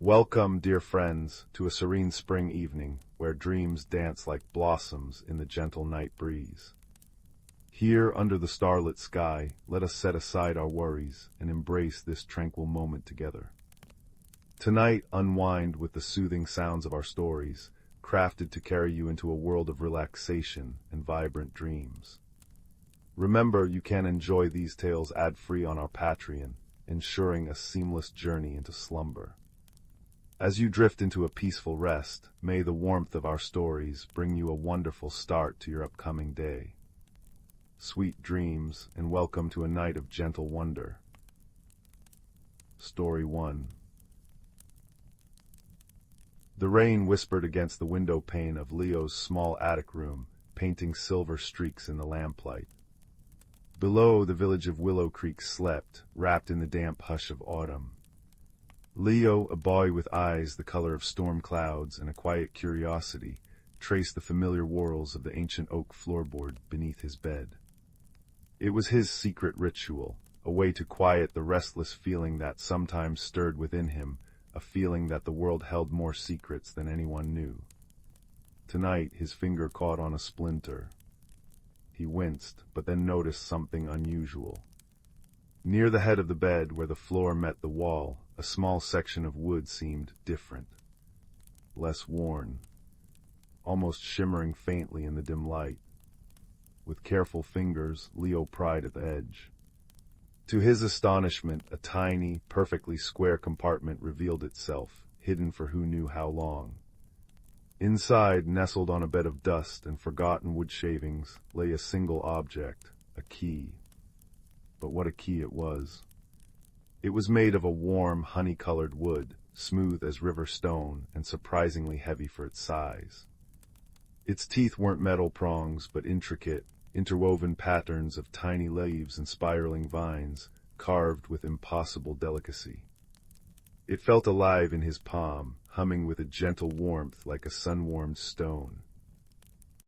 Welcome, dear friends, to a serene spring evening where dreams dance like blossoms in the gentle night breeze. Here, under the starlit sky, let us set aside our worries and embrace this tranquil moment together. Tonight, unwind with the soothing sounds of our stories, crafted to carry you into a world of relaxation and vibrant dreams. Remember, you can enjoy these tales ad-free on our Patreon, ensuring a seamless journey into slumber. As you drift into a peaceful rest, may the warmth of our stories bring you a wonderful start to your upcoming day. Sweet dreams, and welcome to a night of gentle wonder. Story 1. The rain whispered against the window pane of Leo's small attic room, painting silver streaks in the lamplight. Below, the village of Willow Creek slept, wrapped in the damp hush of autumn. Leo, a boy with eyes the color of storm clouds and a quiet curiosity, traced the familiar whorls of the ancient oak floorboard beneath his bed. It was his secret ritual, a way to quiet the restless feeling that sometimes stirred within him, a feeling that the world held more secrets than anyone knew. Tonight, his finger caught on a splinter. He winced, but then noticed something unusual. Near the head of the bed, where the floor met the wall, a small section of wood seemed different, less worn, almost shimmering faintly in the dim light. With careful fingers, Leo pried at the edge. To his astonishment, a tiny, perfectly square compartment revealed itself, hidden for who knew how long. Inside, nestled on a bed of dust and forgotten wood shavings, lay a single object, a key. But what a key it was. It was made of a warm, honey-colored wood, smooth as river stone and surprisingly heavy for its size. Its teeth weren't metal prongs, but intricate, interwoven patterns of tiny leaves and spiraling vines, carved with impossible delicacy. It felt alive in his palm, humming with a gentle warmth like a sun-warmed stone.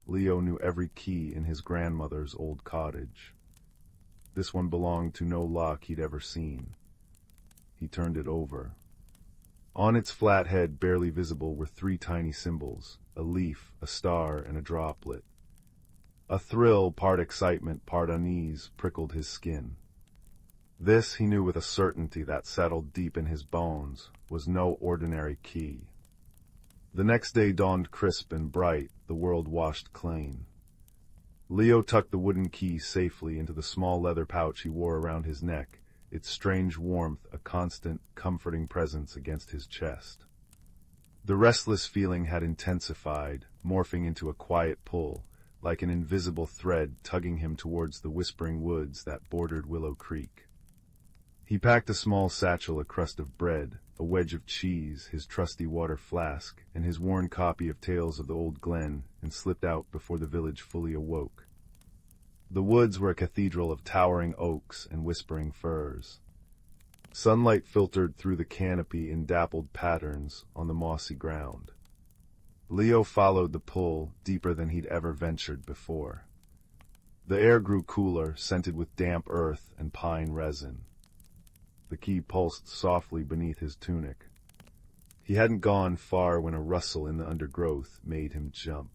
Leo knew every key in his grandmother's old cottage. This one belonged to no lock he'd ever seen. He turned it over. On its flat head, barely visible, were three tiny symbols, a leaf, a star, and a droplet. A thrill, part excitement, part unease, prickled his skin. This, he knew with a certainty that settled deep in his bones, was no ordinary key. The next day dawned crisp and bright, the world washed clean. Leo tucked the wooden key safely into the small leather pouch he wore around his neck, its strange warmth a constant, comforting presence against his chest. The restless feeling had intensified, morphing into a quiet pull, like an invisible thread tugging him towards the whispering woods that bordered Willow Creek. He packed a small satchel, a crust of bread, a wedge of cheese, his trusty water flask, and his worn copy of Tales of the Old Glen, and slipped out before the village fully awoke. The woods were a cathedral of towering oaks and whispering firs. Sunlight filtered through the canopy in dappled patterns on the mossy ground. Leo followed the pull, deeper than he'd ever ventured before. The air grew cooler, scented with damp earth and pine resin. The key pulsed softly beneath his tunic. He hadn't gone far when a rustle in the undergrowth made him jump.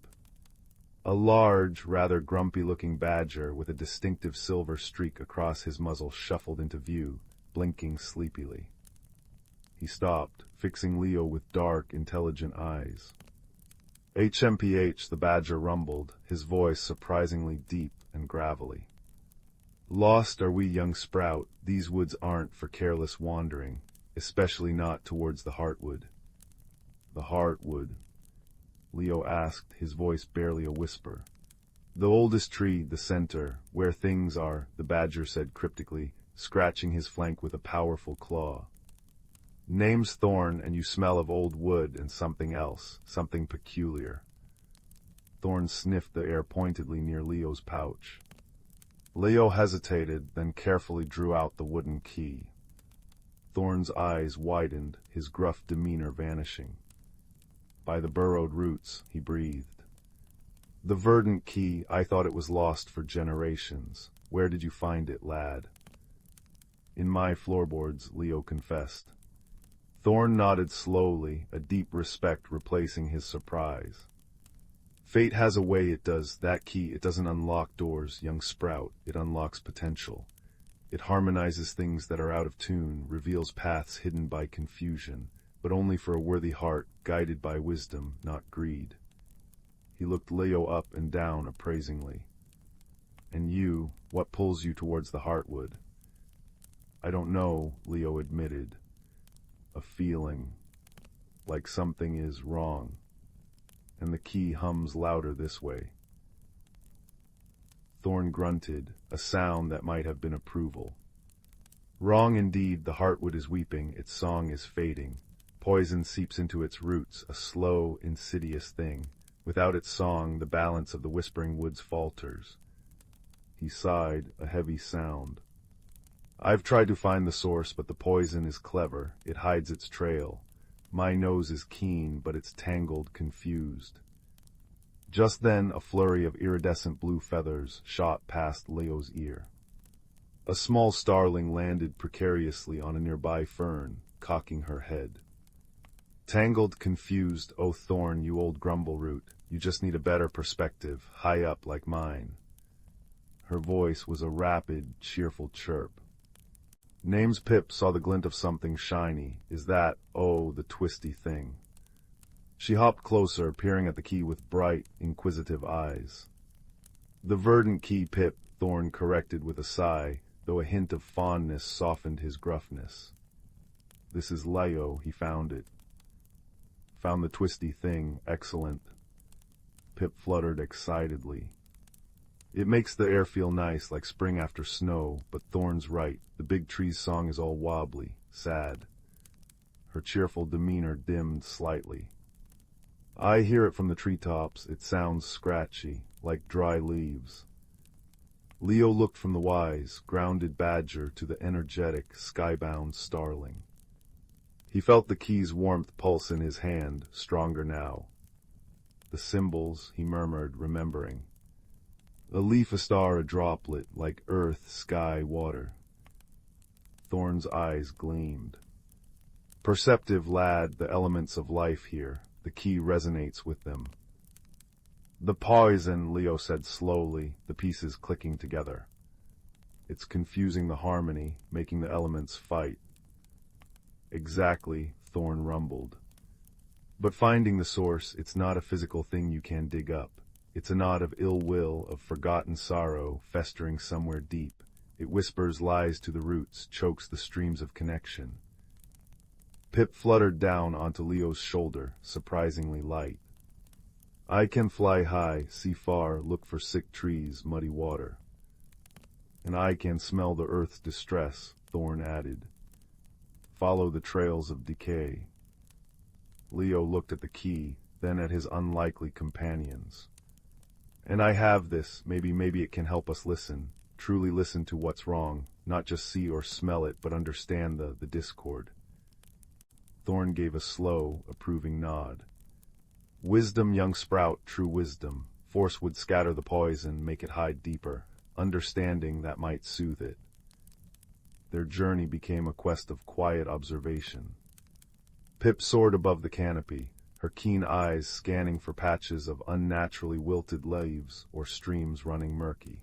A large, rather grumpy-looking badger with a distinctive silver streak across his muzzle shuffled into view, blinking sleepily. He stopped, fixing Leo with dark, intelligent eyes. HMPH, the badger rumbled, his voice surprisingly deep and gravelly. Lost are we, young sprout. These woods aren't for careless wandering, especially not towards the heartwood. The heartwood? Leo asked, his voice barely a whisper. The oldest tree, the center, where things are, the badger said cryptically, scratching his flank with a powerful claw. Name's Thorn, and you smell of old wood and something else, something peculiar. Thorn sniffed the air pointedly near Leo's pouch. Leo hesitated, then carefully drew out the wooden key. Thorn's eyes widened, his gruff demeanor vanishing. By the burrowed roots, he breathed. The verdant key, I thought it was lost for generations. Where did you find it, lad? In my floorboards, Leo confessed. Thorn nodded slowly, a deep respect replacing his surprise. Fate has a way it does. That key, it doesn't unlock doors, young sprout. It unlocks potential. It harmonizes things that are out of tune, reveals paths hidden by confusion, but only for a worthy heart, guided by wisdom, not greed. He looked Leo up and down appraisingly. And you, what pulls you towards the heartwood? I don't know, Leo admitted. A feeling, like something is wrong. And the key hums louder this way. Thorn grunted, a sound that might have been approval. Wrong indeed, the heartwood is weeping, its song is fading. Poison seeps into its roots, a slow, insidious thing. Without its song, the balance of the whispering woods falters. He sighed, a heavy sound. I've tried to find the source, but the poison is clever. It hides its trail. My nose is keen, but it's tangled, confused. Just then, a flurry of iridescent blue feathers shot past Leo's ear. A small starling landed precariously on a nearby fern, cocking her head. Tangled, confused, oh Thorn, you old grumble root, you just need a better perspective, high up like mine. Her voice was a rapid, cheerful chirp. Name's Pip saw the glint of something shiny. Is that, oh, the twisty thing? She hopped closer, peering at the key with bright, inquisitive eyes. The verdant key, Pip, Thorn corrected with a sigh, though a hint of fondness softened his gruffness. This is Leo, he found it. Found the twisty thing, excellent. Pip fluttered excitedly. It makes the air feel nice, like spring after snow, but Thorn's right. The big tree's song is all wobbly, sad. Her cheerful demeanor dimmed slightly. I hear it from the treetops. It sounds scratchy, like dry leaves. Leo looked from the wise, grounded badger to the energetic, skybound starling. He felt the key's warmth pulse in his hand, stronger now. The symbols, he murmured, remembering. A leaf, a star, a droplet, like earth, sky, water. Thorn's eyes gleamed. Perceptive lad, the elements of life here. The key resonates with them. The poison, Leo said slowly, the pieces clicking together. It's confusing the harmony, making the elements fight. Exactly, Thorn rumbled. But finding the source, it's not a physical thing you can dig up. It's a knot of ill will, of forgotten sorrow, festering somewhere deep. It whispers lies to the roots, chokes the streams of connection. Pip fluttered down onto Leo's shoulder, surprisingly light. I can fly high, see far, look for sick trees, muddy water. And I can smell the earth's distress, Thorn added. Follow the trails of decay. Leo looked at the key, then at his unlikely companions. And I have this, maybe it can help us listen, truly listen to what's wrong, not just see or smell it, but understand the discord. Thorn gave a slow, approving nod. Wisdom, young sprout, true wisdom. Force would scatter the poison, make it hide deeper. Understanding that might soothe it. Their journey became a quest of quiet observation. Pip soared above the canopy, her keen eyes scanning for patches of unnaturally wilted leaves or streams running murky.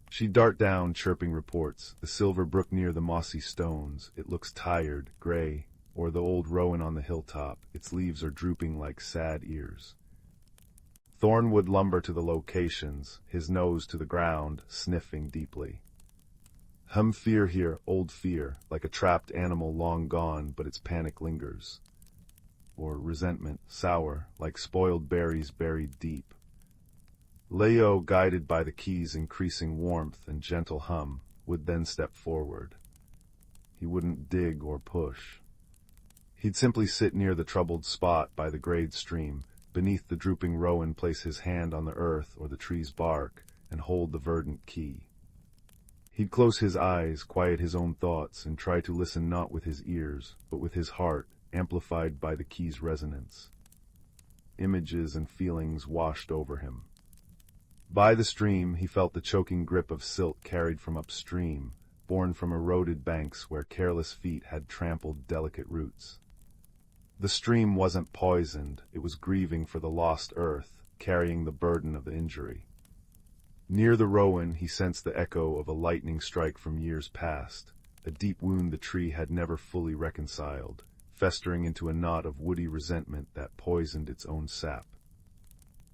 She'd dart down, chirping reports. The silver brook near the mossy stones. It looks tired, gray. Or the old rowan on the hilltop. Its leaves are drooping like sad ears. Thorn would lumber to the locations, his nose to the ground, sniffing deeply. Fear here, old fear, like a trapped animal long gone, but its panic lingers. Or resentment, sour, like spoiled berries buried deep. Leo, guided by the key's increasing warmth and gentle hum, would then step forward. He wouldn't dig or push. He'd simply sit near the troubled spot by the grayed stream, beneath the drooping rowan, place his hand on the earth or the tree's bark, and hold the verdant key. He'd close his eyes, quiet his own thoughts, and try to listen not with his ears, but with his heart, amplified by the key's resonance. Images and feelings washed over him. By the stream, he felt the choking grip of silt carried from upstream, born from eroded banks where careless feet had trampled delicate roots. The stream wasn't poisoned, it was grieving for the lost earth, carrying the burden of the injury. Near the rowan, he sensed the echo of a lightning strike from years past, a deep wound the tree had never fully reconciled, festering into a knot of woody resentment that poisoned its own sap.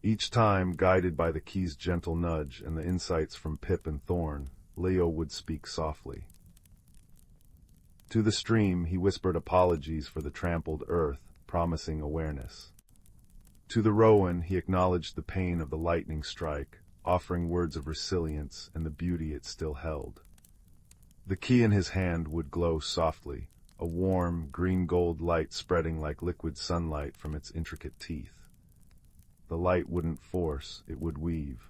Each time, guided by the key's gentle nudge and the insights from Pip and Thorn, Leo would speak softly. To the stream, he whispered apologies for the trampled earth, promising awareness. To the rowan, he acknowledged the pain of the lightning strike, offering words of resilience and the beauty it still held. The key in his hand would glow softly, a warm, green-gold light spreading like liquid sunlight from its intricate teeth. The light wouldn't force, it would weave.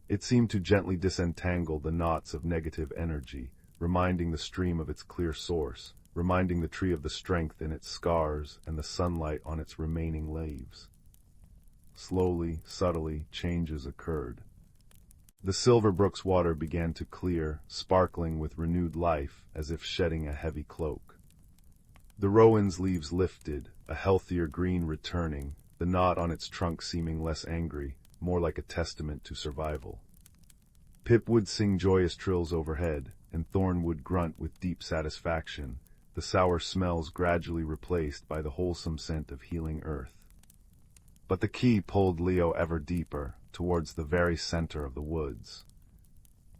It seemed to gently disentangle the knots of negative energy, reminding the stream of its clear source, reminding the tree of the strength in its scars and the sunlight on its remaining leaves. Slowly, subtly, changes occurred. The Silverbrook's water began to clear, sparkling with renewed life, as if shedding a heavy cloak. The rowan's leaves lifted, a healthier green returning, the knot on its trunk seeming less angry, more like a testament to survival. Pip would sing joyous trills overhead, and Thorn would grunt with deep satisfaction, the sour smells gradually replaced by the wholesome scent of healing earth. But the key pulled Leo ever deeper, towards the very center of the woods.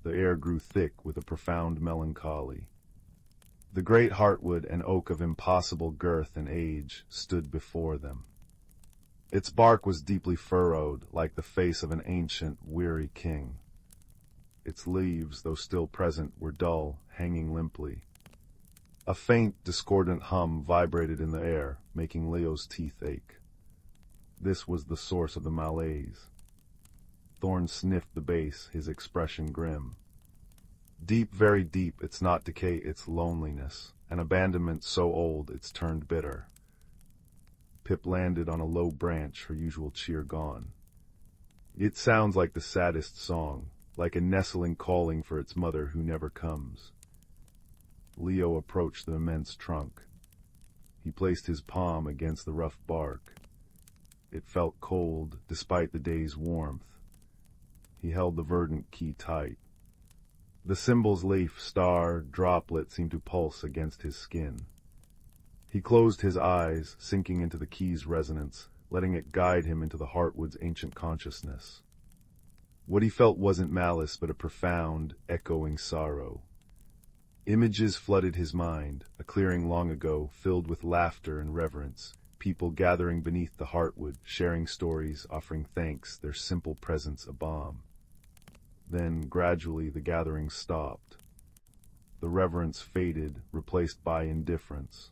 The air grew thick with a profound melancholy. The great heartwood and oak of impossible girth and age stood before them. Its bark was deeply furrowed, like the face of an ancient, weary king. Its leaves, though still present, were dull, hanging limply. A faint, discordant hum vibrated in the air, making Leo's teeth ache. This was the source of the malaise. Thorn sniffed the base, his expression grim. Deep, very deep, it's not decay, it's loneliness, an abandonment so old it's turned bitter. Pip landed on a low branch, her usual cheer gone. It sounds like the saddest song, like a nestling calling for its mother who never comes. Leo approached the immense trunk. He placed his palm against the rough bark. It felt cold, despite the day's warmth. He held the verdant key tight. The symbol's leaf, star, droplet seemed to pulse against his skin. He closed his eyes, sinking into the key's resonance, letting it guide him into the heartwood's ancient consciousness. What he felt wasn't malice, but a profound, echoing sorrow. Images flooded his mind, a clearing long ago, filled with laughter and reverence, people gathering beneath the heartwood, sharing stories, offering thanks, their simple presence a balm. Then, gradually, the gathering stopped. The reverence faded, replaced by indifference.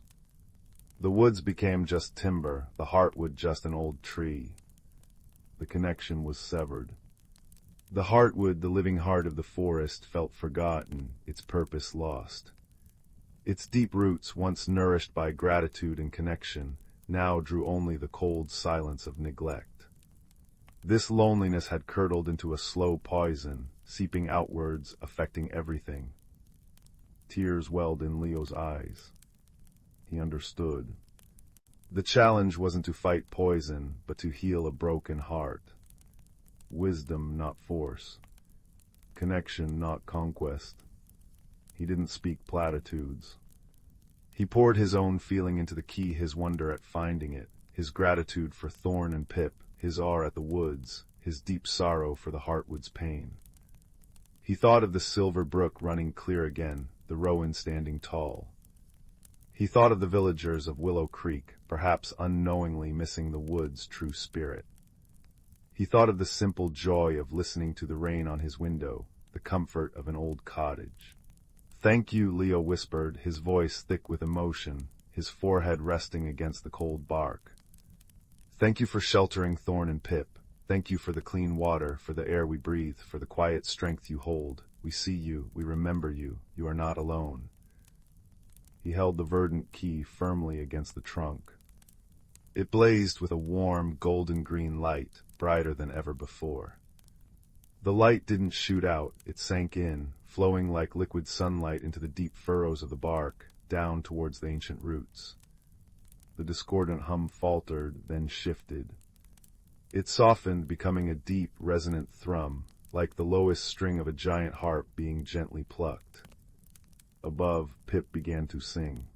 The woods became just timber, the heartwood just an old tree. The connection was severed. The heartwood, the living heart of the forest, felt forgotten, its purpose lost. Its deep roots, once nourished by gratitude and connection, now drew only the cold silence of neglect. This loneliness had curdled into a slow poison, seeping outwards, affecting everything. Tears welled in Leo's eyes. He understood. The challenge wasn't to fight poison, but to heal a broken heart. Wisdom, not force. Connection, not conquest. He didn't speak platitudes. He poured his own feeling into the key, his wonder at finding it, his gratitude for Thorn and Pip, his awe at the woods, his deep sorrow for the heartwood's pain. He thought of the silver brook running clear again, the rowan standing tall. He thought of the villagers of Willow Creek, perhaps unknowingly missing the wood's true spirit. He thought of the simple joy of listening to the rain on his window, the comfort of an old cottage. "Thank you," Leo whispered, his voice thick with emotion, his forehead resting against the cold bark. "Thank you for sheltering Thorn and Pip. Thank you for the clean water, for the air we breathe, for the quiet strength you hold. We see you, we remember you, you are not alone." He held the verdant key firmly against the trunk. It blazed with a warm, golden-green light, brighter than ever before. The light didn't shoot out, it sank in, flowing like liquid sunlight into the deep furrows of the bark, down towards the ancient roots. The discordant hum faltered, then shifted. It softened, becoming a deep, resonant thrum, like the lowest string of a giant harp being gently plucked. Above, Pip began to sing.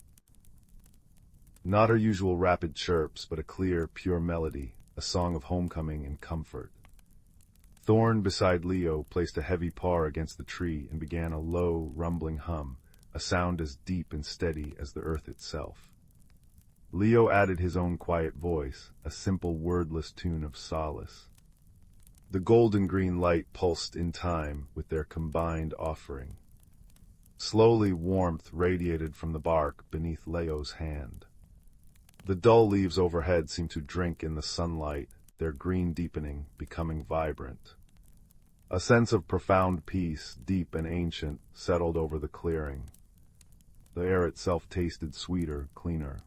Not her usual rapid chirps, but a clear, pure melody, a song of homecoming and comfort. Thorn, beside Leo, placed a heavy paw against the tree and began a low, rumbling hum, a sound as deep and steady as the earth itself. Leo added his own quiet voice, a simple, wordless tune of solace. The golden-green light pulsed in time with their combined offering. Slowly, warmth radiated from the bark beneath Leo's hand. The dull leaves overhead seemed to drink in the sunlight, their green deepening, becoming vibrant. A sense of profound peace, deep and ancient, settled over the clearing. The air itself tasted sweeter, cleaner.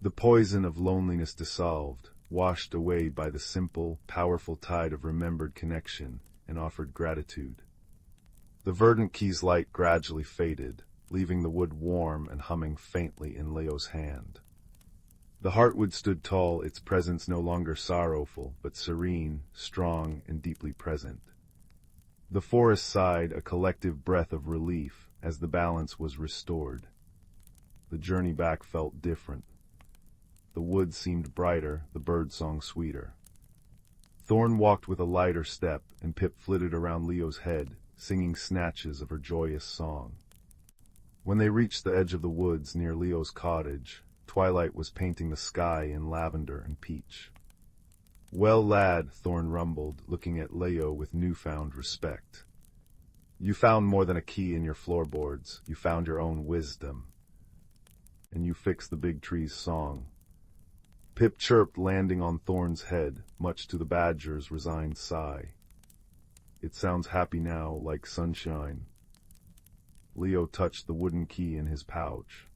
The poison of loneliness dissolved, washed away by the simple, powerful tide of remembered connection, and offered gratitude. The verdant key's light gradually faded, leaving the wood warm and humming faintly in Leo's hand. The heartwood stood tall, its presence no longer sorrowful, but serene, strong, and deeply present. The forest sighed a collective breath of relief as the balance was restored. The journey back felt different. The wood seemed brighter, the birdsong sweeter. Thorn walked with a lighter step, and Pip flitted around Leo's head, singing snatches of her joyous song. When they reached the edge of the woods near Leo's cottage, twilight was painting the sky in lavender and peach. "Well, lad," Thorn rumbled, looking at Leo with newfound respect. "You found more than a key in your floorboards. You found your own wisdom. And you fixed the big tree's song." Pip chirped, landing on Thorn's head, much to the badger's resigned sigh. "It sounds happy now, like sunshine." Leo touched the wooden key in his pouch.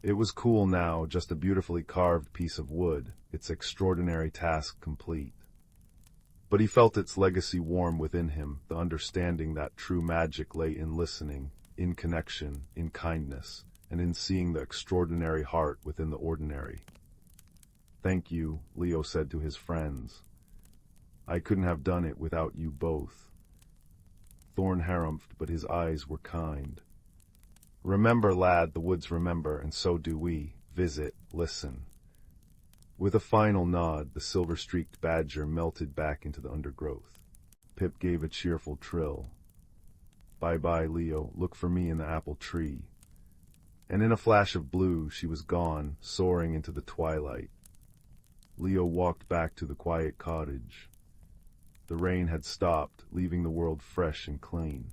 It was cool now, just a beautifully carved piece of wood, its extraordinary task complete. But he felt its legacy warm within him, the understanding that true magic lay in listening, in connection, in kindness, and in seeing the extraordinary heart within the ordinary. "Thank you," Leo said to his friends. "I couldn't have done it without you both." Thorn harumphed, but his eyes were kind. "Remember, lad, the woods remember, and so do we. Visit, listen." With a final nod, the silver-streaked badger melted back into the undergrowth. Pip gave a cheerful trill. "Bye-bye, Leo. Look for me in the apple tree." And in a flash of blue, she was gone, soaring into the twilight. Leo walked back to the quiet cottage. The rain had stopped, leaving the world fresh and clean.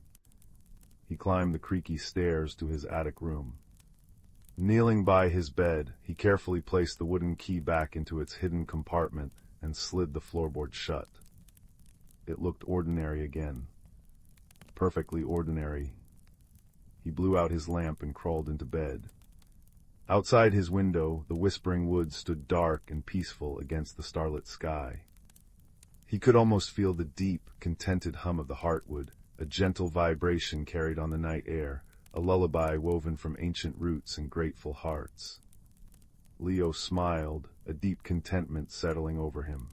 He climbed the creaky stairs to his attic room. Kneeling by his bed, he carefully placed the wooden key back into its hidden compartment and slid the floorboard shut. It looked ordinary again. Perfectly ordinary. He blew out his lamp and crawled into bed. Outside his window, the whispering woods stood dark and peaceful against the starlit sky. He could almost feel the deep, contented hum of the heartwood, a gentle vibration carried on the night air, a lullaby woven from ancient roots and grateful hearts. Leo smiled, a deep contentment settling over him.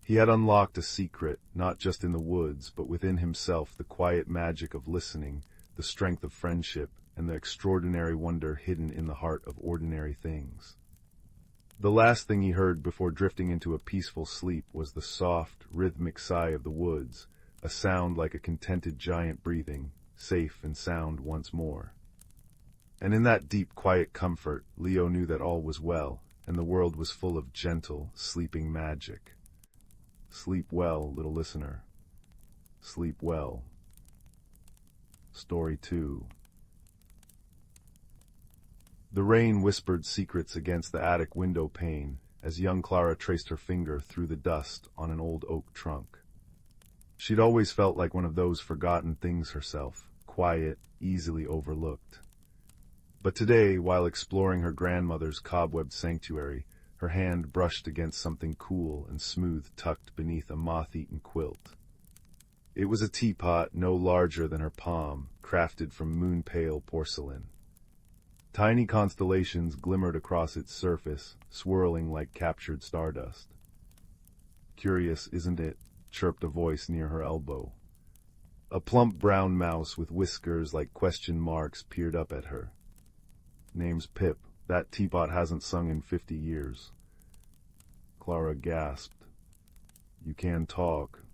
He had unlocked a secret, not just in the woods, but within himself, the quiet magic of listening, the strength of friendship, and the extraordinary wonder hidden in the heart of ordinary things. The last thing he heard before drifting into a peaceful sleep was the soft, rhythmic sigh of the woods, a sound like a contented giant breathing, safe and sound once more. And in that deep, quiet comfort, Leo knew that all was well, and the world was full of gentle, sleeping magic. Sleep well, little listener. Sleep well. Story 2. The rain whispered secrets against the attic window pane as young Clara traced her finger through the dust on an old oak trunk. She'd always felt like one of those forgotten things herself, quiet, easily overlooked. But today, while exploring her grandmother's cobwebbed sanctuary, her hand brushed against something cool and smooth tucked beneath a moth-eaten quilt. It was a teapot no larger than her palm, crafted from moon-pale porcelain. Tiny constellations glimmered across its surface, swirling like captured stardust. "Curious, isn't it?" chirped a voice near her elbow. A plump brown mouse with whiskers like question marks peered up at her. "Name's Pip. That teapot hasn't sung in 50 years. Clara gasped. "You can talk."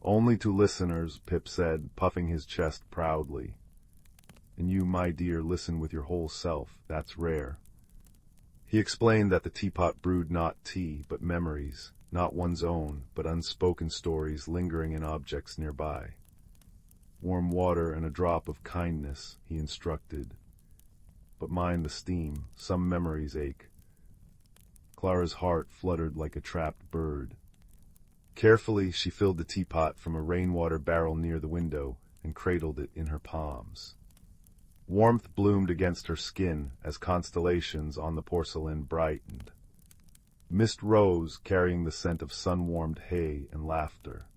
"Only to listeners," Pip said, puffing his chest proudly. "And you, my dear, listen with your whole self. That's rare." He explained that the teapot brewed not tea, but memories, not one's own, but unspoken stories lingering in objects nearby. "Warm water and a drop of kindness," he instructed. "But mind the steam, some memories ache." Clara's heart fluttered like a trapped bird. Carefully, she filled the teapot from a rainwater barrel near the window and cradled it in her palms. Warmth bloomed against her skin as constellations on the porcelain brightened. Mist rose, carrying the scent of sun-warmed hay and laughter.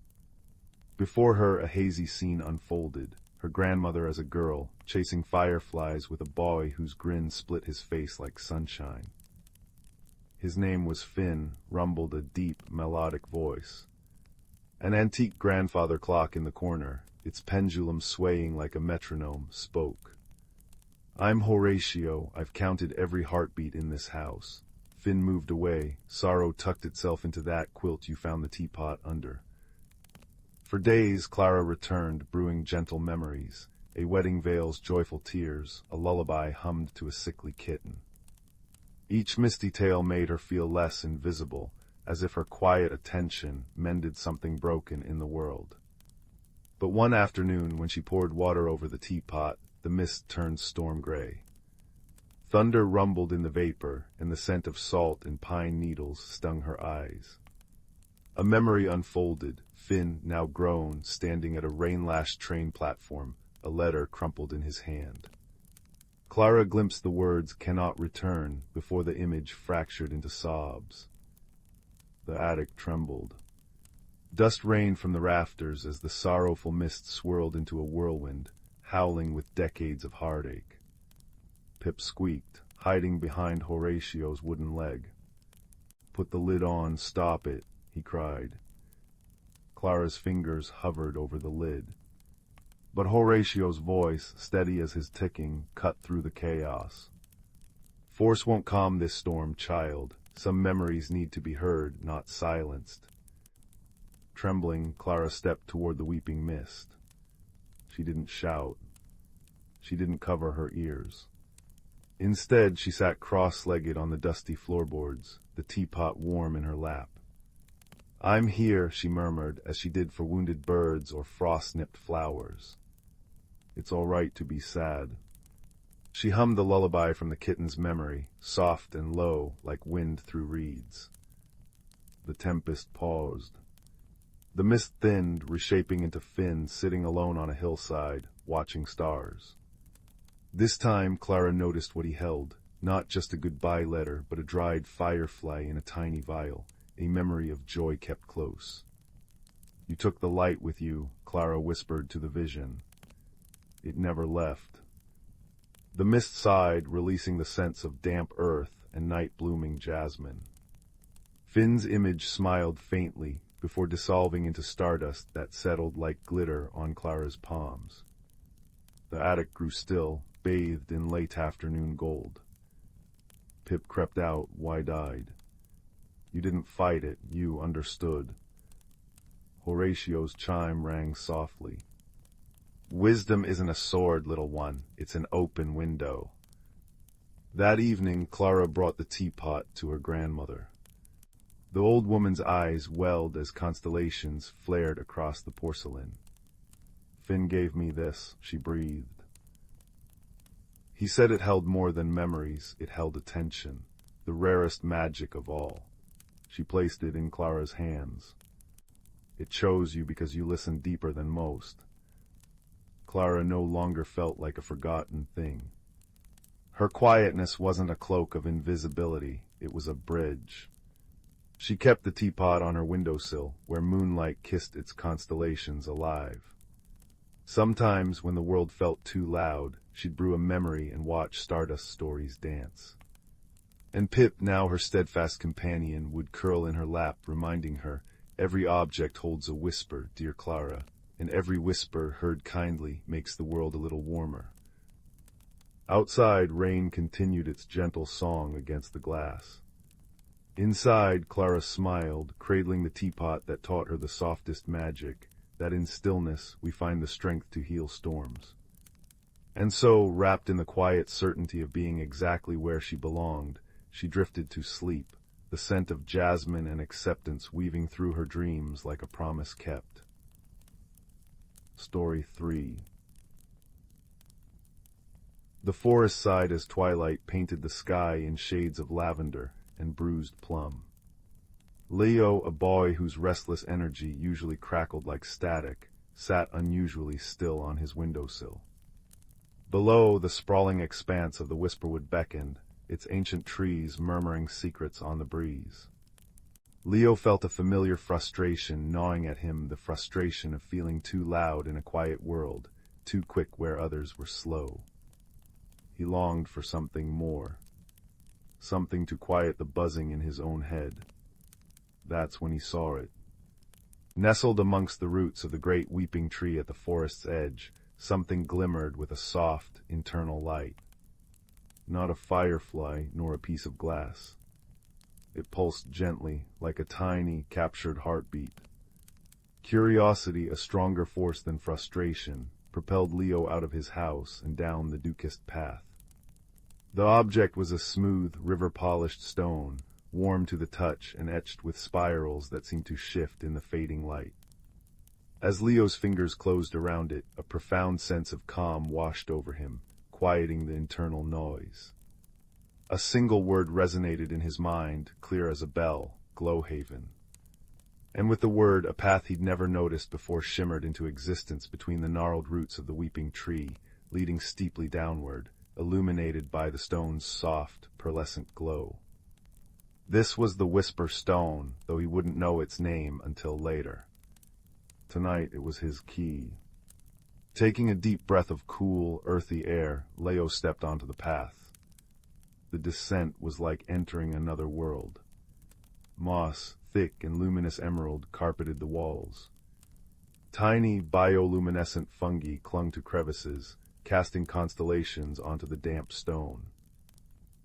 Before her, a hazy scene unfolded, her grandmother as a girl, chasing fireflies with a boy whose grin split his face like sunshine. His name was Finn, rumbled a deep, melodic voice. An antique grandfather clock in the corner, its pendulum swaying like a metronome, spoke. "I'm Horatio. I've counted every heartbeat in this house." Finn moved away. Sorrow tucked itself into that quilt you found the teapot under. For days, Clara returned, brewing gentle memories, a wedding veil's joyful tears, a lullaby hummed to a sickly kitten. Each misty tale made her feel less invisible, as if her quiet attention mended something broken in the world. But one afternoon, when she poured water over the teapot, the mist turned storm-gray. Thunder rumbled in the vapor, and the scent of salt and pine needles stung her eyes. A memory unfolded, Finn, now grown, standing at a rain-lashed train platform, a letter crumpled in his hand. Clara glimpsed the words "cannot return" before the image fractured into sobs. The attic trembled. Dust rained from the rafters as the sorrowful mist swirled into a whirlwind, howling with decades of heartache. Pip squeaked, hiding behind Horatio's wooden leg. "Put the lid on, stop it," he cried. Clara's fingers hovered over the lid. But Horatio's voice, steady as his ticking, cut through the chaos. "Force won't calm this storm, child. Some memories need to be heard, not silenced." Trembling, Clara stepped toward the weeping mist. She didn't shout. She didn't cover her ears. Instead, she sat cross-legged on the dusty floorboards, the teapot warm in her lap. "I'm here," she murmured, as she did for wounded birds or frost-nipped flowers. "It's all right to be sad." She hummed the lullaby from the kitten's memory, soft and low, like wind through reeds. The tempest paused. The mist thinned, reshaping into Finn sitting alone on a hillside, watching stars. This time, Clara noticed what he held, not just a goodbye letter, but a dried firefly in a tiny vial, a memory of joy kept close. "You took the light with you," Clara whispered to the vision. It never left. The mist sighed, releasing the scents of damp earth and night-blooming jasmine. Finn's image smiled faintly before dissolving into stardust that settled like glitter on Clara's palms. The attic grew still, bathed in late afternoon gold. Pip crept out, wide-eyed. "You didn't fight it, you understood." Horatio's chime rang softly. "Wisdom isn't a sword, little one, it's an open window." That evening, Clara brought the teapot to her grandmother. The old woman's eyes welled as constellations flared across the porcelain. "Finn gave me this," she breathed. He said it held more than memories, it held attention, the rarest magic of all. She placed it in Clara's hands. "It chose you because you listened deeper than most." Clara no longer felt like a forgotten thing. Her quietness wasn't a cloak of invisibility, it was a bridge. She kept the teapot on her windowsill, where moonlight kissed its constellations alive. Sometimes, when the world felt too loud, she'd brew a memory and watch Stardust stories dance. And Pip, now her steadfast companion, would curl in her lap, reminding her, "Every object holds a whisper, dear Clara, and every whisper, heard kindly, makes the world a little warmer." Outside, rain continued its gentle song against the glass. Inside, Clara smiled, cradling the teapot that taught her the softest magic, that in stillness we find the strength to heal storms. And so, wrapped in the quiet certainty of being exactly where she belonged, she drifted to sleep, the scent of jasmine and acceptance weaving through her dreams like a promise kept. Story 3. The forest sighed as twilight painted the sky in shades of lavender and bruised plum. Leo, a boy whose restless energy usually crackled like static, sat unusually still on his windowsill. Below, the sprawling expanse of the Whisperwood beckoned, its ancient trees murmuring secrets on the breeze. Leo felt a familiar frustration gnawing at him, the frustration of feeling too loud in a quiet world, too quick where others were slow. He longed for something more, something to quiet the buzzing in his own head. That's when he saw it. Nestled amongst the roots of the great weeping tree at the forest's edge, something glimmered with a soft, internal light. Not a firefly nor a piece of glass. It pulsed gently, like a tiny, captured heartbeat. Curiosity, a stronger force than frustration, propelled Leo out of his house and down the dew-kissed path. The object was a smooth, river-polished stone, warm to the touch and etched with spirals that seemed to shift in the fading light. As Leo's fingers closed around it, a profound sense of calm washed over him, quieting the internal noise. A single word resonated in his mind, clear as a bell: Glowhaven. And with the word, a path he'd never noticed before shimmered into existence between the gnarled roots of the weeping tree, leading steeply downward, illuminated by the stone's soft, pearlescent glow. This was the Whisper Stone, though he wouldn't know its name until later. Tonight it was his key. Taking a deep breath of cool, earthy air, Leo stepped onto the path. The descent was like entering another world. Moss, thick and luminous emerald, carpeted the walls. Tiny, bioluminescent fungi clung to crevices, casting constellations onto the damp stone.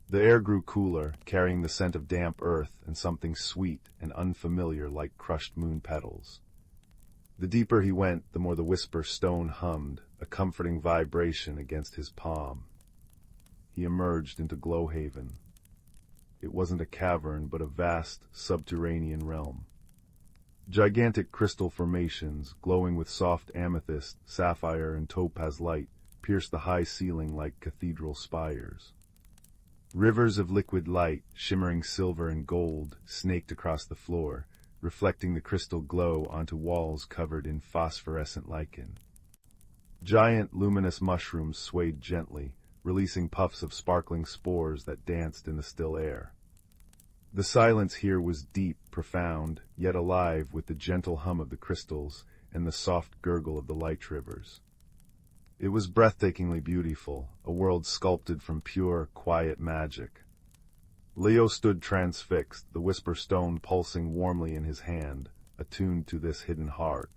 The air grew cooler, carrying the scent of damp earth and something sweet and unfamiliar like crushed moon petals. The deeper he went, the more the Whisper Stone hummed, a comforting vibration against his palm. He emerged into Glowhaven. It wasn't a cavern, but a vast, subterranean realm. Gigantic crystal formations, glowing with soft amethyst, sapphire, and topaz light, pierced the high ceiling like cathedral spires. Rivers of liquid light, shimmering silver and gold, snaked across the floor, reflecting the crystal glow onto walls covered in phosphorescent lichen. Giant, luminous mushrooms swayed gently, releasing puffs of sparkling spores that danced in the still air. The silence here was deep, profound, yet alive with the gentle hum of the crystals and the soft gurgle of the light rivers. It was breathtakingly beautiful, a world sculpted from pure, quiet magic. Leo stood transfixed, the Whisper Stone pulsing warmly in his hand, attuned to this hidden heart.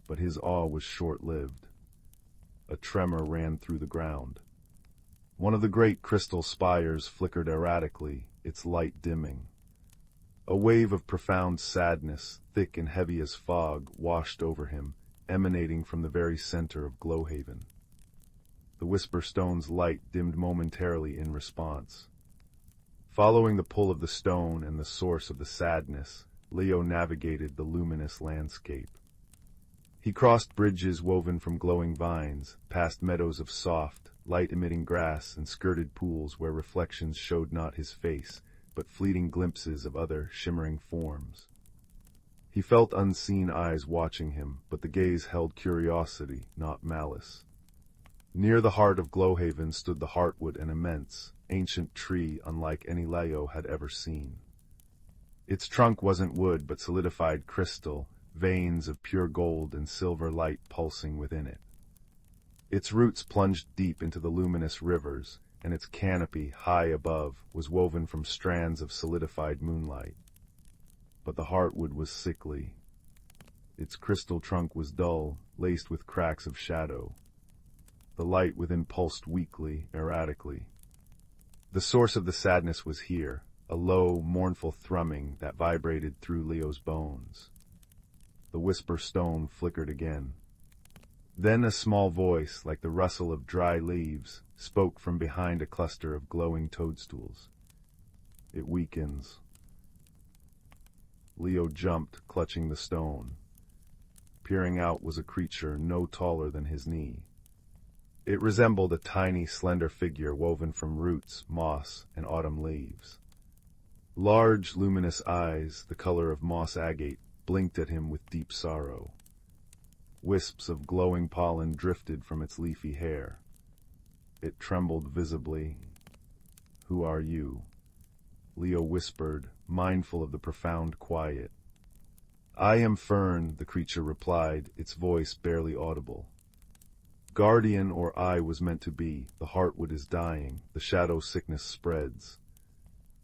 But his awe was short-lived. A tremor ran through the ground. One of the great crystal spires flickered erratically, its light dimming. A wave of profound sadness, thick and heavy as fog, washed over him, emanating from the very center of Glowhaven. The Whisper Stone's light dimmed momentarily in response. Following the pull of the stone and the source of the sadness, Leo navigated the luminous landscape. He crossed bridges woven from glowing vines, past meadows of soft, light-emitting grass and skirted pools where reflections showed not his face, but fleeting glimpses of other shimmering forms. He felt unseen eyes watching him, but the gaze held curiosity, not malice. Near the heart of Glowhaven stood the Heartwood, an immense, ancient tree unlike any Leo had ever seen. Its trunk wasn't wood but solidified crystal, veins of pure gold and silver light pulsing within it. Its roots plunged deep into the luminous rivers, and its canopy, high above, was woven from strands of solidified moonlight. But the heartwood was sickly. Its crystal trunk was dull, laced with cracks of shadow. The light within pulsed weakly, erratically. The source of the sadness was here, a low, mournful thrumming that vibrated through Leo's bones. The whisper stone flickered again. Then a small voice, like the rustle of dry leaves, spoke from behind a cluster of glowing toadstools. "It weakens." Leo jumped, clutching the stone. Peering out was a creature no taller than his knee. It resembled a tiny, slender figure woven from roots, moss, and autumn leaves. Large, luminous eyes, the color of moss agate, blinked at him with deep sorrow. Wisps of glowing pollen drifted from its leafy hair. It trembled visibly. "Who are you?" Leo whispered, mindful of the profound quiet. "I am Fern," the creature replied, its voice barely audible. "Guardian or I was meant to be, the heartwood is dying, the shadow sickness spreads."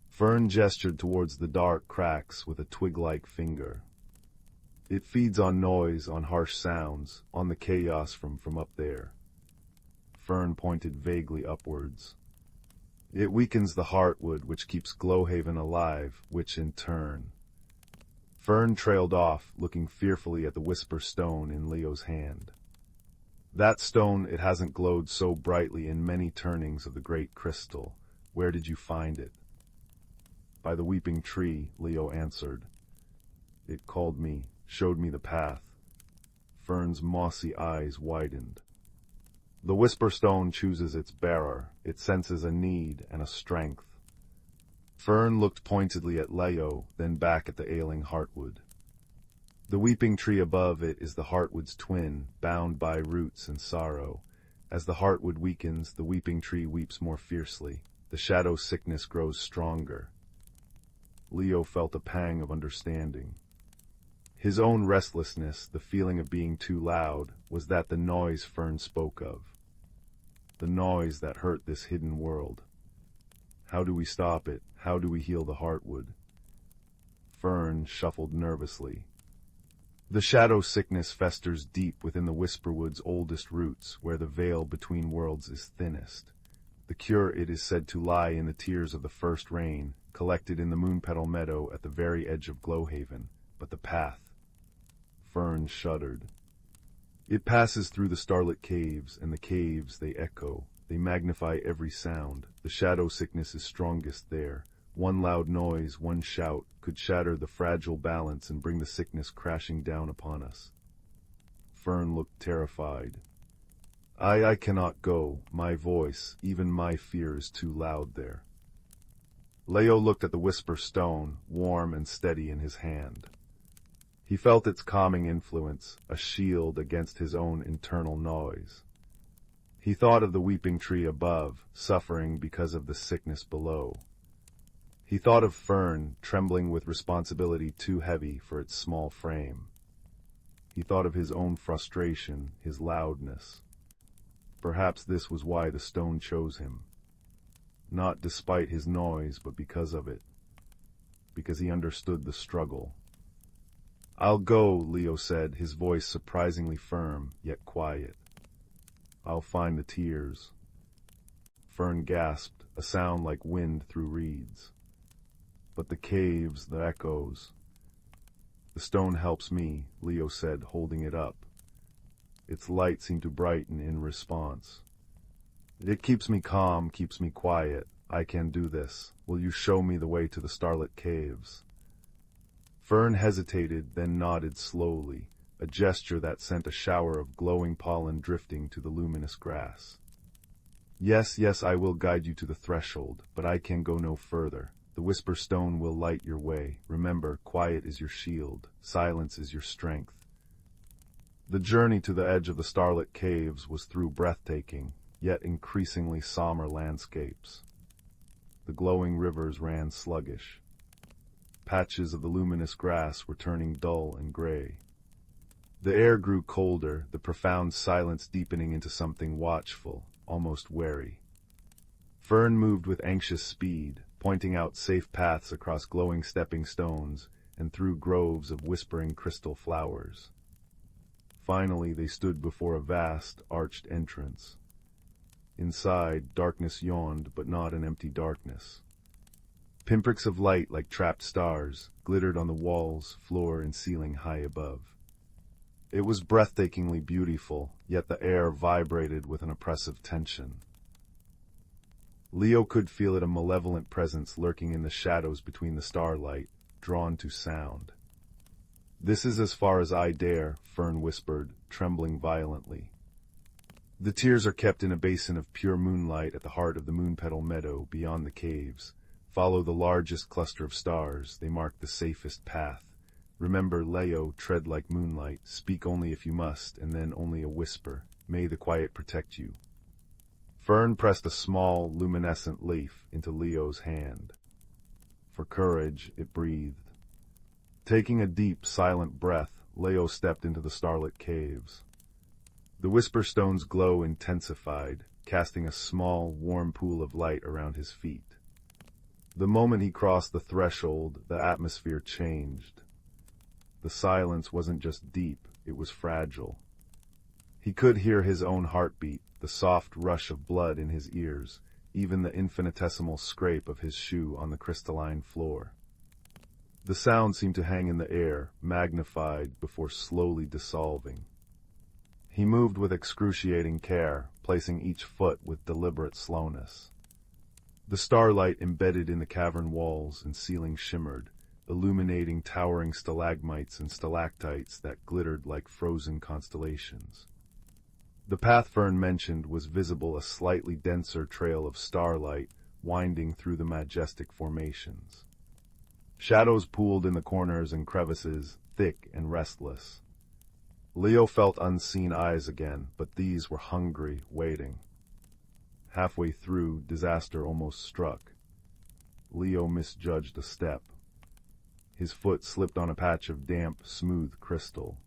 Fern gestured towards the dark cracks with a twig-like finger. "It feeds on noise, on harsh sounds, on the chaos from up there." Fern pointed vaguely upwards. "It weakens the heartwood, which keeps Glowhaven alive, which in turn—" Fern trailed off, looking fearfully at the whisper stone in Leo's hand. "That stone, it hasn't glowed so brightly in many turnings of the great crystal. Where did you find it?" "By the weeping tree," Leo answered. "It called me, showed me the path." Fern's mossy eyes widened. "The whisper stone chooses its bearer. It senses a need and a strength." Fern looked pointedly at Leo, then back at the ailing heartwood. "The weeping tree above it is the heartwood's twin, bound by roots and sorrow. As the heartwood weakens, the weeping tree weeps more fiercely. The shadow sickness grows stronger." Leo felt a pang of understanding. His own restlessness, the feeling of being too loud, was that the noise Fern spoke of. The noise that hurt this hidden world. How do we stop it? How do we heal the heartwood? Fern shuffled nervously. "The shadow sickness festers deep within the whisperwood's oldest roots, where the veil between worlds is thinnest. The cure, it is said to lie in the tears of the first rain, collected in the moonpetal meadow at the very edge of Glowhaven. But the path—" Fern shuddered. "It passes through the starlit caves, and the caves, they echo. They magnify every sound. The shadow sickness is strongest there. One loud noise, one shout, could shatter the fragile balance and bring the sickness crashing down upon us." Fern looked terrified. I cannot go. My voice, even my fear is too loud there." Leo looked at the whisper stone, warm and steady in his hand. He felt its calming influence, a shield against his own internal noise. He thought of the weeping tree above, suffering because of the sickness below. He thought of Fern, trembling with responsibility too heavy for its small frame. He thought of his own frustration, his loudness. Perhaps this was why the stone chose him. Not despite his noise, but because of it. Because he understood the struggle. "I'll go," Leo said, his voice surprisingly firm, yet quiet. "I'll find the tears." Fern gasped, a sound like wind through reeds. "But the caves, the echoes—" "The stone helps me," Leo said, holding it up. Its light seemed to brighten in response. "It keeps me calm, keeps me quiet. I can do this. Will you show me the way to the starlit caves?" Fern hesitated, then nodded slowly, a gesture that sent a shower of glowing pollen drifting to the luminous grass. Yes, I will guide you to the threshold, but I can go no further. The whisper stone will light your way. Remember, quiet is your shield, silence is your strength." The journey to the edge of the starlit caves was through breathtaking, yet increasingly somber landscapes. The glowing rivers ran sluggish. patches of the luminous grass were turning dull and gray. The air grew colder, the profound silence deepening into something watchful, almost wary. Fern moved with anxious speed, pointing out safe paths across glowing stepping stones and through groves of whispering crystal flowers. Finally, they stood before a vast, arched entrance. Inside, darkness yawned, but not an empty darkness. Pinpricks of light, like trapped stars, glittered on the walls, floor, and ceiling high above. It was breathtakingly beautiful, yet the air vibrated with an oppressive tension. Leo could feel it, a malevolent presence lurking in the shadows between the starlight, drawn to sound. "This is as far as I dare," Fern whispered, trembling violently. The tears are kept in a basin of pure moonlight at the heart of the moonpetal meadow beyond the caves. Follow the largest cluster of stars, they mark the safest path. Remember, Leo, tread like moonlight, speak only if you must, and then only a whisper. May the quiet protect you. Fern pressed a small, luminescent leaf into Leo's hand. For courage, it breathed. Taking a deep, silent breath, Leo stepped into the starlit caves. The whisper stone's glow intensified, casting a small, warm pool of light around his feet. The moment he crossed the threshold, the atmosphere changed. The silence wasn't just deep, it was fragile. He could hear his own heartbeat, the soft rush of blood in his ears, even the infinitesimal scrape of his shoe on the crystalline floor. The sound seemed to hang in the air, magnified before slowly dissolving. He moved with excruciating care, placing each foot with deliberate slowness. The starlight embedded in the cavern walls and ceiling shimmered, illuminating towering stalagmites and stalactites that glittered like frozen constellations. The path Fern mentioned was visible, a slightly denser trail of starlight winding through the majestic formations. Shadows pooled in the corners and crevices, thick and restless. Leo felt unseen eyes again, but these were hungry, waiting. Halfway through, disaster almost struck. Leo misjudged a step. His foot slipped on a patch of damp, smooth crystal.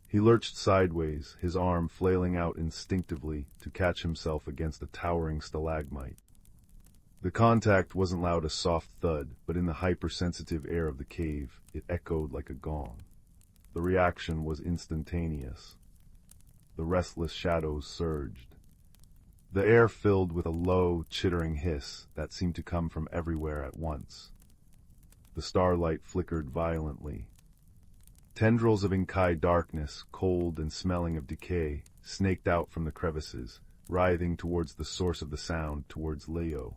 He lurched sideways, his arm flailing out instinctively to catch himself against a towering stalagmite. The contact wasn't loud, a soft thud, but in the hypersensitive air of the cave, it echoed like a gong. The reaction was instantaneous. The restless shadows surged. The air filled with a low, chittering hiss that seemed to come from everywhere at once. The starlight flickered violently. Tendrils of inky darkness, cold and smelling of decay, snaked out from the crevices, writhing towards the source of the sound, towards Leo.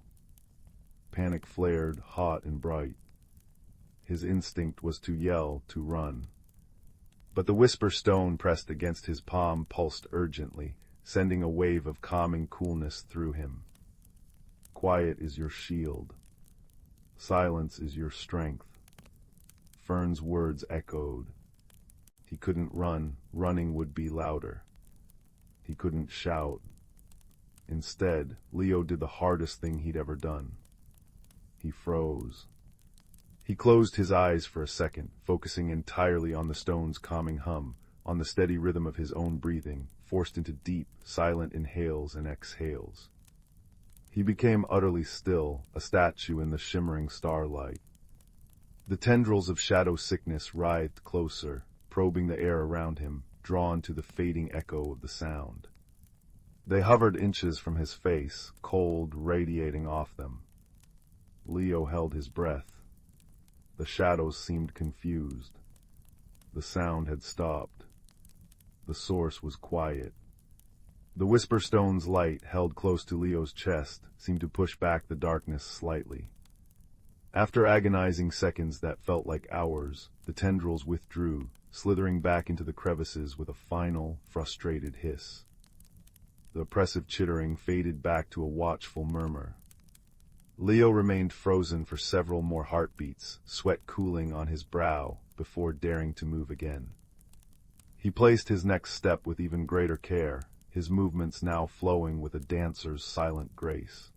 Panic flared, hot and bright. His instinct was to yell, to run. But the whisper stone pressed against his palm pulsed urgently, sending a wave of calming coolness through him. Quiet is your shield. Silence is your strength. Fern's words echoed. He couldn't run, running would be louder. He couldn't shout. Instead, Leo did the hardest thing he'd ever done. He froze. He closed his eyes for a second, focusing entirely on the stone's calming hum, on the steady rhythm of his own breathing, forced into deep, silent inhales and exhales. He became utterly still, a statue in the shimmering starlight. The tendrils of shadow sickness writhed closer, probing the air around him, drawn to the fading echo of the sound. They hovered inches from his face, cold, radiating off them. Leo held his breath. The shadows seemed confused. The sound had stopped. The source was quiet. The whisper stone's light, held close to Leo's chest, seemed to push back the darkness slightly. After agonizing seconds that felt like hours, the tendrils withdrew, slithering back into the crevices with a final, frustrated hiss. The oppressive chittering faded back to a watchful murmur. Leo remained frozen for several more heartbeats, sweat cooling on his brow, before daring to move again. He placed his next step with even greater care, his movements now flowing with a dancer's silent grace.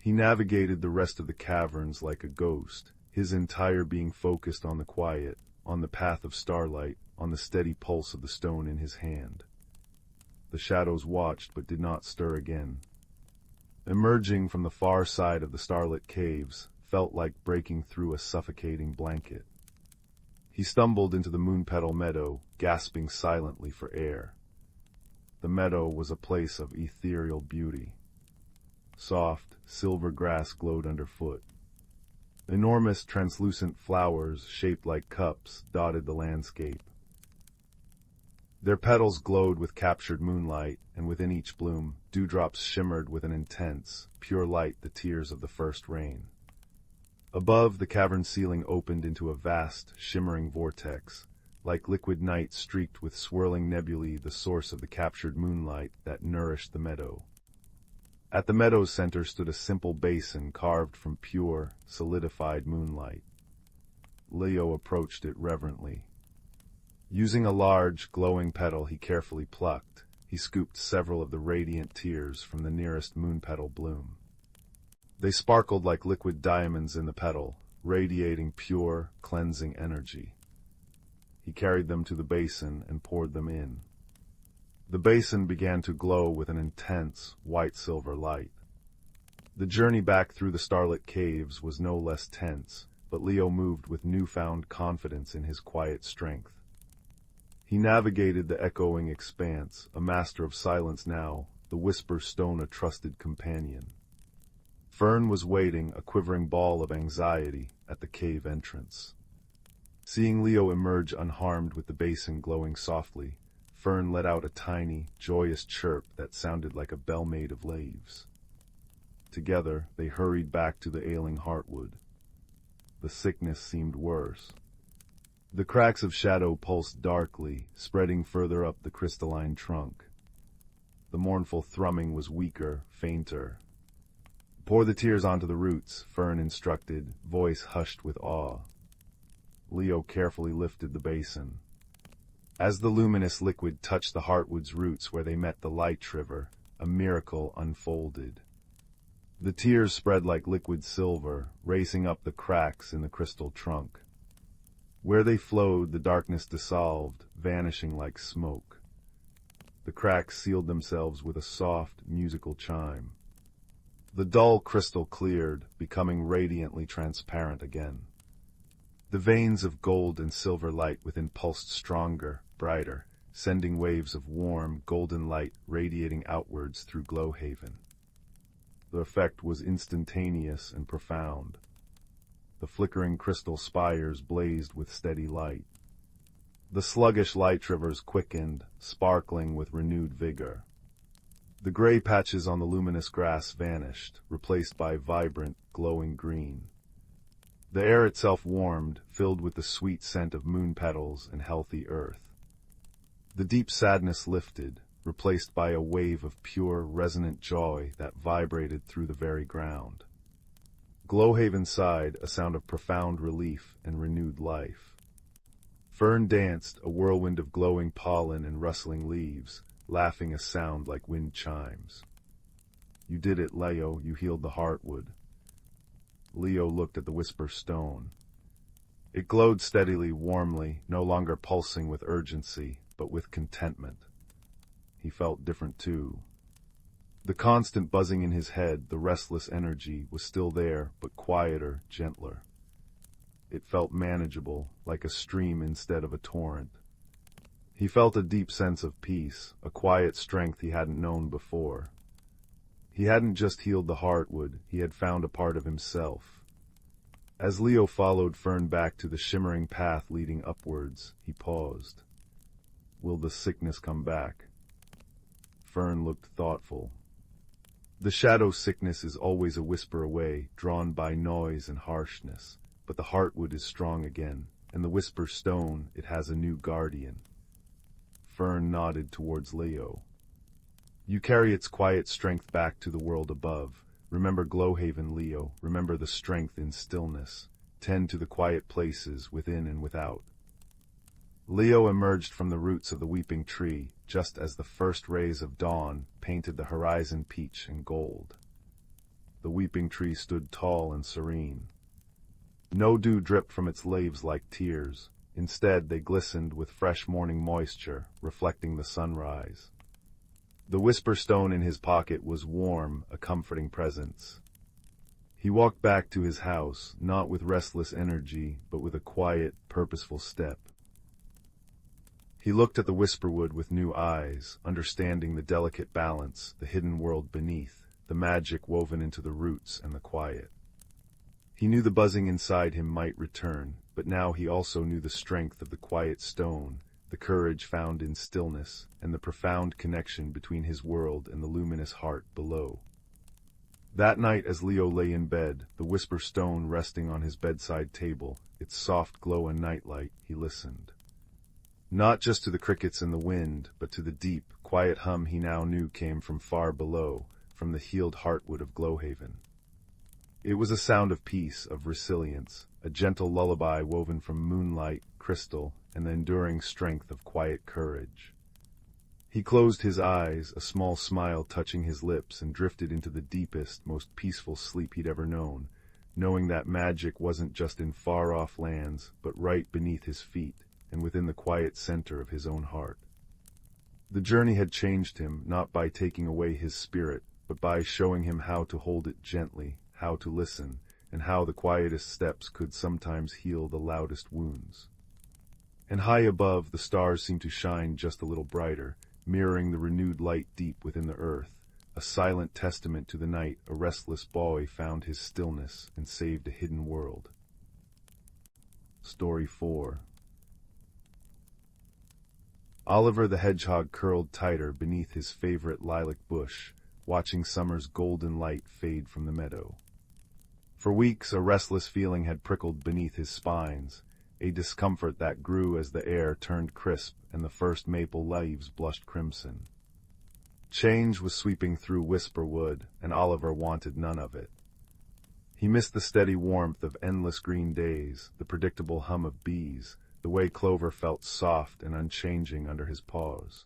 He navigated the rest of the caverns like a ghost, his entire being focused on the quiet, on the path of starlight, on the steady pulse of the stone in his hand. The shadows watched but did not stir again. Emerging from the far side of the starlit caves felt like breaking through a suffocating blanket. He stumbled into the moon-petal meadow, gasping silently for air. The meadow was a place of ethereal beauty. Soft, silver grass glowed underfoot. Enormous, translucent flowers, shaped like cups, dotted the landscape. Their petals glowed with captured moonlight, and within each bloom, dewdrops shimmered with an intense, pure light, the tears of the first rain. Above, the cavern ceiling opened into a vast, shimmering vortex, like liquid night streaked with swirling nebulae, the source of the captured moonlight that nourished the meadow. At the meadow's center stood a simple basin carved from pure, solidified moonlight. Leo approached it reverently. Using a large, glowing petal he carefully plucked, he scooped several of the radiant tears from the nearest moon-petal bloom. They sparkled like liquid diamonds in the petal, radiating pure, cleansing energy. He carried them to the basin and poured them in. The basin began to glow with an intense, white-silver light. The journey back through the starlit caves was no less tense, but Leo moved with newfound confidence in his quiet strength. He navigated the echoing expanse, a master of silence now, the whisper stone a trusted companion. Fern was waiting, a quivering ball of anxiety, at the cave entrance. Seeing Leo emerge unharmed with the basin glowing softly, Fern let out a tiny, joyous chirp that sounded like a bell made of leaves. Together, they hurried back to the ailing heartwood. The sickness seemed worse. The cracks of shadow pulsed darkly, spreading further up the crystalline trunk. The mournful thrumming was weaker, fainter. Pour the tears onto the roots, Fern instructed, voice hushed with awe. Leo carefully lifted the basin. As the luminous liquid touched the heartwood's roots where they met the light river, a miracle unfolded. The tears spread like liquid silver, racing up the cracks in the crystal trunk. Where they flowed, the darkness dissolved, vanishing like smoke. The cracks sealed themselves with a soft, musical chime. The dull crystal cleared, becoming radiantly transparent again. The veins of gold and silver light within pulsed stronger, brighter, sending waves of warm, golden light radiating outwards through Glowhaven. The effect was instantaneous and profound. The flickering crystal spires blazed with steady light. The sluggish light rivers quickened, sparkling with renewed vigor. The gray patches on the luminous grass vanished, replaced by vibrant, glowing green. The air itself warmed, filled with the sweet scent of moon petals and healthy earth. The deep sadness lifted, replaced by a wave of pure, resonant joy that vibrated through the very ground. Glowhaven sighed, a sound of profound relief and renewed life. Fern danced, a whirlwind of glowing pollen and rustling leaves, laughing a sound like wind chimes. You did it, Leo, you healed the heartwood. Leo looked at the whisper stone. It glowed steadily, warmly, no longer pulsing with urgency, but with contentment. He felt different too. The constant buzzing in his head, the restless energy, was still there, but quieter, gentler. It felt manageable, like a stream instead of a torrent. He felt a deep sense of peace, a quiet strength he hadn't known before. He hadn't just healed the heartwood, he had found a part of himself. As Leo followed Fern back to the shimmering path leading upwards, he paused. Will the sickness come back? Fern looked thoughtful. The shadow sickness is always a whisper away, drawn by noise and harshness, but the heartwood is strong again, and the whisper stone, it has a new guardian. Fern nodded towards Leo. You carry its quiet strength back to the world above. Remember Glowhaven, Leo. Remember the strength in stillness. Tend to the quiet places within and without. Leo emerged from the roots of the weeping tree, just as the first rays of dawn painted the horizon peach and gold. The weeping tree stood tall and serene. No dew dripped from its leaves like tears. Instead, they glistened with fresh morning moisture, reflecting the sunrise. The whisper stone in his pocket was warm, a comforting presence. He walked back to his house, not with restless energy, but with a quiet, purposeful step. He looked at the whisperwood with new eyes, understanding the delicate balance, the hidden world beneath, the magic woven into the roots and the quiet. He knew the buzzing inside him might return, but now he also knew the strength of the quiet stone, the courage found in stillness, and the profound connection between his world and the luminous heart below. That night, as Leo lay in bed, the whisper stone resting on his bedside table, its soft glow and nightlight, he listened. Not just to the crickets and the wind, but to the deep, quiet hum he now knew came from far below, from the healed heartwood of Glowhaven. It was a sound of peace, of resilience, a gentle lullaby woven from moonlight, crystal, and the enduring strength of quiet courage. He closed his eyes, a small smile touching his lips, and drifted into the deepest, most peaceful sleep he'd ever known, knowing that magic wasn't just in far-off lands, but right beneath his feet, and within the quiet center of his own heart. The journey had changed him, not by taking away his spirit, but by showing him how to hold it gently, how to listen, and how the quietest steps could sometimes heal the loudest wounds. And high above, the stars seemed to shine just a little brighter, mirroring the renewed light deep within the earth, a silent testament to the night a restless boy found his stillness and saved a hidden world. Story 4. Oliver the Hedgehog curled tighter beneath his favorite lilac bush, watching summer's golden light fade from the meadow. For weeks, a restless feeling had prickled beneath his spines, a discomfort that grew as the air turned crisp and the first maple leaves blushed crimson. Change was sweeping through Whisperwood, and Oliver wanted none of it. He missed the steady warmth of endless green days, the predictable hum of bees, the way clover felt soft and unchanging under his paws.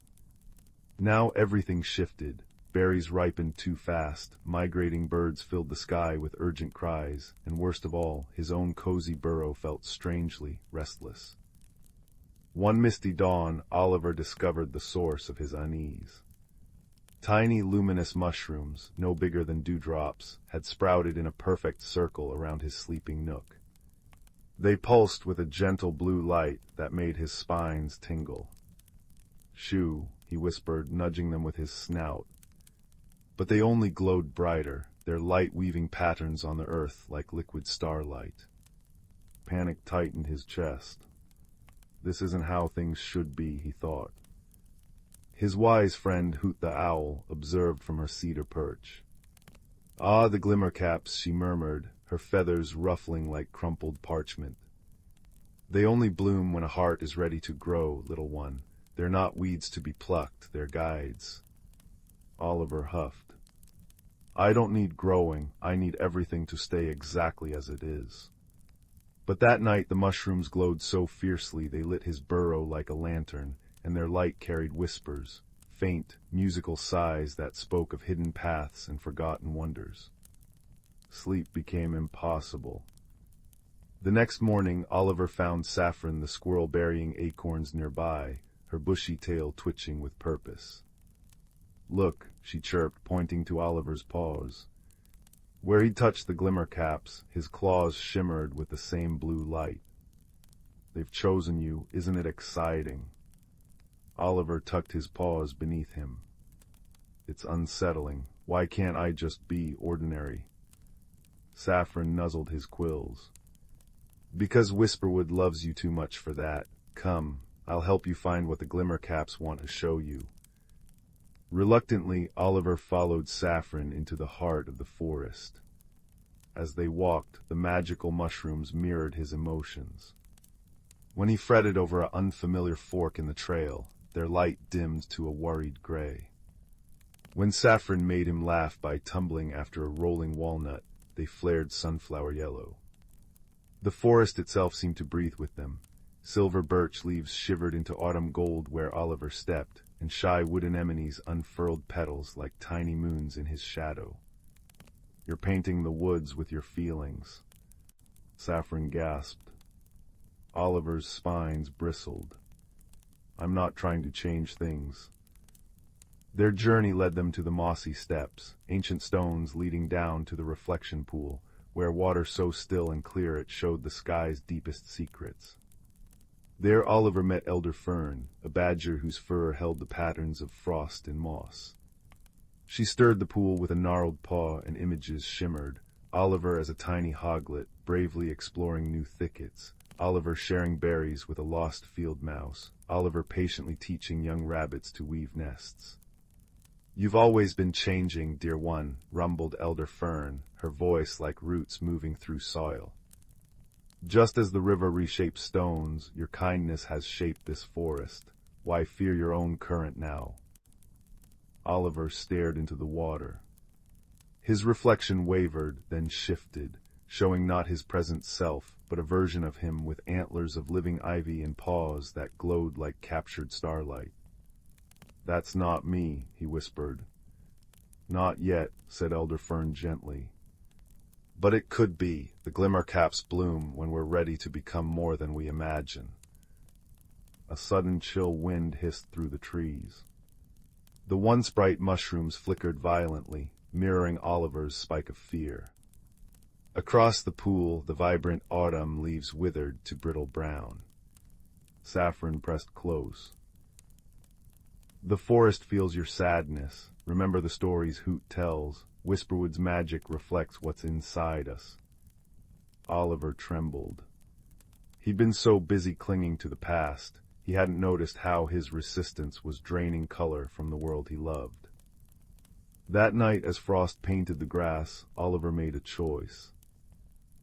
Now everything shifted. Berries ripened too fast, migrating birds filled the sky with urgent cries, and worst of all, his own cozy burrow felt strangely restless. One misty dawn, Oliver discovered the source of his unease. Tiny luminous mushrooms, no bigger than dewdrops, had sprouted in a perfect circle around his sleeping nook. They pulsed with a gentle blue light that made his spines tingle. "Shoo," he whispered, nudging them with his snout. But they only glowed brighter, their light weaving patterns on the earth like liquid starlight. Panic tightened his chest. This isn't how things should be, he thought. His wise friend Hoot the Owl observed from her cedar perch. "Ah, the glimmercaps," she murmured, her feathers ruffling like crumpled parchment. "They only bloom when a heart is ready to grow, little one. They're not weeds to be plucked, they're guides." Oliver huffed. "I don't need growing, I need everything to stay exactly as it is." But that night the mushrooms glowed so fiercely they lit his burrow like a lantern, and their light carried whispers, faint, musical sighs that spoke of hidden paths and forgotten wonders. Sleep became impossible. The next morning Oliver found Saffron the squirrel burying acorns nearby, her bushy tail twitching with purpose. "Look," she chirped, pointing to Oliver's paws. Where he touched the glimmer caps, his claws shimmered with the same blue light. "They've chosen you, isn't it exciting?" Oliver tucked his paws beneath him. "It's unsettling. Why can't I just be ordinary?" Saffron nuzzled his quills. "Because Whisperwood loves you too much for that. Come, I'll help you find what the glimmer caps want to show you." Reluctantly, Oliver followed Saffron into the heart of the forest. As they walked, the magical mushrooms mirrored his emotions. When he fretted over an unfamiliar fork in the trail, their light dimmed to a worried gray. When Saffron made him laugh by tumbling after a rolling walnut, they flared sunflower yellow. The forest itself seemed to breathe with them. Silver birch leaves shivered into autumn gold where Oliver stepped, and shy wood anemones unfurled petals like tiny moons in his shadow. "You're painting the woods with your feelings." Saffron gasped. Oliver's spines bristled. I'm not trying to change things. Their journey led them to the mossy steps, ancient stones leading down to the reflection pool, where water so still and clear it showed the sky's deepest secrets. There Oliver met Elder Fern, a badger whose fur held the patterns of frost and moss. She stirred the pool with a gnarled paw and images shimmered, Oliver as a tiny hoglet, bravely exploring new thickets, Oliver sharing berries with a lost field mouse, Oliver patiently teaching young rabbits to weave nests. You've always been changing, dear one, rumbled Elder Fern, her voice like roots moving through soil. Just as the river reshapes stones, your kindness has shaped this forest. Why fear your own current now? Oliver stared into the water. His reflection wavered, then shifted, showing not his present self, but a version of him with antlers of living ivy and paws that glowed like captured starlight. That's not me, he whispered. Not yet, said Elder Fern gently. But it could be. The glimmer caps bloom when we're ready to become more than we imagine. A sudden chill wind hissed through the trees. The once bright mushrooms flickered violently, mirroring Oliver's spike of fear. Across the pool, the vibrant autumn leaves withered to brittle brown. Saffron pressed close. The forest feels your sadness. Remember the stories Hoot tells. Whisperwood's magic reflects what's inside us. Oliver trembled. He'd been so busy clinging to the past, he hadn't noticed how his resistance was draining color from the world he loved. That night, as frost painted the grass, Oliver made a choice.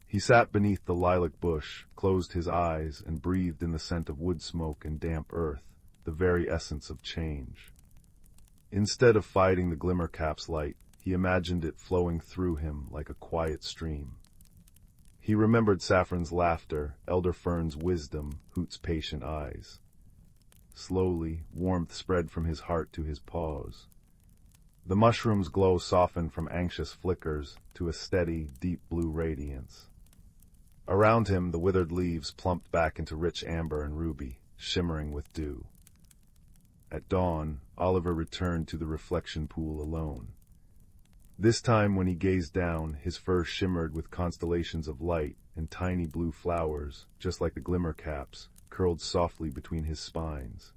He sat beneath the lilac bush, closed his eyes, and breathed in the scent of wood smoke and damp earth, the very essence of change. Instead of fighting the glimmer cap's light, he imagined it flowing through him like a quiet stream. He remembered Saffron's laughter, Elder Fern's wisdom, Hoot's patient eyes. Slowly, warmth spread from his heart to his paws. The mushroom's glow softened from anxious flickers to a steady, deep blue radiance. Around him, the withered leaves plumped back into rich amber and ruby, shimmering with dew. At dawn, Oliver returned to the reflection pool alone. This time, when he gazed down, his fur shimmered with constellations of light, and tiny blue flowers, just like the glimmer caps, curled softly between his spines.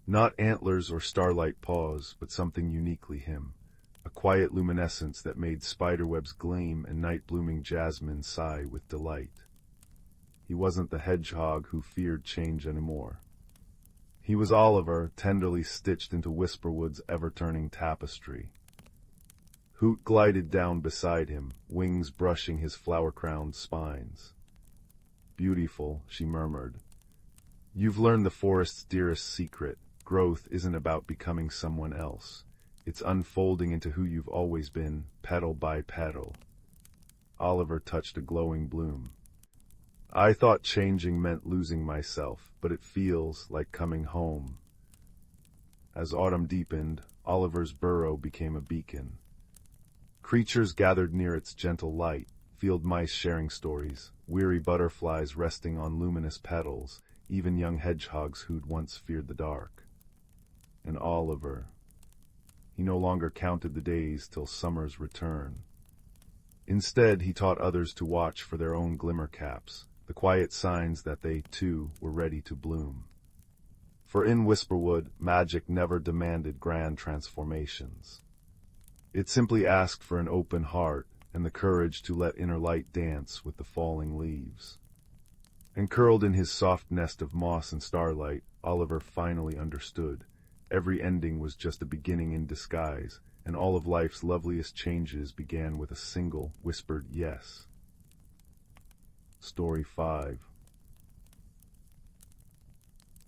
Not antlers or starlight paws, but something uniquely him, a quiet luminescence that made spiderwebs gleam and night-blooming jasmine sigh with delight. He wasn't the hedgehog who feared change anymore. He was Oliver, tenderly stitched into Whisperwood's ever-turning tapestry. Hoot glided down beside him, wings brushing his flower-crowned spines. Beautiful, she murmured. You've learned the forest's dearest secret. Growth isn't about becoming someone else. It's unfolding into who you've always been, petal by petal. Oliver touched a glowing bloom. I thought changing meant losing myself, but it feels like coming home. As autumn deepened, Oliver's burrow became a beacon. Creatures gathered near its gentle light, field mice sharing stories, weary butterflies resting on luminous petals, even young hedgehogs who'd once feared the dark. And Oliver, he no longer counted the days till summer's return. Instead, he taught others to watch for their own glimmer caps, the quiet signs that they, too, were ready to bloom. For in Whisperwood, magic never demanded grand transformations. It simply asked for an open heart and the courage to let inner light dance with the falling leaves. And curled in his soft nest of moss and starlight, Oliver finally understood. Every ending was just a beginning in disguise, and all of life's loveliest changes began with a single, whispered yes. Story 5.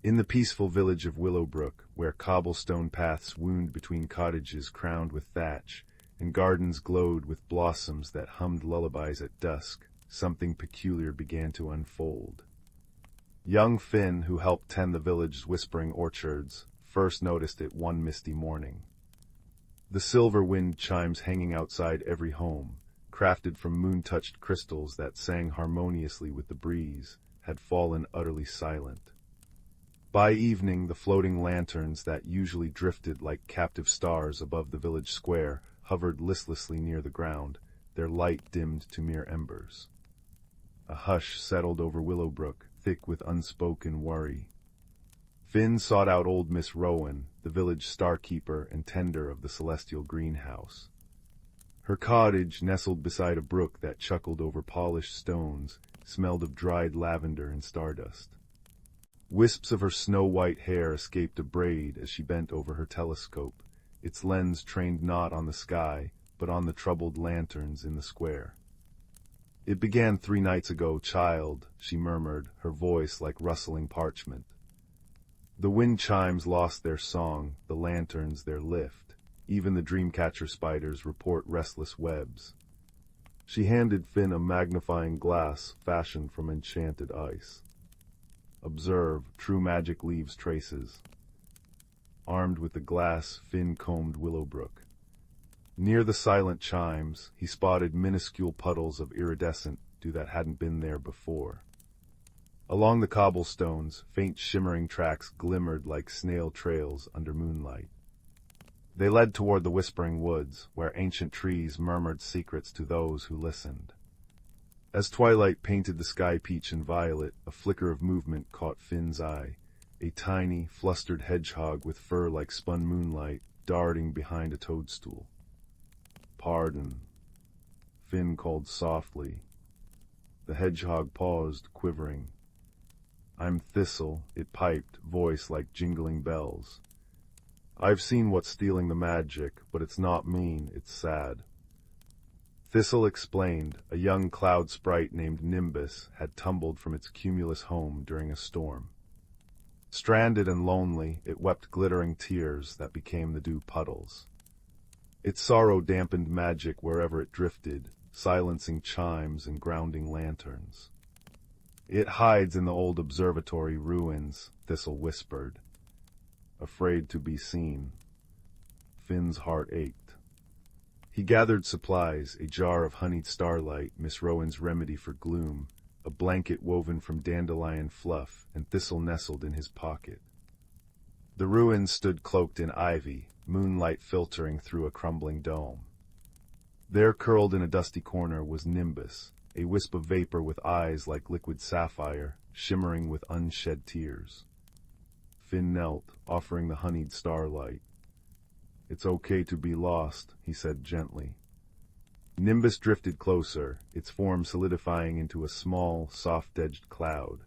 In the peaceful village of Willowbrook, where cobblestone paths wound between cottages crowned with thatch, and gardens glowed with blossoms that hummed lullabies at dusk, something peculiar began to unfold. Young Finn, who helped tend the village's whispering orchards, first noticed it one misty morning. The silver wind chimes hanging outside every home, crafted from moon-touched crystals that sang harmoniously with the breeze, had fallen utterly silent. By evening, the floating lanterns that usually drifted like captive stars above the village square hovered listlessly near the ground, their light dimmed to mere embers. A hush settled over Willowbrook, thick with unspoken worry. Finn sought out old Miss Rowan, the village star-keeper and tender of the celestial greenhouse. Her cottage, nestled beside a brook that chuckled over polished stones, smelled of dried lavender and stardust. Wisps of her snow-white hair escaped a braid as she bent over her telescope, its lens trained not on the sky, but on the troubled lanterns in the square. "It began 3 nights ago, child," she murmured, her voice like rustling parchment. "The wind chimes lost their song, the lanterns their lift. Even the dreamcatcher spiders report restless webs." She handed Finn a magnifying glass fashioned from enchanted ice. "Observe, true magic leaves traces." Armed with the glass, Finn combed Willowbrook. Near the silent chimes, he spotted minuscule puddles of iridescent dew that hadn't been there before. Along the cobblestones, faint shimmering tracks glimmered like snail trails under moonlight. They led toward the whispering woods, where ancient trees murmured secrets to those who listened. As twilight painted the sky peach and violet, a flicker of movement caught Finn's eye, a tiny, flustered hedgehog with fur like spun moonlight, darting behind a toadstool. "Pardon," Finn called softly. The hedgehog paused, quivering. "I'm Thistle," it piped, voice like jingling bells. "I've seen what's stealing the magic, but it's not mean, it's sad." Thistle explained, a young cloud sprite named Nimbus had tumbled from its cumulus home during a storm. Stranded and lonely, it wept glittering tears that became the dew puddles. Its sorrow dampened magic wherever it drifted, silencing chimes and grounding lanterns. "It hides in the old observatory ruins," Thistle whispered. Afraid to be seen. Finn's heart ached. He gathered supplies, a jar of honeyed starlight, Miss Rowan's remedy for gloom, a blanket woven from dandelion fluff, and Thistle nestled in his pocket. The ruins stood cloaked in ivy, moonlight filtering through a crumbling dome. There, curled in a dusty corner, was Nimbus, a wisp of vapor with eyes like liquid sapphire, shimmering with unshed tears. Finn knelt, offering the honeyed starlight. "It's okay to be lost," he said gently. Nimbus drifted closer, its form solidifying into a small, soft-edged cloud.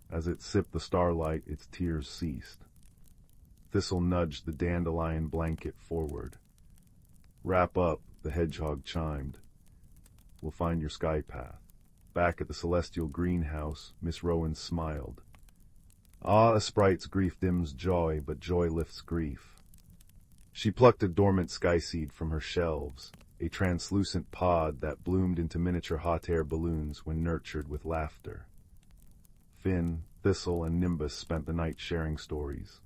As it sipped the starlight, its tears ceased. Thistle nudged the dandelion blanket forward. "Wrap up," the hedgehog chimed. "We'll find your sky path." Back at the celestial greenhouse, Miss Rowan smiled. "Ah, a sprite's grief dims joy, but joy lifts grief." She plucked a dormant skyseed from her shelves, a translucent pod that bloomed into miniature hot air balloons when nurtured with laughter. Finn, Thistle, and Nimbus spent the night sharing stories.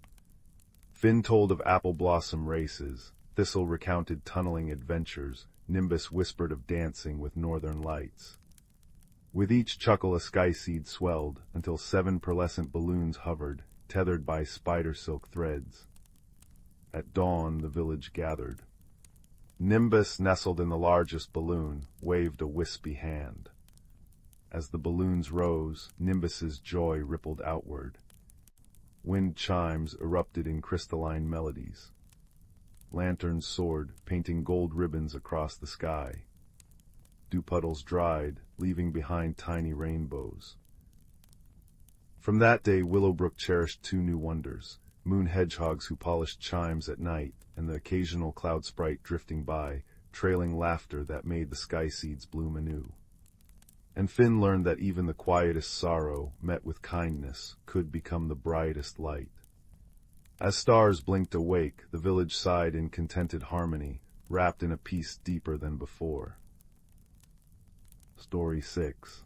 Finn told of apple blossom races, Thistle recounted tunneling adventures, Nimbus whispered of dancing with northern lights. With each chuckle a skyseed swelled, until 7 pearlescent balloons hovered, tethered by spider silk threads. At dawn, the village gathered. Nimbus, nestled in the largest balloon, waved a wispy hand. As the balloons rose, Nimbus's joy rippled outward. Wind chimes erupted in crystalline melodies. Lanterns soared, painting gold ribbons across the sky. Dew puddles dried, leaving behind tiny rainbows. From that day, Willowbrook cherished 2 new wonders: moon hedgehogs who polished chimes at night, and the occasional cloud sprite drifting by, trailing laughter that made the sky seeds bloom anew. And Finn learned that even the quietest sorrow, met with kindness, could become the brightest light. As stars blinked awake, the village sighed in contented harmony, wrapped in a peace deeper than before. Story 6.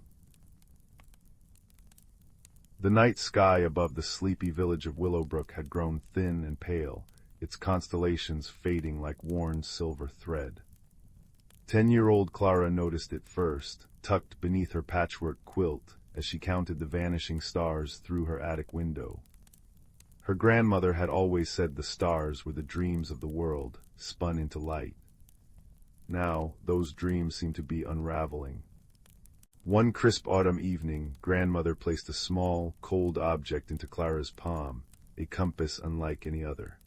The night sky above the sleepy village of Willowbrook had grown thin and pale, its constellations fading like worn silver thread. 10-year-old Clara noticed it first, tucked beneath her patchwork quilt, as she counted the vanishing stars through her attic window. Her grandmother had always said the stars were the dreams of the world, spun into light. Now, those dreams seemed to be unraveling. One crisp autumn evening, grandmother placed a small, cold object into Clara's palm, a compass unlike any other.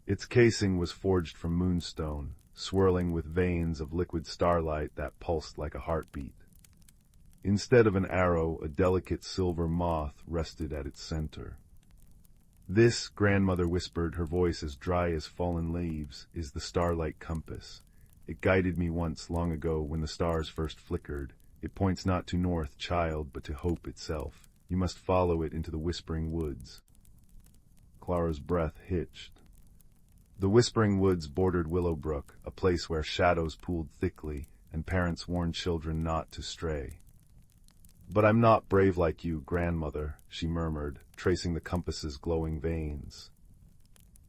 Its casing was forged from moonstone, swirling with veins of liquid starlight that pulsed like a heartbeat. Instead of an arrow, a delicate silver moth rested at its center. This, grandmother whispered, her voice as dry as fallen leaves, is the starlight compass. It guided me once long ago when the stars first flickered. It points not to north, child, but to hope itself. You must follow it into the whispering woods. Clara's breath hitched. The whispering woods bordered Willowbrook, a place where shadows pooled thickly, and parents warned children not to stray. "But I'm not brave like you, grandmother," she murmured, tracing the compass's glowing veins.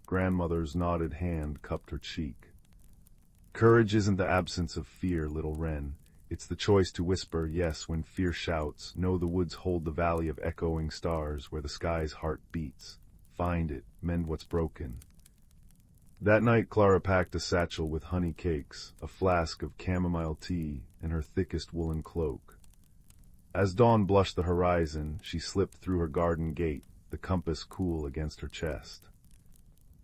Grandmother's knotted hand cupped her cheek. "Courage isn't the absence of fear, little wren. It's the choice to whisper yes when fear shouts. Know the woods hold the valley of echoing stars where the sky's heart beats. Find it, mend what's broken." That night Clara packed a satchel with honey cakes, a flask of chamomile tea, and her thickest woolen cloak. As dawn blushed the horizon, she slipped through her garden gate, the compass cool against her chest.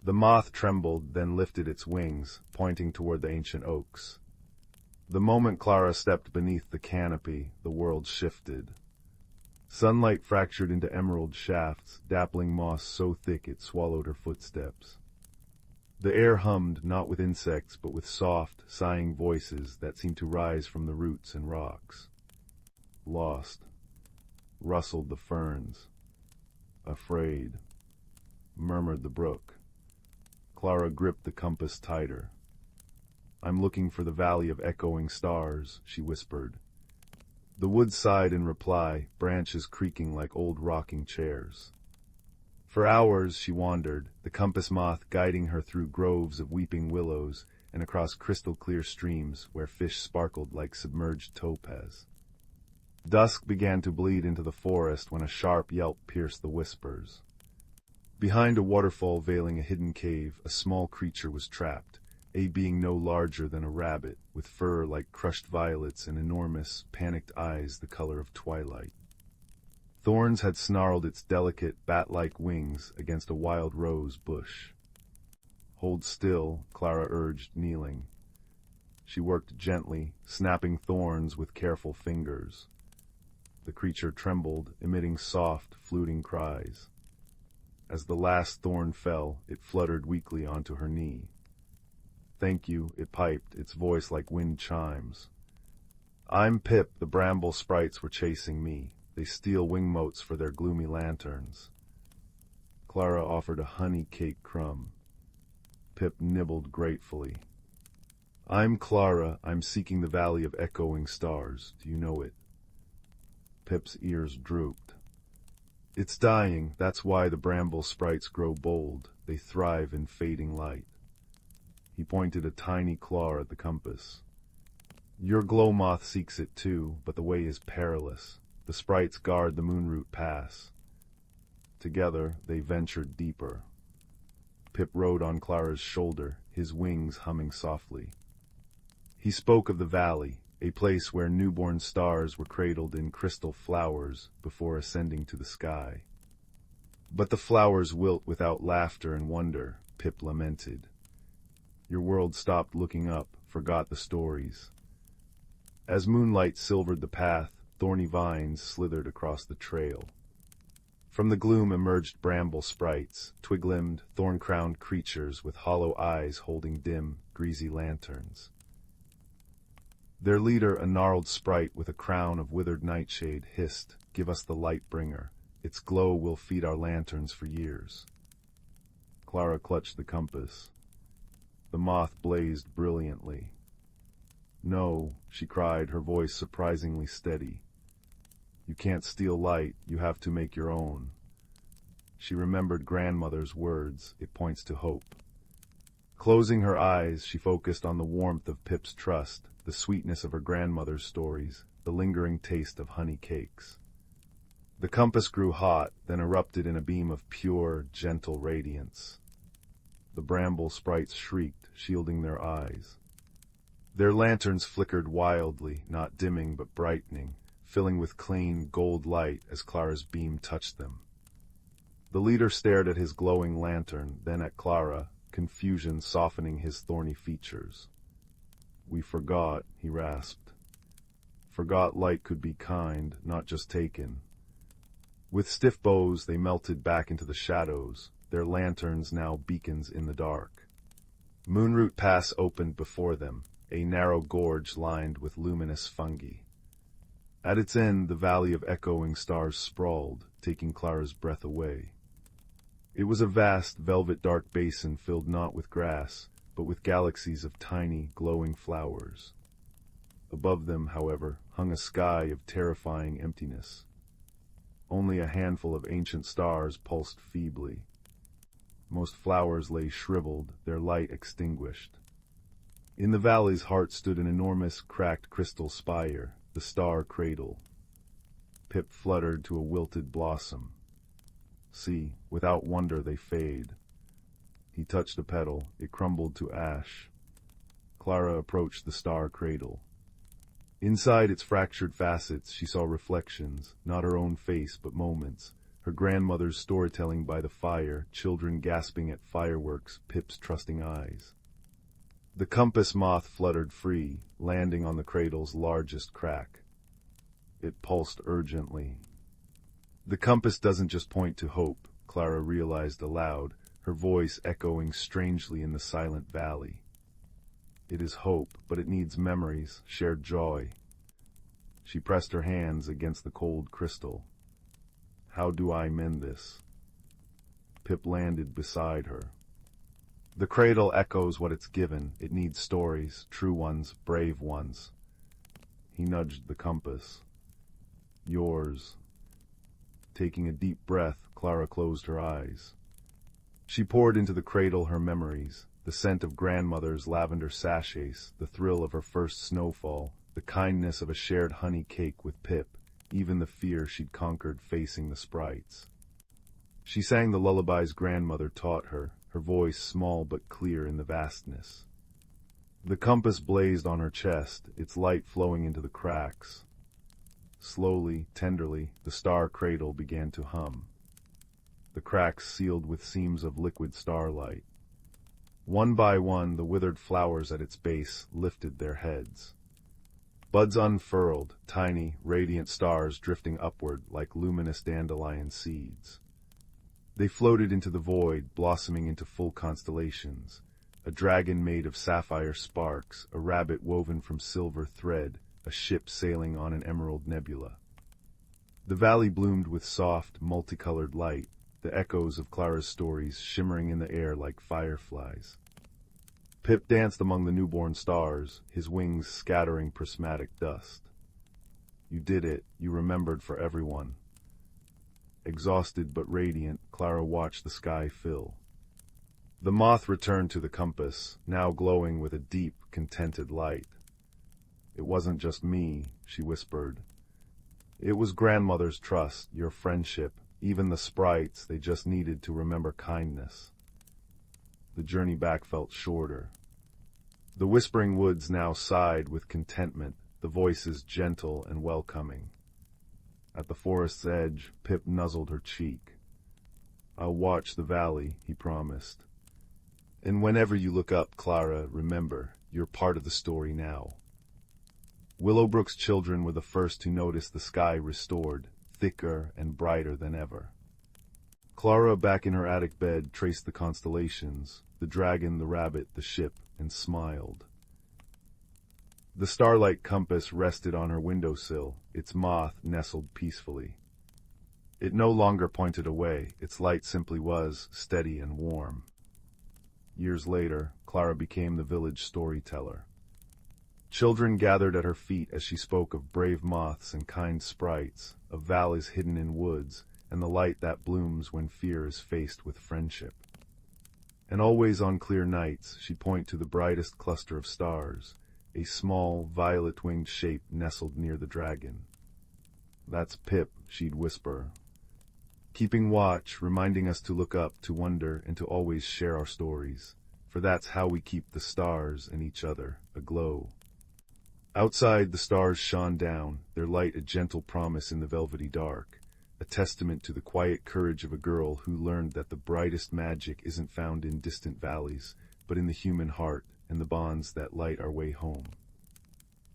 The moth trembled, then lifted its wings, pointing toward the ancient oaks. The moment Clara stepped beneath the canopy, the world shifted. Sunlight fractured into emerald shafts, dappling moss so thick it swallowed her footsteps. The air hummed not with insects but with soft, sighing voices that seemed to rise from the roots and rocks. Lost, rustled the ferns. Afraid, murmured the brook. Clara gripped the compass tighter. "I'm looking for the valley of echoing stars," she whispered. The woods sighed in reply, branches creaking like old rocking chairs. For hours she wandered, the compass moth guiding her through groves of weeping willows and across crystal-clear streams where fish sparkled like submerged topaz. Dusk began to bleed into the forest when a sharp yelp pierced the whispers. Behind a waterfall veiling a hidden cave, a small creature was trapped, a being no larger than a rabbit, with fur like crushed violets and enormous, panicked eyes the color of twilight. Thorns had snarled its delicate, bat-like wings against a wild rose bush. "Hold still," Clara urged, kneeling. She worked gently, snapping thorns with careful fingers. The creature trembled, emitting soft, fluting cries. As the last thorn fell, it fluttered weakly onto her knee. "Thank you," it piped, its voice like wind chimes. "I'm Pip, the bramble sprites were chasing me. They steal wing motes for their gloomy lanterns." Clara offered a honey cake crumb. Pip nibbled gratefully. "I'm Clara, I'm seeking the valley of echoing stars. Do you know it?" Pip's ears drooped. "It's dying, that's why the bramble sprites grow bold. They thrive in fading light." He pointed a tiny claw at the compass. "Your glow moth seeks it too, but the way is perilous. The sprites guard the Moonroot Pass." Together, they ventured deeper. Pip rode on Clara's shoulder, his wings humming softly. He spoke of the valley, a place where newborn stars were cradled in crystal flowers before ascending to the sky. "But the flowers wilt without laughter and wonder," Pip lamented. "Your world stopped looking up, forgot the stories." As moonlight silvered the path, thorny vines slithered across the trail. From the gloom emerged bramble sprites, twig-limbed, thorn-crowned creatures with hollow eyes holding dim, greasy lanterns. Their leader, a gnarled sprite with a crown of withered nightshade, hissed, "Give us the light bringer. Its glow will feed our lanterns for years." Clara clutched the compass. The moth blazed brilliantly. "No," she cried, her voice surprisingly steady. "You can't steal light, you have to make your own." She remembered grandmother's words, "It points to hope." Closing her eyes, she focused on the warmth of Pip's trust, the sweetness of her grandmother's stories, the lingering taste of honey cakes. The compass grew hot, then erupted in a beam of pure, gentle radiance. The bramble sprites shrieked, shielding their eyes. Their lanterns flickered wildly, not dimming but brightening, filling with clean, gold light as Clara's beam touched them. The leader stared at his glowing lantern, then at Clara, confusion softening his thorny features. "We forgot," he rasped. "Forgot light could be kind, not just taken." With stiff bows, they melted back into the shadows, their lanterns now beacons in the dark. Moonroot Pass opened before them, a narrow gorge lined with luminous fungi. At its end, the valley of echoing stars sprawled, taking Clara's breath away. It was a vast, velvet-dark basin filled not with grass, but with galaxies of tiny, glowing flowers. Above them, however, hung a sky of terrifying emptiness. Only a handful of ancient stars pulsed feebly. Most flowers lay shriveled, their light extinguished. In the valley's heart stood an enormous, cracked crystal spire, the star cradle. Pip fluttered to a wilted blossom. See, without wonder they fade. He touched a petal, it crumbled to ash. Clara approached the star cradle. Inside its fractured facets she saw reflections, not her own face but moments, her grandmother's storytelling by the fire, children gasping at fireworks, Pip's trusting eyes. The compass moth fluttered free, landing on the cradle's largest crack. It pulsed urgently. The compass doesn't just point to hope, Clara realized aloud, her voice echoing strangely in the silent valley. It is hope, but it needs memories, shared joy. She pressed her hands against the cold crystal. How do I mend this? Pip landed beside her. The cradle echoes what it's given. It needs stories, true ones, brave ones. He nudged the compass. Yours. Taking a deep breath, Clara closed her eyes. She poured into the cradle her memories, the scent of grandmother's lavender sachets, the thrill of her first snowfall, the kindness of a shared honey cake with Pip, even the fear she'd conquered facing the sprites. She sang the lullabies grandmother taught her, her voice small but clear in the vastness. The compass blazed on her chest, its light flowing into the cracks. Slowly, tenderly, the star cradle began to hum. The cracks sealed with seams of liquid starlight. One by one, the withered flowers at its base lifted their heads. Buds unfurled, tiny, radiant stars drifting upward like luminous dandelion seeds. They floated into the void, blossoming into full constellations. A dragon made of sapphire sparks, a rabbit woven from silver thread, a ship sailing on an emerald nebula. The valley bloomed with soft, multicolored light, the echoes of Clara's stories shimmering in the air like fireflies. Pip danced among the newborn stars, his wings scattering prismatic dust. You did it, you remembered for everyone. Exhausted but radiant, Clara watched the sky fill. The moth returned to the compass, now glowing with a deep, contented light. It wasn't just me, she whispered. It was grandmother's trust, your friendship, even the sprites, they just needed to remember kindness. The journey back felt shorter. The whispering woods now sighed with contentment, the voices gentle and welcoming. At the forest's edge, Pip nuzzled her cheek. I'll watch the valley, he promised. And whenever you look up, Clara, remember, you're part of the story now. Willowbrook's children were the first to notice the sky restored, thicker and brighter than ever. Clara, back in her attic bed, traced the constellations, the dragon, the rabbit, the ship, and smiled. The starlight compass rested on her windowsill, its moth nestled peacefully. It no longer pointed away, its light simply was, steady and warm. Years later, Clara became the village storyteller. Children gathered at her feet as she spoke of brave moths and kind sprites, of valleys hidden in woods, and the light that blooms when fear is faced with friendship. And always on clear nights she'd point to the brightest cluster of stars, a small, violet-winged shape nestled near the dragon. "That's Pip," she'd whisper, keeping watch, reminding us to look up, to wonder, and to always share our stories, for that's how we keep the stars and each other aglow. Outside, the stars shone down, their light a gentle promise in the velvety dark, a testament to the quiet courage of a girl who learned that the brightest magic isn't found in distant valleys, but in the human heart and the bonds that light our way home.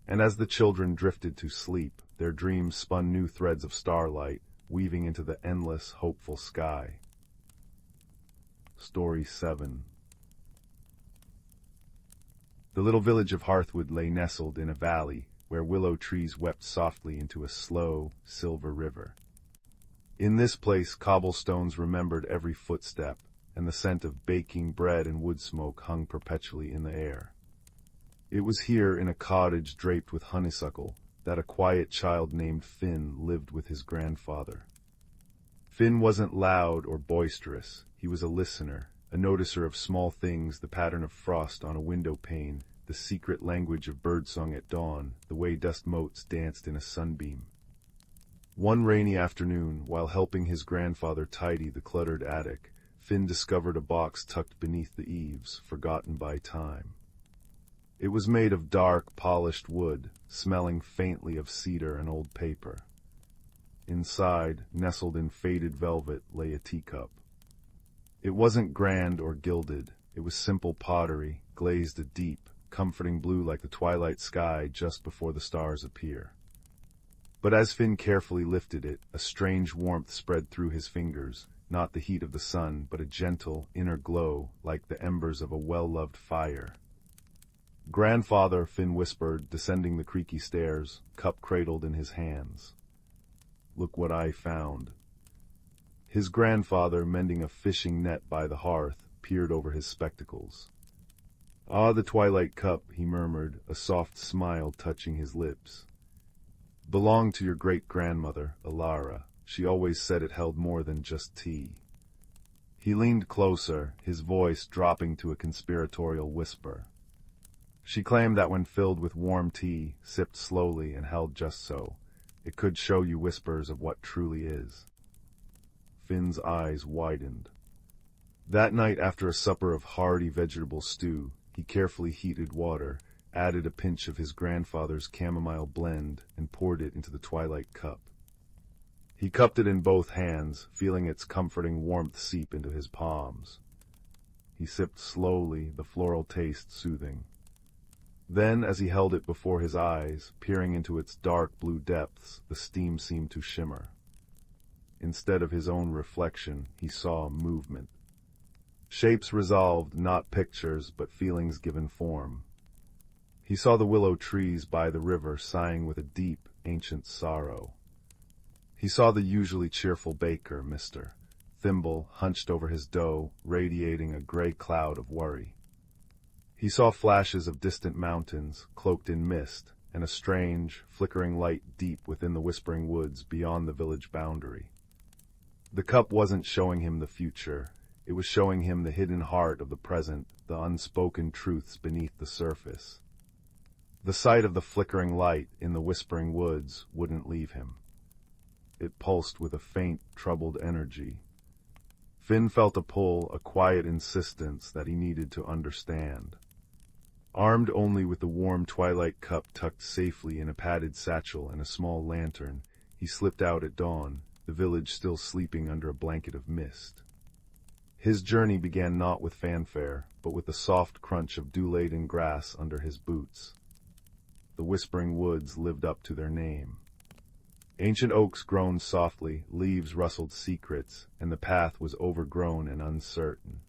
And as the children drifted to sleep, their dreams spun new threads of starlight, weaving into the endless, hopeful sky. Story 7. The little village of Hearthwood lay nestled in a valley where willow trees wept softly into a slow, silver river. In this place, cobblestones remembered every footstep, and the scent of baking bread and wood smoke hung perpetually in the air. It was here, in a cottage draped with honeysuckle, that a quiet child named Finn lived with his grandfather. Finn wasn't loud or boisterous. He was a listener, a noticer of small things, the pattern of frost on a window pane, the secret language of birdsong at dawn, the way dust motes danced in a sunbeam. One rainy afternoon, while helping his grandfather tidy the cluttered attic, Finn discovered a box tucked beneath the eaves, forgotten by time. It was made of dark, polished wood, smelling faintly of cedar and old paper. Inside, nestled in faded velvet, lay a teacup. It wasn't grand or gilded. It was simple pottery, glazed a deep, comforting blue like the twilight sky just before the stars appear. But as Finn carefully lifted it, a strange warmth spread through his fingers, not the heat of the sun, but a gentle, inner glow, like the embers of a well-loved fire. "Grandfather," Finn whispered, descending the creaky stairs, cup cradled in his hands. "Look what I found." His grandfather, mending a fishing net by the hearth, peered over his spectacles. "Ah, the twilight cup," he murmured, a soft smile touching his lips. "Belonged to your great-grandmother, Alara. She always said it held more than just tea." He leaned closer, his voice dropping to a conspiratorial whisper. "She claimed that when filled with warm tea, sipped slowly and held just so, it could show you whispers of what truly is." Finn's eyes widened. That night, after a supper of hearty vegetable stew, he carefully heated water, added a pinch of his grandfather's chamomile blend, and poured it into the twilight cup. He cupped it in both hands, feeling its comforting warmth seep into his palms. He sipped slowly, the floral taste soothing. Then, as he held it before his eyes, peering into its dark blue depths, the steam seemed to shimmer. Instead of his own reflection, he saw movement. Shapes resolved, not pictures, but feelings given form. He saw the willow trees by the river sighing with a deep, ancient sorrow. He saw the usually cheerful baker, Mr. Thimble, hunched over his dough, radiating a gray cloud of worry. He saw flashes of distant mountains, cloaked in mist, and a strange, flickering light deep within the whispering woods beyond the village boundary. The cup wasn't showing him the future. It was showing him the hidden heart of the present, the unspoken truths beneath the surface. The sight of the flickering light in the whispering woods wouldn't leave him. It pulsed with a faint, troubled energy. Finn felt a pull, a quiet insistence that he needed to understand. Armed only with the warm twilight cup tucked safely in a padded satchel and a small lantern, he slipped out at dawn, the village still sleeping under a blanket of mist. His journey began not with fanfare, but with the soft crunch of dew-laden grass under his boots. The whispering woods lived up to their name. Ancient oaks groaned softly, leaves rustled secrets, and the path was overgrown and uncertain.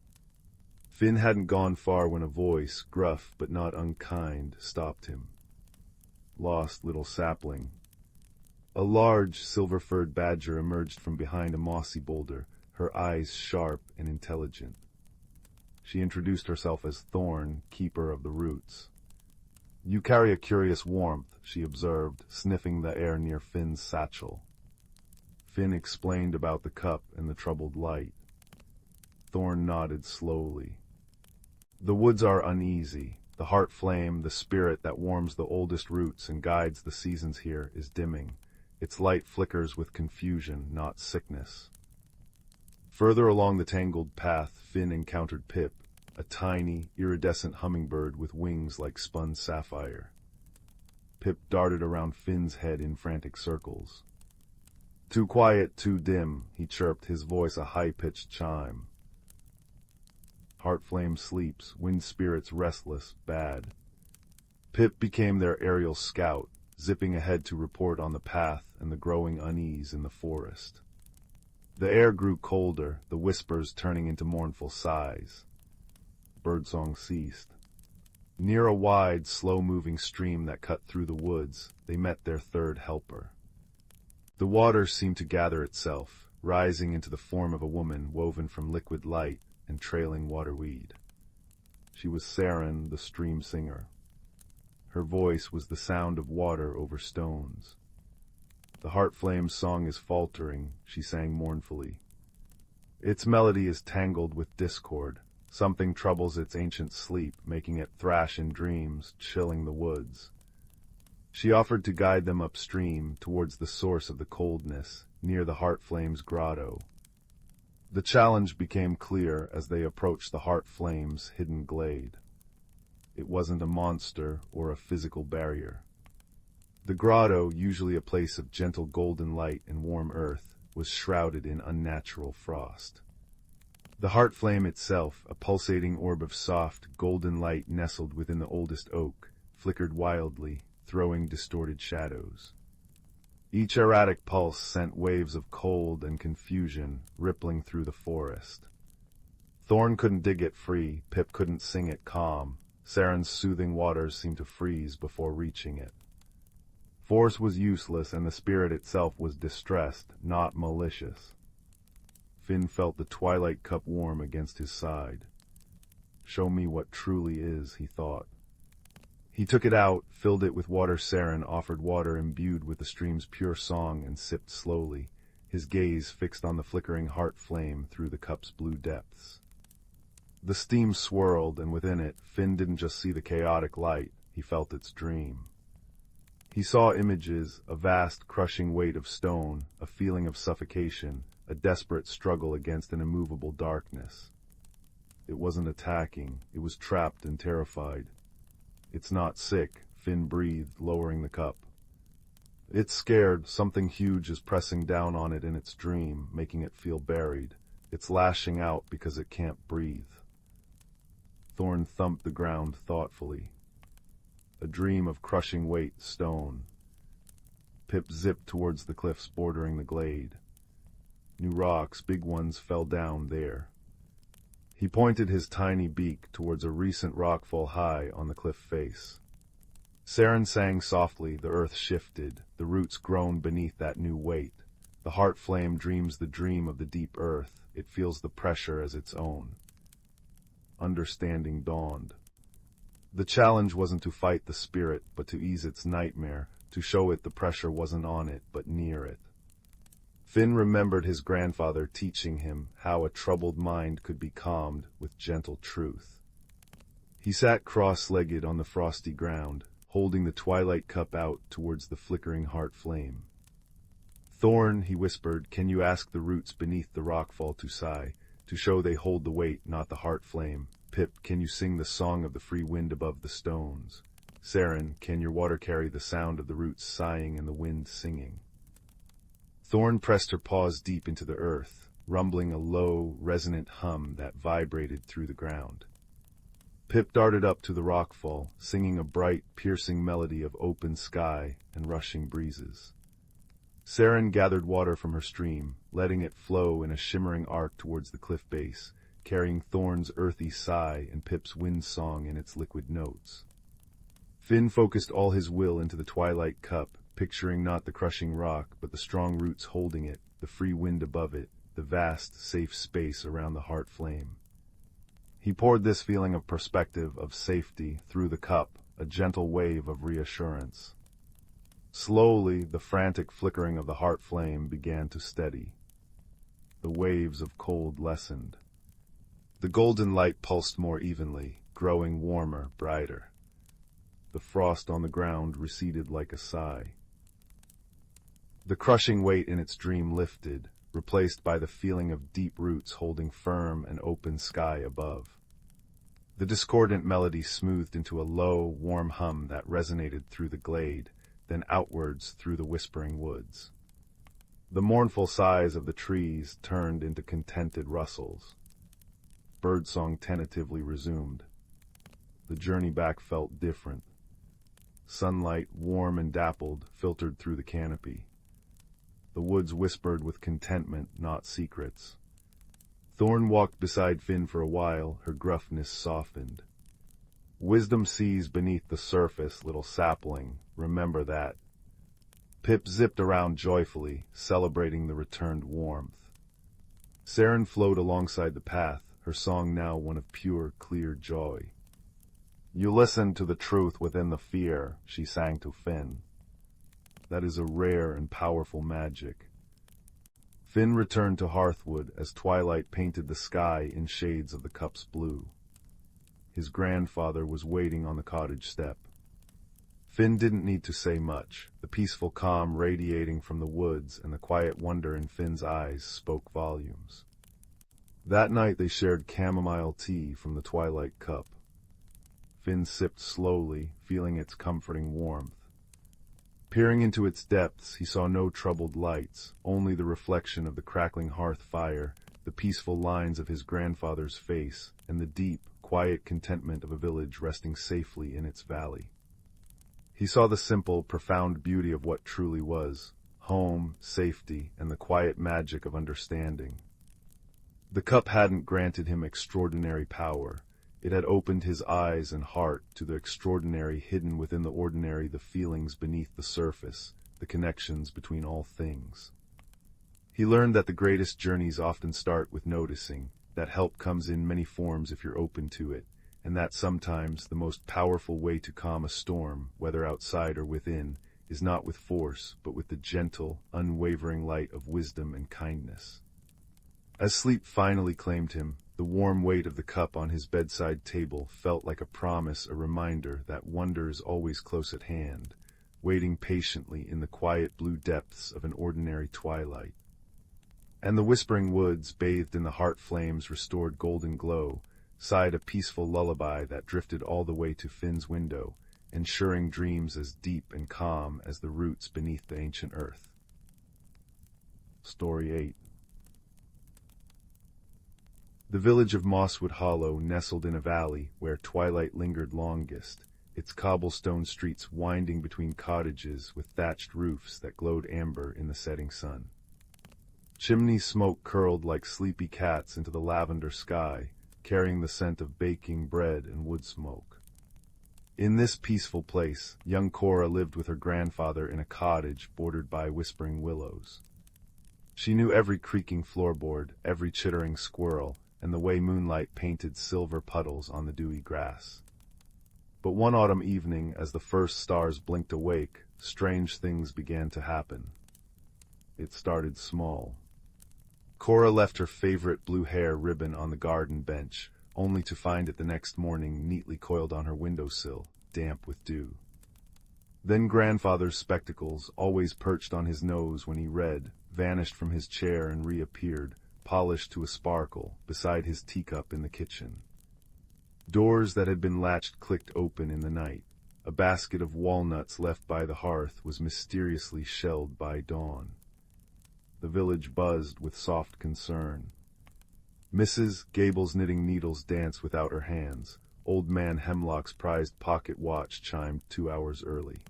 Finn hadn't gone far when a voice, gruff but not unkind, stopped him. "Lost little sapling." A large, silver-furred badger emerged from behind a mossy boulder, her eyes sharp and intelligent. She introduced herself as Thorn, keeper of the roots. "You carry a curious warmth," she observed, sniffing the air near Finn's satchel. Finn explained about the cup and the troubled light. Thorn nodded slowly. The woods are uneasy. The heart flame, the spirit that warms the oldest roots and guides the seasons here, is dimming. Its light flickers with confusion, not sickness. Further along the tangled path, Finn encountered Pip, a tiny, iridescent hummingbird with wings like spun sapphire. Pip darted around Finn's head in frantic circles. "Too quiet, too dim," he chirped, his voice a high-pitched chime. Heartflame sleeps, wind spirits restless, bad. Pip became their aerial scout, zipping ahead to report on the path and the growing unease in the forest. The air grew colder, the whispers turning into mournful sighs. Birdsong ceased. Near a wide, slow-moving stream that cut through the woods, they met their third helper. The water seemed to gather itself, rising into the form of a woman woven from liquid light and trailing waterweed. She was Saren, the stream singer. Her voice was the sound of water over stones. "The Heartflame's song is faltering," she sang mournfully. "Its melody is tangled with discord. Something troubles its ancient sleep, making it thrash in dreams, chilling the woods." She offered to guide them upstream, towards the source of the coldness, near the Heartflame's grotto. The challenge became clear as they approached the Heartflame's hidden glade. It wasn't a monster or a physical barrier. The grotto, usually a place of gentle golden light and warm earth, was shrouded in unnatural frost. The Heartflame itself, a pulsating orb of soft, golden light nestled within the oldest oak, flickered wildly, throwing distorted shadows. Each erratic pulse sent waves of cold and confusion rippling through the forest. Thorn couldn't dig it free, Pip couldn't sing it calm. Saren's soothing waters seemed to freeze before reaching it. Force was useless, and the spirit itself was distressed, not malicious. Finn felt the twilight cup warm against his side. "Show me what truly is," he thought. He took it out, filled it with water. Saren offered water imbued with the stream's pure song, and sipped slowly, his gaze fixed on the flickering heart flame through the cup's blue depths. The steam swirled, and within it, Finn didn't just see the chaotic light, he felt its dream. He saw images, a vast, crushing weight of stone, a feeling of suffocation, a desperate struggle against an immovable darkness. It wasn't attacking, it was trapped and terrified. "It's not sick," Finn breathed, lowering the cup. "It's scared. Something huge is pressing down on it in its dream, making it feel buried. It's lashing out because it can't breathe." Thorn thumped the ground thoughtfully. A dream of crushing weight, stone. Pip zipped towards the cliffs bordering the glade. New rocks, big ones, fell down there. He pointed his tiny beak towards a recent rockfall high on the cliff face. Saren sang softly, the earth shifted, the roots groaned beneath that new weight. The heart flame dreams the dream of the deep earth, it feels the pressure as its own. Understanding dawned. The challenge wasn't to fight the spirit, but to ease its nightmare, to show it the pressure wasn't on it, but near it. Finn remembered his grandfather teaching him how a troubled mind could be calmed with gentle truth. He sat cross-legged on the frosty ground, holding the twilight cup out towards the flickering heart flame. "Thorn," he whispered, "can you ask the roots beneath the rockfall to sigh, to show they hold the weight, not the heart flame? Pip, can you sing the song of the free wind above the stones? Saren, can your water carry the sound of the roots sighing and the wind singing?" Thorn pressed her paws deep into the earth, rumbling a low, resonant hum that vibrated through the ground. Pip darted up to the rockfall, singing a bright, piercing melody of open sky and rushing breezes. Saren gathered water from her stream, letting it flow in a shimmering arc towards the cliff base, carrying Thorn's earthy sigh and Pip's wind song in its liquid notes. Finn focused all his will into the twilight cup, picturing not the crushing rock, but the strong roots holding it, the free wind above it, the vast, safe space around the heart flame. He poured this feeling of perspective, of safety, through the cup, a gentle wave of reassurance. Slowly, the frantic flickering of the heart flame began to steady. The waves of cold lessened. The golden light pulsed more evenly, growing warmer, brighter. The frost on the ground receded like a sigh. The crushing weight in its dream lifted, replaced by the feeling of deep roots holding firm an open sky above. The discordant melody smoothed into a low, warm hum that resonated through the glade, then outwards through the whispering woods. The mournful sighs of the trees turned into contented rustles. Birdsong tentatively resumed. The journey back felt different. Sunlight, warm and dappled, filtered through the canopy. The woods whispered with contentment, not secrets. Thorn walked beside Finn for a while, her gruffness softened. Wisdom sees beneath the surface, little sapling, remember that. Pip zipped around joyfully, celebrating the returned warmth. Saren flowed alongside the path, her song now one of pure, clear joy. You listen to the truth within the fear, she sang to Finn. That is a rare and powerful magic. Finn returned to Hearthwood as twilight painted the sky in shades of the cup's blue. His grandfather was waiting on the cottage step. Finn didn't need to say much. The peaceful calm radiating from the woods and the quiet wonder in Finn's eyes spoke volumes. That night they shared chamomile tea from the twilight cup. Finn sipped slowly, feeling its comforting warmth. Peering into its depths, he saw no troubled lights, only the reflection of the crackling hearth fire, the peaceful lines of his grandfather's face, and the deep, quiet contentment of a village resting safely in its valley. He saw the simple, profound beauty of what truly was, home, safety, and the quiet magic of understanding. The cup hadn't granted him extraordinary power. It had opened his eyes and heart to the extraordinary hidden within the ordinary, the feelings beneath the surface, the connections between all things. He learned that the greatest journeys often start with noticing, that help comes in many forms if you're open to it, and that sometimes the most powerful way to calm a storm, whether outside or within, is not with force, but with the gentle, unwavering light of wisdom and kindness. As sleep finally claimed him, the warm weight of the cup on his bedside table felt like a promise, a reminder that wonder is always close at hand, waiting patiently in the quiet blue depths of an ordinary twilight. And the whispering woods, bathed in the heart flame's restored golden glow, sighed a peaceful lullaby that drifted all the way to Finn's window, ensuring dreams as deep and calm as the roots beneath the ancient earth. Story 8. The village of Mosswood Hollow nestled in a valley where twilight lingered longest, its cobblestone streets winding between cottages with thatched roofs that glowed amber in the setting sun. Chimney smoke curled like sleepy cats into the lavender sky, carrying the scent of baking bread and wood smoke. In this peaceful place, young Cora lived with her grandfather in a cottage bordered by whispering willows. She knew every creaking floorboard, every chittering squirrel, and the way moonlight painted silver puddles on the dewy grass. But one autumn evening, as the first stars blinked awake, strange things began to happen. It started small. Cora left her favorite blue hair ribbon on the garden bench, only to find it the next morning neatly coiled on her windowsill, damp with dew. Then grandfather's spectacles, always perched on his nose when he read, vanished from his chair and reappeared, polished to a sparkle, beside his teacup in the kitchen. Doors that had been latched clicked open in the night. A basket of walnuts left by the hearth was mysteriously shelled by dawn. The village buzzed with soft concern. Mrs. Gable's knitting needles danced without her hands. Old man Hemlock's prized pocket watch chimed 2 hours early.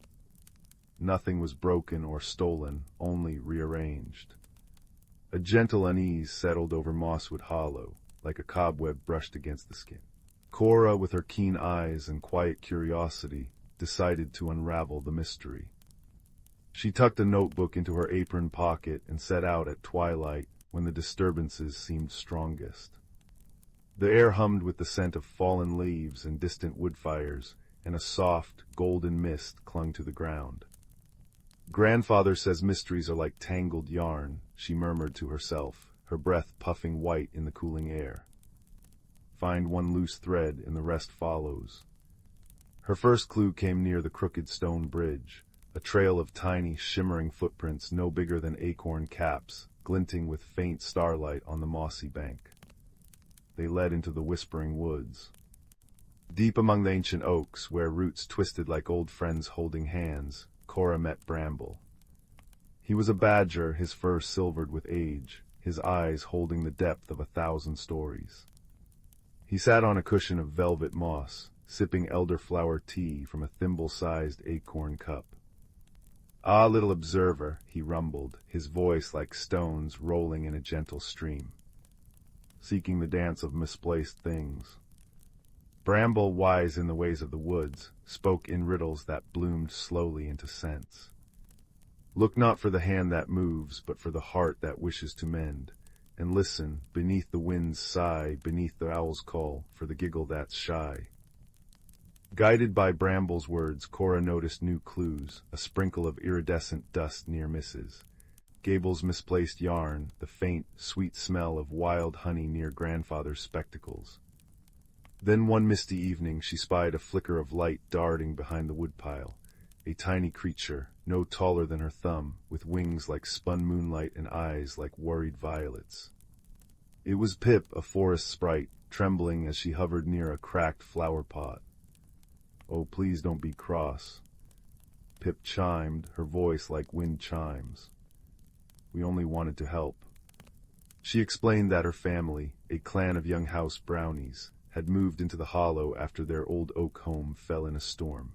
Nothing was broken or stolen, only rearranged. A gentle unease settled over Mosswood Hollow, like a cobweb brushed against the skin. Cora, with her keen eyes and quiet curiosity, decided to unravel the mystery. She tucked a notebook into her apron pocket and set out at twilight when the disturbances seemed strongest. The air hummed with the scent of fallen leaves and distant wood fires, and a soft, golden mist clung to the ground. Grandfather says mysteries are like tangled yarn, she murmured to herself, her breath puffing white in the cooling air. find one loose thread and the rest follows. Her first clue came near the crooked stone bridge, a trail of tiny, shimmering footprints no bigger than acorn caps, glinting with faint starlight on the mossy bank. They led into the whispering woods. Deep among the ancient oaks, where roots twisted like old friends holding hands, Cora met Bramble. He was a badger, his fur silvered with age, his eyes holding the depth of 1,000 stories. He sat on a cushion of velvet moss, sipping elderflower tea from a thimble-sized acorn cup. "Ah, little observer," he rumbled, his voice like stones rolling in a gentle stream. "Seeking the dance of misplaced things." Bramble, wise in the ways of the woods, spoke in riddles that bloomed slowly into sense. "Look not for the hand that moves, but for the heart that wishes to mend. And listen, beneath the wind's sigh, beneath the owl's call, for the giggle that's shy." Guided by Bramble's words, Cora noticed new clues, a sprinkle of iridescent dust near misses, Gable's misplaced yarn, the faint, sweet smell of wild honey near grandfather's spectacles. Then one misty evening she spied a flicker of light darting behind the woodpile, a tiny creature, no taller than her thumb, with wings like spun moonlight and eyes like worried violets. It was Pip, a forest sprite, trembling as she hovered near a cracked flower pot. "Oh, please don't be cross," Pip chimed, her voice like wind chimes. "We only wanted to help." She explained that her family, a clan of young house brownies, had moved into the hollow after their old oak home fell in a storm.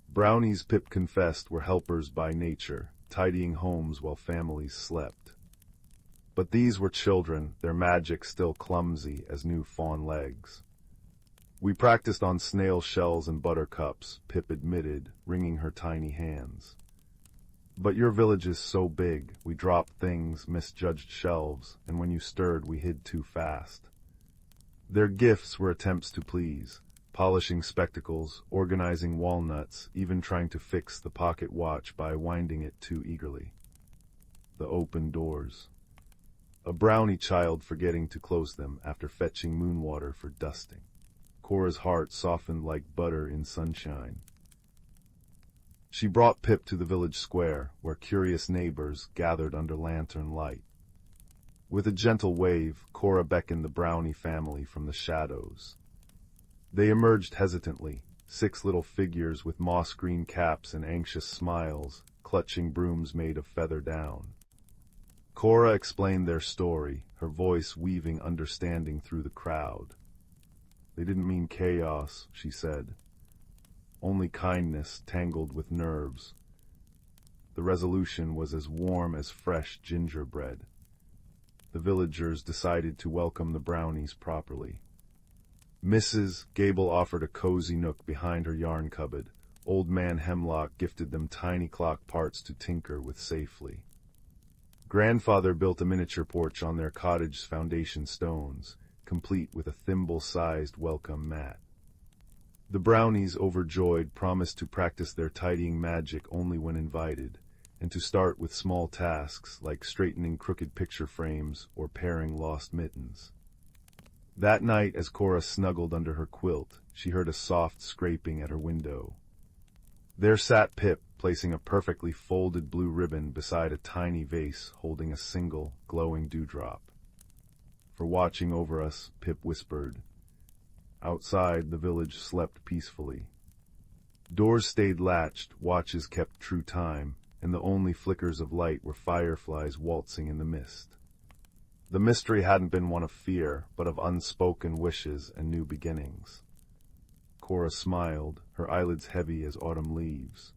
Brownies, Pip confessed, were helpers by nature, tidying homes while families slept. But these were children, their magic still clumsy as new fawn legs. "We practiced on snail shells and buttercups," Pip admitted, wringing her tiny hands. "But your village is so big, we dropped things, misjudged shelves, and when you stirred we hid too fast." Their gifts were attempts to please, polishing spectacles, organizing walnuts, even trying to fix the pocket watch by winding it too eagerly. The open doors. A brownie child forgetting to close them after fetching moonwater for dusting. Cora's heart softened like butter in sunshine. She brought Pip to the village square, where curious neighbors gathered under lantern light. With a gentle wave, Cora beckoned the Brownie family from the shadows. They emerged hesitantly, 6 little figures with moss-green caps and anxious smiles, clutching brooms made of feather down. Cora explained their story, her voice weaving understanding through the crowd. "They didn't mean chaos," she said. "Only kindness tangled with nerves." The resolution was as warm as fresh gingerbread. The villagers decided to welcome the brownies properly. Mrs. Gable offered a cozy nook behind her yarn cupboard. Old Man Hemlock gifted them tiny clock parts to tinker with safely. Grandfather built a miniature porch on their cottage's foundation stones, complete with a thimble-sized welcome mat. The brownies, overjoyed, promised to practice their tidying magic only when invited, and to start with small tasks like straightening crooked picture frames or pairing lost mittens. That night, as Cora snuggled under her quilt, she heard a soft scraping at her window. There sat Pip, placing a perfectly folded blue ribbon beside a tiny vase holding a single, glowing dewdrop. "For watching over us," Pip whispered. Outside, the village slept peacefully. Doors stayed latched, watches kept true time, and the only flickers of light were fireflies waltzing in the mist. The mystery hadn't been one of fear, but of unspoken wishes and new beginnings. Cora smiled, her eyelids heavy as autumn leaves.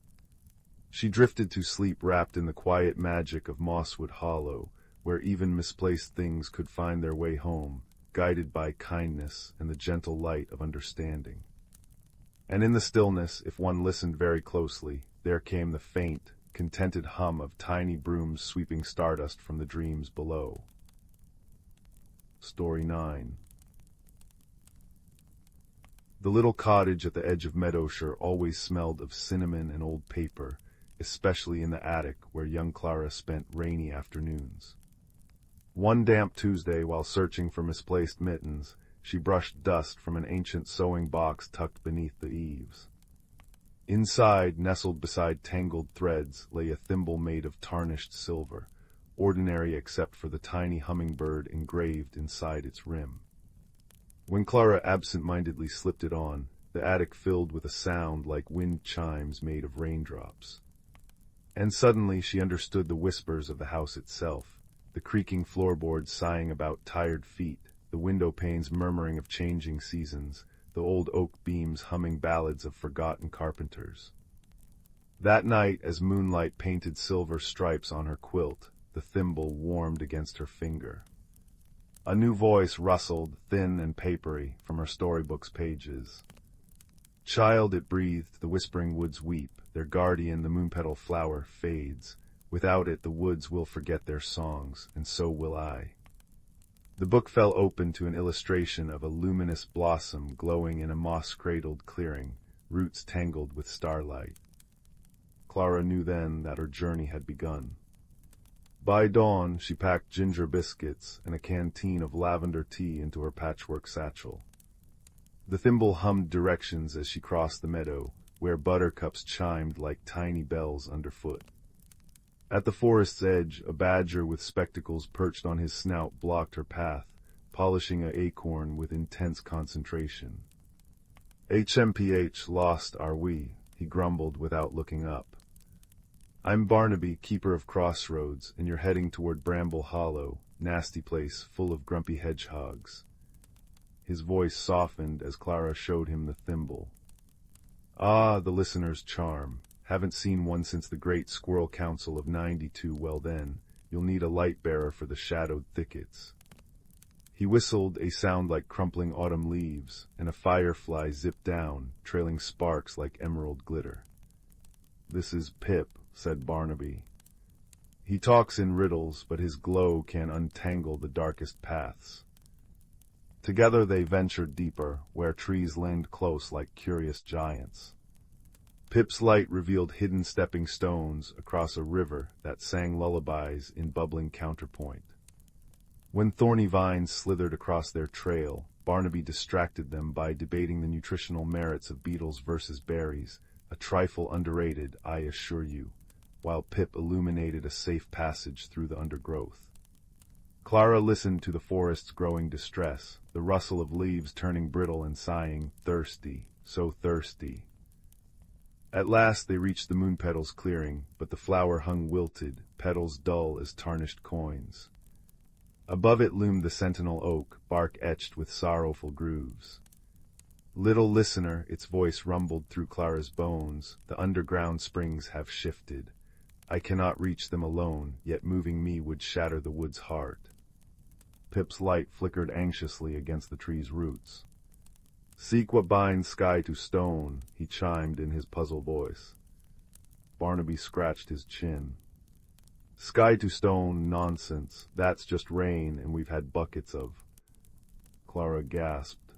She drifted to sleep wrapped in the quiet magic of Mosswood Hollow, where even misplaced things could find their way home, guided by kindness and the gentle light of understanding. And in the stillness, if one listened very closely, there came the faint, contented hum of tiny brooms sweeping stardust from the dreams below. Story 9. The little cottage at the edge of Meadowshire always smelled of cinnamon and old paper, especially in the attic where young Clara spent rainy afternoons. One damp Tuesday, while searching for misplaced mittens, she brushed dust from an ancient sewing box tucked beneath the eaves. Inside, nestled beside tangled threads, lay a thimble made of tarnished silver, ordinary except for the tiny hummingbird engraved inside its rim. When Clara absent-mindedly slipped it on, the attic filled with a sound like wind chimes made of raindrops. And suddenly she understood the whispers of the house itself, the creaking floorboards sighing about tired feet, the window panes murmuring of changing seasons, the old oak beams humming ballads of forgotten carpenters. That night, as moonlight painted silver stripes on her quilt, the thimble warmed against her finger. A new voice rustled, thin and papery, from her storybook's pages. Child, it breathed, the whispering woods weep, their guardian, the moonpetal flower, fades. Without it, the woods will forget their songs, and so will I. The book fell open to an illustration of a luminous blossom glowing in a moss-cradled clearing, roots tangled with starlight. Clara knew then that her journey had begun. By dawn, she packed ginger biscuits and a canteen of lavender tea into her patchwork satchel. The thimble hummed directions as she crossed the meadow, where buttercups chimed like tiny bells underfoot. At the forest's edge, a badger with spectacles perched on his snout blocked her path, polishing an acorn with intense concentration. "HMPH, lost are we," he grumbled without looking up. "I'm Barnaby, keeper of crossroads, and you're heading toward Bramble Hollow, nasty place full of grumpy hedgehogs." His voice softened as Clara showed him the thimble. Ah, the listener's charm. Haven't seen one since the Great Squirrel Council of '92. Well then, you'll need a light bearer for the shadowed thickets. He whistled, a sound like crumpling autumn leaves, and a firefly zipped down, trailing sparks like emerald glitter. "This is Pip," said Barnaby. "He talks in riddles, but his glow can untangle the darkest paths." Together they ventured deeper, where trees leaned close like curious giants. Pip's light revealed hidden stepping stones across a river that sang lullabies in bubbling counterpoint. When thorny vines slithered across their trail, Barnaby distracted them by debating the nutritional merits of beetles versus berries, a trifle underrated, I assure you, while Pip illuminated a safe passage through the undergrowth. Clara listened to the forest's growing distress, the rustle of leaves turning brittle and sighing, "Thirsty, so thirsty." At last they reached the moonpetal's clearing, but the flower hung wilted, petals dull as tarnished coins. Above it loomed the sentinel oak, bark etched with sorrowful grooves. "Little listener," its voice rumbled through Clara's bones, "the underground springs have shifted. I cannot reach them alone, yet moving me would shatter the wood's heart." Pip's light flickered anxiously against the tree's roots. "Seek what binds sky to stone," he chimed in his puzzled voice. Barnaby scratched his chin. "Sky to stone, nonsense. That's just rain, and we've had buckets of." Clara gasped.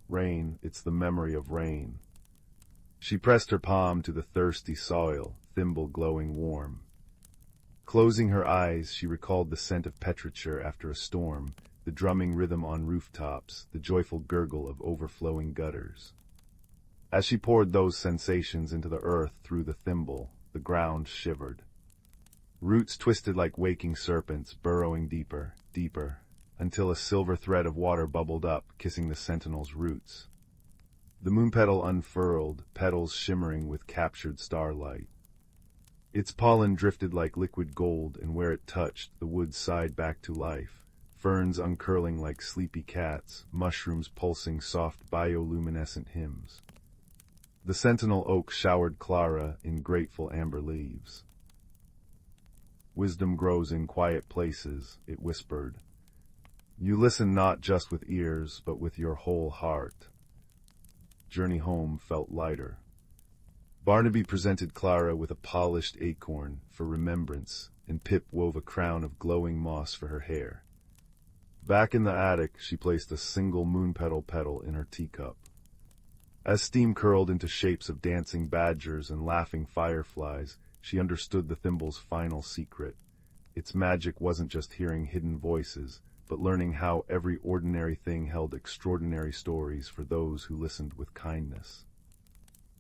"Rain, it's the memory of rain." She pressed her palm to the thirsty soil, thimble glowing warm. Closing her eyes, she recalled the scent of petrichor after a storm, the drumming rhythm on rooftops, the joyful gurgle of overflowing gutters. As she poured those sensations into the earth through the thimble, the ground shivered. Roots twisted like waking serpents, burrowing deeper, deeper, until a silver thread of water bubbled up, kissing the sentinel's roots. The moonpetal unfurled, petals shimmering with captured starlight. Its pollen drifted like liquid gold, and where it touched, the woods sighed back to life. Ferns uncurling like sleepy cats, mushrooms pulsing soft bioluminescent hymns. The sentinel oak showered Clara in grateful amber leaves. "Wisdom grows in quiet places," it whispered. "You listen not just with ears, but with your whole heart." Journey home felt lighter. Barnaby presented Clara with a polished acorn for remembrance, and Pip wove a crown of glowing moss for her hair. Back in the attic, she placed a single moonpetal petal in her teacup. As steam curled into shapes of dancing badgers and laughing fireflies, she understood the thimble's final secret. Its magic wasn't just hearing hidden voices, but learning how every ordinary thing held extraordinary stories for those who listened with kindness.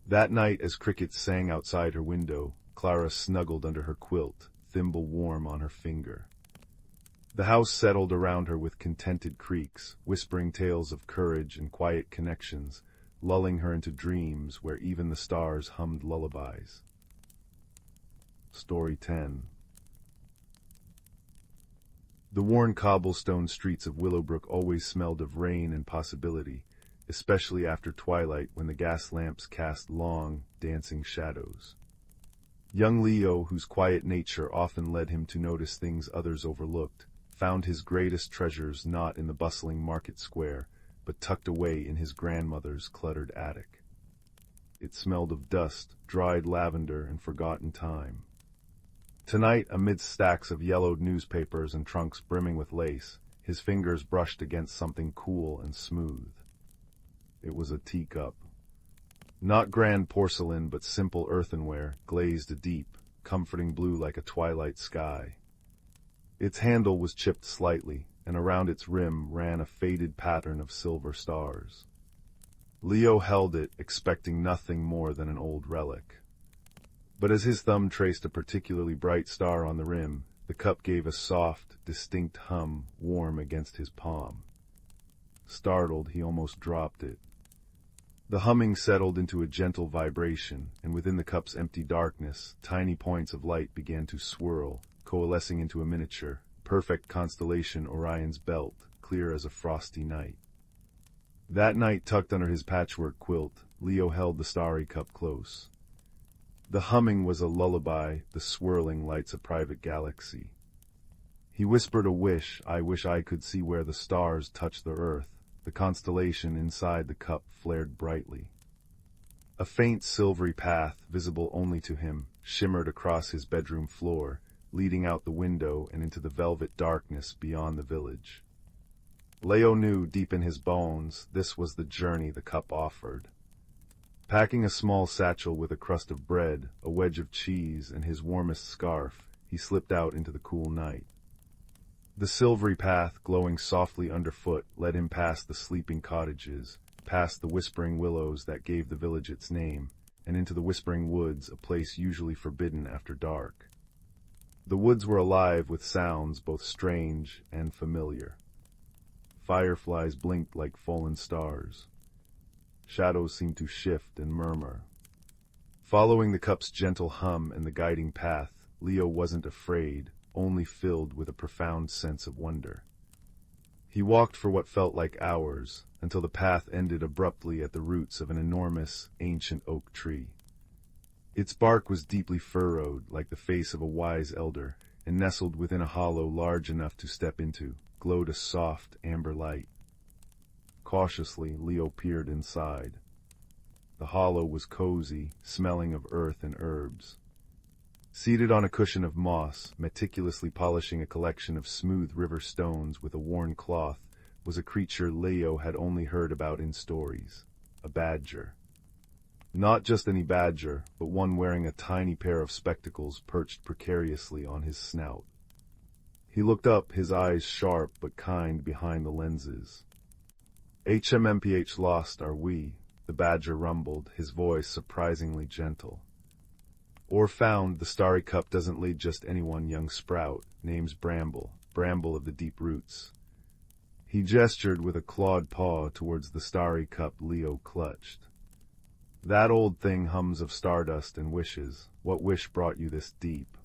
That night, as crickets sang outside her window, Clara snuggled under her quilt, thimble warm on her finger. The house settled around her with contented creaks, whispering tales of courage and quiet connections, lulling her into dreams where even the stars hummed lullabies. Story 10. The worn cobblestone streets of Willowbrook always smelled of rain and possibility, especially after twilight when the gas lamps cast long, dancing shadows. Young Leo, whose quiet nature often led him to notice things others overlooked, found his greatest treasures not in the bustling market square, but tucked away in his grandmother's cluttered attic. It smelled of dust, dried lavender, and forgotten time. Tonight, amidst stacks of yellowed newspapers and trunks brimming with lace, his fingers brushed against something cool and smooth. It was a teacup. Not grand porcelain, but simple earthenware, glazed a deep, comforting blue like a twilight sky. Its handle was chipped slightly, and around its rim ran a faded pattern of silver stars. Leo held it, expecting nothing more than an old relic. But as his thumb traced a particularly bright star on the rim, the cup gave a soft, distinct hum, warm against his palm. Startled, he almost dropped it. The humming settled into a gentle vibration, and within the cup's empty darkness, tiny points of light began to swirl, coalescing into a miniature, perfect constellation Orion's belt, clear as a frosty night. That night, tucked under his patchwork quilt, Leo held the starry cup close. The humming was a lullaby, the swirling lights a private galaxy. He whispered a wish, I wish I could see where the stars touch the earth. The constellation inside the cup flared brightly. A faint silvery path, visible only to him, shimmered across his bedroom floor, leading out the window and into the velvet darkness beyond the village. Leo knew deep in his bones this was the journey the cup offered. Packing a small satchel with a crust of bread, a wedge of cheese, and his warmest scarf, he slipped out into the cool night. The silvery path, glowing softly underfoot, led him past the sleeping cottages, past the whispering willows that gave the village its name, and into the whispering woods, a place usually forbidden after dark. The woods were alive with sounds both strange and familiar. Fireflies blinked like fallen stars. Shadows seemed to shift and murmur. Following the cup's gentle hum and the guiding path, Leo wasn't afraid, only filled with a profound sense of wonder. He walked for what felt like hours, until the path ended abruptly at the roots of an enormous, ancient oak tree. Its bark was deeply furrowed, like the face of a wise elder, and nestled within a hollow large enough to step into, glowed a soft, amber light. Cautiously, Leo peered inside. The hollow was cozy, smelling of earth and herbs. Seated on a cushion of moss, meticulously polishing a collection of smooth river stones with a worn cloth, was a creature Leo had only heard about in stories, a badger. Not just any badger, but one wearing a tiny pair of spectacles perched precariously on his snout. He looked up, his eyes sharp but kind behind the lenses. HMMPH lost are we, the badger rumbled, his voice surprisingly gentle. Or found, the starry cup doesn't lead just anyone, young sprout, name's Bramble, Bramble of the deep roots. He gestured with a clawed paw towards the starry cup Leo clutched. That old thing hums of stardust and wishes. What wish brought you this deep?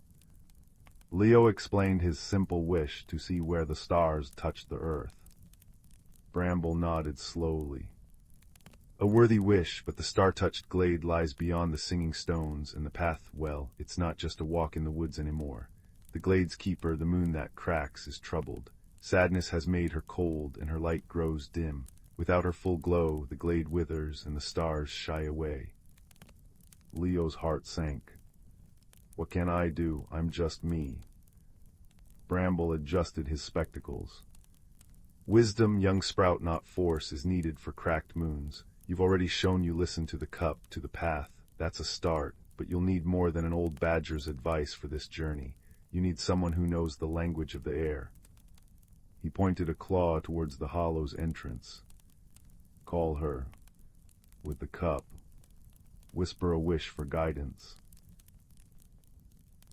Leo explained his simple wish to see where the stars touched the earth. Bramble nodded slowly. A worthy wish, but the star-touched glade lies beyond the singing stones, and the path, well, it's not just a walk in the woods anymore. The glade's keeper, the moon that cracks, is troubled. Sadness has made her cold, and her light grows dim. Without her full glow, the glade withers, and the stars shy away. Leo's heart sank. What can I do? I'm just me. Bramble adjusted his spectacles. Wisdom, young sprout, not force, is needed for cracked moons. You've already shown you listen to the cup, to the path. That's a start, but you'll need more than an old badger's advice for this journey. You need someone who knows the language of the air. He pointed a claw towards the hollow's entrance. Call her. With the cup. Whisper a wish for guidance.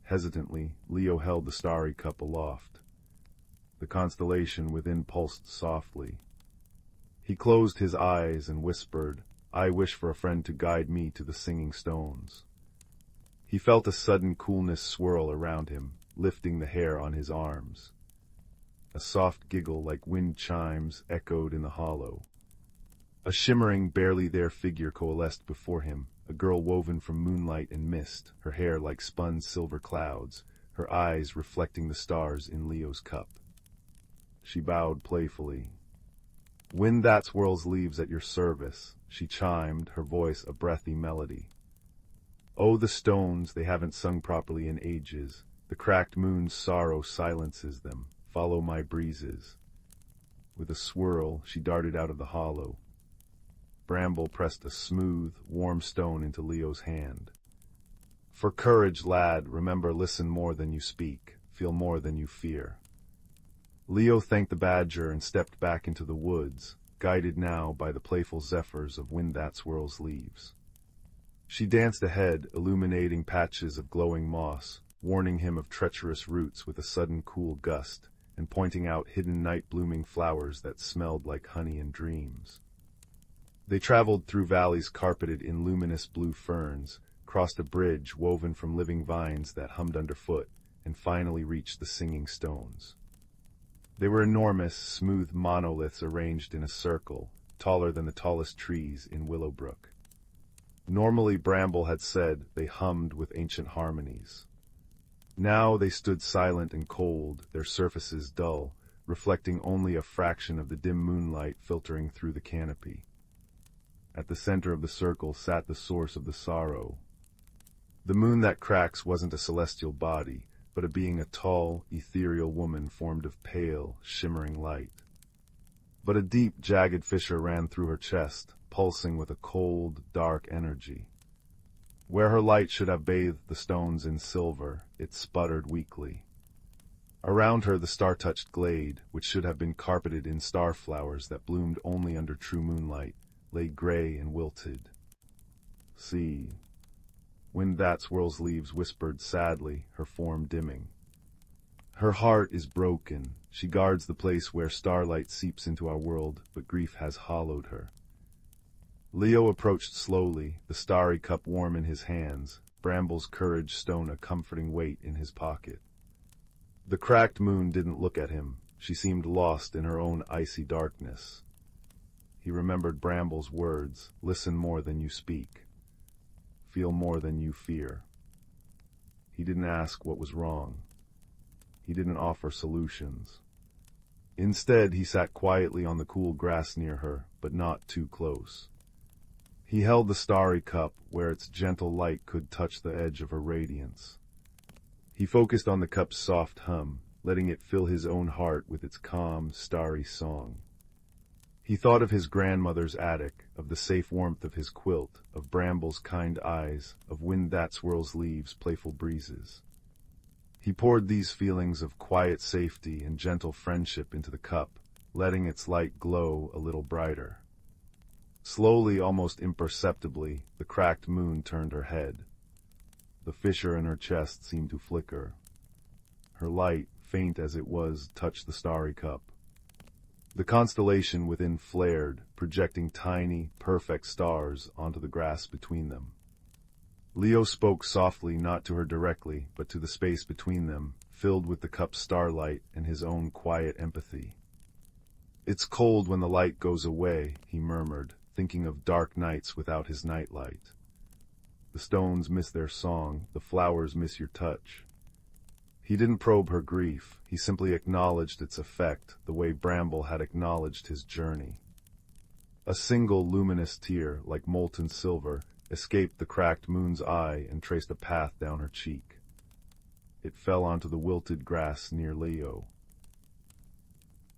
Hesitantly, Leo held the starry cup aloft. The constellation within pulsed softly. He closed his eyes and whispered, I wish for a friend to guide me to the singing stones. He felt a sudden coolness swirl around him, lifting the hair on his arms. A soft giggle like wind chimes echoed in the hollow. A shimmering, barely there figure coalesced before him, a girl woven from moonlight and mist, her hair like spun silver clouds, her eyes reflecting the stars in Leo's cup. She bowed playfully. Wind that swirls leaves at your service, she chimed, her voice a breathy melody. Oh, the stones, they haven't sung properly in ages. The cracked moon's sorrow silences them. Follow my breezes. With a swirl, she darted out of the hollow. Bramble pressed a smooth, warm stone into Leo's hand. For courage, lad, remember, listen more than you speak, feel more than you fear. Leo thanked the badger and stepped back into the woods, guided now by the playful zephyrs of wind that swirls leaves. She danced ahead, illuminating patches of glowing moss, warning him of treacherous roots with a sudden cool gust, and pointing out hidden night-blooming flowers that smelled like honey and dreams. They traveled through valleys carpeted in luminous blue ferns, crossed a bridge woven from living vines that hummed underfoot, and finally reached the singing stones. They were enormous, smooth monoliths arranged in a circle, taller than the tallest trees in Willowbrook. Normally, Bramble had said, they hummed with ancient harmonies. Now they stood silent and cold, their surfaces dull, reflecting only a fraction of the dim moonlight filtering through the canopy. At the center of the circle sat the source of the sorrow. The moon that cracks wasn't a celestial body, but a being, a tall, ethereal woman formed of pale, shimmering light. But a deep, jagged fissure ran through her chest, pulsing with a cold, dark energy. Where her light should have bathed the stones in silver, it sputtered weakly. Around her the star-touched glade, which should have been carpeted in starflowers that bloomed only under true moonlight, lay gray and wilted. See. Wind that swirls leaves whispered sadly, her form dimming. Her heart is broken. She guards the place where starlight seeps into our world, but grief has hollowed her. Leo approached slowly, the starry cup warm in his hands, Bramble's courage stone a comforting weight in his pocket. The cracked moon didn't look at him. She seemed lost in her own icy darkness. He remembered Bramble's words, listen more than you speak. Feel more than you fear. He didn't ask what was wrong. He didn't offer solutions. Instead, he sat quietly on the cool grass near her, but not too close. He held the starry cup where its gentle light could touch the edge of her radiance. He focused on the cup's soft hum, letting it fill his own heart with its calm, starry song. He thought of his grandmother's attic, of the safe warmth of his quilt, of Bramble's kind eyes, of wind that swirls leaves, playful breezes. He poured these feelings of quiet safety and gentle friendship into the cup, letting its light glow a little brighter. Slowly, almost imperceptibly, the cracked moon turned her head. The fissure in her chest seemed to flicker. Her light, faint as it was, touched the starry cup. The constellation within flared, projecting tiny, perfect stars onto the grass between them. Leo spoke softly, not to her directly, but to the space between them, filled with the cup's starlight and his own quiet empathy. It's cold when the light goes away, he murmured, thinking of dark nights without his nightlight. The stones miss their song, the flowers miss your touch. He didn't probe her grief, he simply acknowledged its effect, the way Bramble had acknowledged his journey. A single luminous tear, like molten silver, escaped the cracked moon's eye and traced a path down her cheek. It fell onto the wilted grass near Leo.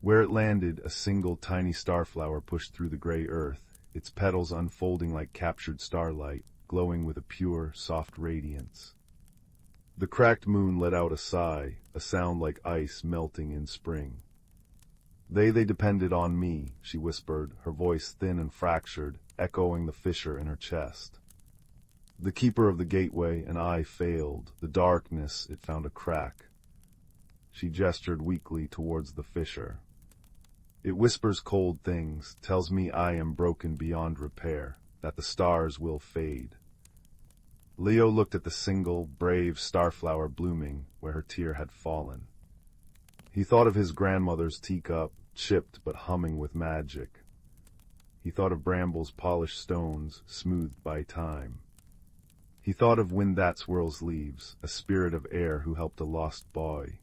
Where it landed, a single tiny starflower pushed through the gray earth, its petals unfolding like captured starlight, glowing with a pure, soft radiance. The cracked moon let out a sigh, a sound like ice melting in spring. They depended on me, she whispered, her voice thin and fractured, echoing the fissure in her chest. The keeper of the gateway and I failed. The darkness, it found a crack. She gestured weakly towards the fissure. It whispers cold things, tells me I am broken beyond repair, that the stars will fade. Leo looked at the single, brave starflower blooming where her tear had fallen. He thought of his grandmother's teacup, chipped but humming with magic. He thought of Bramble's polished stones, smoothed by time. He thought of Wind That Swirls Leaves, a spirit of air who helped a lost boy.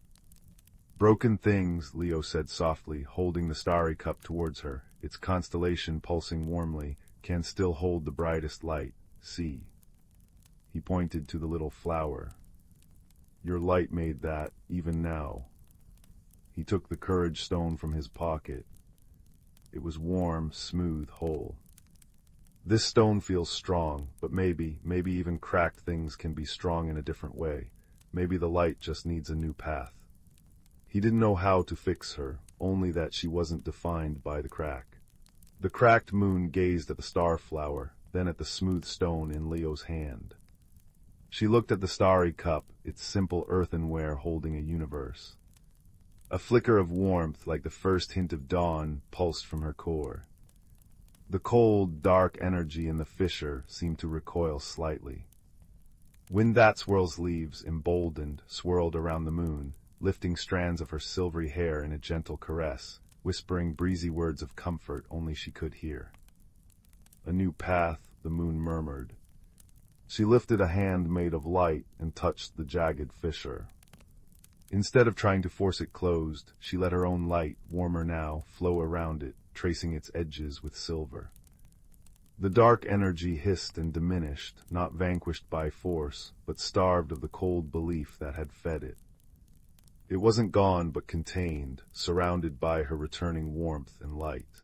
Broken things, Leo said softly, holding the starry cup towards her, its constellation pulsing warmly, can still hold the brightest light. See. He pointed to the little flower. Your light made that, even now. He took the courage stone from his pocket. It was warm, smooth, whole. This stone feels strong, but maybe even cracked things can be strong in a different way. Maybe the light just needs a new path. He didn't know how to fix her, only that she wasn't defined by the crack. The cracked moon gazed at the starflower, then at the smooth stone in Leo's hand. She looked at the starry cup, its simple earthenware holding a universe. A flicker of warmth, like the first hint of dawn, pulsed from her core. The cold, dark energy in the fissure seemed to recoil slightly. Wind That Swirls Leaves, emboldened, swirled around the moon, lifting strands of her silvery hair in a gentle caress, whispering breezy words of comfort only she could hear. A new path, the moon murmured. She lifted a hand made of light and touched the jagged fissure. Instead of trying to force it closed, she let her own light, warmer now, flow around it, tracing its edges with silver. The dark energy hissed and diminished, not vanquished by force, but starved of the cold belief that had fed it. It wasn't gone but contained, surrounded by her returning warmth and light.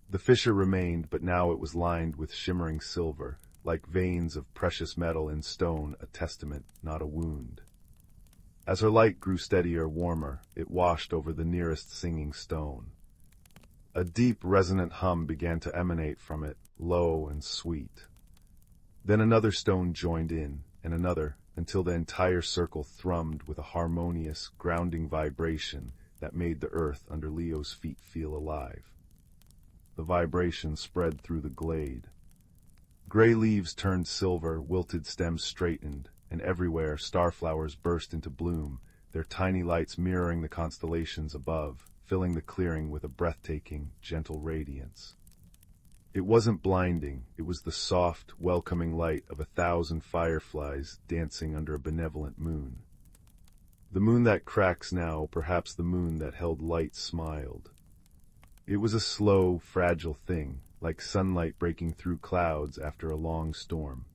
The fissure remained, but now it was lined with shimmering silver, like veins of precious metal in stone, a testament, not a wound. As her light grew steadier, warmer, it washed over the nearest singing stone. A deep, resonant hum began to emanate from it, low and sweet. Then another stone joined in, and another, until the entire circle thrummed with a harmonious, grounding vibration that made the earth under Leo's feet feel alive. The vibration spread through the glade. Gray leaves turned silver, wilted stems straightened, and everywhere starflowers burst into bloom, their tiny lights mirroring the constellations above, filling the clearing with a breathtaking, gentle radiance. It wasn't blinding, it was the soft, welcoming light of 1,000 fireflies dancing under a benevolent moon. The moon that cracks now, perhaps the moon that held light, smiled. It was a slow, fragile thing, like sunlight breaking through clouds after a long storm.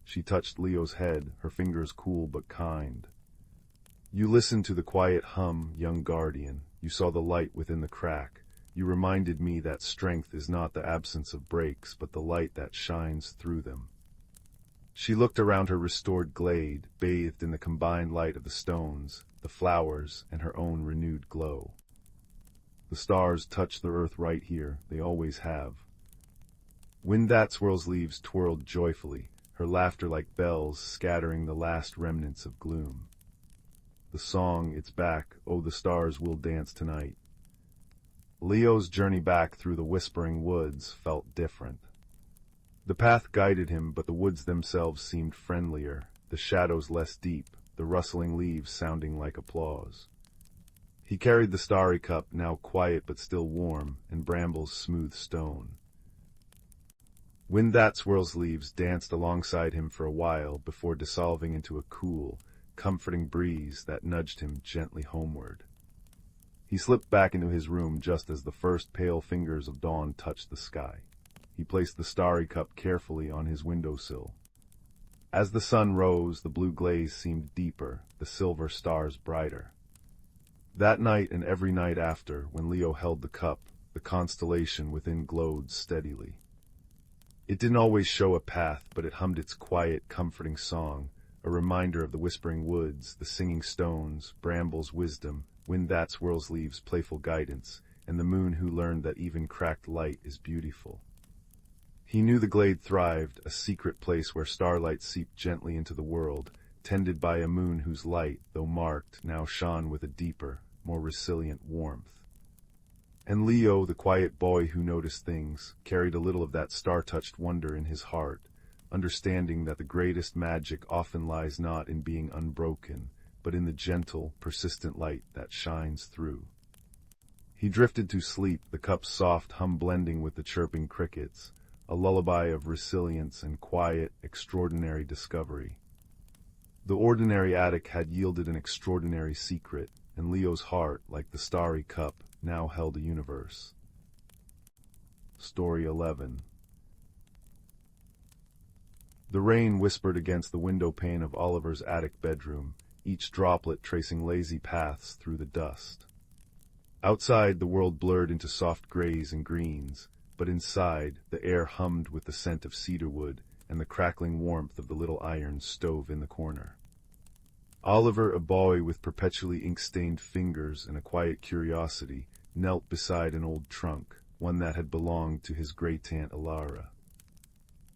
She touched Leo's head, her fingers cool but kind. You listened to the quiet hum, young guardian. You saw the light within the crack. You reminded me that strength is not the absence of breaks, but the light that shines through them. She looked around her restored glade, bathed in the combined light of the stones, the flowers, and her own renewed glow. The stars touch the earth right here, they always have. Wind That Swirls Leaves twirled joyfully, her laughter like bells scattering the last remnants of gloom. The song, it's back, oh the stars will dance tonight. Leo's journey back through the whispering woods felt different. The path guided him, but the woods themselves seemed friendlier, the shadows less deep, the rustling leaves sounding like applause. He carried the starry cup, now quiet but still warm, and Bramble's smooth stone. Wind That Swirls Leaves danced alongside him for a while before dissolving into a cool, comforting breeze that nudged him gently homeward. He slipped back into his room just as the first pale fingers of dawn touched the sky. He placed the starry cup carefully on his windowsill. As the sun rose, the blue glaze seemed deeper, the silver stars brighter. That night and every night after, when Leo held the cup, the constellation within glowed steadily. It didn't always show a path, but it hummed its quiet, comforting song, a reminder of the whispering woods, the singing stones, brambles' wisdom, wind that swirls leaves' playful guidance, and the moon who learned that even cracked light is beautiful. He knew the glade thrived, a secret place where starlight seeped gently into the world, tended by a moon whose light, though marked, now shone with a deeper, more resilient warmth. And Leo, the quiet boy who noticed things, carried a little of that star-touched wonder in his heart, understanding that the greatest magic often lies not in being unbroken, but in the gentle, persistent light that shines through. He drifted to sleep, the cup's soft hum blending with the chirping crickets, a lullaby of resilience and quiet, extraordinary discovery. The ordinary attic had yielded an extraordinary secret, and Leo's heart, like the starry cup, now held a universe. Story 11. The rain whispered against the window pane of Oliver's attic bedroom, each droplet tracing lazy paths through the dust. Outside, the world blurred into soft grays and greens, but inside, the air hummed with the scent of cedarwood and the crackling warmth of the little iron stove in the corner. Oliver, a boy with perpetually ink-stained fingers and a quiet curiosity, knelt beside an old trunk, one that had belonged to his great-aunt Alara.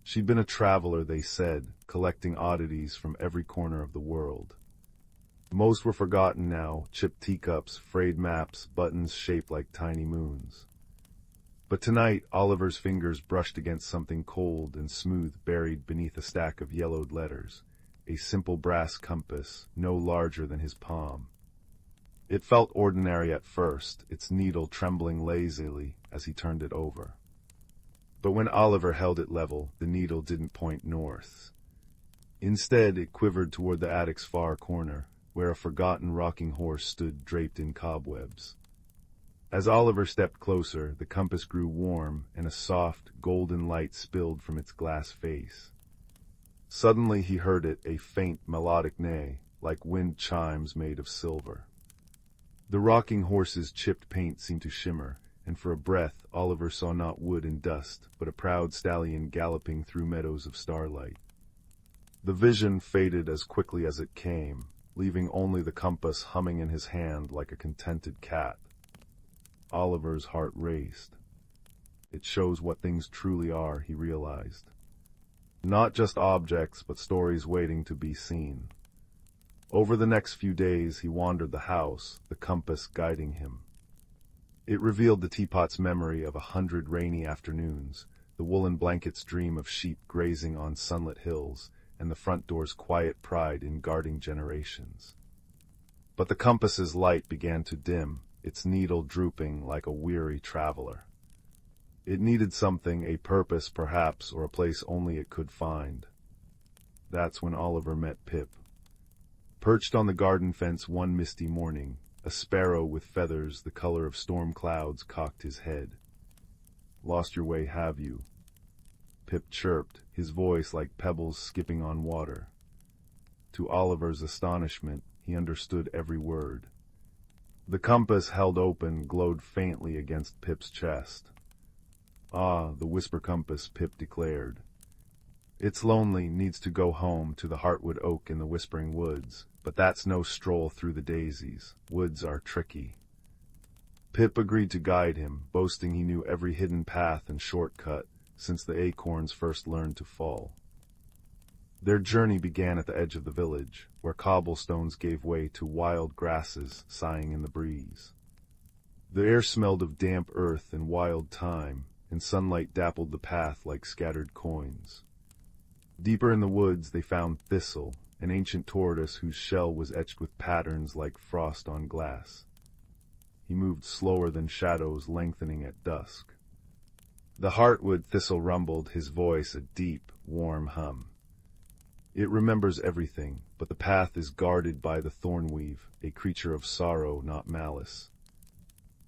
She'd been a traveler, they said, collecting oddities from every corner of the world. Most were forgotten now, chipped teacups, frayed maps, buttons shaped like tiny moons. But tonight, Oliver's fingers brushed against something cold and smooth buried beneath a stack of yellowed letters, a simple brass compass, no larger than his palm. It felt ordinary at first, its needle trembling lazily as he turned it over. But when Oliver held it level, the needle didn't point north. Instead, it quivered toward the attic's far corner, where a forgotten rocking horse stood draped in cobwebs. As Oliver stepped closer, the compass grew warm, and a soft, golden light spilled from its glass face. Suddenly he heard it, a faint, melodic neigh, like wind chimes made of silver. The rocking horse's chipped paint seemed to shimmer, and for a breath Oliver saw not wood and dust, but a proud stallion galloping through meadows of starlight. The vision faded as quickly as it came, leaving only the compass humming in his hand like a contented cat. Oliver's heart raced. It shows what things truly are, he realized. Not just objects, but stories waiting to be seen. Over the next few days he wandered the house, the compass guiding him. It revealed the teapot's memory of 100 rainy afternoons, the woolen blanket's dream of sheep grazing on sunlit hills, and the front door's quiet pride in guarding generations. But the compass's light began to dim, its needle drooping like a weary traveler. It needed something, a purpose perhaps, or a place only it could find. That's when Oliver met Pip. Perched on the garden fence one misty morning, a sparrow with feathers the color of storm clouds cocked his head. "Lost your way, have you?" Pip chirped, his voice like pebbles skipping on water. To Oliver's astonishment, he understood every word. The compass held open glowed faintly against Pip's chest. "Ah, the whisper compass," Pip declared. "It's lonely, needs to go home to the heartwood oak in the whispering woods, but that's no stroll through the daisies. Woods are tricky." Pip agreed to guide him, boasting he knew every hidden path and shortcut since the acorns first learned to fall. Their journey began at the edge of the village, where cobblestones gave way to wild grasses sighing in the breeze. The air smelled of damp earth and wild thyme, and sunlight dappled the path like scattered coins. Deeper in the woods they found Thistle, an ancient tortoise whose shell was etched with patterns like frost on glass. He moved slower than shadows lengthening at dusk. The heartwood thistle rumbled, his voice a deep, warm hum. "It remembers everything, but the path is guarded by the thornweave, a creature of sorrow, not malice."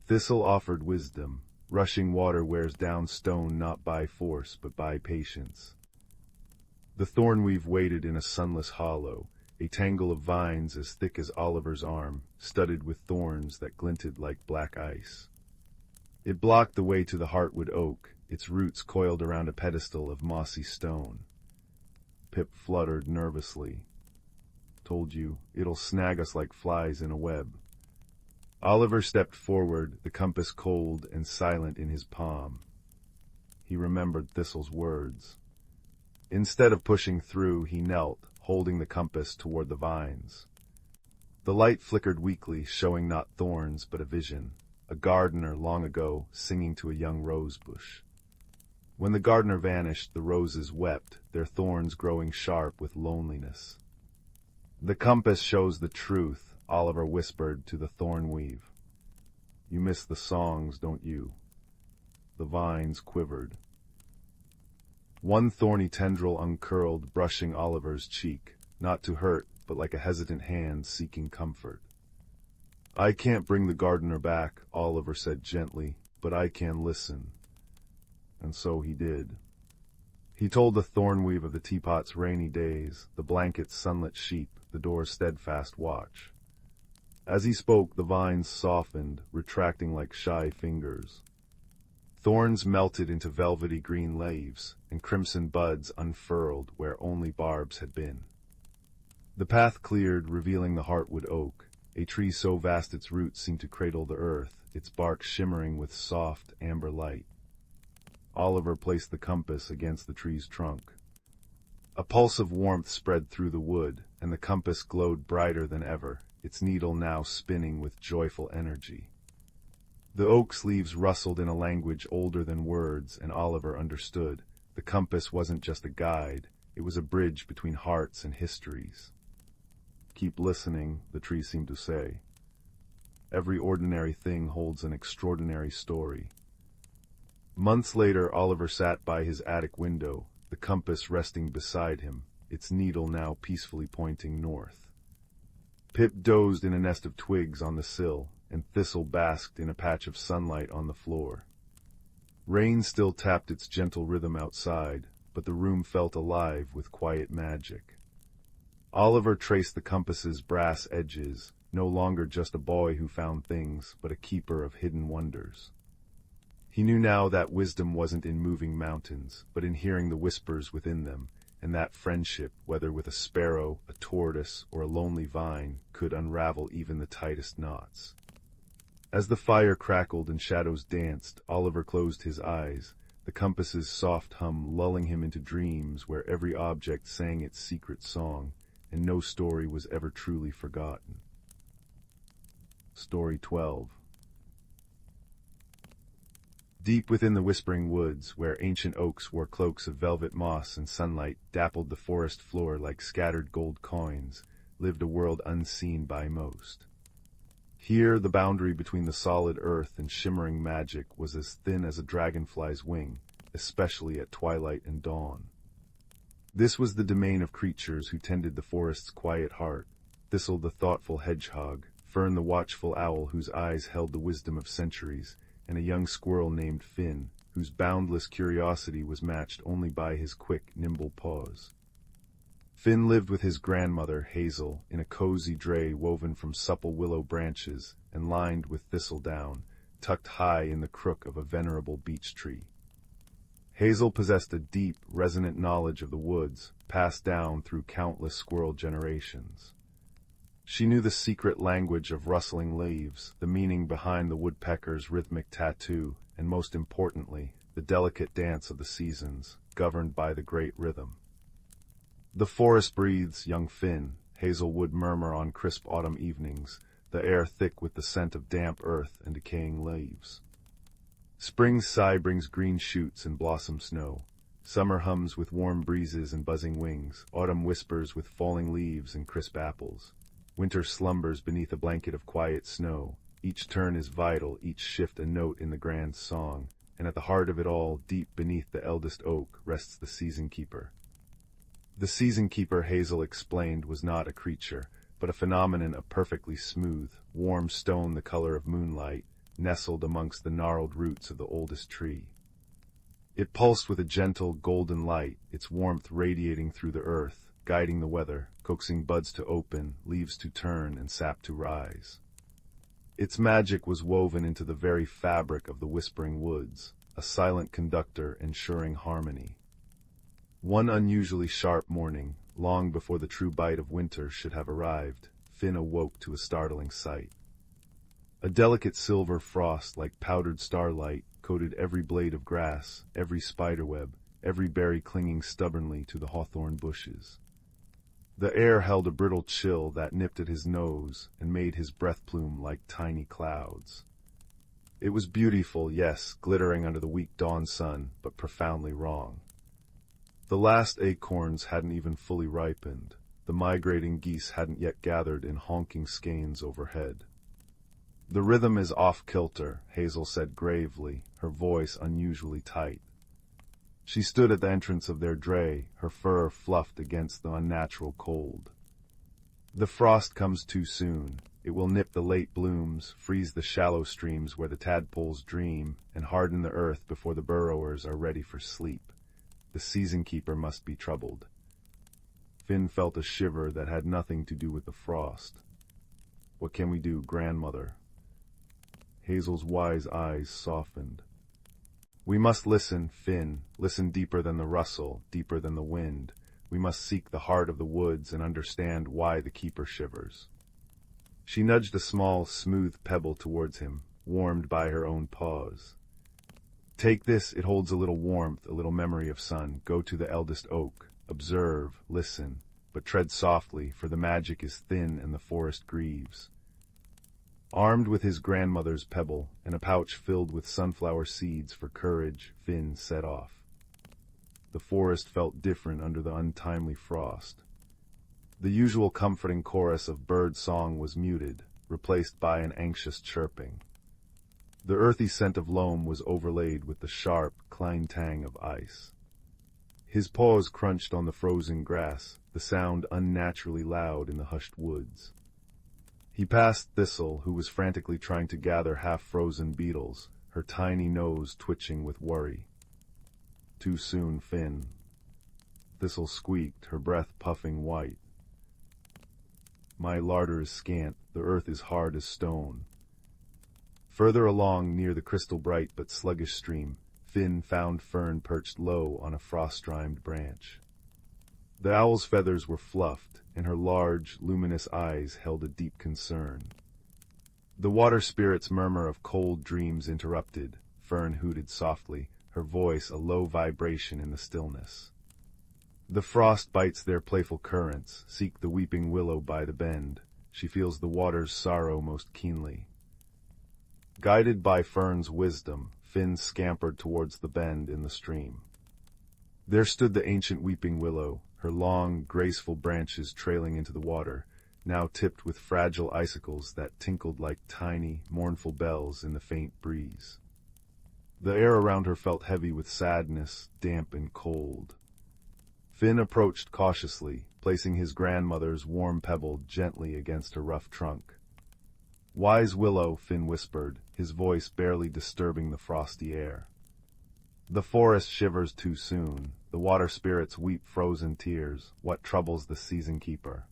Thistle offered wisdom. Rushing water wears down stone not by force, but by patience. The thornweave waited in a sunless hollow, a tangle of vines as thick as Oliver's arm, studded with thorns that glinted like black ice. It blocked the way to the heartwood oak, its roots coiled around a pedestal of mossy stone. Pip fluttered nervously. told you, it'll snag us like flies in a web." Oliver stepped forward, the compass cold and silent in his palm. He remembered Thistle's words. Instead of pushing through, he knelt, holding the compass toward the vines. The light flickered weakly, showing not thorns but a vision, a gardener long ago singing to a young rose bush. When the gardener vanished, the roses wept, their thorns growing sharp with loneliness. "The compass shows the truth," Oliver whispered to the thornweave. "You miss the songs, don't you?" The vines quivered. One thorny tendril uncurled, brushing Oliver's cheek, not to hurt, but like a hesitant hand seeking comfort. "I can't bring the gardener back," Oliver said gently, "but I can listen." And so he did. He told the thornweave of the teapot's rainy days, the blanket's sunlit sheep, the door's steadfast watch. As he spoke, the vines softened, retracting like shy fingers. Thorns melted into velvety green leaves, and crimson buds unfurled where only barbs had been. The path cleared, revealing the heartwood oak, a tree so vast its roots seemed to cradle the earth, its bark shimmering with soft, amber light. Oliver placed the compass against the tree's trunk. A pulse of warmth spread through the wood, and the compass glowed brighter than ever, its needle now spinning with joyful energy. The oak's leaves rustled in a language older than words, and Oliver understood. The compass wasn't just a guide, it was a bridge between hearts and histories. "Keep listening," the tree seemed to say. "Every ordinary thing holds an extraordinary story." Months later, Oliver sat by his attic window, the compass resting beside him, its needle now peacefully pointing north. Pip dozed in a nest of twigs on the sill, and Thistle basked in a patch of sunlight on the floor. Rain still tapped its gentle rhythm outside, but the room felt alive with quiet magic. Oliver traced the compass's brass edges, no longer just a boy who found things, but a keeper of hidden wonders. He knew now that wisdom wasn't in moving mountains, but in hearing the whispers within them, and that friendship, whether with a sparrow, a tortoise, or a lonely vine, could unravel even the tightest knots. As the fire crackled and shadows danced, Oliver closed his eyes, the compass's soft hum lulling him into dreams where every object sang its secret song, and no story was ever truly forgotten. Story 12. Deep within the whispering woods, where ancient oaks wore cloaks of velvet moss and sunlight dappled the forest floor like scattered gold coins, lived a world unseen by most. Here, the boundary between the solid earth and shimmering magic was as thin as a dragonfly's wing, especially at twilight and dawn. This was the domain of creatures who tended the forest's quiet heart, Thistle the thoughtful hedgehog, Fern the watchful owl whose eyes held the wisdom of centuries, and a young squirrel named Finn, whose boundless curiosity was matched only by his quick, nimble paws. Finn lived with his grandmother, Hazel, in a cozy dray woven from supple willow branches and lined with thistledown, tucked high in the crook of a venerable beech tree. Hazel possessed a deep, resonant knowledge of the woods, passed down through countless squirrel generations. She knew the secret language of rustling leaves, the meaning behind the woodpecker's rhythmic tattoo, and most importantly, the delicate dance of the seasons, governed by the great rhythm. "The forest breathes, young Finn," Hazel would murmur on crisp autumn evenings, the air thick with the scent of damp earth and decaying leaves. "Spring's sigh brings green shoots and blossom snow. Summer hums with warm breezes and buzzing wings. Autumn whispers with falling leaves and crisp apples. Winter slumbers beneath a blanket of quiet snow. Each turn is vital, each shift a note in the grand song, and at the heart of it all, deep beneath the eldest oak, rests the season keeper." The season keeper, Hazel explained, was not a creature, but a phenomenon of perfectly smooth, warm stone the color of moonlight, nestled amongst the gnarled roots of the oldest tree. It pulsed with a gentle, golden light, its warmth radiating through the earth, guiding the weather, coaxing buds to open, leaves to turn, and sap to rise. Its magic was woven into the very fabric of the whispering woods, a silent conductor ensuring harmony. One unusually sharp morning, long before the true bite of winter should have arrived, Finn awoke to a startling sight. A delicate silver frost like powdered starlight coated every blade of grass, every spiderweb, every berry clinging stubbornly to the hawthorn bushes. The air held a brittle chill that nipped at his nose and made his breath plume like tiny clouds. It was beautiful, yes, glittering under the weak dawn sun, but profoundly wrong. The last acorns hadn't even fully ripened. The migrating geese hadn't yet gathered in honking skeins overhead. "The rhythm is off-kilter," Hazel said gravely, her voice unusually tight. She stood at the entrance of their dray, her fur fluffed against the unnatural cold. "The frost comes too soon. It will nip the late blooms, freeze the shallow streams where the tadpoles dream, and harden the earth before the burrowers are ready for sleep. The season-keeper must be troubled." Finn felt a shiver that had nothing to do with the frost. "What can we do, grandmother?" Hazel's wise eyes softened. "We must listen, Finn, listen deeper than the rustle, deeper than the wind. We must seek the heart of the woods and understand why the keeper shivers." She nudged a small, smooth pebble towards him, warmed by her own paws. "Take this, it holds a little warmth, a little memory of sun. Go to the eldest oak. Observe, listen, but tread softly, for the magic is thin and the forest grieves." Armed with his grandmother's pebble and a pouch filled with sunflower seeds for courage, Finn set off. The forest felt different under the untimely frost. The usual comforting chorus of bird song was muted, replaced by an anxious chirping. The earthy scent of loam was overlaid with the sharp, clang-tang of ice. His paws crunched on the frozen grass, the sound unnaturally loud in the hushed woods. He passed Thistle, who was frantically trying to gather half-frozen beetles, her tiny nose twitching with worry. "Too soon, Finn." Thistle squeaked, her breath puffing white. "My larder is scant, the earth is hard as stone." Further along, near the crystal-bright but sluggish stream, Finn found Fern perched low on a frost-rimed branch. The owl's feathers were fluffed, and her large, luminous eyes held a deep concern. The water spirit's murmur of cold dreams interrupted. Fern hooted softly, her voice a low vibration in the stillness. "The frost bites their playful currents. Seek the weeping willow by the bend. She feels the water's sorrow most keenly." Guided by Fern's wisdom, Finn scampered towards the bend in the stream. There stood the ancient weeping willow, her long, graceful branches trailing into the water, now tipped with fragile icicles that tinkled like tiny, mournful bells in the faint breeze. The air around her felt heavy with sadness, damp and cold. Finn approached cautiously, placing his grandmother's warm pebble gently against her rough trunk. "Wise willow," Finn whispered, his voice barely disturbing the frosty air. "The forest shivers too soon. The water spirits weep frozen tears. What troubles the season-keeper?"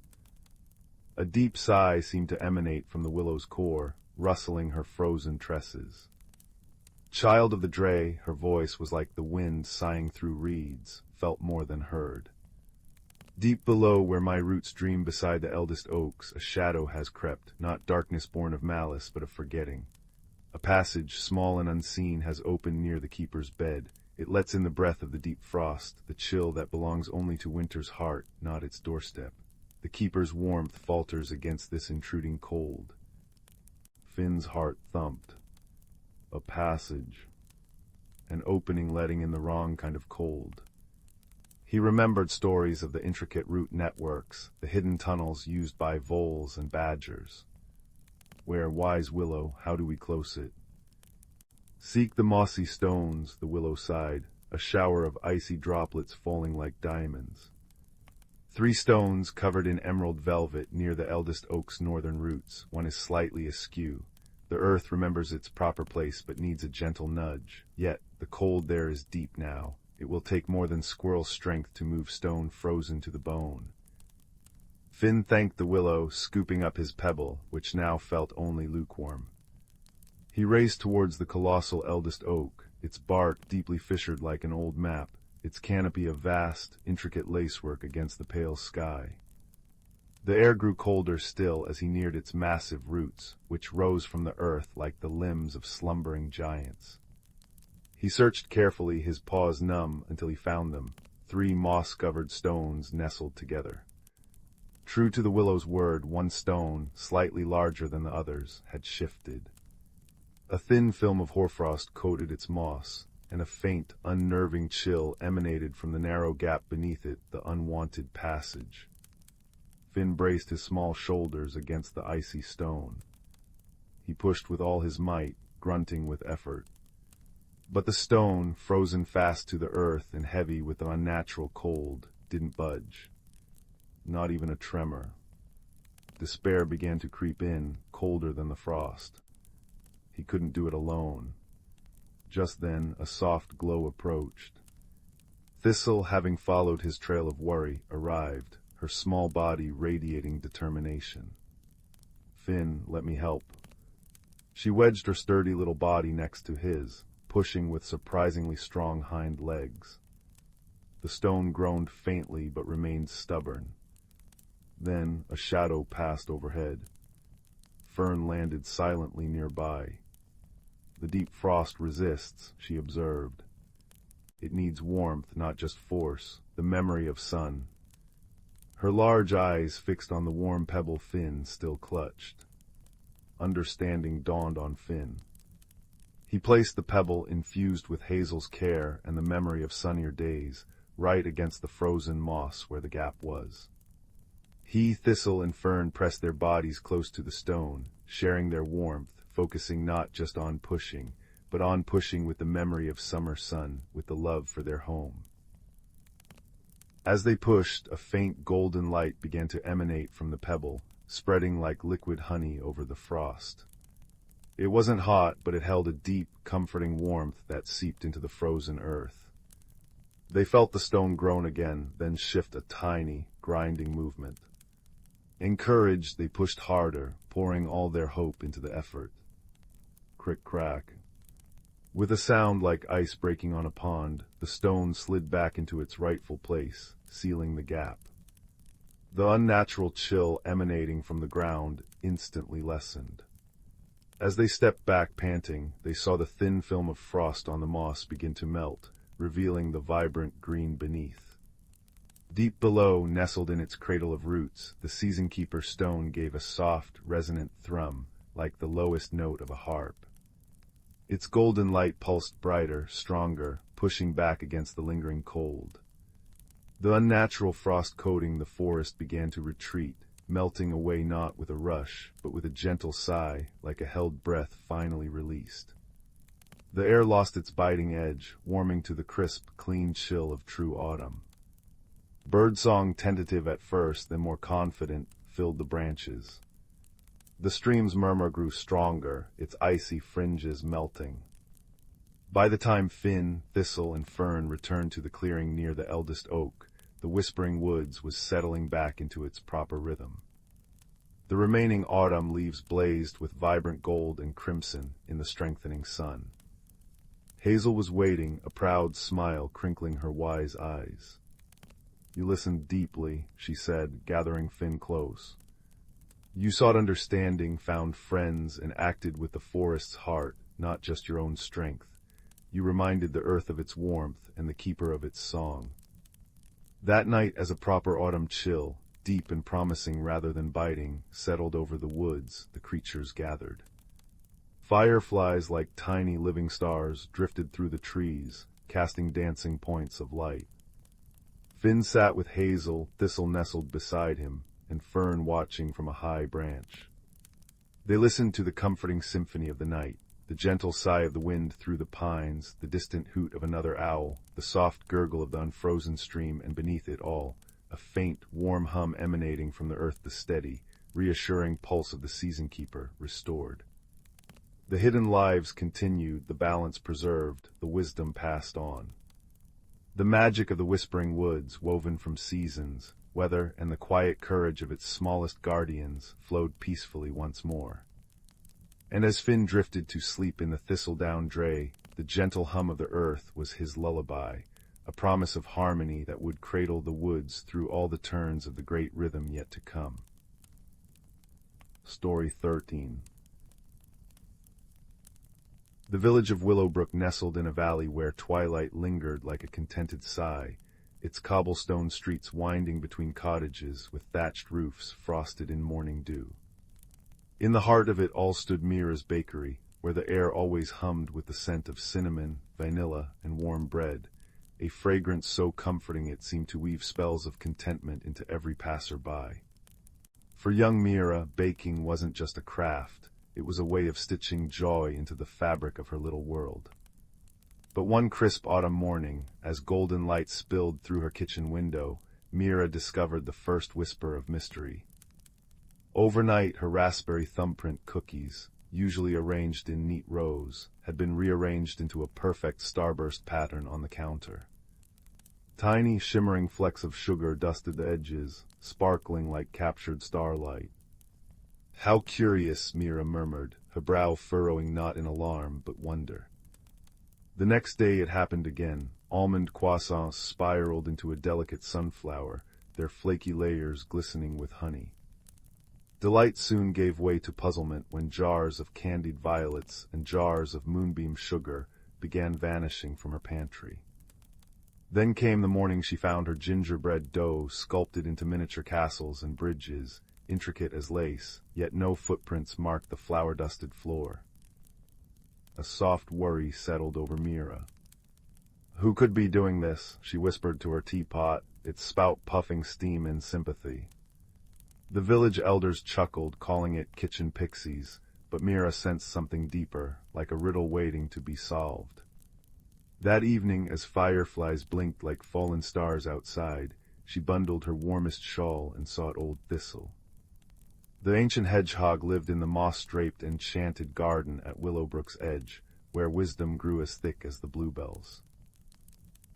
A deep sigh seemed to emanate from the willow's core, rustling her frozen tresses. Child of the dray, her voice was like the wind sighing through reeds, felt more than heard. "Deep below where my roots dream beside the eldest oaks, a shadow has crept, not darkness born of malice, but of forgetting. A passage, small and unseen, has opened near the keeper's bed. It lets in the breath of the deep frost, the chill that belongs only to winter's heart, not its doorstep. The keeper's warmth falters against this intruding cold." Finn's heart thumped. A passage. An opening letting in the wrong kind of cold. He remembered stories of the intricate root networks, the hidden tunnels used by voles and badgers. "Where, wise willow, how do we close it?" "Seek the mossy stones," the willow sighed, a shower of icy droplets falling like diamonds. 3 stones covered in emerald velvet near the eldest oak's northern roots. One is slightly askew. The earth remembers its proper place but needs a gentle nudge. Yet, the cold there is deep now. It will take more than squirrel strength to move stone frozen to the bone. Finn thanked the willow, scooping up his pebble, which now felt only lukewarm. He raced towards the colossal eldest oak, its bark deeply fissured like an old map, its canopy of vast, intricate lacework against the pale sky. The air grew colder still as he neared its massive roots, which rose from the earth like the limbs of slumbering giants. He searched carefully, his paws numb, until he found them, 3 moss-covered stones nestled together. True to the willow's word, one stone, slightly larger than the others, had shifted. A thin film of hoarfrost coated its moss, and a faint, unnerving chill emanated from the narrow gap beneath it, the unwanted passage. Finn braced his small shoulders against the icy stone. He pushed with all his might, grunting with effort. But the stone, frozen fast to the earth and heavy with the unnatural cold, didn't budge. Not even a tremor. Despair began to creep in, colder than the frost. He couldn't do it alone. Just then, a soft glow approached. Thistle, having followed his trail of worry, arrived, her small body radiating determination. "Finn, let me help." She wedged her sturdy little body next to his, pushing with surprisingly strong hind legs. The stone groaned faintly but remained stubborn. Then a shadow passed overhead. Fern landed silently nearby. The deep frost resists, she observed. It needs warmth, not just force, the memory of sun. Her large eyes fixed on the warm pebble Finn still clutched. Understanding dawned on Finn. He placed the pebble, infused with Hazel's care and the memory of sunnier days, right against the frozen moss where the gap was. He, Thistle, and Fern pressed their bodies close to the stone, sharing their warmth, focusing not just on pushing, but on pushing with the memory of summer sun, with the love for their home. As they pushed, a faint golden light began to emanate from the pebble, spreading like liquid honey over the frost. It wasn't hot, but it held a deep, comforting warmth that seeped into the frozen earth. They felt the stone groan again, then shift a tiny, grinding movement. Encouraged, they pushed harder, pouring all their hope into the effort. Crick-crack. With a sound like ice breaking on a pond, the stone slid back into its rightful place, sealing the gap. The unnatural chill emanating from the ground instantly lessened. As they stepped back panting, they saw the thin film of frost on the moss begin to melt, revealing the vibrant green beneath. Deep below, nestled in its cradle of roots, the season-keeper stone gave a soft, resonant thrum, like the lowest note of a harp. Its golden light pulsed brighter, stronger, pushing back against the lingering cold. The unnatural frost coating the forest began to retreat, melting away not with a rush, but with a gentle sigh, like a held breath finally released. The air lost its biting edge, warming to the crisp, clean chill of true autumn. Birdsong, tentative at first, then more confident, filled the branches. The stream's murmur grew stronger, its icy fringes melting. By the time Finn, Thistle, and Fern returned to the clearing near the eldest oak, the whispering woods was settling back into its proper rhythm. The remaining autumn leaves blazed with vibrant gold and crimson in the strengthening sun. Hazel was waiting, a proud smile crinkling her wise eyes. "You listened deeply," she said, gathering Finn close. "You sought understanding, found friends, and acted with the forest's heart, not just your own strength. You reminded the earth of its warmth and the keeper of its song." That night, as a proper autumn chill, deep and promising rather than biting, settled over the woods, the creatures gathered. Fireflies like tiny living stars drifted through the trees, casting dancing points of light. Finn sat with Hazel, Thistle nestled beside him, and Fern watching from a high branch. They listened to the comforting symphony of the night, the gentle sigh of the wind through the pines, the distant hoot of another owl, the soft gurgle of the unfrozen stream, and beneath it all, a faint, warm hum emanating from the earth, the steady, reassuring pulse of the season-keeper, restored. The hidden lives continued, the balance preserved, the wisdom passed on. The magic of the whispering woods, woven from seasons, weather, and the quiet courage of its smallest guardians, flowed peacefully once more. And as Finn drifted to sleep in the thistledown dray, the gentle hum of the earth was his lullaby, a promise of harmony that would cradle the woods through all the turns of the great rhythm yet to come. Story 13. The village of Willowbrook nestled in a valley where twilight lingered like a contented sigh, its cobblestone streets winding between cottages with thatched roofs frosted in morning dew. In the heart of it all stood Mira's bakery, where the air always hummed with the scent of cinnamon, vanilla, and warm bread, a fragrance so comforting it seemed to weave spells of contentment into every passer-by. For young Mira, baking wasn't just a craft, it was a way of stitching joy into the fabric of her little world. But one crisp autumn morning, as golden light spilled through her kitchen window, Mira discovered the first whisper of mystery. Overnight, her raspberry thumbprint cookies, usually arranged in neat rows, had been rearranged into a perfect starburst pattern on the counter. Tiny, shimmering flecks of sugar dusted the edges, sparkling like captured starlight. "How curious," Mira murmured, her brow furrowing not in alarm but wonder. The next day it happened again. Almond croissants spiraled into a delicate sunflower, their flaky layers glistening with honey. Delight soon gave way to puzzlement when jars of candied violets and jars of moonbeam sugar began vanishing from her pantry. Then came the morning she found her gingerbread dough sculpted into miniature castles and bridges, intricate as lace, yet no footprints marked the flour-dusted floor. A soft worry settled over Mira. "Who could be doing this?" she whispered to her teapot, its spout puffing steam in sympathy. The village elders chuckled, calling it kitchen pixies, but Mira sensed something deeper, like a riddle waiting to be solved. That evening, as fireflies blinked like fallen stars outside, she bundled her warmest shawl and sought old Thistle. The ancient hedgehog lived in the moss-draped enchanted garden at Willowbrook's edge, where wisdom grew as thick as the bluebells.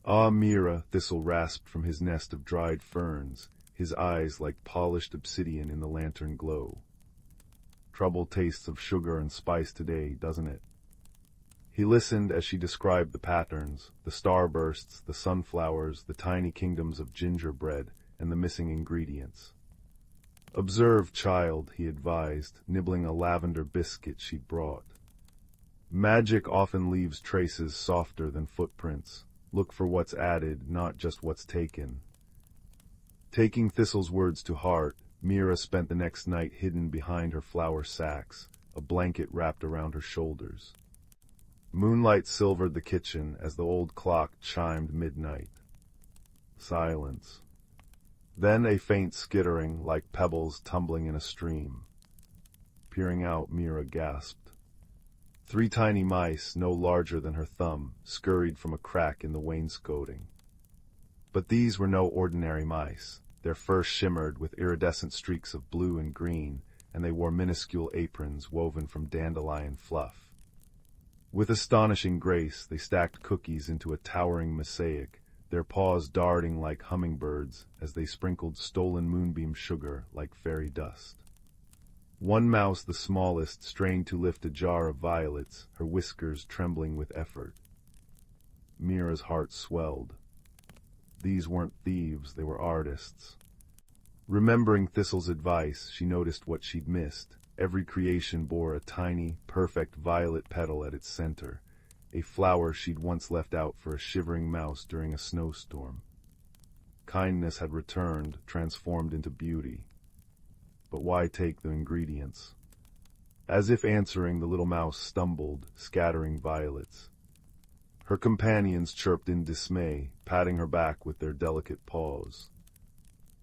"Ah, Mira," Thistle rasped from his nest of dried ferns, his eyes like polished obsidian in the lantern glow. "Trouble tastes of sugar and spice today, doesn't it?" He listened as she described the patterns, the starbursts, the sunflowers, the tiny kingdoms of gingerbread, and the missing ingredients. "Observe, child," he advised, nibbling a lavender biscuit she'd brought. "Magic often leaves traces softer than footprints. Look for what's added, not just what's taken." Taking Thistle's words to heart, Mira spent the next night hidden behind her flour sacks, a blanket wrapped around her shoulders. Moonlight silvered the kitchen as the old clock chimed midnight. Silence. Then a faint skittering, like pebbles tumbling in a stream. Peering out, Mira gasped. 3 tiny mice, no larger than her thumb, scurried from a crack in the wainscoting. But these were no ordinary mice. Their fur shimmered with iridescent streaks of blue and green, and they wore minuscule aprons woven from dandelion fluff. With astonishing grace, they stacked cookies into a towering mosaic, their paws darting like hummingbirds as they sprinkled stolen moonbeam sugar like fairy dust. One mouse, the smallest, strained to lift a jar of violets, her whiskers trembling with effort. Mira's heart swelled. These weren't thieves, they were artists. Remembering Thistle's advice, she noticed what she'd missed. Every creation bore a tiny, perfect violet petal at its center, a flower she'd once left out for a shivering mouse during a snowstorm. Kindness had returned, transformed into beauty. But why take the ingredients? As if answering, the little mouse stumbled, scattering violets. Her companions chirped in dismay, patting her back with their delicate paws.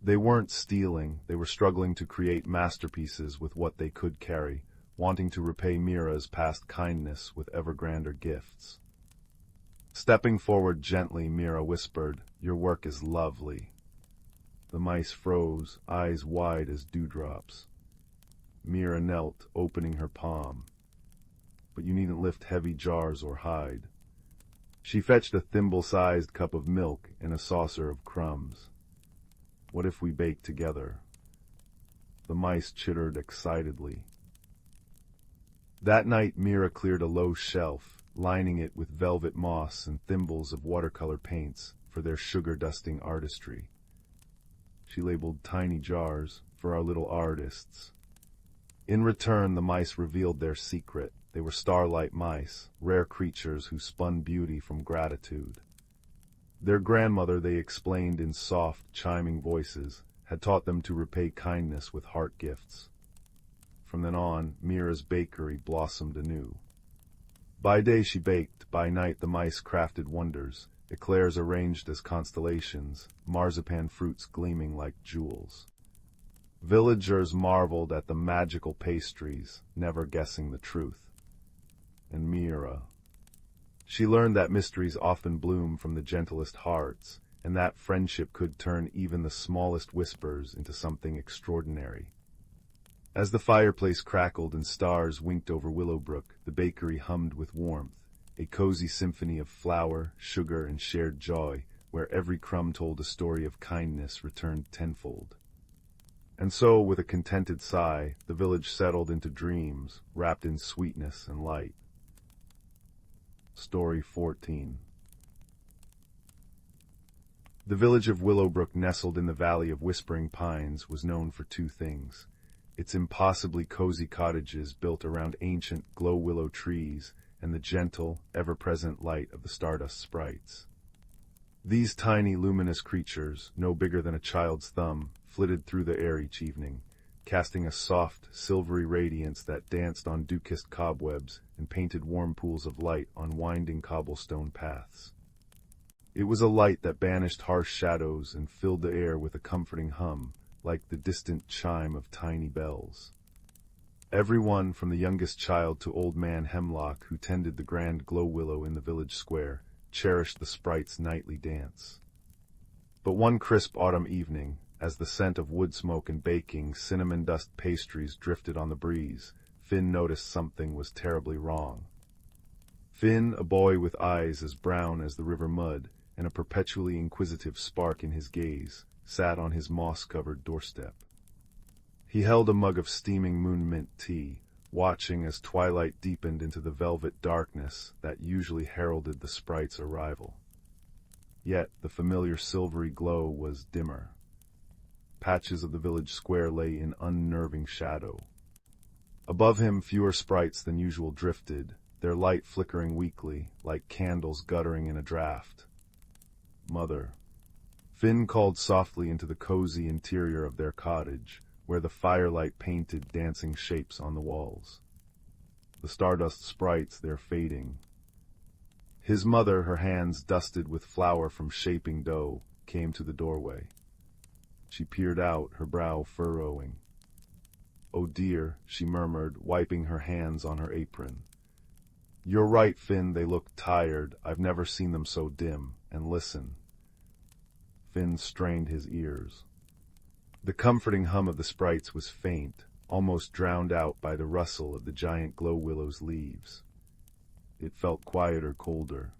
They weren't stealing, they were struggling to create masterpieces with what they could carry, wanting to repay Mira's past kindness with ever grander gifts. Stepping forward gently, Mira whispered, "Your work is lovely." The mice froze, eyes wide as dewdrops. Mira knelt, opening her palm. "But you needn't lift heavy jars or hide." She fetched a thimble-sized cup of milk and a saucer of crumbs. "What if we bake together?" The mice chittered excitedly. That night Mira cleared a low shelf, lining it with velvet moss and thimbles of watercolor paints, for their sugar-dusting artistry. She labeled tiny jars for our little artists. In return, the mice revealed their secret. They were starlight mice, rare creatures who spun beauty from gratitude. Their grandmother, they explained in soft, chiming voices, had taught them to repay kindness with heart gifts. From then on, Mira's bakery blossomed anew. By day she baked, by night the mice crafted wonders, eclairs arranged as constellations, marzipan fruits gleaming like jewels. Villagers marveled at the magical pastries, never guessing the truth. And Mira. She learned that mysteries often bloom from the gentlest hearts, and that friendship could turn even the smallest whispers into something extraordinary. As the fireplace crackled and stars winked over Willowbrook, the bakery hummed with warmth, a cozy symphony of flour, sugar, and shared joy, where every crumb told a story of kindness returned tenfold. And so, with a contented sigh, the village settled into dreams, wrapped in sweetness and light. Story 14. The village of Willowbrook, nestled in the valley of whispering pines, was known for two things: its impossibly cozy cottages built around ancient glow-willow trees, and the gentle, ever-present light of the stardust sprites. These tiny, luminous creatures, no bigger than a child's thumb, flitted through the air each evening, casting a soft, silvery radiance that danced on dew-kissed cobwebs and painted warm pools of light on winding cobblestone paths. It was a light that banished harsh shadows and filled the air with a comforting hum, like the distant chime of tiny bells. Everyone, from the youngest child to old man Hemlock, who tended the grand glow-willow in the village square, cherished the sprite's nightly dance. But one crisp autumn evening, as the scent of wood smoke and baking cinnamon dust pastries drifted on the breeze, Finn noticed something was terribly wrong. Finn, a boy with eyes as brown as the river mud and a perpetually inquisitive spark in his gaze, sat on his moss-covered doorstep. He held a mug of steaming moon-mint tea, watching as twilight deepened into the velvet darkness that usually heralded the sprite's arrival. Yet the familiar silvery glow was dimmer. Patches of the village square lay in unnerving shadow. Above him fewer sprites than usual drifted, their light flickering weakly, like candles guttering in a draught. "Mother." Finn called softly into the cozy interior of their cottage, where the firelight painted dancing shapes on the walls. The stardust sprites, they're fading. His mother, her hands dusted with flour from shaping dough, came to the doorway. She peered out, her brow furrowing. "Oh dear," she murmured, wiping her hands on her apron. "You're right, Finn, they look tired. I've never seen them so dim. And listen." Finn strained his ears. The comforting hum of the sprites was faint, almost drowned out by the rustle of the giant glow-willow's leaves. It felt quieter, colder.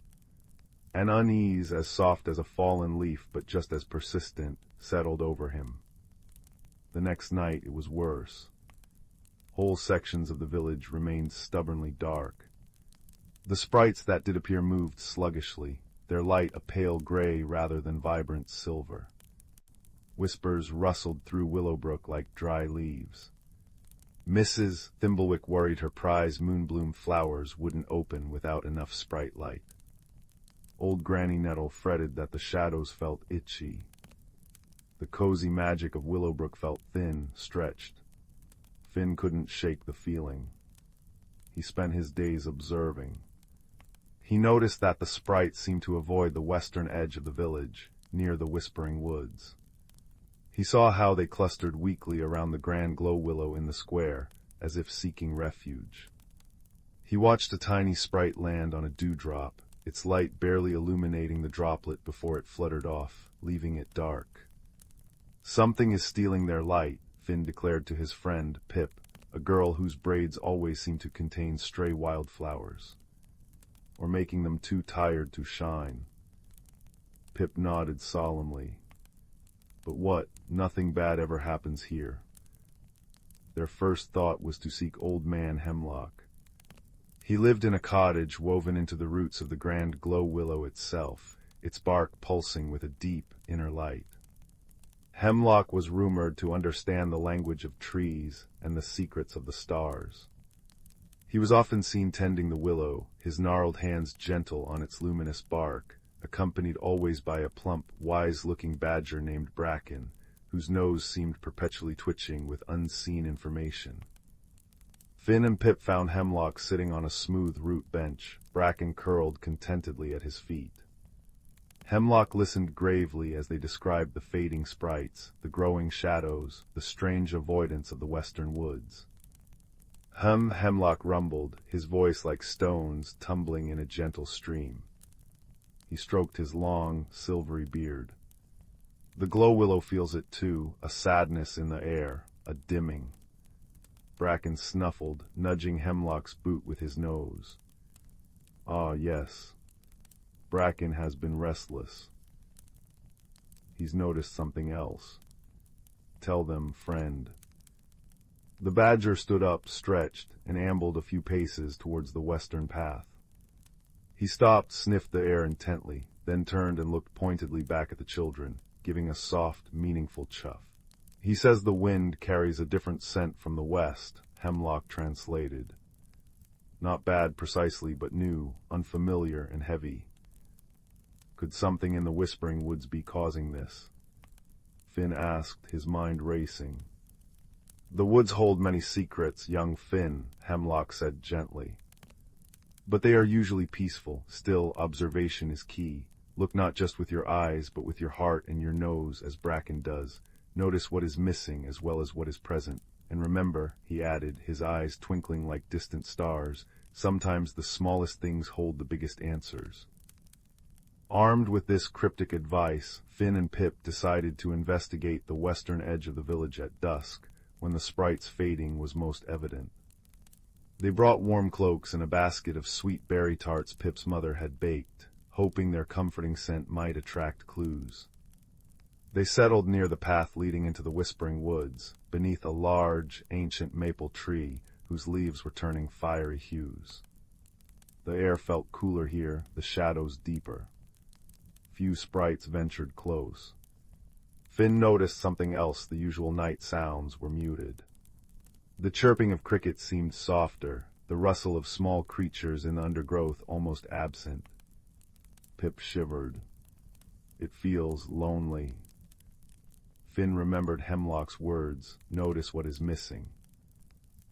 An unease as soft as a fallen leaf, but just as persistent, settled over him. The next night it was worse. Whole sections of the village remained stubbornly dark. The sprites that did appear moved sluggishly, their light a pale gray rather than vibrant silver. Whispers rustled through Willowbrook like dry leaves. Mrs. Thimblewick worried her prize moonbloom flowers wouldn't open without enough sprite light. Old Granny Nettle fretted that the shadows felt itchy. The cozy magic of Willowbrook felt thin, stretched. Finn couldn't shake the feeling. He spent his days observing. He noticed that the sprites seemed to avoid the western edge of the village, near the whispering woods. He saw how they clustered weakly around the grand glow-willow in the square, as if seeking refuge. He watched a tiny sprite land on a dewdrop, its light barely illuminating the droplet before it fluttered off, leaving it dark. "Something is stealing their light," Finn declared to his friend, Pip, a girl whose braids always seemed to contain stray wildflowers. "Or making them too tired to shine." Pip nodded solemnly. "But what? Nothing bad ever happens here." Their first thought was to seek Old Man Hemlock. He lived in a cottage woven into the roots of the grand glow-willow itself, its bark pulsing with a deep inner light. Hemlock was rumored to understand the language of trees and the secrets of the stars. He was often seen tending the willow, his gnarled hands gentle on its luminous bark, accompanied always by a plump, wise-looking badger named Bracken, whose nose seemed perpetually twitching with unseen information. Finn and Pip found Hemlock sitting on a smooth root bench, Bracken curled contentedly at his feet. Hemlock listened gravely as they described the fading sprites, the growing shadows, the strange avoidance of the western woods. Hemlock rumbled, his voice like stones tumbling in a gentle stream. He stroked his long, silvery beard. The glow willow feels it too, a sadness in the air, a dimming. Bracken snuffled, nudging Hemlock's boot with his nose. Ah, yes. Bracken has been restless. He's noticed something else. Tell them, friend. The badger stood up, stretched, and ambled a few paces towards the western path. He stopped, sniffed the air intently, then turned and looked pointedly back at the children, giving a soft, meaningful chuff. He says the wind carries a different scent from the west, Hemlock translated. Not bad precisely, but new, unfamiliar, and heavy. Could something in the whispering woods be causing this? Finn asked, his mind racing. The woods hold many secrets, young Finn, Hemlock said gently. But they are usually peaceful. Still, observation is key. Look not just with your eyes, but with your heart and your nose, as Bracken does. Notice what is missing as well as what is present. And remember, he added, his eyes twinkling like distant stars, sometimes the smallest things hold the biggest answers. Armed with this cryptic advice, Finn and Pip decided to investigate the western edge of the village at dusk, when the sprite's fading was most evident. They brought warm cloaks and a basket of sweet berry tarts Pip's mother had baked, hoping their comforting scent might attract clues. They settled near the path leading into the whispering woods, beneath a large, ancient maple tree whose leaves were turning fiery hues. The air felt cooler here, the shadows deeper. Few sprites ventured close. Finn noticed something else. The usual night sounds were muted. The chirping of crickets seemed softer, the rustle of small creatures in the undergrowth almost absent. Pip shivered. It feels lonely. Finn remembered Hemlock's words, notice what is missing.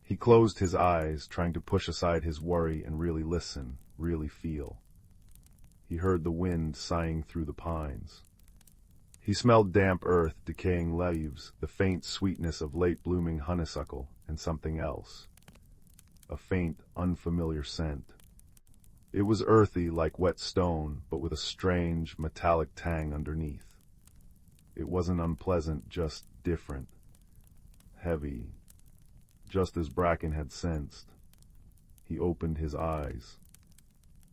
He closed his eyes, trying to push aside his worry and really listen, really feel. He heard the wind sighing through the pines. He smelled damp earth, decaying leaves, the faint sweetness of late-blooming honeysuckle, and something else. A faint, unfamiliar scent. It was earthy like wet stone, but with a strange, metallic tang underneath. It wasn't unpleasant, just different. Heavy. Just as Bracken had sensed. He opened his eyes.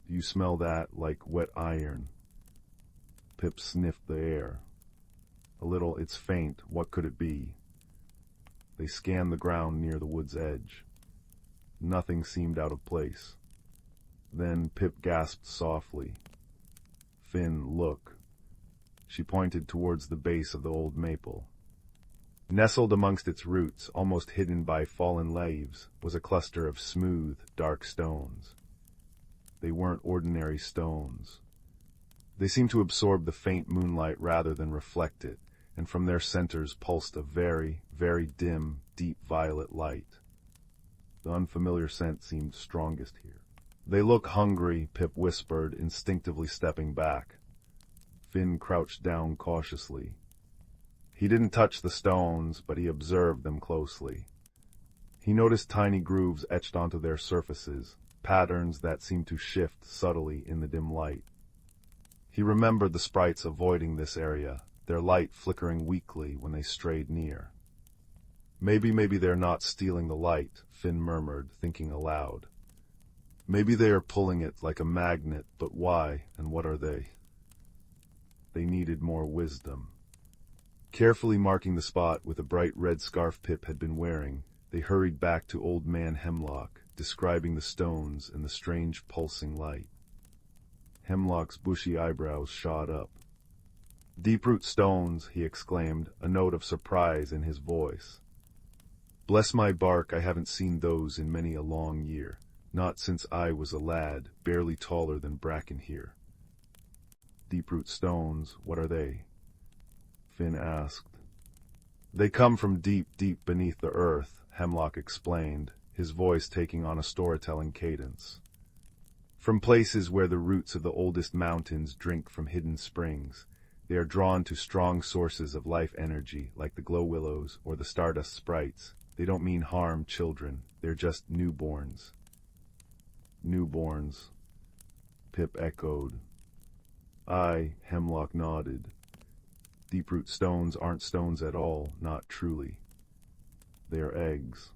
Do you smell that, like wet iron? Pip sniffed the air. A little, it's faint, what could it be? They scanned the ground near the wood's edge. Nothing seemed out of place. Then Pip gasped softly. Finn, look. She pointed towards the base of the old maple. Nestled amongst its roots, almost hidden by fallen leaves, was a cluster of smooth, dark stones. They weren't ordinary stones. They seemed to absorb the faint moonlight rather than reflect it, and from their centers pulsed a very, very dim, deep violet light. The unfamiliar scent seemed strongest here. They look hungry, Pip whispered, instinctively stepping back. Finn crouched down cautiously. He didn't touch the stones, but he observed them closely. He noticed tiny grooves etched onto their surfaces, patterns that seemed to shift subtly in the dim light. He remembered the sprites avoiding this area, their light flickering weakly when they strayed near. Maybe they're not stealing the light, Finn murmured, thinking aloud. Maybe they are pulling it like a magnet, but why, and what are they? They needed more wisdom. Carefully marking the spot with a bright red scarf Pip had been wearing, they hurried back to Old Man Hemlock, describing the stones and the strange pulsing light. Hemlock's bushy eyebrows shot up. "Deep-root stones," he exclaimed, a note of surprise in his voice. "Bless my bark, I haven't seen those in many a long year. Not since I was a lad, barely taller than Bracken here." "Deep-root stones, what are they?" Finn asked. "They come from deep, deep beneath the earth," Hemlock explained, his voice taking on a storytelling cadence. "From places where the roots of the oldest mountains drink from hidden springs. They are drawn to strong sources of life energy, like the glow willows or the stardust sprites. They don't mean harm, children. They're just newborns." "Newborns," Pip echoed. "Aye," Hemlock nodded. "Deep-root stones aren't stones at all, not truly. They are eggs,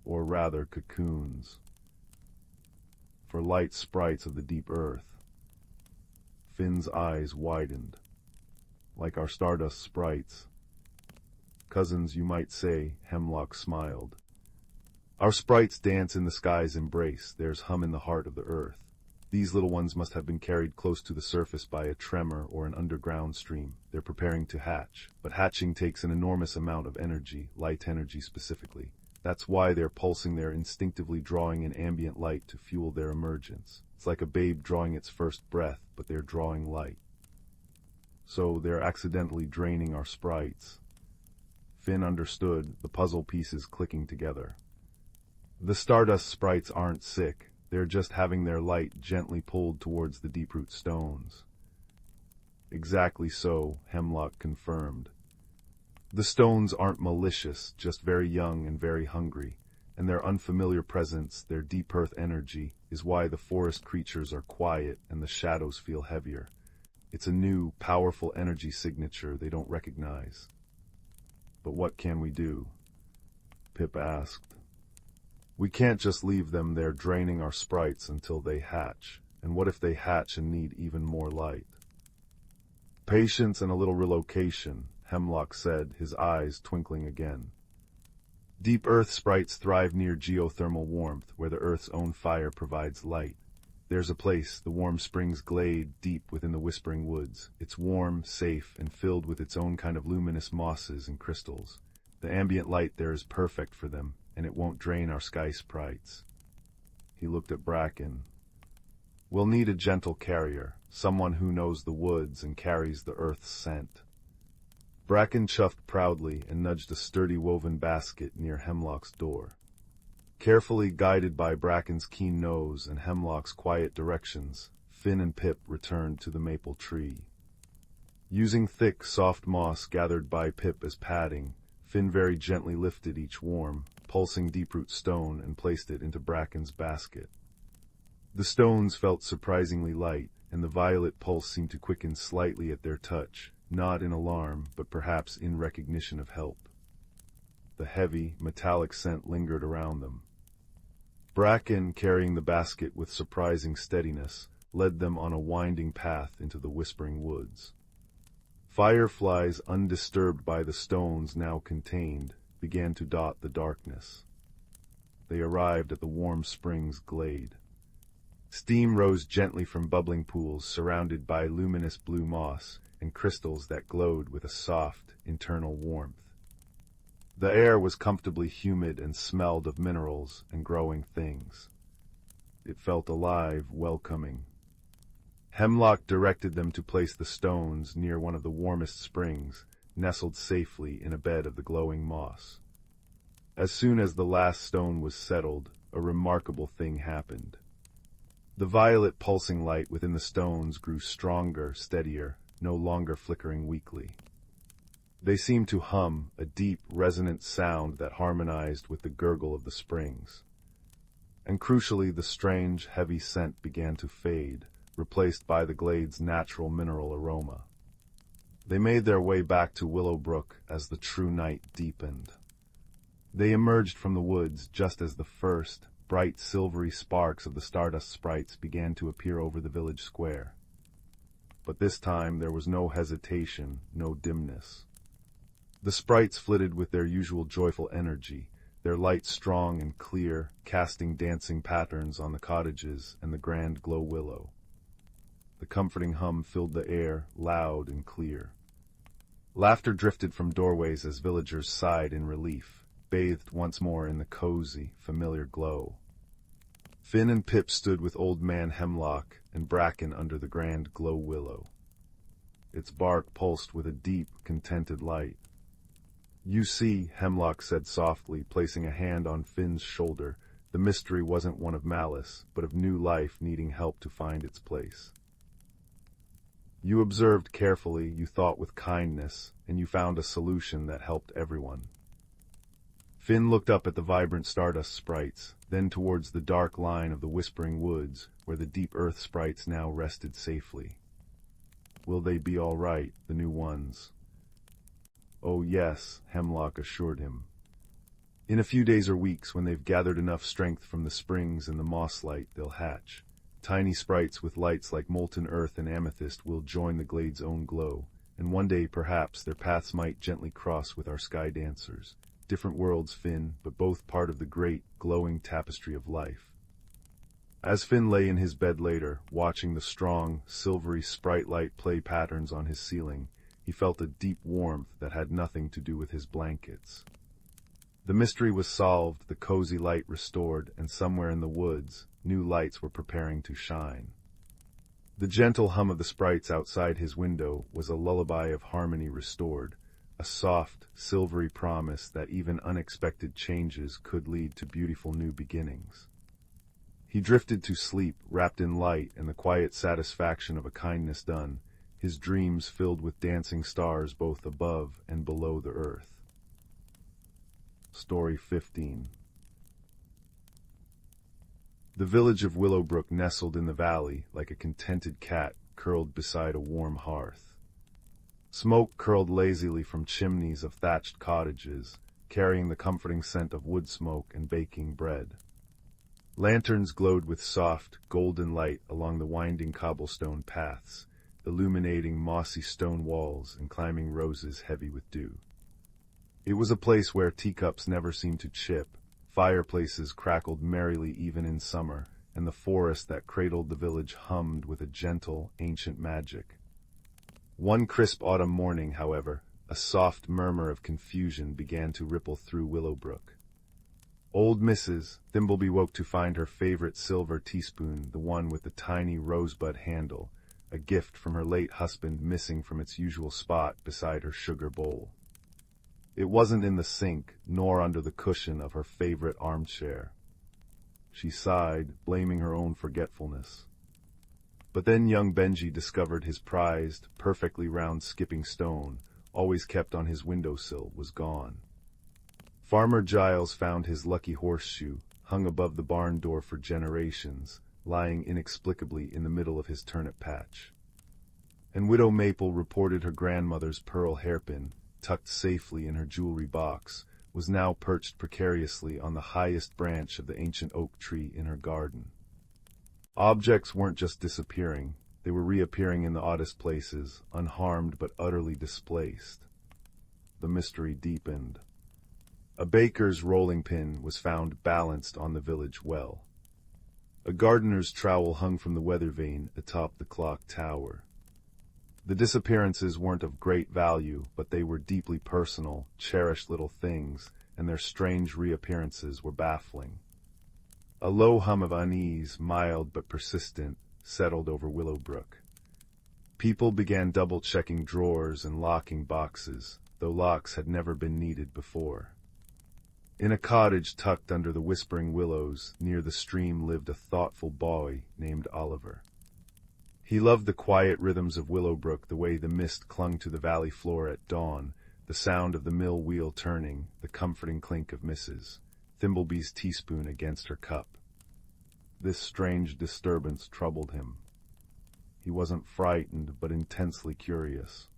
or rather cocoons, for light sprites of the deep earth." Finn's eyes widened. "Like our stardust sprites." "Cousins, you might say," Hemlock smiled. "Our sprites dance in the sky's embrace, theirs hum in the heart of the earth. These little ones must have been carried close to the surface by a tremor or an underground stream. They're preparing to hatch, but hatching takes an enormous amount of energy, light energy specifically. That's why they're pulsing there, instinctively drawing in ambient light to fuel their emergence. It's like a babe drawing its first breath, but they're drawing light. So they're accidentally draining our sprites." Finn understood, the puzzle pieces clicking together. "The stardust sprites aren't sick. They're just having their light gently pulled towards the deep-root stones." "Exactly so," Hemlock confirmed. "The stones aren't malicious, just very young and very hungry, and their unfamiliar presence, their deep earth energy, is why the forest creatures are quiet and the shadows feel heavier. It's a new, powerful energy signature they don't recognize." "But what can we do?" Pip asked. "We can't just leave them there draining our sprites until they hatch. And what if they hatch and need even more light?" "Patience and a little relocation," Hemlock said, his eyes twinkling again. "Deep earth sprites thrive near geothermal warmth, where the earth's own fire provides light. There's a place, the Warm Springs Glade, deep within the Whispering Woods. It's warm, safe, and filled with its own kind of luminous mosses and crystals. The ambient light there is perfect for them, and it won't drain our sky sprites." He looked at Bracken. "We'll need a gentle carrier, someone who knows the woods and carries the earth's scent." Bracken chuffed proudly and nudged a sturdy woven basket near Hemlock's door. Carefully guided by Bracken's keen nose and Hemlock's quiet directions, Finn and Pip returned to the maple tree. Using thick, soft moss gathered by Pip as padding, Finn very gently lifted each warm, pulsing deep-root stone and placed it into Bracken's basket. The stones felt surprisingly light, and the violet pulse seemed to quicken slightly at their touch, not in alarm, but perhaps in recognition of help. The heavy, metallic scent lingered around them. Bracken, carrying the basket with surprising steadiness, led them on a winding path into the Whispering Woods. Fireflies, undisturbed by the stones now contained, began to dot the darkness. They arrived at the Warm Springs Glade. Steam rose gently from bubbling pools surrounded by luminous blue moss and crystals that glowed with a soft, internal warmth. The air was comfortably humid and smelled of minerals and growing things. It felt alive, welcoming. Hemlock directed them to place the stones near one of the warmest springs, nestled safely in a bed of the glowing moss. As soon as the last stone was settled, a remarkable thing happened. The violet pulsing light within the stones grew stronger, steadier, no longer flickering weakly. They seemed to hum, a deep, resonant sound that harmonized with the gurgle of the springs. And crucially, the strange, heavy scent began to fade, replaced by the glade's natural mineral aroma. They made their way back to Willowbrook as the true night deepened. They emerged from the woods just as the first, bright silvery sparks of the stardust sprites began to appear over the village square. But this time there was no hesitation, no dimness. The sprites flitted with their usual joyful energy, their light strong and clear, casting dancing patterns on the cottages and the grand glow willow. The comforting hum filled the air, loud and clear. Laughter drifted from doorways as villagers sighed in relief, bathed once more in the cozy, familiar glow. Finn and Pip stood with Old Man Hemlock and Bracken under the grand glow willow. Its bark pulsed with a deep, contented light. "You see," Hemlock said softly, placing a hand on Finn's shoulder, the mystery wasn't one of malice, but of new life needing help to find its place. You observed carefully, you thought with kindness, and you found a solution that helped everyone. Finn looked up at the vibrant stardust sprites, then towards the dark line of the whispering woods, where the deep earth sprites now rested safely. Will they be all right, the new ones? Oh yes, Hemlock assured him. In a few days or weeks, when they've gathered enough strength from the springs and the moss light, they'll hatch. Tiny sprites with lights like molten earth and amethyst will join the glade's own glow, and one day, perhaps, their paths might gently cross with our sky dancers. Different worlds, Finn, but both part of the great, glowing tapestry of life. As Finn lay in his bed later, watching the strong, silvery sprite light play patterns on his ceiling, he felt a deep warmth that had nothing to do with his blankets. The mystery was solved, the cozy light restored, and somewhere in the woods, new lights were preparing to shine. The gentle hum of the sprites outside his window was a lullaby of harmony restored, a soft, silvery promise that even unexpected changes could lead to beautiful new beginnings. He drifted to sleep, wrapped in light and the quiet satisfaction of a kindness done, his dreams filled with dancing stars both above and below the earth. Story 15. The village of Willowbrook nestled in the valley like a contented cat curled beside a warm hearth. Smoke curled lazily from chimneys of thatched cottages, carrying the comforting scent of wood smoke and baking bread. Lanterns glowed with soft, golden light along the winding cobblestone paths, illuminating mossy stone walls and climbing roses heavy with dew. It was a place where teacups never seemed to chip, fireplaces crackled merrily even in summer, and the forest that cradled the village hummed with a gentle, ancient magic. One crisp autumn morning, however, a soft murmur of confusion began to ripple through Willowbrook. Old Mrs. Thimbleby woke to find her favorite silver teaspoon, the one with the tiny rosebud handle, a gift from her late husband, missing from its usual spot beside her sugar bowl. It wasn't in the sink, nor under the cushion of her favorite armchair. She sighed, blaming her own forgetfulness. But then young Benji discovered his prized, perfectly round skipping stone, always kept on his windowsill, was gone. Farmer Giles found his lucky horseshoe, hung above the barn door for generations, lying inexplicably in the middle of his turnip patch. And Widow Maple reported her grandmother's pearl hairpin, tucked safely in her jewelry box, was now perched precariously on the highest branch of the ancient oak tree in her garden. Objects weren't just disappearing, they were reappearing in the oddest places, unharmed but utterly displaced. The mystery deepened. A baker's rolling pin was found balanced on the village well. A gardener's trowel hung from the weather vane atop the clock tower. The disappearances weren't of great value, but they were deeply personal, cherished little things, and their strange reappearances were baffling. A low hum of unease, mild but persistent, settled over Willowbrook. People began double-checking drawers and locking boxes, though locks had never been needed before. In a cottage tucked under the whispering willows, near the stream, lived a thoughtful boy named Oliver. He loved the quiet rhythms of Willowbrook, the way the mist clung to the valley floor at dawn, the sound of the mill wheel turning, the comforting clink of Mrs. Thimbleby's teaspoon against her cup. This strange disturbance troubled him. He wasn't frightened, but intensely curious.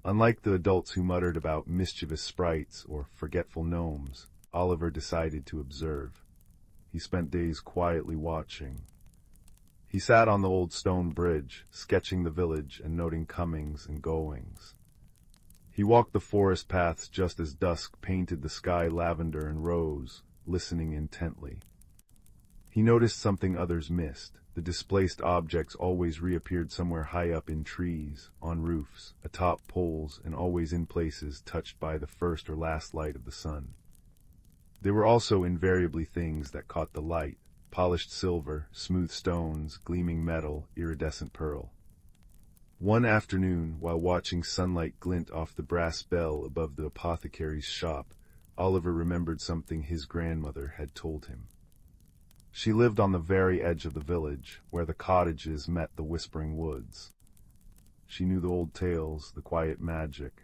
Unlike the adults who muttered about mischievous sprites or forgetful gnomes, Oliver decided to observe. He spent days quietly watching. He sat on the old stone bridge, sketching the village and noting comings and goings. He walked the forest paths just as dusk painted the sky lavender and rose, listening intently. He noticed something others missed, The displaced objects always reappeared somewhere high up in trees, on roofs, atop poles, and always in places touched by the first or last light of the sun. They were also invariably things that caught the light: polished silver, smooth stones, gleaming metal, iridescent pearl. One afternoon, while watching sunlight glint off the brass bell above the apothecary's shop, Oliver remembered something his grandmother had told him. She lived on the very edge of the village, where the cottages met the whispering woods. She knew the old tales, the quiet magic.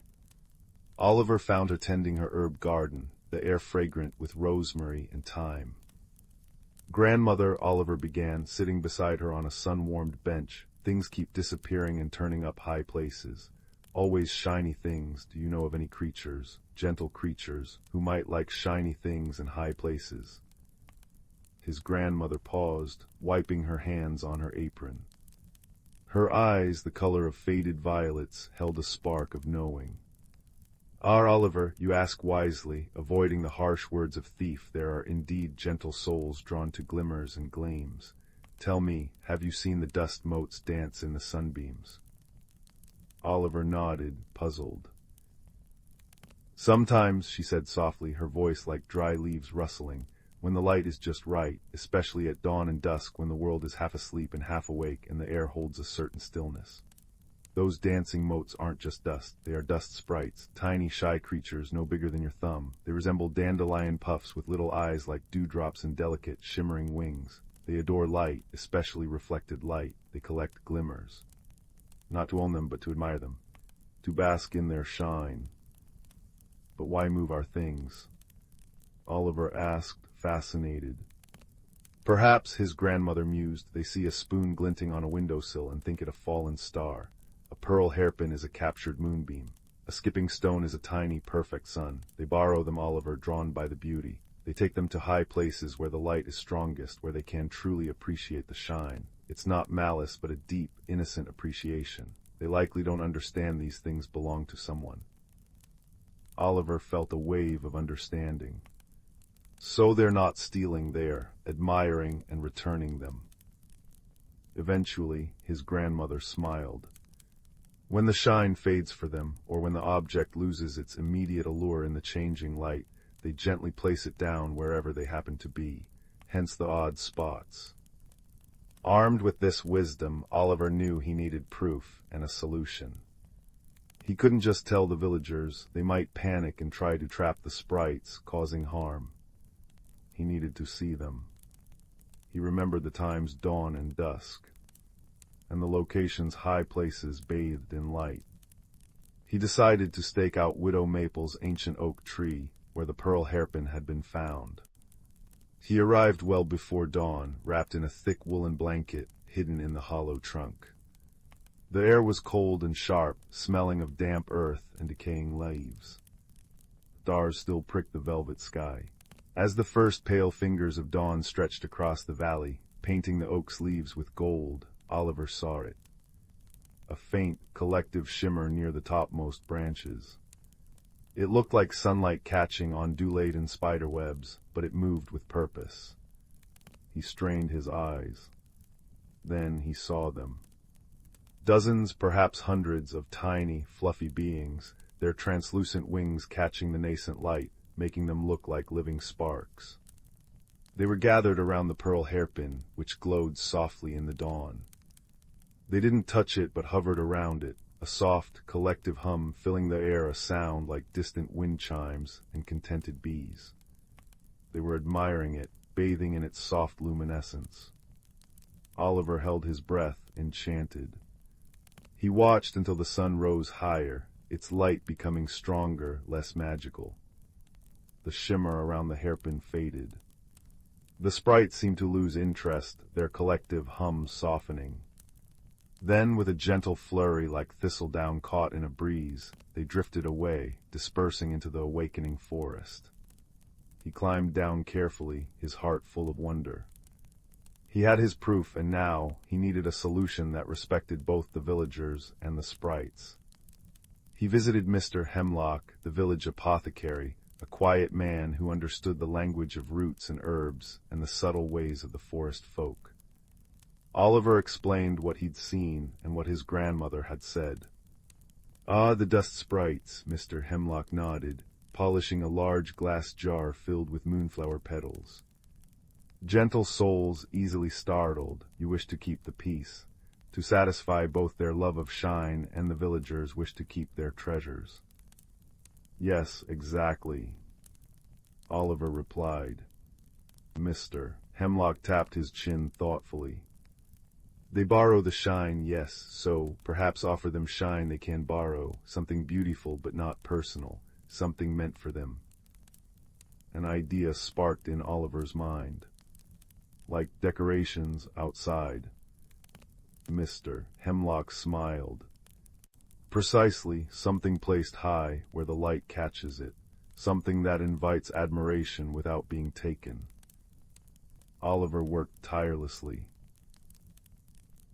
Oliver found her tending her herb garden, the air fragrant with rosemary and thyme. "Grandmother," Oliver began, sitting beside her on a sun-warmed bench, "things keep disappearing and turning up high places. Always shiny things. Do you know of any creatures, gentle creatures, who might like shiny things and high places?" His grandmother paused, wiping her hands on her apron. Her eyes, the color of faded violets, held a spark of knowing. "Ah, Oliver, you ask wisely, avoiding the harsh words of thief. There are indeed gentle souls drawn to glimmers and gleams. Tell me, have you seen the dust motes dance in the sunbeams?" Oliver nodded, puzzled. "Sometimes," she said softly, her voice like dry leaves rustling, "when the light is just right, especially at dawn and dusk, when the world is half asleep and half awake and the air holds a certain stillness. Those dancing motes aren't just dust, they are dust sprites, tiny shy creatures no bigger than your thumb. They resemble dandelion puffs with little eyes like dewdrops and delicate, shimmering wings. They adore light, especially reflected light. They collect glimmers. Not to own them, but to admire them, to bask in their shine." "But why move our things?" Oliver asked, fascinated. "Perhaps," his grandmother mused, "they see a spoon glinting on a windowsill and think it a fallen star. A pearl hairpin is a captured moonbeam. A skipping stone is a tiny, perfect sun. They borrow them, Oliver, drawn by the beauty. They take them to high places where the light is strongest, where they can truly appreciate the shine. It's not malice, but a deep, innocent appreciation. They likely don't understand these things belong to someone." Oliver felt a wave of understanding. So they're not stealing, they're admiring and returning them. Eventually, his grandmother smiled. "When the shine fades for them, or when the object loses its immediate allure in the changing light, they gently place it down wherever they happen to be, hence the odd spots." Armed with this wisdom, Oliver knew he needed proof and a solution. He couldn't just tell the villagers; they might panic and try to trap the sprites, causing harm. He needed to see them. He remembered the times dawn and dusk, and the locations high places bathed in light. He decided to stake out Widow Maple's ancient oak tree, where the pearl hairpin had been found. He arrived well before dawn, wrapped in a thick woolen blanket, hidden in the hollow trunk. The air was cold and sharp, smelling of damp earth and decaying leaves. Stars still pricked the velvet sky. As the first pale fingers of dawn stretched across the valley, painting the oak's leaves with gold, Oliver saw it. A faint, collective shimmer near the topmost branches. It looked like sunlight catching on dew-laden spiderwebs, but it moved with purpose. He strained his eyes. Then he saw them. Dozens, perhaps hundreds, of tiny, fluffy beings, their translucent wings catching the nascent light, making them look like living sparks. They were gathered around the pearl hairpin, which glowed softly in the dawn. They didn't touch it, but hovered around it, a soft, collective hum filling the air, a sound like distant wind chimes and contented bees. They were admiring it, bathing in its soft luminescence. Oliver held his breath, enchanted. He watched until the sun rose higher, its light becoming stronger, less magical. The shimmer around the hairpin faded. The sprites seemed to lose interest, their collective hum softening. Then, with a gentle flurry like thistledown caught in a breeze, they drifted away, dispersing into the awakening forest. He climbed down carefully, his heart full of wonder. He had his proof, and now he needed a solution that respected both the villagers and the sprites. He visited Mr. Hemlock, the village apothecary, a quiet man who understood the language of roots and herbs and the subtle ways of the forest folk. Oliver explained what he'd seen and what his grandmother had said. "Ah, the dust sprites," Mr. Hemlock nodded, polishing a large glass jar filled with moonflower petals. "Gentle souls easily startled, you wish to keep the peace, to satisfy both their love of shine and the villagers' wish to keep their treasures." "Yes, exactly," Oliver replied. Mr. Hemlock tapped his chin thoughtfully. "They borrow the shine, yes, so perhaps offer them shine they can borrow, something beautiful but not personal, something meant for them." An idea sparked in Oliver's mind. "Like decorations outside." Mr. Hemlock smiled. "Precisely, something placed high where the light catches it, something that invites admiration without being taken." Oliver worked tirelessly.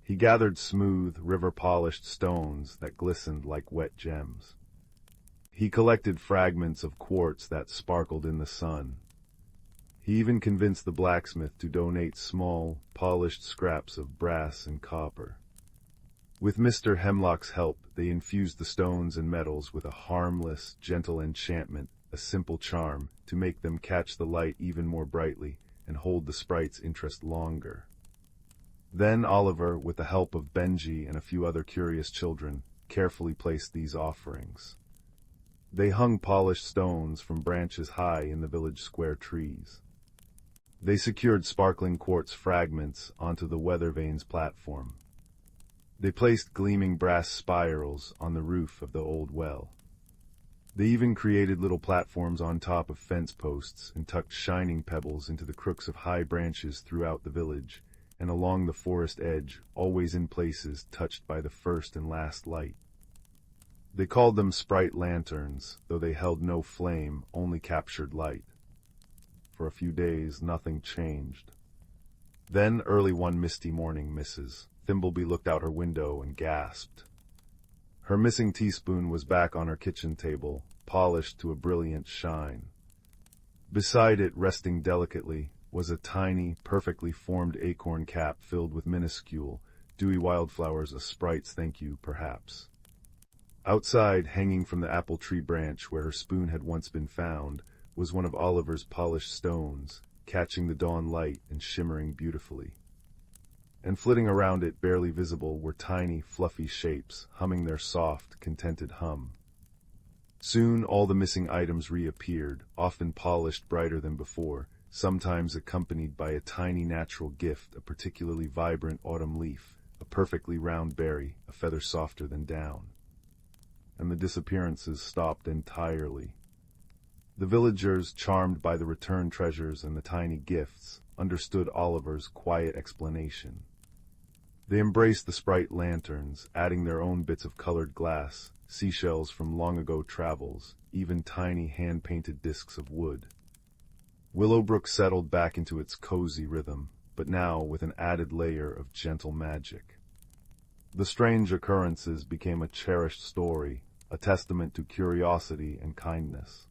He gathered smooth, river-polished stones that glistened like wet gems. He collected fragments of quartz that sparkled in the sun. He even convinced the blacksmith to donate small, polished scraps of brass and copper. With Mr. Hemlock's help, they infused the stones and metals with a harmless, gentle enchantment, a simple charm, to make them catch the light even more brightly and hold the sprite's interest longer. Then Oliver, with the help of Benji and a few other curious children, carefully placed these offerings. They hung polished stones from branches high in the village square trees. They secured sparkling quartz fragments onto the weather vane's platform. They placed gleaming brass spirals on the roof of the old well. They even created little platforms on top of fence posts and tucked shining pebbles into the crooks of high branches throughout the village and along the forest edge, always in places touched by the first and last light. They called them sprite lanterns, though they held no flame, only captured light. For a few days, nothing changed. Then, early one misty morning, Mrs. Thimbleby looked out her window and gasped. Her missing teaspoon was back on her kitchen table, polished to a brilliant shine. Beside it, resting delicately, was a tiny, perfectly formed acorn cap filled with minuscule, dewy wildflowers, a sprite's thank you, perhaps. Outside, hanging from the apple tree branch where her spoon had once been found, was one of Oliver's polished stones, catching the dawn light and shimmering beautifully. And flitting around it, barely visible, were tiny, fluffy shapes, humming their soft, contented hum. Soon all the missing items reappeared, often polished brighter than before, sometimes accompanied by a tiny natural gift, a particularly vibrant autumn leaf, a perfectly round berry, a feather softer than down. And the disappearances stopped entirely. The villagers, charmed by the returned treasures and the tiny gifts, understood Oliver's quiet explanation. They embraced the sprite lanterns, adding their own bits of colored glass, seashells from long-ago travels, even tiny hand-painted discs of wood. Willowbrook settled back into its cozy rhythm, but now with an added layer of gentle magic. The strange occurrences became a cherished story, a testament to curiosity and kindness.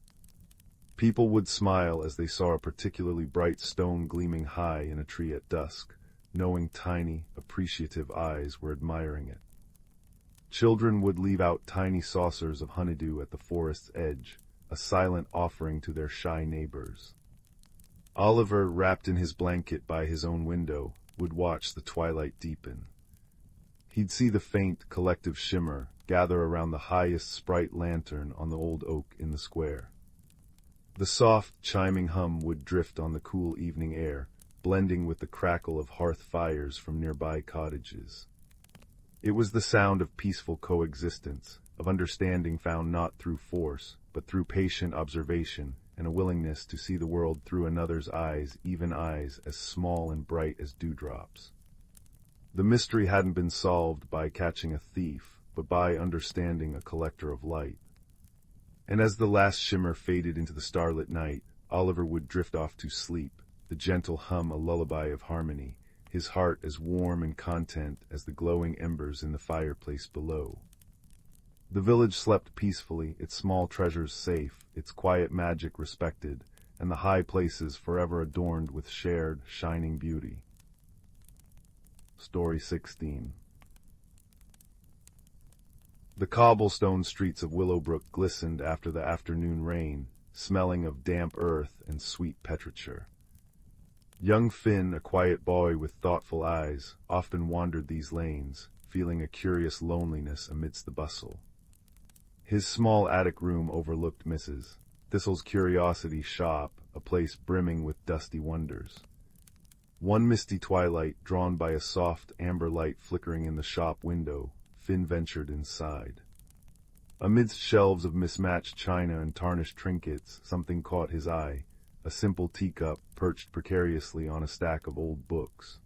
People would smile as they saw a particularly bright stone gleaming high in a tree at dusk, knowing tiny, appreciative eyes were admiring it. Children would leave out tiny saucers of honeydew at the forest's edge, a silent offering to their shy neighbors. Oliver, wrapped in his blanket by his own window, would watch the twilight deepen. He'd see the faint, collective shimmer gather around the highest sprite lantern on the old oak in the square. The soft, chiming hum would drift on the cool evening air, blending with the crackle of hearth fires from nearby cottages. It was the sound of peaceful coexistence, of understanding found not through force, but through patient observation and a willingness to see the world through another's eyes, even eyes as small and bright as dewdrops. The mystery hadn't been solved by catching a thief, but by understanding a collector of light. And as the last shimmer faded into the starlit night, Oliver would drift off to sleep, the gentle hum a lullaby of harmony, his heart as warm and content as the glowing embers in the fireplace below. The village slept peacefully, its small treasures safe, its quiet magic respected, and the high places forever adorned with shared, shining beauty. Story 16. The cobblestone streets of Willowbrook glistened after the afternoon rain, smelling of damp earth and sweet petrichor. Young Finn, a quiet boy with thoughtful eyes, often wandered these lanes, feeling a curious loneliness amidst the bustle. His small attic room overlooked Mrs. Thistle's curiosity shop, a place brimming with dusty wonders. One misty twilight, drawn by a soft amber light flickering in the shop window, Finn ventured inside. Amidst shelves of mismatched china and tarnished trinkets, something caught his eye, a simple teacup perched precariously on a stack of old books.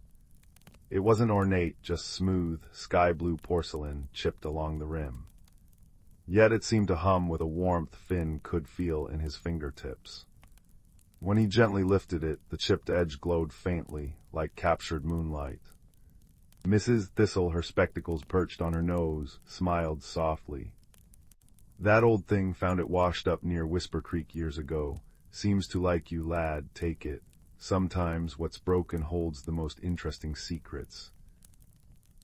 It wasn't ornate, just smooth, sky-blue porcelain chipped along the rim. Yet it seemed to hum with a warmth Finn could feel in his fingertips. When he gently lifted it, the chipped edge glowed faintly, like captured moonlight. Mrs. Thistle, her spectacles perched on her nose, smiled softly. "That old thing found it washed up near Whisper Creek years ago. Seems to like you, lad, take it. Sometimes what's broken holds the most interesting secrets."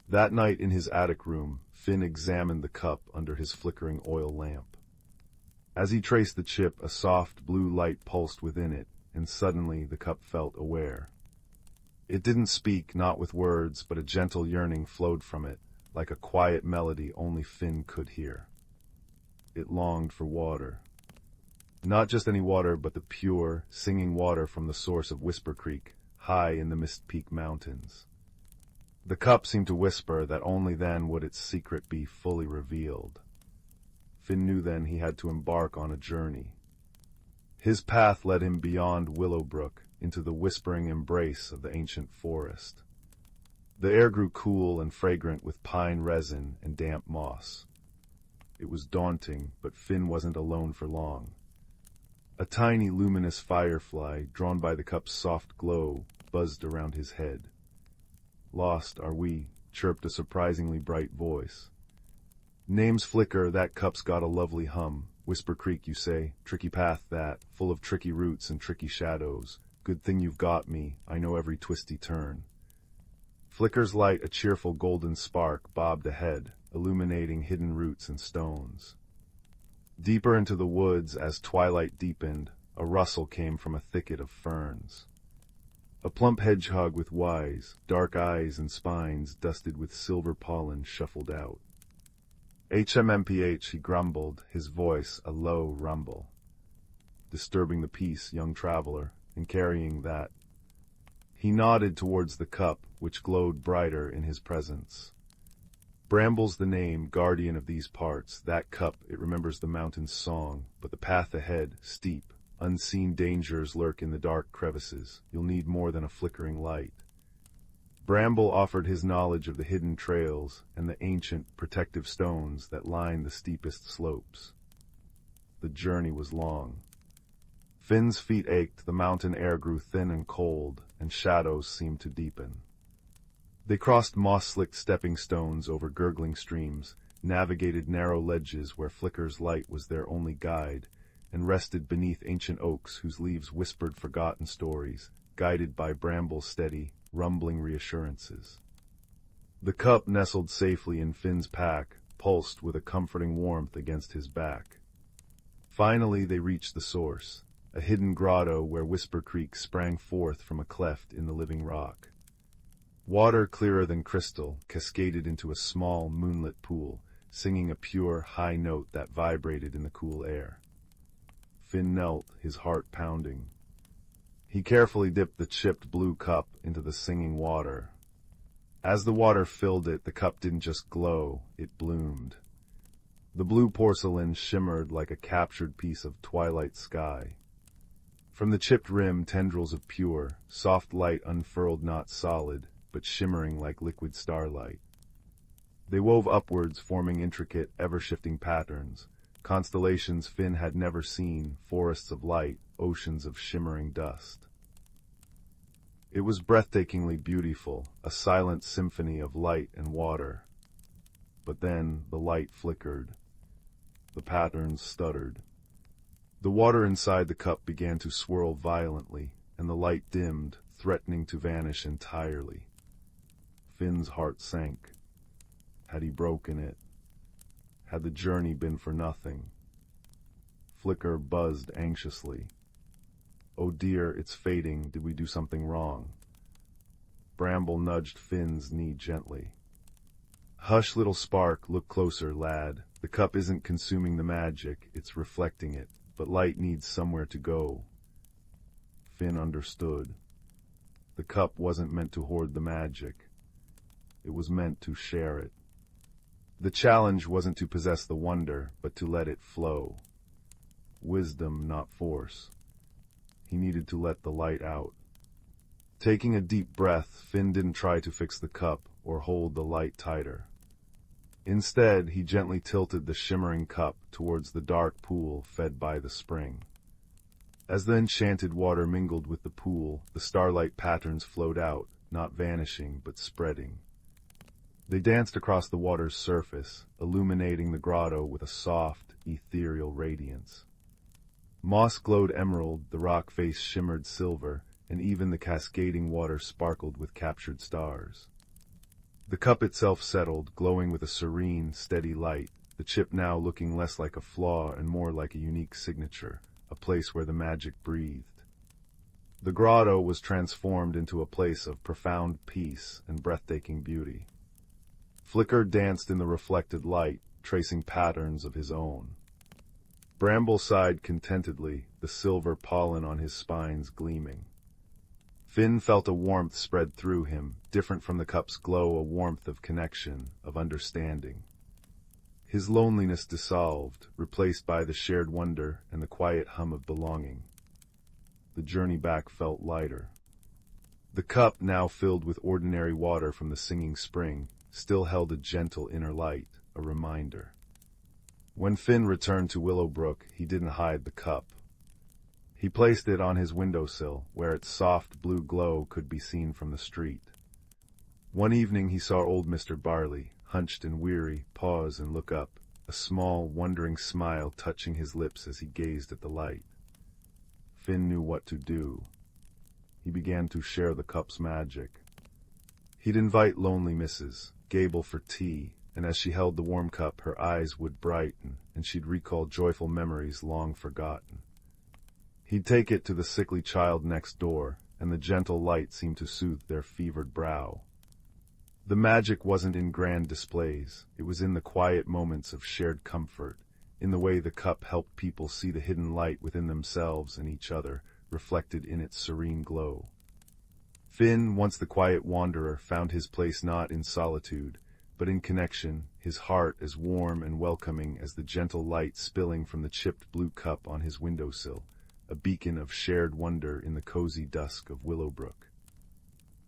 That night in his attic room, Finn examined the cup under his flickering oil lamp. As he traced the chip, a soft blue light pulsed within it, and suddenly the cup felt aware. It didn't speak, not with words, but a gentle yearning flowed from it, like a quiet melody only Finn could hear. It longed for water. Not just any water, but the pure, singing water from the source of Whisper Creek, high in the Mist Peak Mountains. The cup seemed to whisper that only then would its secret be fully revealed. Finn knew then he had to embark on a journey. His path led him beyond Willowbrook, into the whispering embrace of the ancient forest. The air grew cool and fragrant with pine resin and damp moss. It was daunting, but Finn wasn't alone for long. A tiny luminous firefly, drawn by the cup's soft glow, buzzed around his head. "Lost are we," chirped a surprisingly bright voice. "Names flicker, that cup's got a lovely hum. Whisper Creek, you say? Tricky path that, full of tricky roots and tricky shadows. Good thing you've got me, I know every twisty turn." Flicker's light, a cheerful golden spark, bobbed ahead, illuminating hidden roots and stones. Deeper into the woods, as twilight deepened, a rustle came from a thicket of ferns. A plump hedgehog with wise, dark eyes and spines dusted with silver pollen shuffled out. "HMMPH," he grumbled, his voice a low rumble. "Disturbing the peace, young traveler, and carrying that." He nodded towards the cup, which glowed brighter in his presence. "Bramble's the name, guardian of these parts. That cup, it remembers the mountain's song, but the path ahead, steep. Unseen dangers lurk in the dark crevices. You'll need more than a flickering light." Bramble offered his knowledge of the hidden trails and the ancient, protective stones that line the steepest slopes. The journey was long. Finn's feet ached, the mountain air grew thin and cold, and shadows seemed to deepen. They crossed moss-slicked stepping stones over gurgling streams, navigated narrow ledges where Flicker's light was their only guide, and rested beneath ancient oaks whose leaves whispered forgotten stories, guided by Bramble's steady, rumbling reassurances. The cup nestled safely in Finn's pack, pulsed with a comforting warmth against his back. Finally they reached the source, a hidden grotto where Whisper Creek sprang forth from a cleft in the living rock. Water clearer than crystal cascaded into a small, moonlit pool, singing a pure, high note that vibrated in the cool air. Finn knelt, his heart pounding. He carefully dipped the chipped blue cup into the singing water. As the water filled it, the cup didn't just glow, it bloomed. The blue porcelain shimmered like a captured piece of twilight sky. From the chipped rim, tendrils of pure, soft light unfurled, not solid, but shimmering like liquid starlight. They wove upwards, forming intricate, ever-shifting patterns, constellations Finn had never seen, forests of light, oceans of shimmering dust. It was breathtakingly beautiful, a silent symphony of light and water. But then the light flickered. The patterns stuttered. The water inside the cup began to swirl violently, and the light dimmed, threatening to vanish entirely. Finn's heart sank. Had he broken it? Had the journey been for nothing? Flicker buzzed anxiously. Oh dear, it's fading. Did we do something wrong? Bramble nudged Finn's knee gently. Hush, little spark, look closer, lad. The cup isn't consuming the magic, it's reflecting it, but light needs somewhere to go. Finn understood. The cup wasn't meant to hoard the magic. It was meant to share it. The challenge wasn't to possess the wonder, but to let it flow. Wisdom, not force. He needed to let the light out. Taking a deep breath, Finn didn't try to fix the cup or hold the light tighter. Instead, he gently tilted the shimmering cup towards the dark pool fed by the spring. As the enchanted water mingled with the pool, the starlight patterns flowed out, not vanishing but spreading. They danced across the water's surface, illuminating the grotto with a soft, ethereal radiance. Moss glowed emerald, the rock face shimmered silver, and even the cascading water sparkled with captured stars. The cup itself settled, glowing with a serene, steady light, the chip now looking less like a flaw and more like a unique signature, a place where the magic breathed. The grotto was transformed into a place of profound peace and breathtaking beauty. Flicker danced in the reflected light, tracing patterns of his own. Bramble sighed contentedly, the silver pollen on his spines gleaming. Finn felt a warmth spread through him, different from the cup's glow, a warmth of connection, of understanding. His loneliness dissolved, replaced by the shared wonder and the quiet hum of belonging. The journey back felt lighter. The cup, now filled with ordinary water from the singing spring, still held a gentle inner light, a reminder. When Finn returned to Willowbrook, he didn't hide the cup. He placed it on his windowsill, where its soft blue glow could be seen from the street. One evening he saw old Mr. Barley, hunched and weary, pause and look up, a small, wondering smile touching his lips as he gazed at the light. Finn knew what to do. He began to share the cup's magic. He'd invite lonely Mrs. Gabe for tea, and as she held the warm cup, her eyes would brighten, and she'd recall joyful memories long forgotten. He'd take it to the sickly child next door, and the gentle light seemed to soothe their fevered brow. The magic wasn't in grand displays, it was in the quiet moments of shared comfort, in the way the cup helped people see the hidden light within themselves and each other, reflected in its serene glow. Finn, once the quiet wanderer, found his place not in solitude, but in connection, his heart as warm and welcoming as the gentle light spilling from the chipped blue cup on his windowsill, a beacon of shared wonder in the cozy dusk of Willowbrook.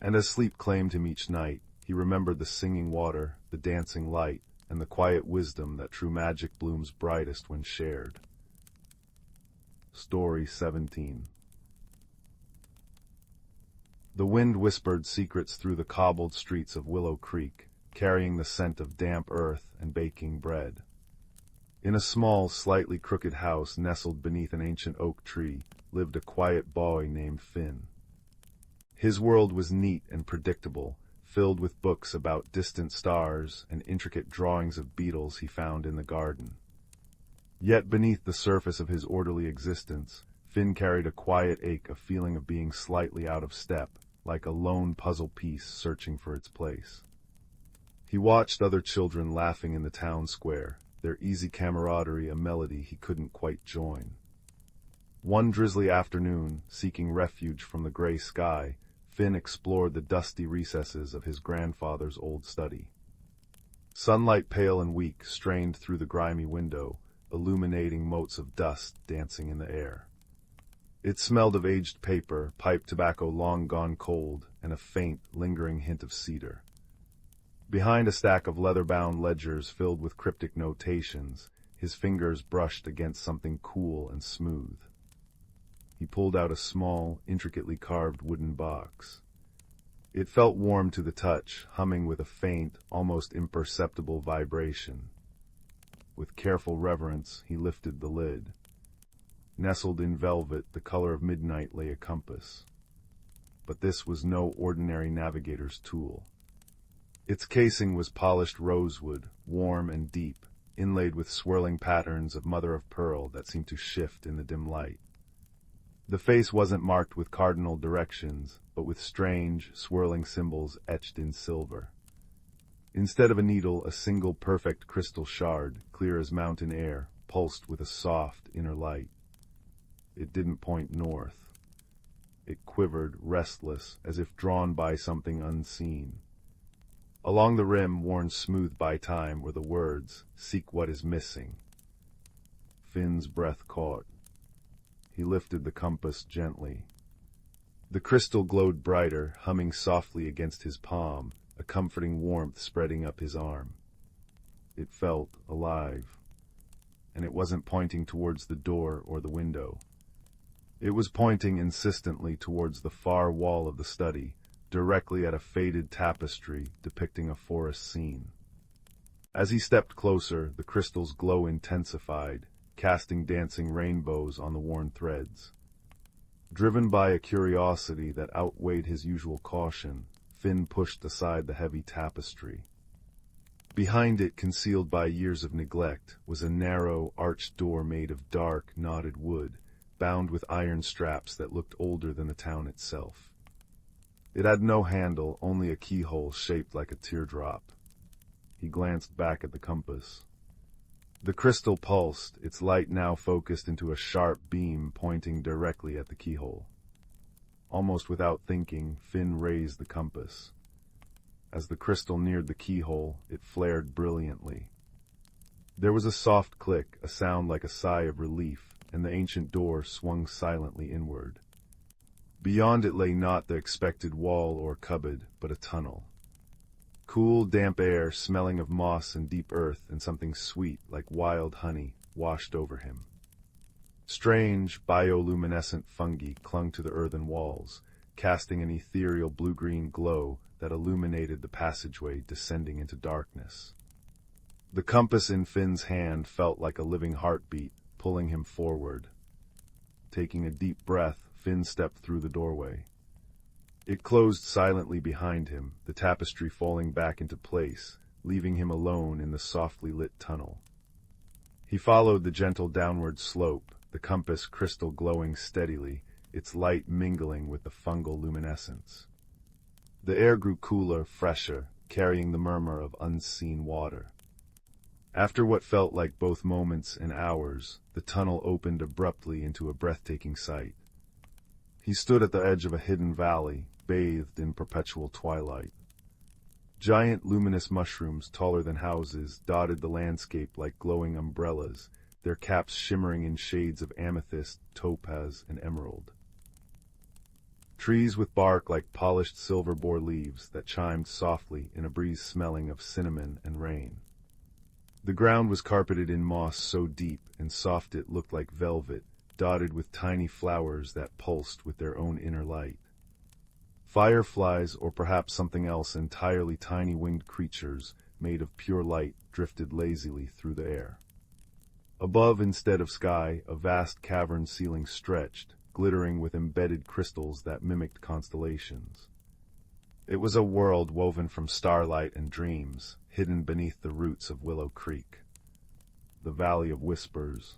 And as sleep claimed him each night, he remembered the singing water, the dancing light, and the quiet wisdom that true magic blooms brightest when shared. Story 17. The wind whispered secrets through the cobbled streets of Willow Creek, carrying the scent of damp earth and baking bread. In a small, slightly crooked house nestled beneath an ancient oak tree lived a quiet boy named Finn. His world was neat and predictable, filled with books about distant stars and intricate drawings of beetles he found in the garden. Yet beneath the surface of his orderly existence, Finn carried a quiet ache, a feeling of being slightly out of step, like a lone puzzle piece searching for its place. He watched other children laughing in the town square, their easy camaraderie a melody he couldn't quite join. One drizzly afternoon, seeking refuge from the gray sky, Finn explored the dusty recesses of his grandfather's old study. Sunlight, pale and weak, strained through the grimy window, illuminating motes of dust dancing in the air. It smelled of aged paper, pipe tobacco long gone cold, and a faint, lingering hint of cedar. Behind a stack of leather-bound ledgers filled with cryptic notations, his fingers brushed against something cool and smooth. He pulled out a small, intricately carved wooden box. It felt warm to the touch, humming with a faint, almost imperceptible vibration. With careful reverence, he lifted the lid. Nestled in velvet, the color of midnight, lay a compass. But this was no ordinary navigator's tool. Its casing was polished rosewood, warm and deep, inlaid with swirling patterns of mother-of-pearl that seemed to shift in the dim light. The face wasn't marked with cardinal directions, but with strange, swirling symbols etched in silver. Instead of a needle, a single perfect crystal shard, clear as mountain air, pulsed with a soft inner light. It didn't point north. It quivered, restless, as if drawn by something unseen. Along the rim, worn smooth by time, were the words, "Seek what is missing." Finn's breath caught. He lifted the compass gently. The crystal glowed brighter, humming softly against his palm, a comforting warmth spreading up his arm. It felt alive. And it wasn't pointing towards the door or the window. It was pointing insistently towards the far wall of the study, directly at a faded tapestry depicting a forest scene. As he stepped closer, the crystal's glow intensified, casting dancing rainbows on the worn threads. Driven by a curiosity that outweighed his usual caution, Finn pushed aside the heavy tapestry. Behind it, concealed by years of neglect, was a narrow, arched door made of dark, knotted wood, bound with iron straps that looked older than the town itself. It had no handle, only a keyhole shaped like a teardrop. He glanced back at the compass. The crystal pulsed, its light now focused into a sharp beam pointing directly at the keyhole. Almost without thinking, Finn raised the compass. As the crystal neared the keyhole, it flared brilliantly. There was a soft click, a sound like a sigh of relief, and the ancient door swung silently inward. Beyond it lay not the expected wall or cupboard, but a tunnel. Cool, damp air, smelling of moss and deep earth, and something sweet, like wild honey, washed over him. Strange, bioluminescent fungi clung to the earthen walls, casting an ethereal blue-green glow that illuminated the passageway descending into darkness. The compass in Finn's hand felt like a living heartbeat, pulling him forward. Taking a deep breath, Finn stepped through the doorway. It closed silently behind him, the tapestry falling back into place, leaving him alone in the softly lit tunnel. He followed the gentle downward slope, the compass crystal glowing steadily, its light mingling with the fungal luminescence. The air grew cooler, fresher, carrying the murmur of unseen water. After what felt like both moments and hours, the tunnel opened abruptly into a breathtaking sight. He stood at the edge of a hidden valley, bathed in perpetual twilight. Giant luminous mushrooms taller than houses dotted the landscape like glowing umbrellas, their caps shimmering in shades of amethyst, topaz, and emerald. Trees with bark like polished silver bore leaves that chimed softly in a breeze smelling of cinnamon and rain. The ground was carpeted in moss so deep and soft it looked like velvet, dotted with tiny flowers that pulsed with their own inner light. Fireflies, or perhaps something else entirely, tiny winged creatures made of pure light, drifted lazily through the air. Above, instead of sky, a vast cavern ceiling stretched, glittering with embedded crystals that mimicked constellations. It was a world woven from starlight and dreams, hidden beneath the roots of Willow Creek. The Valley of Whispers.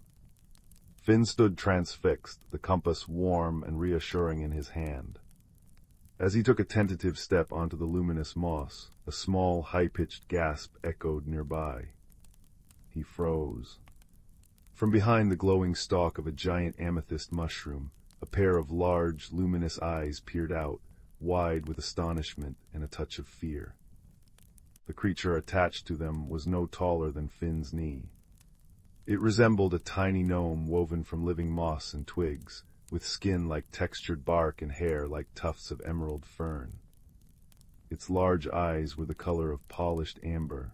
Finn stood transfixed, the compass warm and reassuring in his hand. As he took a tentative step onto the luminous moss, a small, high-pitched gasp echoed nearby. He froze. From behind the glowing stalk of a giant amethyst mushroom, a pair of large, luminous eyes peered out, wide with astonishment and a touch of fear. The creature attached to them was no taller than Finn's knee. It resembled a tiny gnome woven from living moss and twigs, with skin like textured bark and hair like tufts of emerald fern. Its large eyes were the color of polished amber.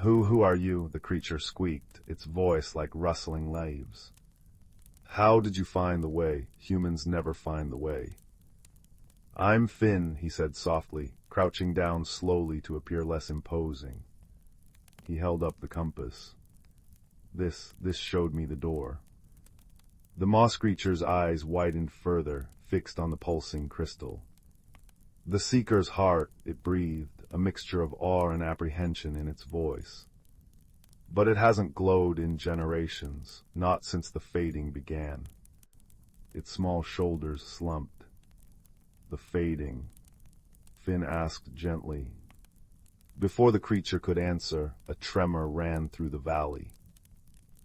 Who are you?" the creature squeaked, its voice like rustling leaves. "How did you find the way? Humans never find the way." "I'm Finn," he said softly, crouching down slowly to appear less imposing. He held up the compass. This showed me the door." The moss creature's eyes widened further, fixed on the pulsing crystal. "The seeker's heart," it breathed, a mixture of awe and apprehension in its voice. But it hasn't glowed in generations, not since the fading began. Its small shoulders slumped. The fading, Finn asked gently. Before the creature could answer, a tremor ran through the valley.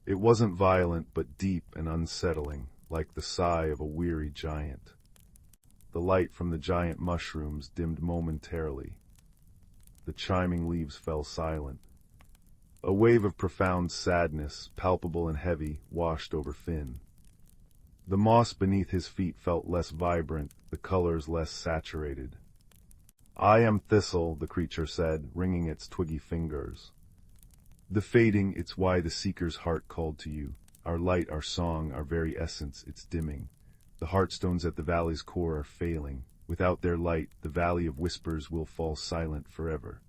It wasn't violent, but deep and unsettling, like the sigh of a weary giant. The light from the giant mushrooms dimmed momentarily. The chiming leaves fell silent. A wave of profound sadness, palpable and heavy, washed over Finn. The moss beneath his feet felt less vibrant, the colors less saturated. "I am Thistle," the creature said, wringing its twiggy fingers. "The fading, it's why the seeker's heart called to you. Our light, our song, our very essence, it's dimming. The heartstones at the valley's core are failing. Without their light, the valley of whispers will fall silent forever."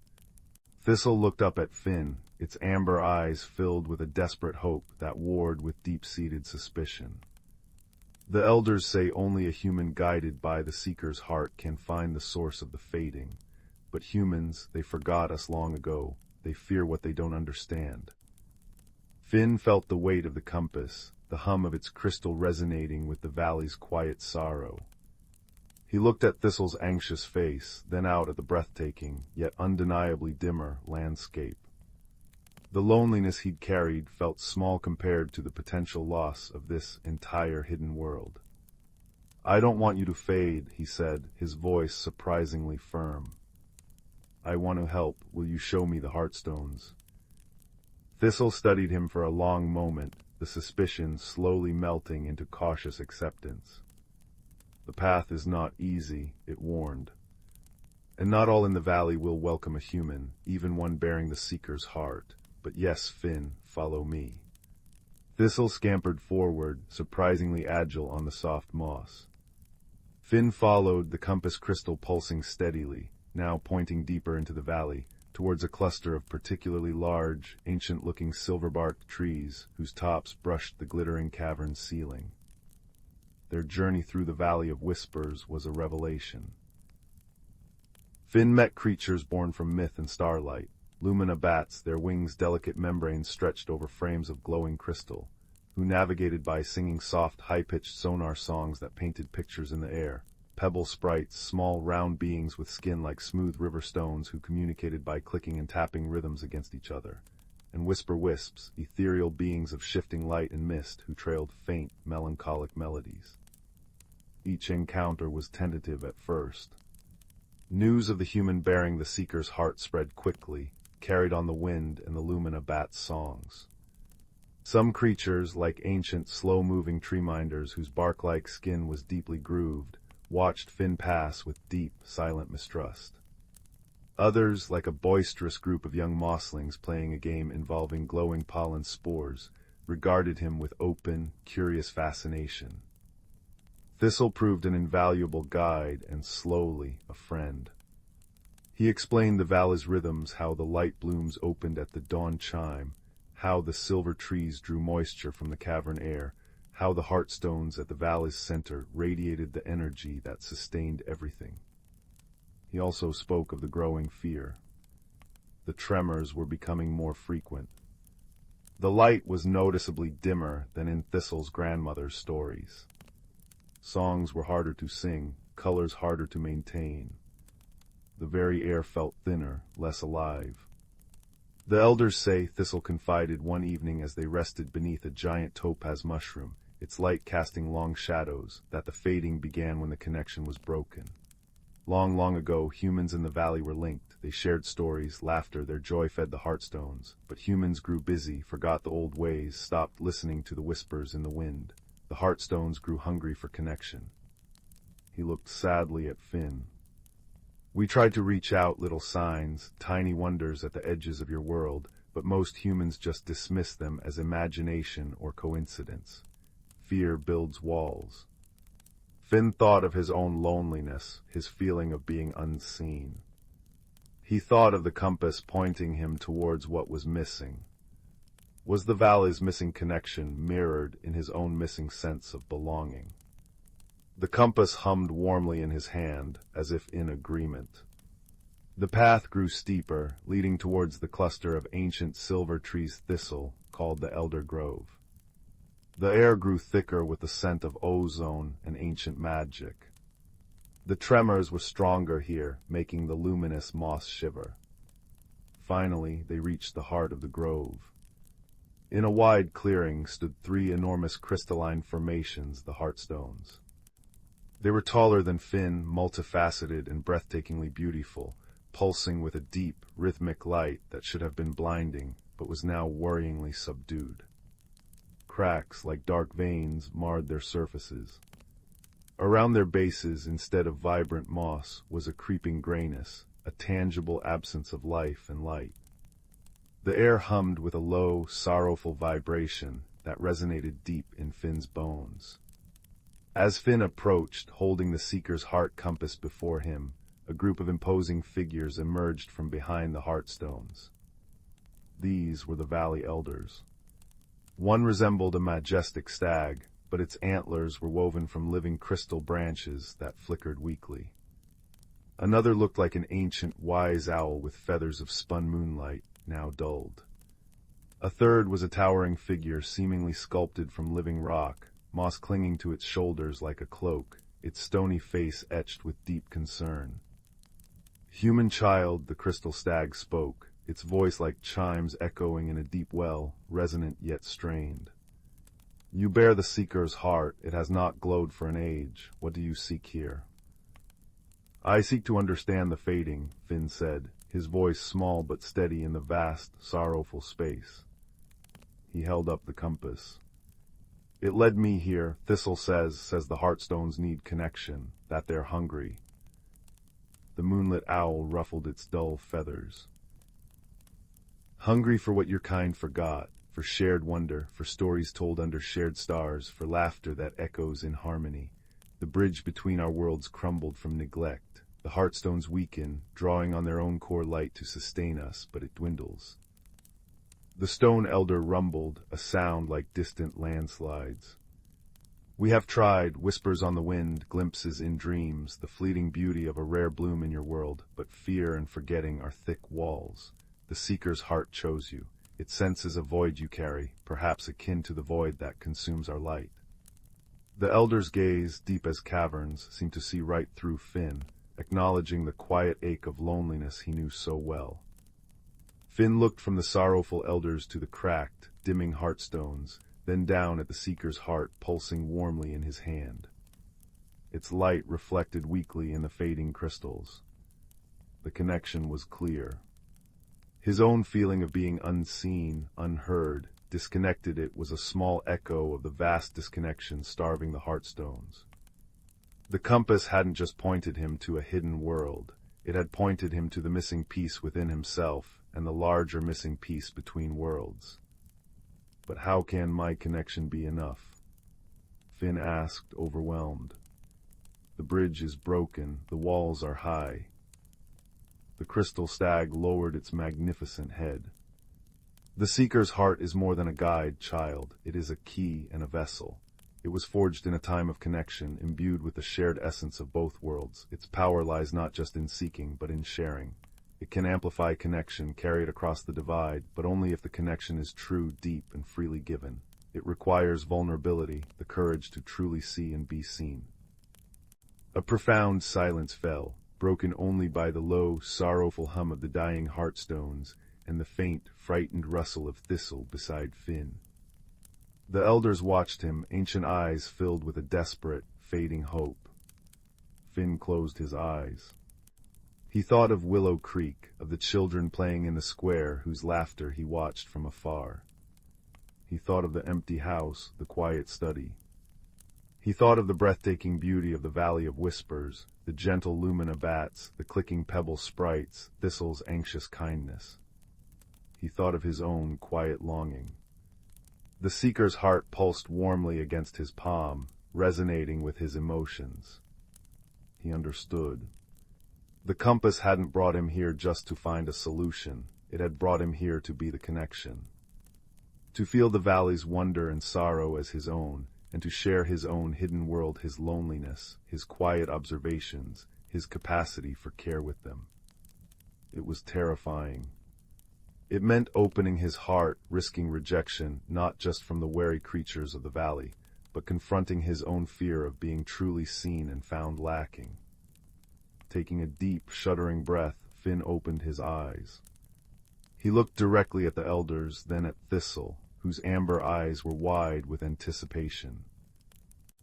Thistle looked up at Finn, its amber eyes filled with a desperate hope that warred with deep-seated suspicion. "The elders say only a human guided by the seeker's heart can find the source of the fading. But humans, they forgot us long ago. They fear what they don't understand." Finn felt the weight of the compass, the hum of its crystal resonating with the valley's quiet sorrow. He looked at Thistle's anxious face, then out at the breathtaking, yet undeniably dimmer, landscape. The loneliness he'd carried felt small compared to the potential loss of this entire hidden world. "I don't want you to fade," he said, his voice surprisingly firm. "I want to help. Will you show me the heartstones?" Thistle studied him for a long moment, the suspicion slowly melting into cautious acceptance. "The path is not easy," it warned. "And not all in the valley will welcome a human, even one bearing the seeker's heart. But yes, Finn, follow me." Thistle scampered forward, surprisingly agile on the soft moss. Finn followed, the compass crystal pulsing steadily, now pointing deeper into the valley, towards a cluster of particularly large, ancient-looking silver-barked trees whose tops brushed the glittering cavern ceiling. Their journey through the Valley of Whispers was a revelation. Finn met creatures born from myth and starlight, lumina bats, their wings delicate membranes stretched over frames of glowing crystal, who navigated by singing soft, high-pitched sonar songs that painted pictures in the air. Pebble sprites, small round beings with skin like smooth river stones who communicated by clicking and tapping rhythms against each other. And whisper wisps, ethereal beings of shifting light and mist who trailed faint, melancholic melodies. Each encounter was tentative at first. News of the human bearing the seeker's heart spread quickly, carried on the wind and the lumina bat's songs. Some creatures, like ancient, slow-moving tree-minders whose bark-like skin was deeply grooved, watched Finn pass with deep, silent mistrust. Others, like a boisterous group of young mosslings playing a game involving glowing pollen spores, regarded him with open, curious fascination. Thistle proved an invaluable guide and, slowly, a friend. He explained the valley's rhythms, how the light blooms opened at the dawn chime, how the silver trees drew moisture from the cavern air, how the heartstones at the valley's center radiated the energy that sustained everything. He also spoke of the growing fear. The tremors were becoming more frequent. The light was noticeably dimmer than in Thistle's grandmother's stories. Songs were harder to sing, colors harder to maintain. The very air felt thinner, less alive. "The elders say," Thistle confided one evening as they rested beneath a giant topaz mushroom, its light casting long shadows, that the fading began when the connection was broken. Long, long ago, humans in the valley were linked. They shared stories, laughter, their joy fed the heartstones. But humans grew busy, forgot the old ways, stopped listening to the whispers in the wind. The heartstones grew hungry for connection. He looked sadly at Finn. "We tried to reach out, little signs, tiny wonders at the edges of your world, but most humans just dismiss them as imagination or coincidence. Fear builds walls." Finn thought of his own loneliness, his feeling of being unseen. He thought of the compass pointing him towards what was missing. Was the valley's missing connection mirrored in his own missing sense of belonging? The compass hummed warmly in his hand, as if in agreement. The path grew steeper, leading towards the cluster of ancient silver trees thistle, called the Elder Grove. The air grew thicker with the scent of ozone and ancient magic. The tremors were stronger here, making the luminous moss shiver. Finally, they reached the heart of the grove. In a wide clearing stood 3 enormous crystalline formations, the Heartstones. They were taller than Finn, multifaceted and breathtakingly beautiful, pulsing with a deep, rhythmic light that should have been blinding, but was now worryingly subdued. Cracks, like dark veins, marred their surfaces. Around their bases, instead of vibrant moss, was a creeping grayness, a tangible absence of life and light. The air hummed with a low, sorrowful vibration that resonated deep in Finn's bones. As Finn approached, holding the Seeker's heart compass before him, a group of imposing figures emerged from behind the Heartstones. These were the Valley Elders. One resembled a majestic stag, but its antlers were woven from living crystal branches that flickered weakly. Another looked like an ancient, wise owl with feathers of spun moonlight, now dulled. A third was a towering figure seemingly sculpted from living rock, moss clinging to its shoulders like a cloak, its stony face etched with deep concern. "Human child," the crystal stag spoke, its voice like chimes echoing in a deep well, resonant yet strained. "You bear the Seeker's heart, it has not glowed for an age. What do you seek here?" "I seek to understand the fading," Finn said, his voice small but steady in the vast, sorrowful space. He held up the compass. "It led me here, Thistle says the Heartstones need connection, that they're hungry." The moonlit owl ruffled its dull feathers. "Hungry for what your kind forgot, for shared wonder, for stories told under shared stars, for laughter that echoes in harmony. The bridge between our worlds crumbled from neglect. The Heartstones weaken, drawing on their own core light to sustain us, but it dwindles." The Stone Elder rumbled, a sound like distant landslides. "We have tried, whispers on the wind, glimpses in dreams, the fleeting beauty of a rare bloom in your world, but fear and forgetting are thick walls. The Seeker's heart chose you. It senses a void you carry, perhaps akin to the void that consumes our light." The Elder's gaze, deep as caverns, seemed to see right through Finn, acknowledging the quiet ache of loneliness he knew so well. Finn looked from the sorrowful elders to the cracked, dimming Heartstones, then down at the Seeker's heart pulsing warmly in his hand. Its light reflected weakly in the fading crystals. The connection was clear. His own feeling of being unseen, unheard, disconnected it was a small echo of the vast disconnection starving the Heartstones. The compass hadn't just pointed him to a hidden world, it had pointed him to the missing piece within himself and the larger missing piece between worlds. "But how can my connection be enough?" Finn asked, overwhelmed. "The bridge is broken, the walls are high." The crystal stag lowered its magnificent head. "The Seeker's heart is more than a guide, child. It is a key and a vessel. It was forged in a time of connection, imbued with the shared essence of both worlds. Its power lies not just in seeking, but in sharing. It can amplify connection, carry it across the divide, but only if the connection is true, deep, and freely given. It requires vulnerability, the courage to truly see and be seen." A profound silence fell, broken only by the low, sorrowful hum of the dying Heartstones and the faint, frightened rustle of thistle beside Finn. The elders watched him, ancient eyes filled with a desperate, fading hope. Finn closed his eyes. He thought of Willow Creek, of the children playing in the square whose laughter he watched from afar. He thought of the empty house, the quiet study. He thought of the breathtaking beauty of the Valley of Whispers, the gentle lumina bats, the clicking pebble sprites, Thistle's anxious kindness. He thought of his own quiet longing. The Seeker's heart pulsed warmly against his palm, resonating with his emotions. He understood. The compass hadn't brought him here just to find a solution. It had brought him here to be the connection. To feel the valley's wonder and sorrow as his own, and to share his own hidden world, his loneliness, his quiet observations, his capacity for care with them. It was terrifying. It meant opening his heart, risking rejection, not just from the wary creatures of the valley, but confronting his own fear of being truly seen and found lacking. Taking a deep, shuddering breath, Finn opened his eyes. He looked directly at the elders, then at Thistle, whose amber eyes were wide with anticipation.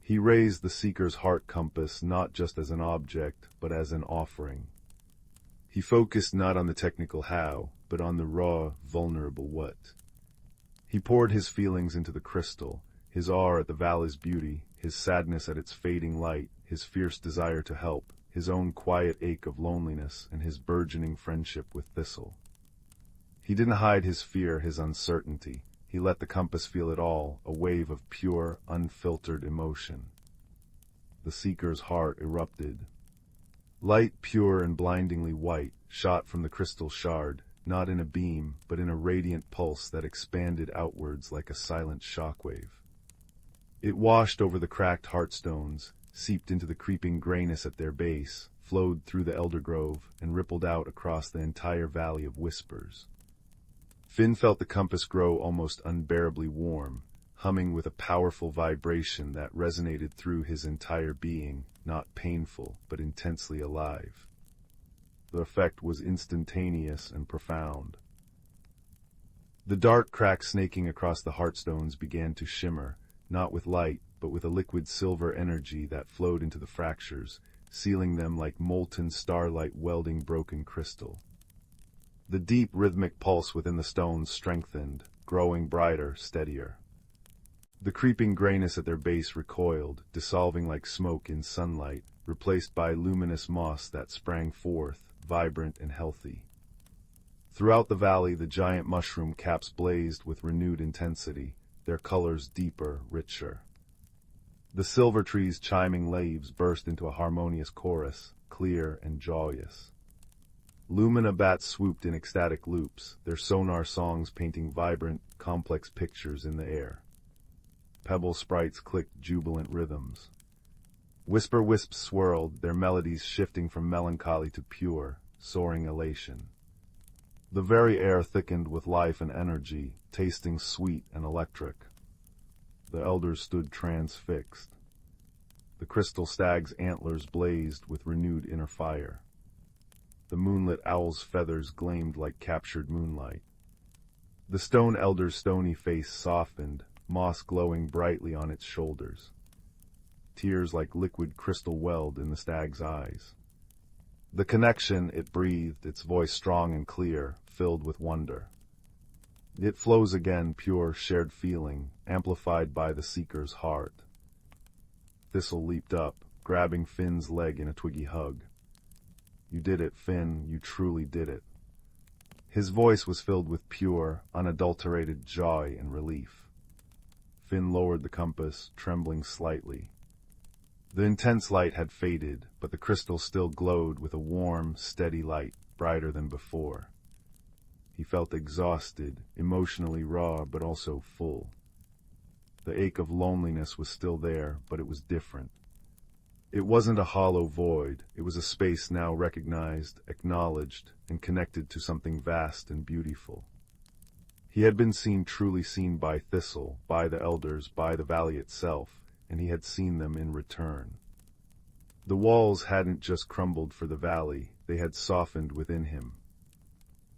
He raised the Seeker's heart compass not just as an object, but as an offering. He focused not on the technical how, but on the raw, vulnerable what. He poured his feelings into the crystal, his awe at the valley's beauty, his sadness at its fading light, his fierce desire to help, his own quiet ache of loneliness, and his burgeoning friendship with Thistle. He didn't hide his fear, his uncertainty. He let the compass feel it all, a wave of pure, unfiltered emotion. The Seeker's heart erupted. Light, pure and blindingly white, shot from the crystal shard, not in a beam, but in a radiant pulse that expanded outwards like a silent shockwave. It washed over the cracked heartstones, seeped into the creeping grayness at their base, flowed through the elder grove, and rippled out across the entire valley of whispers. Finn felt the compass grow almost unbearably warm, humming with a powerful vibration that resonated through his entire being, not painful, but intensely alive. The effect was instantaneous and profound. The dark cracks snaking across the heartstones began to shimmer, not with light, but with a liquid silver energy that flowed into the fractures, sealing them like molten starlight welding broken crystal. The deep rhythmic pulse within the stones strengthened, growing brighter, steadier. The creeping grayness at their base recoiled, dissolving like smoke in sunlight, replaced by luminous moss that sprang forth, vibrant and healthy. Throughout the valley, the giant mushroom caps blazed with renewed intensity, their colors deeper, richer. The silver tree's chiming leaves burst into a harmonious chorus, clear and joyous. Lumina bats swooped in ecstatic loops, their sonar songs painting vibrant, complex pictures in the air. Pebble sprites clicked jubilant rhythms. Whisper wisps swirled, their melodies shifting from melancholy to pure, soaring elation. The very air thickened with life and energy, tasting sweet and electric. The elders stood transfixed. The crystal stag's antlers blazed with renewed inner fire. The moonlit owl's feathers gleamed like captured moonlight. The stone elder's stony face softened, moss glowing brightly on its shoulders. Tears like liquid crystal welled in the stag's eyes. The connection, it breathed, its voice strong and clear, filled with wonder. It flows again, pure, shared feeling, amplified by the Seeker's heart. Thistle leaped up, grabbing Finn's leg in a twiggy hug. "You did it, Finn, you truly did it." His voice was filled with pure, unadulterated joy and relief. Finn lowered the compass, trembling slightly. The intense light had faded, but the crystal still glowed with a warm, steady light, brighter than before. He felt exhausted, emotionally raw, but also full. The ache of loneliness was still there, but it was different. It wasn't a hollow void, it was a space now recognized, acknowledged, and connected to something vast and beautiful. He had been truly seen by Thistle, by the elders, by the valley itself, and he had seen them in return. The walls hadn't just crumbled for the valley, they had softened within him.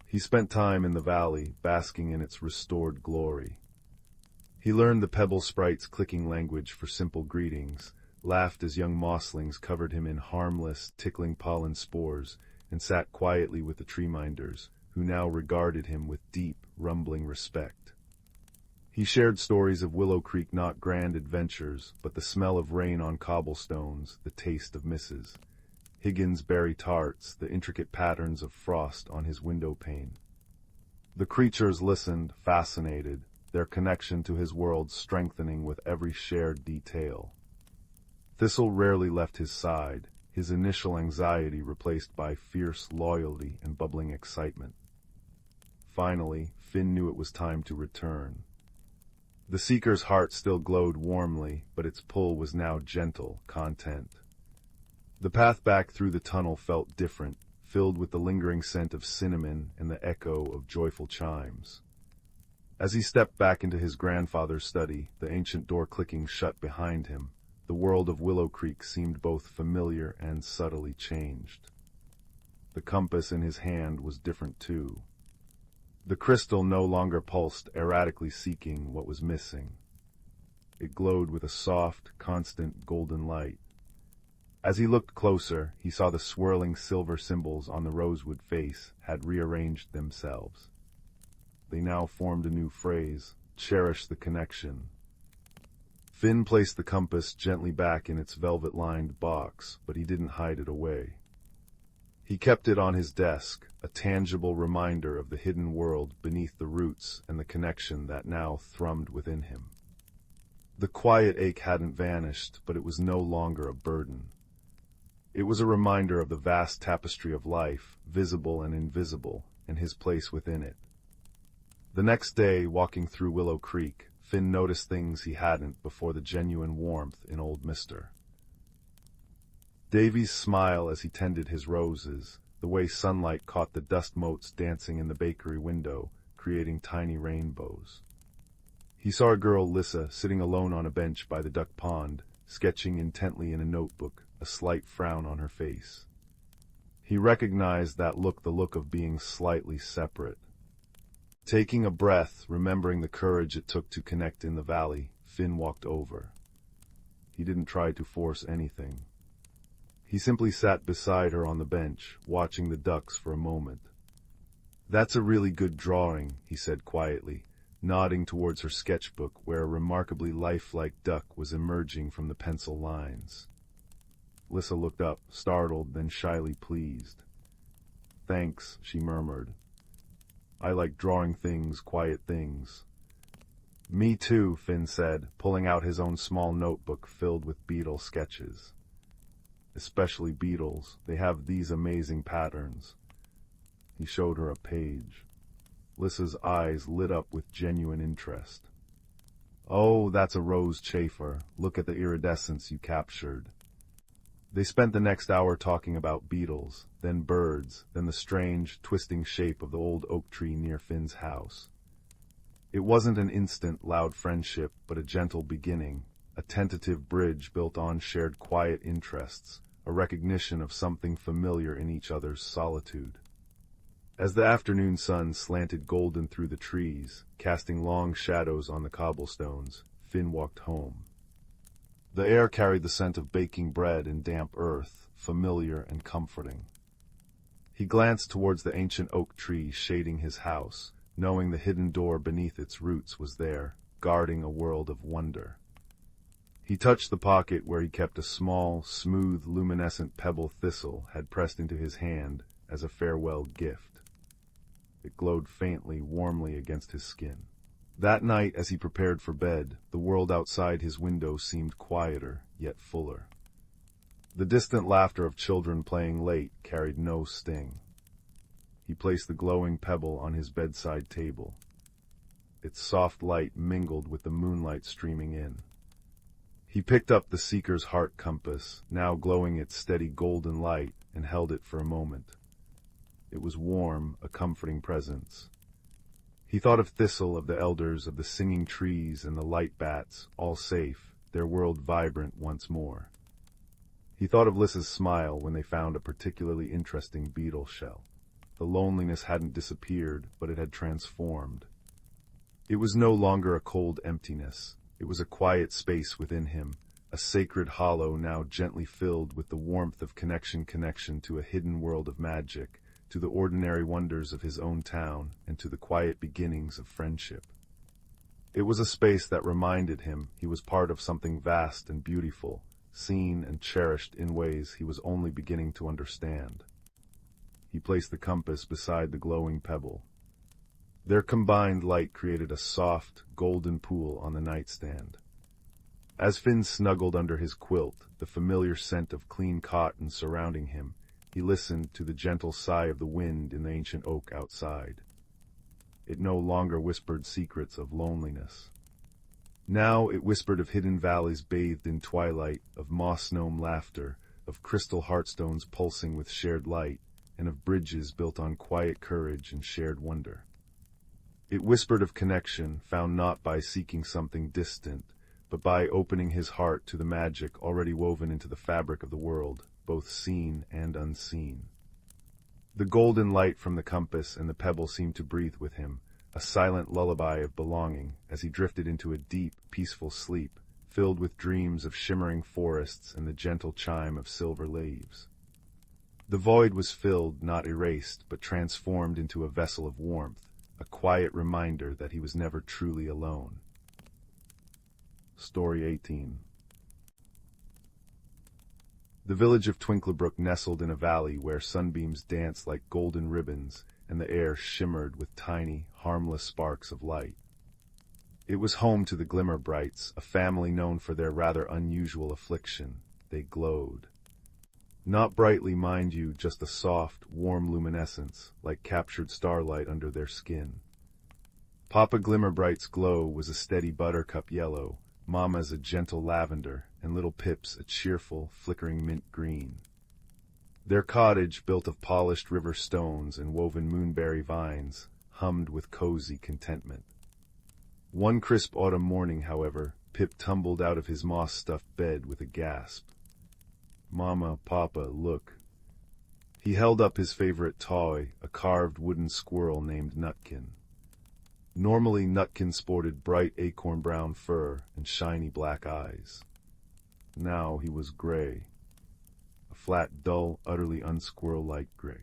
He spent time in the valley, basking in its restored glory. He learned the pebble sprite's clicking language for simple greetings, laughed as young mosslings covered him in harmless, tickling pollen spores, and sat quietly with the tree-minders, who now regarded him with deep, rumbling respect. He shared stories of Willow Creek, not grand adventures, but the smell of rain on cobblestones, the taste of misses, Higgins berry tarts, the intricate patterns of frost on his window pane. The creatures listened, fascinated, their connection to his world strengthening with every shared detail. Thistle rarely left his side, his initial anxiety replaced by fierce loyalty and bubbling excitement. Finally, Finn knew it was time to return. The Seeker's heart still glowed warmly, but its pull was now gentle, content. The path back through the tunnel felt different, filled with the lingering scent of cinnamon and the echo of joyful chimes. As he stepped back into his grandfather's study, the ancient door clicking shut behind him, the world of Willow Creek seemed both familiar and subtly changed. The compass in his hand was different too. The crystal no longer pulsed, erratically seeking what was missing. It glowed with a soft, constant golden light. As he looked closer, he saw the swirling silver symbols on the rosewood face had rearranged themselves. They now formed a new phrase, "Cherish the connection." Finn placed the compass gently back in its velvet-lined box, but he didn't hide it away. He kept it on his desk, a tangible reminder of the hidden world beneath the roots and the connection that now thrummed within him. The quiet ache hadn't vanished, but it was no longer a burden. It was a reminder of the vast tapestry of life, visible and invisible, and his place within it. The next day, walking through Willow Creek, Finn noticed things he hadn't before: the genuine warmth in old Mr. Davy's smile as he tended his roses, the way sunlight caught the dust motes dancing in the bakery window, creating tiny rainbows. He saw a girl, Lissa, sitting alone on a bench by the duck pond, sketching intently in a notebook, a slight frown on her face. He recognized that look, the look of being slightly separate. Taking a breath, remembering the courage it took to connect in the valley, Finn walked over. He didn't try to force anything. He simply sat beside her on the bench, watching the ducks for a moment. "That's a really good drawing," he said quietly, nodding towards her sketchbook where a remarkably lifelike duck was emerging from the pencil lines. Lissa looked up, startled, then shyly pleased. "Thanks," she murmured. "I like drawing things, quiet things." "Me too," Finn said, pulling out his own small notebook filled with beetle sketches. "Especially beetles, they have these amazing patterns." He showed her a page. Lissa's eyes lit up with genuine interest. "Oh, that's a rose chafer. Look at the iridescence you captured." They spent the next hour talking about beetles, then birds, then the strange, twisting shape of the old oak tree near Finn's house. It wasn't an instant, loud friendship, but a gentle beginning, a tentative bridge built on shared quiet interests, a recognition of something familiar in each other's solitude. As the afternoon sun slanted golden through the trees, casting long shadows on the cobblestones, Finn walked home. The air carried the scent of baking bread and damp earth, familiar and comforting. He glanced towards the ancient oak tree shading his house, knowing the hidden door beneath its roots was there, guarding a world of wonder. He touched the pocket where he kept a small, smooth, luminescent pebble thistle had pressed into his hand as a farewell gift. It glowed faintly, warmly against his skin. That night, as he prepared for bed, the world outside his window seemed quieter, yet fuller. The distant laughter of children playing late carried no sting. He placed the glowing pebble on his bedside table. Its soft light mingled with the moonlight streaming in. He picked up the Seeker's heart compass, now glowing its steady golden light, and held it for a moment. It was warm, a comforting presence. He thought of Thistle, of the elders, of the singing trees and the light bats, all safe, their world vibrant once more. He thought of Lissa's smile when they found a particularly interesting beetle shell. The loneliness hadn't disappeared, but it had transformed. It was no longer a cold emptiness. It was a quiet space within him, a sacred hollow now gently filled with the warmth of connection to a hidden world of magic, to the ordinary wonders of his own town, and to the quiet beginnings of friendship. It was a space that reminded him he was part of something vast and beautiful, seen and cherished in ways he was only beginning to understand. He placed the compass beside the glowing pebble. Their combined light created a soft, golden pool on the nightstand. As Finn snuggled under his quilt, the familiar scent of clean cotton surrounding him, he listened to the gentle sigh of the wind in the ancient oak outside. It no longer whispered secrets of loneliness. Now it whispered of hidden valleys bathed in twilight, of moss gnome laughter, of crystal heartstones pulsing with shared light, and of bridges built on quiet courage and shared wonder. It whispered of connection found not by seeking something distant, but by opening his heart to the magic already woven into the fabric of the world, both seen and unseen. The golden light from the compass and the pebble seemed to breathe with him, a silent lullaby of belonging, as he drifted into a deep, peaceful sleep, filled with dreams of shimmering forests and the gentle chime of silver leaves. The void was filled, not erased, but transformed into a vessel of warmth, a quiet reminder that he was never truly alone. Story 18. The village of Willowbrook nestled in a valley where sunbeams danced like golden ribbons and the air shimmered with tiny, harmless sparks of light. It was home to the Glimmerbrights, a family known for their rather unusual affliction. They glowed. Not brightly, mind you, just a soft, warm luminescence, like captured starlight under their skin. Papa Glimmerbright's glow was a steady buttercup yellow, Mama's a gentle lavender, and little Pip's a cheerful, flickering mint green. Their cottage, built of polished river stones and woven moonberry vines, hummed with cozy contentment. One crisp autumn morning, however, Pip tumbled out of his moss-stuffed bed with a gasp. "Mama, Papa, look." He held up his favorite toy, a carved wooden squirrel named Nutkin. Normally, Nutkin sported bright acorn-brown fur and shiny black eyes. Now he was gray. A flat, dull, utterly unsquirrel-like gray.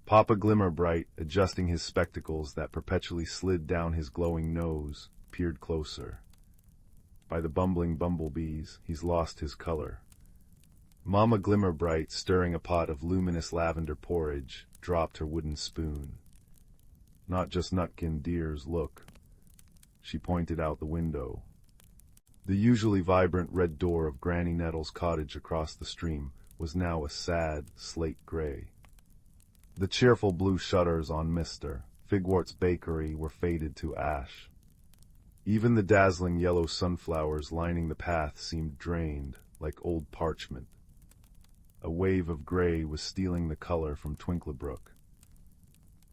Papa Glimmerbright, adjusting his spectacles that perpetually slid down his glowing nose, peered closer. By the bumbling bumblebees, he's lost his color. Mama Glimmerbright, stirring a pot of luminous lavender porridge, dropped her wooden spoon. "Not just Nutkin, dears, look." She pointed out the window. The usually vibrant red door of Granny Nettle's cottage across the stream was now a sad, slate gray. The cheerful blue shutters on Mr. Figwart's bakery were faded to ash. Even the dazzling yellow sunflowers lining the path seemed drained, like old parchment. A wave of gray was stealing the color from Willowbrook.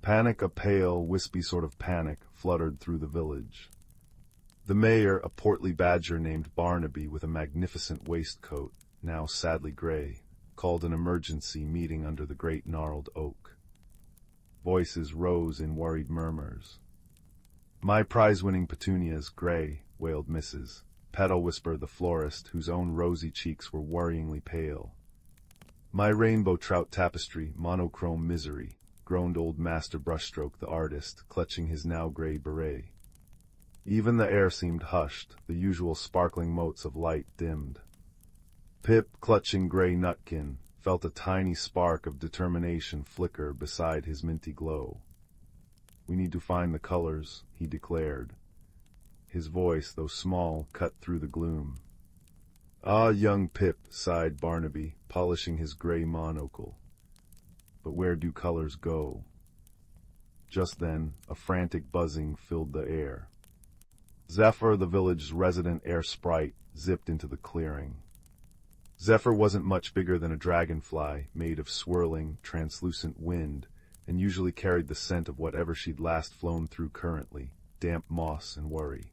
Panic, a pale, wispy sort of panic, fluttered through the village. The mayor, a portly badger named Barnaby with a magnificent waistcoat, now sadly gray, called an emergency meeting under the great gnarled oak. Voices rose in worried murmurs. "My prize-winning petunias, gray," wailed Mrs. Petal Whisper the florist, whose own rosy cheeks were worryingly pale. "My rainbow trout tapestry, monochrome misery," groaned old Master Brushstroke the artist, clutching his now gray beret. Even the air seemed hushed, the usual sparkling motes of light dimmed. Pip, clutching gray Nutkin, felt a tiny spark of determination flicker beside his minty glow. "We need to find the colors," he declared. His voice, though small, cut through the gloom. "Ah, young Pip," sighed Barnaby, polishing his gray monocle. "But where do colors go?" Just then, a frantic buzzing filled the air. Zephyr, the village's resident air sprite, zipped into the clearing. Zephyr wasn't much bigger than a dragonfly, made of swirling, translucent wind, and usually carried the scent of whatever she'd last flown through currently, damp moss and worry.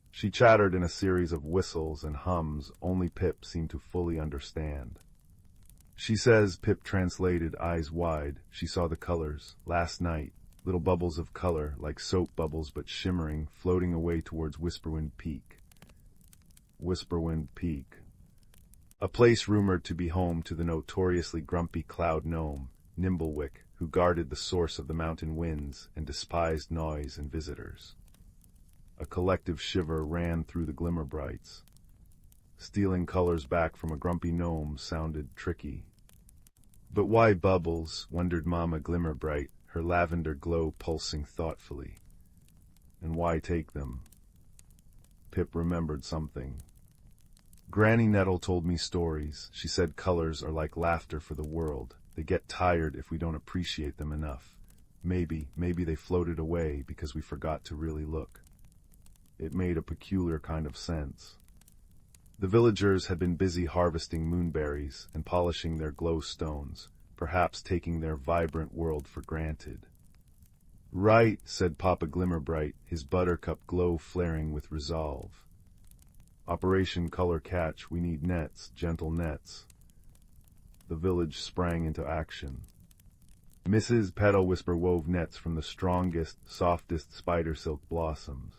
She chattered in a series of whistles and hums only Pip seemed to fully understand. "She says," Pip translated, eyes wide, "she saw the colors, last night, little bubbles of color, like soap bubbles but shimmering, floating away towards Whisperwind Peak." Whisperwind Peak. A place rumored to be home to the notoriously grumpy cloud gnome, Nimblewick, who guarded the source of the mountain winds and despised noise and visitors. A collective shiver ran through the Glimmerbrights. Stealing colors back from a grumpy gnome sounded tricky. "But why bubbles?" wondered Mama Glimmerbright, her lavender glow pulsing thoughtfully. "And why take them?" Pip remembered something. "Granny Nettle told me stories. She said colors are like laughter for the world. They get tired if we don't appreciate them enough. Maybe they floated away because we forgot to really look." It made a peculiar kind of sense. The villagers had been busy harvesting moonberries and polishing their glow stones, perhaps taking their vibrant world for granted. "Right," said Papa Glimmerbright, his buttercup glow flaring with resolve. "Operation Color Catch, we need nets, gentle nets." The village sprang into action. Mrs. Petal Whisper wove nets from the strongest, softest spider silk blossoms.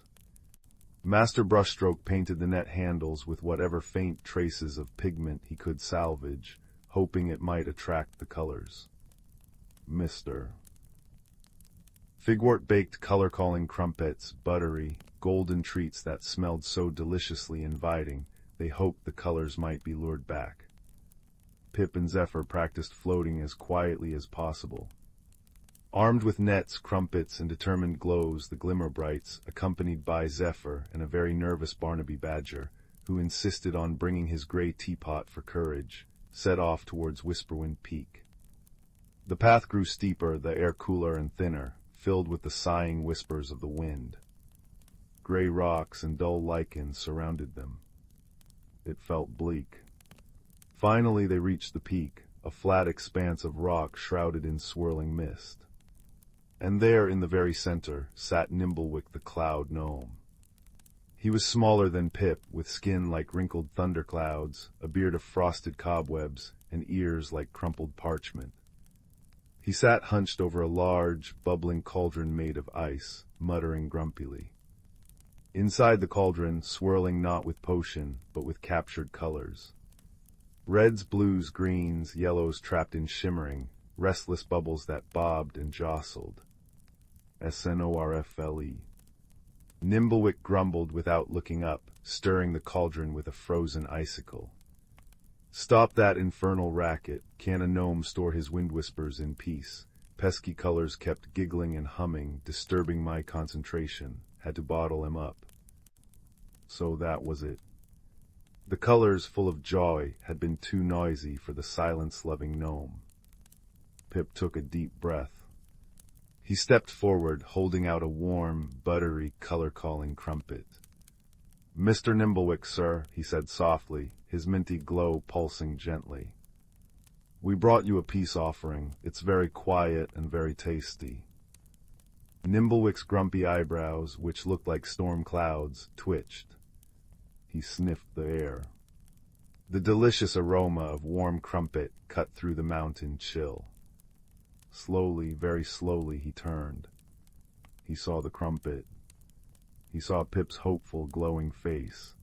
Master Brushstroke painted the net handles with whatever faint traces of pigment he could salvage, hoping it might attract the colors. Mr. Figwort baked color-calling crumpets, buttery, golden treats that smelled so deliciously inviting, they hoped the colors might be lured back. Pip and Zephyr practiced floating as quietly as possible. Armed with nets, crumpets, and determined glows, the Glimmerbrights, accompanied by Zephyr and a very nervous Barnaby Badger, who insisted on bringing his gray teapot for courage, set off towards Whisperwind Peak. The path grew steeper, the air cooler and thinner, filled with the sighing whispers of the wind. Gray rocks and dull lichens surrounded them. It felt bleak. Finally they reached the peak, a flat expanse of rock shrouded in swirling mist. And there, in the very center, sat Nimblewick the Cloud Gnome. He was smaller than Pip, with skin like wrinkled thunderclouds, a beard of frosted cobwebs, and ears like crumpled parchment. He sat hunched over a large, bubbling cauldron made of ice, muttering grumpily. Inside the cauldron, swirling not with potion, but with captured colors. Reds, blues, greens, yellows trapped in shimmering, restless bubbles that bobbed and jostled. Snorfle. Nimblewick grumbled without looking up, stirring the cauldron with a frozen icicle. "Stop that infernal racket. Can a gnome store his wind whispers in peace? Pesky colors kept giggling and humming, disturbing my concentration. Had to bottle him up." So that was it. The colors, full of joy, had been too noisy for the silence-loving gnome. Pip took a deep breath. He stepped forward, holding out a warm, buttery, color-calling crumpet. "Mr. Nimblewick, sir," he said softly, his minty glow pulsing gently. "We brought you a peace offering. It's very quiet and very tasty." Nimblewick's grumpy eyebrows, which looked like storm clouds, twitched. He sniffed the air. The delicious aroma of warm crumpet cut through the mountain chill. Slowly, very slowly, he turned. He saw the crumpet. He saw Pip's hopeful, glowing face.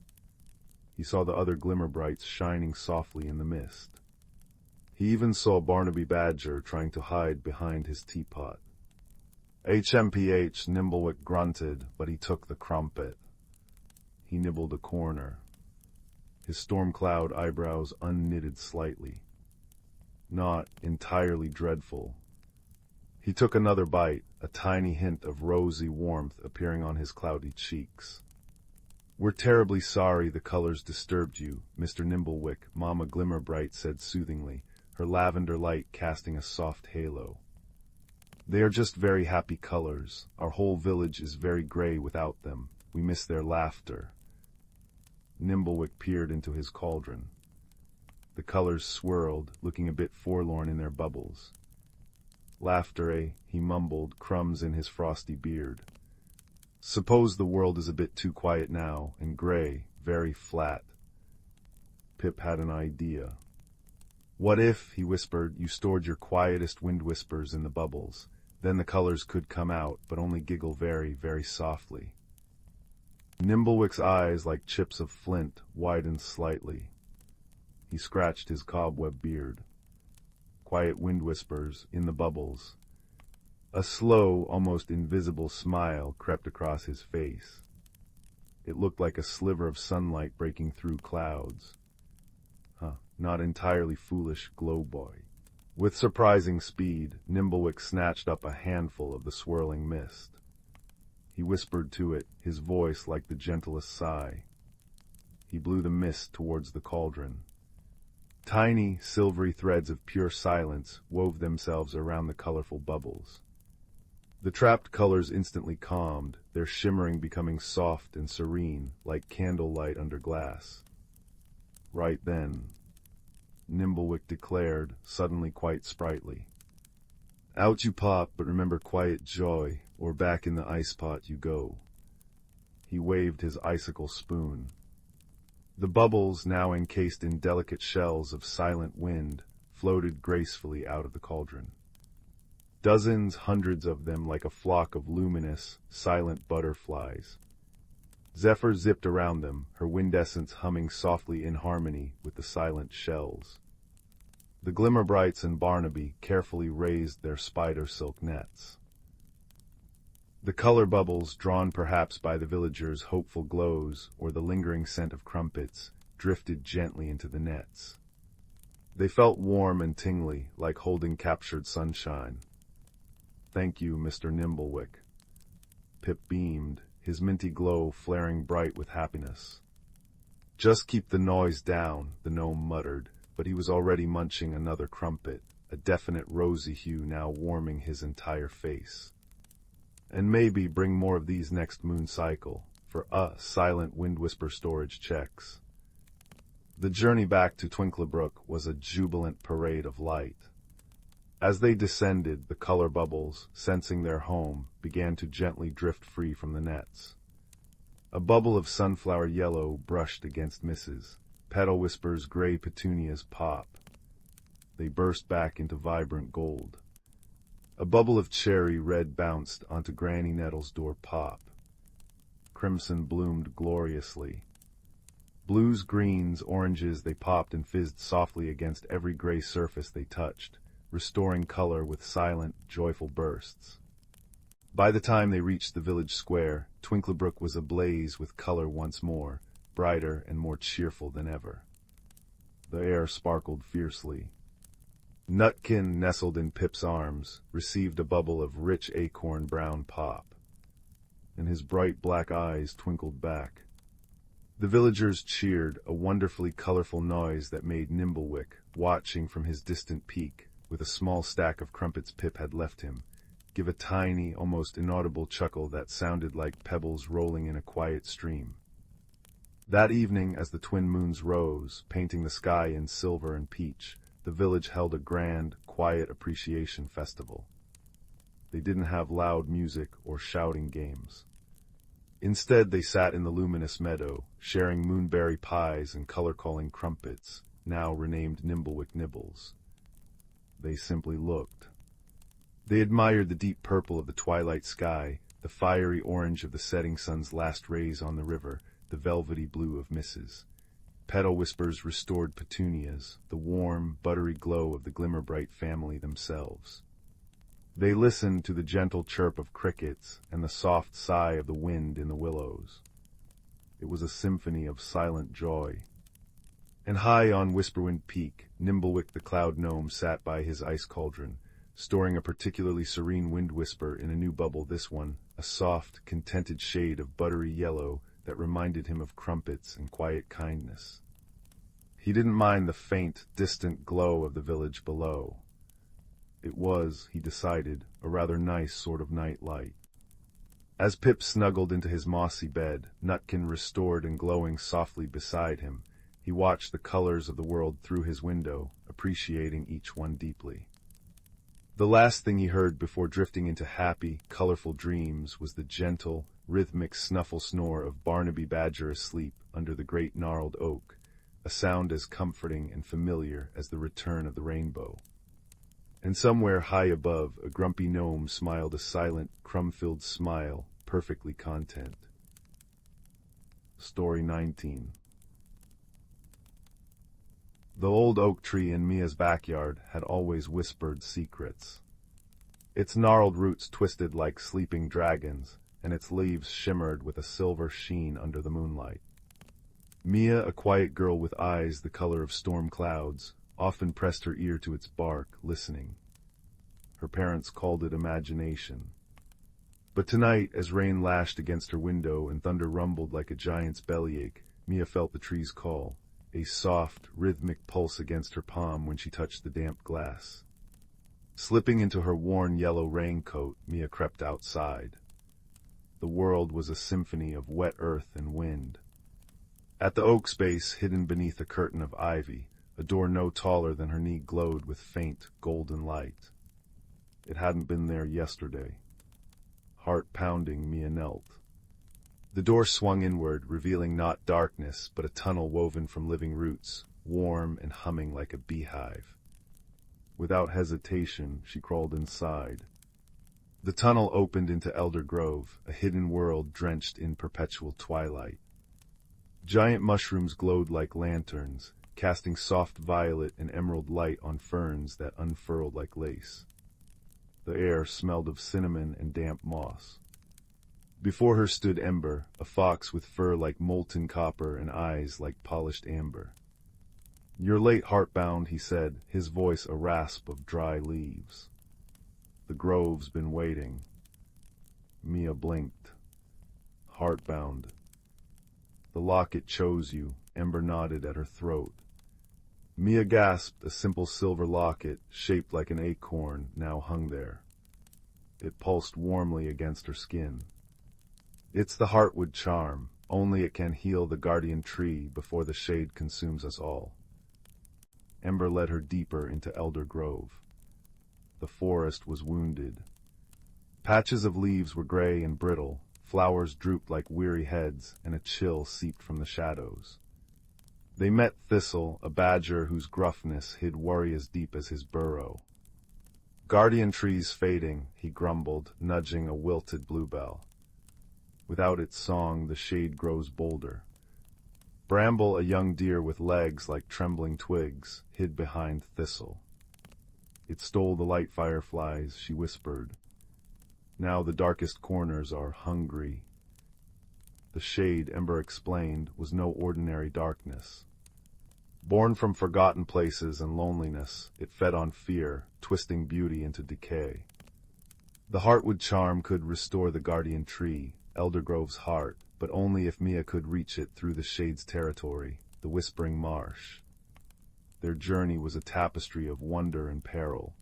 He saw the other Glimmerbrights shining softly in the mist. He even saw Barnaby Badger trying to hide behind his teapot. "HMPH," Nimblewick grunted, but he took the crumpet. He nibbled a corner. His storm cloud eyebrows unknitted slightly. Not entirely dreadful. He took another bite, a tiny hint of rosy warmth appearing on his cloudy cheeks. "We're terribly sorry the colors disturbed you, Mr. Nimblewick," Mama Glimmerbright said soothingly, her lavender light casting a soft halo. "They are just very happy colors. Our whole village is very gray without them. We miss their laughter." Nimblewick peered into his cauldron. The colors swirled, looking a bit forlorn in their bubbles. "Laughter, eh?" he mumbled, crumbs in his frosty beard. "Suppose the world is a bit too quiet now, and gray, very flat." Pip had an idea. "What if," he whispered, "you stored your quietest wind whispers in the bubbles? Then the colors could come out, but only giggle very, very softly." Nimblewick's eyes, like chips of flint, widened slightly. He scratched his cobweb beard. Quiet wind whispers, in the bubbles. A slow, almost invisible smile crept across his face. It looked like a sliver of sunlight breaking through clouds. Not entirely foolish glowboy. With surprising speed, Nimblewick snatched up a handful of the swirling mist. He whispered to it, his voice like the gentlest sigh. He blew the mist towards the cauldron. Tiny, silvery threads of pure silence wove themselves around the colorful bubbles. The trapped colors instantly calmed, their shimmering becoming soft and serene, like candlelight under glass. Right then, Nimblewick declared, suddenly quite sprightly. Out you pop, but remember quiet joy, or back in the ice pot you go. He waved his icicle spoon. The bubbles, now encased in delicate shells of silent wind, floated gracefully out of the cauldron. Dozens, hundreds of them like a flock of luminous, silent butterflies. Zephyr zipped around them, her windessence humming softly in harmony with the silent shells. The Glimmerbrights and Barnaby carefully raised their spider silk nets. The color bubbles, drawn perhaps by the villagers' hopeful glows or the lingering scent of crumpets, drifted gently into the nets. They felt warm and tingly, like holding captured sunshine. Thank you, Mr. Nimblewick. Pip beamed, his minty glow flaring bright with happiness. Just keep the noise down, the gnome muttered, but he was already munching another crumpet, a definite rosy hue now warming his entire face. And maybe bring more of these next moon cycle, for us silent wind whisper storage checks. The journey back to Willowbrook was a jubilant parade of light. As they descended, the color bubbles, sensing their home, began to gently drift free from the nets. A bubble of sunflower yellow brushed against Mrs. Petal Whisper's gray petunias pop. They burst back into vibrant gold. A bubble of cherry red bounced onto Granny Nettle's door pop. Crimson bloomed gloriously. Blues, greens, oranges, they popped and fizzed softly against every gray surface they touched, restoring color with silent, joyful bursts. By the time they reached the village square, Willowbrook was ablaze with color once more, brighter and more cheerful than ever. The air sparkled fiercely. Nutkin, nestled in Pip's arms, received a bubble of rich acorn brown pop, and his bright black eyes twinkled back. The villagers cheered, a wonderfully colorful noise that made Nimblewick, watching from his distant peak, with a small stack of crumpets Pip had left him, give a tiny, almost inaudible chuckle that sounded like pebbles rolling in a quiet stream. That evening, as the twin moons rose, painting the sky in silver and peach, the village held a grand, quiet appreciation festival. They didn't have loud music or shouting games. Instead, they sat in the luminous meadow, sharing moonberry pies and color-calling crumpets, now renamed Nimblewick Nibbles. They simply looked. They admired the deep purple of the twilight sky, the fiery orange of the setting sun's last rays on the river, the velvety blue of Mrs. Petal Whisper's restored petunias, the warm, buttery glow of the Glimmerbright family themselves. They listened to the gentle chirp of crickets and the soft sigh of the wind in the willows. It was a symphony of silent joy. And high on Whisperwind Peak, Nimblewick the Cloud Gnome sat by his ice cauldron, storing a particularly serene wind whisper in a new bubble, this one, a soft, contented shade of buttery yellow that reminded him of crumpets and quiet kindness. He didn't mind the faint, distant glow of the village below. It was, he decided, a rather nice sort of night light. As Pip snuggled into his mossy bed, Nutkin restored and glowing softly beside him, he watched the colors of the world through his window, appreciating each one deeply. The last thing he heard before drifting into happy, colorful dreams was the gentle, rhythmic snuffle snore of Barnaby Badger asleep under the great gnarled oak, a sound as comforting and familiar as the return of the rainbow. And somewhere high above, a grumpy gnome smiled a silent, crumb-filled smile, perfectly content. Story 19. The old oak tree in Mia's backyard had always whispered secrets. Its gnarled roots twisted like sleeping dragons, and its leaves shimmered with a silver sheen under the moonlight. Mia, a quiet girl with eyes the color of storm clouds, often pressed her ear to its bark, listening. Her parents called it imagination. But tonight, as rain lashed against her window and thunder rumbled like a giant's bellyache, Mia felt the tree's call, a soft, rhythmic pulse against her palm when she touched the damp glass. Slipping into her worn yellow raincoat, Mia crept outside. The world was a symphony of wet earth and wind. At the oak space, hidden beneath a curtain of ivy, A door no taller than her knee glowed with faint, golden light. It hadn't been there yesterday. Heart pounding, Mia knelt. The door swung inward, revealing not darkness, but a tunnel woven from living roots, warm and humming like a beehive. Without hesitation, she crawled inside. The tunnel opened into Elder Grove, a hidden world drenched in perpetual twilight. Giant mushrooms glowed like lanterns, casting soft violet and emerald light on ferns that unfurled like lace. The air smelled of cinnamon and damp moss. Before her stood Ember, a fox with fur like molten copper and eyes like polished amber. "You're late, Heartbound," he said, his voice a rasp of dry leaves. "The grove's been waiting." Mia blinked. Heartbound. "The locket chose you," Ember nodded at her throat. Mia gasped. A simple silver locket, shaped like an acorn, now hung there. It pulsed warmly against her skin. "It's the Heartwood charm. Only it can heal the guardian tree before the shade consumes us all." Ember led her deeper into Elder Grove. The forest was wounded. Patches of leaves were gray and brittle, flowers drooped like weary heads, and a chill seeped from the shadows. They met Thistle, a badger whose gruffness hid worry as deep as his burrow. "Guardian tree's fading," he grumbled, nudging a wilted bluebell. "Without its song, the shade grows bolder." Bramble, a young deer with legs like trembling twigs, hid behind Thistle. "It stole the light fireflies," she whispered. "Now the darkest corners are hungry." The shade, Ember explained, was no ordinary darkness. Born from forgotten places and loneliness, it fed on fear, twisting beauty into decay. The Heartwood charm could restore the guardian tree, Elder Grove's heart, but only if Mia could reach it through the shade's territory, the Whispering Marsh. Their journey was a tapestry of wonder and peril.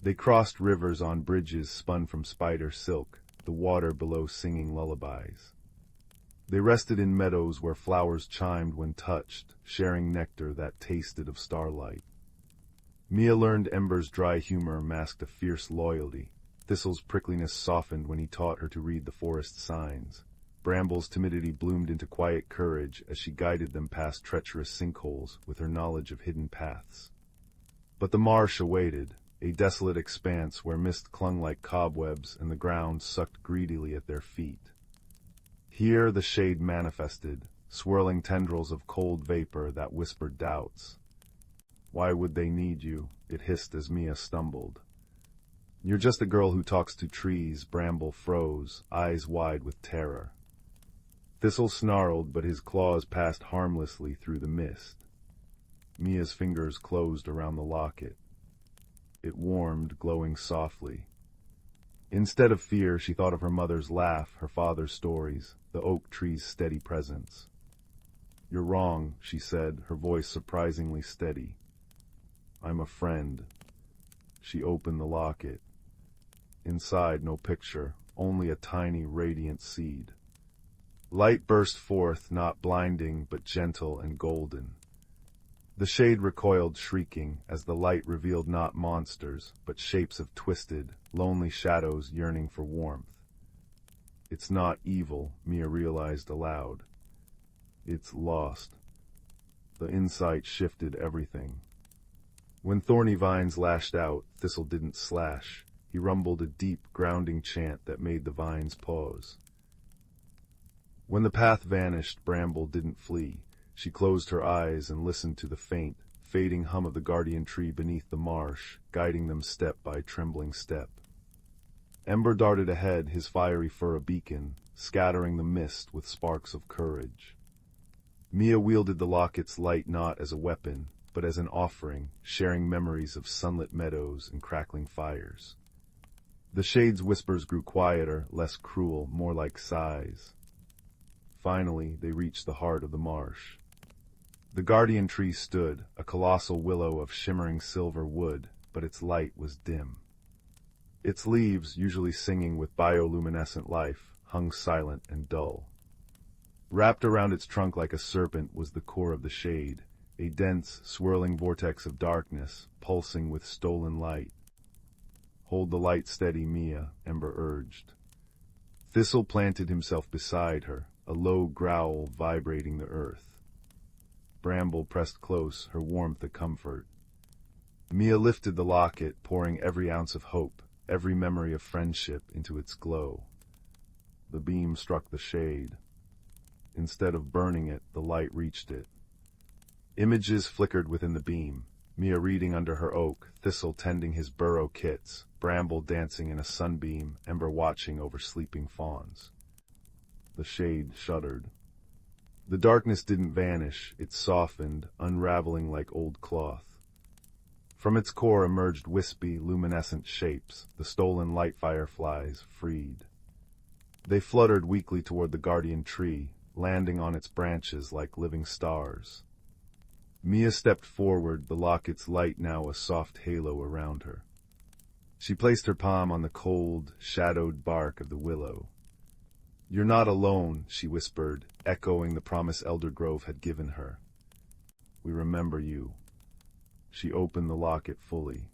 They crossed rivers on bridges spun from spider silk, the water below singing lullabies. They rested in meadows where flowers chimed when touched, sharing nectar that tasted of starlight. Mia learned Ember's dry humor masked a fierce loyalty. Thistle's prickliness softened when he taught her to read the forest signs. Bramble's timidity bloomed into quiet courage as she guided them past treacherous sinkholes with her knowledge of hidden paths. But the marsh awaited, a desolate expanse where mist clung like cobwebs and the ground sucked greedily at their feet. Here the shade manifested, swirling tendrils of cold vapor that whispered doubts. "Why would they need you?" it hissed as Mia stumbled. "You're just a girl who talks to trees," Bramble froze, eyes wide with terror. Thistle snarled, but his claws passed harmlessly through the mist. Mia's fingers closed around the locket. It warmed, glowing softly. Instead of fear, she thought of her mother's laugh, her father's stories, the oak tree's steady presence. "You're wrong," she said, her voice surprisingly steady. "I'm a friend." She opened the locket. Inside, no picture, only a tiny, radiant seed. Light burst forth, not blinding, but gentle and golden. The shade recoiled, shrieking, as the light revealed not monsters, but shapes of twisted, lonely shadows yearning for warmth. "It's not evil," Mia realized aloud. "It's lost." The insight shifted everything. When thorny vines lashed out, Thistle didn't slash. He rumbled a deep, grounding chant that made the vines pause. When the path vanished, Bramble didn't flee. She closed her eyes and listened to the faint, fading hum of the guardian tree beneath the marsh, guiding them step by trembling step. Ember darted ahead, his fiery fur a beacon, scattering the mist with sparks of courage. Mia wielded the locket's light not as a weapon, but as an offering, sharing memories of sunlit meadows and crackling fires. The shade's whispers grew quieter, less cruel, more like sighs. Finally, they reached the heart of the marsh. The guardian tree stood, a colossal willow of shimmering silver wood, but its light was dim. Its leaves, usually singing with bioluminescent life, hung silent and dull. Wrapped around its trunk like a serpent was the core of the shade, a dense, swirling vortex of darkness, pulsing with stolen light. Hold the light steady, Mia, Ember urged. Thistle planted himself beside her, a low growl vibrating the earth. Bramble pressed close, her warmth a comfort. Mia lifted the locket, pouring every ounce of hope, every memory of friendship into its glow. The beam struck the shade. Instead of burning it, the light reached it. Images flickered within the beam, Mia reading under her oak, Thistle tending his burrow kits, Bramble dancing in a sunbeam, Ember watching over sleeping fawns. The shade shuddered. The darkness didn't vanish, it softened, unraveling like old cloth. From its core emerged wispy, luminescent shapes, the stolen light fireflies, freed. They fluttered weakly toward the guardian tree, landing on its branches like living stars. Mia stepped forward, the locket's light now a soft halo around her. She placed her palm on the cold, shadowed bark of the willow. "You're not alone," she whispered, echoing the promise Eldergrove had given her. "We remember you." She opened the locket fully.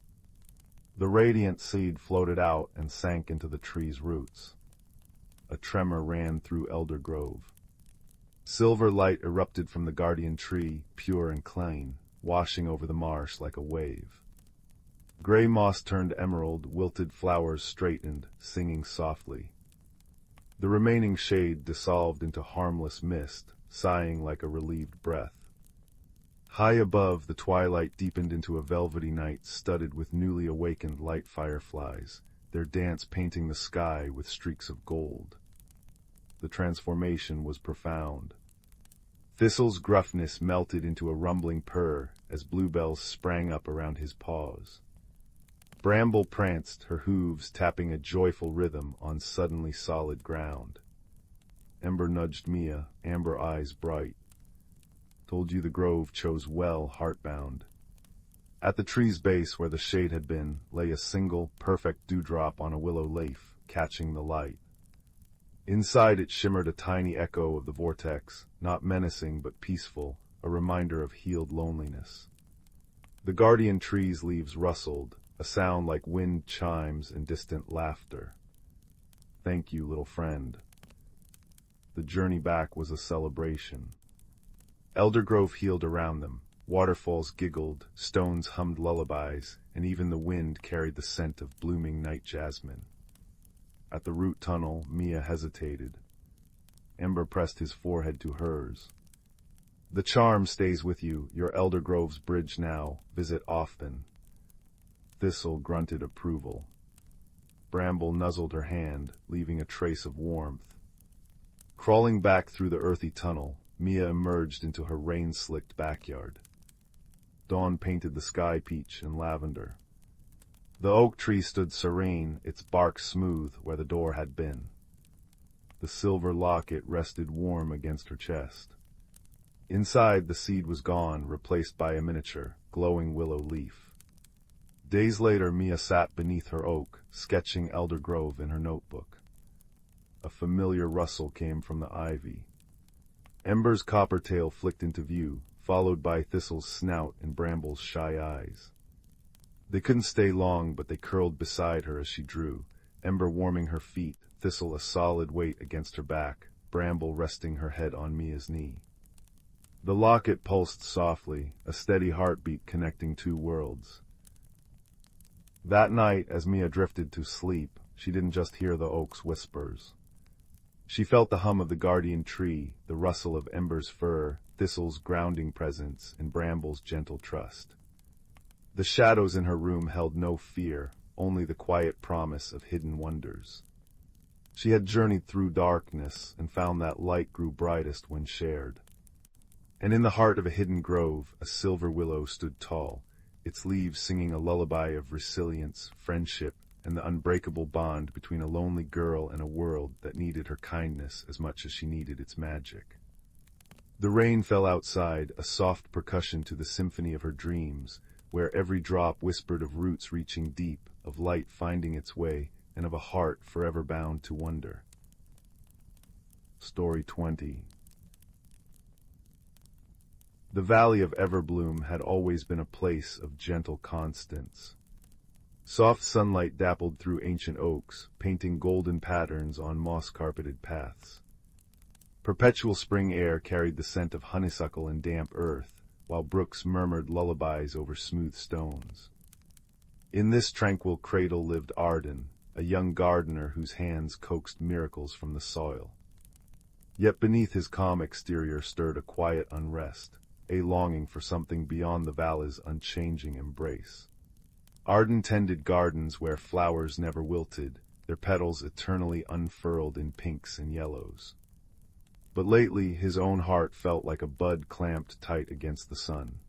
The radiant seed floated out and sank into the tree's roots. A tremor ran through Eldergrove. Silver light erupted from the guardian tree, pure and clean, washing over the marsh like a wave. Gray moss turned emerald, wilted flowers straightened, singing softly. The remaining shade dissolved into harmless mist, sighing like a relieved breath. High above, the twilight deepened into a velvety night studded with newly awakened light fireflies, their dance painting the sky with streaks of gold. The transformation was profound. Thistle's gruffness melted into a rumbling purr as bluebells sprang up around his paws. Bramble pranced, her hooves tapping a joyful rhythm on suddenly solid ground. Ember nudged Mia, amber eyes bright. "Told you the grove chose well, heartbound." At the tree's base where the shade had been lay a single, perfect dewdrop on a willow leaf, catching the light. Inside it shimmered a tiny echo of the vortex, not menacing but peaceful, a reminder of healed loneliness. The guardian tree's leaves rustled, a sound like wind chimes and distant laughter. "Thank you, little friend." The journey back was a celebration. Eldergrove healed around them. Waterfalls giggled, stones hummed lullabies, and even the wind carried the scent of blooming night jasmine. At the root tunnel, Mia hesitated. Ember pressed his forehead to hers. "The charm stays with you, your Eldergrove's bridge now, visit often." Thistle grunted approval. Bramble nuzzled her hand, leaving a trace of warmth. Crawling back through the earthy tunnel, Mia emerged into her rain-slicked backyard. Dawn painted the sky peach and lavender. The oak tree stood serene, its bark smooth where the door had been. The silver locket rested warm against her chest. Inside, the seed was gone, replaced by a miniature, glowing willow leaf. Days later, Mia sat beneath her oak, sketching Eldergrove in her notebook. A familiar rustle came from the ivy. Ember's copper tail flicked into view, followed by Thistle's snout and Bramble's shy eyes. They couldn't stay long, but they curled beside her as she drew, Ember warming her feet, Thistle a solid weight against her back, Bramble resting her head on Mia's knee. The locket pulsed softly, a steady heartbeat connecting two worlds. That night, as Mia drifted to sleep, she didn't just hear the oak's whispers. She felt the hum of the guardian tree, the rustle of Ember's fur, Thistle's grounding presence, and Bramble's gentle trust. The shadows in her room held no fear, only the quiet promise of hidden wonders. She had journeyed through darkness and found that light grew brightest when shared. And in the heart of a hidden grove, a silver willow stood tall, its leaves singing a lullaby of resilience, friendship, and the unbreakable bond between a lonely girl and a world that needed her kindness as much as she needed its magic. The rain fell outside, a soft percussion to the symphony of her dreams, where every drop whispered of roots reaching deep, of light finding its way, and of a heart forever bound to wonder. Story 20. The Valley of Everbloom had always been a place of gentle constants. Soft sunlight dappled through ancient oaks, painting golden patterns on moss-carpeted paths. Perpetual spring air carried the scent of honeysuckle and damp earth, while brooks murmured lullabies over smooth stones. In this tranquil cradle lived Arden, a young gardener whose hands coaxed miracles from the soil. Yet beneath his calm exterior stirred a quiet unrest, a longing for something beyond the valley's unchanging embrace. Arden tended gardens where flowers never wilted, their petals eternally unfurled in pinks and yellows. But lately his own heart felt like a bud clamped tight against the sun.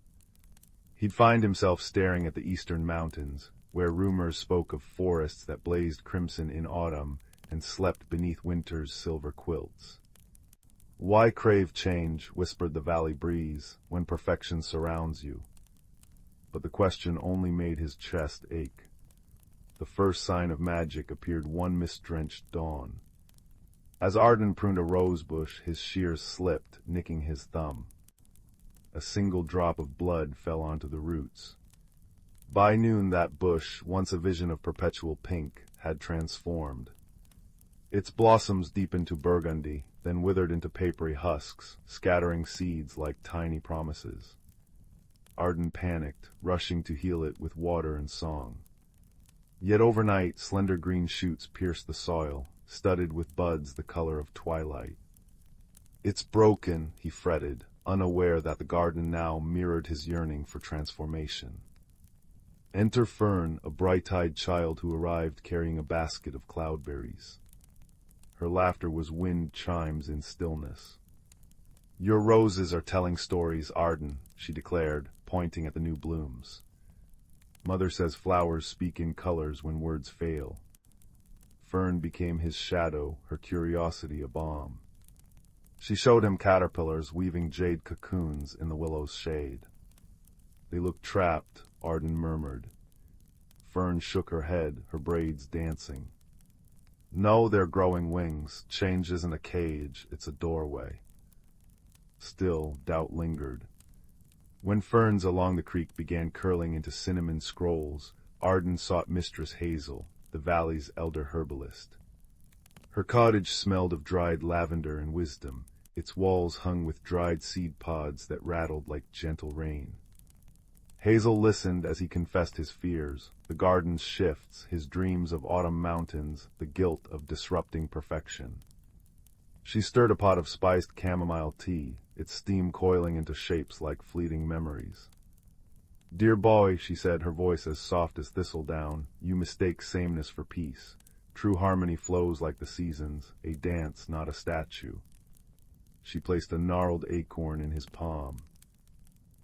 He'd find himself staring at the eastern mountains, where rumors spoke of forests that blazed crimson in autumn and slept beneath winter's silver quilts. "Why crave change," whispered the valley breeze, "when perfection surrounds you?" But the question only made his chest ache. The first sign of magic appeared one mist-drenched dawn. As Arden pruned a rose bush, his shears slipped, nicking his thumb. A single drop of blood fell onto the roots. By noon that bush, once a vision of perpetual pink, had transformed. Its blossoms deepened to burgundy, then withered into papery husks, scattering seeds like tiny promises. Arden panicked, rushing to heal it with water and song. Yet overnight, slender green shoots pierced the soil, studded with buds the color of twilight. "It's broken," he fretted, unaware that the garden now mirrored his yearning for transformation. Enter Fern, a bright-eyed child who arrived carrying a basket of cloudberries. Her laughter was wind chimes in stillness. "Your roses are telling stories, Arden," she declared, pointing at the new blooms. "Mother says flowers speak in colors when words fail." Fern became his shadow, her curiosity a balm. She showed him caterpillars weaving jade cocoons in the willow's shade. "They look trapped," Arden murmured. Fern shook her head, her braids dancing. "No, they're growing wings. Change isn't a cage, it's a doorway." Still, doubt lingered. When ferns along the creek began curling into cinnamon scrolls, Arden sought Mistress Hazel, the valley's elder herbalist. Her cottage smelled of dried lavender and wisdom, its walls hung with dried seed pods that rattled like gentle rain. Hazel listened as he confessed his fears, the garden's shifts, his dreams of autumn mountains, the guilt of disrupting perfection. She stirred a pot of spiced chamomile tea, its steam coiling into shapes like fleeting memories. "Dear boy," she said, her voice as soft as thistledown, "you mistake sameness for peace. True harmony flows like the seasons, a dance, not a statue." She placed a gnarled acorn in his palm.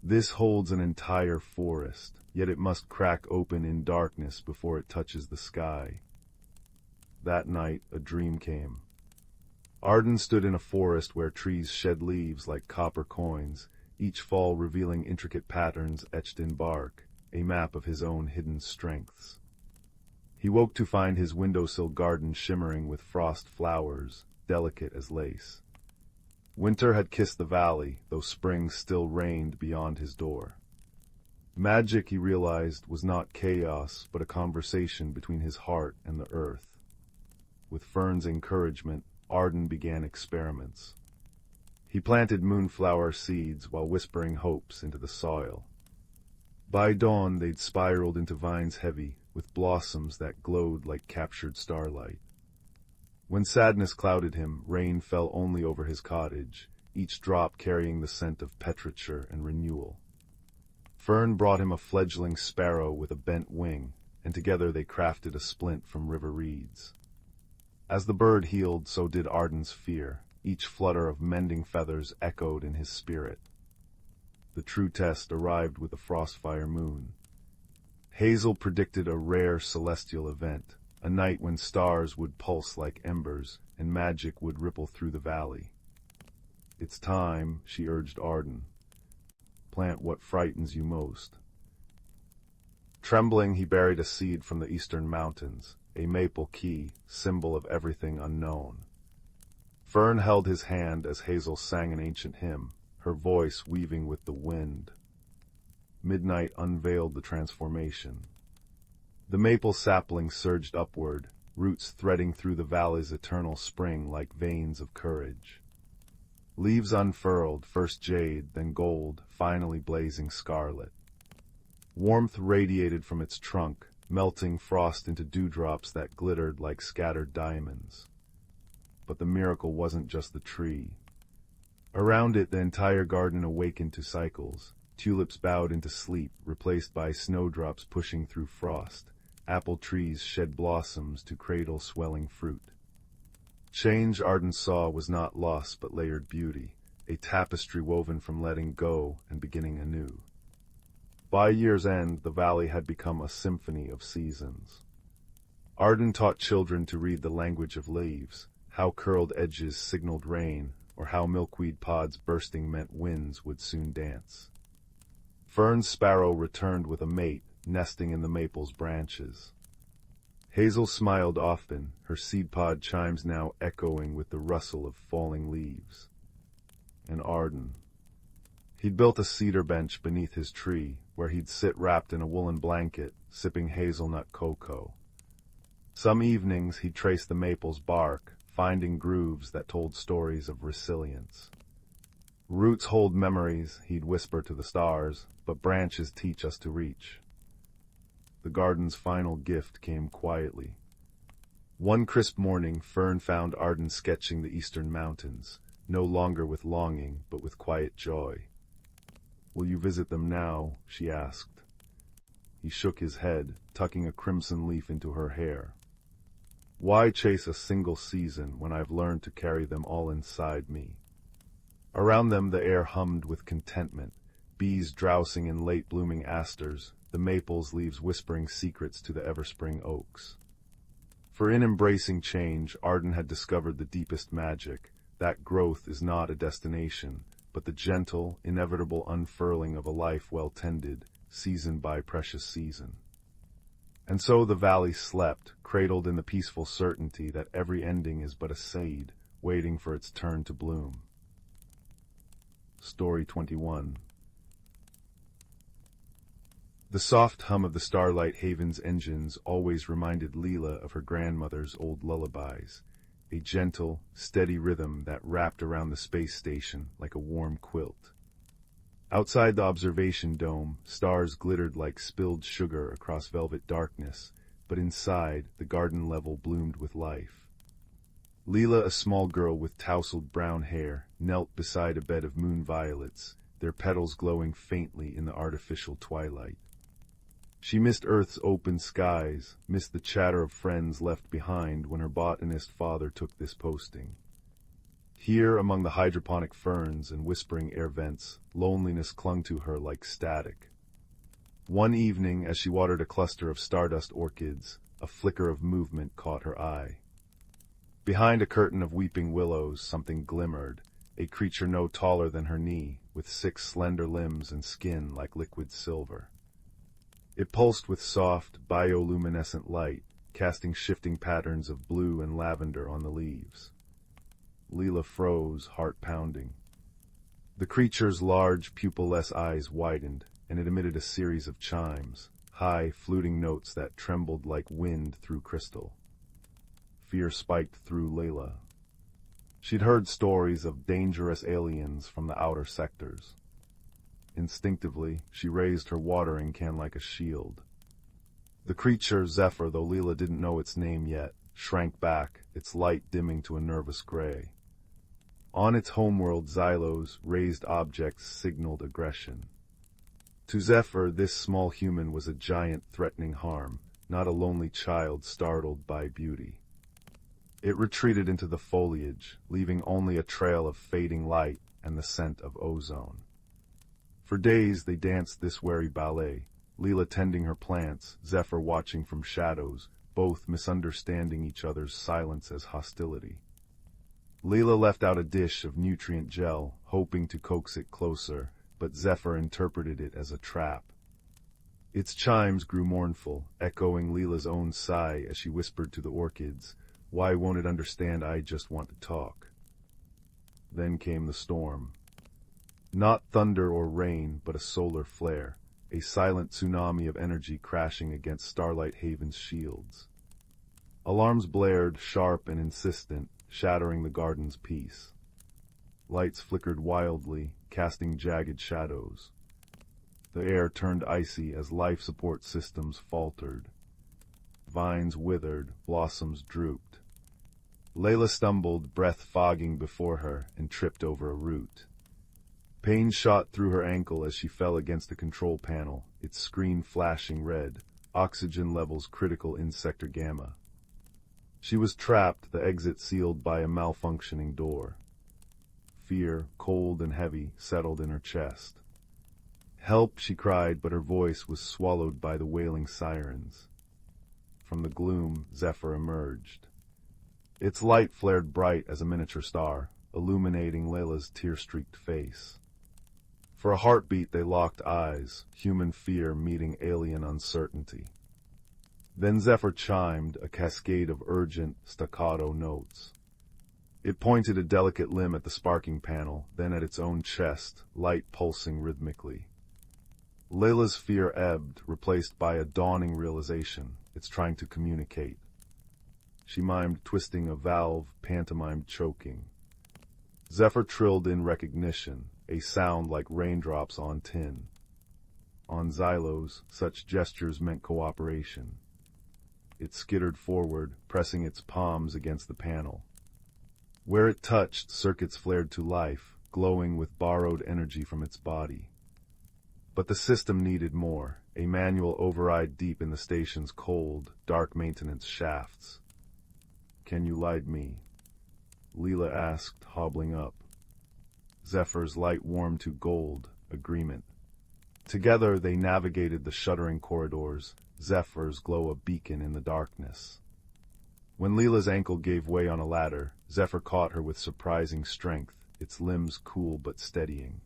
"This holds an entire forest, yet it must crack open in darkness before it touches the sky." That night, a dream came. Arden stood in a forest where trees shed leaves like copper coins, each fall revealing intricate patterns etched in bark, a map of his own hidden strengths. He woke to find his windowsill garden shimmering with frost flowers, delicate as lace. Winter had kissed the valley, though spring still reigned beyond his door. Magic, he realized, was not chaos, but a conversation between his heart and the earth. With Fern's encouragement, Arden began experiments. He planted moonflower seeds while whispering hopes into the soil. By dawn they'd spiraled into vines heavy, with blossoms that glowed like captured starlight. When sadness clouded him, rain fell only over his cottage, each drop carrying the scent of petrichor and renewal. Fern brought him a fledgling sparrow with a bent wing, and together they crafted a splint from river reeds. As the bird healed, so did Arden's fear. Each flutter of mending feathers echoed in his spirit. The true test arrived with the frostfire moon. Hazel predicted a rare celestial event, a night when stars would pulse like embers, and magic would ripple through the valley. "It's time," she urged Arden. "Plant what frightens you most." Trembling, he buried a seed from the eastern mountains, a maple key, symbol of everything unknown. Fern held his hand as Hazel sang an ancient hymn, her voice weaving with the wind. Midnight unveiled the transformation. The maple sapling surged upward, roots threading through the valley's eternal spring like veins of courage. Leaves unfurled, first jade, then gold, finally blazing scarlet. Warmth radiated from its trunk, melting frost into dewdrops that glittered like scattered diamonds. But the miracle wasn't just the tree. Around it, the entire garden awakened to cycles. Tulips bowed into sleep, replaced by snowdrops pushing through frost. Apple trees shed blossoms to cradle swelling fruit. Change Arden saw was not loss but layered beauty, a tapestry woven from letting go and beginning anew. By year's end, the valley had become a symphony of seasons. Arden taught children to read the language of leaves, how curled edges signaled rain, or how milkweed pods bursting meant winds would soon dance. Fern's sparrow returned with a mate, nesting in the maple's branches. Hazel smiled often, her seed pod chimes now echoing with the rustle of falling leaves. And Arden. He'd built a cedar bench beneath his tree, where he'd sit wrapped in a woolen blanket, sipping hazelnut cocoa. Some evenings he'd trace the maple's bark, finding grooves that told stories of resilience. Roots hold memories, he'd whisper to the stars, but branches teach us to reach. The garden's final gift came quietly. One crisp morning, Fern found Arden sketching the eastern mountains, no longer with longing, but with quiet joy. "Will you visit them now?" she asked. He shook his head, tucking a crimson leaf into her hair. "Why chase a single season when I've learned to carry them all inside me?" Around them the air hummed with contentment, bees drowsing in late-blooming asters, the maple's leaves whispering secrets to the ever-spring oaks. For in embracing change, Arden had discovered the deepest magic, that growth is not a destination, but the gentle, inevitable unfurling of a life well tended, season by precious season. And so the valley slept, cradled in the peaceful certainty that every ending is but a seed, waiting for its turn to bloom. Story 21. The soft hum of the Starlight Haven's engines always reminded Leela of her grandmother's old lullabies, a gentle, steady rhythm that wrapped around the space station like a warm quilt. Outside the observation dome, stars glittered like spilled sugar across velvet darkness, but inside, the garden level bloomed with life. Leela, a small girl with tousled brown hair, knelt beside a bed of moon violets, their petals glowing faintly in the artificial twilight. She missed Earth's open skies, missed the chatter of friends left behind when her botanist father took this posting. Here, among the hydroponic ferns and whispering air vents, loneliness clung to her like static. One evening, as she watered a cluster of stardust orchids, a flicker of movement caught her eye. Behind a curtain of weeping willows, something glimmered, a creature no taller than her knee, with 6 slender limbs and skin like liquid silver. It pulsed with soft, bioluminescent light, casting shifting patterns of blue and lavender on the leaves. Leela froze, heart pounding. The creature's large, pupil-less eyes widened, and it emitted a series of chimes, high, fluting notes that trembled like wind through crystal. Fear spiked through Leela. She'd heard stories of dangerous aliens from the outer sectors. Instinctively, she raised her watering can like a shield. The creature, Zephyr, though Leela didn't know its name yet, shrank back, its light dimming to a nervous gray. On its homeworld, Xylo's raised objects signaled aggression. To Zephyr, this small human was a giant threatening harm, not a lonely child startled by beauty. It retreated into the foliage, leaving only a trail of fading light and the scent of ozone. For days they danced this wary ballet, Leela tending her plants, Zephyr watching from shadows, both misunderstanding each other's silence as hostility. Leela left out a dish of nutrient gel, hoping to coax it closer, but Zephyr interpreted it as a trap. Its chimes grew mournful, echoing Leela's own sigh as she whispered to the orchids, "Why won't it understand I just want to talk?" Then came the storm. Not thunder or rain, but a solar flare, a silent tsunami of energy crashing against Starlight Haven's shields. Alarms blared, sharp and insistent, shattering the garden's peace. Lights flickered wildly, casting jagged shadows. The air turned icy as life support systems faltered. Vines withered, blossoms drooped. Layla stumbled, breath fogging before her, and tripped over a root. Pain shot through her ankle as she fell against the control panel, its screen flashing red, oxygen levels critical in sector gamma. She was trapped, the exit sealed by a malfunctioning door. Fear, cold and heavy, settled in her chest. "Help," she cried, but her voice was swallowed by the wailing sirens. From the gloom, Zephyr emerged. Its light flared bright as a miniature star, illuminating Layla's tear-streaked face. For a heartbeat they locked eyes, human fear meeting alien uncertainty. Then Zephyr chimed, a cascade of urgent, staccato notes. It pointed a delicate limb at the sparking panel, then at its own chest, light pulsing rhythmically. Layla's fear ebbed, replaced by a dawning realization. It's trying to communicate. She mimed twisting a valve, pantomimed choking. Zephyr trilled in recognition, a sound like raindrops on tin. On Xylos, such gestures meant cooperation. It skittered forward, pressing its palms against the panel. Where it touched, circuits flared to life, glowing with borrowed energy from its body. But the system needed more, a manual override deep in the station's cold, dark maintenance shafts. "Can you light me?" Leela asked, hobbling up. Zephyr's light warmed to gold, agreement. Together they navigated the shuddering corridors, Zephyr's glow a beacon in the darkness. When Leela's ankle gave way on a ladder, Zephyr caught her with surprising strength, its limbs cool but steadying.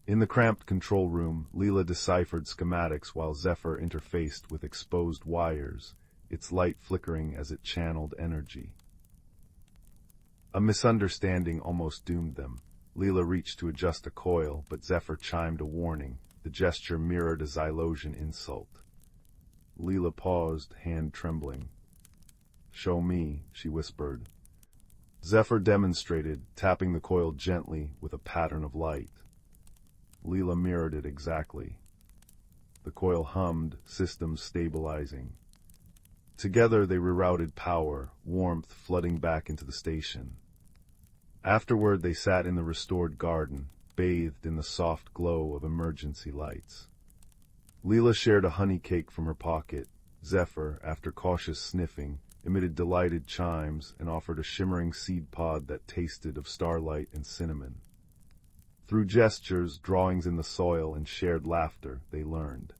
In the cramped control room, Leela deciphered schematics while Zephyr interfaced with exposed wires, its light flickering as it channeled energy. A misunderstanding almost doomed them. Leela reached to adjust a coil, but Zephyr chimed a warning. The gesture mirrored a Xylosian insult. Leela paused, hand trembling. "Show me," she whispered. Zephyr demonstrated, tapping the coil gently with a pattern of light. Leela mirrored it exactly. The coil hummed, systems stabilizing. Together they rerouted power, warmth flooding back into the station. Afterward they sat in the restored garden, bathed in the soft glow of emergency lights. Leela shared a honey cake from her pocket. Zephyr, after cautious sniffing, emitted delighted chimes and offered a shimmering seed pod that tasted of starlight and cinnamon. Through gestures, drawings in the soil, and shared laughter, they learned.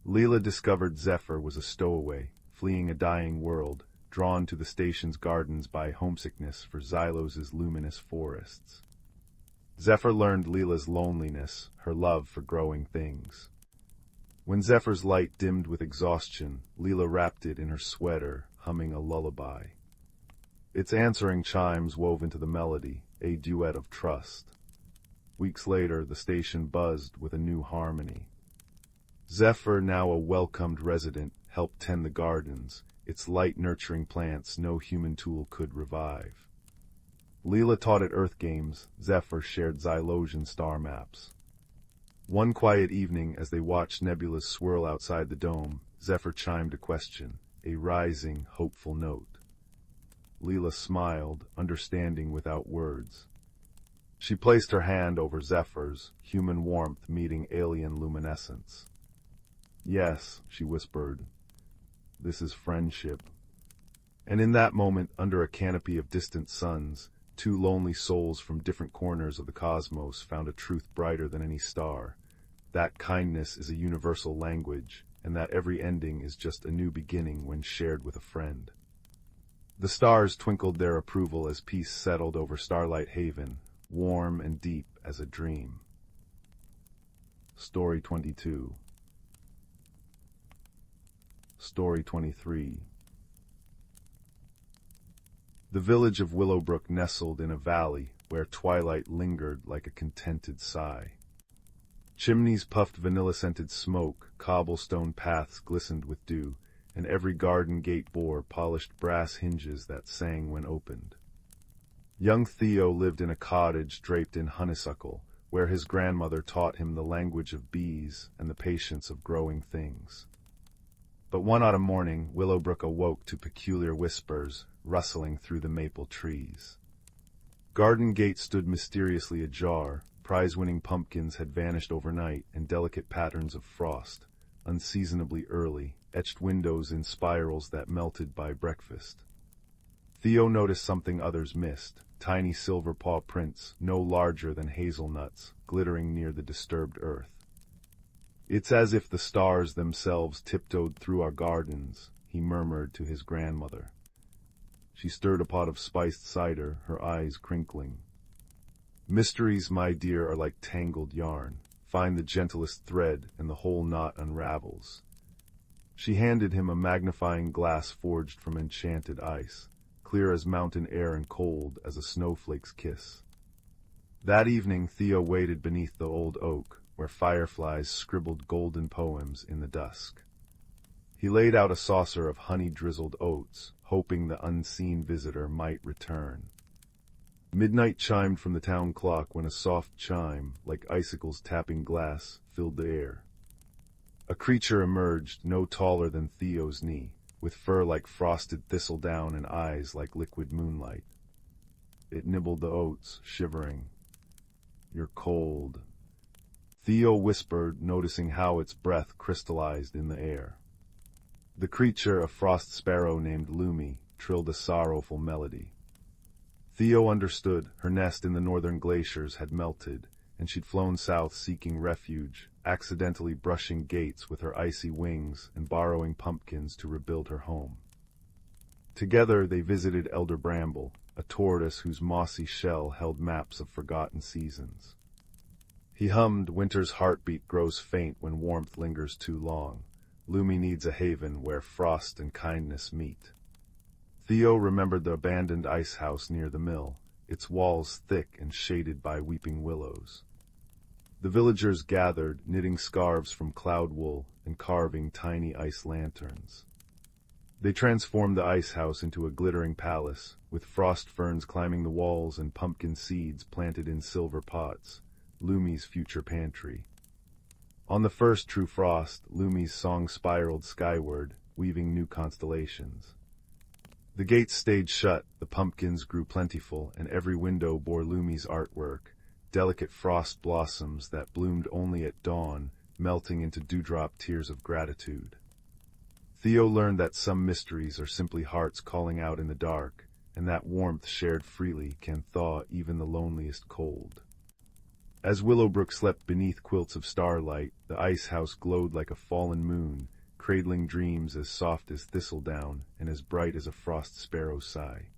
Leela discovered Zephyr was a stowaway, fleeing a dying world, drawn to the station's gardens by homesickness for Xylos's luminous forests. Zephyr learned Leela's loneliness, her love for growing things. When Zephyr's light dimmed with exhaustion, Leela wrapped it in her sweater, humming a lullaby. Its answering chimes wove into the melody, a duet of trust. Weeks later, the station buzzed with a new harmony. Zephyr, now a welcomed resident, helped tend the gardens, its light nurturing plants no human tool could revive. Leela taught at Earth Games, Zephyr shared Xylosian star maps. One quiet evening, as they watched nebulas swirl outside the dome, Zephyr chimed a question, a rising, hopeful note. Leela smiled, understanding without words. She placed her hand over Zephyr's, human warmth meeting alien luminescence. "Yes," she whispered. "This is friendship." And in that moment, under a canopy of distant suns, two lonely souls from different corners of the cosmos found a truth brighter than any star. That kindness is a universal language, and that every ending is just a new beginning when shared with a friend. The stars twinkled their approval as peace settled over Starlight Haven, warm and deep as a dream. Story 22. Story 23. The village of Willowbrook nestled in a valley, where twilight lingered like a contented sigh. Chimneys puffed vanilla-scented smoke, cobblestone paths glistened with dew, and every garden gate bore polished brass hinges that sang when opened. Young Theo lived in a cottage draped in honeysuckle, where his grandmother taught him the language of bees and the patience of growing things. But one autumn morning, Willowbrook awoke to peculiar whispers rustling through the maple trees. Garden gates stood mysteriously ajar, prize-winning pumpkins had vanished overnight, and delicate patterns of frost, unseasonably early, etched windows in spirals that melted by breakfast. Theo noticed something others missed, tiny silver paw prints, no larger than hazelnuts, glittering near the disturbed earth. "It's as if the stars themselves tiptoed through our gardens," he murmured to his grandmother. She stirred a pot of spiced cider, her eyes crinkling. "Mysteries, my dear, are like tangled yarn. Find the gentlest thread, and the whole knot unravels." She handed him a magnifying glass forged from enchanted ice, clear as mountain air and cold as a snowflake's kiss. That evening Theo waited beneath the old oak, where fireflies scribbled golden poems in the dusk. He laid out a saucer of honey-drizzled oats, hoping the unseen visitor might return. Midnight chimed from the town clock when a soft chime, like icicles tapping glass, filled the air. A creature emerged, no taller than Theo's knee, with fur like frosted thistledown and eyes like liquid moonlight. It nibbled the oats, shivering. "You're cold," Theo whispered, noticing how its breath crystallized in the air. The creature, a frost sparrow named Lumi, trilled a sorrowful melody. Theo understood. Her nest in the northern glaciers had melted, and she'd flown south seeking refuge, accidentally brushing gates with her icy wings and borrowing pumpkins to rebuild her home. Together they visited Elder Bramble, a tortoise whose mossy shell held maps of forgotten seasons. He hummed, "Winter's heartbeat grows faint when warmth lingers too long. Lumi needs a haven where frost and kindness meet." Theo remembered the abandoned ice house near the mill, its walls thick and shaded by weeping willows. The villagers gathered, knitting scarves from cloud wool and carving tiny ice lanterns. They transformed the ice house into a glittering palace, with frost ferns climbing the walls and pumpkin seeds planted in silver pots, Lumi's future pantry. On the first true frost, Lumi's song spiraled skyward, weaving new constellations. The gates stayed shut, the pumpkins grew plentiful, and every window bore Lumi's artwork, delicate frost blossoms that bloomed only at dawn, melting into dewdrop tears of gratitude. Theo learned that some mysteries are simply hearts calling out in the dark, and that warmth shared freely can thaw even the loneliest cold. As Willowbrook slept beneath quilts of starlight, the ice house glowed like a fallen moon, cradling dreams as soft as thistledown and as bright as a frost sparrow's sigh.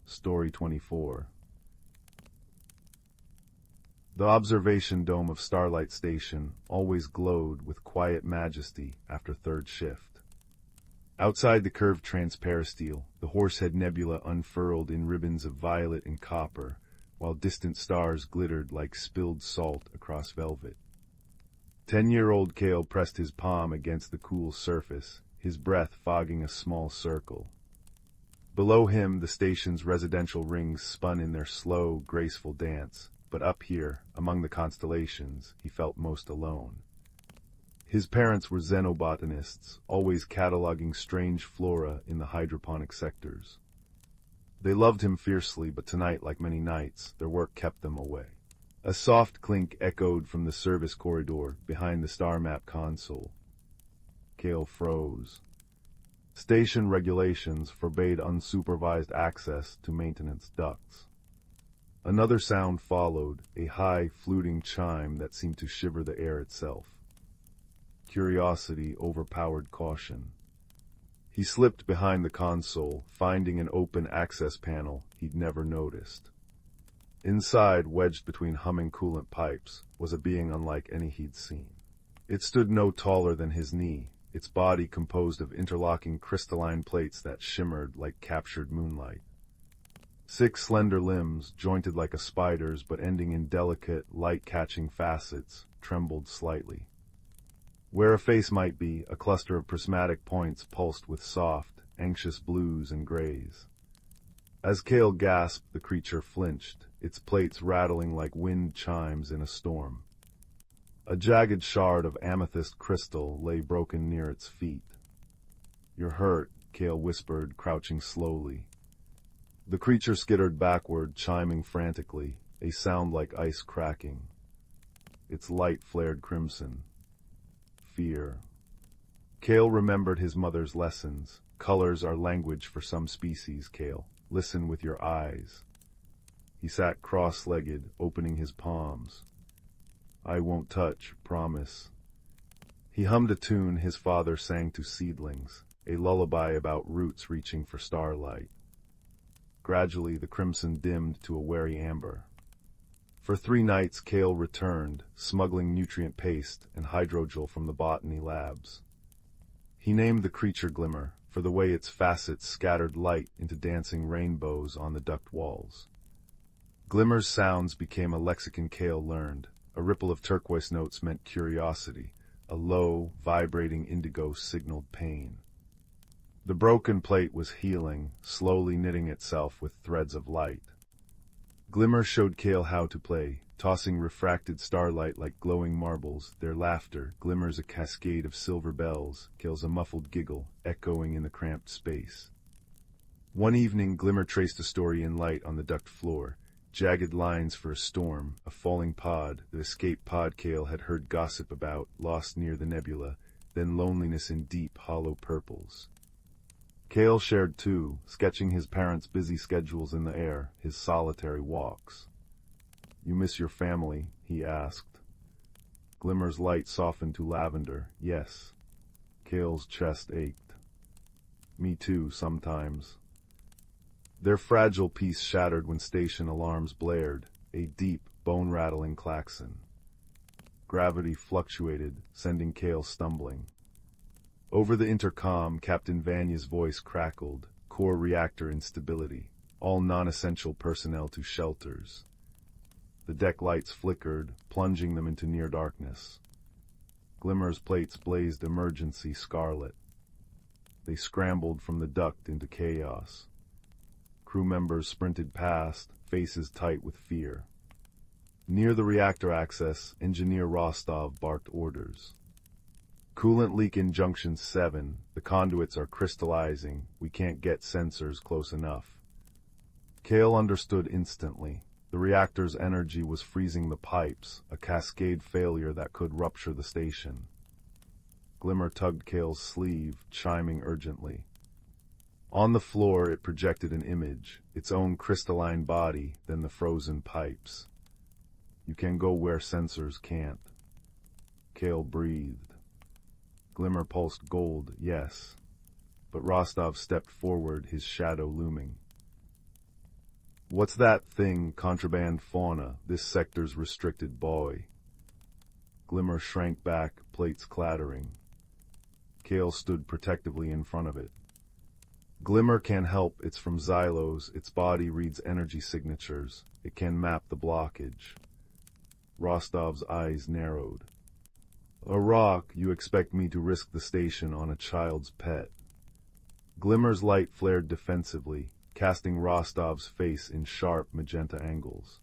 Story 24. The observation dome of Starlight Station always glowed with quiet majesty after third shift. Outside the curved transparistile, the Horsehead Nebula unfurled in ribbons of violet and copper, while distant stars glittered like spilled salt across velvet. 10-year-old Kale pressed his palm against the cool surface, his breath fogging a small circle. Below him, the station's residential rings spun in their slow, graceful dance, but up here, among the constellations, he felt most alone. His parents were xenobotanists, always cataloging strange flora in the hydroponic sectors. They loved him fiercely, but tonight, like many nights, their work kept them away. A soft clink echoed from the service corridor behind the star map console. Kale froze. Station regulations forbade unsupervised access to maintenance ducts. Another sound followed, a high, fluting chime that seemed to shiver the air itself. Curiosity overpowered caution. He slipped behind the console, finding an open access panel he'd never noticed. Inside, wedged between humming coolant pipes, was a being unlike any he'd seen. It stood no taller than his knee, its body composed of interlocking crystalline plates that shimmered like captured moonlight. 6 slender limbs, jointed like a spider's but ending in delicate, light-catching facets, trembled slightly. Where a face might be, a cluster of prismatic points pulsed with soft, anxious blues and grays. As Cale gasped, the creature flinched, its plates rattling like wind chimes in a storm. A jagged shard of amethyst crystal lay broken near its feet. "You're hurt," Cale whispered, crouching slowly. The creature skittered backward, chiming frantically, a sound like ice cracking. Its light flared crimson. Fear. Cale remembered his mother's lessons. Colors are language for some species, Cale. Listen with your eyes. He sat cross-legged, opening his palms. "I won't touch, promise." He hummed a tune his father sang to seedlings, a lullaby about roots reaching for starlight. Gradually, the crimson dimmed to a wary amber. For 3 nights, Cale returned, smuggling nutrient paste and hydrogel from the botany labs. He named the creature Glimmer, for the way its facets scattered light into dancing rainbows on the duct walls. Glimmer's sounds became a lexicon Cale learned. A ripple of turquoise notes meant curiosity. A low, vibrating indigo signaled pain. The broken plate was healing, slowly knitting itself with threads of light. Glimmer showed Cale how to play, tossing refracted starlight like glowing marbles, their laughter, Glimmer's a cascade of silver bells, Cale's a muffled giggle, echoing in the cramped space. One evening, Glimmer traced a story in light on the duct floor. Jagged lines for a storm, a falling pod, the escape pod Cale had heard gossip about, lost near the nebula, then loneliness in deep, hollow purples. Cale shared too, sketching his parents' busy schedules in the air, his solitary walks. "You miss your family?" he asked. Glimmer's light softened to lavender. "Yes." Cale's chest ached. "Me too, sometimes." Their fragile peace shattered when station alarms blared, a deep, bone-rattling klaxon. Gravity fluctuated, sending Cale stumbling. Over the intercom, Captain Vanya's voice crackled, core reactor instability, all non-essential personnel to shelters. The deck lights flickered, plunging them into near darkness. Glimmer's plates blazed emergency scarlet. They scrambled from the duct into chaos. Crew members sprinted past, faces tight with fear. Near the reactor access, Engineer Rostov barked orders. "Coolant leak in Junction 7. The conduits are crystallizing. We can't get sensors close enough." Cale understood instantly. The reactor's energy was freezing the pipes, a cascade failure that could rupture the station. Glimmer tugged Cale's sleeve, chiming urgently. On the floor, it projected an image, its own crystalline body, then the frozen pipes. "You can go where sensors can't." Cale breathed. Glimmer pulsed gold, yes. But Rostov stepped forward, his shadow looming. "What's that thing, contraband fauna, this sector's restricted boy?" Glimmer shrank back, plates clattering. Cale stood protectively in front of it. "Glimmer can help, it's from Xylos, its body reads energy signatures. It can map the blockage." Rostov's eyes narrowed. "A rock, you expect me to risk the station on a child's pet?" Glimmer's light flared defensively, casting Rostov's face in sharp magenta angles.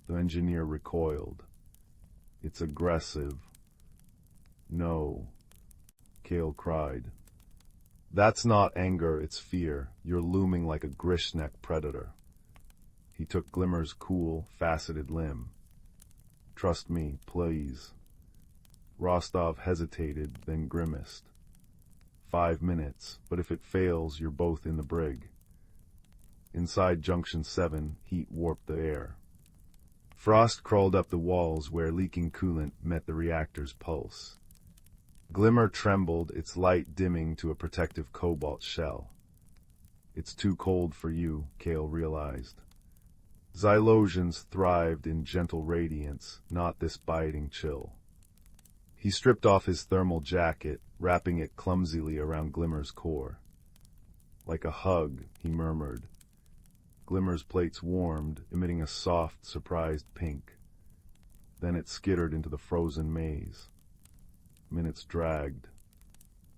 The engineer recoiled. "It's aggressive." "No," Cale cried. "That's not anger, it's fear. You're looming like a grishneck predator." He took Glimmer's cool, faceted limb. "Trust me, please." Rostov hesitated, then grimaced. 5 minutes, but if it fails, you're both in the brig." Inside Junction 7, heat warped the air. Frost crawled up the walls where leaking coolant met the reactor's pulse. Glimmer trembled, its light dimming to a protective cobalt shell. "It's too cold for you," Cale realized. Xylosians thrived in gentle radiance, not this biting chill. He stripped off his thermal jacket, wrapping it clumsily around Glimmer's core. "Like a hug," he murmured. Glimmer's plates warmed, emitting a soft, surprised pink. Then it skittered into the frozen maze. Minutes dragged.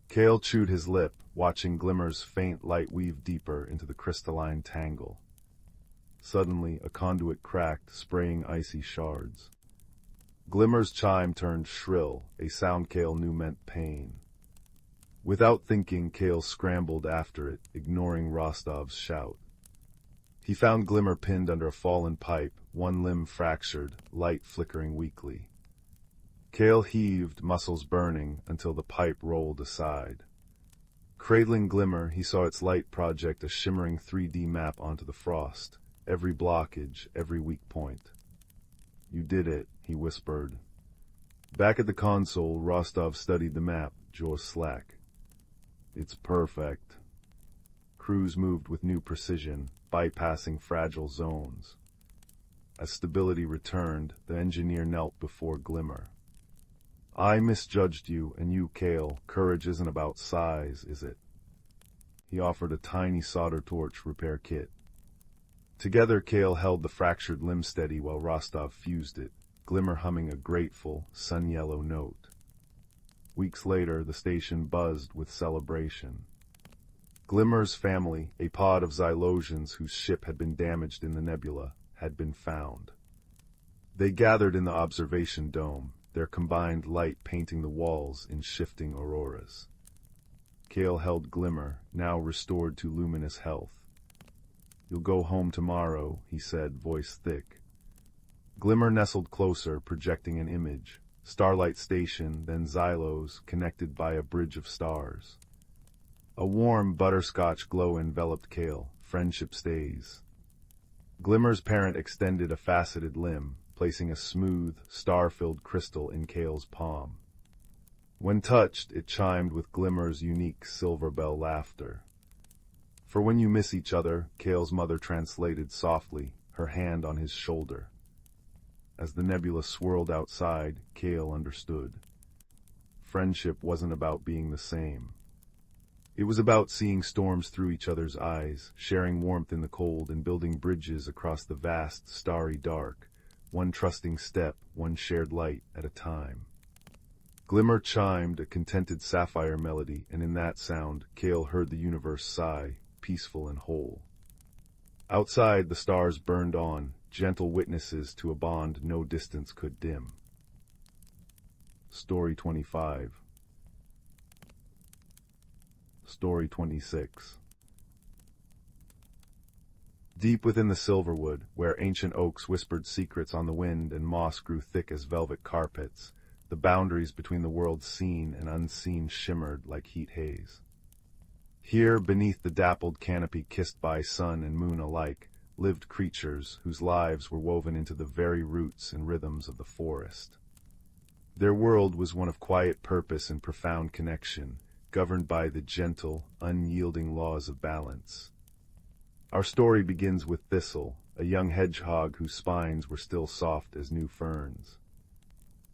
Kale chewed his lip, watching Glimmer's faint light weave deeper into the crystalline tangle. Suddenly, a conduit cracked, spraying icy shards. Glimmer's chime turned shrill, a sound Kale knew meant pain. Without thinking, Kale scrambled after it, ignoring Rostov's shout. He found Glimmer pinned under a fallen pipe, one limb fractured, light flickering weakly. Kale heaved, muscles burning, until the pipe rolled aside. Cradling Glimmer, he saw its light project a shimmering 3D map onto the frost, every blockage, every weak point. "You did it," he whispered. Back at the console, Rostov studied the map, jaw slack. "It's perfect." Crews moved with new precision, bypassing fragile zones. As stability returned, the engineer knelt before Glimmer. "I misjudged you, and you, Kale. Courage isn't about size, is it?" He offered a tiny solder torch repair kit. Together, Kale held the fractured limb steady while Rostov fused it, Glimmer humming a grateful, sun-yellow note. Weeks later, the station buzzed with celebration. Glimmer's family, a pod of Xylosians whose ship had been damaged in the nebula, had been found. They gathered in the observation dome, their combined light painting the walls in shifting auroras. Kale held Glimmer, now restored to luminous health. "You'll go home tomorrow," he said, voice thick. Glimmer nestled closer, projecting an image. Starlight Station, then Xylos, connected by a bridge of stars. A warm butterscotch glow enveloped Kale. Friendship stays. Glimmer's parent extended a faceted limb, placing a smooth, star-filled crystal in Kale's palm. When touched, it chimed with Glimmer's unique silver bell laughter. "For when you miss each other," Kale's mother translated softly, her hand on his shoulder. As the nebula swirled outside, Kale understood. Friendship wasn't about being the same. It was about seeing storms through each other's eyes, sharing warmth in the cold, and building bridges across the vast, starry dark, one trusting step, one shared light at a time. Glimmer chimed a contented sapphire melody, and in that sound, Kale heard the universe sigh, peaceful and whole. Outside, the stars burned on, gentle witnesses to a bond no distance could dim. Story 25. Story 26. Deep within the silverwood, where ancient oaks whispered secrets on the wind and moss grew thick as velvet carpets, the boundaries between the worlds seen and unseen shimmered like heat haze. Here, beneath the dappled canopy kissed by sun and moon alike, lived creatures whose lives were woven into the very roots and rhythms of the forest. Their world was one of quiet purpose and profound connection, governed by the gentle, unyielding laws of balance. Our story begins with Thistle, a young hedgehog whose spines were still soft as new ferns.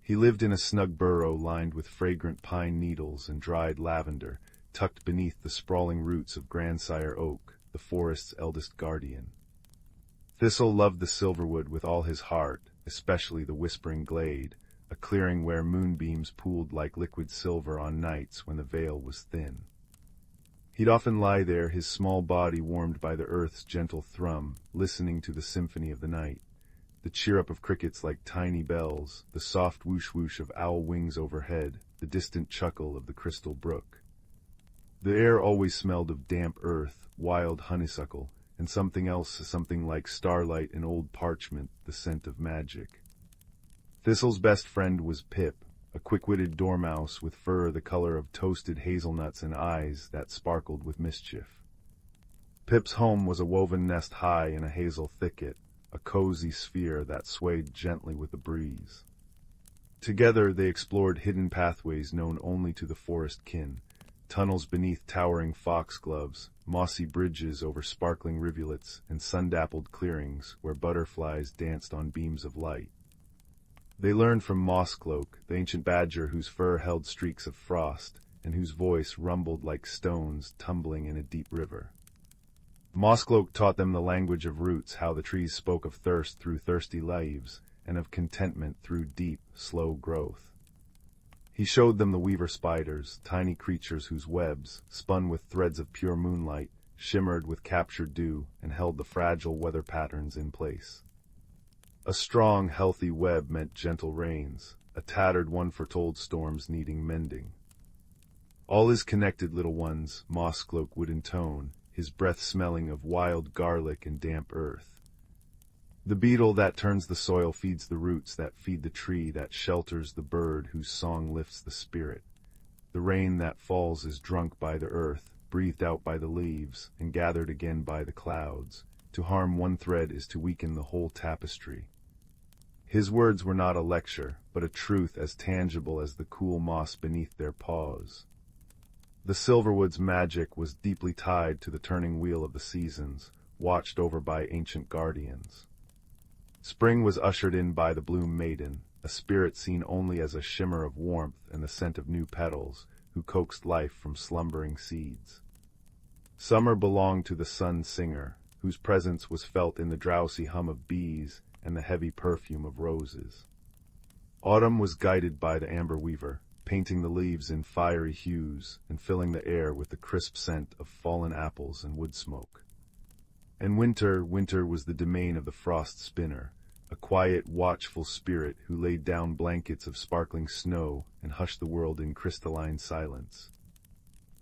He lived in a snug burrow lined with fragrant pine needles and dried lavender, tucked beneath the sprawling roots of grandsire oak, the forest's eldest guardian. Thistle loved the silverwood with all his heart, especially the whispering glade, a clearing where moonbeams pooled like liquid silver on nights when the veil was thin. He'd often lie there, his small body warmed by the earth's gentle thrum, listening to the symphony of the night, the chirrup of crickets like tiny bells, the soft whoosh-whoosh of owl wings overhead, the distant chuckle of the crystal brook. The air always smelled of damp earth, wild honeysuckle, and something else, something like starlight and old parchment, the scent of magic. Thistle's best friend was Pip, a quick-witted dormouse with fur the color of toasted hazelnuts and eyes that sparkled with mischief. Pip's home was a woven nest high in a hazel thicket, a cozy sphere that swayed gently with the breeze. Together they explored hidden pathways known only to the forest kin, tunnels beneath towering foxgloves, mossy bridges over sparkling rivulets, and sun-dappled clearings where butterflies danced on beams of light. They learned from Mosscloak, the ancient badger whose fur held streaks of frost, and whose voice rumbled like stones tumbling in a deep river. Mosscloak taught them the language of roots, how the trees spoke of thirst through thirsty leaves, and of contentment through deep, slow growth. He showed them the weaver spiders, tiny creatures whose webs, spun with threads of pure moonlight, shimmered with captured dew, and held the fragile weather patterns in place. A strong, healthy web meant gentle rains, a tattered one foretold storms needing mending. All is connected, little ones, Mosscloak would intone, his breath smelling of wild garlic and damp earth. The beetle that turns the soil feeds the roots that feed the tree that shelters the bird whose song lifts the spirit. The rain that falls is drunk by the earth, breathed out by the leaves, and gathered again by the clouds. To harm one thread is to weaken the whole tapestry. His words were not a lecture, but a truth as tangible as the cool moss beneath their paws. The Silverwood's magic was deeply tied to the turning wheel of the seasons, watched over by ancient guardians. Spring was ushered in by the Bloom Maiden, a spirit seen only as a shimmer of warmth and the scent of new petals, who coaxed life from slumbering seeds. Summer belonged to the Sun Singer, whose presence was felt in the drowsy hum of bees and the heavy perfume of roses. Autumn was guided by the Amber Weaver, painting the leaves in fiery hues and filling the air with the crisp scent of fallen apples and wood smoke. And winter was the domain of the Frost Spinner, a quiet, watchful spirit who laid down blankets of sparkling snow and hushed the world in crystalline silence.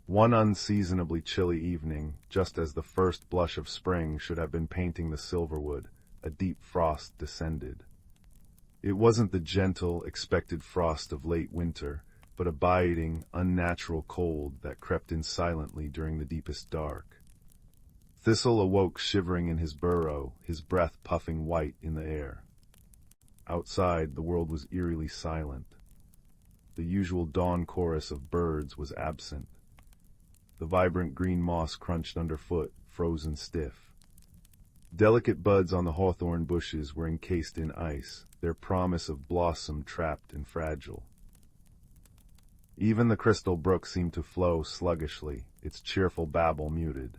One unseasonably chilly evening, just as the first blush of spring should have been painting the Silverwood, a deep frost descended. It wasn't the gentle, expected frost of late winter, but a biting, unnatural cold that crept in silently during the deepest dark. Thistle awoke shivering in his burrow, his breath puffing white in the air. Outside, the world was eerily silent. The usual dawn chorus of birds was absent. The vibrant green moss crunched underfoot, frozen stiff. Delicate buds on the hawthorn bushes were encased in ice, their promise of blossom trapped and fragile. Even the crystal brook seemed to flow sluggishly, its cheerful babble muted.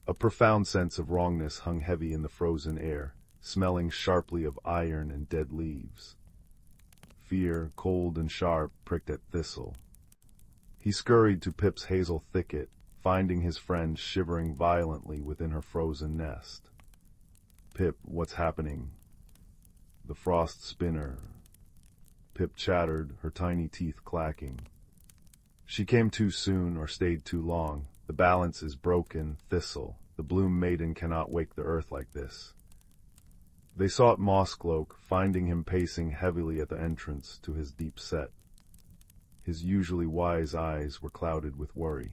A profound sense of wrongness hung heavy in the frozen air, smelling sharply of iron and dead leaves. Fear, cold and sharp, pricked at Thistle. He scurried to Pip's hazel thicket, finding his friend shivering violently within her frozen nest. "Pip, what's happening?" "The Frost Spinner," Pip chattered, her tiny teeth clacking. "She came too soon or stayed too long. The balance is broken, Thistle. The Bloom Maiden cannot wake the earth like this." They sought Mosscloak, finding him pacing heavily at the entrance to his deep set. His usually wise eyes were clouded with worry.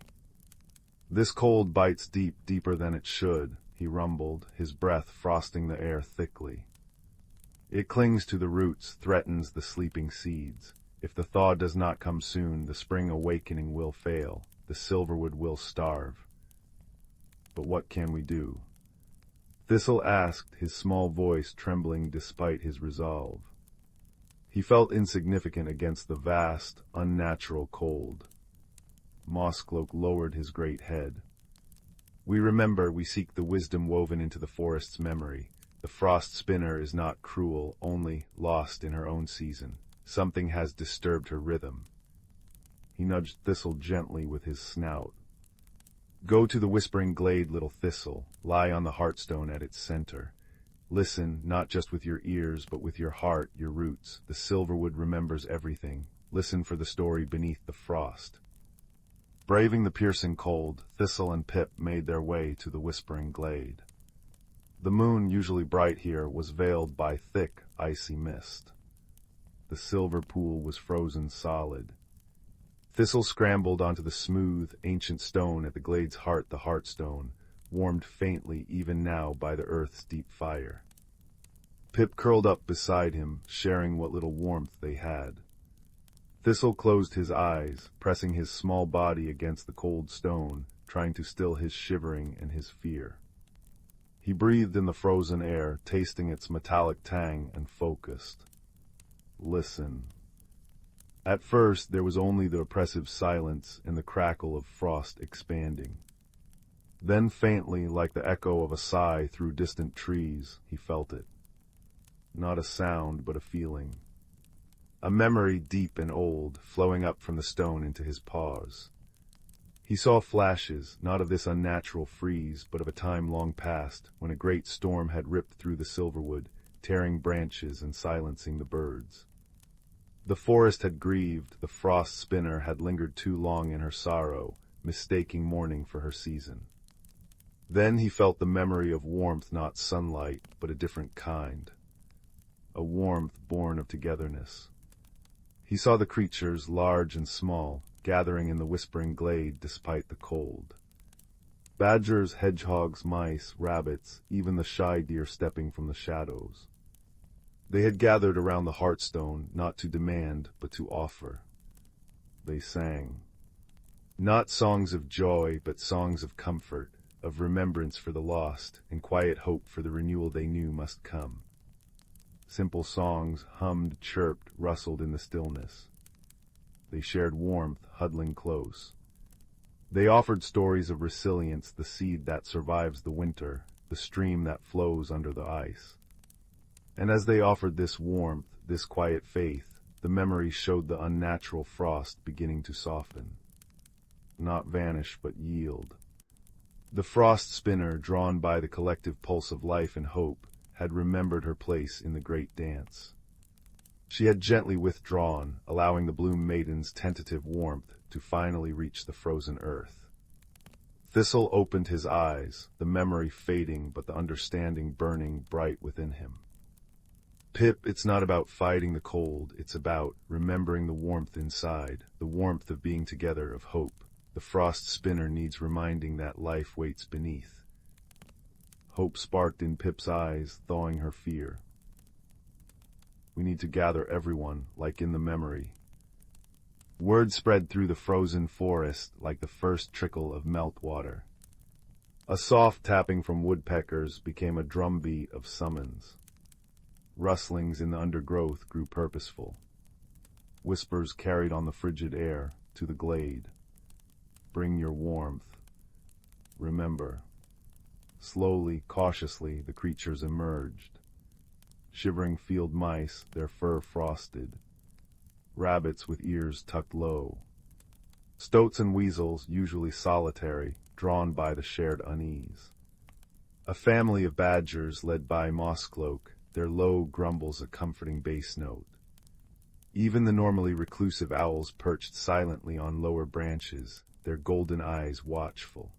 "This cold bites deep, deeper than it should," he rumbled, his breath frosting the air thickly. "It clings to the roots, threatens the sleeping seeds. If the thaw does not come soon, the spring awakening will fail. The Silverwood will starve." "But what can we do?" Thistle asked, his small voice trembling despite his resolve. He felt insignificant against the vast, unnatural cold. Mosscloak lowered his great head. "We remember, we seek the wisdom woven into the forest's memory. The Frost Spinner is not cruel, only lost in her own season. Something has disturbed her rhythm." He nudged Thistle gently with his snout. "Go to the whispering glade, little Thistle. Lie on the heartstone at its center. Listen, not just with your ears, but with your heart, your roots. The Silverwood remembers everything. Listen for the story beneath the frost." Braving the piercing cold, Thistle and Pip made their way to the whispering glade. The moon, usually bright here, was veiled by thick, icy mist. The silver pool was frozen solid. Thistle scrambled onto the smooth, ancient stone at the glade's heart, the heartstone, warmed faintly even now by the earth's deep fire. Pip curled up beside him, sharing what little warmth they had. Thistle closed his eyes, pressing his small body against the cold stone, trying to still his shivering and his fear. He breathed in the frozen air, tasting its metallic tang, and focused. Listen. At first, there was only the oppressive silence and the crackle of frost expanding. Then faintly, like the echo of a sigh through distant trees, he felt it. Not a sound, but a feeling. A memory deep and old, flowing up from the stone into his paws. He saw flashes, not of this unnatural freeze, but of a time long past, when a great storm had ripped through the silverwood, tearing branches and silencing the birds. The forest had grieved, the frost spinner had lingered too long in her sorrow, mistaking mourning for her season. Then he felt the memory of warmth, not sunlight, but a different kind. A warmth born of togetherness. He saw the creatures, large and small, gathering in the whispering glade despite the cold. Badgers, hedgehogs, mice, rabbits, even the shy deer stepping from the shadows. They had gathered around the hearthstone, not to demand, but to offer. They sang. Not songs of joy, but songs of comfort, of remembrance for the lost, and quiet hope for the renewal they knew must come. Simple songs, hummed, chirped, rustled in the stillness. They shared warmth, huddling close. They offered stories of resilience, the seed that survives the winter, the stream that flows under the ice. And as they offered this warmth, this quiet faith, the memories showed the unnatural frost beginning to soften. Not vanish, but yield. The frost spinner, drawn by the collective pulse of life and hope, had remembered her place in the great dance. She had gently withdrawn, allowing the bloom maiden's tentative warmth to finally reach the frozen earth. Thistle opened his eyes, the memory fading but the understanding burning bright within him. Pip, it's not about fighting the cold, it's about remembering the warmth inside, the warmth of being together, of hope. The frost spinner needs reminding that life waits beneath. Hope sparked in Pip's eyes, thawing her fear. We need to gather everyone, like in the memory. Word spread through the frozen forest like the first trickle of meltwater. A soft tapping from woodpeckers became a drumbeat of summons. Rustlings in the undergrowth grew purposeful. Whispers carried on the frigid air to the glade. Bring your warmth. Remember. Slowly, cautiously, the creatures emerged. Shivering field mice, their fur frosted. Rabbits with ears tucked low. Stoats and weasels, usually solitary, drawn by the shared unease. A family of badgers led by Mosscloak, their low grumbles a comforting bass note. Even the normally reclusive owls perched silently on lower branches, their golden eyes watchful.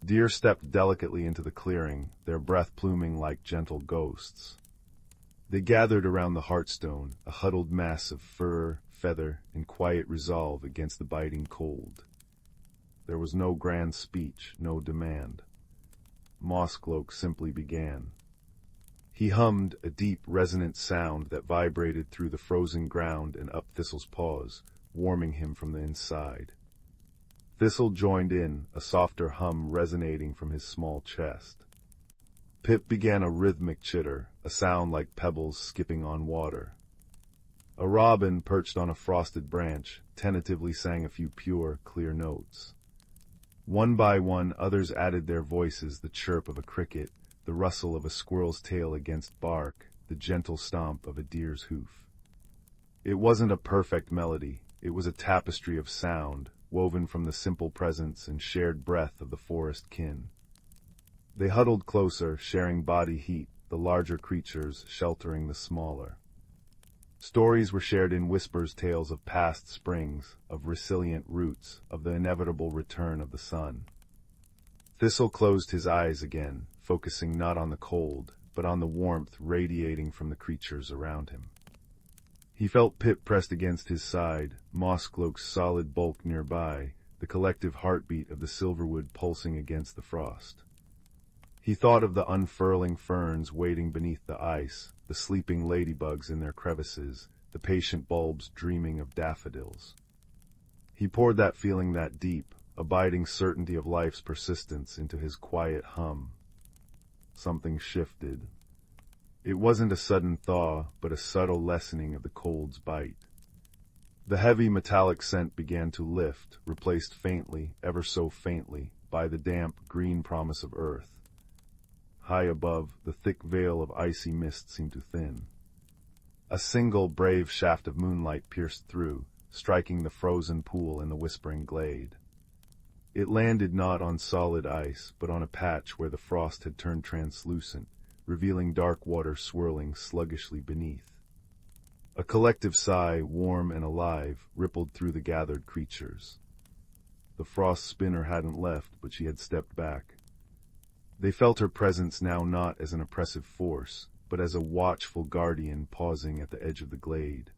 Deer stepped delicately into the clearing, their breath pluming like gentle ghosts. They gathered around the hearthstone, a huddled mass of fur, feather, and quiet resolve against the biting cold. There was no grand speech, no demand. Mosscloak simply began. He hummed a deep, resonant sound that vibrated through the frozen ground and up Thistle's paws, warming him from the inside. Thistle joined in, a softer hum resonating from his small chest. Pip began a rhythmic chitter, a sound like pebbles skipping on water. A robin perched on a frosted branch tentatively sang a few pure, clear notes. One by one, others added their voices, the chirp of a cricket, the rustle of a squirrel's tail against bark, the gentle stomp of a deer's hoof. It wasn't a perfect melody, it was a tapestry of sound, woven from the simple presence and shared breath of the forest kin. They huddled closer, sharing body heat, the larger creatures sheltering the smaller. Stories were shared in whispers, tales of past springs, of resilient roots, of the inevitable return of the sun. Thistle closed his eyes again, focusing not on the cold, but on the warmth radiating from the creatures around him. He felt Pip pressed against his side, Mosscloak's solid bulk nearby, the collective heartbeat of the silverwood pulsing against the frost. He thought of the unfurling ferns waiting beneath the ice, the sleeping ladybugs in their crevices, the patient bulbs dreaming of daffodils. He poured that feeling that deep, abiding certainty of life's persistence into his quiet hum. Something shifted. It wasn't a sudden thaw, but a subtle lessening of the cold's bite. The heavy metallic scent began to lift, replaced faintly, ever so faintly, by the damp, green promise of earth. High above, the thick veil of icy mist seemed to thin. A single brave shaft of moonlight pierced through, striking the frozen pool in the whispering glade. It landed not on solid ice, but on a patch where the frost had turned translucent, revealing dark water swirling sluggishly beneath. A collective sigh, warm and alive, rippled through the gathered creatures. The frost spinner hadn't left, but she had stepped back. They felt her presence now not as an oppressive force, but as a watchful guardian pausing at the edge of the glade.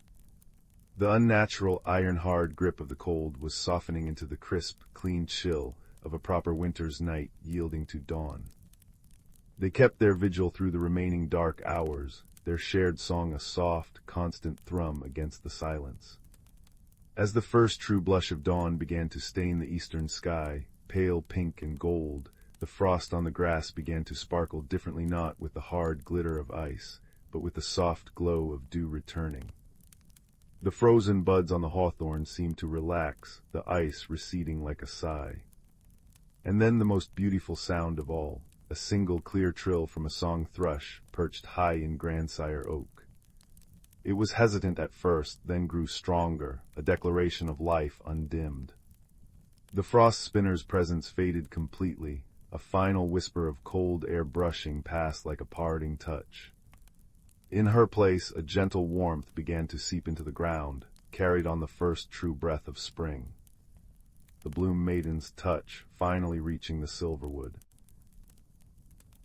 The unnatural, iron-hard grip of the cold was softening into the crisp, clean chill of a proper winter's night yielding to dawn. They kept their vigil through the remaining dark hours, their shared song a soft, constant thrum against the silence. As the first true blush of dawn began to stain the eastern sky, pale pink and gold, the frost on the grass began to sparkle differently, not with the hard glitter of ice, but with the soft glow of dew returning. The frozen buds on the hawthorn seemed to relax, the ice receding like a sigh. And then the most beautiful sound of all, a single clear trill from a song thrush perched high in grandsire oak. It was hesitant at first, then grew stronger, a declaration of life undimmed. The frost spinner's presence faded completely, a final whisper of cold air brushing past like a parting touch. In her place, a gentle warmth began to seep into the ground, carried on the first true breath of spring. The bloom maiden's touch, finally reaching the silverwood.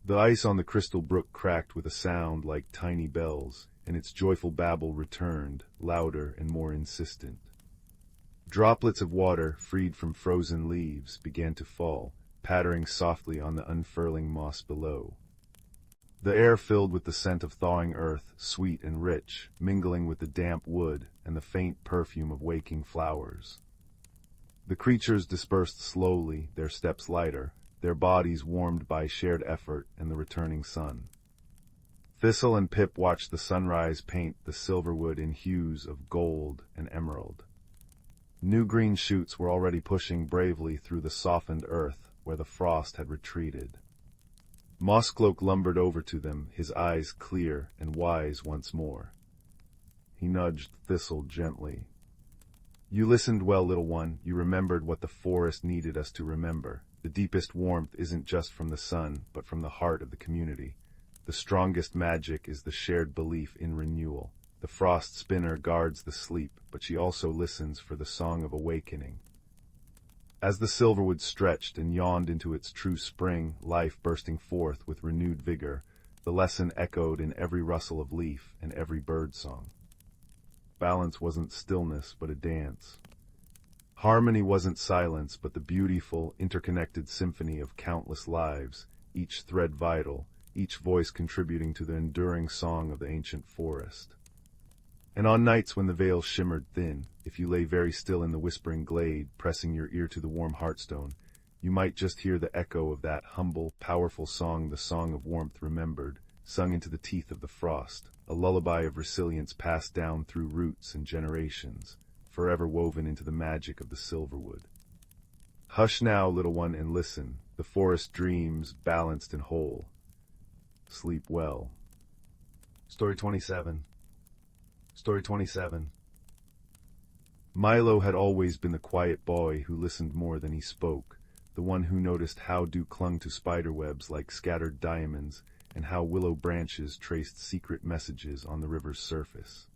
The ice on the crystal brook cracked with a sound like tiny bells, and its joyful babble returned, louder and more insistent. Droplets of water, freed from frozen leaves, began to fall, pattering softly on the unfurling moss below. The air filled with the scent of thawing earth, sweet and rich, mingling with the damp wood and the faint perfume of waking flowers. The creatures dispersed slowly, their steps lighter, their bodies warmed by shared effort and the returning sun. Thistle and Pip watched the sunrise paint the silverwood in hues of gold and emerald. New green shoots were already pushing bravely through the softened earth where the frost had retreated. Mosscloak lumbered over to them, his eyes clear and wise once more. He nudged Thistle gently. "You listened well, little one. You remembered what the forest needed us to remember. The deepest warmth isn't just from the sun, but from the heart of the community. The strongest magic is the shared belief in renewal. The frost spinner guards the sleep, but she also listens for the song of awakening." As the silverwood stretched and yawned into its true spring, life bursting forth with renewed vigor, the lesson echoed in every rustle of leaf and every bird song. Balance wasn't stillness, but a dance. Harmony wasn't silence, but the beautiful, interconnected symphony of countless lives, each thread vital, each voice contributing to the enduring song of the ancient forest. And on nights when the veil shimmered thin, if you lay very still in the whispering glade, pressing your ear to the warm heartstone, you might just hear the echo of that humble, powerful song, the song of warmth remembered, sung into the teeth of the frost, a lullaby of resilience passed down through roots and generations, forever woven into the magic of the silverwood. Hush now, little one, and listen. The forest dreams, balanced and whole. Sleep well. Story 27. Story 27. Milo had always been the quiet boy who listened more than he spoke, the one who noticed how dew clung to spiderwebs like scattered diamonds, and how willow branches traced secret messages on the river's surface.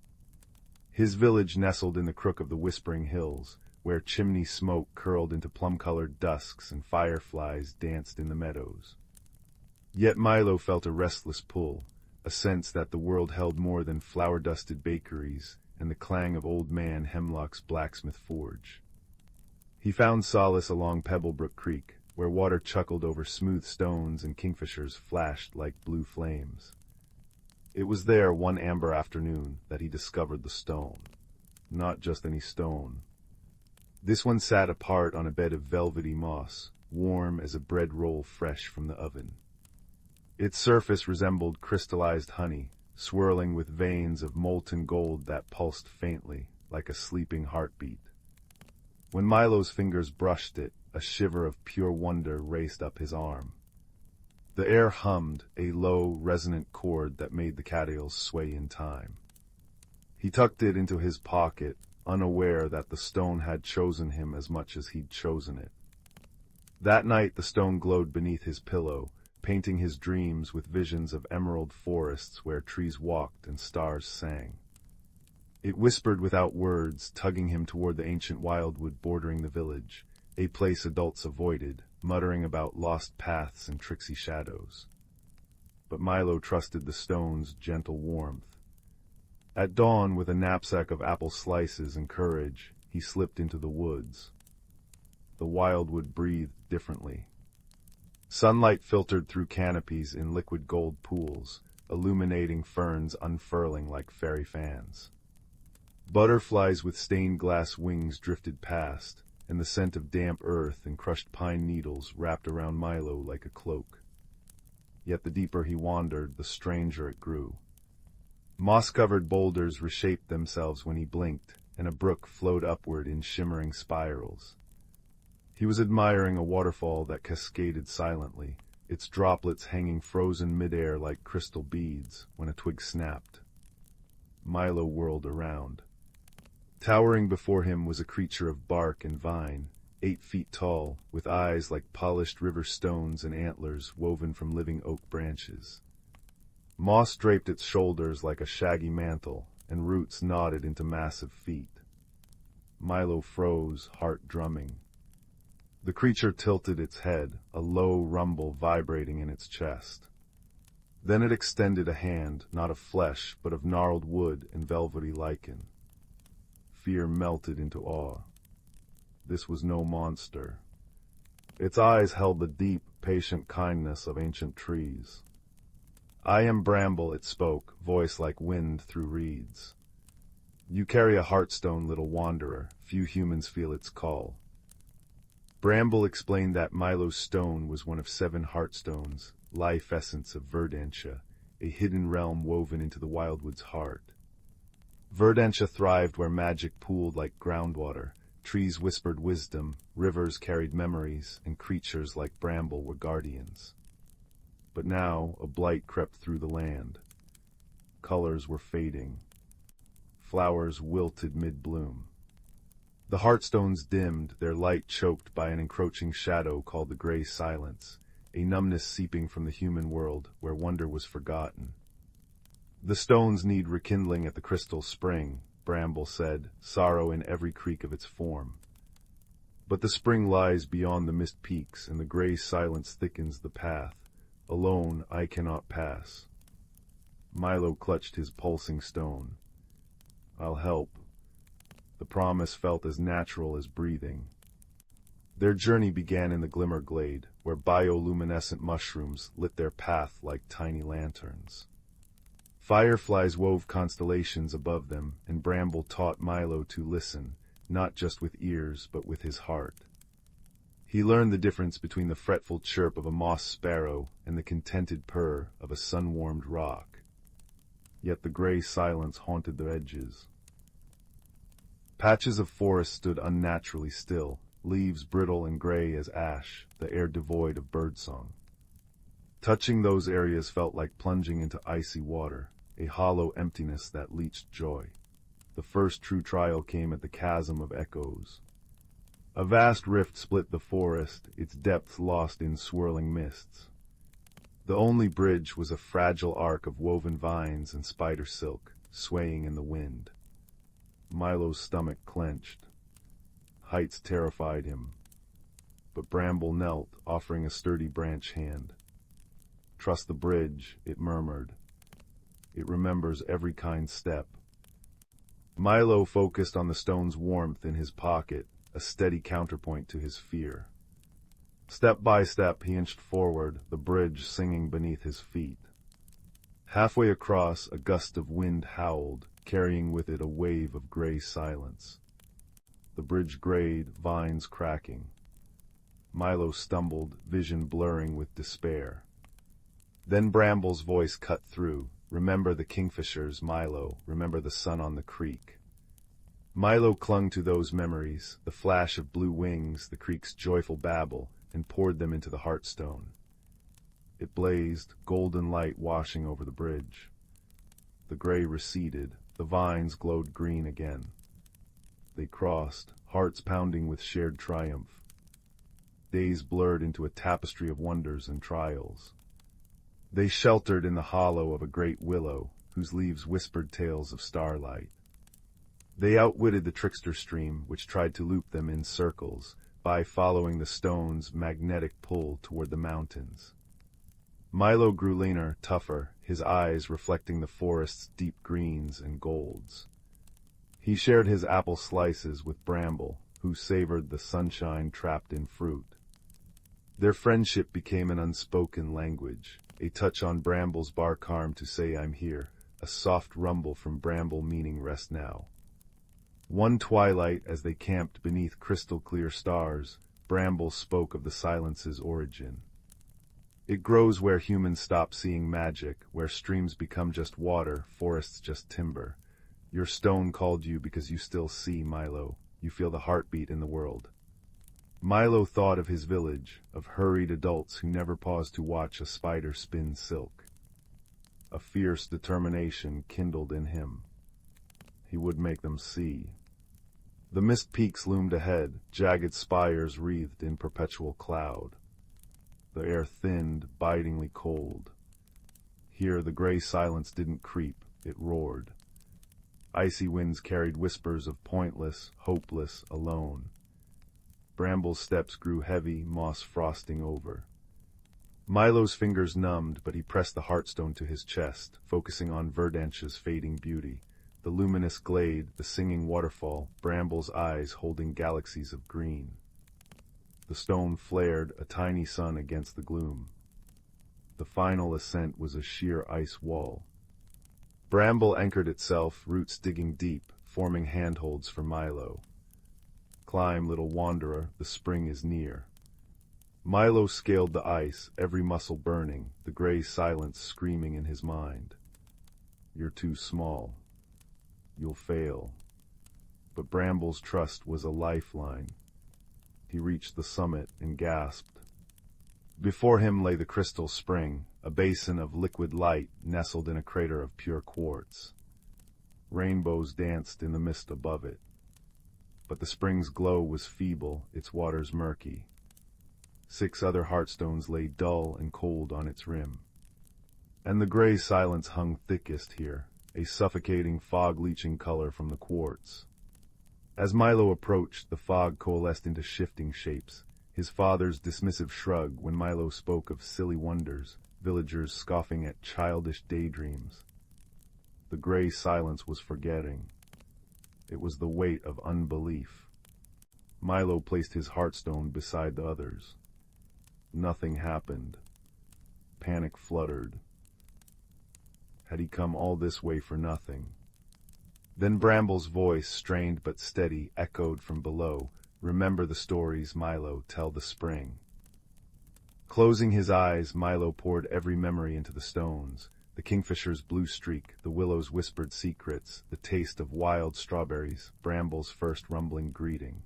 His village nestled in the crook of the Whispering Hills, where chimney smoke curled into plum-colored dusks and fireflies danced in the meadows. Yet Milo felt a restless pull, a sense that the world held more than flower-dusted bakeries and the clang of Old Man Hemlock's blacksmith forge. He found solace along Pebblebrook Creek, where water chuckled over smooth stones and kingfishers flashed like blue flames. It was there one amber afternoon that he discovered the stone. Not just any stone. This one sat apart on a bed of velvety moss, warm as a bread roll fresh from the oven. Its surface resembled crystallized honey, swirling with veins of molten gold that pulsed faintly, like a sleeping heartbeat. When Milo's fingers brushed it, a shiver of pure wonder raced up his arm. The air hummed, a low, resonant chord that made the cattails sway in time. He tucked it into his pocket, unaware that the stone had chosen him as much as he'd chosen it. That night the stone glowed beneath his pillow, painting his dreams with visions of emerald forests where trees walked and stars sang. It whispered without words, tugging him toward the ancient wildwood bordering the village, a place adults avoided, muttering about lost paths and tricksy shadows. But Milo trusted the stone's gentle warmth. At dawn, with a knapsack of apple slices and courage, he slipped into the woods. The wildwood breathed differently. Sunlight filtered through canopies in liquid gold pools, illuminating ferns unfurling like fairy fans. Butterflies with stained glass wings drifted past, and the scent of damp earth and crushed pine needles wrapped around Milo like a cloak. Yet the deeper he wandered, the stranger it grew. Moss-covered boulders reshaped themselves when he blinked, and a brook flowed upward in shimmering spirals. He was admiring a waterfall that cascaded silently, its droplets hanging frozen midair like crystal beads, when a twig snapped. Milo whirled around. Towering before him was a creature of bark and vine, 8 feet tall, with eyes like polished river stones and antlers woven from living oak branches. Moss draped its shoulders like a shaggy mantle, and roots knotted into massive feet. Milo froze, heart drumming. The creature tilted its head, a low rumble vibrating in its chest. Then it extended a hand, not of flesh, but of gnarled wood and velvety lichen. Fear melted into awe. This was no monster. Its eyes held the deep, patient kindness of ancient trees. "I am Bramble," it spoke, voice like wind through reeds. "You carry a heartstone, little wanderer. Few humans feel its call." Bramble explained that Milo's stone was one of 7 heartstones, life essence of Verdantia, a hidden realm woven into the wildwood's heart. Verdantia thrived where magic pooled like groundwater, trees whispered wisdom, rivers carried memories, and creatures like Bramble were guardians. But now a blight crept through the land. Colors were fading. Flowers wilted mid-bloom. The heartstones dimmed, their light choked by an encroaching shadow called the gray silence, a numbness seeping from the human world where wonder was forgotten. "The stones need rekindling at the crystal spring," Bramble said, sorrow in every creak of its form. "But the spring lies beyond the mist peaks, and the gray silence thickens the path. Alone I cannot pass." Milo clutched his pulsing stone. "I'll help." The promise felt as natural as breathing. Their journey began in the glimmer glade, where bioluminescent mushrooms lit their path like tiny lanterns. Fireflies wove constellations above them, and Bramble taught Milo to listen, not just with ears, but with his heart. He learned the difference between the fretful chirp of a moss sparrow and the contented purr of a sun-warmed rock. Yet the gray silence haunted the edges. Patches of forest stood unnaturally still, leaves brittle and gray as ash, the air devoid of birdsong. Touching those areas felt like plunging into icy water, a hollow emptiness that leached joy. The first true trial came at the chasm of echoes. A vast rift split the forest, its depths lost in swirling mists. The only bridge was a fragile arc of woven vines and spider silk, swaying in the wind. Milo's stomach clenched. Heights terrified him. But Bramble knelt, offering a sturdy branch hand. "Trust the bridge," it murmured. "It remembers every kind step." Milo focused on the stone's warmth in his pocket, a steady counterpoint to his fear. Step by step he inched forward, the bridge singing beneath his feet. Halfway across, a gust of wind howled, carrying with it a wave of gray silence. The bridge grayed, vines cracking. Milo stumbled, vision blurring with despair. Then Bramble's voice cut through. "Remember the kingfishers, Milo. Remember the sun on the creek." Milo clung to those memories, the flash of blue wings, the creek's joyful babble, and poured them into the heartstone. It blazed, golden light washing over the bridge. The gray receded, the vines glowed green again. They crossed, hearts pounding with shared triumph. Days blurred into a tapestry of wonders and trials. They sheltered in the hollow of a great willow, whose leaves whispered tales of starlight. They outwitted the trickster stream, which tried to loop them in circles, by following the stone's magnetic pull toward the mountains. Milo grew leaner, tougher, his eyes reflecting the forest's deep greens and golds. He shared his apple slices with Bramble, who savored the sunshine trapped in fruit. Their friendship became an unspoken language, a touch on Bramble's bark arm to say I'm here, a soft rumble from Bramble meaning rest now. One twilight, as they camped beneath crystal-clear stars, Bramble spoke of the silence's origin. It grows where humans stop seeing magic, where streams become just water, forests just timber. Your stone called you because you still see, Milo. You feel the heartbeat in the world. Milo thought of his village, of hurried adults who never paused to watch a spider spin silk. A fierce determination kindled in him. He would make them see. The mist peaks loomed ahead, jagged spires wreathed in perpetual cloud. The air thinned, bitingly cold. Here the gray silence didn't creep, it roared. Icy winds carried whispers of pointless, hopeless, alone. Bramble's steps grew heavy, moss frosting over. Milo's fingers numbed, but he pressed the heartstone to his chest, focusing on Verdanche's fading beauty. The luminous glade, the singing waterfall, Bramble's eyes holding galaxies of green. The stone flared, a tiny sun against the gloom. The final ascent was a sheer ice wall. Bramble anchored itself, roots digging deep, forming handholds for Milo. Climb, little wanderer, the spring is near. Milo scaled the ice, every muscle burning, the gray silence screaming in his mind. You're too small. You'll fail. But Bramble's trust was a lifeline. He reached the summit and gasped. Before him lay the crystal spring, a basin of liquid light nestled in a crater of pure quartz. Rainbows danced in the mist above it. But the spring's glow was feeble, its waters murky. 6 other heartstones lay dull and cold on its rim. And the gray silence hung thickest here, a suffocating fog-leaching color from the quartz. As Milo approached, the fog coalesced into shifting shapes, his father's dismissive shrug when Milo spoke of silly wonders, villagers scoffing at childish daydreams. The gray silence was forgetting. It was the weight of unbelief. Milo placed his heartstone beside the others. Nothing happened. Panic fluttered. Had he come all this way for nothing? Then Bramble's voice, strained but steady, echoed from below. Remember the stories, Milo, tell the spring. Closing his eyes, Milo poured every memory into the stones. The kingfisher's blue streak, the willow's whispered secrets, the taste of wild strawberries, Bramble's first rumbling greeting.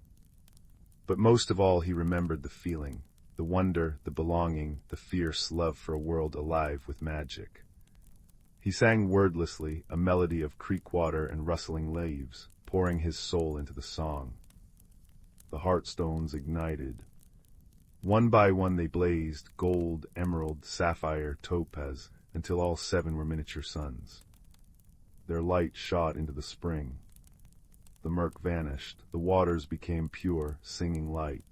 But most of all he remembered the feeling, the wonder, the belonging, the fierce love for a world alive with magic. He sang wordlessly, a melody of creek water and rustling leaves, pouring his soul into the song. The heartstones ignited. One by one they blazed, gold, emerald, sapphire, topaz, until all 7 were miniature suns. Their light shot into the spring. The murk vanished, the waters became pure, singing light.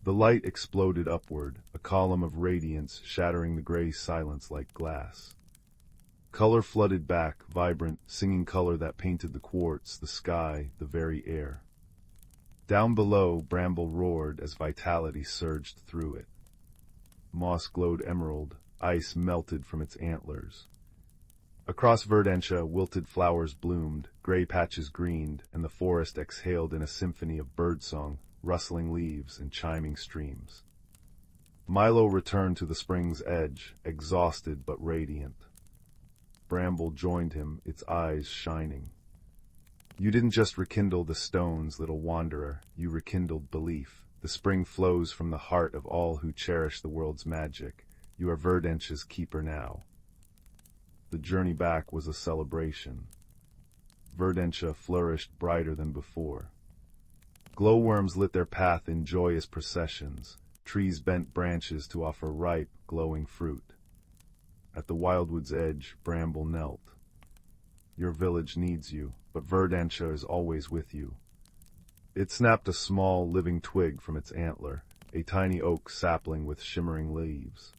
The light exploded upward, a column of radiance shattering the gray silence like glass. Color flooded back, vibrant, singing color that painted the quartz, the sky, the very air. Down below, Bramble roared as vitality surged through it. Moss glowed emerald, ice melted from its antlers. Across Verdanche, wilted flowers bloomed, gray patches greened, and the forest exhaled in a symphony of birdsong, rustling leaves, and chiming streams. Milo returned to the spring's edge, exhausted but radiant. Bramble joined him, its eyes shining. You didn't just rekindle the stones, little wanderer, you rekindled belief. The spring flows from the heart of all who cherish the world's magic. You are Verdanche's keeper now. The journey back was a celebration. Verdanche flourished brighter than before. Glowworms lit their path in joyous processions. Trees bent branches to offer ripe, glowing fruit. At the wildwood's edge, Bramble knelt. Your village needs you, but Verdanche is always with you. It snapped a small, living twig from its antler, a tiny oak sapling with shimmering leaves.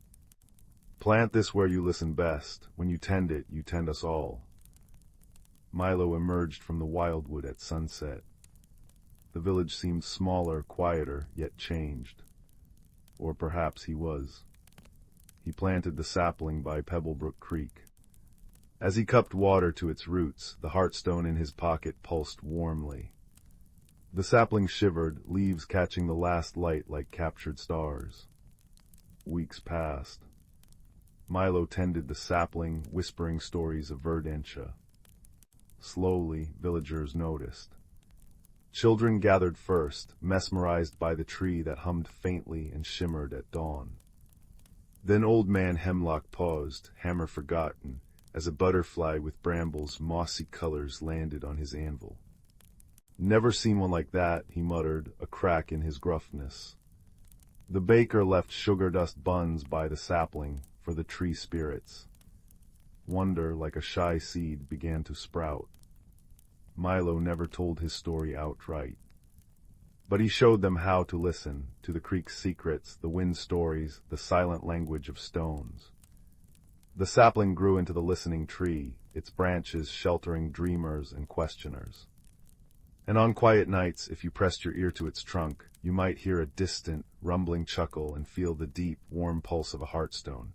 Plant this where you listen best. When you tend it, you tend us all. Milo emerged from the wildwood at sunset. The village seemed smaller, quieter, yet changed. Or perhaps he was. He planted the sapling by Pebblebrook Creek. As he cupped water to its roots, the heartstone in his pocket pulsed warmly. The sapling shivered, leaves catching the last light like captured stars. Weeks passed. Milo tended the sapling, whispering stories of Verdanche. Slowly, villagers noticed. Children gathered first, mesmerized by the tree that hummed faintly and shimmered at dawn. Then old man Hemlock paused, hammer forgotten, as a butterfly with brambles' mossy colors landed on his anvil. Never seen one like that, he muttered, a crack in his gruffness. The baker left sugar dust buns by the sapling for the tree spirits. Wonder, like a shy seed, began to sprout. Milo never told his story outright. But he showed them how to listen to the creek's secrets, the wind stories, the silent language of stones. The sapling grew into the listening tree, its branches sheltering dreamers and questioners. And on quiet nights, if you pressed your ear to its trunk, you might hear a distant, rumbling chuckle and feel the deep, warm pulse of a heartstone,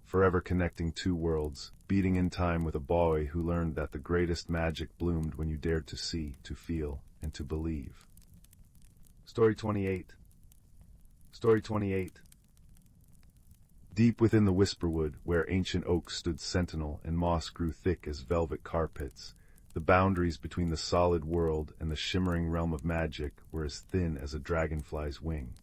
forever connecting two worlds, beating in time with a boy who learned that the greatest magic bloomed when you dared to see, to feel, and to believe. Story 28. Story 28. Deep within the whisperwood, where ancient oaks stood sentinel and moss grew thick as velvet carpets, the boundaries between the solid world and the shimmering realm of magic were as thin as a dragonfly's wing.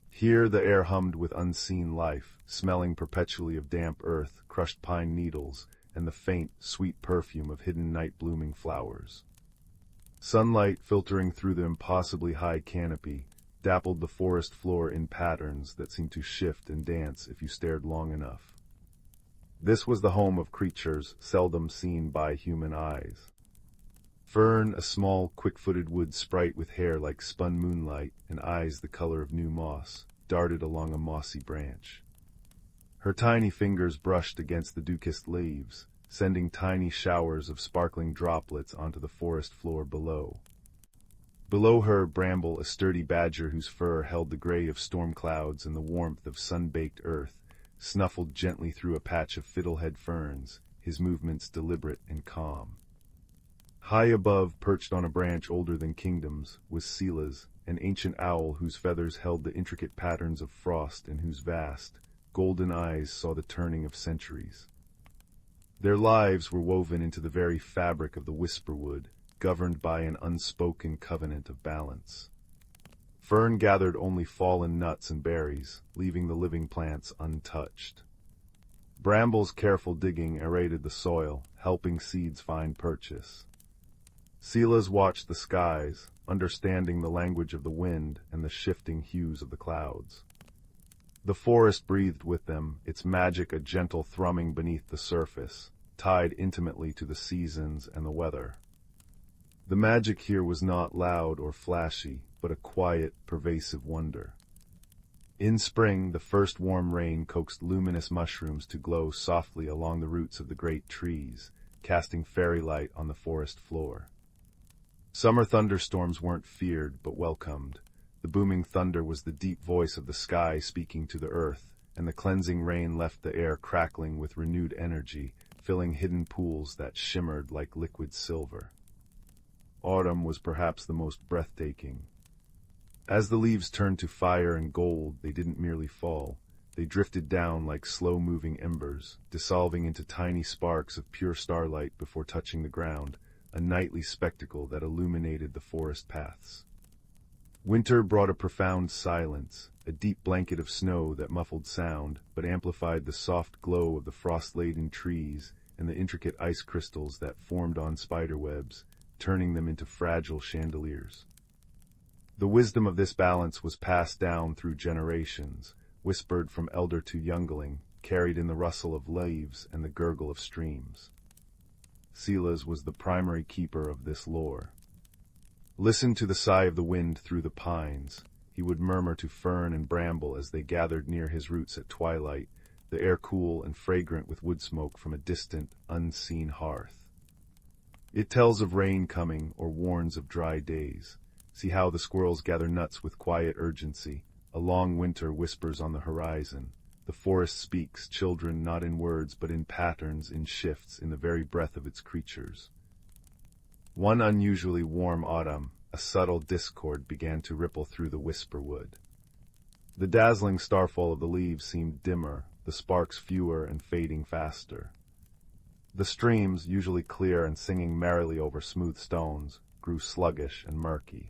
Here the air hummed with unseen life, smelling perpetually of damp earth, crushed pine needles, and the faint, sweet perfume of hidden night-blooming flowers. Sunlight, filtering through the impossibly high canopy, dappled the forest floor in patterns that seemed to shift and dance if you stared long enough. This was the home of creatures seldom seen by human eyes. Fern, a small, quick-footed wood sprite with hair like spun moonlight and eyes the color of new moss, darted along a mossy branch. Her tiny fingers brushed against the dew-kissed leaves, sending tiny showers of sparkling droplets onto the forest floor below. Below her, Bramble, a sturdy badger whose fur held the gray of storm clouds and the warmth of sun-baked earth, snuffled gently through a patch of fiddlehead ferns, his movements deliberate and calm. High above, perched on a branch older than kingdoms, was Silas, an ancient owl whose feathers held the intricate patterns of frost and whose vast, golden eyes saw the turning of centuries. Their lives were woven into the very fabric of the whisperwood, governed by an unspoken covenant of balance. Fern gathered only fallen nuts and berries, leaving the living plants untouched. Bramble's careful digging aerated the soil, helping seeds find purchase. Silas watched the skies, understanding the language of the wind and the shifting hues of the clouds. The forest breathed with them, its magic a gentle thrumming beneath the surface, tied intimately to the seasons and the weather. The magic here was not loud or flashy, but a quiet, pervasive wonder. In spring, the first warm rain coaxed luminous mushrooms to glow softly along the roots of the great trees, casting fairy light on the forest floor. Summer thunderstorms weren't feared, but welcomed. The booming thunder was the deep voice of the sky speaking to the earth, and the cleansing rain left the air crackling with renewed energy, filling hidden pools that shimmered like liquid silver. Autumn was perhaps the most breathtaking. As the leaves turned to fire and gold, they didn't merely fall. They drifted down like slow-moving embers, dissolving into tiny sparks of pure starlight before touching the ground, a nightly spectacle that illuminated the forest paths. Winter brought a profound silence, a deep blanket of snow that muffled sound but amplified the soft glow of the frost-laden trees and the intricate ice crystals that formed on spiderwebs, turning them into fragile chandeliers. The wisdom of this balance was passed down through generations, whispered from elder to youngling, carried in the rustle of leaves and the gurgle of streams. Silas was the primary keeper of this lore. Listen to the sigh of the wind through the pines, he would murmur to fern and bramble as they gathered near his roots at twilight, the air cool and fragrant with wood smoke from a distant, unseen hearth. It tells of rain coming or warns of dry days. See how the squirrels gather nuts with quiet urgency. A long winter whispers on the horizon. The forest speaks, children, not in words, but in patterns, in shifts, in the very breath of its creatures. One unusually warm autumn, a subtle discord began to ripple through the whisper wood. The dazzling starfall of the leaves seemed dimmer, the sparks fewer and fading faster. The streams, usually clear and singing merrily over smooth stones, grew sluggish and murky.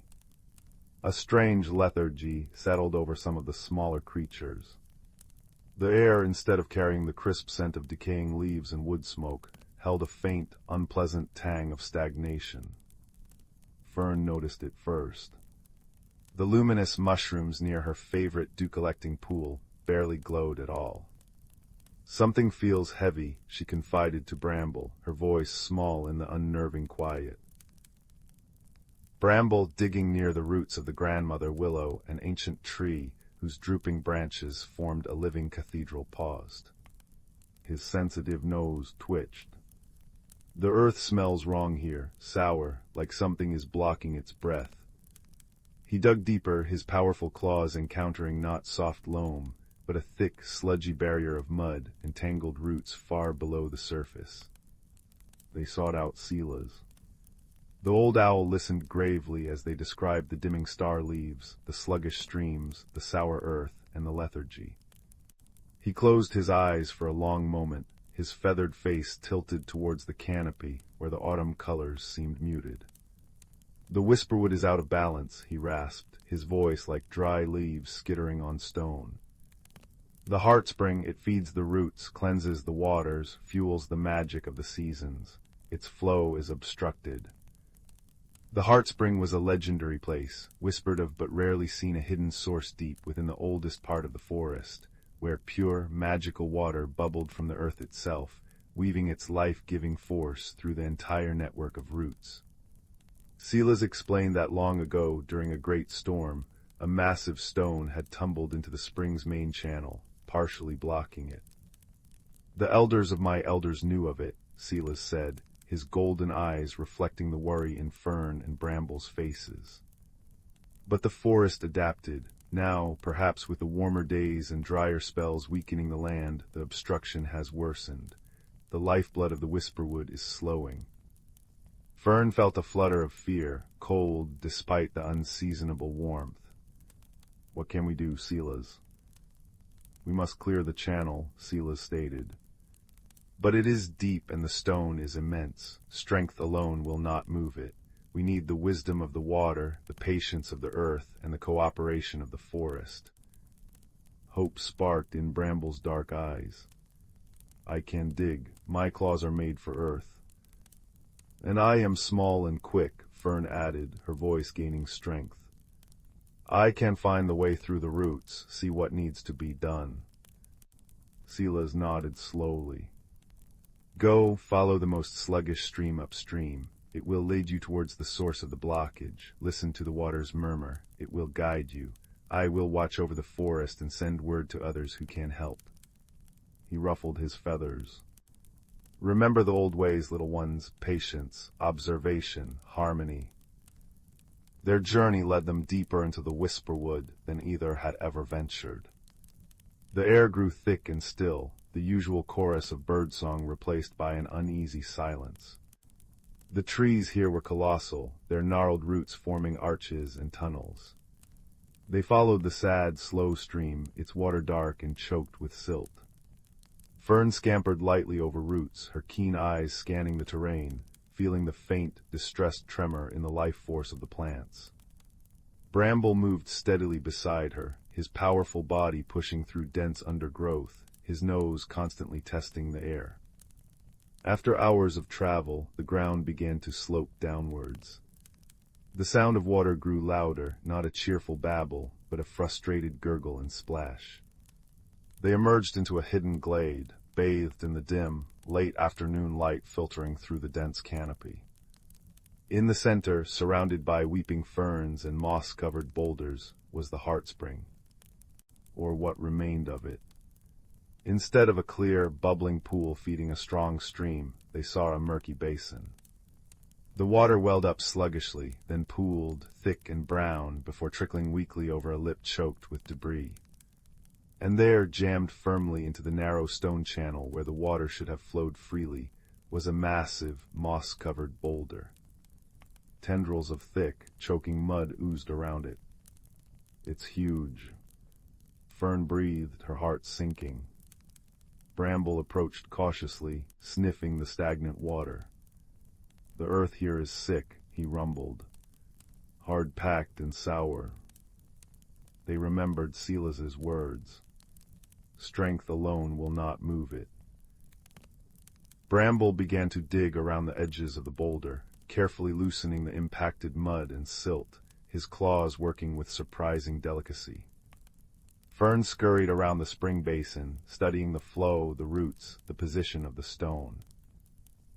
A strange lethargy settled over some of the smaller creatures. The air, instead of carrying the crisp scent of decaying leaves and wood smoke, held a faint, unpleasant tang of stagnation. Fern noticed it first. The luminous mushrooms near her favorite dew-collecting pool barely glowed at all. Something feels heavy, she confided to Bramble, her voice small in the unnerving quiet. Bramble, digging near the roots of the grandmother willow, an ancient tree whose drooping branches formed a living cathedral, paused. His sensitive nose twitched. The earth smells wrong here, sour, like something is blocking its breath. He dug deeper, his powerful claws encountering not soft loam, but a thick, sludgy barrier of mud and tangled roots far below the surface. They sought out Silas. The old owl listened gravely as they described the dimming star leaves, the sluggish streams, the sour earth, and the lethargy. He closed his eyes for a long moment, his feathered face tilted towards the canopy where the autumn colors seemed muted. "The whisperwood is out of balance," he rasped, his voice like dry leaves skittering on stone. "The heartspring, it feeds the roots, cleanses the waters, fuels the magic of the seasons. Its flow is obstructed." The heartspring was a legendary place, whispered of but rarely seen, a hidden source deep within the oldest part of the forest, where pure, magical water bubbled from the earth itself, weaving its life-giving force through the entire network of roots. Silas explained that long ago, during a great storm, a massive stone had tumbled into the spring's main channel, partially blocking it. "The elders of my elders knew of it," Silas said, his golden eyes reflecting the worry in fern and bramble's faces. "But the forest adapted. Now, perhaps with the warmer days and drier spells weakening the land, the obstruction has worsened. The lifeblood of the whisperwood is slowing." Fern felt a flutter of fear, cold despite the unseasonable warmth. "What can we do, Silas?" "We must clear the channel," Silas stated. "But it is deep and the stone is immense. Strength alone will not move it. We need the wisdom of the water, the patience of the earth, and the cooperation of the forest." Hope sparked in Bramble's dark eyes. "I can dig. My claws are made for earth." "And I am small and quick," Fern added, her voice gaining strength. "I can find the way through the roots, see what needs to be done." Silas nodded slowly. "Go, follow the most sluggish stream upstream. It will lead you towards the source of the blockage. Listen to the water's murmur. It will guide you. I will watch over the forest and send word to others who can help." He ruffled his feathers. "Remember the old ways, little ones, patience, observation, harmony." Their journey led them deeper into the whisperwood than either had ever ventured. The air grew thick and still, the usual chorus of birdsong replaced by an uneasy silence. The trees here were colossal, their gnarled roots forming arches and tunnels. They followed the sad, slow stream, its water dark and choked with silt. Fern scampered lightly over roots, her keen eyes scanning the terrain, feeling the faint, distressed tremor in the life force of the plants. Bramble moved steadily beside her, his powerful body pushing through dense undergrowth, his nose constantly testing the air. After hours of travel, the ground began to slope downwards. The sound of water grew louder, not a cheerful babble, but a frustrated gurgle and splash. They emerged into a hidden glade, bathed in the dim, late afternoon light filtering through the dense canopy. In the center, surrounded by weeping ferns and moss-covered boulders, was the heartspring, or what remained of it. Instead of a clear, bubbling pool feeding a strong stream, they saw a murky basin. The water welled up sluggishly, then pooled, thick and brown, before trickling weakly over a lip choked with debris. And there, jammed firmly into the narrow stone channel where the water should have flowed freely, was a massive, moss-covered boulder. Tendrils of thick, choking mud oozed around it. "It's huge." Fern breathed, her heart sinking. Bramble approached cautiously, sniffing the stagnant water. "The earth here is sick," he rumbled. "Hard-packed and sour." They remembered Silas's words. "Strength alone will not move it." Bramble began to dig around the edges of the boulder, carefully loosening the impacted mud and silt, his claws working with surprising delicacy. Fern scurried around the spring basin, studying the flow, the roots, the position of the stone.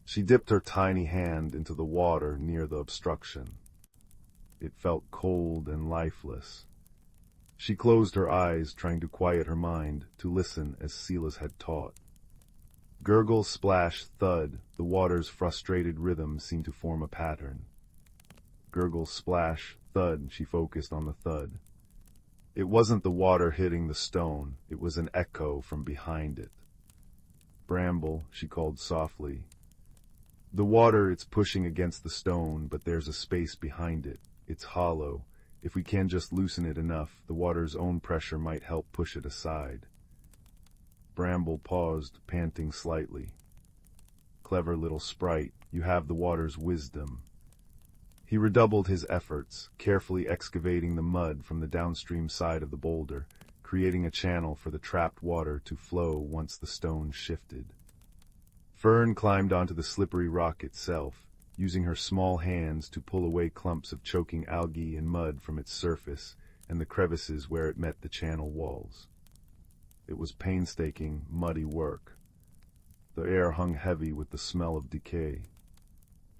She dipped her tiny hand into the water near the obstruction. It felt cold and lifeless. She closed her eyes, trying to quiet her mind, to listen as Silas had taught. Gurgle, splash, thud, the water's frustrated rhythm seemed to form a pattern. Gurgle, splash, thud, she focused on the thud. It wasn't the water hitting the stone, it was an echo from behind it. "Bramble," she called softly. "The water, it's pushing against the stone, but there's a space behind it. It's hollow. If we can just loosen it enough, the water's own pressure might help push it aside." Bramble paused, panting slightly. "Clever little sprite, you have the water's wisdom." He redoubled his efforts, carefully excavating the mud from the downstream side of the boulder, creating a channel for the trapped water to flow once the stone shifted. Fern climbed onto the slippery rock itself, using her small hands to pull away clumps of choking algae and mud from its surface and the crevices where it met the channel walls. It was painstaking, muddy work. The air hung heavy with the smell of decay.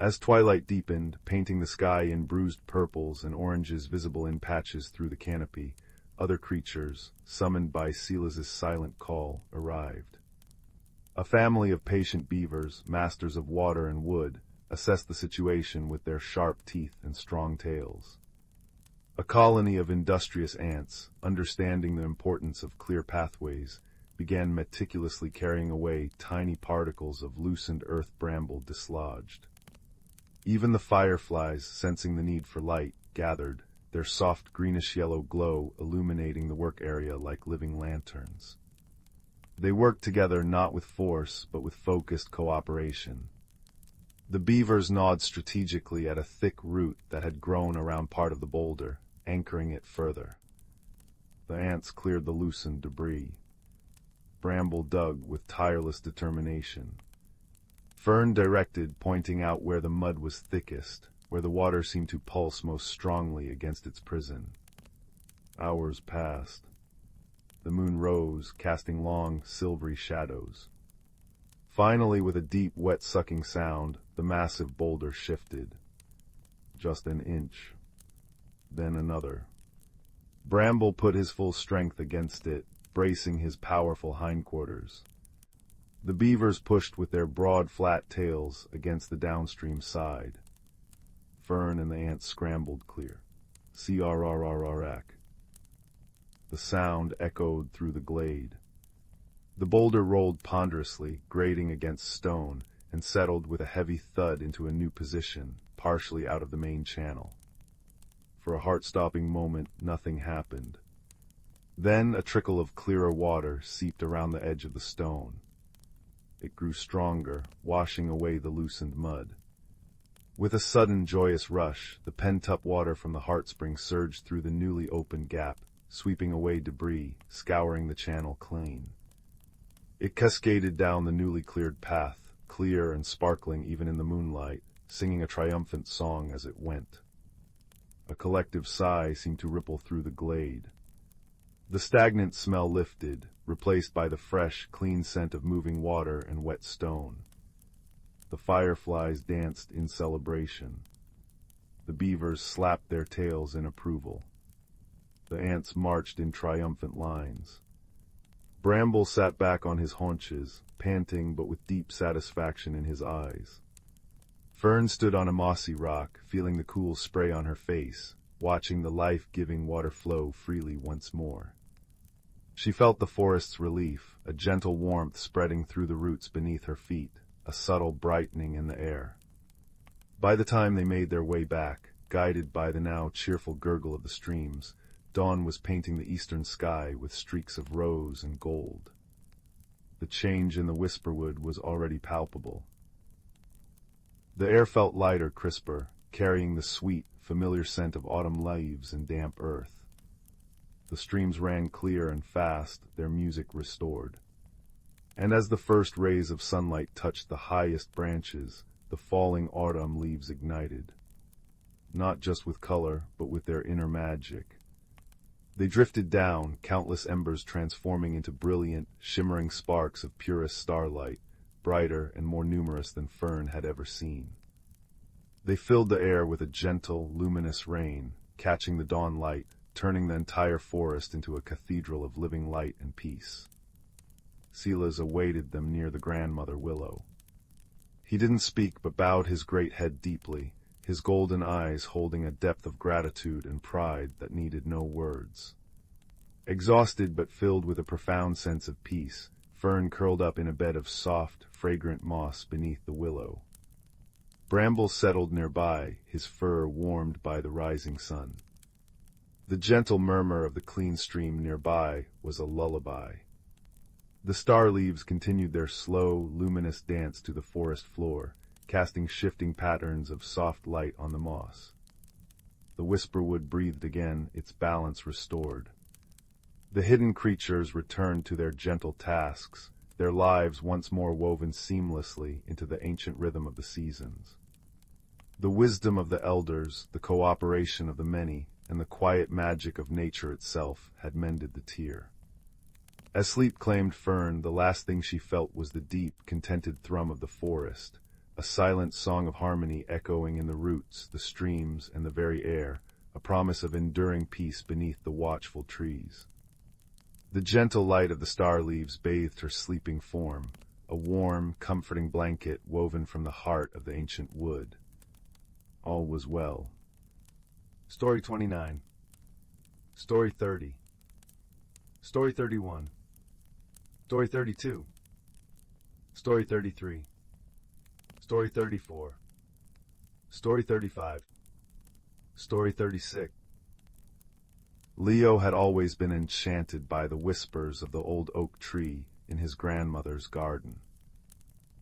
As twilight deepened, painting the sky in bruised purples and oranges visible in patches through the canopy, other creatures, summoned by Silas's silent call, arrived. A family of patient beavers, masters of water and wood, assessed the situation with their sharp teeth and strong tails. A colony of industrious ants, understanding the importance of clear pathways, began meticulously carrying away tiny particles of loosened earth bramble dislodged. Even the fireflies, sensing the need for light, gathered, their soft greenish-yellow glow illuminating the work area like living lanterns. They worked together not with force, but with focused cooperation. The beavers gnawed strategically at a thick root that had grown around part of the boulder, anchoring it further. The ants cleared the loosened debris. Bramble dug with tireless determination. Fern directed, pointing out where the mud was thickest, where the water seemed to pulse most strongly against its prison. Hours passed. The moon rose, casting long, silvery shadows. Finally, with a deep, wet-sucking sound, the massive boulder shifted. Just an inch. Then another. Bramble put his full strength against it, bracing his powerful hindquarters. The beavers pushed with their broad, flat tails against the downstream side. Fern and the ants scrambled clear. "Crrrrack." The sound echoed through the glade. The boulder rolled ponderously, grating against stone, and settled with a heavy thud into a new position, partially out of the main channel. For a heart-stopping moment, nothing happened. Then a trickle of clearer water seeped around the edge of the stone. It grew stronger, washing away the loosened mud. With a sudden joyous rush, the pent-up water from the heart spring surged through the newly opened gap, sweeping away debris, scouring the channel clean. It cascaded down the newly cleared path, clear and sparkling even in the moonlight, singing a triumphant song as it went. A collective sigh seemed to ripple through the glade. The stagnant smell lifted, replaced by the fresh, clean scent of moving water and wet stone. The fireflies danced in celebration. The beavers slapped their tails in approval. The ants marched in triumphant lines. Bramble sat back on his haunches, panting but with deep satisfaction in his eyes. Fern stood on a mossy rock, feeling the cool spray on her face, watching the life-giving water flow freely once more. She felt the forest's relief, a gentle warmth spreading through the roots beneath her feet, a subtle brightening in the air. By the time they made their way back, guided by the now cheerful gurgle of the streams, dawn was painting the eastern sky with streaks of rose and gold. The change in the whisperwood was already palpable. The air felt lighter, crisper, carrying the sweet, familiar scent of autumn leaves and damp earth. The streams ran clear and fast, their music restored. And as the first rays of sunlight touched the highest branches, the falling autumn leaves ignited. Not just with color, but with their inner magic. They drifted down, countless embers transforming into brilliant, shimmering sparks of purest starlight, brighter and more numerous than Fern had ever seen. They filled the air with a gentle, luminous rain, catching the dawn light, turning the entire forest into a cathedral of living light and peace. Silas awaited them near the grandmother Willow. He didn't speak but bowed his great head deeply, his golden eyes holding a depth of gratitude and pride that needed no words. Exhausted but filled with a profound sense of peace, Fern curled up in a bed of soft, fragrant moss beneath the willow. Bramble settled nearby, his fur warmed by the rising sun. The gentle murmur of the clean stream nearby was a lullaby. The star leaves continued their slow, luminous dance to the forest floor, casting shifting patterns of soft light on the moss. The whisperwood breathed again, its balance restored. The hidden creatures returned to their gentle tasks, their lives once more woven seamlessly into the ancient rhythm of the seasons. The wisdom of the elders, the cooperation of the many, and the quiet magic of nature itself had mended the tear. As sleep claimed Fern, the last thing she felt was the deep, contented thrum of the forest, a silent song of harmony echoing in the roots, the streams, and the very air, a promise of enduring peace beneath the watchful trees. The gentle light of the star leaves bathed her sleeping form, a warm, comforting blanket woven from the heart of the ancient wood. All was well. Story 29. Story 30. Story 31. Story 32. Story 33. Story 34. Story 35. Story 36. Leo had always been enchanted by the whispers of the old oak tree in his grandmother's garden.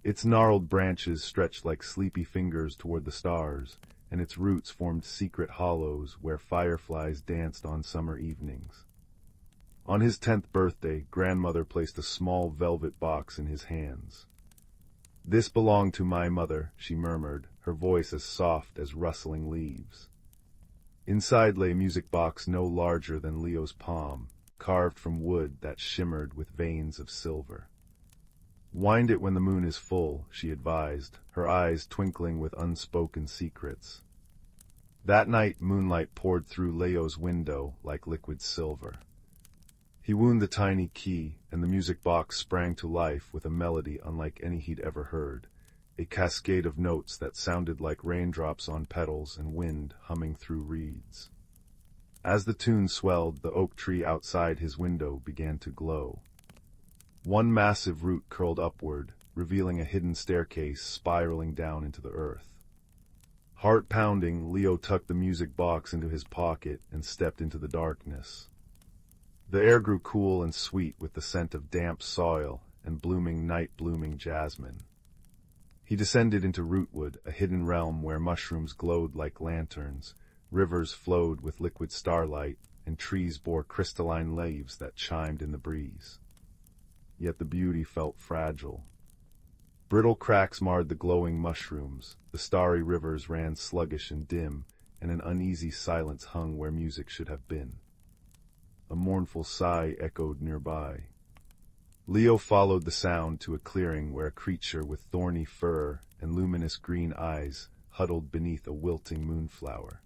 Its gnarled branches stretched like sleepy fingers toward the stars, and its roots formed secret hollows where fireflies danced on summer evenings. On his 10th birthday, grandmother placed a small velvet box in his hands. "This belonged to my mother," she murmured, her voice as soft as rustling leaves. Inside lay a music box no larger than Leo's palm, carved from wood that shimmered with veins of silver. "Wind it when the moon is full," she advised, her eyes twinkling with unspoken secrets. That night, moonlight poured through Leo's window like liquid silver. He wound the tiny key, and the music box sprang to life with a melody unlike any he'd ever heard, a cascade of notes that sounded like raindrops on petals and wind humming through reeds. As the tune swelled, the oak tree outside his window began to glow. One massive root curled upward, revealing a hidden staircase spiraling down into the earth. Heart-pounding, Leo tucked the music box into his pocket and stepped into the darkness. The air grew cool and sweet with the scent of damp soil and blooming night-blooming jasmine. He descended into Rootwood, a hidden realm where mushrooms glowed like lanterns, rivers flowed with liquid starlight, and trees bore crystalline leaves that chimed in the breeze. Yet the beauty felt fragile. Brittle cracks marred the glowing mushrooms, the starry rivers ran sluggish and dim, and an uneasy silence hung where music should have been. A mournful sigh echoed nearby. Leo followed the sound to a clearing where a creature with thorny fur and luminous green eyes huddled beneath a wilting moonflower.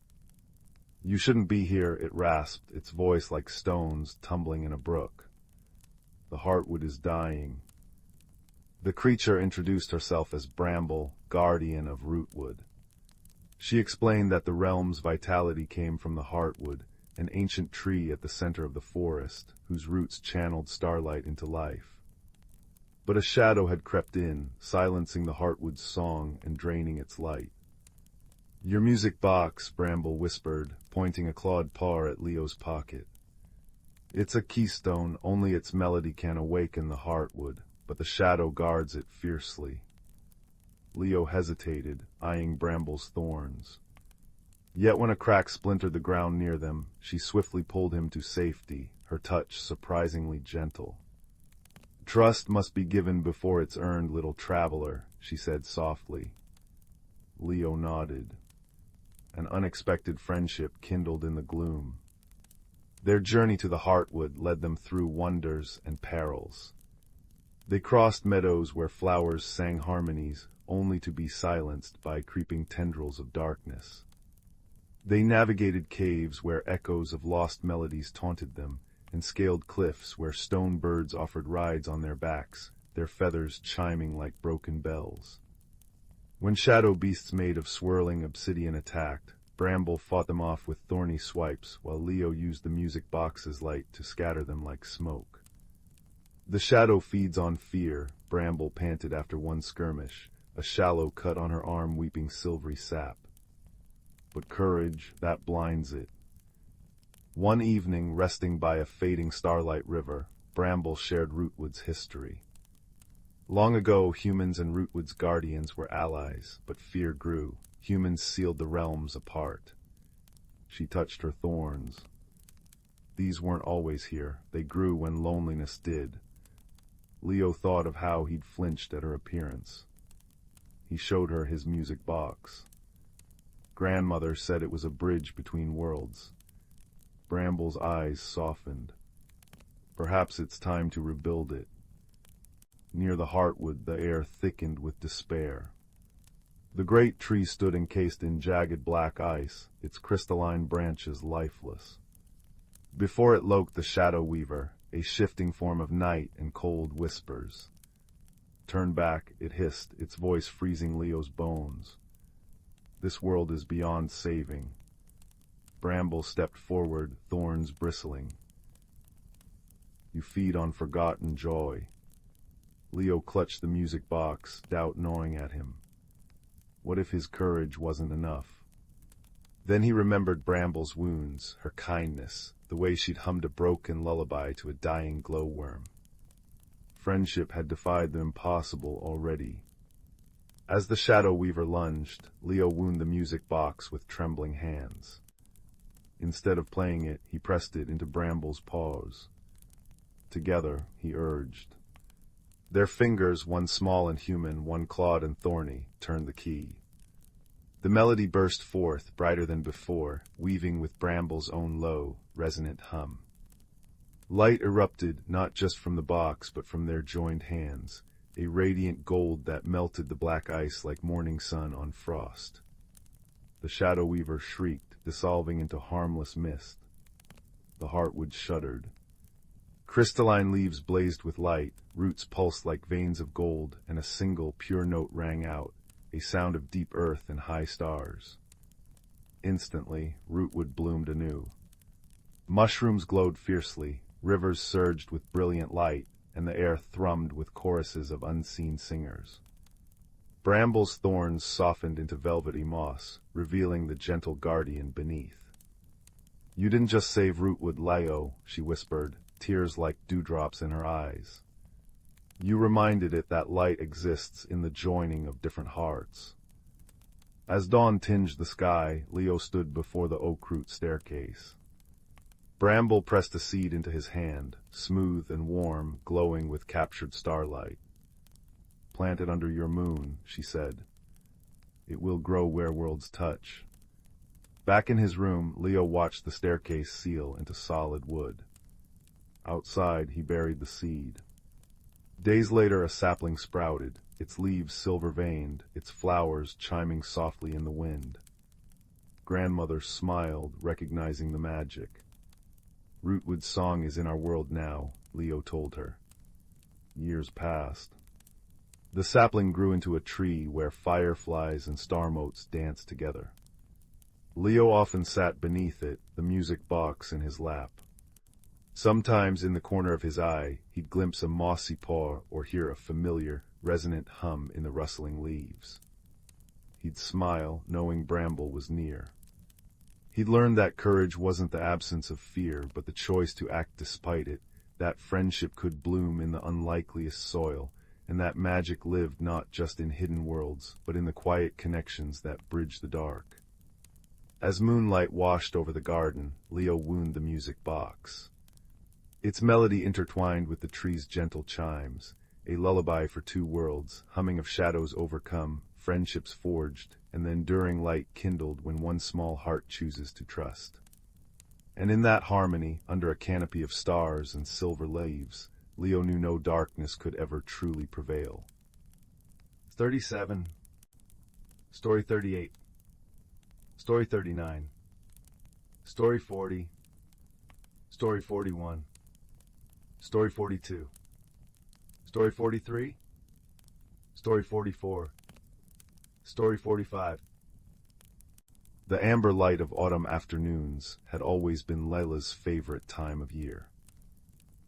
"You shouldn't be here," it rasped, its voice like stones tumbling in a brook. "The heartwood is dying." The creature introduced herself as Bramble, guardian of Rootwood. She explained that the realm's vitality came from the heartwood, an ancient tree at the center of the forest, whose roots channeled starlight into life. But a shadow had crept in, silencing the heartwood's song and draining its light. "Your music box," Bramble whispered, pointing a clawed paw at Leo's pocket. "It's a keystone, only its melody can awaken the heartwood, but the shadow guards it fiercely." Leo hesitated, eyeing Bramble's thorns. Yet when a crack splintered the ground near them, she swiftly pulled him to safety, her touch surprisingly gentle. "Trust must be given before it's earned, little traveler," she said softly. Leo nodded. An unexpected friendship kindled in the gloom. Their journey to the heartwood led them through wonders and perils. They crossed meadows where flowers sang harmonies, only to be silenced by creeping tendrils of darkness. They navigated caves where echoes of lost melodies taunted them, and scaled cliffs where stone birds offered rides on their backs, their feathers chiming like broken bells. When shadow beasts made of swirling obsidian attacked, Bramble fought them off with thorny swipes, while Leo used the music box's light to scatter them like smoke. "The shadow feeds on fear," Bramble panted after one skirmish, a shallow cut on her arm weeping silvery sap. "But courage, that blinds it." One evening, resting by a fading starlight river, Bramble shared Rootwood's history. Long ago, humans and Rootwood's guardians were allies, but fear grew. Humans sealed the realms apart. She touched her thorns. These weren't always here. They grew when loneliness did. Leo thought of how he'd flinched at her appearance. He showed her his music box. Grandmother said it was a bridge between worlds. Bramble's eyes softened. Perhaps it's time to rebuild it. Near the heartwood, the air thickened with despair. The great tree stood encased in jagged black ice, its crystalline branches lifeless. Before it lurked the shadow weaver, a shifting form of night and cold whispers. "Turn back," it hissed, its voice freezing Leo's bones. "This world is beyond saving." Bramble stepped forward, thorns bristling. "You feed on forgotten joy." Leo clutched the music box, doubt gnawing at him. What if his courage wasn't enough? Then he remembered Bramble's wounds, her kindness, the way she'd hummed a broken lullaby to a dying glowworm. Friendship had defied the impossible already. As the shadow weaver lunged, Leo wound the music box with trembling hands. Instead of playing it, he pressed it into Bramble's paws. Together, he urged. Their fingers, one small and human, one clawed and thorny, turned the key. The melody burst forth, brighter than before, weaving with Bramble's own low, resonant hum. Light erupted, not just from the box, but from their joined hands, a radiant gold that melted the black ice like morning sun on frost. The shadow weaver shrieked, dissolving into harmless mist. The heartwood shuddered. Crystalline leaves blazed with light, roots pulsed like veins of gold, and a single, pure note rang out, a sound of deep earth and high stars. Instantly, Rootwood bloomed anew. Mushrooms glowed fiercely, rivers surged with brilliant light, and the air thrummed with choruses of unseen singers. Bramble's thorns softened into velvety moss, revealing the gentle guardian beneath. "You didn't just save Rootwood, Leo," she whispered, tears like dewdrops in her eyes. You reminded it that light exists in the joining of different hearts. As dawn tinged the sky, Leo stood before the oak-root staircase. Bramble pressed a seed into his hand, smooth and warm, glowing with captured starlight. "Plant it under your moon," she said. "It will grow where worlds touch." Back in his room, Leo watched the staircase seal into solid wood. Outside, he buried the seed. Days later, a sapling sprouted, its leaves silver-veined, its flowers chiming softly in the wind. Grandmother smiled, recognizing the magic. "Rootwood's song is in our world now," Leo told her. Years passed. The sapling grew into a tree where fireflies and star-motes danced together. Leo often sat beneath it, the music box in his lap. Sometimes in the corner of his eye, he'd glimpse a mossy paw or hear a familiar, resonant hum in the rustling leaves. He'd smile, knowing Bramble was near. He'd learned that courage wasn't the absence of fear, but the choice to act despite it, that friendship could bloom in the unlikeliest soil, and that magic lived not just in hidden worlds, but in the quiet connections that bridge the dark. As moonlight washed over the garden, Leo wound the music box. Its melody intertwined with the tree's gentle chimes, a lullaby for two worlds, humming of shadows overcome, friendships forged, and the enduring light kindled when one small heart chooses to trust. And in that harmony, under a canopy of stars and silver leaves, Leo knew no darkness could ever truly prevail. 37. Story 38. Story 39. Story 40. Story 41. Story 42. Story 43. Story 44. Story 45. The amber light of autumn afternoons had always been Layla's favorite time of year.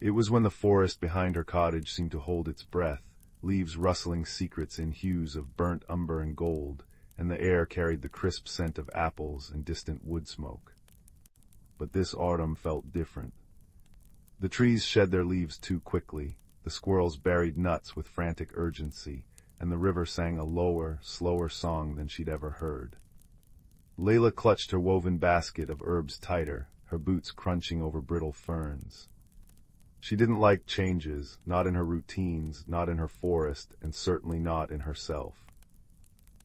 It was when the forest behind her cottage seemed to hold its breath, leaves rustling secrets in hues of burnt umber and gold, and the air carried the crisp scent of apples and distant wood smoke. But this autumn felt different. The trees shed their leaves too quickly, the squirrels buried nuts with frantic urgency, and the river sang a lower, slower song than she'd ever heard. Layla clutched her woven basket of herbs tighter, her boots crunching over brittle ferns. She didn't like changes, not in her routines, not in her forest, and certainly not in herself.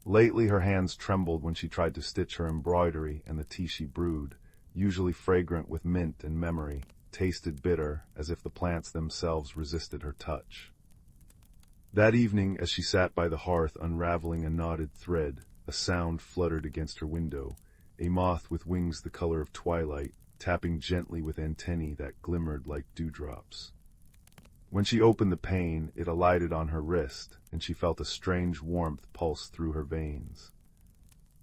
Lately her hands trembled when she tried to stitch her embroidery, and the tea she brewed, usually fragrant with mint and memory, tasted bitter, as if the plants themselves resisted her touch. That evening, as she sat by the hearth unraveling a knotted thread, a sound fluttered against her window, a moth with wings the color of twilight, tapping gently with antennae that glimmered like dewdrops. When she opened the pane, it alighted on her wrist, and she felt a strange warmth pulse through her veins.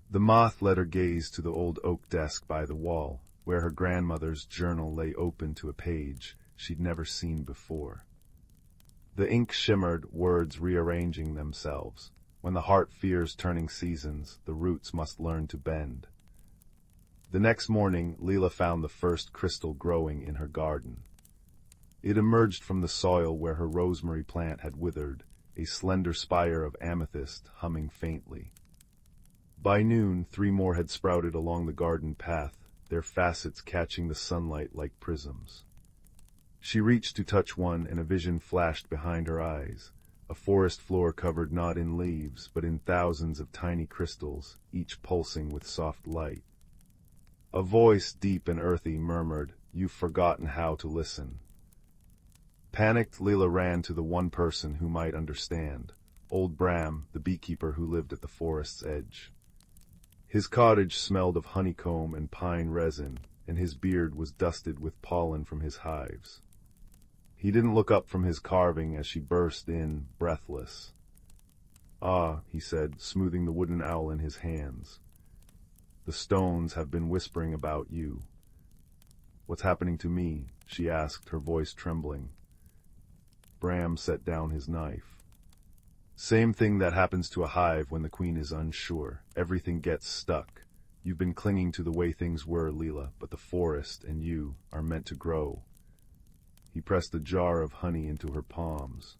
The moth led her gaze to the old oak desk by the wall, where her grandmother's journal lay open to a page she'd never seen before. The ink shimmered, words rearranging themselves. When the heart fears turning seasons, the roots must learn to bend. The next morning, Leela found the first crystal growing in her garden. It emerged from the soil where her rosemary plant had withered, a slender spire of amethyst humming faintly. By noon, 3 more had sprouted along the garden path, their facets catching the sunlight like prisms. She reached to touch one, and a vision flashed behind her eyes, a forest floor covered not in leaves, but in thousands of tiny crystals, each pulsing with soft light. A voice, deep and earthy, murmured, "You've forgotten how to listen." Panicked, Leela ran to the one person who might understand, old Bram, the beekeeper who lived at the forest's edge. His cottage smelled of honeycomb and pine resin, and his beard was dusted with pollen from his hives. He didn't look up from his carving as she burst in, breathless. "Ah," he said, smoothing the wooden owl in his hands. "The stones have been whispering about you." "What's happening to me?" she asked, her voice trembling. Bram set down his knife. "Same thing that happens to a hive when the queen is unsure. Everything gets stuck. You've been clinging to the way things were, Leela, but the forest and you are meant to grow." He pressed a jar of honey into her palms.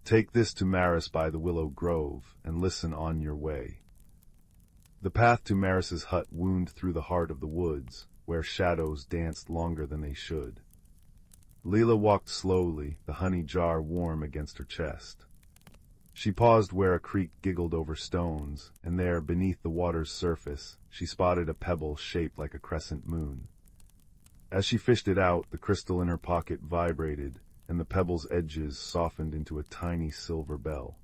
Take this to Maris by the willow grove, and listen on your way. The path to Maris's hut wound through the heart of the woods, where shadows danced longer than they should. Leela walked slowly, the honey jar warm against her chest. She paused where a creek giggled over stones, and there, beneath the water's surface, she spotted a pebble shaped like a crescent moon. As she fished it out, the crystal in her pocket vibrated, and the pebble's edges softened into a tiny silver bell.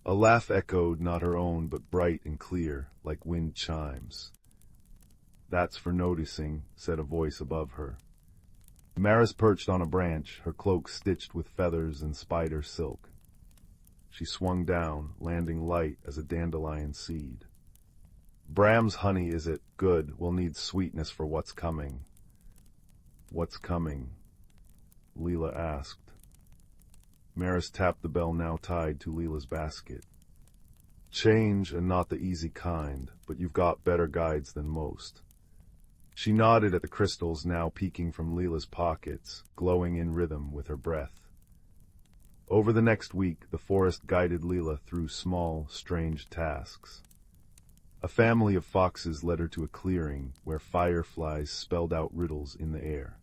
A laugh echoed, not her own, but bright and clear, like wind chimes. "That's for noticing," said a voice above her. Maris perched on a branch, her cloak stitched with feathers and spider silk. She swung down, landing light as a dandelion seed. "Bram's honey, is it? Good, we'll need sweetness for what's coming." "What's coming?" Leela asked. Maris tapped the bell now tied to Leela's basket. "Change, and not the easy kind, but you've got better guides than most." She nodded at the crystals now peeking from Leela's pockets, glowing in rhythm with her breath. Over the next week, the forest guided Leela through small, strange tasks. A family of foxes led her to a clearing where fireflies spelled out riddles in the air.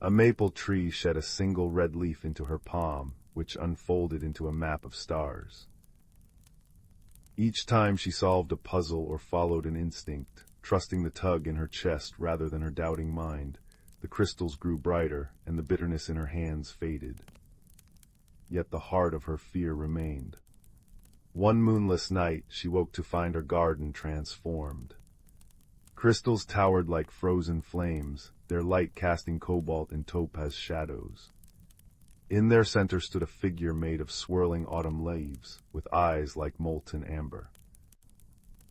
A maple tree shed a single red leaf into her palm, which unfolded into a map of stars. Each time she solved a puzzle or followed an instinct, trusting the tug in her chest rather than her doubting mind, the crystals grew brighter and the bitterness in her hands faded. Yet the heart of her fear remained. One moonless night, she woke to find her garden transformed. Crystals towered like frozen flames, their light casting cobalt and topaz shadows. In their center stood a figure made of swirling autumn leaves, with eyes like molten amber.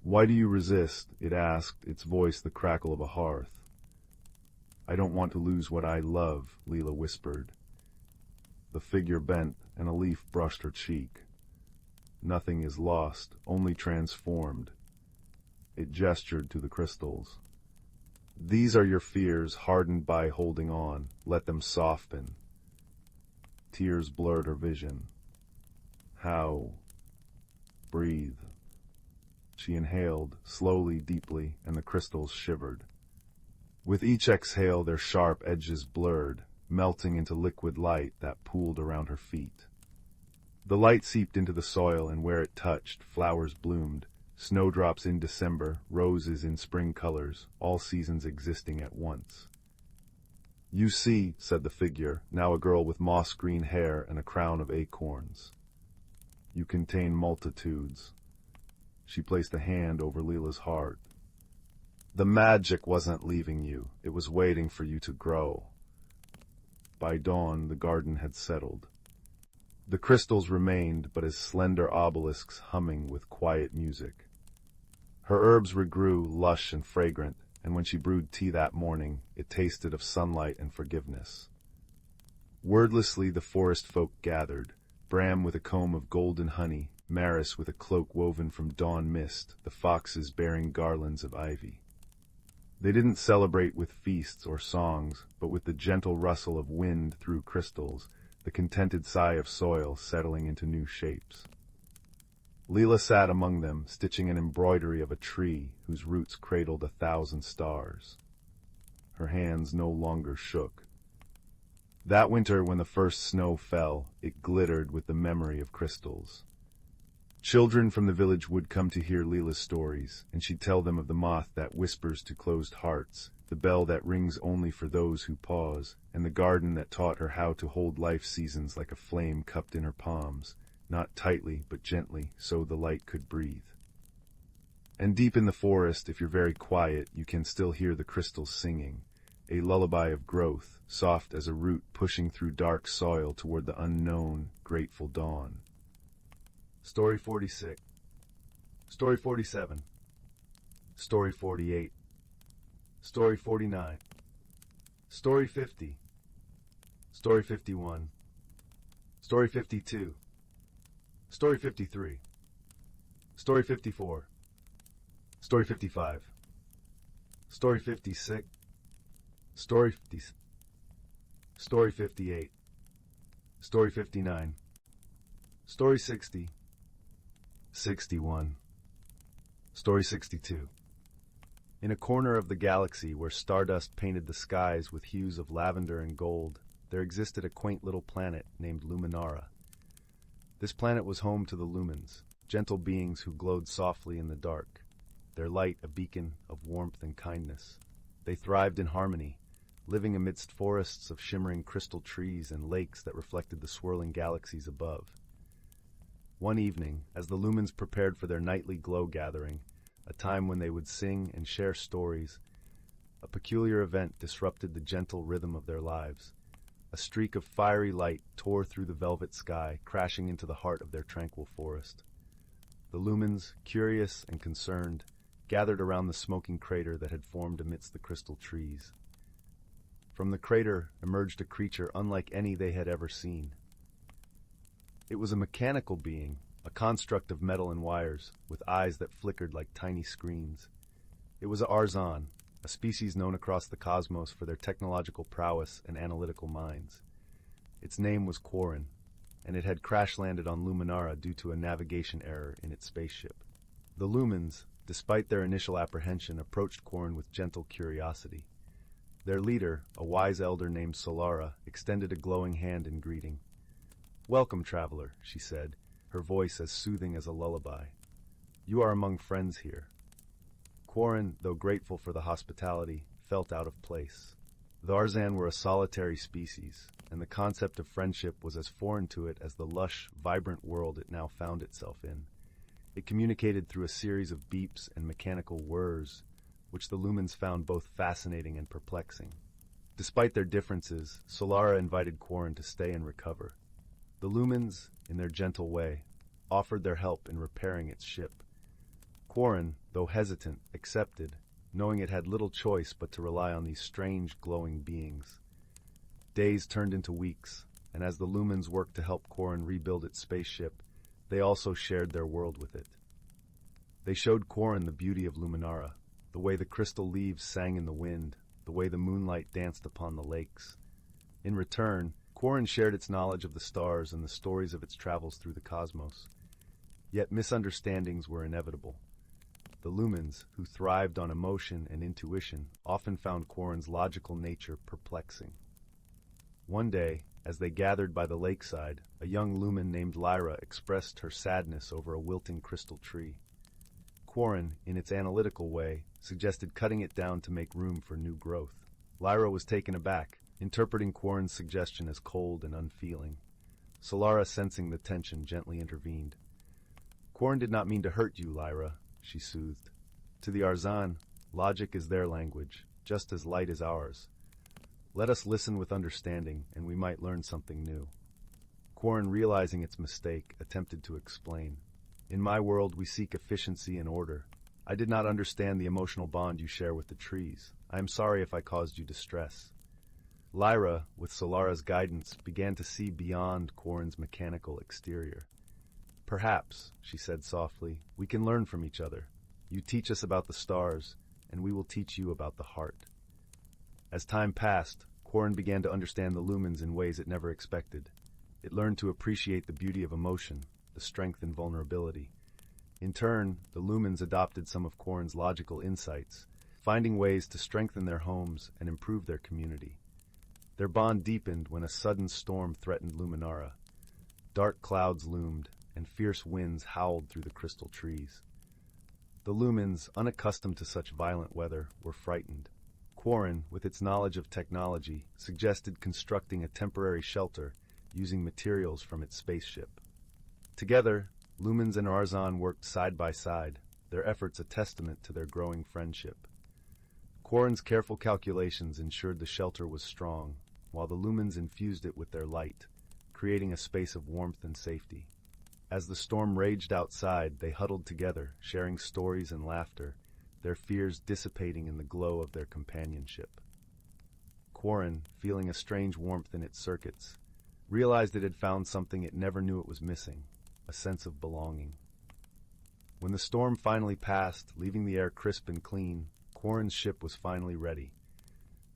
"Why do you resist?" it asked, its voice the crackle of a hearth. "I don't want to lose what I love," Leela whispered. The figure bent, and a leaf brushed her cheek. "Nothing is lost, only transformed." It gestured to the crystals. "These are your fears, hardened by holding on. Let them soften." Tears blurred her vision. "How?" "Breathe." She inhaled, slowly, deeply, and the crystals shivered. With each exhale, their sharp edges blurred, melting into liquid light that pooled around her feet. The light seeped into the soil, and where it touched, flowers bloomed, snowdrops in December, roses in spring colors, all seasons existing at once. "You see," said the figure, now a girl with moss-green hair and a crown of acorns. "You contain multitudes." She placed a hand over Leela's heart. "The magic wasn't leaving you, it was waiting for you to grow." By dawn, the garden had settled. The crystals remained but as slender obelisks humming with quiet music. Her herbs regrew, lush and fragrant, and when she brewed tea that morning, it tasted of sunlight and forgiveness. Wordlessly the forest folk gathered, Bram with a comb of golden honey, Maris with a cloak woven from dawn mist, the foxes bearing garlands of ivy. They didn't celebrate with feasts or songs, but with the gentle rustle of wind through crystals, the contented sigh of soil settling into new shapes. Leela sat among them, stitching an embroidery of a tree whose roots cradled 1,000 stars. Her hands no longer shook. That winter, when the first snow fell, it glittered with the memory of crystals. Children from the village would come to hear Leela's stories, and she'd tell them of the moth that whispers to closed hearts, the bell that rings only for those who pause, and the garden that taught her how to hold life seasons like a flame cupped in her palms, not tightly but gently, so the light could breathe. And deep in the forest, if you're very quiet, you can still hear the crystals singing, a lullaby of growth, soft as a root pushing through dark soil toward the unknown, grateful dawn. Story 46. Story 47. Story 48. Story 49. Story 50. Story 51. Story 52. Story 53. Story 54. Story 55. Story 56. Story 50. Story 58. Story 59. Story 60. 61. Story 62. In a corner of the galaxy where stardust painted the skies with hues of lavender and gold, there existed a quaint little planet named Luminara. This planet was home to the lumens, gentle beings who glowed softly in the dark, their light a beacon of warmth and kindness. They thrived in harmony, living amidst forests of shimmering crystal trees and lakes that reflected the swirling galaxies above. One evening, as the lumens prepared for their nightly glow gathering, a time when they would sing and share stories, a peculiar event disrupted the gentle rhythm of their lives. A streak of fiery light tore through the velvet sky, crashing into the heart of their tranquil forest. The lumens, curious and concerned, gathered around the smoking crater that had formed amidst the crystal trees. From the crater emerged a creature unlike any they had ever seen. It was a mechanical being, a construct of metal and wires, with eyes that flickered like tiny screens. It was a Arzan, a species known across the cosmos for their technological prowess and analytical minds. Its name was Quarren, and it had crash-landed on Luminara due to a navigation error in its spaceship. The lumens, despite their initial apprehension, approached Quarren with gentle curiosity. Their leader, a wise elder named Solara, extended a glowing hand in greeting. "Welcome, traveler," she said, her voice as soothing as a lullaby. "You are among friends here." Quarren, though grateful for the hospitality, felt out of place. The Arzan were a solitary species, and the concept of friendship was as foreign to it as the lush, vibrant world it now found itself in. It communicated through a series of beeps and mechanical whirs, which the lumens found both fascinating and perplexing. Despite their differences, Solara invited Quarren to stay and recover. The lumens, in their gentle way, offered their help in repairing its ship. Quarren, though hesitant, accepted, knowing it had little choice but to rely on these strange, glowing beings. Days turned into weeks, and as the lumens worked to help Quarren rebuild its spaceship, they also shared their world with it. They showed Quarren the beauty of Luminara, the way the crystal leaves sang in the wind, the way the moonlight danced upon the lakes. In return, Quarren shared its knowledge of the stars and the stories of its travels through the cosmos. Yet misunderstandings were inevitable. The lumens, who thrived on emotion and intuition, often found Quarren's logical nature perplexing. One day, as they gathered by the lakeside, a young lumen named Lyra expressed her sadness over a wilting crystal tree. Quarren, in its analytical way, suggested cutting it down to make room for new growth. Lyra was taken aback, interpreting Quarren's suggestion as cold and unfeeling. Solara, sensing the tension, gently intervened. "Quarren did not mean to hurt you, Lyra," she soothed. "To the Arzan, logic is their language, just as light is ours. Let us listen with understanding, and we might learn something new." Quarren, realizing its mistake, attempted to explain. "In my world, we seek efficiency and order. I did not understand the emotional bond you share with the trees. I am sorry if I caused you distress." Lyra, with Solara's guidance, began to see beyond Quarren's mechanical exterior. "Perhaps," she said softly, "we can learn from each other. You teach us about the stars, and we will teach you about the heart." As time passed, Quarren began to understand the lumens in ways it never expected. It learned to appreciate the beauty of emotion, the strength and vulnerability. In turn, the lumens adopted some of Quarren's logical insights, finding ways to strengthen their homes and improve their community. Their bond deepened when a sudden storm threatened Luminara. Dark clouds loomed, and fierce winds howled through the crystal trees. The lumens, unaccustomed to such violent weather, were frightened. Quarren, with its knowledge of technology, suggested constructing a temporary shelter using materials from its spaceship. Together, lumens and Arzan worked side by side, their efforts a testament to their growing friendship. Quarren's careful calculations ensured the shelter was strong, while the lumens infused it with their light, creating a space of warmth and safety. As the storm raged outside, they huddled together, sharing stories and laughter, their fears dissipating in the glow of their companionship. Quarren, feeling a strange warmth in its circuits, realized it had found something it never knew it was missing, a sense of belonging. When the storm finally passed, leaving the air crisp and clean, Quarren's ship was finally ready.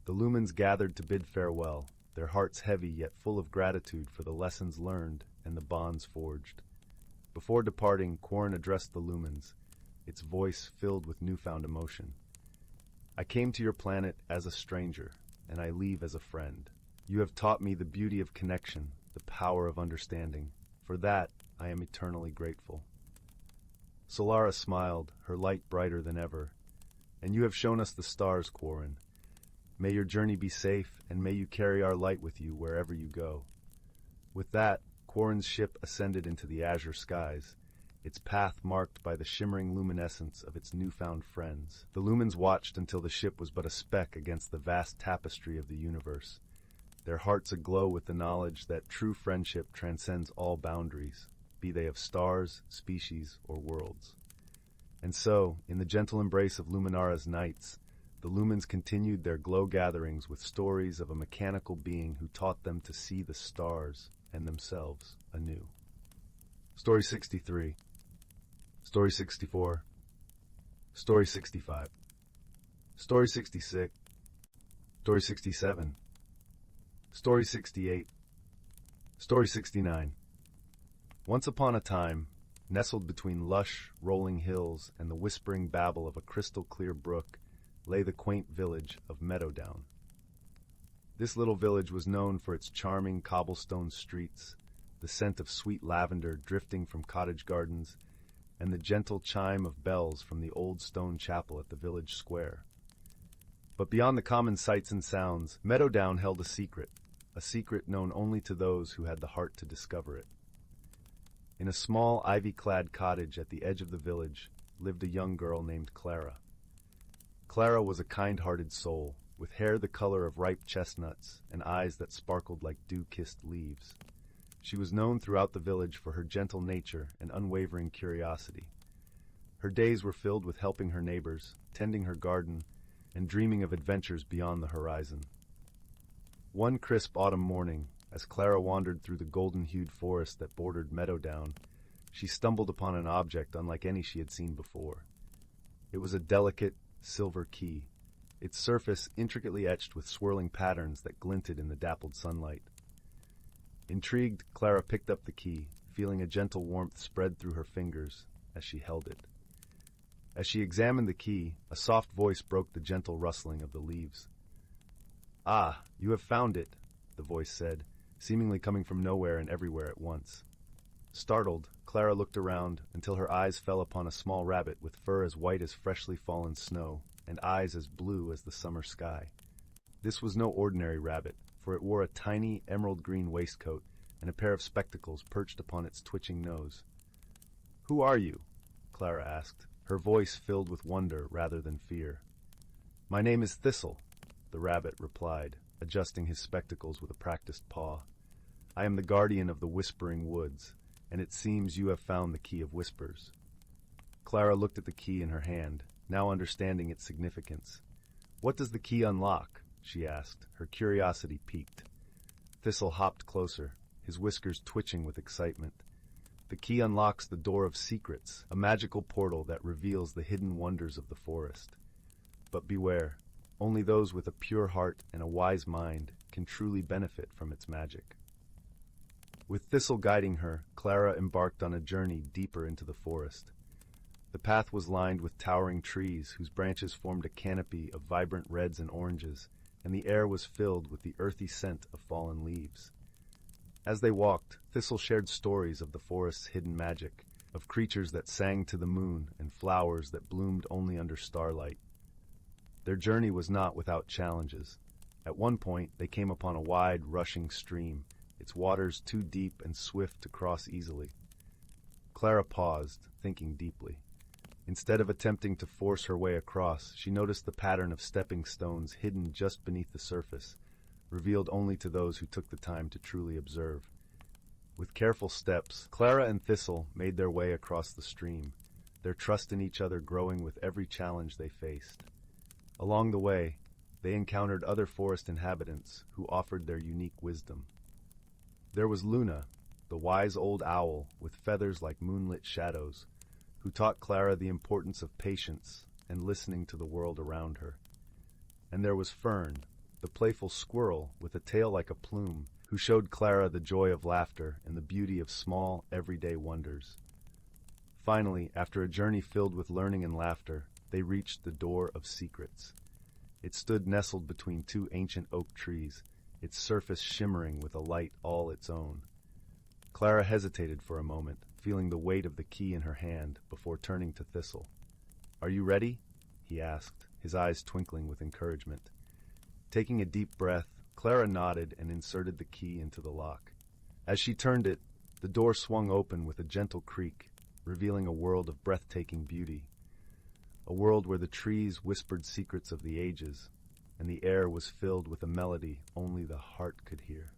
The lumens gathered to bid farewell, their hearts heavy yet full of gratitude for the lessons learned and the bonds forged. Before departing, Quarren addressed the lumens, its voice filled with newfound emotion. I came to your planet as a stranger, and I leave as a friend. You have taught me the beauty of connection, the power of understanding. For that, I am eternally grateful. Solara smiled, her light brighter than ever. And you have shown us the stars, Quarren. May your journey be safe, and may you carry our light with you wherever you go. With that, Quarren's ship ascended into the azure skies, its path marked by the shimmering luminescence of its newfound friends. The lumens watched until the ship was but a speck against the vast tapestry of the universe, their hearts aglow with the knowledge that true friendship transcends all boundaries, be they of stars, species, or worlds. And so, in the gentle embrace of Luminara's nights, the lumens continued their glow gatherings with stories of a mechanical being who taught them to see the stars and themselves anew. Story 63. Story 64. Story 65. Story 66. Story 67. Story 68. Story 69. Once upon a time, nestled between lush, rolling hills and the whispering babble of a crystal-clear brook, lay the quaint village of Meadowdown. This little village was known for its charming cobblestone streets, the scent of sweet lavender drifting from cottage gardens, and the gentle chime of bells from the old stone chapel at the village square. But beyond the common sights and sounds, Meadowdown held a secret known only to those who had the heart to discover it. In a small, ivy-clad cottage at the edge of the village lived a young girl named Clara. Clara was a kind-hearted soul, with hair the color of ripe chestnuts and eyes that sparkled like dew-kissed leaves. She was known throughout the village for her gentle nature and unwavering curiosity. Her days were filled with helping her neighbors, tending her garden, and dreaming of adventures beyond the horizon. One crisp autumn morning, as Clara wandered through the golden-hued forest that bordered Meadowdown, she stumbled upon an object unlike any she had seen before. It was a delicate, silver key, its surface intricately etched with swirling patterns that glinted in the dappled sunlight. Intrigued, Clara picked up the key, feeling a gentle warmth spread through her fingers as she held it. As she examined the key, a soft voice broke the gentle rustling of the leaves. "Ah, you have found it," the voice said, seemingly coming from nowhere and everywhere at once. Startled, Clara looked around until her eyes fell upon a small rabbit with fur as white as freshly fallen snow and eyes as blue as the summer sky. This was no ordinary rabbit, for it wore a tiny emerald-green waistcoat and a pair of spectacles perched upon its twitching nose. "Who are you?" Clara asked, her voice filled with wonder rather than fear. "My name is Thistle," the rabbit replied, adjusting his spectacles with a practiced paw. "I am the guardian of the Whispering Woods, and it seems you have found the Key of Whispers." Clara looked at the key in her hand, now understanding its significance. "What does the key unlock?" she asked, her curiosity piqued. Thistle hopped closer, his whiskers twitching with excitement. "The key unlocks the Door of Secrets, a magical portal that reveals the hidden wonders of the forest. But beware, only those with a pure heart and a wise mind can truly benefit from its magic." With Thistle guiding her, Clara embarked on a journey deeper into the forest. The path was lined with towering trees whose branches formed a canopy of vibrant reds and oranges, and the air was filled with the earthy scent of fallen leaves. As they walked, Thistle shared stories of the forest's hidden magic, of creatures that sang to the moon and flowers that bloomed only under starlight. Their journey was not without challenges. At one point, they came upon a wide, rushing stream, its waters too deep and swift to cross easily. Clara paused, thinking deeply. Instead of attempting to force her way across, she noticed the pattern of stepping stones hidden just beneath the surface, revealed only to those who took the time to truly observe. With careful steps, Clara and Thistle made their way across the stream, their trust in each other growing with every challenge they faced. Along the way, they encountered other forest inhabitants who offered their unique wisdom. There was Luna, the wise old owl with feathers like moonlit shadows, who taught Clara the importance of patience and listening to the world around her. And there was Fern, the playful squirrel with a tail like a plume, who showed Clara the joy of laughter and the beauty of small, everyday wonders. Finally, after a journey filled with learning and laughter, they reached the Door of Secrets. It stood nestled between two ancient oak trees, its surface shimmering with a light all its own. Clara hesitated for a moment, feeling the weight of the key in her hand, before turning to Thistle. "Are you ready?" he asked, his eyes twinkling with encouragement. Taking a deep breath, Clara nodded and inserted the key into the lock. As she turned it, the door swung open with a gentle creak, revealing a world of breathtaking beauty. A world where the trees whispered secrets of the ages, and the air was filled with a melody only the heart could hear.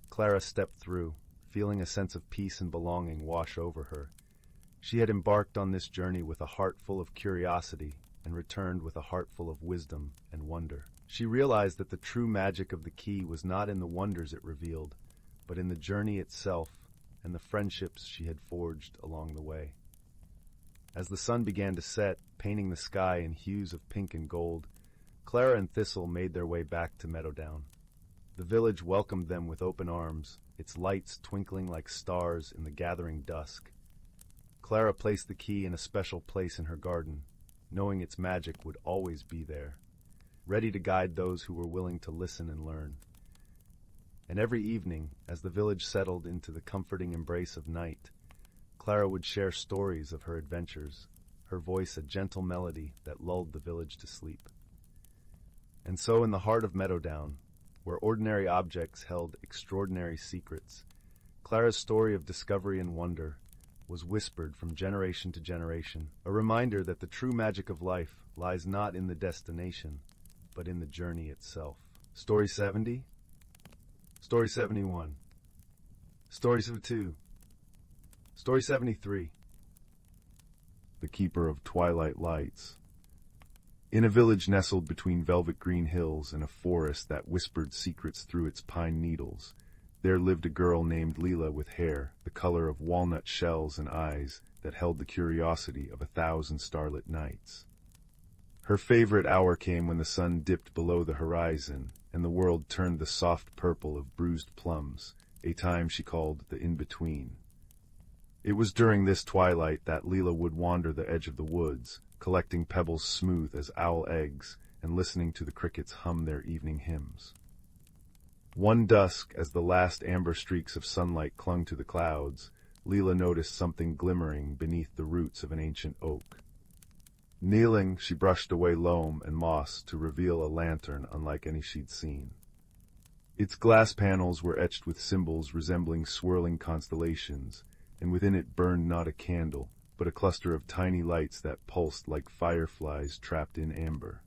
Clara stepped through, feeling a sense of peace and belonging wash over her. She had embarked on this journey with a heart full of curiosity and returned with a heart full of wisdom and wonder. She realized that the true magic of the key was not in the wonders it revealed, but in the journey itself and the friendships she had forged along the way. As the sun began to set, painting the sky in hues of pink and gold, Clara and Thistle made their way back to Meadowdown. The village welcomed them with open arms, its lights twinkling like stars in the gathering dusk. Clara placed the key in a special place in her garden, knowing its magic would always be there, ready to guide those who were willing to listen and learn. And every evening, as the village settled into the comforting embrace of night, Clara would share stories of her adventures, her voice a gentle melody that lulled the village to sleep. And so in the heart of Meadowdown, where ordinary objects held extraordinary secrets, Clara's story of discovery and wonder was whispered from generation to generation, a reminder that the true magic of life lies not in the destination, but in the journey itself. Story 70? Story 71. Story 72. Story 73. The Keeper of Twilight Lights. In a village nestled between velvet green hills and a forest that whispered secrets through its pine needles, there lived a girl named Leela with hair the color of walnut shells and eyes that held the curiosity of 1,000 starlit nights. Her favorite hour came when the sun dipped below the horizon and the world turned the soft purple of bruised plums, a time she called the in-between. It was during this twilight that Leela would wander the edge of the woods, collecting pebbles smooth as owl eggs and listening to the crickets hum their evening hymns. One dusk, as the last amber streaks of sunlight clung to the clouds, Leela noticed something glimmering beneath the roots of an ancient oak. Kneeling, she brushed away loam and moss to reveal a lantern unlike any she'd seen. Its glass panels were etched with symbols resembling swirling constellations, and within it burned not a candle, but a cluster of tiny lights that pulsed like fireflies trapped in amber.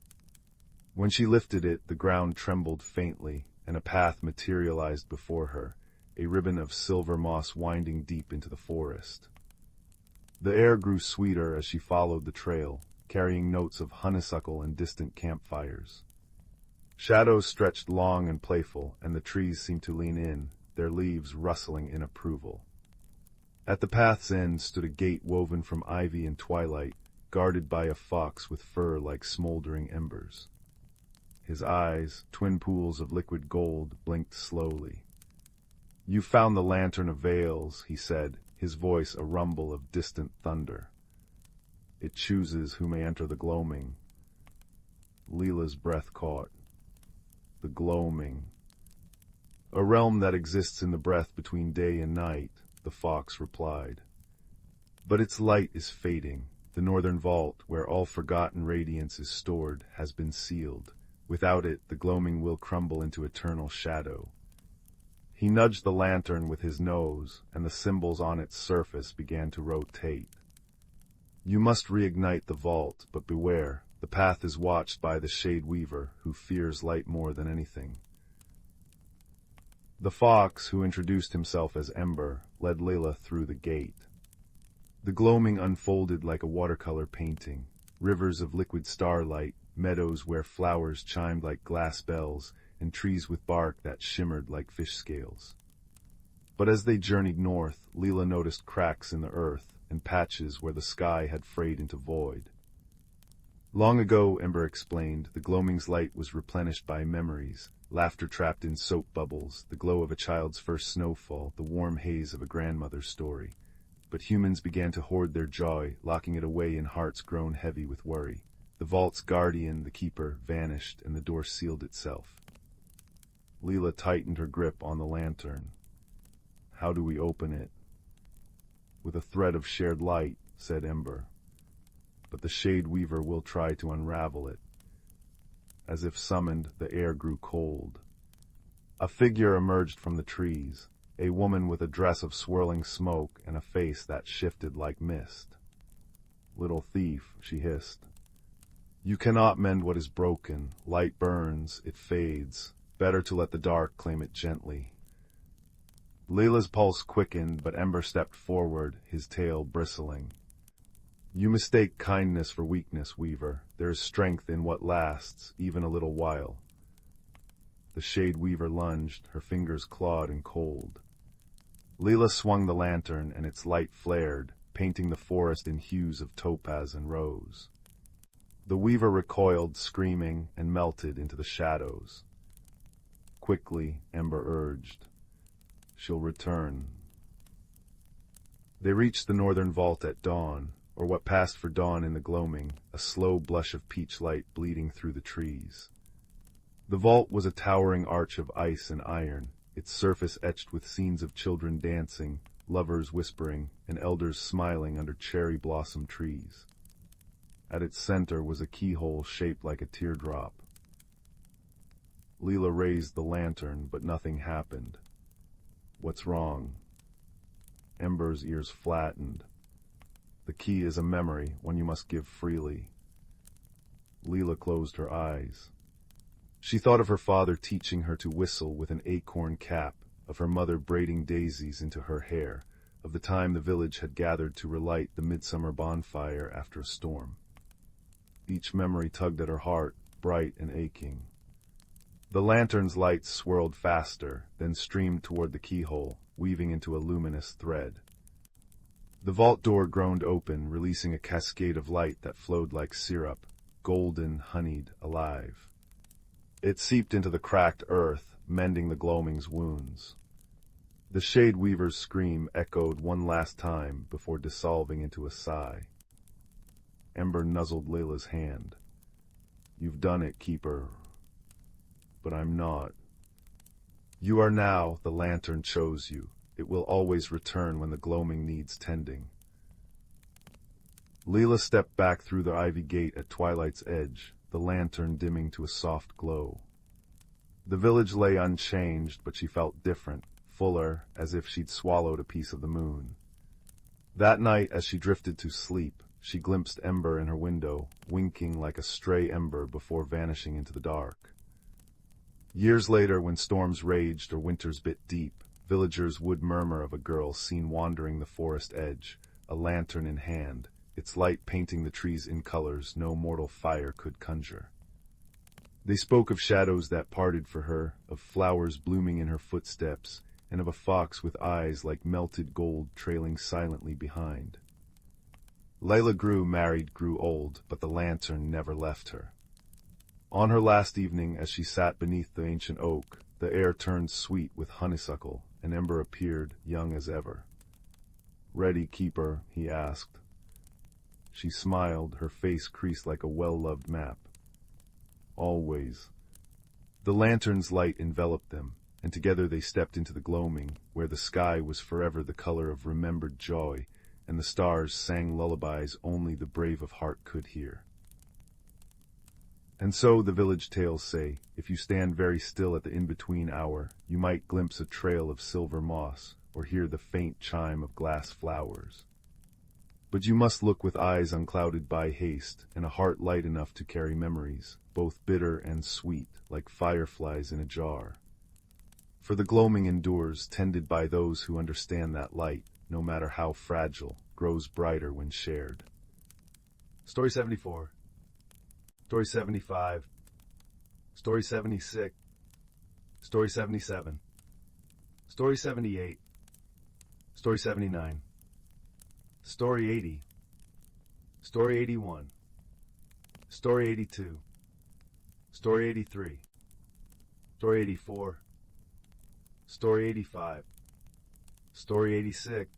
When she lifted it, the ground trembled faintly, and a path materialized before her, a ribbon of silver moss winding deep into the forest. The air grew sweeter as she followed the trail, carrying notes of honeysuckle and distant campfires. Shadows stretched long and playful, and the trees seemed to lean in, their leaves rustling in approval. At the path's end stood a gate woven from ivy and twilight, guarded by a fox with fur like smoldering embers. His eyes, twin pools of liquid gold, blinked slowly. "You found the Lantern of Veils," he said, his voice a rumble of distant thunder. "It chooses who may enter the gloaming." Leela's breath caught. The gloaming. "A realm that exists in the breath between day and night," the fox replied. "But its light is fading. The northern vault, where all forgotten radiance is stored, has been sealed. Without it, the gloaming will crumble into eternal shadow." He nudged the lantern with his nose, and the symbols on its surface began to rotate. "You must reignite the vault, but beware. The path is watched by the Shade Weaver, who fears light more than anything." The fox, who introduced himself as Ember, led Leela through the gate. The gloaming unfolded like a watercolor painting, rivers of liquid starlight, meadows where flowers chimed like glass bells, and trees with bark that shimmered like fish scales. But as they journeyed north, Leela noticed cracks in the earth and patches where the sky had frayed into void. Long ago, Ember explained, the gloaming's light was replenished by memories, laughter trapped in soap bubbles, the glow of a child's first snowfall, the warm haze of a grandmother's story. But humans began to hoard their joy, locking it away in hearts grown heavy with worry. The vault's guardian, the keeper, vanished, and the door sealed itself. Leela tightened her grip on the lantern. How do we open it? With a thread of shared light, said Ember. But the Shade Weaver will try to unravel it. As if summoned, the air grew cold. A figure emerged from the trees, a woman with a dress of swirling smoke and a face that shifted like mist. Little thief, she hissed. You cannot mend what is broken. Light burns, it fades. Better to let the dark claim it gently. Leela's pulse quickened, but Ember stepped forward, his tail bristling. You mistake kindness for weakness, Weaver. There is strength in what lasts, even a little while. The Shade Weaver lunged, her fingers clawed and cold. Leela swung the lantern, and its light flared, painting the forest in hues of topaz and rose. The Weaver recoiled, screaming, and melted into the shadows. Quickly, Ember urged. She'll return. They reached the northern vault at dawn, or what passed for dawn in the gloaming, a slow blush of peach light bleeding through the trees. The vault was a towering arch of ice and iron, its surface etched with scenes of children dancing, lovers whispering, and elders smiling under cherry blossom trees. At its center was a keyhole shaped like a teardrop. Leela raised the lantern, but nothing happened. What's wrong? Ember's ears flattened. The key is a memory, one you must give freely. Leela closed her eyes. She thought of her father teaching her to whistle with an acorn cap, of her mother braiding daisies into her hair, of the time the village had gathered to relight the midsummer bonfire after a storm. Each memory tugged at her heart, bright and aching. The lantern's lights swirled faster, then streamed toward the keyhole, weaving into a luminous thread. The vault door groaned open, releasing a cascade of light that flowed like syrup, golden, honeyed, alive. It seeped into the cracked earth, mending the gloaming's wounds. The Shade Weaver's scream echoed one last time before dissolving into a sigh. Ember nuzzled Leela's hand. You've done it, Keeper. But I'm not. You are now, the lantern chose you. It will always return when the gloaming needs tending. Leela stepped back through the ivy gate at twilight's edge, the lantern dimming to a soft glow. The village lay unchanged, but she felt different, fuller, as if she'd swallowed a piece of the moon. That night, as she drifted to sleep, she glimpsed Ember in her window, winking like a stray ember before vanishing into the dark. Years later, when storms raged or winters bit deep, villagers would murmur of a girl seen wandering the forest edge, a lantern in hand, its light painting the trees in colors no mortal fire could conjure. They spoke of shadows that parted for her, of flowers blooming in her footsteps, and of a fox with eyes like melted gold trailing silently behind. Layla grew old, but the lantern never left her. On her last evening, as she sat beneath the ancient oak, the air turned sweet with honeysuckle, and Ember appeared, young as ever. "Ready, Keeper?" he asked. She smiled, her face creased like a well-loved map. "Always." The lantern's light enveloped them, and together they stepped into the gloaming, where the sky was forever the color of remembered joy, and the stars sang lullabies only the brave of heart could hear. And so, the village tales say, if you stand very still at the in-between hour, you might glimpse a trail of silver moss, or hear the faint chime of glass flowers. But you must look with eyes unclouded by haste, and a heart light enough to carry memories, both bitter and sweet, like fireflies in a jar. For the gloaming endures, tended by those who understand that light, no matter how fragile, grows brighter when shared. Story 74. Story 75. Story 76. Story 77. Story 78. Story 79. Story 80. Story 81. Story 82. Story 83. Story 84. Story 85. Story 86.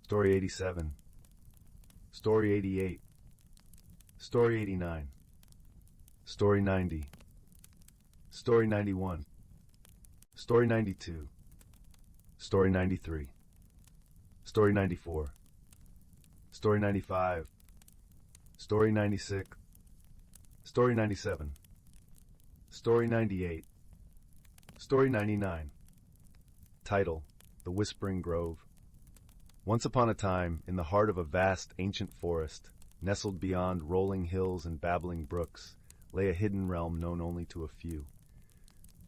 Story 87. Story 88. Story 89. Story 90. Story 91. Story 92. Story 93. Story 94. Story 95. Story 96. Story 97. Story 98. Story 99. Title: The Whispering Grove. Once upon a time, in the heart of a vast ancient forest, nestled beyond rolling hills and babbling brooks, lay a hidden realm known only to a few.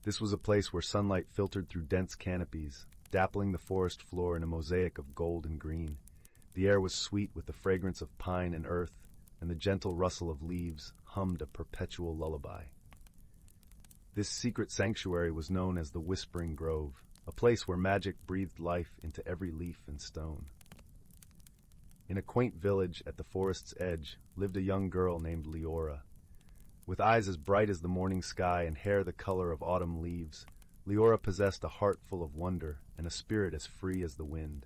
This was a place where sunlight filtered through dense canopies, dappling the forest floor in a mosaic of gold and green. The air was sweet with the fragrance of pine and earth, and the gentle rustle of leaves hummed a perpetual lullaby. This secret sanctuary was known as the Whispering Grove, a place where magic breathed life into every leaf and stone. In a quaint village at the forest's edge lived a young girl named Leora. With eyes as bright as the morning sky and hair the color of autumn leaves, Leora possessed a heart full of wonder and a spirit as free as the wind.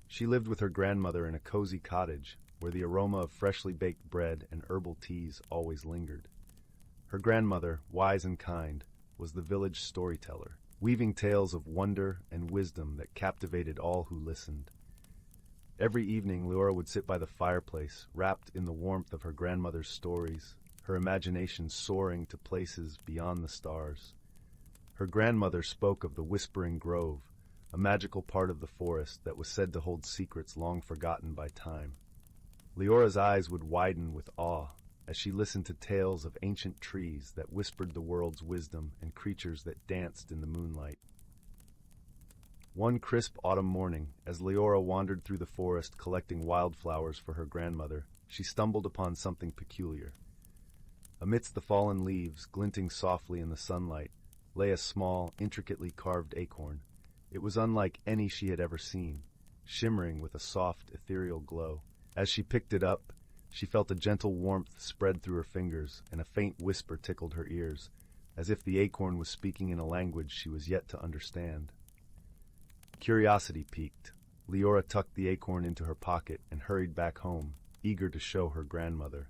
She lived with her grandmother in a cozy cottage where the aroma of freshly baked bread and herbal teas always lingered. Her grandmother, wise and kind, was the village storyteller, weaving tales of wonder and wisdom that captivated all who listened. Every evening, Leora would sit by the fireplace, wrapped in the warmth of her grandmother's stories, her imagination soaring to places beyond the stars. Her grandmother spoke of the Whispering Grove, a magical part of the forest that was said to hold secrets long forgotten by time. Leora's eyes would widen with awe as she listened to tales of ancient trees that whispered the world's wisdom and creatures that danced in the moonlight. One crisp autumn morning, as Leora wandered through the forest collecting wildflowers for her grandmother, she stumbled upon something peculiar. Amidst the fallen leaves, glinting softly in the sunlight, lay a small, intricately carved acorn. It was unlike any she had ever seen, shimmering with a soft, ethereal glow. As she picked it up, she felt a gentle warmth spread through her fingers, and a faint whisper tickled her ears, as if the acorn was speaking in a language she was yet to understand. Curiosity piqued. Leora tucked the acorn into her pocket and hurried back home, eager to show her grandmother.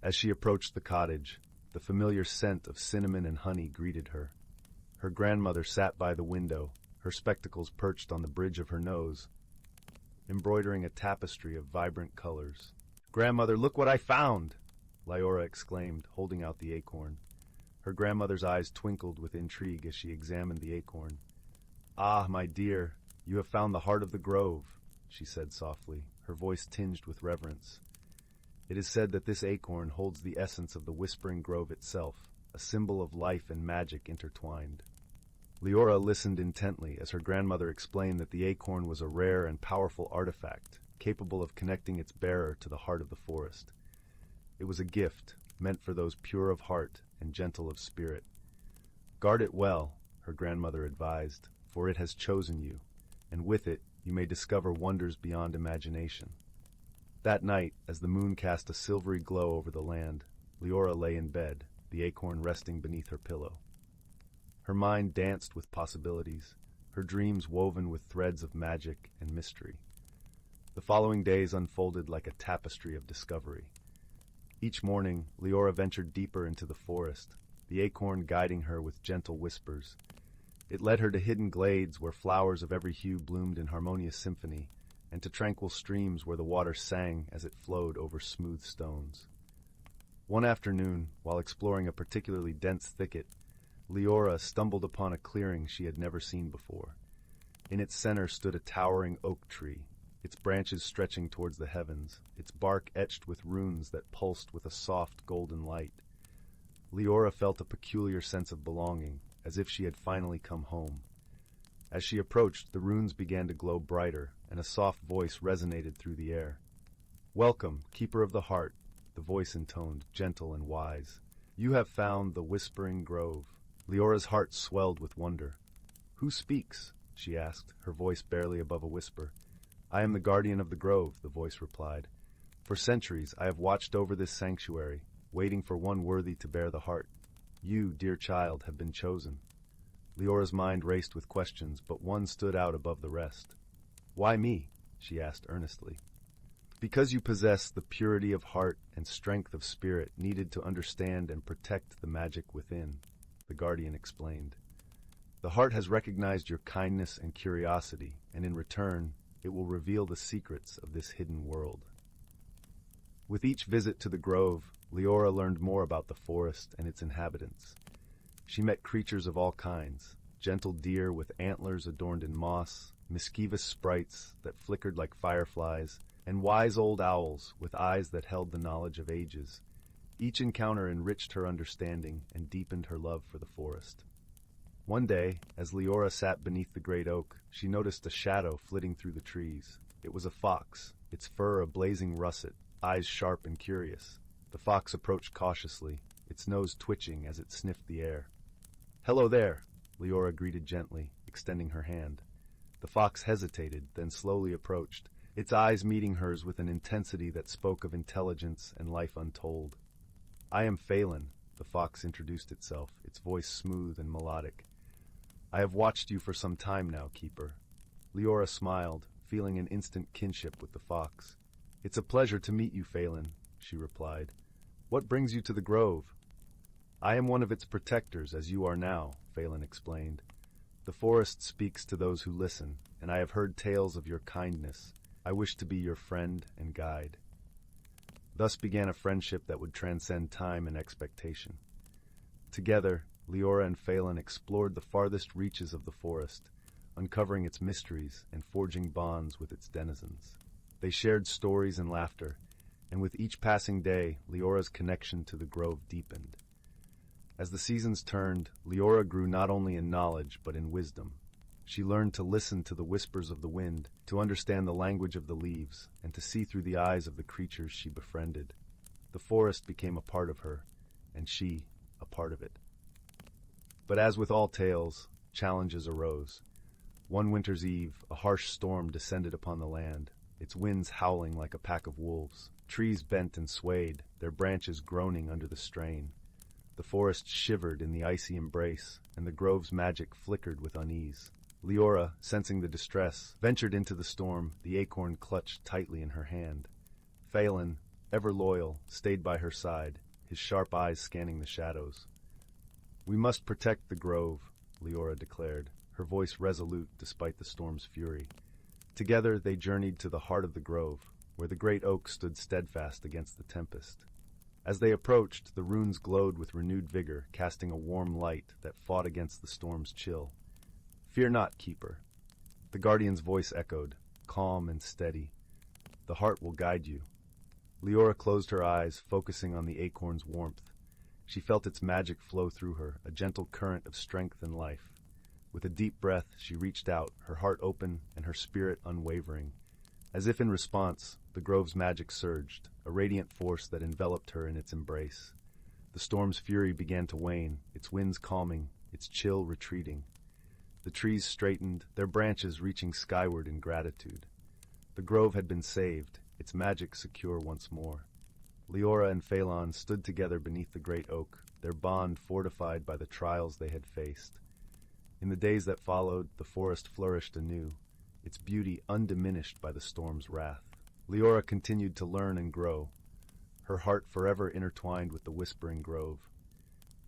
As she approached the cottage, the familiar scent of cinnamon and honey greeted her. Her grandmother sat by the window, her spectacles perched on the bridge of her nose, embroidering a tapestry of vibrant colors. "Grandmother, look what I found!" Leora exclaimed, holding out the acorn. Her grandmother's eyes twinkled with intrigue as she examined the acorn. "Ah, my dear, you have found the heart of the grove," she said softly, her voice tinged with reverence. "It is said that this acorn holds the essence of the Whispering Grove itself, a symbol of life and magic intertwined." Leora listened intently as her grandmother explained that the acorn was a rare and powerful artifact, capable of connecting its bearer to the heart of the forest. It was a gift, meant for those pure of heart and gentle of spirit. "Guard it well," her grandmother advised, "for it has chosen you, and with it you may discover wonders beyond imagination." That night, as the moon cast a silvery glow over the land, Leora lay in bed, the acorn resting beneath her pillow. Her mind danced with possibilities, her dreams woven with threads of magic and mystery. The following days unfolded like a tapestry of discovery. Each morning, Leora ventured deeper into the forest, the acorn guiding her with gentle whispers. It led her to hidden glades where flowers of every hue bloomed in harmonious symphony, and to tranquil streams where the water sang as it flowed over smooth stones. One afternoon, while exploring a particularly dense thicket, Leora stumbled upon a clearing she had never seen before. In its center stood a towering oak tree, its branches stretching towards the heavens, its bark etched with runes that pulsed with a soft golden light. Leora felt a peculiar sense of belonging, as if she had finally come home. As she approached, the runes began to glow brighter, and a soft voice resonated through the air. "Welcome, Keeper of the Heart," the voice intoned, gentle and wise. "You have found the Whispering Grove." Leora's heart swelled with wonder. "Who speaks?" she asked, her voice barely above a whisper. "I am the guardian of the grove," the voice replied. "For centuries I have watched over this sanctuary, waiting for one worthy to bear the heart." You, dear child, have been chosen. Leora's mind raced with questions, but one stood out above the rest. Why me? She asked earnestly. Because you possess the purity of heart and strength of spirit needed to understand and protect the magic within, the guardian explained. The heart has recognized your kindness and curiosity, and in return, it will reveal the secrets of this hidden world. With each visit to the grove, Leora learned more about the forest and its inhabitants. She met creatures of all kinds, gentle deer with antlers adorned in moss, mischievous sprites that flickered like fireflies, and wise old owls with eyes that held the knowledge of ages. Each encounter enriched her understanding and deepened her love for the forest. One day, as Leora sat beneath the great oak, she noticed a shadow flitting through the trees. It was a fox, its fur a blazing russet, eyes sharp and curious. The fox approached cautiously, its nose twitching as it sniffed the air. "Hello there," Leora greeted gently, extending her hand. The fox hesitated, then slowly approached, its eyes meeting hers with an intensity that spoke of intelligence and life untold. "I am Phelan," the fox introduced itself, its voice smooth and melodic. "I have watched you for some time now, keeper." Leora smiled, feeling an instant kinship with the fox. "It's a pleasure to meet you, Phelan," she replied. "What brings you to the grove?" "I am one of its protectors, as you are now," Phelan explained. "The forest speaks to those who listen, and I have heard tales of your kindness. I wish to be your friend and guide." Thus began a friendship that would transcend time and expectation. Together, Leora and Phelan explored the farthest reaches of the forest, uncovering its mysteries and forging bonds with its denizens. They shared stories and laughter, and with each passing day, Leora's connection to the grove deepened. As the seasons turned, Leora grew not only in knowledge but in wisdom. She learned to listen to the whispers of the wind, to understand the language of the leaves, and to see through the eyes of the creatures she befriended. The forest became a part of her, and she a part of it. But as with all tales, challenges arose. One winter's eve, a harsh storm descended upon the land, its winds howling like a pack of wolves. Trees bent and swayed, their branches groaning under the strain. The forest shivered in the icy embrace, and the grove's magic flickered with unease. Leora, sensing the distress, ventured into the storm, the acorn clutched tightly in her hand. Phelan, ever loyal, stayed by her side, his sharp eyes scanning the shadows. "We must protect the grove," Leora declared, her voice resolute despite the storm's fury. Together they journeyed to the heart of the grove, where the great oak stood steadfast against the tempest. As they approached, the runes glowed with renewed vigor, casting a warm light that fought against the storm's chill. "Fear not, keeper," the guardian's voice echoed, calm and steady. "The heart will guide you." Leora closed her eyes, focusing on the acorn's warmth. She felt its magic flow through her, a gentle current of strength and life. With a deep breath, she reached out, her heart open and her spirit unwavering. As if in response, the grove's magic surged, a radiant force that enveloped her in its embrace. The storm's fury began to wane, its winds calming, its chill retreating. The trees straightened, their branches reaching skyward in gratitude. The grove had been saved, its magic secure once more. Leora and Phelan stood together beneath the great oak, their bond fortified by the trials they had faced. In the days that followed, the forest flourished anew, its beauty undiminished by the storm's wrath. Leora continued to learn and grow, her heart forever intertwined with the whispering grove.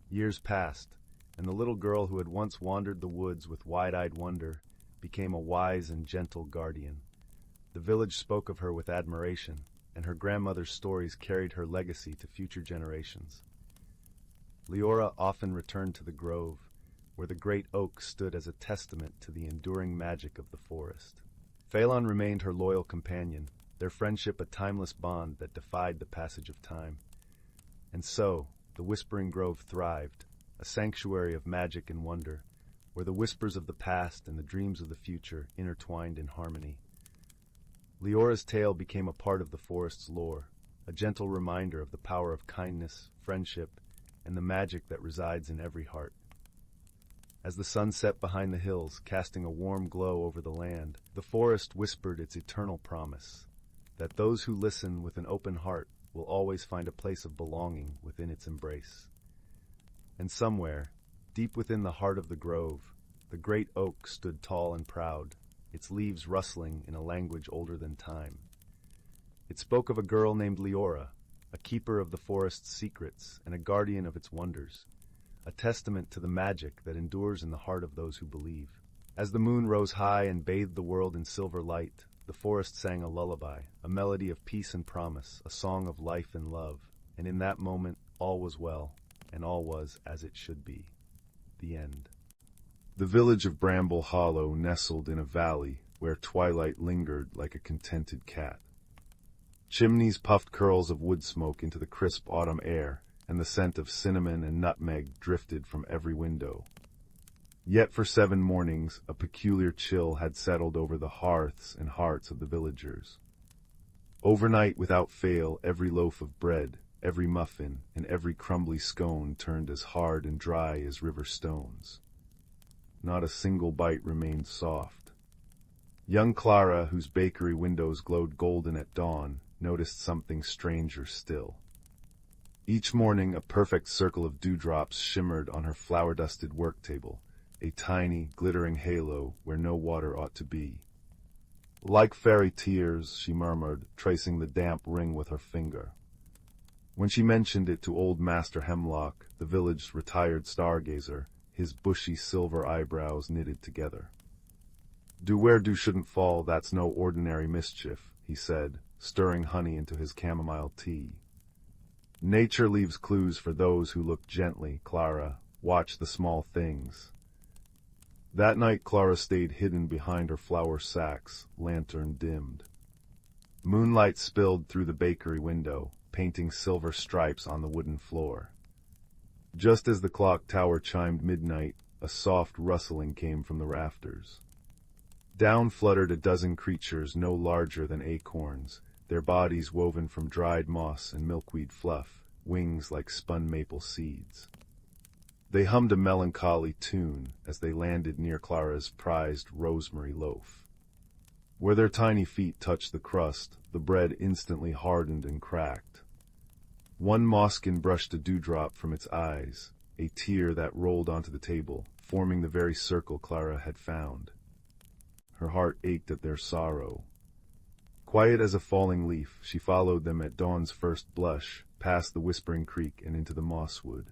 Years passed, and the little girl who had once wandered the woods with wide-eyed wonder became a wise and gentle guardian. The village spoke of her with admiration, and her grandmother's stories carried her legacy to future generations. Leora often returned to the grove, where the great oak stood as a testament to the enduring magic of the forest. Phelan remained her loyal companion, their friendship a timeless bond that defied the passage of time. And so, the Whispering Grove thrived, a sanctuary of magic and wonder, where the whispers of the past and the dreams of the future intertwined in harmony. Leora's tale became a part of the forest's lore, a gentle reminder of the power of kindness, friendship, and the magic that resides in every heart. As the sun set behind the hills, casting a warm glow over the land, the forest whispered its eternal promise, that those who listen with an open heart will always find a place of belonging within its embrace. And somewhere, deep within the heart of the grove, the great oak stood tall and proud, its leaves rustling in a language older than time. It spoke of a girl named Leora, a keeper of the forest's secrets and a guardian of its wonders, a testament to the magic that endures in the heart of those who believe. As the moon rose high and bathed the world in silver light, the forest sang a lullaby, a melody of peace and promise, a song of life and love, and in that moment all was well, and all was as it should be. The end. The village of Bramble Hollow nestled in a valley where twilight lingered like a contented cat. Chimneys puffed curls of wood smoke into the crisp autumn air, and the scent of cinnamon and nutmeg drifted from every window. Yet for 7 mornings a peculiar chill had settled over the hearths and hearts of the villagers. Overnight, without fail, every loaf of bread, every muffin, and every crumbly scone turned as hard and dry as river stones. Not a single bite remained soft. Young Clara, whose bakery windows glowed golden at dawn, noticed something stranger still. Each morning a perfect circle of dewdrops shimmered on her flour-dusted work table, a tiny, glittering halo where no water ought to be. Like fairy tears, she murmured, tracing the damp ring with her finger. When she mentioned it to old Master Hemlock, the village's retired stargazer, his bushy silver eyebrows knitted together. "Dew where dew shouldn't fall, that's no ordinary mischief," he said, stirring honey into his chamomile tea. "Nature leaves clues for those who look gently, Clara. Watch the small things." That night Clara stayed hidden behind her flour sacks, lantern dimmed. Moonlight spilled through the bakery window, painting silver stripes on the wooden floor. Just as the clock tower chimed midnight, a soft rustling came from the rafters. Down fluttered a dozen creatures no larger than acorns, their bodies woven from dried moss and milkweed fluff, wings like spun maple seeds. They hummed a melancholy tune as they landed near Clara's prized rosemary loaf. Where their tiny feet touched the crust, the bread instantly hardened and cracked. One mosskin brushed a dewdrop from its eyes, a tear that rolled onto the table, forming the very circle Clara had found. Her heart ached at their sorrow. Quiet as a falling leaf, she followed them at dawn's first blush, past the whispering creek and into the mosswood.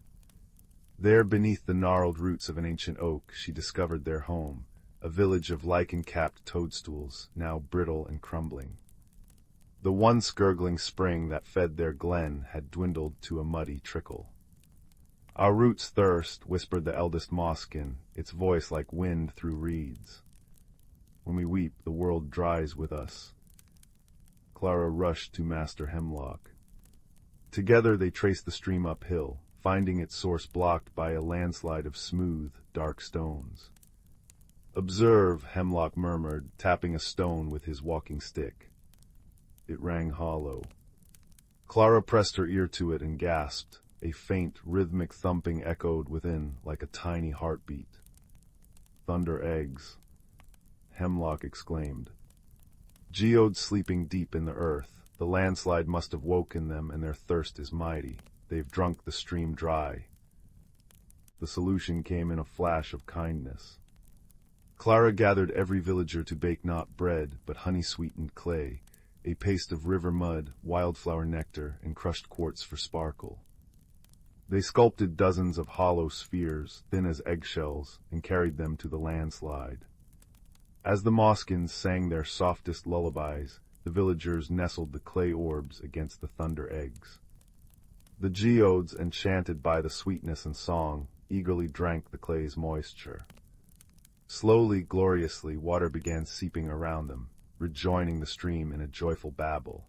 There, beneath the gnarled roots of an ancient oak, she discovered their home, a village of lichen-capped toadstools, now brittle and crumbling. The once gurgling spring that fed their glen had dwindled to a muddy trickle. "Our roots thirst," whispered the eldest mosskin, its voice like wind through reeds. "When we weep, the world dries with us." Clara rushed to Master Hemlock. Together they traced the stream uphill, finding its source blocked by a landslide of smooth, dark stones. "Observe," Hemlock murmured, tapping a stone with his walking stick. It rang hollow. Clara pressed her ear to it and gasped. A faint, rhythmic thumping echoed within like a tiny heartbeat. "Thunder eggs," Hemlock exclaimed. "Geodes sleeping deep in the earth. The landslide must have woken them, and their thirst is mighty. They've drunk the stream dry." The solution came in a flash of kindness. Clara gathered every villager to bake not bread, but honey-sweetened clay, a paste of river mud, wildflower nectar, and crushed quartz for sparkle. They sculpted dozens of hollow spheres, thin as eggshells, and carried them to the landslide. As the moskins sang their softest lullabies, the villagers nestled the clay orbs against the thunder eggs. The geodes, enchanted by the sweetness and song, eagerly drank the clay's moisture. Slowly, gloriously, water began seeping around them, rejoining the stream in a joyful babble.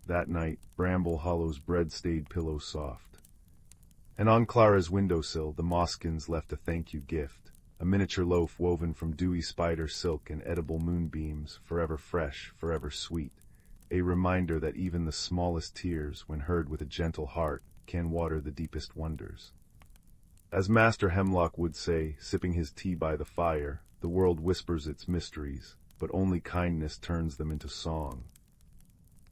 That night, Bramble Hollow's bread stayed pillow soft. And on Clara's windowsill, the moskins left a thank-you gift, a miniature loaf woven from dewy spider silk and edible moonbeams, forever fresh, forever sweet, a reminder that even the smallest tears, when heard with a gentle heart, can water the deepest wonders. As Master Hemlock would say, sipping his tea by the fire, the world whispers its mysteries, but only kindness turns them into song.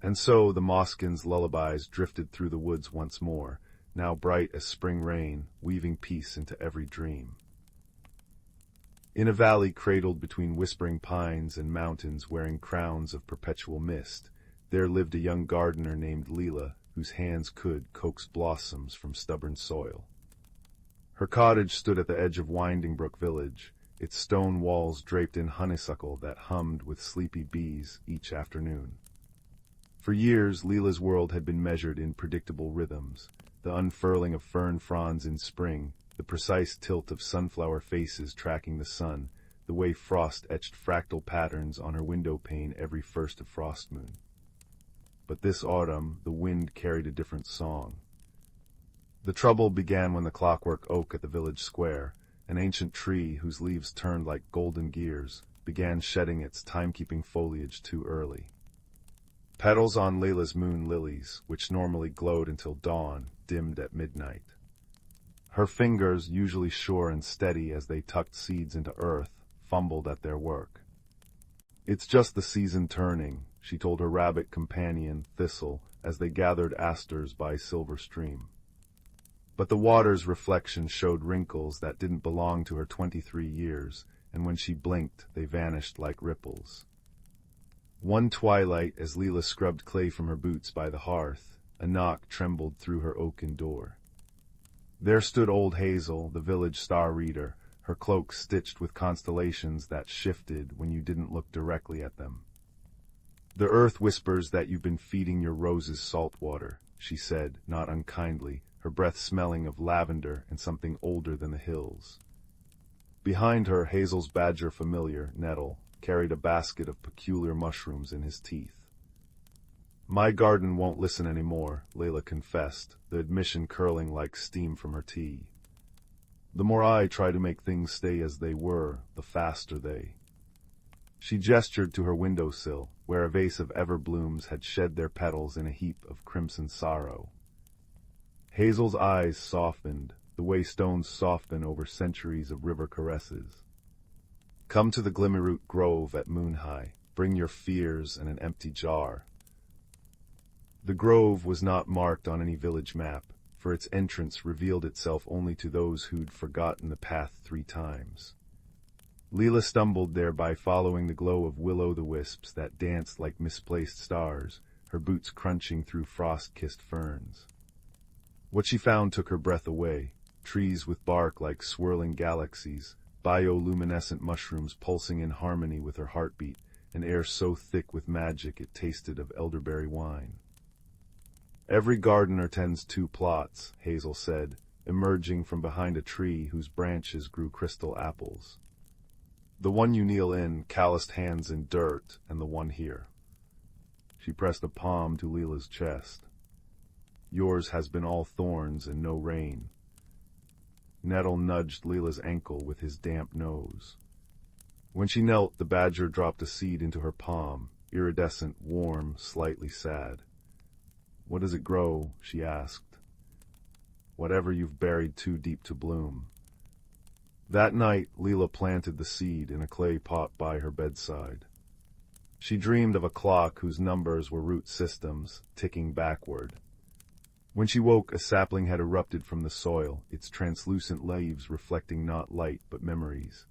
And so the moskins' lullabies drifted through the woods once more, now bright as spring rain, weaving peace into every dream. In a valley cradled between whispering pines and mountains wearing crowns of perpetual mist, there lived a young gardener named Leela, whose hands could coax blossoms from stubborn soil. Her cottage stood at the edge of Winding Brook village, its stone walls draped in honeysuckle that hummed with sleepy bees each afternoon. For years, Leela's world had been measured in predictable rhythms, the unfurling of fern fronds in spring, the precise tilt of sunflower faces tracking the sun, the way frost etched fractal patterns on her window pane every first of frost moon. But this autumn, the wind carried a different song. The trouble began when the clockwork oak at the village square, an ancient tree whose leaves turned like golden gears, began shedding its timekeeping foliage too early. Petals on Layla's moon lilies, which normally glowed until dawn, dimmed at midnight. Her fingers, usually sure and steady as they tucked seeds into earth, fumbled at their work. "It's just the season turning," she told her rabbit companion, Thistle, as they gathered asters by Silver Stream. But the water's reflection showed wrinkles that didn't belong to her 23 years, and when she blinked, they vanished like ripples. One twilight, as Leela scrubbed clay from her boots by the hearth, a knock trembled through her oaken door. There stood old Hazel, the village star reader, her cloak stitched with constellations that shifted when you didn't look directly at them. "The earth whispers that you've been feeding your roses salt water," she said, not unkindly, her breath smelling of lavender and something older than the hills. Behind her, Hazel's badger familiar, Nettle, carried a basket of peculiar mushrooms in his teeth. "My garden won't listen any more," Layla confessed, the admission curling like steam from her tea. "The more I try to make things stay as they were, the faster they." She gestured to her windowsill, where a vase of everblooms had shed their petals in a heap of crimson sorrow. Hazel's eyes softened, the way stones soften over centuries of river caresses. "Come to the Glimmerroot Grove at moon-high. Bring your fears and an empty jar." The grove was not marked on any village map, for its entrance revealed itself only to those who'd forgotten the path 3 times. Leela stumbled there by following the glow of will-o'-the-wisps that danced like misplaced stars, her boots crunching through frost-kissed ferns. What she found took her breath away, trees with bark like swirling galaxies, bioluminescent mushrooms pulsing in harmony with her heartbeat, an air so thick with magic it tasted of elderberry wine. "Every gardener tends 2 plots," Hazel said, emerging from behind a tree whose branches grew crystal apples. "The one you kneel in, calloused hands in dirt, and the one here." She pressed a palm to Leela's chest. "Yours has been all thorns and no rain." Nettle nudged Leela's ankle with his damp nose. When she knelt, the badger dropped a seed into her palm, iridescent, warm, slightly sad. "What does it grow?" she asked. "Whatever you've buried too deep to bloom." That night, Leela planted the seed in a clay pot by her bedside. She dreamed of a clock whose numbers were root systems, ticking backward. When she woke, a sapling had erupted from the soil, its translucent leaves reflecting not light but memories.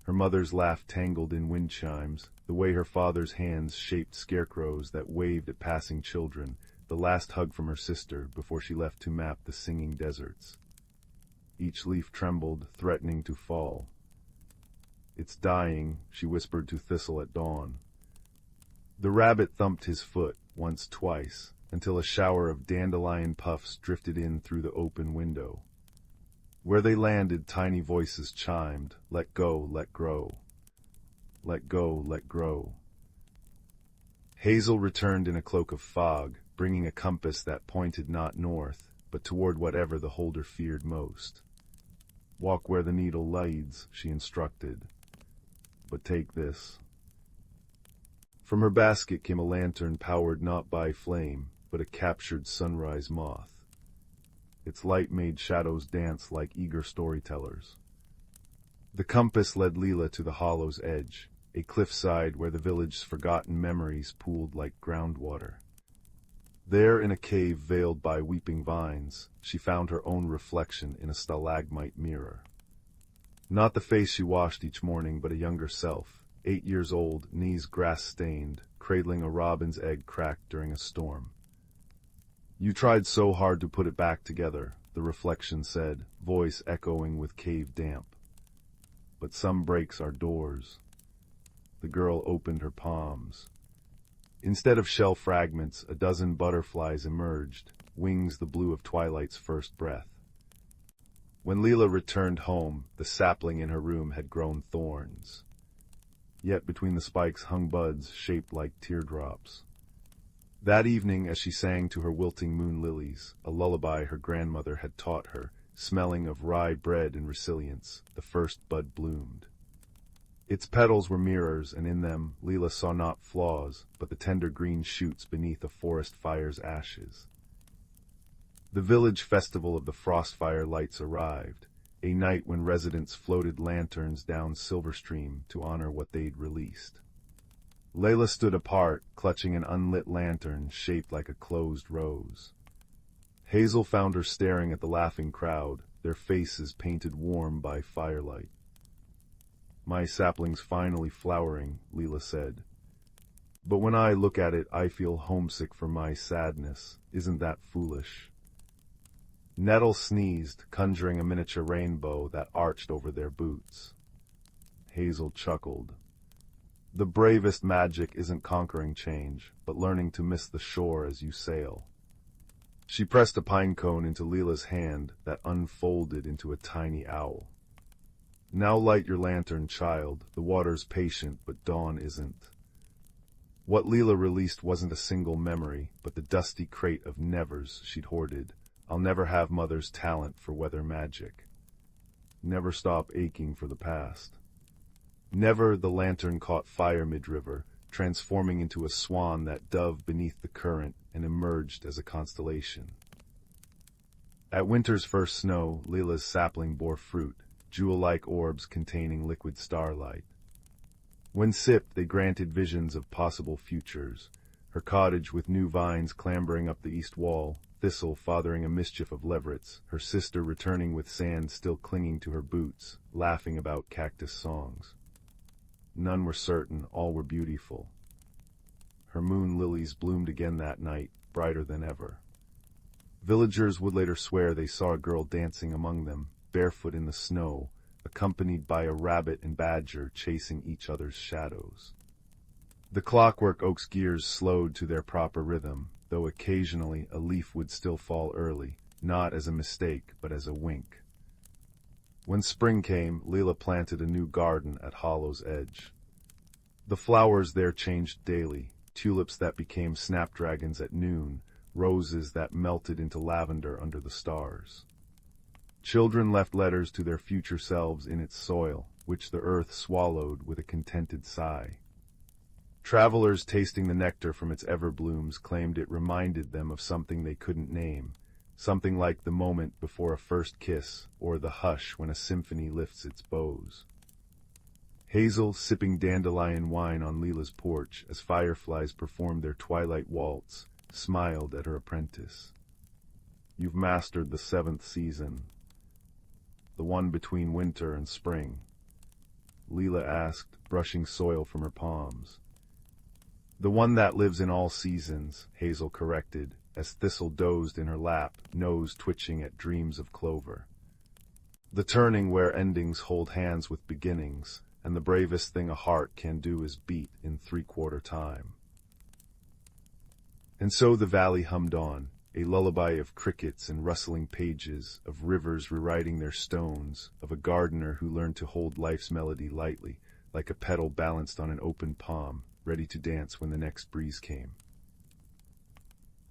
Her mother's laugh tangled in wind chimes, the way her father's hands shaped scarecrows that waved at passing children, the last hug from her sister before she left to map the singing deserts. Each leaf trembled, threatening to fall. "It's dying," she whispered to Thistle at dawn. The rabbit thumped his foot, once, twice, until a shower of dandelion puffs drifted in through the open window. Where they landed, tiny voices chimed, "Let go, let grow. Let go, let grow." Hazel returned in a cloak of fog, bringing a compass that pointed not north, but toward whatever the holder feared most. "Walk where the needle leads," she instructed. "But take this." From her basket came a lantern powered not by flame, but a captured sunrise moth. Its light made shadows dance like eager storytellers. The compass led Leela to the hollow's edge, a cliffside where the village's forgotten memories pooled like groundwater. There, in a cave veiled by weeping vines, she found her own reflection in a stalagmite mirror. Not the face she washed each morning, but a younger self, 8 years old, knees grass-stained, cradling a robin's egg cracked during a storm. "You tried so hard to put it back together," the reflection said, voice echoing with cave damp. "But some breaks are doors." The girl opened her palms. Instead of shell fragments, a dozen butterflies emerged, wings the blue of twilight's first breath. When Leela returned home, the sapling in her room had grown thorns. Yet between the spikes hung buds shaped like teardrops. That evening, as she sang to her wilting moon lilies, a lullaby her grandmother had taught her, smelling of rye bread and resilience, the first bud bloomed. Its petals were mirrors, and in them Leela saw not flaws, but the tender green shoots beneath a forest fire's ashes. The village festival of the Frostfire lights arrived, a night when residents floated lanterns down Silver Stream to honor what they'd released. Layla stood apart, clutching an unlit lantern shaped like a closed rose. Hazel found her staring at the laughing crowd, their faces painted warm by firelight. "My sapling's finally flowering," Leela said. "But when I look at it, I feel homesick for my sadness. Isn't that foolish?" Nettle sneezed, conjuring a miniature rainbow that arched over their boots. Hazel chuckled. "The bravest magic isn't conquering change, but learning to miss the shore as you sail." She pressed a pine cone into Leela's hand that unfolded into a tiny owl. "Now light your lantern, child. The water's patient, but dawn isn't." What Leela released wasn't a single memory, but the dusty crate of nevers she'd hoarded. "I'll never have Mother's talent for weather magic. Never stop aching for the past." Never. The lantern caught fire mid-river, transforming into a swan that dove beneath the current and emerged as a constellation. At winter's first snow, Leela's sapling bore fruit, jewel-like orbs containing liquid starlight. When sipped, they granted visions of possible futures. Her cottage with new vines clambering up the east wall, Thistle fathering a mischief of leverets, her sister returning with sand still clinging to her boots, laughing about cactus songs. None were certain, all were beautiful. Her moon lilies bloomed again that night, brighter than ever. Villagers would later swear they saw a girl dancing among them, barefoot in the snow, accompanied by a rabbit and badger chasing each other's shadows. The clockwork oak's gears slowed to their proper rhythm, though occasionally a leaf would still fall early, not as a mistake, but as a wink. When spring came, Leela planted a new garden at Hollow's edge. The flowers there changed daily, tulips that became snapdragons at noon, roses that melted into lavender under the stars. Children left letters to their future selves in its soil, which the earth swallowed with a contented sigh. Travelers tasting the nectar from its everblooms claimed it reminded them of something they couldn't name, something like the moment before a first kiss, or the hush when a symphony lifts its bows. Hazel, sipping dandelion wine on Leela's porch as fireflies performed their twilight waltz, smiled at her apprentice. "You've mastered the 7th season. The one between winter and spring?" Leela asked, brushing soil from her palms. "The one that lives in all seasons," Hazel corrected, as Thistle dozed in her lap, nose twitching at dreams of clover. "The turning where endings hold hands with beginnings, and the bravest thing a heart can do is beat in 3/4 time." And so the valley hummed on, a lullaby of crickets and rustling pages, of rivers rewriting their stones, of a gardener who learned to hold life's melody lightly, like a petal balanced on an open palm, ready to dance when the next breeze came.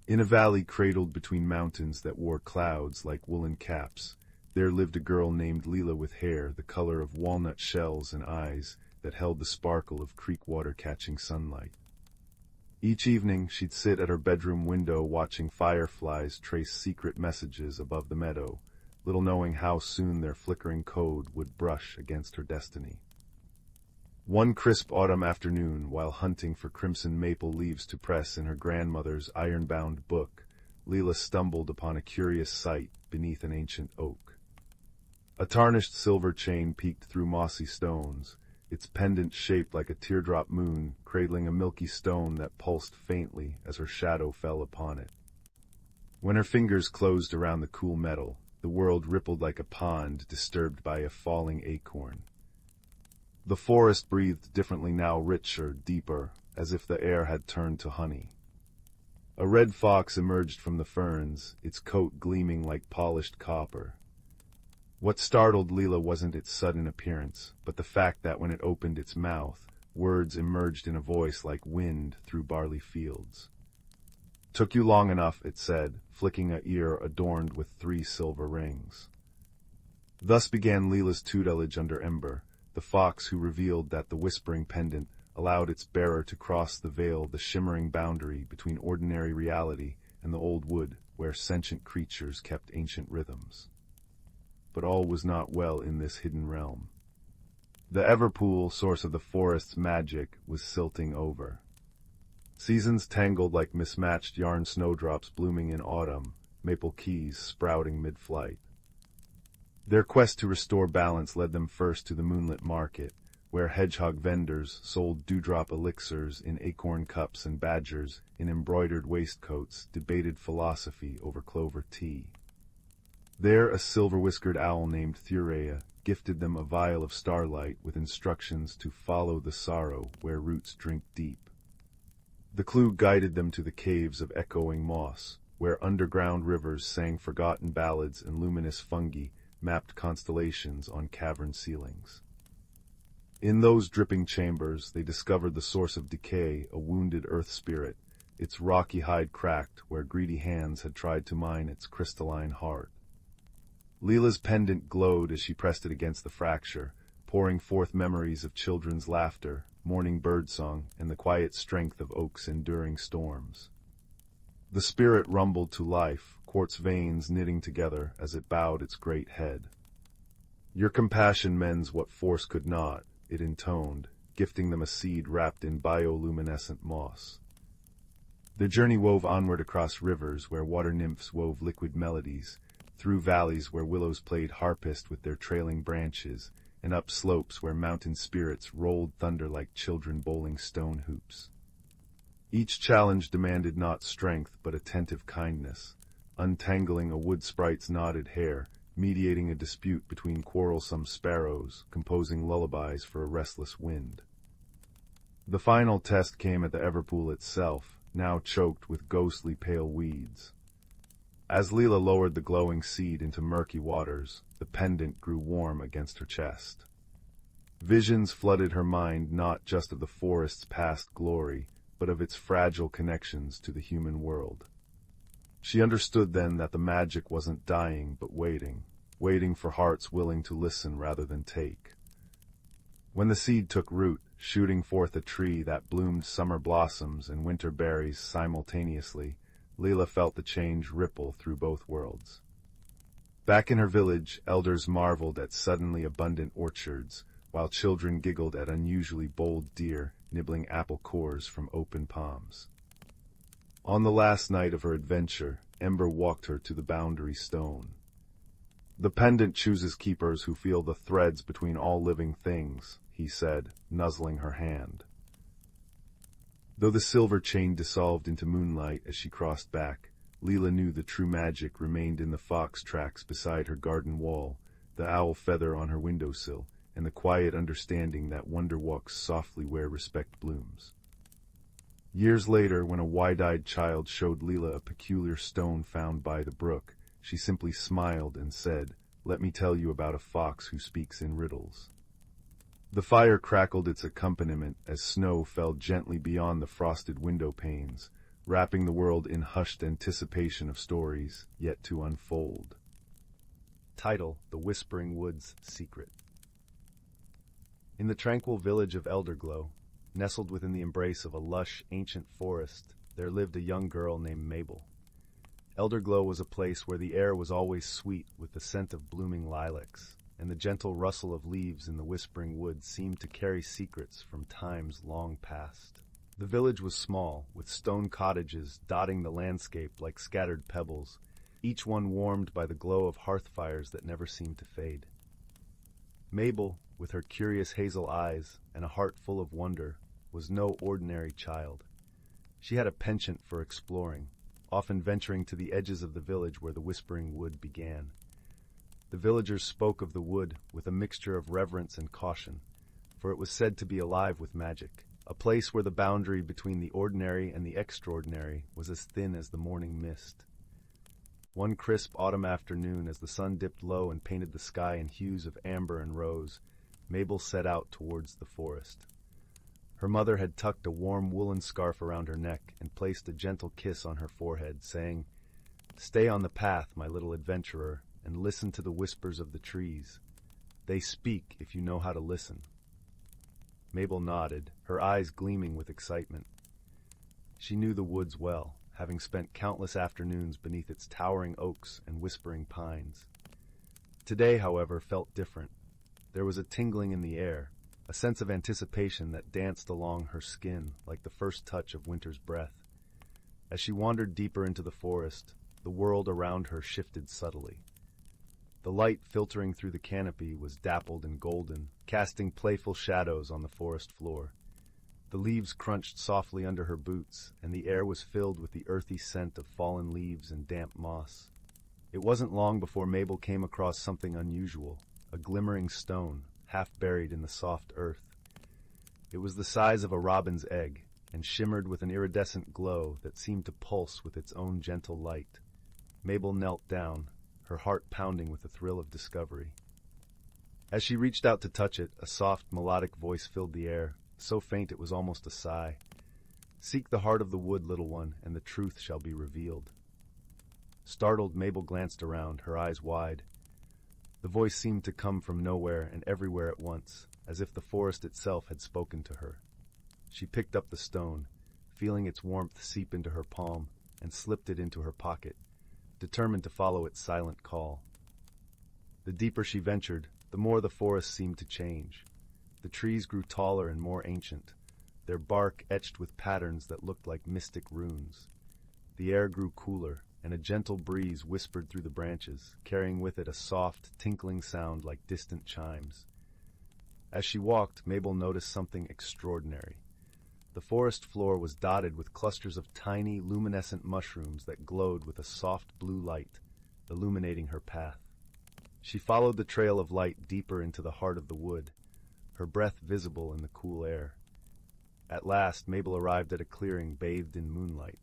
In a valley cradled between mountains that wore clouds like woolen caps, there lived a girl named Leela with hair the color of walnut shells and eyes that held the sparkle of creek water catching sunlight. Each evening she'd sit at her bedroom window watching fireflies trace secret messages above the meadow, little knowing how soon their flickering code would brush against her destiny. One crisp autumn afternoon, while hunting for crimson maple leaves to press in her grandmother's iron-bound book, Leela stumbled upon a curious sight beneath an ancient oak. A tarnished silver chain peeked through mossy stones, its pendant shaped like a teardrop moon, cradling a milky stone that pulsed faintly as her shadow fell upon it. When her fingers closed around the cool metal, the world rippled like a pond disturbed by a falling acorn. The forest breathed differently now, richer, deeper, as if the air had turned to honey. A red fox emerged from the ferns, its coat gleaming like polished copper. What startled Leela wasn't its sudden appearance, but the fact that when it opened its mouth, words emerged in a voice like wind through barley fields. "Took you long enough," it said, flicking a ear adorned with 3 silver rings. Thus began Leela's tutelage under Ember, the fox who revealed that the whispering pendant allowed its bearer to cross the veil, the shimmering boundary between ordinary reality and the old wood where sentient creatures kept ancient rhythms. But all was not well in this hidden realm. The Everpool, source of the forest's magic, was silting over. Seasons tangled like mismatched yarn snowdrops blooming in autumn, maple keys sprouting mid-flight. Their quest to restore balance led them first to the moonlit market, where hedgehog vendors sold dewdrop elixirs in acorn cups and badgers in embroidered waistcoats debated philosophy over clover tea. There a silver-whiskered owl named Thurea gifted them a vial of starlight with instructions to follow the sorrow where roots drink deep. The clue guided them to the caves of echoing moss, where underground rivers sang forgotten ballads and luminous fungi mapped constellations on cavern ceilings. In those dripping chambers, they discovered the source of decay, a wounded earth spirit, its rocky hide cracked where greedy hands had tried to mine its crystalline heart. Leela's pendant glowed as she pressed it against the fracture, pouring forth memories of children's laughter, morning birdsong, and the quiet strength of oaks enduring storms. The spirit rumbled to life, quartz veins knitting together as it bowed its great head. "Your compassion mends what force could not," it intoned, gifting them a seed wrapped in bioluminescent moss. Their journey wove onward across rivers where water nymphs wove liquid melodies, through valleys where willows played harpist with their trailing branches, and up slopes where mountain spirits rolled thunder like children bowling stone hoops. Each challenge demanded not strength but attentive kindness, untangling a wood sprite's knotted hair, mediating a dispute between quarrelsome sparrows, composing lullabies for a restless wind. The final test came at the Everpool itself, now choked with ghostly pale weeds. As Leela lowered the glowing seed into murky waters, the pendant grew warm against her chest. Visions flooded her mind not just of the forest's past glory, but of its fragile connections to the human world. She understood then that the magic wasn't dying but waiting for hearts willing to listen rather than take. When the seed took root, shooting forth a tree that bloomed summer blossoms and winter berries simultaneously, Leela felt the change ripple through both worlds. Back in her village, elders marveled at suddenly abundant orchards, while children giggled at unusually bold deer nibbling apple cores from open palms. On the last night of her adventure, Ember walked her to the boundary stone. "The pendant chooses keepers who feel the threads between all living things," he said, nuzzling her hand. Though the silver chain dissolved into moonlight as she crossed back, Leela knew the true magic remained in the fox tracks beside her garden wall, the owl feather on her windowsill, and the quiet understanding that wonder walks softly where respect blooms. Years later, when a wide-eyed child showed Leela a peculiar stone found by the brook, she simply smiled and said, "Let me tell you about a fox who speaks in riddles." The fire crackled its accompaniment as snow fell gently beyond the frosted window panes, wrapping the world in hushed anticipation of stories yet to unfold. Title: The Whispering Wood's Secret. In the tranquil village of Elderglow, nestled within the embrace of a lush, ancient forest, there lived a young girl named Mabel. Elderglow was a place where the air was always sweet with the scent of blooming lilacs. and the gentle rustle of leaves in the whispering woods seemed to carry secrets from times long past. The village was small, with stone cottages dotting the landscape like scattered pebbles, each one warmed by the glow of hearth fires that never seemed to fade. Mabel, with her curious hazel eyes and a heart full of wonder, was no ordinary child. She had a penchant for exploring, often venturing to the edges of the village where the whispering wood began. The villagers spoke of the wood with a mixture of reverence and caution, for it was said to be alive with magic, a place where the boundary between the ordinary and the extraordinary was as thin as the morning mist. One crisp autumn afternoon, as the sun dipped low and painted the sky in hues of amber and rose, Mabel set out towards the forest. Her mother had tucked a warm woolen scarf around her neck and placed a gentle kiss on her forehead, saying, "Stay on the path, my little adventurer, and listen to the whispers of the trees. They speak if you know how to listen." Mabel nodded, her eyes gleaming with excitement. She knew the woods well, having spent countless afternoons beneath its towering oaks and whispering pines. Today, however, felt different. There was a tingling in the air, a sense of anticipation that danced along her skin like the first touch of winter's breath. As she wandered deeper into the forest, the world around her shifted subtly. The light filtering through the canopy was dappled and golden, casting playful shadows on the forest floor. The leaves crunched softly under her boots, and the air was filled with the earthy scent of fallen leaves and damp moss. It wasn't long before Mabel came across something unusual, a glimmering stone, half buried in the soft earth. It was the size of a robin's egg, and shimmered with an iridescent glow that seemed to pulse with its own gentle light. Mabel knelt down, her heart pounding with the thrill of discovery. As she reached out to touch it, a soft, melodic voice filled the air, so faint it was almost a sigh. "Seek the heart of the wood, little one, and the truth shall be revealed." Startled, Mabel glanced around, her eyes wide. The voice seemed to come from nowhere and everywhere at once, as if the forest itself had spoken to her. She picked up the stone, feeling its warmth seep into her palm, and slipped it into her pocket, determined to follow its silent call. The deeper she ventured, the more the forest seemed to change. The trees grew taller and more ancient, their bark etched with patterns that looked like mystic runes. The air grew cooler, and a gentle breeze whispered through the branches, carrying with it a soft, tinkling sound like distant chimes. As she walked, Mabel noticed something extraordinary. The forest floor was dotted with clusters of tiny, luminescent mushrooms that glowed with a soft blue light, illuminating her path. She followed the trail of light deeper into the heart of the wood, her breath visible in the cool air. At last, Mabel arrived at a clearing bathed in moonlight.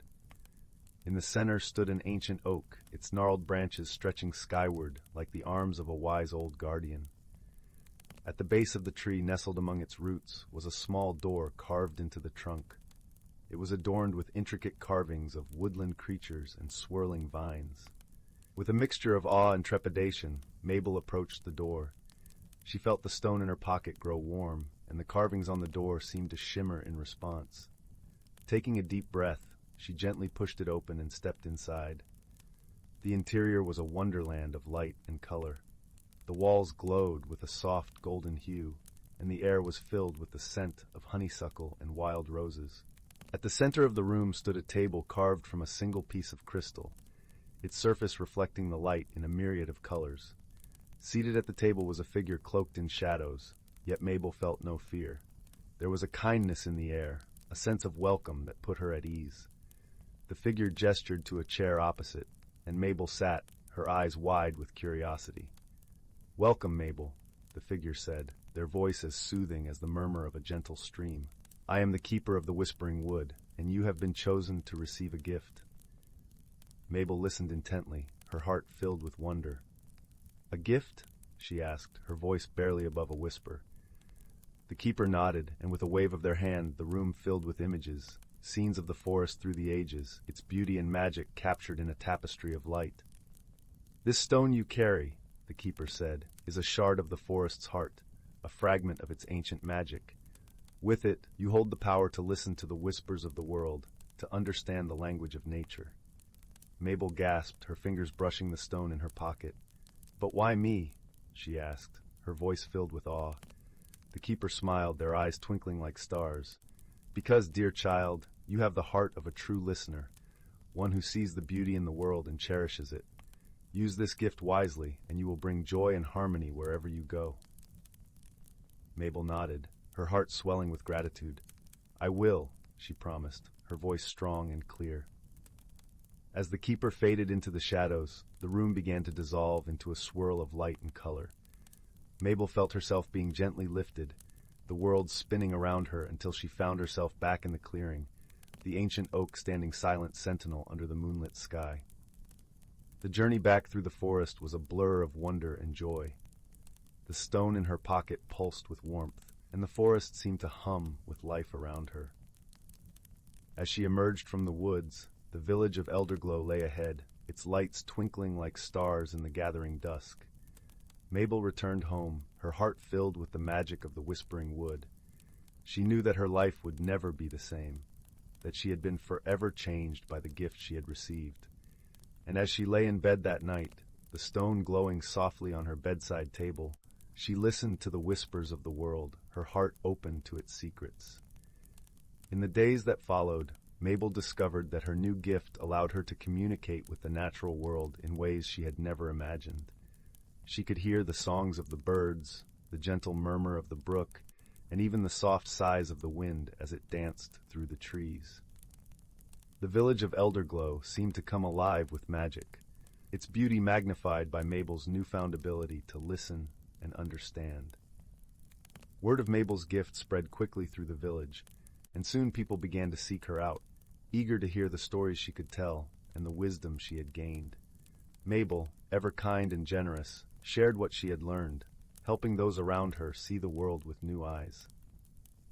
In the center stood an ancient oak, its gnarled branches stretching skyward like the arms of a wise old guardian. At the base of the tree, nestled among its roots, was a small door carved into the trunk. It was adorned with intricate carvings of woodland creatures and swirling vines. With a mixture of awe and trepidation, Mabel approached the door. She felt the stone in her pocket grow warm, and the carvings on the door seemed to shimmer in response. Taking a deep breath, she gently pushed it open and stepped inside. The interior was a wonderland of light and color. The walls glowed with a soft golden hue, and the air was filled with the scent of honeysuckle and wild roses. At the center of the room stood a table carved from a single piece of crystal, its surface reflecting the light in a myriad of colors. Seated at the table was a figure cloaked in shadows, yet Mabel felt no fear. There was a kindness in the air, a sense of welcome that put her at ease. The figure gestured to a chair opposite, and Mabel sat, her eyes wide with curiosity. "Welcome, Mabel," the figure said, their voice as soothing as the murmur of a gentle stream. "I am the keeper of the Whispering Wood, and you have been chosen to receive a gift." Mabel listened intently, her heart filled with wonder. "A gift?" she asked, her voice barely above a whisper. The keeper nodded, and with a wave of their hand, the room filled with images, scenes of the forest through the ages, its beauty and magic captured in a tapestry of light. "This stone you carry," the keeper said, "is a shard of the forest's heart, a fragment of its ancient magic. With it, you hold the power to listen to the whispers of the world, to understand the language of nature." Mabel gasped, her fingers brushing the stone in her pocket. "But why me?" she asked. her voice filled with awe. The keeper smiled, their eyes twinkling like stars. Because, dear child, you have the heart of a true listener, one who sees the beauty in the world and cherishes it. Use this gift wisely, and you will bring joy and harmony wherever you go. Mabel nodded, her heart swelling with gratitude. I will, she promised, her voice strong and clear. As the keeper faded into the shadows, the room began to dissolve into a swirl of light and color. Mabel felt herself being gently lifted, the world spinning around her until she found herself back in the clearing, the ancient oak standing silent sentinel under the moonlit sky. The journey back through the forest was a blur of wonder and joy. The stone in her pocket pulsed with warmth, and the forest seemed to hum with life around her. As she emerged from the woods, the village of Elderglow lay ahead, its lights twinkling like stars in the gathering dusk. Mabel returned home, her heart filled with the magic of the Whispering Wood. She knew that her life would never be the same, that she had been forever changed by the gift she had received. And as she lay in bed that night, the stone glowing softly on her bedside table, she listened to the whispers of the world, her heart open to its secrets. In the days that followed, Mabel discovered that her new gift allowed her to communicate with the natural world in ways she had never imagined. She could hear the songs of the birds, the gentle murmur of the brook, and even the soft sighs of the wind as it danced through the trees. The village of Elderglow seemed to come alive with magic, its beauty magnified by Mabel's newfound ability to listen and understand. Word of Mabel's gift spread quickly through the village, and soon people began to seek her out, eager to hear the stories she could tell and the wisdom she had gained. Mabel, ever kind and generous, shared what she had learned, helping those around her see the world with new eyes.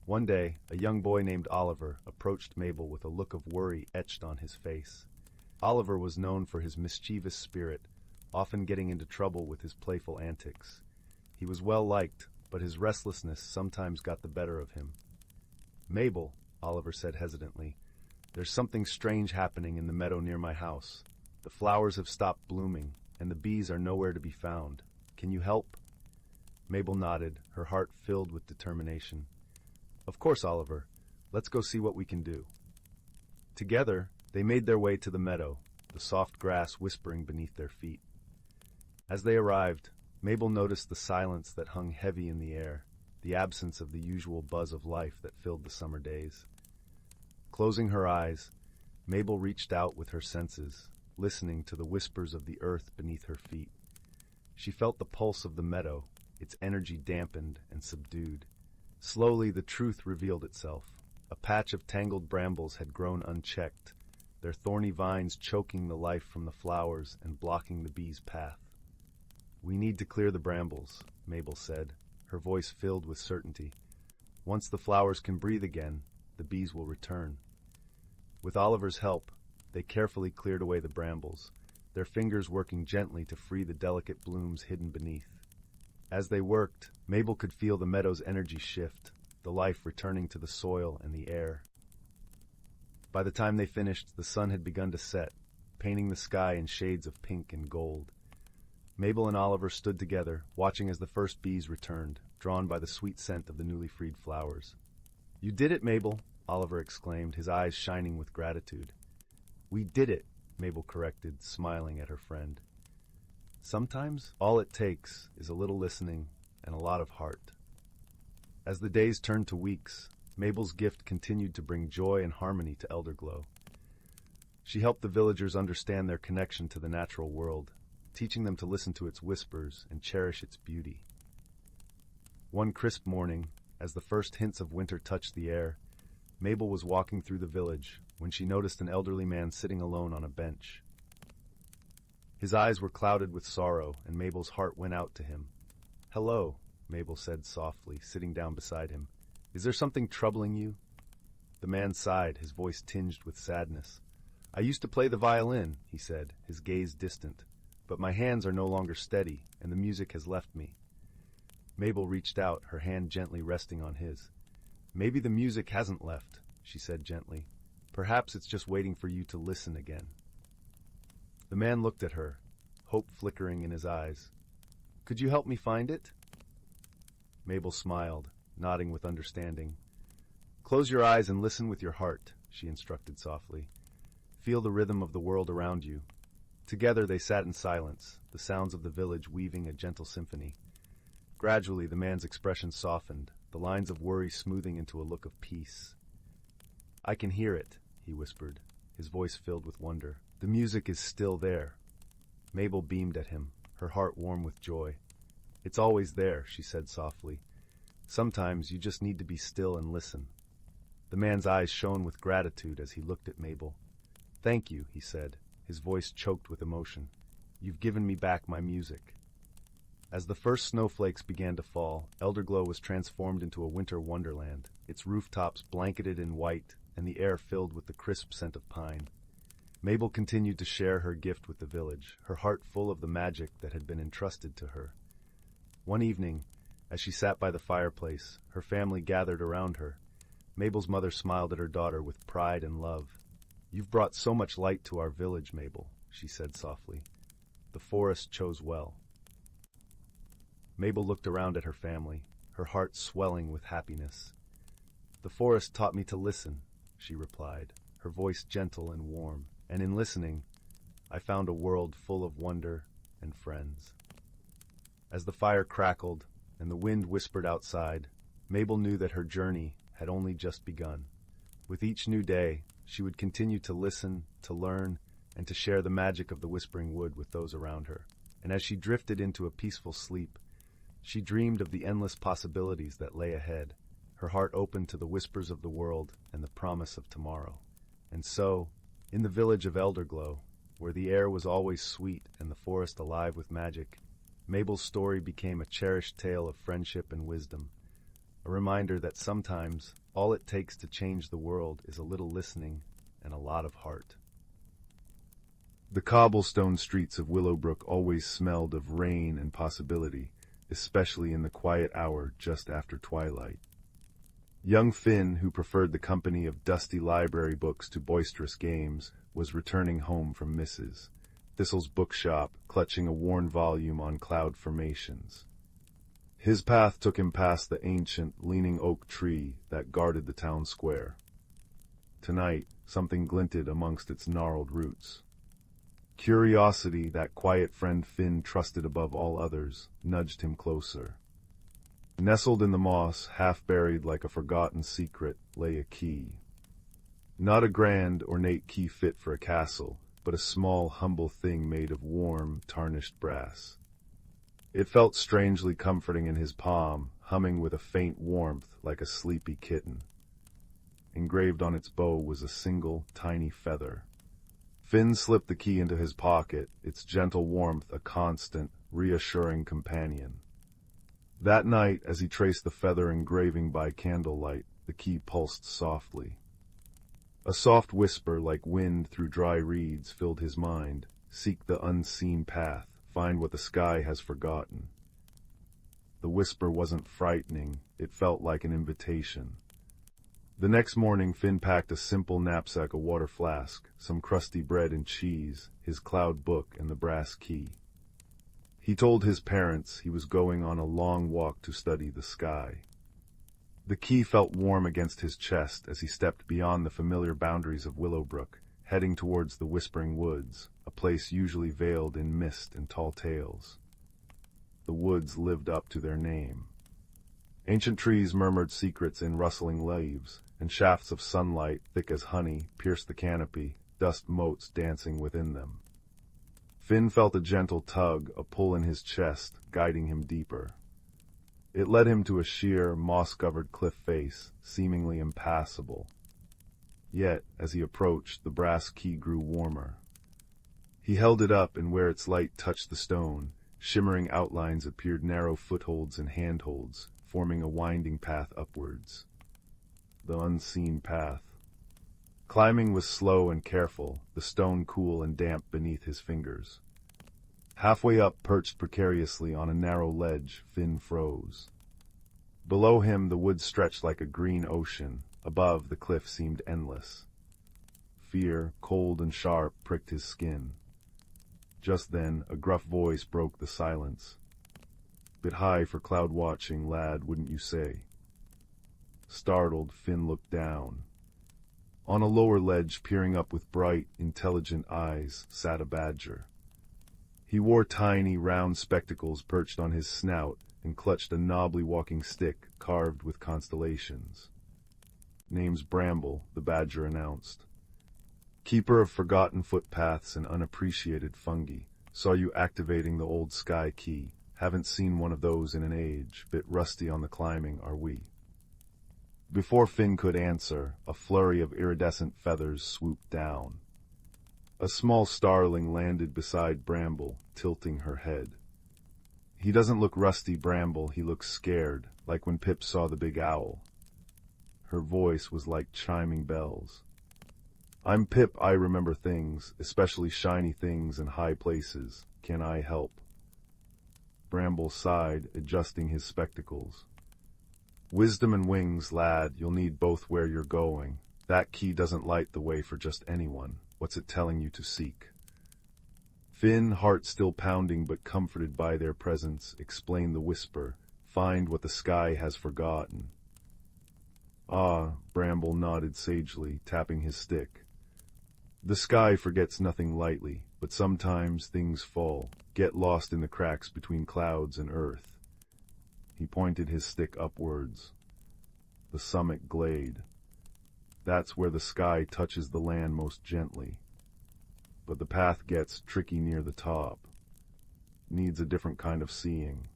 One day, a young boy named Oliver approached Mabel with a look of worry etched on his face. Oliver was known for his mischievous spirit, often getting into trouble with his playful antics. He was well liked, but his restlessness sometimes got the better of him. Mabel, Oliver said hesitantly, there's something strange happening in the meadow near my house. The flowers have stopped blooming, and the bees are nowhere to be found. Can you help? Mabel nodded, her heart filled with determination. Of course, Oliver. Let's go see what we can do. Together, they made their way to the meadow, the soft grass whispering beneath their feet. As they arrived, Mabel noticed the silence that hung heavy in the air, the absence of the usual buzz of life that filled the summer days. Closing her eyes, Mabel reached out with her senses, listening to the whispers of the earth beneath her feet. She felt the pulse of the meadow, its energy dampened and subdued. Slowly the truth revealed itself. A patch of tangled brambles had grown unchecked, their thorny vines choking the life from the flowers and blocking the bees' path. We need to clear the brambles, Mabel said, her voice filled with certainty. Once the flowers can breathe again, the bees will return. With Oliver's help, they carefully cleared away the brambles, their fingers working gently to free the delicate blooms hidden beneath. As they worked, Mabel could feel the meadow's energy shift, the life returning to the soil and the air. By the time they finished, the sun had begun to set, painting the sky in shades of pink and gold. Mabel and Oliver stood together, watching as the first bees returned, drawn by the sweet scent of the newly freed flowers. You did it, Mabel, Oliver exclaimed, his eyes shining with gratitude. We did it, Mabel corrected, smiling at her friend. Sometimes all it takes is a little listening and a lot of heart. As the days turned to weeks, Mabel's gift continued to bring joy and harmony to Elderglow. She helped the villagers understand their connection to the natural world, teaching them to listen to its whispers and cherish its beauty. One crisp morning, as the first hints of winter touched the air, Mabel was walking through the village when she noticed an elderly man sitting alone on a bench. His eyes were clouded with sorrow, and Mabel's heart went out to him. Hello, Mabel said softly, sitting down beside him. Is there something troubling you? The man sighed, his voice tinged with sadness. I used to play the violin, he said, his gaze distant. But my hands are no longer steady, and the music has left me. Mabel reached out, her hand gently resting on his. Maybe the music hasn't left, she said gently. Perhaps it's just waiting for you to listen again. The man looked at her, hope flickering in his eyes. Could you help me find it? Mabel smiled, nodding with understanding. "Close your eyes and listen with your heart," she instructed softly. "Feel the rhythm of the world around you." Together they sat in silence, the sounds of the village weaving a gentle symphony. Gradually the man's expression softened, the lines of worry smoothing into a look of peace. "I can hear it," he whispered, his voice filled with wonder. "The music is still there." Mabel beamed at him, her heart warm with joy. "It's always there," she said softly. "Sometimes you just need to be still and listen." The man's eyes shone with gratitude as he looked at Mabel. "Thank you," he said, his voice choked with emotion. "You've given me back my music." As the first snowflakes began to fall, Elderglow was transformed into a winter wonderland, its rooftops blanketed in white and the air filled with the crisp scent of pine. Mabel continued to share her gift with the village, her heart full of the magic that had been entrusted to her. One evening, as she sat by the fireplace, her family gathered around her. Mabel's mother smiled at her daughter with pride and love. "You've brought so much light to our village, Mabel," she said softly. "The forest chose well." Mabel looked around at her family, her heart swelling with happiness. "The forest taught me to listen," she replied, her voice gentle and warm, "and in listening, I found a world full of wonder and friends." As the fire crackled and the wind whispered outside, Mabel knew that her journey had only just begun. With each new day, she would continue to listen, to learn, and to share the magic of the Whispering Wood with those around her. And as she drifted into a peaceful sleep, she dreamed of the endless possibilities that lay ahead, her heart open to the whispers of the world and the promise of tomorrow. And so, in the village of Elderglow, where the air was always sweet and the forest alive with magic, Mabel's story became a cherished tale of friendship and wisdom, a reminder that sometimes all it takes to change the world is a little listening and a lot of heart. The cobblestone streets of Willowbrook always smelled of rain and possibility, especially in the quiet hour just after twilight. Young Finn, who preferred the company of dusty library books to boisterous games, was returning home from Mrs. Thistle's bookshop, clutching a worn volume on cloud formations. His path took him past the ancient, leaning oak tree that guarded the town square. Tonight, something glinted amongst its gnarled roots. Curiosity, that quiet friend Finn trusted above all others, nudged him closer. Nestled in the moss, half-buried like a forgotten secret, lay a key. Not a grand, ornate key fit for a castle, but a small, humble thing made of warm, tarnished brass. It felt strangely comforting in his palm, humming with a faint warmth like a sleepy kitten. Engraved on its bow was a single, tiny feather. Finn slipped the key into his pocket, its gentle warmth a constant, reassuring companion. That night, as he traced the feather engraving by candlelight, the key pulsed softly. A soft whisper like wind through dry reeds filled his mind. Seek the unseen path, find what the sky has forgotten. The whisper wasn't frightening, it felt like an invitation. The next morning, Finn packed a simple knapsack, a water flask, some crusty bread and cheese, his cloud book, and the brass key. He told his parents he was going on a long walk to study the sky. The key felt warm against his chest as he stepped beyond the familiar boundaries of Willowbrook, heading towards the Whispering Woods, a place usually veiled in mist and tall tales. The woods lived up to their name. Ancient trees murmured secrets in rustling leaves, and shafts of sunlight, thick as honey, pierced the canopy, dust motes dancing within them. Finn felt a gentle tug, a pull in his chest, guiding him deeper. It led him to a sheer, moss-covered cliff face, seemingly impassable. Yet, as he approached, the brass key grew warmer. He held it up, and where its light touched the stone, shimmering outlines appeared, narrow footholds and handholds, forming a winding path upwards. The unseen path. Climbing was slow and careful, the stone cool and damp beneath his fingers. Halfway up, perched precariously on a narrow ledge, Finn froze. Below him the woods stretched like a green ocean, above the cliff seemed endless. Fear, cold and sharp, pricked his skin. Just then, a gruff voice broke the silence. Bit high for cloud watching, lad, wouldn't you say? Startled, Finn looked down. On a lower ledge, peering up with bright, intelligent eyes, sat a badger. He wore tiny, round spectacles perched on his snout and clutched a knobbly walking stick carved with constellations. "Name's Bramble," the badger announced. "Keeper of forgotten footpaths and unappreciated fungi. Saw you activating the old sky key. Haven't seen one of those in an age. Bit rusty on the climbing, are we?" Before Finn could answer, a flurry of iridescent feathers swooped down. A small starling landed beside Bramble, tilting her head. "He doesn't look rusty, Bramble. He looks scared, like when Pip saw the big owl." Her voice was like chiming bells. "I'm Pip. I remember things, especially shiny things and high places. Can I help?" Bramble sighed, adjusting his spectacles. "Wisdom and wings, lad. You'll need both where you're going. That key doesn't light the way for just anyone. What's it telling you to seek?" Finn, heart still pounding but comforted by their presence, explained the whisper. "Find what the sky has forgotten." "Ah," Bramble nodded sagely, tapping his stick. "The sky forgets nothing lightly, but sometimes things fall, get lost in the cracks between clouds and earth." He pointed his stick upwards. "The summit glade. That's where the sky touches the land most gently. But the path gets tricky near the top. Needs a different kind of seeing."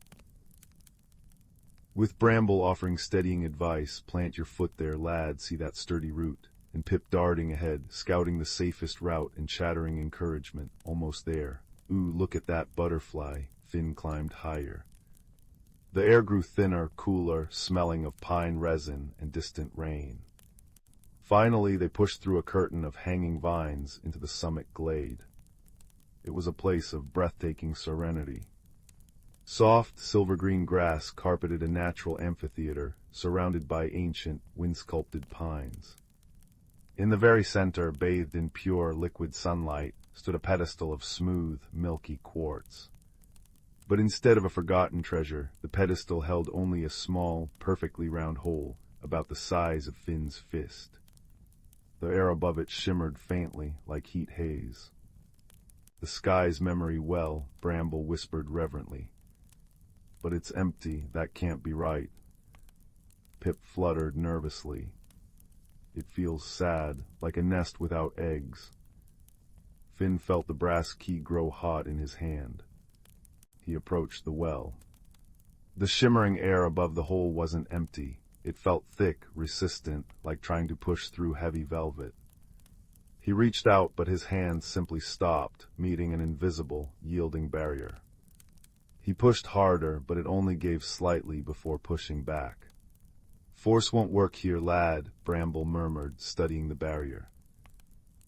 With Bramble offering steadying advice, "Plant your foot there, lad, see that sturdy root," and Pip darting ahead, scouting the safest route and chattering encouragement. "Almost there. Ooh, look at that butterfly." Finn climbed higher. The air grew thinner, cooler, smelling of pine resin and distant rain. Finally, they pushed through a curtain of hanging vines into the summit glade. It was a place of breathtaking serenity. Soft, silver-green grass carpeted a natural amphitheater, surrounded by ancient, wind-sculpted pines. In the very center, bathed in pure, liquid sunlight, stood a pedestal of smooth, milky quartz. But instead of a forgotten treasure, the pedestal held only a small, perfectly round hole, about the size of Finn's fist. The air above it shimmered faintly, like heat haze. "The sky's memory well," Bramble whispered reverently. "But it's empty. That can't be right." Pip fluttered nervously. "It feels sad, like a nest without eggs." Finn felt the brass key grow hot in his hand. He approached the well. The shimmering air above the hole wasn't empty. It felt thick, resistant, like trying to push through heavy velvet. He reached out, but his hands simply stopped, meeting an invisible, yielding barrier. He pushed harder, but it only gave slightly before pushing back. "Force won't work here, lad," Bramble murmured, studying the barrier.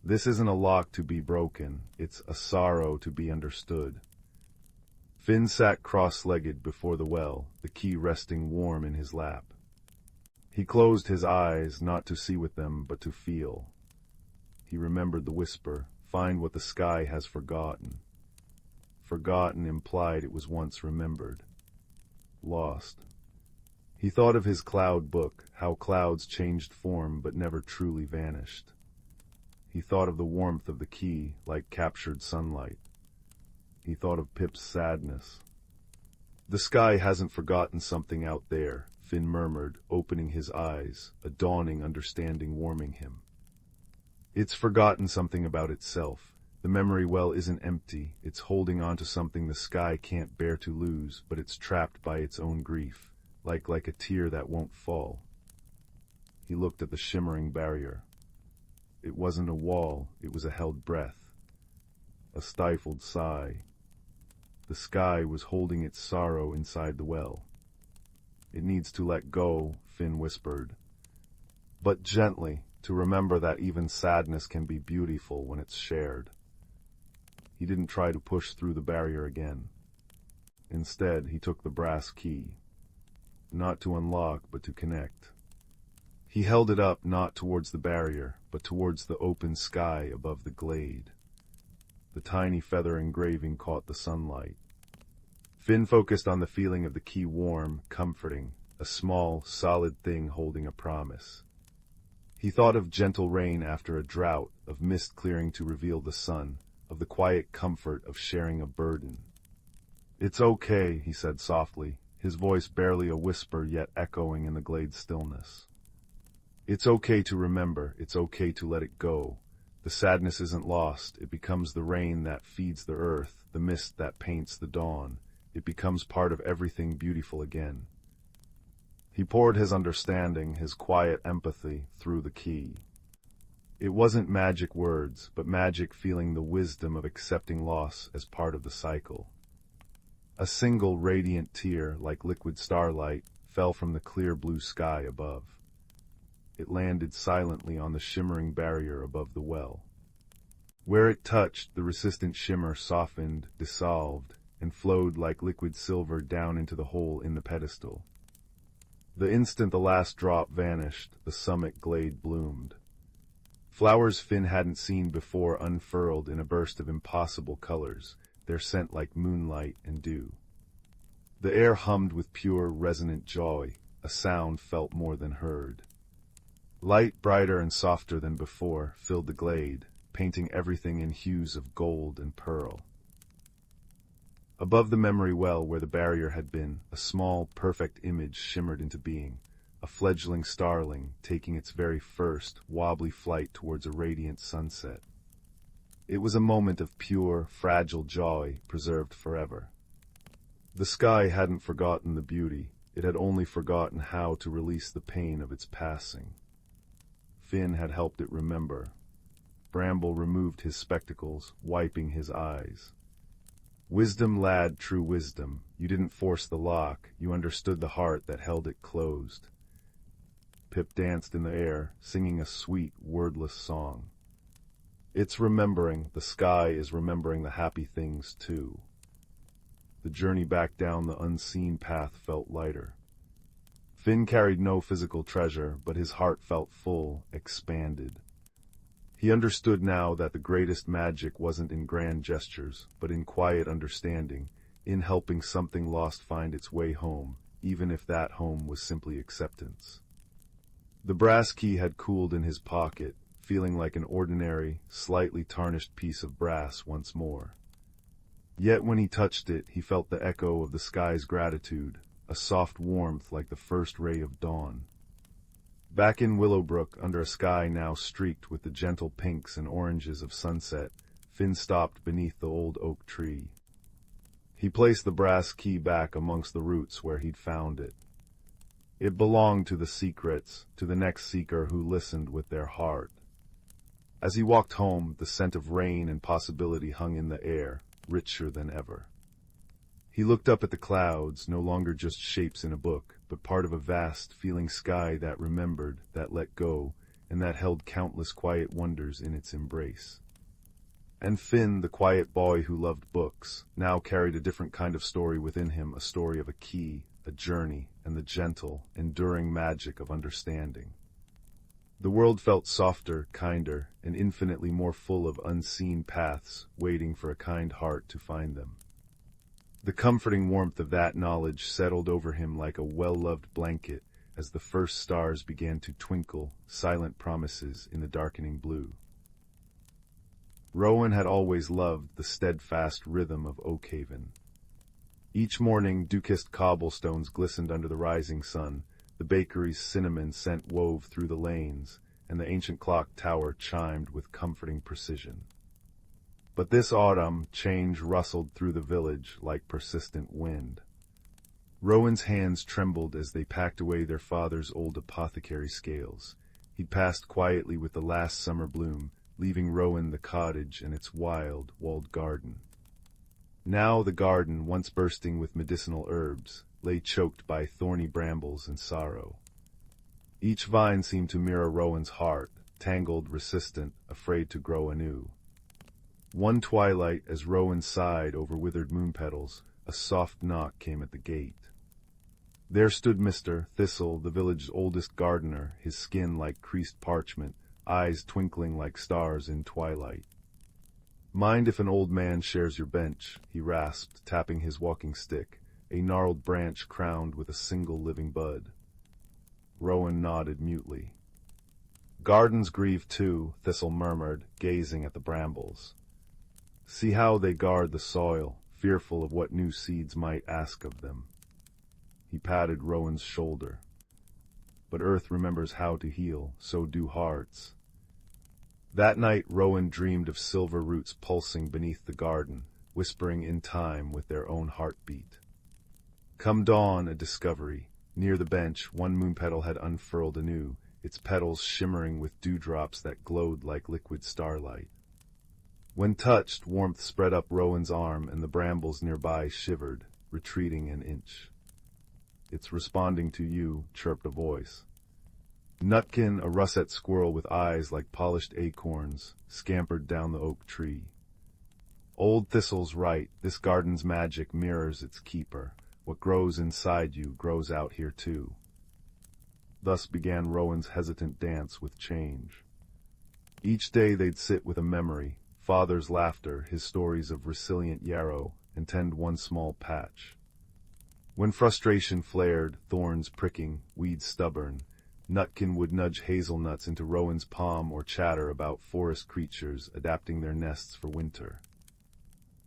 "This isn't a lock to be broken, it's a sorrow to be understood." Finn sat cross-legged before the well, the key resting warm in his lap. He closed his eyes, not to see with them, but to feel. He remembered the whisper, "Find what the sky has forgotten." Forgotten implied it was once remembered. Lost. He thought of his cloud book, how clouds changed form but never truly vanished. He thought of the warmth of the key, like captured sunlight. He thought of Pip's sadness. "The sky hasn't forgotten something out there," Finn murmured, opening his eyes, a dawning understanding warming him. "It's forgotten something about itself. The memory well isn't empty, it's holding on to something the sky can't bear to lose, but it's trapped by its own grief, like a tear that won't fall." He looked at the shimmering barrier. It wasn't a wall, it was a held breath. A stifled sigh. The sky was holding its sorrow inside the well. "It needs to let go," Finn whispered. "But gently, to remember that even sadness can be beautiful when it's shared." He didn't try to push through the barrier again. Instead, he took the brass key. Not to unlock, but to connect. He held it up not towards the barrier, but towards the open sky above the glade. The tiny feather engraving caught the sunlight. Finn focused on the feeling of the key, warm, comforting, a small, solid thing holding a promise. He thought of gentle rain after a drought, of mist clearing to reveal the sun, of the quiet comfort of sharing a burden. "It's okay," he said softly, his voice barely a whisper yet echoing in the glade stillness. "It's okay to remember, it's okay to let it go. The sadness isn't lost, it becomes the rain that feeds the earth, the mist that paints the dawn. It becomes part of everything beautiful again." He poured his understanding, his quiet empathy, through the key. It wasn't magic words, but magic feeling, the wisdom of accepting loss as part of the cycle. A single radiant tear, like liquid starlight, fell from the clear blue sky above. It landed silently on the shimmering barrier above the well. Where it touched, the resistant shimmer softened, dissolved, and flowed like liquid silver down into the hole in the pedestal. The instant the last drop vanished, the summit glade bloomed. Flowers Finn hadn't seen before unfurled in a burst of impossible colors, their scent like moonlight and dew. The air hummed with pure, resonant joy, a sound felt more than heard. Light, brighter and softer than before, filled the glade, painting everything in hues of gold and pearl. Above the memory well where the barrier had been, a small, perfect image shimmered into being, a fledgling starling taking its very first, wobbly flight towards a radiant sunset. It was a moment of pure, fragile joy, preserved forever. The sky hadn't forgotten the beauty, it had only forgotten how to release the pain of its passing. Finn had helped it remember. Bramble removed his spectacles, wiping his eyes. "Wisdom, lad, true wisdom. You didn't force the lock, you understood the heart that held it closed." Pip danced in the air, singing a sweet, wordless song. "It's remembering, the sky is remembering the happy things too." The journey back down the unseen path felt lighter. Finn carried no physical treasure, but his heart felt full, expanded. He understood now that the greatest magic wasn't in grand gestures, but in quiet understanding, in helping something lost find its way home, even if that home was simply acceptance. The brass key had cooled in his pocket, feeling like an ordinary, slightly tarnished piece of brass once more. Yet when he touched it, he felt the echo of the sky's gratitude, a soft warmth like the first ray of dawn. Back in Willowbrook, under a sky now streaked with the gentle pinks and oranges of sunset, Finn stopped beneath the old oak tree. He placed the brass key back amongst the roots where he'd found it. It belonged to the secrets, to the next seeker who listened with their heart. As he walked home, the scent of rain and possibility hung in the air, richer than ever. He looked up at the clouds, no longer just shapes in a book, but part of a vast, feeling sky that remembered, that let go, and that held countless quiet wonders in its embrace. And Finn, the quiet boy who loved books, now carried a different kind of story within him, a story of a key, a journey, and the gentle, enduring magic of understanding. The world felt softer, kinder, and infinitely more full of unseen paths, waiting for a kind heart to find them. The comforting warmth of that knowledge settled over him like a well-loved blanket as the first stars began to twinkle, silent promises in the darkening blue. Rowan had always loved the steadfast rhythm of Oakhaven. Each morning, dew-kissed cobblestones glistened under the rising sun, the bakery's cinnamon scent wove through the lanes, and the ancient clock tower chimed with comforting precision. But this autumn, change rustled through the village like persistent wind. Rowan's hands trembled as they packed away their father's old apothecary scales. He'd passed quietly with the last summer bloom, leaving Rowan the cottage and its wild, walled garden. Now the garden, once bursting with medicinal herbs, lay choked by thorny brambles and sorrow. Each vine seemed to mirror Rowan's heart, tangled, resistant, afraid to grow anew. One twilight, as Rowan sighed over withered moon petals, a soft knock came at the gate. There stood Mr. Thistle, the village's oldest gardener, his skin like creased parchment, eyes twinkling like stars in twilight. Mind if an old man shares your bench, he rasped, tapping his walking stick, a gnarled branch crowned with a single living bud. Rowan nodded mutely. Gardens grieve too, Thistle murmured, gazing at the brambles. See how they guard the soil, fearful of what new seeds might ask of them. He patted Rowan's shoulder. But earth remembers how to heal, so do hearts. That night Rowan dreamed of silver roots pulsing beneath the garden, whispering in time with their own heartbeat. Come dawn, a discovery. Near the bench, one moon petal had unfurled anew, its petals shimmering with dewdrops that glowed like liquid starlight. When touched, warmth spread up Rowan's arm, and the brambles nearby shivered, retreating an inch. It's responding to you, chirped a voice. Nutkin, a russet squirrel with eyes like polished acorns, scampered down the oak tree. Old Thistle's right, this garden's magic mirrors its keeper. What grows inside you grows out here too. Thus began Rowan's hesitant dance with change. Each day they'd sit with a memory, father's laughter, his stories of resilient yarrow, and tend one small patch. When frustration flared, thorns pricking, weeds stubborn, Nutkin would nudge hazelnuts into Rowan's palm or chatter about forest creatures adapting their nests for winter.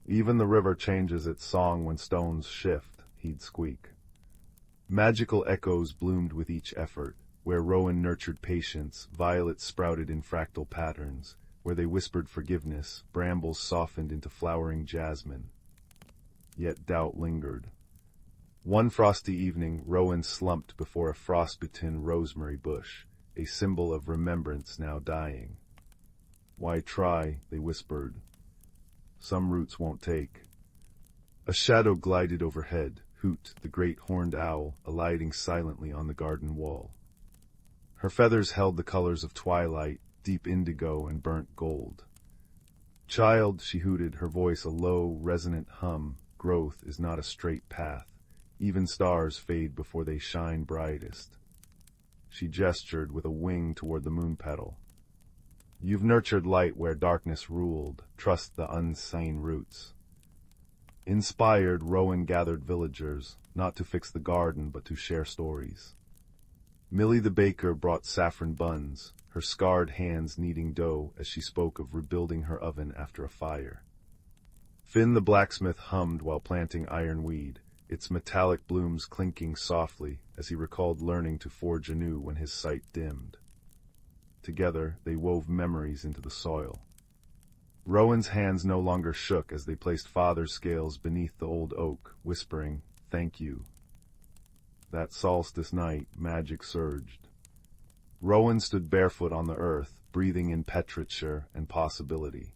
Even the river changes its song when stones shift, he'd squeak. Magical echoes bloomed with each effort. Where Rowan nurtured patience, violets sprouted in fractal patterns. Where they whispered forgiveness, brambles softened into flowering jasmine. Yet doubt lingered. One frosty evening, Rowan slumped before a frost-bitten rosemary bush, a symbol of remembrance now dying. Why try, they whispered. Some roots won't take. A shadow glided overhead, Hoot, the great horned owl, alighting silently on the garden wall. Her feathers held the colors of twilight, deep indigo and burnt gold. Child, she hooted, her voice a low, resonant hum, growth is not a straight path. Even stars fade before they shine brightest. She gestured with a wing toward the moon petal. You've nurtured light where darkness ruled. Trust the unseen roots. Inspired, Rowan gathered villagers, not to fix the garden but to share stories. Millie the baker brought saffron buns, her scarred hands kneading dough as she spoke of rebuilding her oven after a fire. Finn the blacksmith hummed while planting ironweed, its metallic blooms clinking softly as he recalled learning to forge anew when his sight dimmed. Together, they wove memories into the soil. Rowan's hands no longer shook as they placed father's scales beneath the old oak, whispering, "Thank you." That solstice night, magic surged. Rowan stood barefoot on the earth, breathing in petrichor and possibility.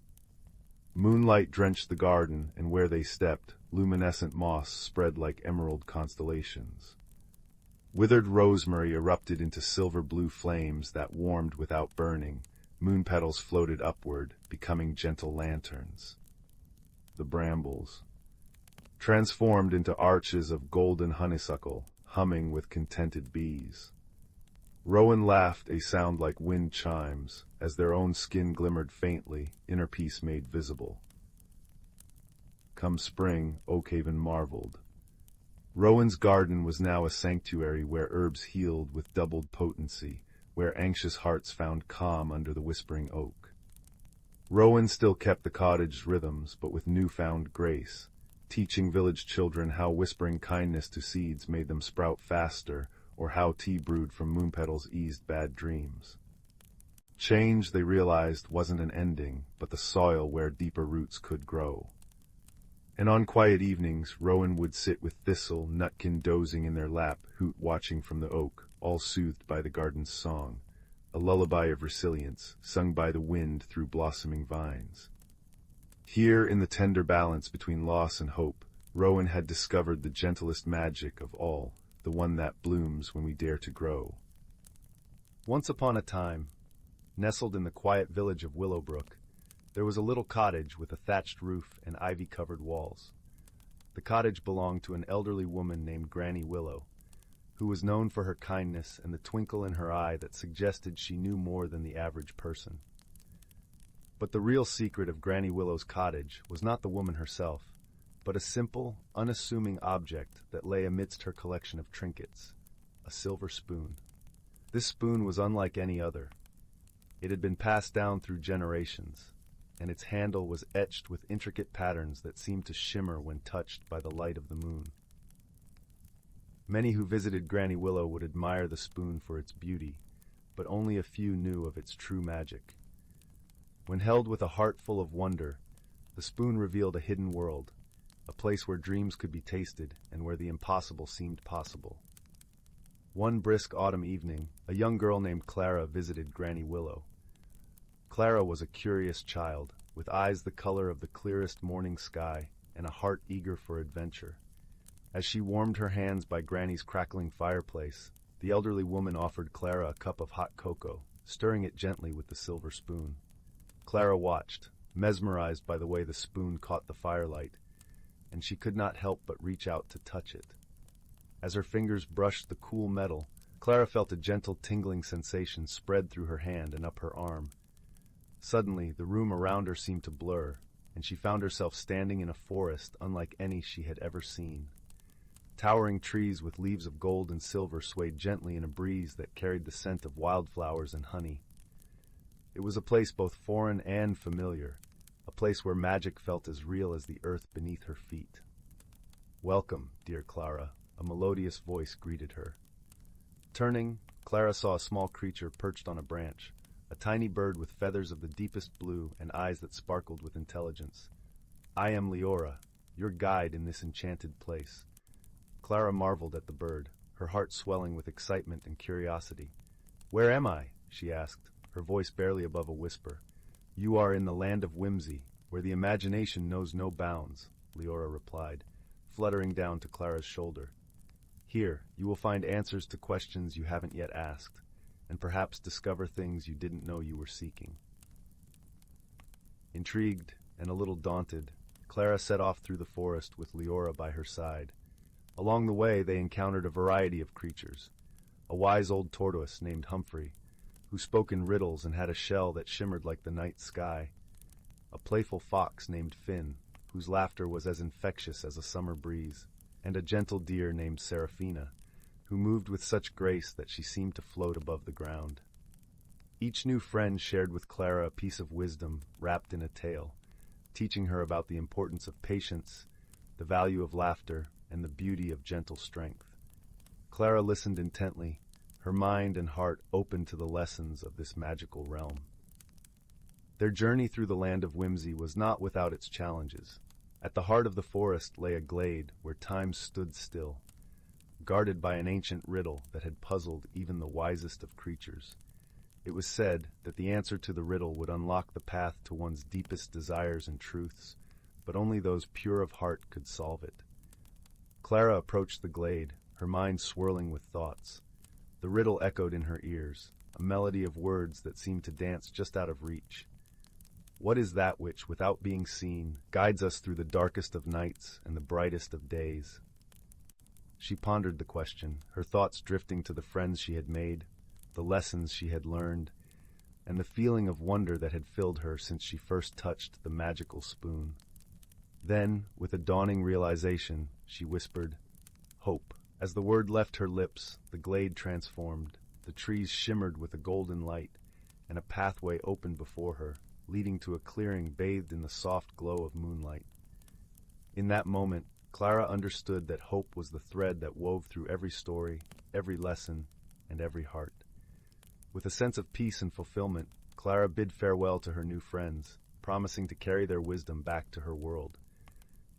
Moonlight drenched the garden, and where they stepped, luminescent moss spread like emerald constellations. Withered rosemary erupted into silver-blue flames that warmed without burning. Moon petals floated upward, becoming gentle lanterns. The brambles transformed into arches of golden honeysuckle, humming with contented bees. Rowan laughed, a sound like wind chimes, as their own skin glimmered faintly, inner peace made visible. Come spring, Oakhaven marveled. Rowan's garden was now a sanctuary where herbs healed with doubled potency, where anxious hearts found calm under the whispering oak. Rowan still kept the cottage's rhythms, but with newfound grace, teaching village children how whispering kindness to seeds made them sprout faster, or how tea brewed from moon petals eased bad dreams. Change, they realized, wasn't an ending, but the soil where deeper roots could grow. And on quiet evenings, Rowan would sit with Thistle, Nutkin dozing in their lap, Hoot watching from the oak, all soothed by the garden's song, a lullaby of resilience, sung by the wind through blossoming vines. Here, in the tender balance between loss and hope, Rowan had discovered the gentlest magic of all, the one that blooms when we dare to grow. Once upon a time, nestled in the quiet village of Willowbrook, there was a little cottage with a thatched roof and ivy-covered walls. The cottage belonged to an elderly woman named Granny Willow, who was known for her kindness and the twinkle in her eye that suggested she knew more than the average person. But the real secret of Granny Willow's cottage was not the woman herself, but a simple, unassuming object that lay amidst her collection of trinkets, a silver spoon. This spoon was unlike any other. It had been passed down through generations, and its handle was etched with intricate patterns that seemed to shimmer when touched by the light of the moon. Many who visited Granny Willow would admire the spoon for its beauty, but only a few knew of its true magic. When held with a heart full of wonder, the spoon revealed a hidden world, a place where dreams could be tasted and where the impossible seemed possible. One brisk autumn evening, a young girl named Clara visited Granny Willow. Clara was a curious child, with eyes the color of the clearest morning sky and a heart eager for adventure. As she warmed her hands by Granny's crackling fireplace, the elderly woman offered Clara a cup of hot cocoa, stirring it gently with the silver spoon. Clara watched, mesmerized by the way the spoon caught the firelight, and she could not help but reach out to touch it. As her fingers brushed the cool metal, Clara felt a gentle tingling sensation spread through her hand and up her arm. Suddenly, the room around her seemed to blur, and she found herself standing in a forest unlike any she had ever seen. Towering trees with leaves of gold and silver swayed gently in a breeze that carried the scent of wildflowers and honey. It was a place both foreign and familiar, a place where magic felt as real as the earth beneath her feet. "Welcome, dear Clara," a melodious voice greeted her. Turning, Clara saw a small creature perched on a branch, a tiny bird with feathers of the deepest blue and eyes that sparkled with intelligence. "I am Leora, your guide in this enchanted place." Clara marveled at the bird, her heart swelling with excitement and curiosity. "Where am I?" she asked, her voice barely above a whisper. "You are in the land of whimsy, where the imagination knows no bounds," Leora replied, fluttering down to Clara's shoulder. "Here, you will find answers to questions you haven't yet asked, and perhaps discover things you didn't know you were seeking." Intrigued and a little daunted, Clara set off through the forest with Leora by her side. Along the way, they encountered a variety of creatures. A wise old tortoise named Humphrey, who spoke in riddles and had a shell that shimmered like the night sky. A playful fox named Finn, whose laughter was as infectious as a summer breeze. And a gentle deer named Seraphina, who moved with such grace that she seemed to float above the ground. Each new friend shared with Clara a piece of wisdom wrapped in a tale, teaching her about the importance of patience, the value of laughter, and the beauty of gentle strength. Clara listened intently, her mind and heart open to the lessons of this magical realm. Their journey through the land of whimsy was not without its challenges. At the heart of the forest lay a glade where time stood still, guarded by an ancient riddle that had puzzled even the wisest of creatures. It was said that the answer to the riddle would unlock the path to one's deepest desires and truths, but only those pure of heart could solve it. Clara approached the glade, her mind swirling with thoughts. The riddle echoed in her ears, a melody of words that seemed to dance just out of reach. What is that which, without being seen, guides us through the darkest of nights and the brightest of days? She pondered the question, her thoughts drifting to the friends she had made, the lessons she had learned, and the feeling of wonder that had filled her since she first touched the magical spoon. Then, with a dawning realization, she whispered, "Hope." As the word left her lips, the glade transformed, the trees shimmered with a golden light, and a pathway opened before her, leading to a clearing bathed in the soft glow of moonlight. In that moment, Clara understood that hope was the thread that wove through every story, every lesson, and every heart. With a sense of peace and fulfillment, Clara bid farewell to her new friends, promising to carry their wisdom back to her world.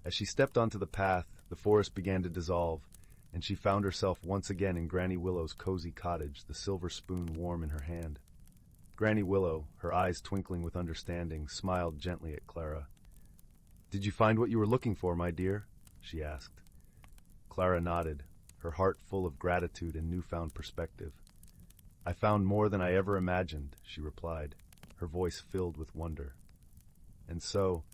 As she stepped onto the path, the forest began to dissolve, and she found herself once again in Granny Willow's cozy cottage, the silver spoon warm in her hand. Granny Willow, her eyes twinkling with understanding, smiled gently at Clara. "Did you find what you were looking for, my dear?" she asked. Clara nodded, her heart full of gratitude and newfound perspective. "I found more than I ever imagined," she replied, her voice filled with wonder. And so,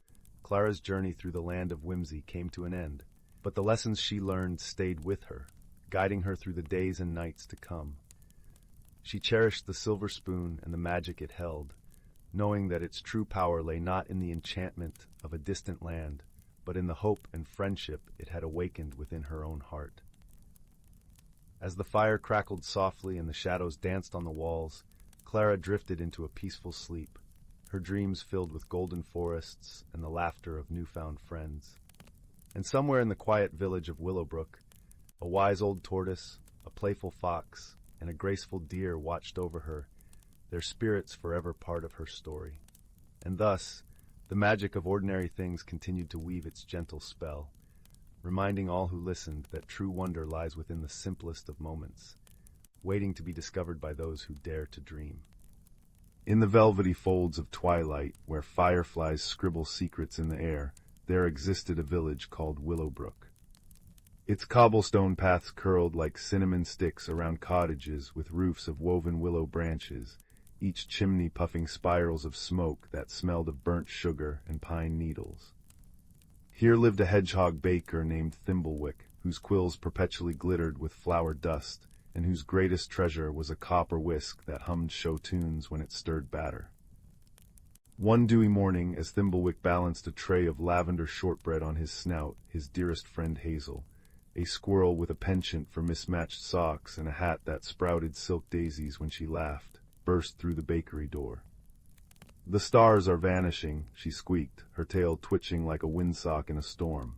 Clara's journey through the land of whimsy came to an end, but the lessons she learned stayed with her, guiding her through the days and nights to come. She cherished the silver spoon and the magic it held, knowing that its true power lay not in the enchantment of a distant land, but in the hope and friendship it had awakened within her own heart. As the fire crackled softly and the shadows danced on the walls, Clara drifted into a peaceful sleep, her dreams filled with golden forests and the laughter of newfound friends. And somewhere in the quiet village of Willowbrook, a wise old tortoise, a playful fox, and a graceful deer watched over her, their spirits forever part of her story. And thus, the magic of ordinary things continued to weave its gentle spell, reminding all who listened that true wonder lies within the simplest of moments, waiting to be discovered by those who dare to dream. In the velvety folds of twilight, where fireflies scribble secrets in the air, there existed a village called Willowbrook. Its cobblestone paths curled like cinnamon sticks around cottages with roofs of woven willow branches, each chimney puffing spirals of smoke that smelled of burnt sugar and pine needles. Here lived a hedgehog baker named Thimblewick, whose quills perpetually glittered with flour dust, and whose greatest treasure was a copper whisk that hummed show tunes when it stirred batter. One dewy morning, as Thimblewick balanced a tray of lavender shortbread on his snout, his dearest friend Hazel, a squirrel with a penchant for mismatched socks and a hat that sprouted silk daisies when she laughed, burst through the bakery door. "The stars are vanishing," she squeaked, her tail twitching like a windsock in a storm.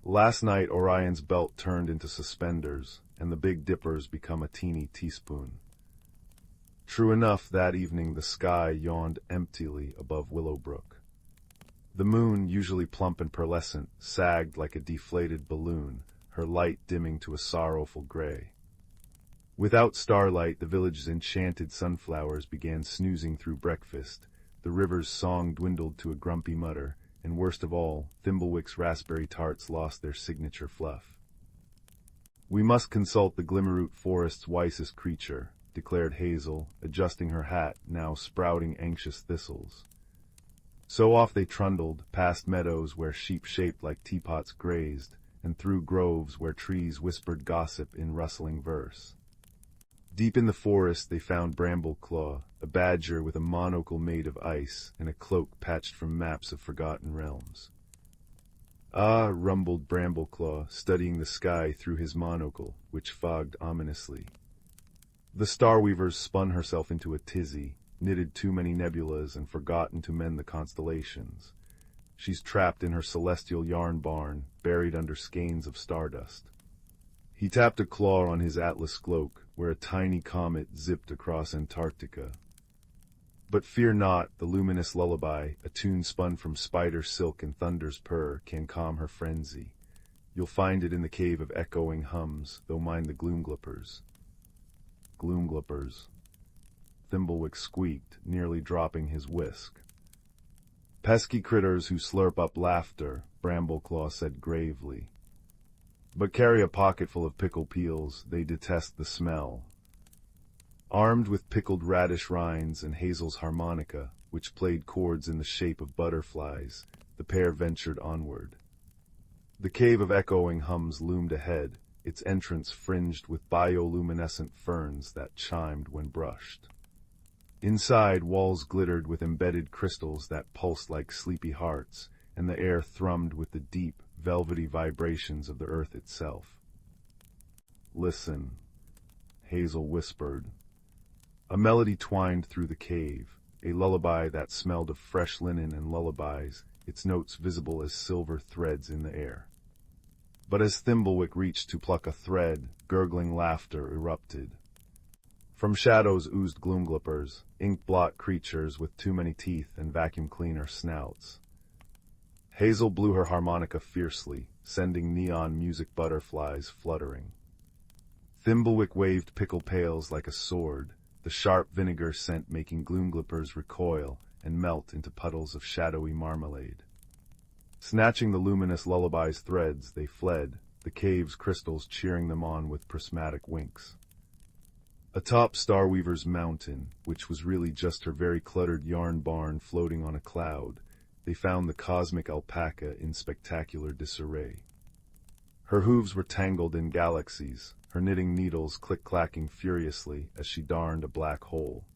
Last night Orion's belt turned into suspenders, and the Big Dipper's become a teeny teaspoon. True enough, that evening the sky yawned emptily above Willowbrook. The moon, usually plump and pearlescent, sagged like a deflated balloon, her light dimming to a sorrowful gray. Without starlight, the village's enchanted sunflowers began snoozing through breakfast, the river's song dwindled to a grumpy mutter, and worst of all, Thimblewick's raspberry tarts lost their signature fluff. "We must consult the Glimmerroot Forest's wisest creature," declared Hazel, adjusting her hat, now sprouting anxious thistles. So off they trundled, past meadows where sheep shaped like teapots grazed, and through groves where trees whispered gossip in rustling verse. Deep in the forest they found Brambleclaw, a badger with a monocle made of ice and a cloak patched from maps of forgotten realms. "Ah," rumbled Brambleclaw, studying the sky through his monocle, which fogged ominously. The Starweaver's spun herself into a tizzy, knitted too many nebulas and forgotten to mend the constellations. She's trapped in her celestial yarn barn, buried under skeins of stardust. He tapped a claw on his atlas cloak, where a tiny comet zipped across Antarctica. "But fear not, the luminous lullaby, a tune spun from spider silk and thunder's purr, can calm her frenzy. You'll find it in the cave of echoing hums, though mind the gloomgluppers." "Gloomgluppers," Thimblewick squeaked, nearly dropping his whisk. "Pesky critters who slurp up laughter," Brambleclaw said gravely. "But carry a pocketful of pickle peels, they detest the smell." Armed with pickled radish rinds and Hazel's harmonica, which played chords in the shape of butterflies, the pair ventured onward. The cave of echoing hums loomed ahead, its entrance fringed with bioluminescent ferns that chimed when brushed. Inside, walls glittered with embedded crystals that pulsed like sleepy hearts, and the air thrummed with the deep, velvety vibrations of the earth itself. "Listen," Hazel whispered. A melody twined through the cave, a lullaby that smelled of fresh linen and lullabies, its notes visible as silver threads in the air. But as Thimblewick reached to pluck a thread, gurgling laughter erupted. From shadows oozed gloomgluppers, ink-blot creatures with too many teeth and vacuum cleaner snouts. Hazel blew her harmonica fiercely, sending neon music butterflies fluttering. Thimblewick waved pickle pails like a sword, the sharp vinegar scent making gloomgluppers recoil and melt into puddles of shadowy marmalade. Snatching the luminous lullaby's threads, they fled, the cave's crystals cheering them on with prismatic winks. Atop Starweaver's mountain, which was really just her very cluttered yarn barn floating on a cloud, they found the cosmic alpaca in spectacular disarray. Her hooves were tangled in galaxies, her knitting needles click-clacking furiously as she darned a black hole.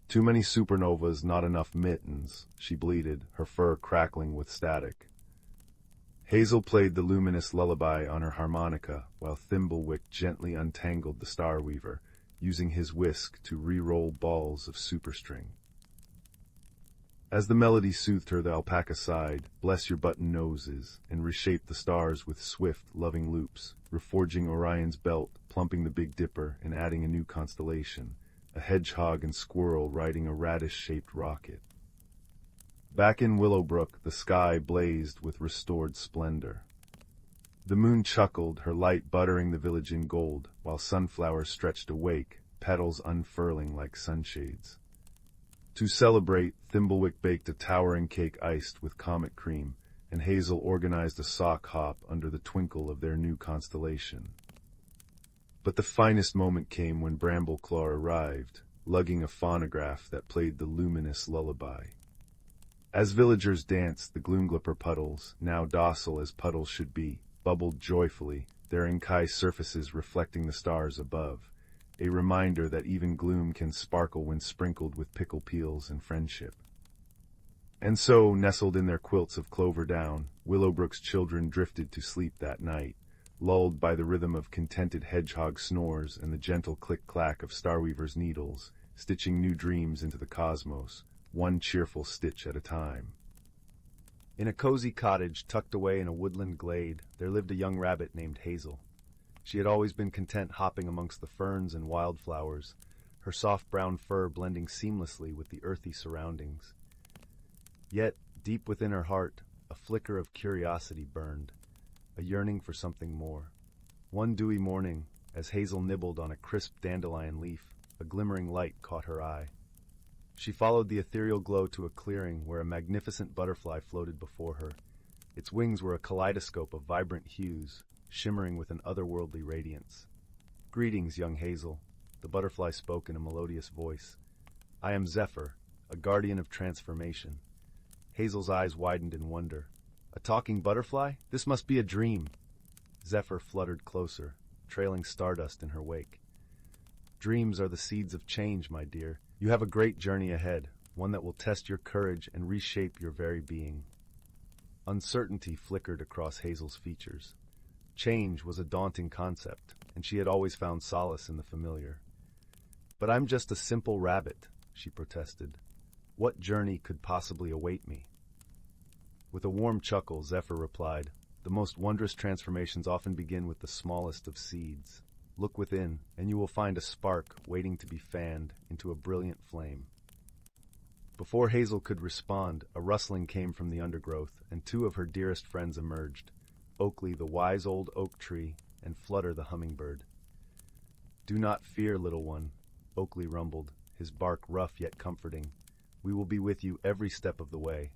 Too many supernovas, not enough mittens, she bleated, her fur crackling with static. Hazel played the luminous lullaby on her harmonica, while Thimblewick gently untangled the Starweaver, using his whisk to re-roll balls of superstring. As the melody soothed her, the alpaca sighed, "Bless your button noses," and reshaped the stars with swift, loving loops, reforging Orion's belt, plumping the Big Dipper, and adding a new constellation, a hedgehog and squirrel riding a radish-shaped rocket. Back in Willowbrook, the sky blazed with restored splendor. The moon chuckled, her light buttering the village in gold, while sunflowers stretched awake, petals unfurling like sunshades. To celebrate, Thimblewick baked a towering cake iced with comet cream, and Hazel organized a sock hop under the twinkle of their new constellation. But the finest moment came when Brambleclaw arrived, lugging a phonograph that played the luminous lullaby. As villagers danced, the gloomglipper puddles, now docile as puddles should be, bubbled joyfully, their inkai surfaces reflecting the stars above, a reminder that even gloom can sparkle when sprinkled with pickle peels and friendship. And so, nestled in their quilts of clover down, Willowbrook's children drifted to sleep that night, lulled by the rhythm of contented hedgehog snores and the gentle click-clack of Starweaver's needles, stitching new dreams into the cosmos, one cheerful stitch at a time. In a cozy cottage tucked away in a woodland glade, there lived a young rabbit named Hazel. She had always been content hopping amongst the ferns and wildflowers, her soft brown fur blending seamlessly with the earthy surroundings. Yet, deep within her heart, a flicker of curiosity burned, a yearning for something more. One dewy morning, as Hazel nibbled on a crisp dandelion leaf, a glimmering light caught her eye. She followed the ethereal glow to a clearing where a magnificent butterfly floated before her. Its wings were a kaleidoscope of vibrant hues, shimmering with an otherworldly radiance. "Greetings, young Hazel," the butterfly spoke in a melodious voice. "I am Zephyr, a guardian of transformation." Hazel's eyes widened in wonder. "A talking butterfly? This must be a dream." Zephyr fluttered closer, trailing stardust in her wake. "Dreams are the seeds of change, my dear. You have a great journey ahead, one that will test your courage and reshape your very being." Uncertainty flickered across Hazel's features. Change was a daunting concept, and she had always found solace in the familiar. "But I'm just a simple rabbit," she protested. "What journey could possibly await me?" With a warm chuckle, Zephyr replied, "The most wondrous transformations often begin with the smallest of seeds. Look within, and you will find a spark waiting to be fanned into a brilliant flame." Before Hazel could respond, a rustling came from the undergrowth, and two of her dearest friends emerged, Oakley, the wise old oak tree, and Flutter, the hummingbird. "Do not fear, little one," Oakley rumbled, his bark rough yet comforting. "We will be with you every step of the way."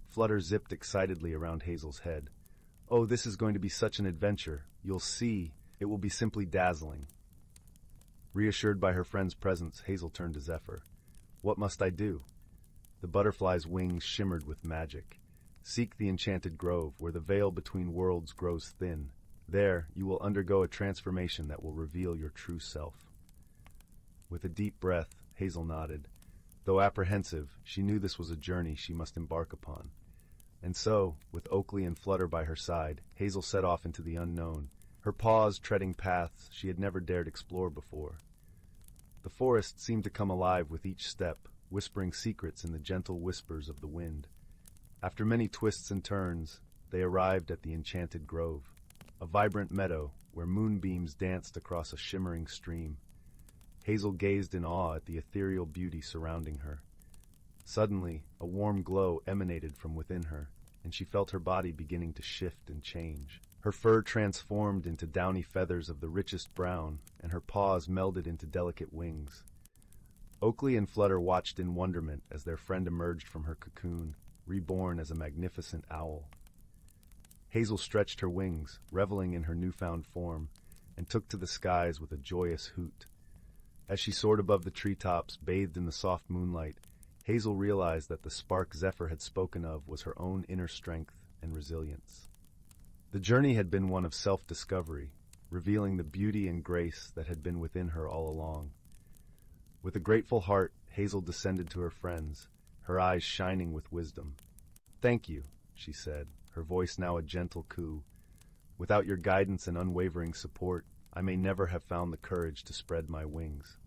Flutter zipped excitedly around Hazel's head. "Oh, this is going to be such an adventure. You'll see. It will be simply dazzling." Reassured by her friend's presence, Hazel turned to Zephyr. "What must I do?" The butterfly's wings shimmered with magic. "Seek the Enchanted Grove, where the veil between worlds grows thin. There, you will undergo a transformation that will reveal your true self." With a deep breath, Hazel nodded. Though apprehensive, she knew this was a journey she must embark upon. And so, with Oakley and Flutter by her side, Hazel set off into the unknown, her paws treading paths she had never dared explore before. The forest seemed to come alive with each step, whispering secrets in the gentle whispers of the wind. After many twists and turns, they arrived at the Enchanted Grove, a vibrant meadow where moonbeams danced across a shimmering stream. Hazel gazed in awe at the ethereal beauty surrounding her. Suddenly, a warm glow emanated from within her, and she felt her body beginning to shift and change. Her fur transformed into downy feathers of the richest brown, and her paws melded into delicate wings. Oakley and Flutter watched in wonderment as their friend emerged from her cocoon, reborn as a magnificent owl. Hazel stretched her wings, reveling in her newfound form, and took to the skies with a joyous hoot. As she soared above the treetops, bathed in the soft moonlight, Hazel realized that the spark Zephyr had spoken of was her own inner strength and resilience. The journey had been one of self-discovery, revealing the beauty and grace that had been within her all along. With a grateful heart, Hazel descended to her friends, her eyes shining with wisdom. "Thank you," she said, her voice now a gentle coo. "Without your guidance and unwavering support, I may never have found the courage to spread my wings."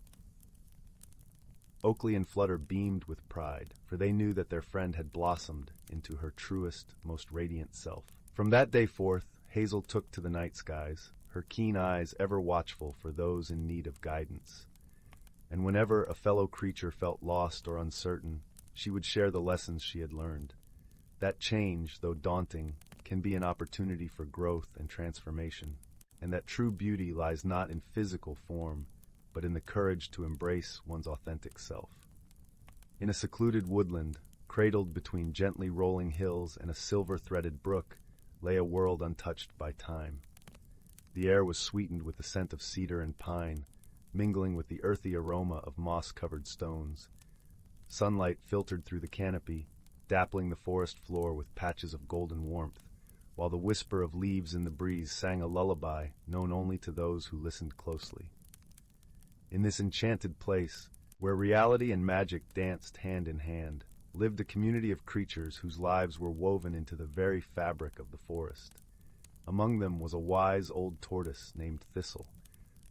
Oakley and Flutter beamed with pride, for they knew that their friend had blossomed into her truest, most radiant self. From that day forth, Hazel took to the night skies, her keen eyes ever watchful for those in need of guidance. And whenever a fellow creature felt lost or uncertain, she would share the lessons she had learned. That change, though daunting, can be an opportunity for growth and transformation, and that true beauty lies not in physical form, but in the courage to embrace one's authentic self. In a secluded woodland, cradled between gently rolling hills and a silver-threaded brook, lay a world untouched by time. The air was sweetened with the scent of cedar and pine, mingling with the earthy aroma of moss-covered stones. Sunlight filtered through the canopy, dappling the forest floor with patches of golden warmth, while the whisper of leaves in the breeze sang a lullaby known only to those who listened closely. In this enchanted place, where reality and magic danced hand in hand, lived a community of creatures whose lives were woven into the very fabric of the forest. Among them was a wise old tortoise named Thistle,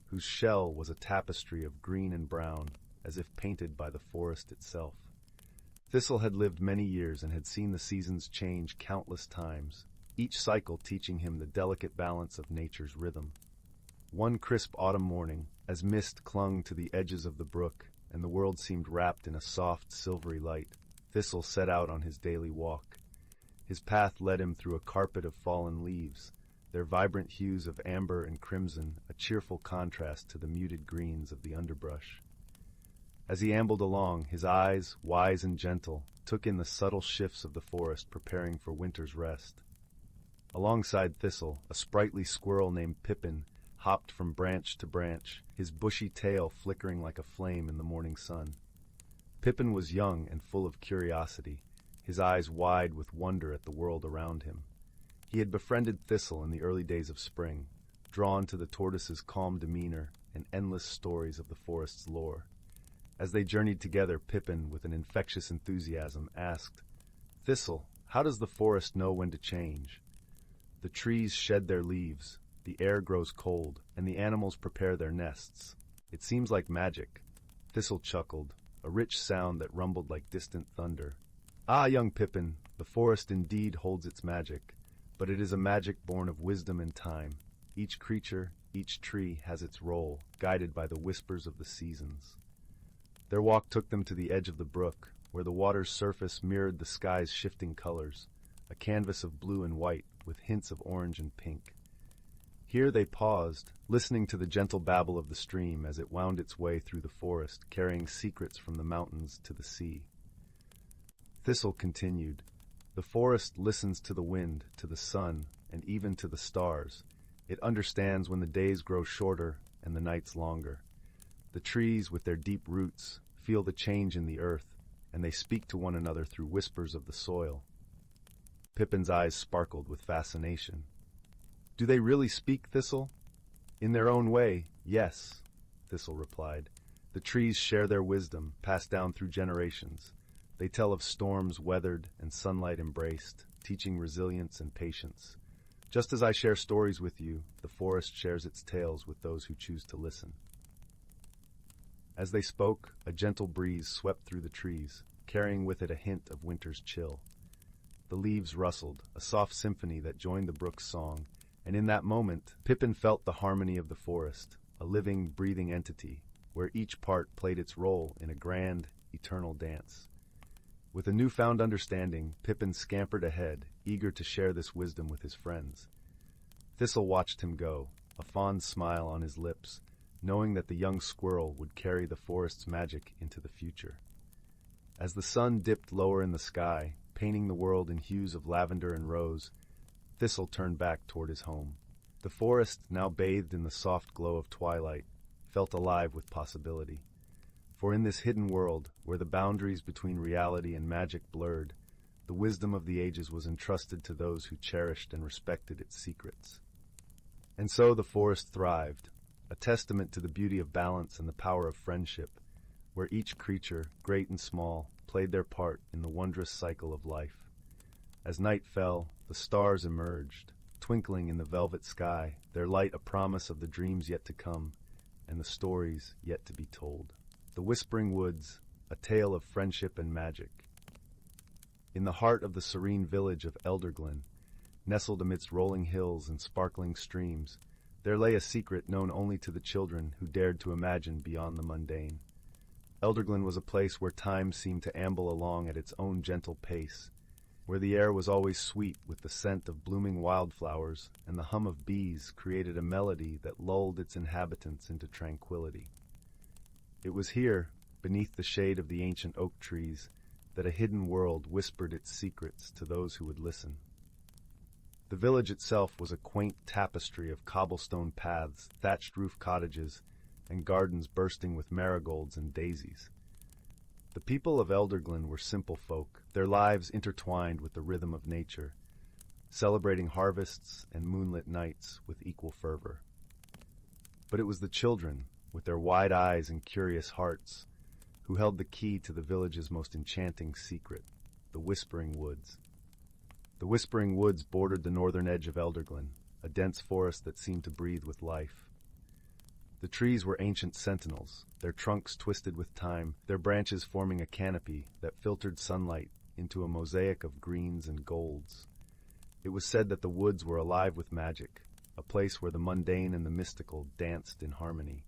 whose shell was a tapestry of green and brown, as if painted by the forest itself. Thistle had lived many years and had seen the seasons change countless times, each cycle teaching him the delicate balance of nature's rhythm. One crisp autumn morning, as mist clung to the edges of the brook and the world seemed wrapped in a soft, silvery light, Thistle set out on his daily walk. His path led him through a carpet of fallen leaves, their vibrant hues of amber and crimson a cheerful contrast to the muted greens of the underbrush. As he ambled along, his eyes, wise and gentle, took in the subtle shifts of the forest preparing for winter's rest. Alongside Thistle, a sprightly squirrel named Pippin hopped from branch to branch, his bushy tail flickering like a flame in the morning sun. Pippin was young and full of curiosity, his eyes wide with wonder at the world around him. He had befriended Thistle in the early days of spring, drawn to the tortoise's calm demeanor and endless stories of the forest's lore. As they journeyed together, Pippin, with an infectious enthusiasm, asked, "Thistle, how does the forest know when to change? The trees shed their leaves, the air grows cold, and the animals prepare their nests. It seems like magic." Thistle chuckled, a rich sound that rumbled like distant thunder. "Ah, young Pippin, the forest indeed holds its magic, but it is a magic born of wisdom and time. Each creature, each tree has its role, guided by the whispers of the seasons." Their walk took them to the edge of the brook, where the water's surface mirrored the sky's shifting colors, a canvas of blue and white with hints of orange and pink. Here they paused, listening to the gentle babble of the stream as it wound its way through the forest, carrying secrets from the mountains to the sea. Thistle continued, "The forest listens to the wind, to the sun, and even to the stars. It understands when the days grow shorter and the nights longer. The trees, with their deep roots, feel the change in the earth, and they speak to one another through whispers of the soil." Pippin's eyes sparkled with fascination. "Do they really speak, Thistle?" "In their own way, yes," Thistle replied. "The trees share their wisdom, passed down through generations. They tell of storms weathered and sunlight embraced, teaching resilience and patience. Just as I share stories with you, the forest shares its tales with those who choose to listen." As they spoke, a gentle breeze swept through the trees, carrying with it a hint of winter's chill. The leaves rustled, a soft symphony that joined the brook's song, and in that moment, Pippin felt the harmony of the forest, a living, breathing entity, where each part played its role in a grand, eternal dance. With a newfound understanding, Pippin scampered ahead, eager to share this wisdom with his friends. Thistle watched him go, a fond smile on his lips, knowing that the young squirrel would carry the forest's magic into the future. As the sun dipped lower in the sky, painting the world in hues of lavender and rose, Thistle turned back toward his home. The forest, now bathed in the soft glow of twilight, felt alive with possibility. For in this hidden world, where the boundaries between reality and magic blurred, the wisdom of the ages was entrusted to those who cherished and respected its secrets. And so the forest thrived, a testament to the beauty of balance and the power of friendship, where each creature, great and small, played their part in the wondrous cycle of life. As night fell, the stars emerged, twinkling in the velvet sky, their light a promise of the dreams yet to come and the stories yet to be told. The Whispering Woods, a tale of friendship and magic. In the heart of the serene village of Elderglen, nestled amidst rolling hills and sparkling streams, there lay a secret known only to the children who dared to imagine beyond the mundane. Elderglen was a place where time seemed to amble along at its own gentle pace, where the air was always sweet with the scent of blooming wildflowers, and the hum of bees created a melody that lulled its inhabitants into tranquility. It was here, beneath the shade of the ancient oak trees, that a hidden world whispered its secrets to those who would listen. The village itself was a quaint tapestry of cobblestone paths, thatched roof cottages, and gardens bursting with marigolds and daisies. The people of Elderglen were simple folk, their lives intertwined with the rhythm of nature, celebrating harvests and moonlit nights with equal fervor. But it was the children, with their wide eyes and curious hearts, who held the key to the village's most enchanting secret, the Whispering Woods. The Whispering Woods bordered the northern edge of Elderglen, a dense forest that seemed to breathe with life. The trees were ancient sentinels, their trunks twisted with time, their branches forming a canopy that filtered sunlight into a mosaic of greens and golds. It was said that the woods were alive with magic, a place where the mundane and the mystical danced in harmony.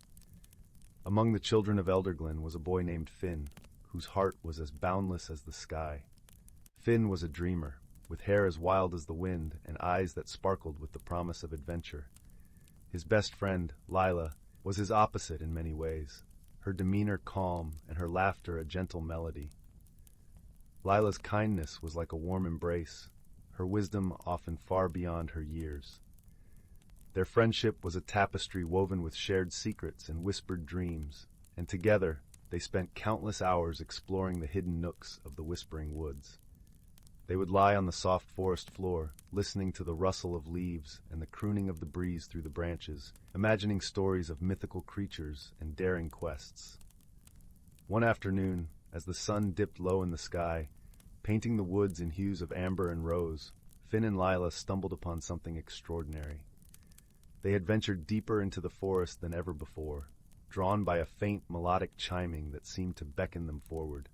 Among the children of Elderglen was a boy named Finn, whose heart was as boundless as the sky. Finn was a dreamer, with hair as wild as the wind and eyes that sparkled with the promise of adventure. His best friend, Lila, was his opposite in many ways, her demeanor calm and her laughter a gentle melody. Lila's kindness was like a warm embrace, her wisdom often far beyond her years. Their friendship was a tapestry woven with shared secrets and whispered dreams, and together they spent countless hours exploring the hidden nooks of the Whispering Woods. They would lie on the soft forest floor, listening to the rustle of leaves and the crooning of the breeze through the branches, imagining stories of mythical creatures and daring quests. One afternoon, as the sun dipped low in the sky, painting the woods in hues of amber and rose, Finn and Lila stumbled upon something extraordinary. They had ventured deeper into the forest than ever before, drawn by a faint melodic chiming that seemed to beckon them forward.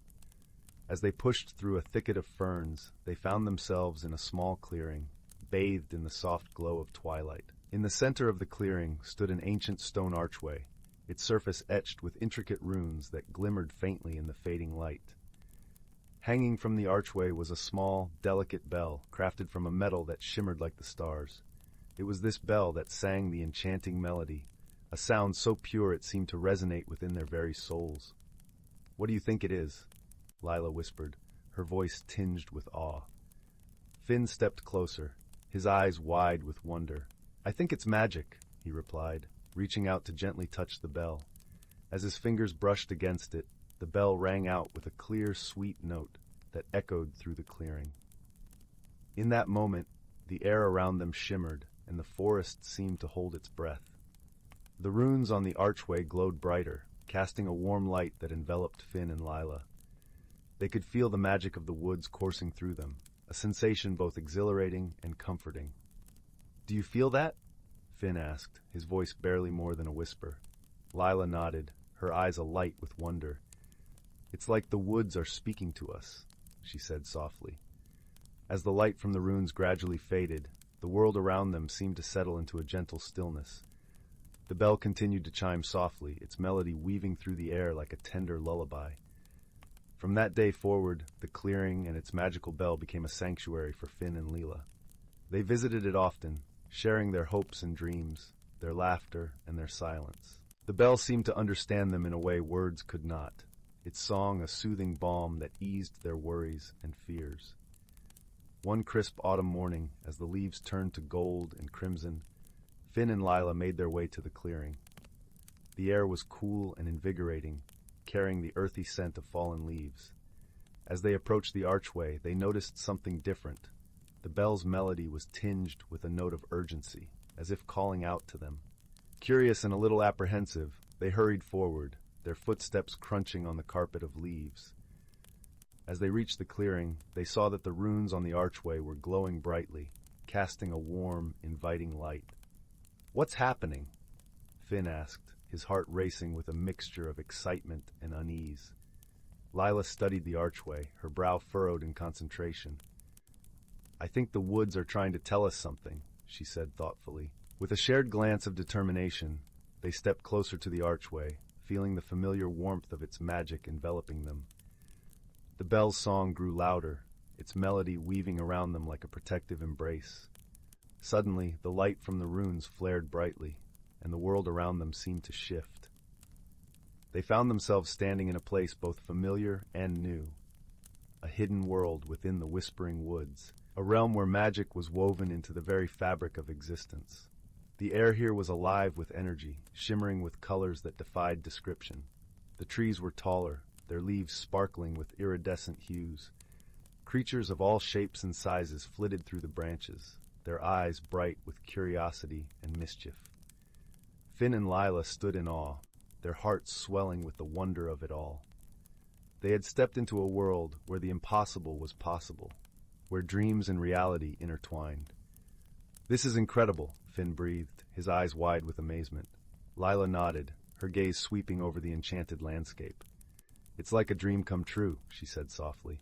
As they pushed through a thicket of ferns, they found themselves in a small clearing, bathed in the soft glow of twilight. In the center of the clearing stood an ancient stone archway, its surface etched with intricate runes that glimmered faintly in the fading light. Hanging from the archway was a small, delicate bell, crafted from a metal that shimmered like the stars. It was this bell that sang the enchanting melody, a sound so pure it seemed to resonate within their very souls. "What do you think it is?" Lila whispered, her voice tinged with awe. Finn stepped closer, his eyes wide with wonder. "I think it's magic," he replied, reaching out to gently touch the bell. As his fingers brushed against it, the bell rang out with a clear, sweet note that echoed through the clearing. In that moment, the air around them shimmered, and the forest seemed to hold its breath. The runes on the archway glowed brighter, casting a warm light that enveloped Finn and Lila. They could feel the magic of the woods coursing through them, a sensation both exhilarating and comforting. "Do you feel that?" Finn asked, his voice barely more than a whisper. Lila nodded, her eyes alight with wonder. "It's like the woods are speaking to us," she said softly. As the light from the runes gradually faded, the world around them seemed to settle into a gentle stillness. The bell continued to chime softly, its melody weaving through the air like a tender lullaby. From that day forward, the clearing and its magical bell became a sanctuary for Finn and Lila. They visited it often, sharing their hopes and dreams, their laughter and their silence. The bell seemed to understand them in a way words could not, its song a soothing balm that eased their worries and fears. One crisp autumn morning, as the leaves turned to gold and crimson, Finn and Lila made their way to the clearing. The air was cool and invigorating, carrying the earthy scent of fallen leaves. As they approached the archway, they noticed something different. The bell's melody was tinged with a note of urgency, as if calling out to them. Curious and a little apprehensive, they hurried forward, their footsteps crunching on the carpet of leaves. As they reached the clearing, they saw that the runes on the archway were glowing brightly, casting a warm, inviting light. "What's happening?" Finn asked, his heart racing with a mixture of excitement and unease. Lila studied the archway, her brow furrowed in concentration. "I think the woods are trying to tell us something," she said thoughtfully. With a shared glance of determination, they stepped closer to the archway, feeling the familiar warmth of its magic enveloping them. The bell's song grew louder, its melody weaving around them like a protective embrace. Suddenly, the light from the runes flared brightly, and the world around them seemed to shift. They found themselves standing in a place both familiar and new, a hidden world within the Whispering Woods, a realm where magic was woven into the very fabric of existence. The air here was alive with energy, shimmering with colors that defied description. The trees were taller, their leaves sparkling with iridescent hues. Creatures of all shapes and sizes flitted through the branches, their eyes bright with curiosity and mischief. Finn and Lila stood in awe, their hearts swelling with the wonder of it all. They had stepped into a world where the impossible was possible, where dreams and reality intertwined. "This is incredible," Finn breathed, his eyes wide with amazement. Lila nodded, her gaze sweeping over the enchanted landscape. "It's like a dream come true," she said softly.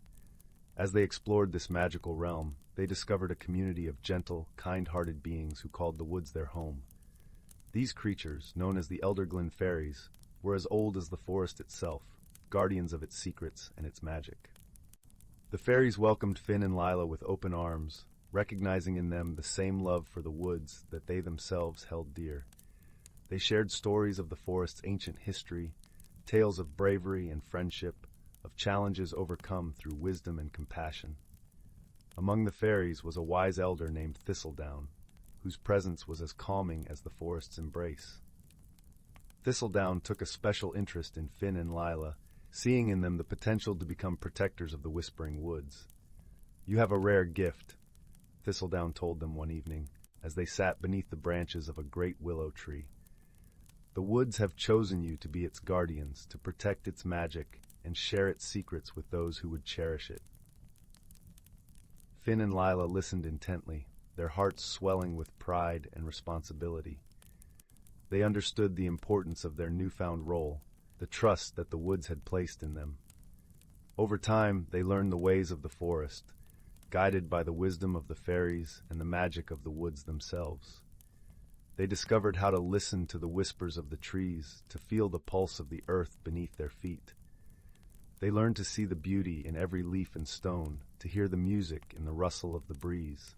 As they explored this magical realm, they discovered a community of gentle, kind-hearted beings who called the woods their home. These creatures, known as the Elderglen fairies, were as old as the forest itself, guardians of its secrets and its magic. The fairies welcomed Finn and Lila with open arms, recognizing in them the same love for the woods that they themselves held dear. They shared stories of the forest's ancient history, tales of bravery and friendship, of challenges overcome through wisdom and compassion. Among the fairies was a wise elder named Thistledown, whose presence was as calming as the forest's embrace. Thistledown took a special interest in Finn and Lila, seeing in them the potential to become protectors of the Whispering Woods. "You have a rare gift," Thistledown told them one evening, as they sat beneath the branches of a great willow tree. "The woods have chosen you to be its guardians, to protect its magic, and share its secrets with those who would cherish it." Finn and Lila listened intently, their hearts swelling with pride and responsibility. They understood the importance of their newfound role, the trust that the woods had placed in them. Over time, they learned the ways of the forest, guided by the wisdom of the fairies and the magic of the woods themselves. They discovered how to listen to the whispers of the trees, to feel the pulse of the earth beneath their feet. They learned to see the beauty in every leaf and stone, to hear the music in the rustle of the breeze.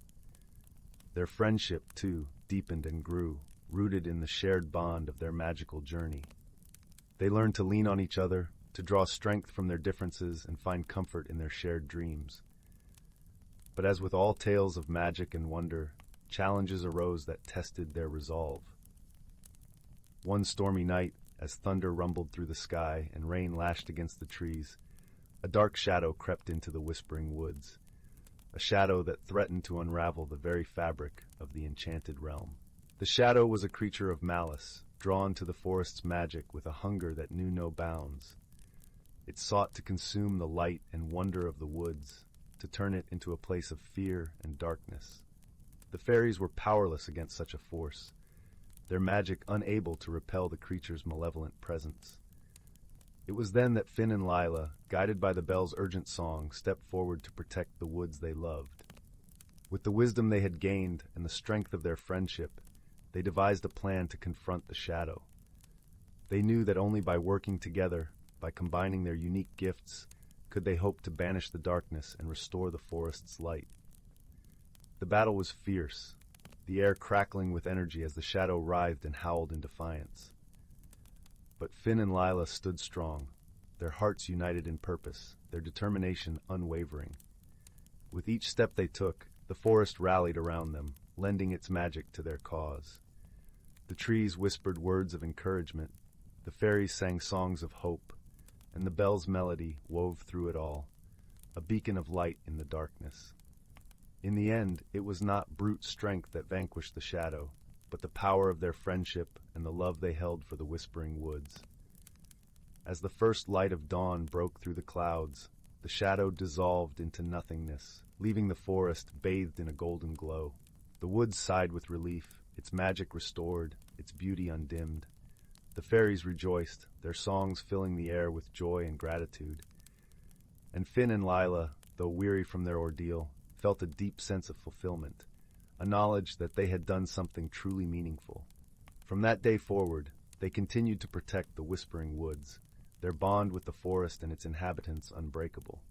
Their friendship, too, deepened and grew, rooted in the shared bond of their magical journey. They learned to lean on each other, to draw strength from their differences and find comfort in their shared dreams. But as with all tales of magic and wonder, challenges arose that tested their resolve. One stormy night, as thunder rumbled through the sky and rain lashed against the trees, a dark shadow crept into the Whispering Woods, a shadow that threatened to unravel the very fabric of the enchanted realm. The shadow was a creature of malice, drawn to the forest's magic with a hunger that knew no bounds. It sought to consume the light and wonder of the woods, to turn it into a place of fear and darkness. The fairies were powerless against such a force, their magic unable to repel the creature's malevolent presence. It was then that Finn and Lila, guided by the bell's urgent song, stepped forward to protect the woods they loved. With the wisdom they had gained and the strength of their friendship, they devised a plan to confront the shadow. They knew that only by working together, by combining their unique gifts, could they hope to banish the darkness and restore the forest's light. The battle was fierce, the air crackling with energy as the shadow writhed and howled in defiance. But Finn and Lila stood strong, their hearts united in purpose, their determination unwavering. With each step they took, the forest rallied around them, lending its magic to their cause. The trees whispered words of encouragement, the fairies sang songs of hope, and the bell's melody wove through it all, a beacon of light in the darkness. In the end, it was not brute strength that vanquished the shadow, but the power of their friendship and the love they held for the Whispering Woods. As the first light of dawn broke through the clouds, the shadow dissolved into nothingness, leaving the forest bathed in a golden glow. The woods sighed with relief, its magic restored, its beauty undimmed. The fairies rejoiced, their songs filling the air with joy and gratitude. And Finn and Lila, though weary from their ordeal, felt a deep sense of fulfillment, a knowledge that they had done something truly meaningful. From that day forward, they continued to protect the Whispering Woods, their bond with the forest and its inhabitants unbreakable.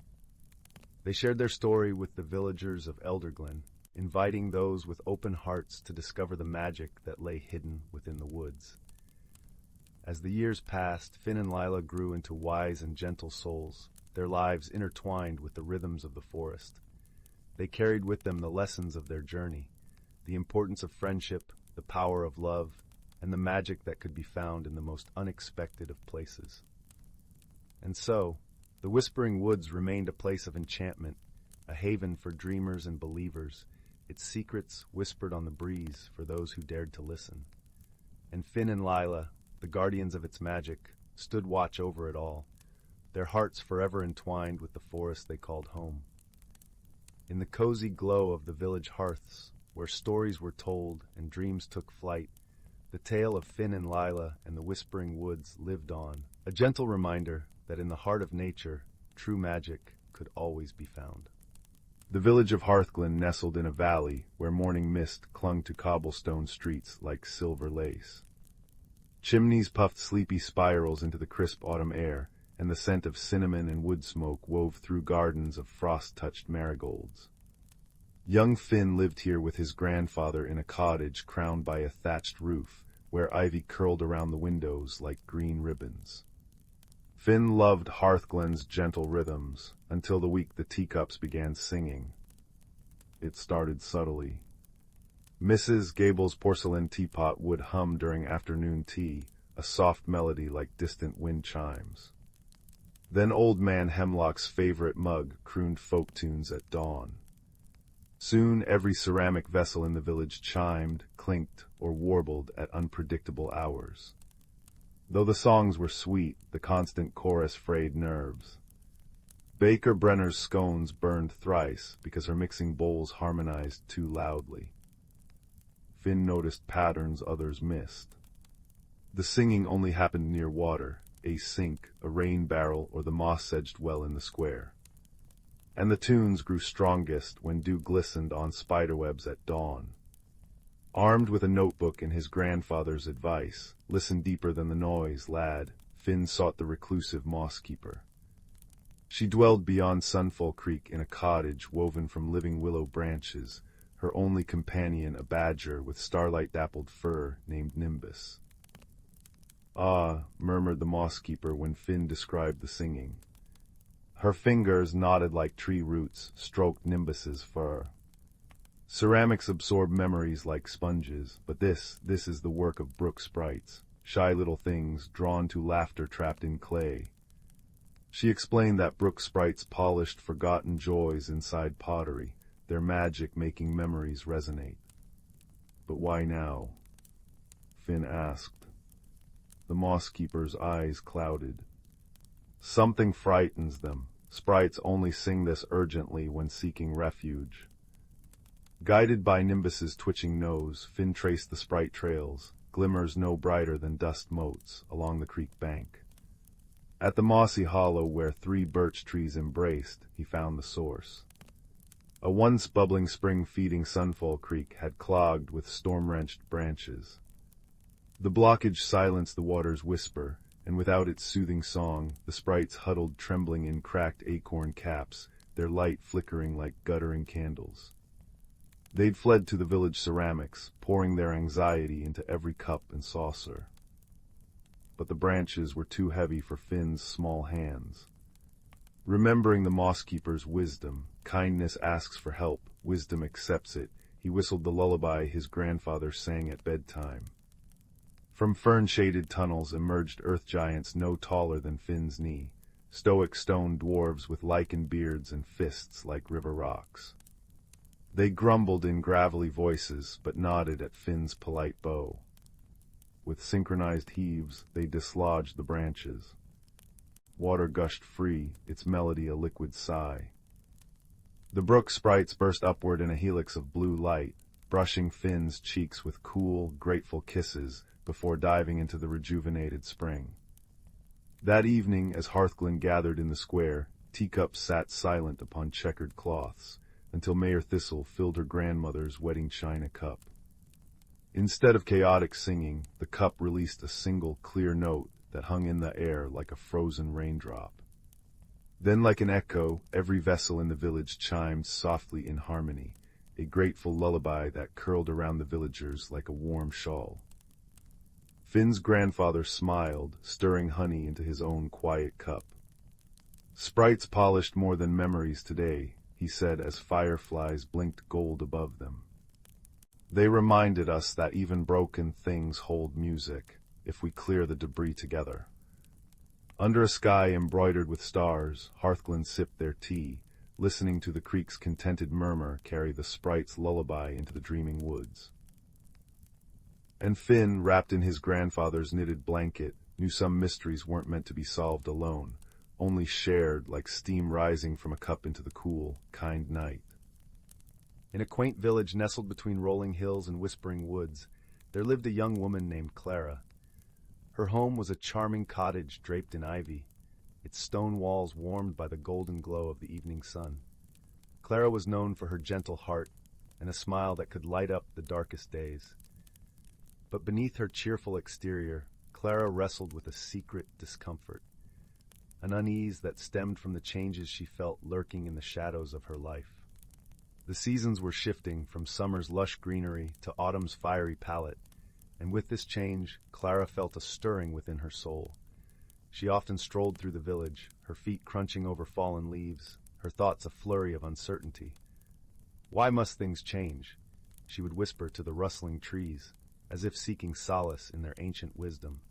They shared their story with the villagers of Elderglen, inviting those with open hearts to discover the magic that lay hidden within the woods. As the years passed, Finn and Lila grew into wise and gentle souls, their lives intertwined with the rhythms of the forest. They carried with them the lessons of their journey, the importance of friendship, the power of love, and the magic that could be found in the most unexpected of places. And so, the Whispering Woods remained a place of enchantment, a haven for dreamers and believers, its secrets whispered on the breeze for those who dared to listen. And Finn and Lila, the guardians of its magic, stood watch over it all, their hearts forever entwined with the forest they called home. In the cozy glow of the village hearths, where stories were told and dreams took flight, the tale of Finn and Lila and the Whispering Woods lived on, a gentle reminder that in the heart of nature, true magic could always be found. The village of Hearthglen nestled in a valley where morning mist clung to cobblestone streets like silver lace. Chimneys puffed sleepy spirals into the crisp autumn air, and the scent of cinnamon and wood smoke wove through gardens of frost-touched marigolds. Young Finn lived here with his grandfather in a cottage crowned by a thatched roof, where ivy curled around the windows like green ribbons. Finn loved Hearthglen's gentle rhythms, until the week the Teacups began singing. It started subtly. Mrs. Gable's porcelain teapot would hum during afternoon tea, a soft melody like distant wind chimes. Then Old Man Hemlock's favorite mug crooned folk tunes at dawn. Soon every ceramic vessel in the village chimed, clinked, or warbled at unpredictable hours. Though the songs were sweet, the constant chorus frayed nerves. Baker Brenner's scones burned thrice because her mixing bowls harmonized too loudly. Finn noticed patterns others missed. The singing only happened near water, a sink, a rain barrel, or the moss-sedged well in the square. And the tunes grew strongest when dew glistened on spiderwebs at dawn. Armed with a notebook and his grandfather's advice, listen deeper than the noise, lad, Finn sought the reclusive moss-keeper. She dwelled beyond Sunfall Creek in a cottage woven from living willow branches, her only companion a badger with starlight-dappled fur named Nimbus. "Ah," murmured the moss-keeper when Finn described the singing. Her fingers, knotted like tree roots, stroked Nimbus's fur. Ceramics absorb memories like sponges, but this is the work of brook sprites, shy little things drawn to laughter trapped in clay. She explained that brook sprites polished forgotten joys inside pottery, their magic making memories resonate. "But why now?" Finn asked. The moss-keeper's eyes clouded. "Something frightens them. Sprites only sing this urgently when seeking refuge." Guided by Nimbus's twitching nose, Finn traced the sprite trails, glimmers no brighter than dust motes, along the creek bank. At the mossy hollow where 3 birch trees embraced, he found the source. A once bubbling spring feeding Sunfall Creek had clogged with storm-wrenched branches. The blockage silenced the water's whisper, and without its soothing song, the sprites huddled trembling in cracked acorn caps, their light flickering like guttering candles. They'd fled to the village ceramics, pouring their anxiety into every cup and saucer. But the branches were too heavy for Finn's small hands. Remembering the moss-keeper's wisdom, kindness asks for help, wisdom accepts it, he whistled the lullaby his grandfather sang at bedtime. From fern-shaded tunnels emerged earth giants no taller than Finn's knee, stoic stone dwarves with lichen beards and fists like river rocks. They grumbled in gravelly voices, but nodded at Finn's polite bow. With synchronized heaves, they dislodged the branches. Water gushed free, its melody a liquid sigh. The brook sprites burst upward in a helix of blue light, brushing Finn's cheeks with cool, grateful kisses before diving into the rejuvenated spring. That evening, as Hearthglen gathered in the square, Teacup sat silent upon checkered cloths, until Mayor Thistle filled her grandmother's wedding china cup. Instead of chaotic singing, the cup released a single clear note that hung in the air like a frozen raindrop. Then, like an echo, every vessel in the village chimed softly in harmony, a grateful lullaby that curled around the villagers like a warm shawl. Finn's grandfather smiled, stirring honey into his own quiet cup. "Sprites polished more than memories today," he said as fireflies blinked gold above them. "They reminded us that even broken things hold music, if we clear the debris together." Under a sky embroidered with stars, Hearthglen sipped their tea, listening to the creek's contented murmur carry the sprite's lullaby into the dreaming woods. And Finn, wrapped in his grandfather's knitted blanket, knew some mysteries weren't meant to be solved alone, only shared like steam rising from a cup into the cool, kind night. In a quaint village nestled between rolling hills and whispering woods, there lived a young woman named Clara. Her home was a charming cottage draped in ivy, its stone walls warmed by the golden glow of the evening sun. Clara was known for her gentle heart and a smile that could light up the darkest days. But beneath her cheerful exterior, Clara wrestled with a secret discomfort, an unease that stemmed from the changes she felt lurking in the shadows of her life. The seasons were shifting from summer's lush greenery to autumn's fiery palette, and with this change, Clara felt a stirring within her soul. She often strolled through the village, her feet crunching over fallen leaves, her thoughts a flurry of uncertainty. Why must things change? She would whisper to the rustling trees, as if seeking solace in their ancient wisdom.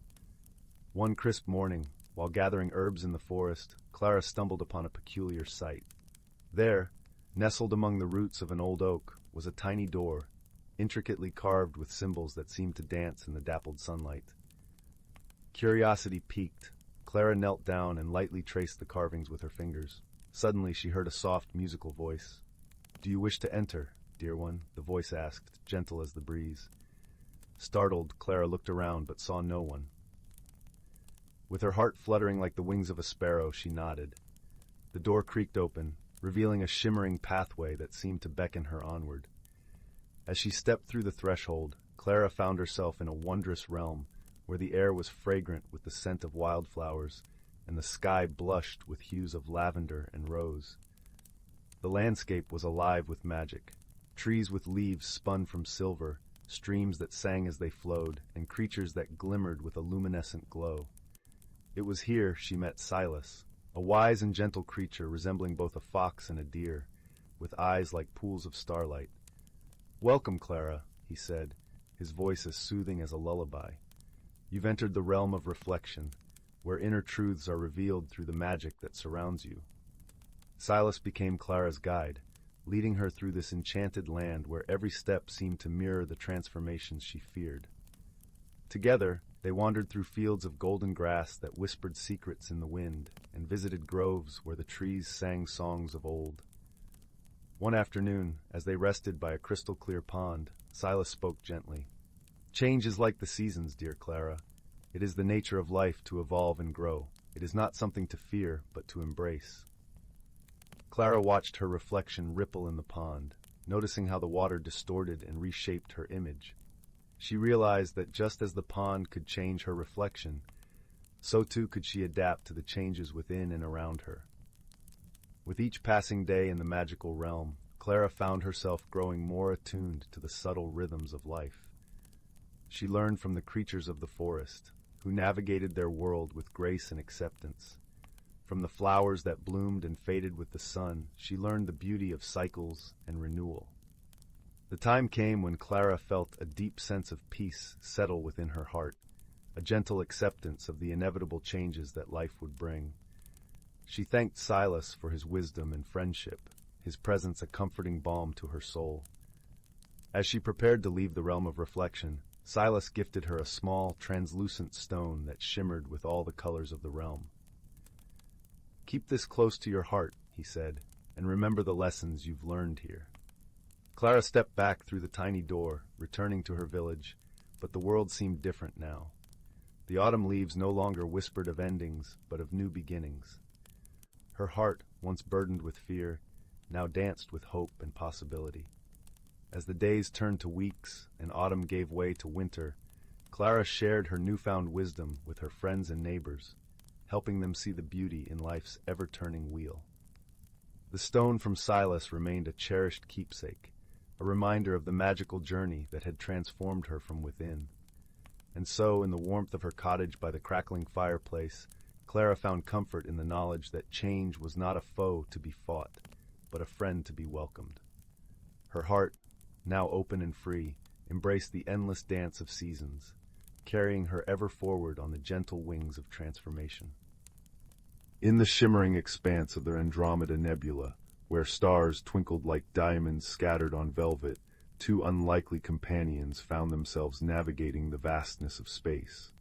One crisp morning, while gathering herbs in the forest, Clara stumbled upon a peculiar sight. There, nestled among the roots of an old oak, was a tiny door, intricately carved with symbols that seemed to dance in the dappled sunlight. Curiosity piqued, Clara knelt down and lightly traced the carvings with her fingers. Suddenly she heard a soft, musical voice. "Do you wish to enter, dear one?" the voice asked, gentle as the breeze. Startled, Clara looked around but saw no one. With her heart fluttering like the wings of a sparrow, she nodded. The door creaked open, revealing a shimmering pathway that seemed to beckon her onward. As she stepped through the threshold, Clara found herself in a wondrous realm where the air was fragrant with the scent of wildflowers and the sky blushed with hues of lavender and rose. The landscape was alive with magic. Trees with leaves spun from silver, streams that sang as they flowed, and creatures that glimmered with a luminescent glow. It was here she met Silas, a wise and gentle creature resembling both a fox and a deer, with eyes like pools of starlight. "Welcome, Clara," he said, his voice as soothing as a lullaby. "You've entered the realm of reflection, where inner truths are revealed through the magic that surrounds you." Silas became Clara's guide, leading her through this enchanted land where every step seemed to mirror the transformations she feared. Together, they wandered through fields of golden grass that whispered secrets in the wind and visited groves where the trees sang songs of old. One afternoon, as they rested by a crystal-clear pond, Silas spoke gently. "Change is like the seasons, dear Clara. It is the nature of life to evolve and grow. It is not something to fear, but to embrace." Clara watched her reflection ripple in the pond, noticing how the water distorted and reshaped her image. She realized that just as the pond could change her reflection, so too could she adapt to the changes within and around her. With each passing day in the magical realm, Clara found herself growing more attuned to the subtle rhythms of life. She learned from the creatures of the forest, who navigated their world with grace and acceptance. From the flowers that bloomed and faded with the sun, she learned the beauty of cycles and renewal. The time came when Clara felt a deep sense of peace settle within her heart, a gentle acceptance of the inevitable changes that life would bring. She thanked Silas for his wisdom and friendship, his presence a comforting balm to her soul. As she prepared to leave the realm of reflection, Silas gifted her a small, translucent stone that shimmered with all the colors of the realm. "Keep this close to your heart," he said, "and remember the lessons you've learned here." Clara stepped back through the tiny door, returning to her village, but the world seemed different now. The autumn leaves no longer whispered of endings, but of new beginnings. Her heart, once burdened with fear, now danced with hope and possibility. As the days turned to weeks and autumn gave way to winter, Clara shared her newfound wisdom with her friends and neighbors, helping them see the beauty in life's ever-turning wheel. The stone from Silas remained a cherished keepsake, a reminder of the magical journey that had transformed her from within. And so, in the warmth of her cottage by the crackling fireplace, Clara found comfort in the knowledge that change was not a foe to be fought, but a friend to be welcomed. Her heart, now open and free, embraced the endless dance of seasons, carrying her ever forward on the gentle wings of transformation. In the shimmering expanse of their Andromeda Nebula, where stars twinkled like diamonds scattered on velvet, two unlikely companions found themselves navigating the vastness of space.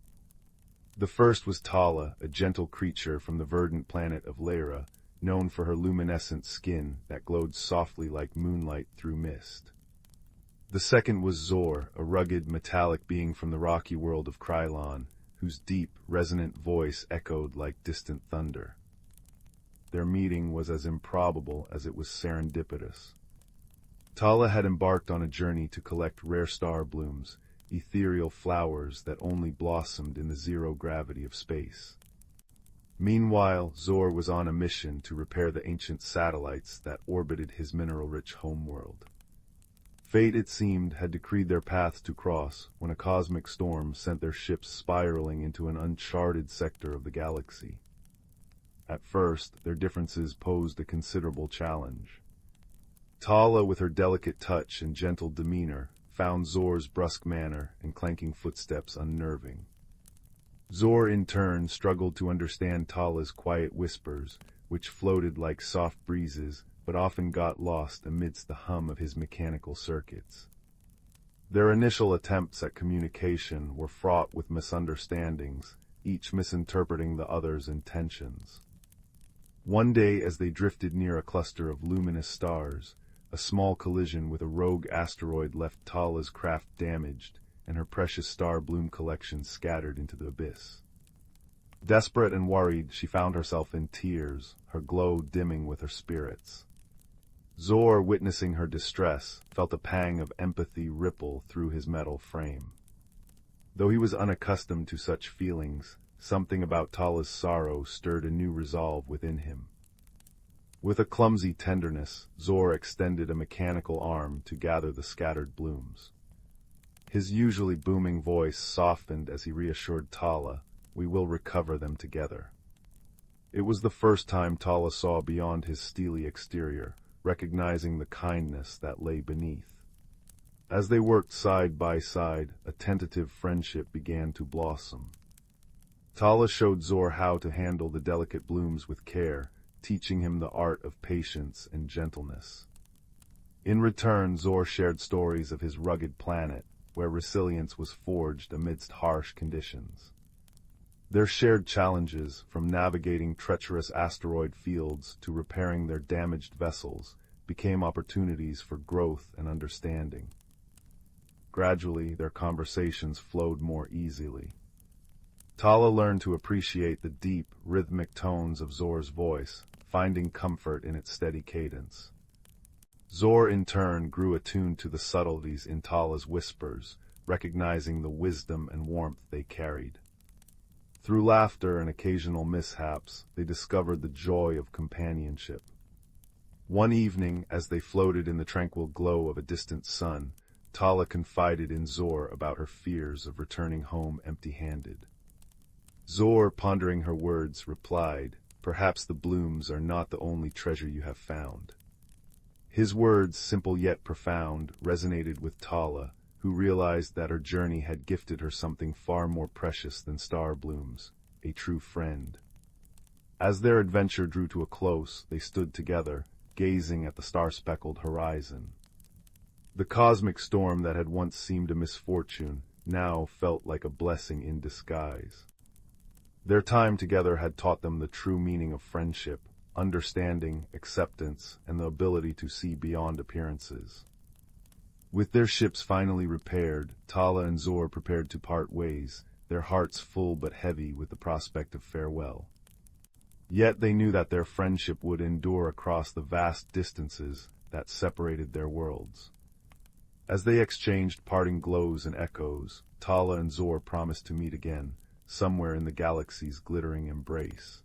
The first was Tala, a gentle creature from the verdant planet of Lyra, known for her luminescent skin that glowed softly like moonlight through mist. The second was Zor, a rugged, metallic being from the rocky world of Krylon, whose deep, resonant voice echoed like distant thunder. Their meeting was as improbable as it was serendipitous. Tala had embarked on a journey to collect rare star blooms, ethereal flowers that only blossomed in the zero gravity of space. Meanwhile, Zor was on a mission to repair the ancient satellites that orbited his mineral-rich homeworld. Fate, it seemed, had decreed their paths to cross when a cosmic storm sent their ships spiraling into an uncharted sector of the galaxy. At first, their differences posed a considerable challenge. Tala, with her delicate touch and gentle demeanor, found Zor's brusque manner and clanking footsteps unnerving. Zor, in turn, struggled to understand Tala's quiet whispers, which floated like soft breezes, but often got lost amidst the hum of his mechanical circuits. Their initial attempts at communication were fraught with misunderstandings, each misinterpreting the other's intentions. One day, as they drifted near a cluster of luminous stars, a small collision with a rogue asteroid left Tala's craft damaged and her precious star bloom collection scattered into the abyss. Desperate and worried, she found herself in tears, her glow dimming with her spirits. Zor, witnessing her distress, felt a pang of empathy ripple through his metal frame. Though he was unaccustomed to such feelings, something about Tala's sorrow stirred a new resolve within him. With a clumsy tenderness, Zor extended a mechanical arm to gather the scattered blooms. His usually booming voice softened as he reassured Tala, "We will recover them together." It was the first time Tala saw beyond his steely exterior, recognizing the kindness that lay beneath. As they worked side by side, a tentative friendship began to blossom. Tala showed Zor how to handle the delicate blooms with care, teaching him the art of patience and gentleness. In return, Zor shared stories of his rugged planet, where resilience was forged amidst harsh conditions. Their shared challenges, from navigating treacherous asteroid fields to repairing their damaged vessels, became opportunities for growth and understanding. Gradually, their conversations flowed more easily. Tala learned to appreciate the deep, rhythmic tones of Zor's voice, finding comfort in its steady cadence. Zor, in turn, grew attuned to the subtleties in Tala's whispers, recognizing the wisdom and warmth they carried. Through laughter and occasional mishaps, they discovered the joy of companionship. One evening, as they floated in the tranquil glow of a distant sun, Tala confided in Zor about her fears of returning home empty-handed. Zor, pondering her words, replied, "Perhaps the blooms are not the only treasure you have found." His words, simple yet profound, resonated with Tala, who realized that her journey had gifted her something far more precious than star blooms, a true friend. As their adventure drew to a close, they stood together, gazing at the star-speckled horizon. The cosmic storm that had once seemed a misfortune now felt like a blessing in disguise. Their time together had taught them the true meaning of friendship, understanding, acceptance, and the ability to see beyond appearances. With their ships finally repaired, Tala and Zor prepared to part ways, their hearts full but heavy with the prospect of farewell. Yet they knew that their friendship would endure across the vast distances that separated their worlds. As they exchanged parting glows and echoes, Tala and Zor promised to meet again, somewhere in the galaxy's glittering embrace.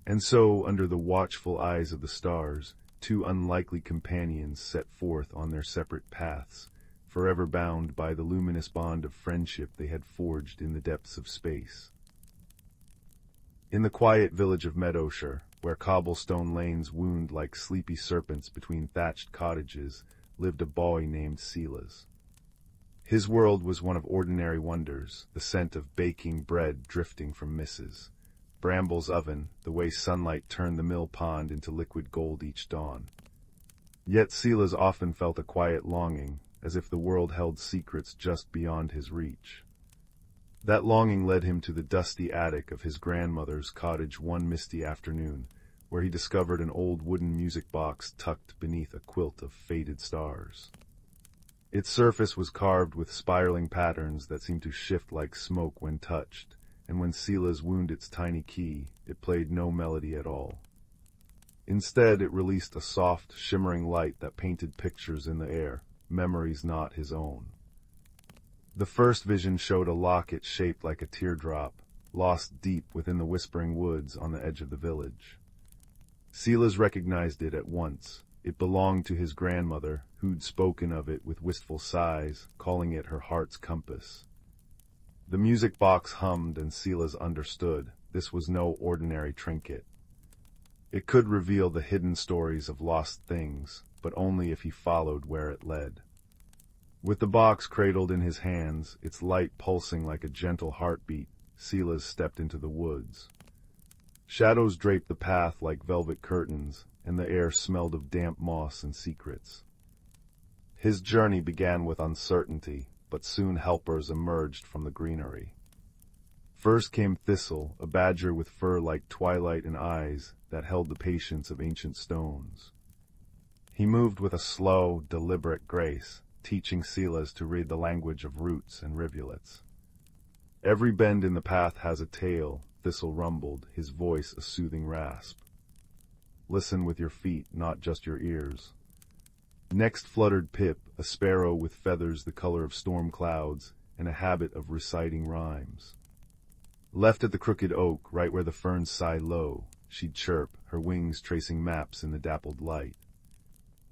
And so, under the watchful eyes of the stars, two unlikely companions set forth on their separate paths, forever bound by the luminous bond of friendship they had forged in the depths of space. In the quiet village of Meadowshire, where cobblestone lanes wound like sleepy serpents between thatched cottages, lived a boy named Silas. His world was one of ordinary wonders, the scent of baking bread drifting from Mrs. Bramble's oven, the way sunlight turned the mill pond into liquid gold each dawn. Yet Silas often felt a quiet longing, as if the world held secrets just beyond his reach. That longing led him to the dusty attic of his grandmother's cottage one misty afternoon, where he discovered an old wooden music box tucked beneath a quilt of faded stars. Its surface was carved with spiraling patterns that seemed to shift like smoke when touched, and when Silas wound its tiny key, it played no melody at all. Instead, it released a soft, shimmering light that painted pictures in the air, memories not his own. The first vision showed a locket shaped like a teardrop, lost deep within the whispering woods on the edge of the village. Silas recognized it at once. It belonged to his grandmother, who'd spoken of it with wistful sighs, calling it her heart's compass. The music box hummed and Silas understood. This was no ordinary trinket. It could reveal the hidden stories of lost things, but only if he followed where it led. With the box cradled in his hands, its light pulsing like a gentle heartbeat, Silas stepped into the woods. Shadows draped the path like velvet curtains, and the air smelled of damp moss and secrets. His journey began with uncertainty, but soon helpers emerged from the greenery. First came Thistle, a badger with fur like twilight and eyes that held the patience of ancient stones. He moved with a slow, deliberate grace, teaching Silas to read the language of roots and rivulets. Every bend in the path has a tale, Thistle rumbled, his voice a soothing rasp. Listen with your feet, not just your ears. Next fluttered Pip, a sparrow with feathers the color of storm clouds, and a habit of reciting rhymes. Left at the crooked oak, right where the ferns sigh low, she'd chirp, her wings tracing maps in the dappled light.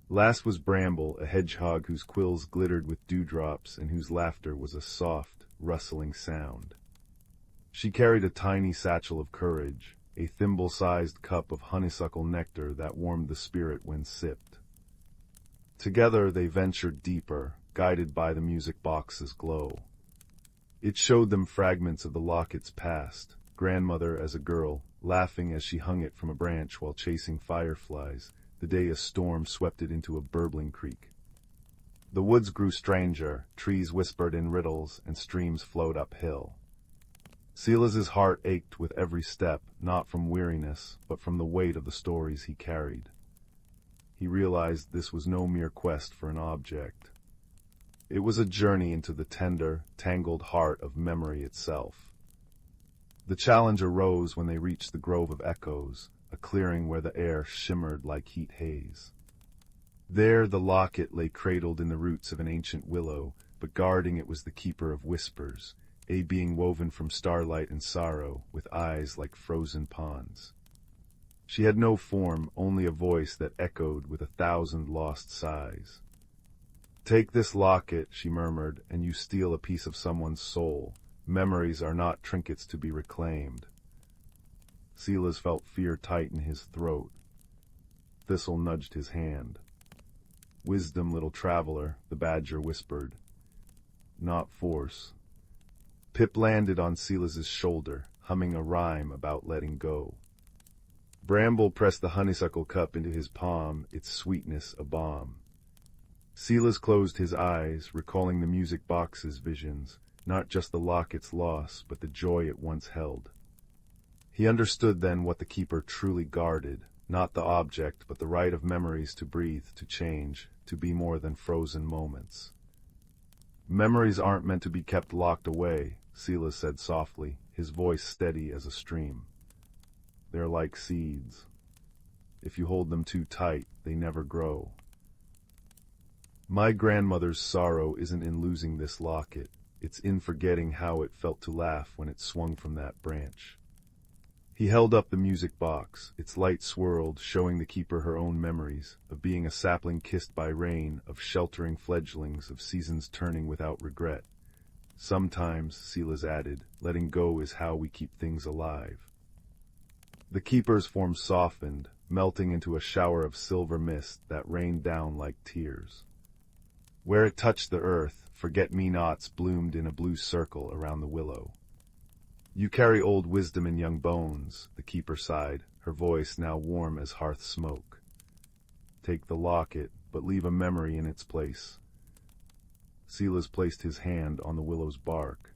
Last was Bramble, a hedgehog whose quills glittered with dewdrops and whose laughter was a soft, rustling sound. She carried a tiny satchel of courage, a thimble-sized cup of honeysuckle nectar that warmed the spirit when sipped. Together they ventured deeper, guided by the music box's glow. It showed them fragments of the locket's past, grandmother as a girl, laughing as she hung it from a branch while chasing fireflies, the day a storm swept it into a burbling creek. The woods grew stranger, trees whispered in riddles, and streams flowed uphill. Silas's heart ached with every step, not from weariness, but from the weight of the stories he carried. He realized this was no mere quest for an object. It was a journey into the tender, tangled heart of memory itself. The challenge arose when they reached the Grove of Echoes, a clearing where the air shimmered like heat haze. There the locket lay cradled in the roots of an ancient willow, but guarding it was the keeper of whispers, a being woven from starlight and sorrow, with eyes like frozen ponds. She had no form, only a voice that echoed with 1,000 lost sighs. "Take this locket," she murmured, "and you steal a piece of someone's soul. Memories are not trinkets to be reclaimed." Silas felt fear tighten his throat. Thistle nudged his hand. "Wisdom, little traveler," the badger whispered. "Not force." Pip landed on Silas's shoulder, humming a rhyme about letting go. Bramble pressed the honeysuckle cup into his palm, its sweetness a balm. Silas closed his eyes, recalling the music box's visions, not just the locket's loss, but the joy it once held. He understood then what the keeper truly guarded, not the object, but the right of memories to breathe, to change, to be more than frozen moments. Memories aren't meant to be kept locked away, Silas said softly, his voice steady as a stream. They're like seeds. If you hold them too tight, they never grow. My grandmother's sorrow isn't in losing this locket, it's in forgetting how it felt to laugh when it swung from that branch. He held up the music box, its light swirled, showing the keeper her own memories, of being a sapling kissed by rain, of sheltering fledglings, of seasons turning without regret. Sometimes, Silas added, letting go is how we keep things alive. The keeper's form softened, melting into a shower of silver mist that rained down like tears. Where it touched the earth, forget-me-nots bloomed in a blue circle around the willow. You carry old wisdom in young bones, the keeper sighed, her voice now warm as hearth smoke. Take the locket, but leave a memory in its place. Silas placed his hand on the willow's bark.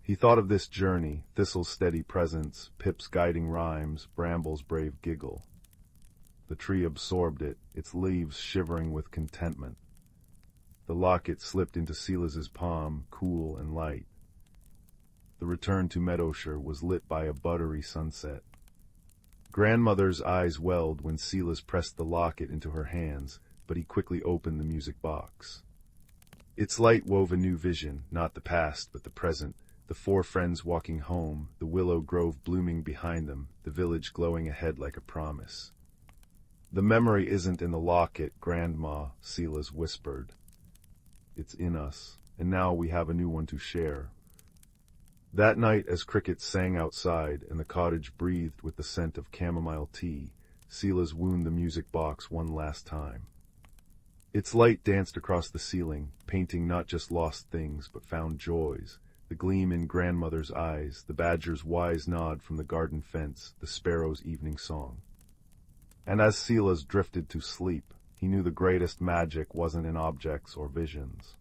He thought of this journey, thistle's steady presence, Pip's guiding rhymes, bramble's brave giggle. The tree absorbed it, its leaves shivering with contentment. The locket slipped into Silas's palm, cool and light. The return to Meadowshire was lit by a buttery sunset. Grandmother's eyes welled when Silas pressed the locket into her hands, but he quickly opened the music box. Its light wove a new vision, not the past, but the present, the four friends walking home, the willow grove blooming behind them, the village glowing ahead like a promise. The memory isn't in the locket, Grandma, Silas whispered. It's in us, and now we have a new one to share. That night, as crickets sang outside and the cottage breathed with the scent of chamomile tea, Silas wound the music box one last time. Its light danced across the ceiling, painting not just lost things but found joys, the gleam in grandmother's eyes, the badger's wise nod from the garden fence, the sparrow's evening song. And as Silas drifted to sleep, he knew the greatest magic wasn't in objects or visions.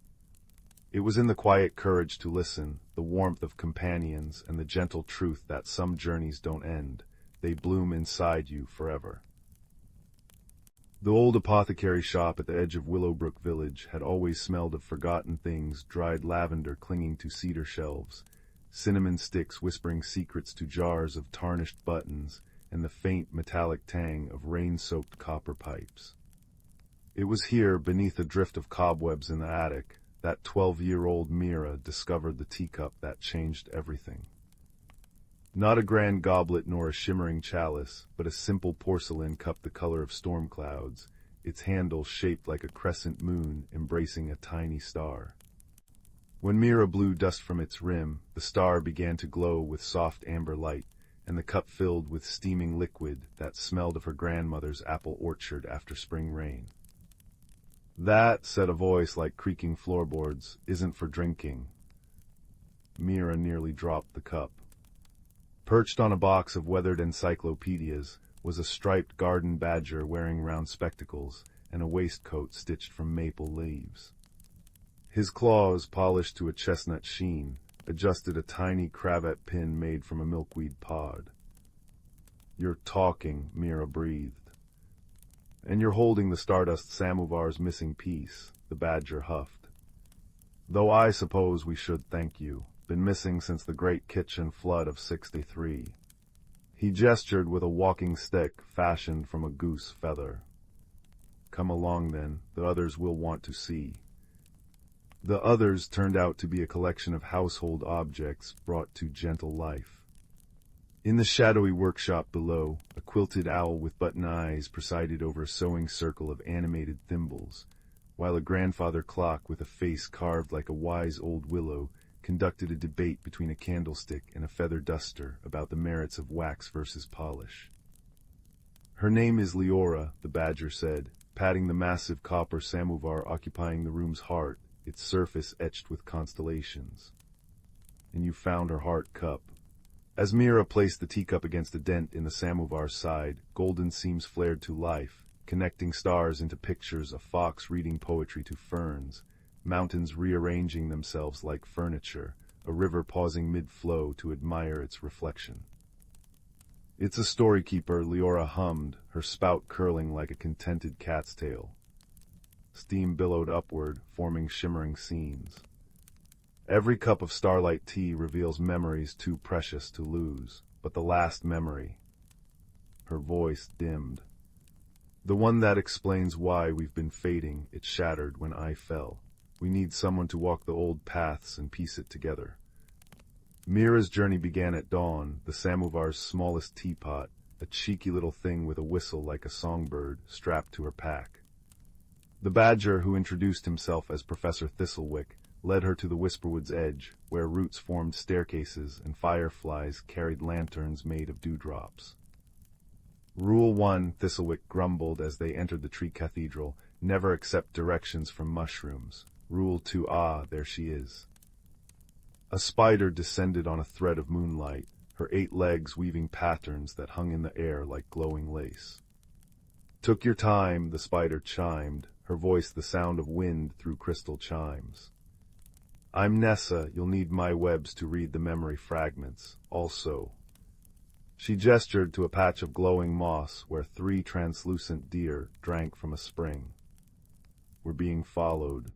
It was in the quiet courage to listen, the warmth of companions, and the gentle truth that some journeys don't end, they bloom inside you forever. The old apothecary shop at the edge of Willowbrook village had always smelled of forgotten things, dried lavender clinging to cedar shelves, cinnamon sticks whispering secrets to jars of tarnished buttons, and the faint metallic tang of rain-soaked copper pipes. It was here, beneath a drift of cobwebs in the attic, that 12-year-old Mira discovered the teacup that changed everything. Not a grand goblet nor a shimmering chalice, but a simple porcelain cup the color of storm clouds, its handle shaped like a crescent moon embracing a tiny star. When Mira blew dust from its rim, the star began to glow with soft amber light, and the cup filled with steaming liquid that smelled of her grandmother's apple orchard after spring rain. That, said a voice like creaking floorboards, isn't for drinking. Mira nearly dropped the cup. Perched on a box of weathered encyclopedias was a striped garden badger wearing round spectacles and a waistcoat stitched from maple leaves. His claws, polished to a chestnut sheen, adjusted a tiny cravat pin made from a milkweed pod. You're talking, Mira breathed. And you're holding the Stardust Samovar's missing piece, the badger huffed. Though I suppose we should thank you. Been missing since the great kitchen flood of 63. He gestured with a walking stick fashioned from a goose feather. Come along then, the others will want to see. The others turned out to be a collection of household objects brought to gentle life. In the shadowy workshop below, a quilted owl with button eyes presided over a sewing circle of animated thimbles, while a grandfather clock with a face carved like a wise old willow conducted a debate between a candlestick and a feather duster about the merits of wax versus polish. Her name is Leora, the badger said, patting the massive copper samovar occupying the room's heart, its surface etched with constellations. And you found her heart cup. As Mira placed the teacup against a dent in the samovar's side, golden seams flared to life, connecting stars into pictures, a fox reading poetry to ferns, mountains rearranging themselves like furniture, a river pausing mid-flow to admire its reflection. "It's a story keeper," Leora hummed, her spout curling like a contented cat's tail. Steam billowed upward, forming shimmering scenes. "Every cup of starlight tea reveals memories too precious to lose, but the last memory—" Her voice dimmed. "The one that explains why we've been fading, it shattered when I fell. We need someone to walk the old paths and piece it together." Mira's journey began at dawn, the samovar's smallest teapot, a cheeky little thing with a whistle like a songbird, strapped to her pack. The badger, who introduced himself as Professor Thistlewick, led her to the Whisperwood's edge, where roots formed staircases and fireflies carried lanterns made of dewdrops. "Rule 1, Thistlewick grumbled as they entered the tree cathedral, "never accept directions from mushrooms. Rule 2, there she is." A spider descended on a thread of moonlight, her 8 legs weaving patterns that hung in the air like glowing lace. "Took your time," the spider chimed, her voice the sound of wind through crystal chimes. "I'm Nessa, you'll need my webs to read the memory fragments, also." She gestured to a patch of glowing moss where 3 translucent deer drank from a spring. "We're being followed."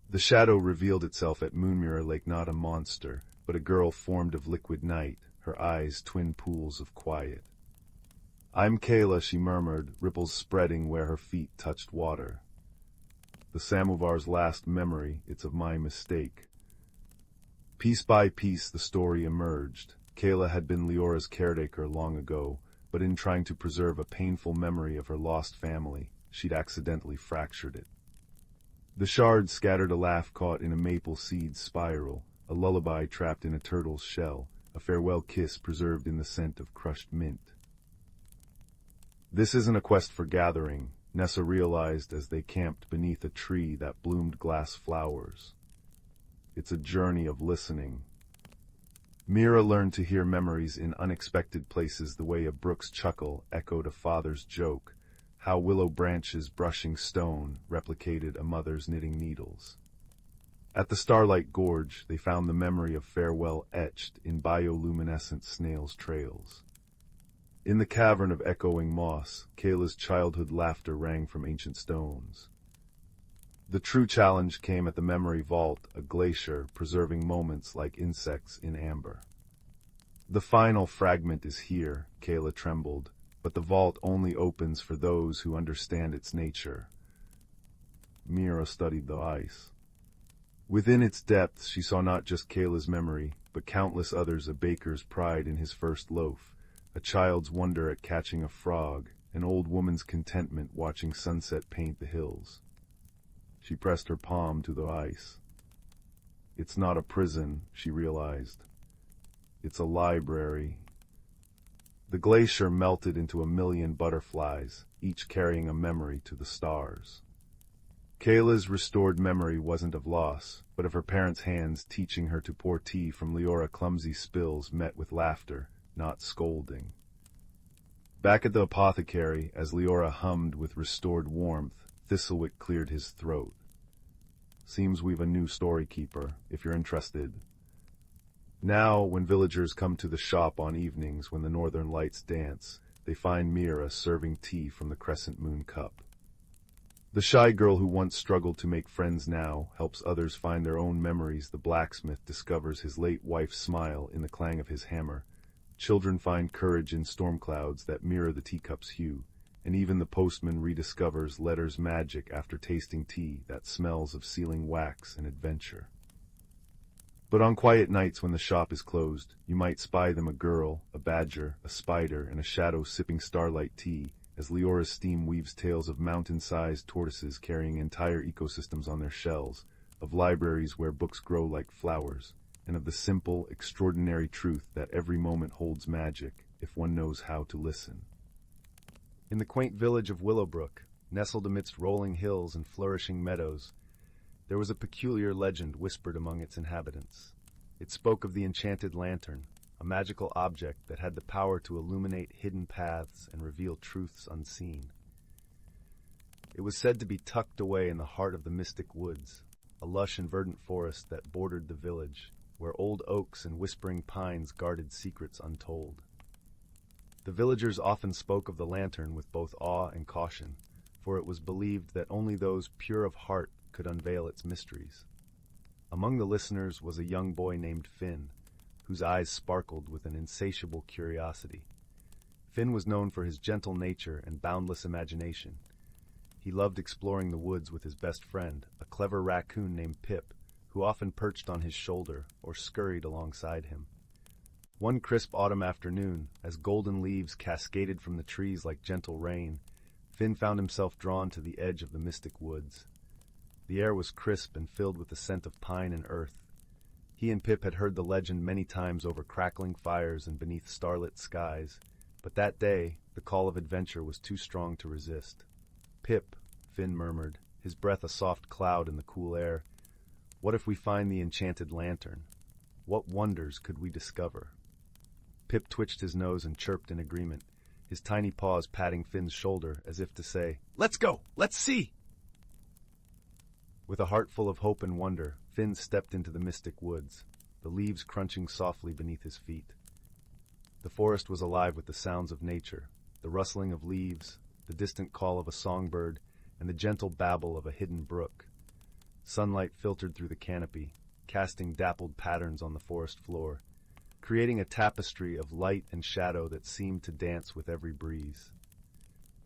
The shadow revealed itself at Moonmirror Lake, not a monster, but a girl formed of liquid night, her eyes twin pools of quiet. "I'm Kayla," she murmured, ripples spreading where her feet touched water. "The samovar's last memory, it's of my mistake." Piece by piece the story emerged. Kayla had been Leora's caretaker long ago, but in trying to preserve a painful memory of her lost family, she'd accidentally fractured it. The shards scattered a laugh caught in a maple seed spiral, a lullaby trapped in a turtle's shell, a farewell kiss preserved in the scent of crushed mint. "This isn't a quest for gathering," Nessa realized as they camped beneath a tree that bloomed glass flowers. "It's a journey of listening." Mira learned to hear memories in unexpected places, the way a brook's chuckle echoed a father's joke, how willow branches brushing stone replicated a mother's knitting needles. At the Starlight Gorge, they found the memory of farewell etched in bioluminescent snails' trails. In the cavern of echoing moss, Kayla's childhood laughter rang from ancient stones. The true challenge came at the memory vault, a glacier preserving moments like insects in amber. "The final fragment is here," Kayla trembled, "but the vault only opens for those who understand its nature." Mira studied the ice. Within its depths she saw not just Kayla's memory, but countless others, a baker's pride in his first loaf, a child's wonder at catching a frog, an old woman's contentment watching sunset paint the hills. She pressed her palm to the ice. "It's not a prison," she realized. "It's a library." The glacier melted into a million butterflies, each carrying a memory to the stars. Kayla's restored memory wasn't of loss, but of her parents' hands teaching her to pour tea from Leora. Clumsy spills met with laughter, not scolding. Back at the apothecary, as Leora hummed with restored warmth, Thistlewick cleared his throat. "Seems we've a new story keeper, if you're interested." Now, when villagers come to the shop on evenings when the northern lights dance, they find Mira serving tea from the crescent moon cup. The shy girl who once struggled to make friends now helps others find their own memories. The blacksmith discovers his late wife's smile in the clang of his hammer. Children find courage in storm clouds that mirror the teacup's hue, and even the postman rediscovers letters' magic after tasting tea that smells of sealing wax and adventure. But on quiet nights when the shop is closed, you might spy them, a girl, a badger, a spider, and a shadow sipping starlight tea, as Leora's steam weaves tales of mountain-sized tortoises carrying entire ecosystems on their shells, of libraries where books grow like flowers, and of the simple, extraordinary truth that every moment holds magic if one knows how to listen. In the quaint village of Willowbrook, nestled amidst rolling hills and flourishing meadows, there was a peculiar legend whispered among its inhabitants. It spoke of the enchanted lantern, a magical object that had the power to illuminate hidden paths and reveal truths unseen. It was said to be tucked away in the heart of the mystic woods, a lush and verdant forest that bordered the village, where old oaks and whispering pines guarded secrets untold. The villagers often spoke of the lantern with both awe and caution, for it was believed that only those pure of heart could unveil its mysteries. Among the listeners was a young boy named Finn, whose eyes sparkled with an insatiable curiosity. Finn was known for his gentle nature and boundless imagination. He loved exploring the woods with his best friend, a clever raccoon named Pip, who often perched on his shoulder or scurried alongside him. One crisp autumn afternoon, as golden leaves cascaded from the trees like gentle rain, Finn found himself drawn to the edge of the mystic woods. The air was crisp and filled with the scent of pine and earth. He and Pip had heard the legend many times over crackling fires and beneath starlit skies, but that day the call of adventure was too strong to resist. "Pip," Finn murmured, his breath a soft cloud in the cool air, "what if we find the enchanted lantern? What wonders could we discover?" Pip twitched his nose and chirped in agreement, his tiny paws patting Finn's shoulder as if to say, "Let's go! Let's see!" With a heart full of hope and wonder, Finn stepped into the mystic woods, the leaves crunching softly beneath his feet. The forest was alive with the sounds of nature, the rustling of leaves, the distant call of a songbird, and the gentle babble of a hidden brook. Sunlight filtered through the canopy, casting dappled patterns on the forest floor, creating a tapestry of light and shadow that seemed to dance with every breeze.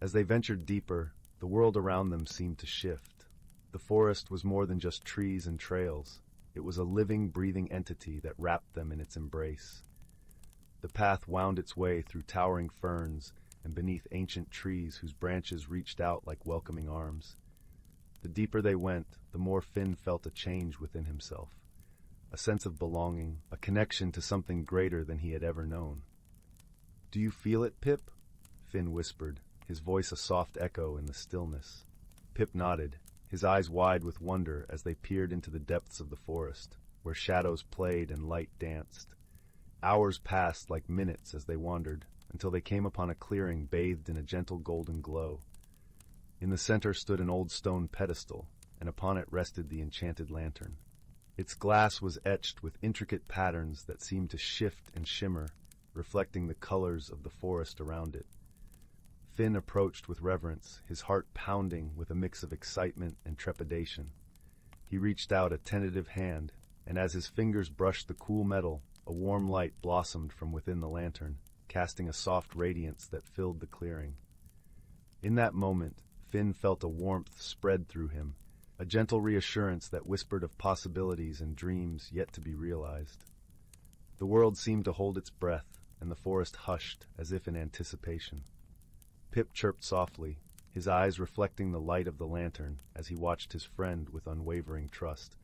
As they ventured deeper, the world around them seemed to shift. The forest was more than just trees and trails. It was a living, breathing entity that wrapped them in its embrace. The path wound its way through towering ferns and beneath ancient trees whose branches reached out like welcoming arms. The deeper they went, the more Finn felt a change within himself, a sense of belonging, a connection to something greater than he had ever known. "Do you feel it, Pip?" Finn whispered, his voice a soft echo in the stillness. Pip nodded, his eyes wide with wonder as they peered into the depths of the forest, where shadows played and light danced. Hours passed like minutes as they wandered, until they came upon a clearing bathed in a gentle golden glow. In the center stood an old stone pedestal, and upon it rested the enchanted lantern. Its glass was etched with intricate patterns that seemed to shift and shimmer, reflecting the colors of the forest around it. Finn approached with reverence, his heart pounding with a mix of excitement and trepidation. He reached out a tentative hand, and as his fingers brushed the cool metal, a warm light blossomed from within the lantern, casting a soft radiance that filled the clearing. In that moment, Finn felt a warmth spread through him, a gentle reassurance that whispered of possibilities and dreams yet to be realized. The world seemed to hold its breath, and the forest hushed as if in anticipation. Pip chirped softly, his eyes reflecting the light of the lantern as he watched his friend with unwavering trust.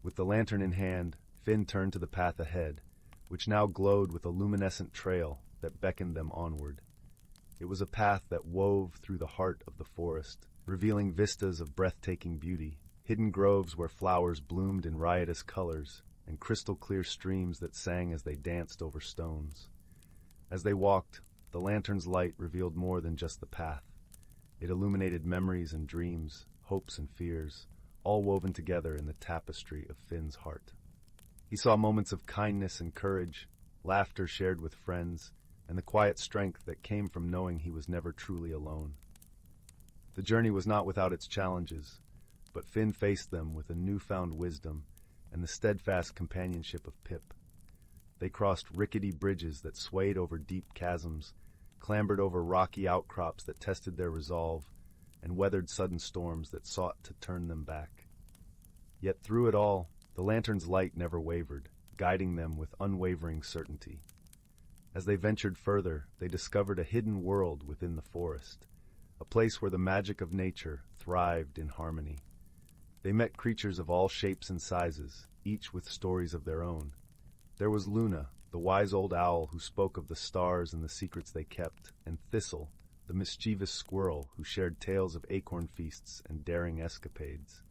With the lantern in hand, Finn turned to the path ahead, which now glowed with a luminescent trail that beckoned them onward. It was a path that wove through the heart of the forest, revealing vistas of breathtaking beauty, hidden groves where flowers bloomed in riotous colors, and crystal-clear streams that sang as they danced over stones. As they walked, the lantern's light revealed more than just the path. It illuminated memories and dreams, hopes and fears, all woven together in the tapestry of Finn's heart. He saw moments of kindness and courage, laughter shared with friends, and the quiet strength that came from knowing he was never truly alone. The journey was not without its challenges, but Finn faced them with a newfound wisdom and the steadfast companionship of Pip. They crossed rickety bridges that swayed over deep chasms, clambered over rocky outcrops that tested their resolve, and weathered sudden storms that sought to turn them back. Yet through it all, the lantern's light never wavered, guiding them with unwavering certainty. As they ventured further, they discovered a hidden world within the forest, a place where the magic of nature thrived in harmony. They met creatures of all shapes and sizes, each with stories of their own. There was Luna, the wise old owl who spoke of the stars and the secrets they kept, and Thistle, the mischievous squirrel who shared tales of acorn feasts and daring escapades.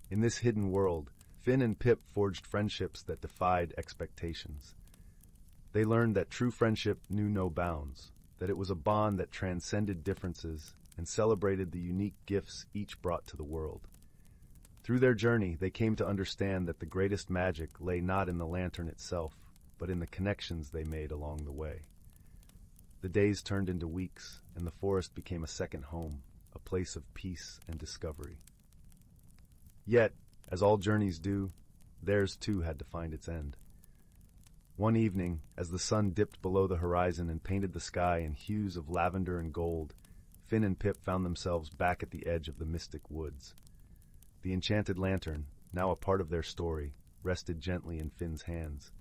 In this hidden world, Finn and Pip forged friendships that defied expectations. They learned that true friendship knew no bounds, that it was a bond that transcended differences and celebrated the unique gifts each brought to the world. Through their journey, they came to understand that the greatest magic lay not in the lantern itself, but in the connections they made along the way. The days turned into weeks, and the forest became a second home, a place of peace and discovery. Yet, as all journeys do, theirs too had to find its end. One evening, as the sun dipped below the horizon and painted the sky in hues of lavender and gold, Finn and Pip found themselves back at the edge of the mystic woods. The enchanted lantern, now a part of their story, rested gently in Finn's hands.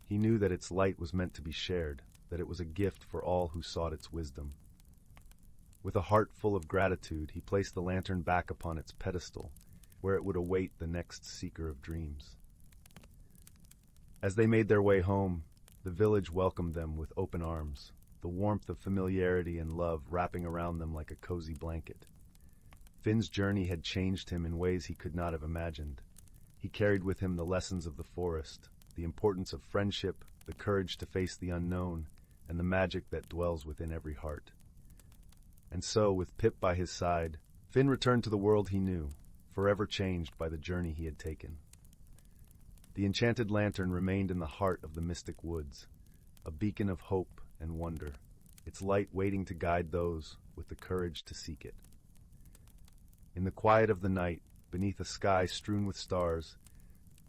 He knew that its light was meant to be shared, that it was a gift for all who sought its wisdom. With a heart full of gratitude, he placed the lantern back upon its pedestal, where it would await the next seeker of dreams. As they made their way home, the village welcomed them with open arms, the warmth of familiarity and love wrapping around them like a cozy blanket. Finn's journey had changed him in ways he could not have imagined. He carried with him the lessons of the forest, the importance of friendship, the courage to face the unknown, and the magic that dwells within every heart. And so, with Pip by his side, Finn returned to the world he knew, forever changed by the journey he had taken. The enchanted lantern remained in the heart of the mystic woods, a beacon of hope and wonder, its light waiting to guide those with the courage to seek it. In the quiet of the night, beneath a sky strewn with stars,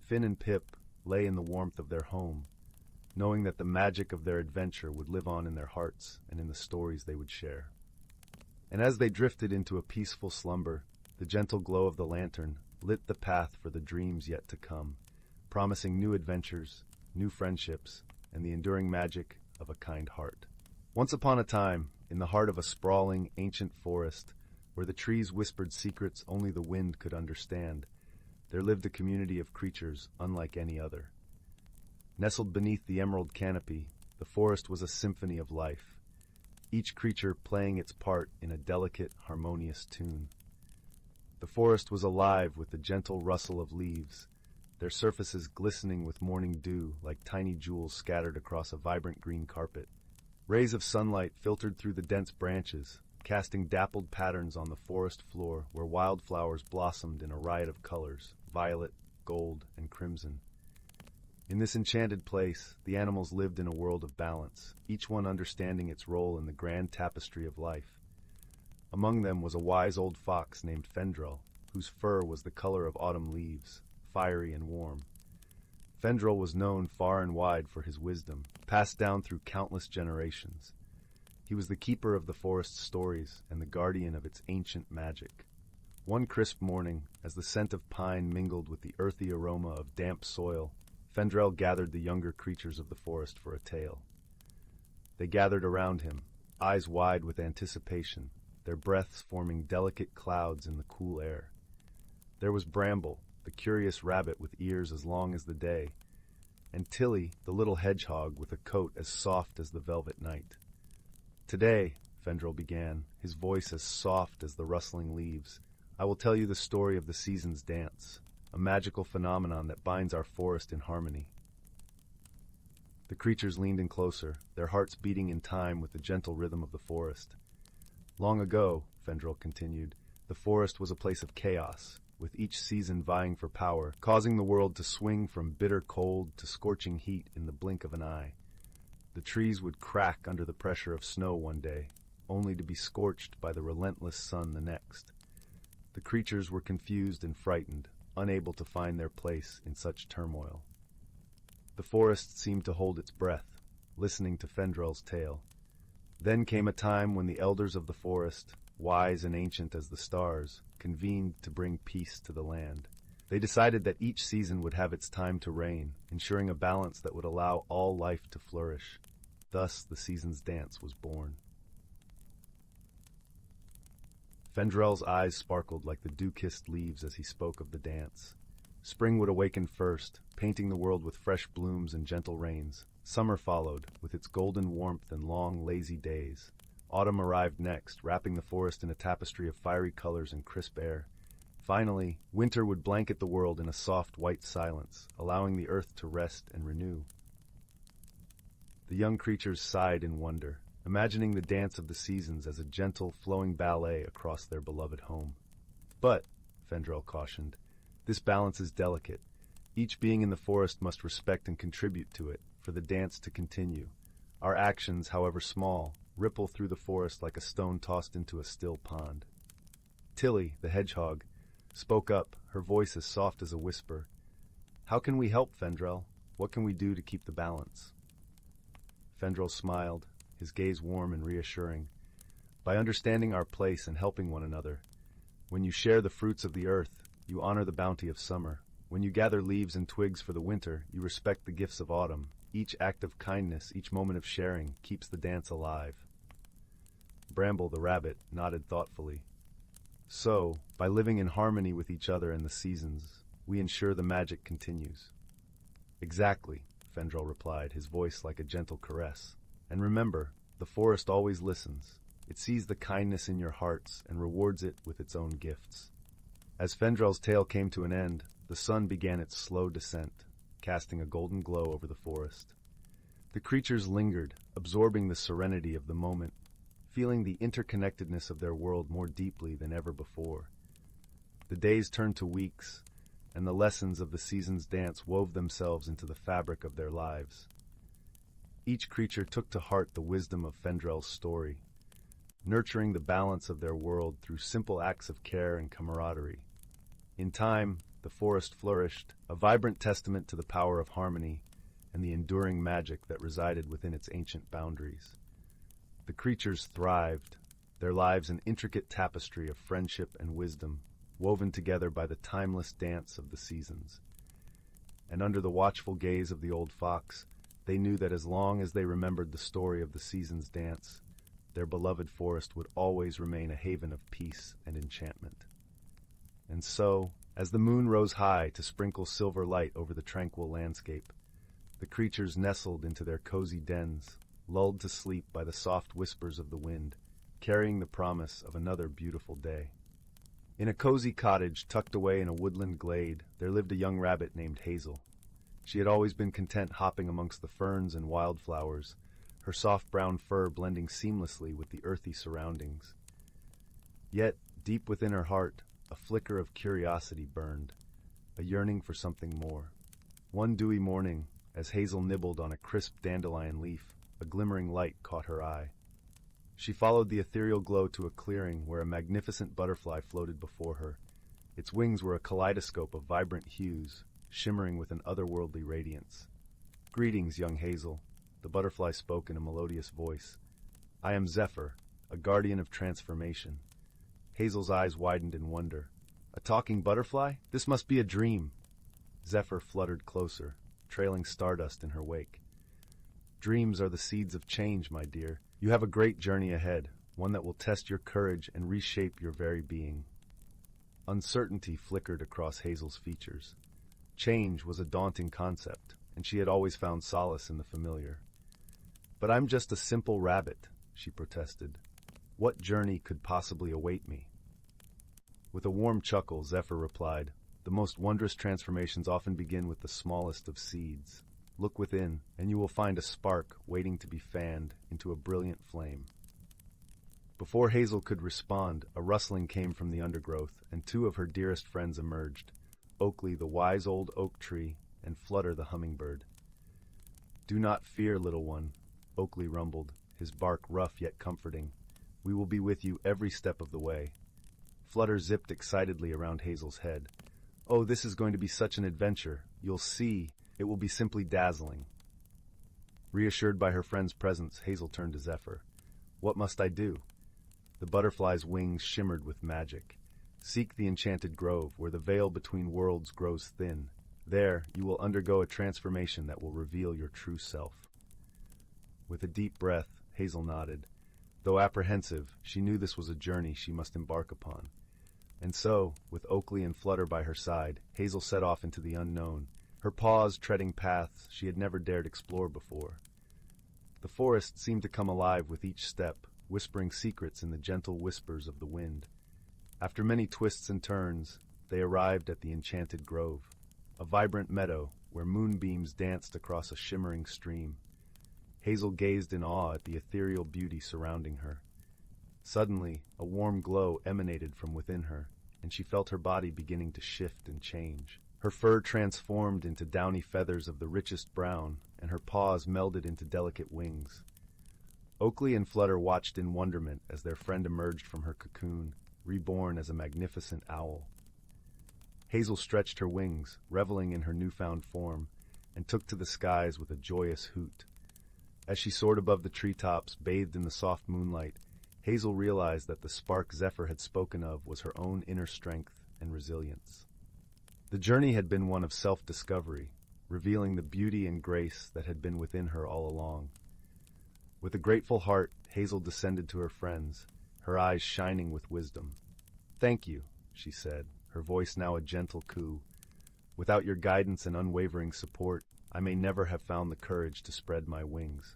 Finn and Pip lay in the warmth of their home, knowing that the magic of their adventure would live on in their hearts and in the stories they would share. And as they drifted into a peaceful slumber, the gentle glow of the lantern lit the path for the dreams yet to come, promising new adventures, new friendships, and the enduring magic of a kind heart. Once upon a time, in the heart of a sprawling, ancient forest, where the trees whispered secrets only the wind could understand, there lived a community of creatures unlike any other. Nestled beneath the emerald canopy, the forest was a symphony of life, each creature playing its part in a delicate, harmonious tune. The forest was alive with the gentle rustle of leaves, their surfaces glistening with morning dew like tiny jewels scattered across a vibrant green carpet. Rays of sunlight filtered through the dense branches, casting dappled patterns on the forest floor where wildflowers blossomed in a riot of colors, violet, gold, and crimson. In this enchanted place, the animals lived in a world of balance, each one understanding its role in the grand tapestry of life. Among them was a wise old fox named Fendrel, whose fur was the color of autumn leaves, fiery and warm. Fendrel was known far and wide for his wisdom, passed down through countless generations. He was the keeper of the forest's stories and the guardian of its ancient magic. One crisp morning, as the scent of pine mingled with the earthy aroma of damp soil, Fendrel gathered the younger creatures of the forest for a tale. They gathered around him, eyes wide with anticipation, their breaths forming delicate clouds in the cool air. There was Bramble, the curious rabbit with ears as long as the day, and Tilly, the little hedgehog with a coat as soft as the velvet night. "Today," Fendrel began, his voice as soft as the rustling leaves, "I will tell you the story of the season's dance, a magical phenomenon that binds our forest in harmony." The creatures leaned in closer, their hearts beating in time with the gentle rhythm of the forest. "Long ago," Fendrel continued, "the forest was a place of chaos, with each season vying for power, causing the world to swing from bitter cold to scorching heat in the blink of an eye. The trees would crack under the pressure of snow one day, only to be scorched by the relentless sun the next. The creatures were confused and frightened, unable to find their place in such turmoil. The forest seemed to hold its breath, listening to Fendrel's tale. Then came a time when the elders of the forest, wise and ancient as the stars, convened to bring peace to the land. They decided that each season would have its time to reign, ensuring a balance that would allow all life to flourish. Thus the season's dance was born. Fendrel's eyes sparkled like the dew-kissed leaves as he spoke of the dance. Spring would awaken first, painting the world with fresh blooms and gentle rains. Summer followed, with its golden warmth and long, lazy days. Autumn arrived next, wrapping the forest in a tapestry of fiery colors and crisp air. Finally, winter would blanket the world in a soft white silence, allowing the earth to rest and renew. The young creatures sighed in wonder, imagining the dance of the seasons as a gentle, flowing ballet across their beloved home. But, Fendrel cautioned. "This balance is delicate. Each being in the forest must respect and contribute to it, for the dance to continue. Our actions, however small, ripple through the forest like a stone tossed into a still pond." Tilly, the hedgehog, spoke up, her voice as soft as a whisper. "How can we help, Fendrel? What can we do to keep the balance?" Fendrel smiled, his gaze warm and reassuring. "By understanding our place and helping one another. When you share the fruits of the earth, you honor the bounty of summer. When you gather leaves and twigs for the winter, you respect the gifts of autumn. Each act of kindness, each moment of sharing, keeps the dance alive." Bramble, the rabbit, nodded thoughtfully. "So, by living in harmony with each other and the seasons, we ensure the magic continues." "Exactly," Fendrel replied, his voice like a gentle caress. "And remember, the forest always listens. It sees the kindness in your hearts and rewards it with its own gifts." As Fendrel's tale came to an end, the sun began its slow descent, casting a golden glow over the forest. The creatures lingered, absorbing the serenity of the moment, feeling the interconnectedness of their world more deeply than ever before. The days turned to weeks, and the lessons of the season's dance wove themselves into the fabric of their lives. Each creature took to heart the wisdom of Fendrel's story, nurturing the balance of their world through simple acts of care and camaraderie. In time, the forest flourished, a vibrant testament to the power of harmony and the enduring magic that resided within its ancient boundaries. The creatures thrived, their lives an intricate tapestry of friendship and wisdom, woven together by the timeless dance of the seasons. And under the watchful gaze of the old fox, they knew that as long as they remembered the story of the season's dance, their beloved forest would always remain a haven of peace and enchantment. And so, as the moon rose high to sprinkle silver light over the tranquil landscape, the creatures nestled into their cozy dens, lulled to sleep by the soft whispers of the wind, carrying the promise of another beautiful day. In a cozy cottage tucked away in a woodland glade, there lived a young rabbit named Hazel. She had always been content hopping amongst the ferns and wildflowers, her soft brown fur blending seamlessly with the earthy surroundings. Yet, deep within her heart, a flicker of curiosity burned, a yearning for something more. One dewy morning, as Hazel nibbled on a crisp dandelion leaf, a glimmering light caught her eye. She followed the ethereal glow to a clearing where a magnificent butterfly floated before her. Its wings were a kaleidoscope of vibrant hues, shimmering with an otherworldly radiance. "Greetings, young Hazel," the butterfly spoke in a melodious voice. "I am Zephyr, a guardian of transformation." Hazel's eyes widened in wonder. "A talking butterfly? This must be a dream." Zephyr fluttered closer, trailing stardust in her wake. "Dreams are the seeds of change, my dear. You have a great journey ahead, one that will test your courage and reshape your very being." Uncertainty flickered across Hazel's features. Change was a daunting concept, and she had always found solace in the familiar. "But I'm just a simple rabbit," she protested. "What journey could possibly await me?" With a warm chuckle, Zephyr replied, "The most wondrous transformations often begin with the smallest of seeds. Look within, and you will find a spark waiting to be fanned into a brilliant flame." Before Hazel could respond, a rustling came from the undergrowth, and two of her dearest friends emerged, Oakley, the wise old oak tree, and Flutter, the hummingbird. "Do not fear, little one," Oakley rumbled, his bark rough yet comforting. "We will be with you every step of the way." Flutter zipped excitedly around Hazel's head. "Oh, this is going to be such an adventure. You'll see. It will be simply dazzling." Reassured by her friend's presence, Hazel turned to Zephyr. "What must I do?" The butterfly's wings shimmered with magic. "Seek the enchanted grove, where the veil between worlds grows thin. There, you will undergo a transformation that will reveal your true self." With a deep breath, Hazel nodded. Though apprehensive, she knew this was a journey she must embark upon. And so, with Oakley and Flutter by her side, Hazel set off into the unknown, her paws treading paths she had never dared explore before. The forest seemed to come alive with each step, whispering secrets in the gentle whispers of the wind. After many twists and turns, they arrived at the Enchanted Grove, a vibrant meadow where moonbeams danced across a shimmering stream. Hazel gazed in awe at the ethereal beauty surrounding her. Suddenly, a warm glow emanated from within her, and she felt her body beginning to shift and change. Her fur transformed into downy feathers of the richest brown, and her paws melded into delicate wings. Oakley and Flutter watched in wonderment as their friend emerged from her cocoon, reborn as a magnificent owl. Hazel stretched her wings, reveling in her newfound form, and took to the skies with a joyous hoot. As she soared above the treetops, bathed in the soft moonlight, Hazel realized that the spark Zephyr had spoken of was her own inner strength and resilience. The journey had been one of self-discovery, revealing the beauty and grace that had been within her all along. With a grateful heart, Hazel descended to her friends, her eyes shining with wisdom. "Thank you," she said, her voice now a gentle coo. "Without your guidance and unwavering support, I may never have found the courage to spread my wings."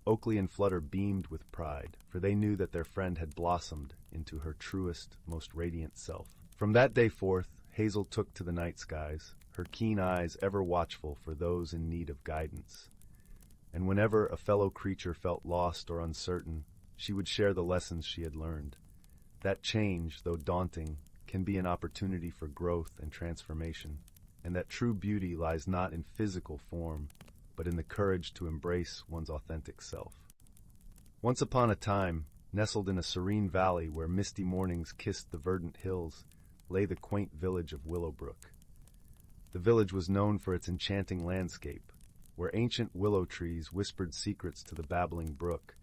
Oakley and Flutter beamed with pride, for they knew that their friend had blossomed into her truest, most radiant self. From that day forth, Hazel took to the night skies, her keen eyes ever watchful for those in need of guidance. And whenever a fellow creature felt lost or uncertain, she would share the lessons she had learned. That change, though daunting, can be an opportunity for growth and transformation, and that true beauty lies not in physical form, but in the courage to embrace one's authentic self. Once upon a time, nestled in a serene valley where misty mornings kissed the verdant hills, lay the quaint village of Willowbrook. The village was known for its enchanting landscape, where ancient willow trees whispered secrets to the babbling brook,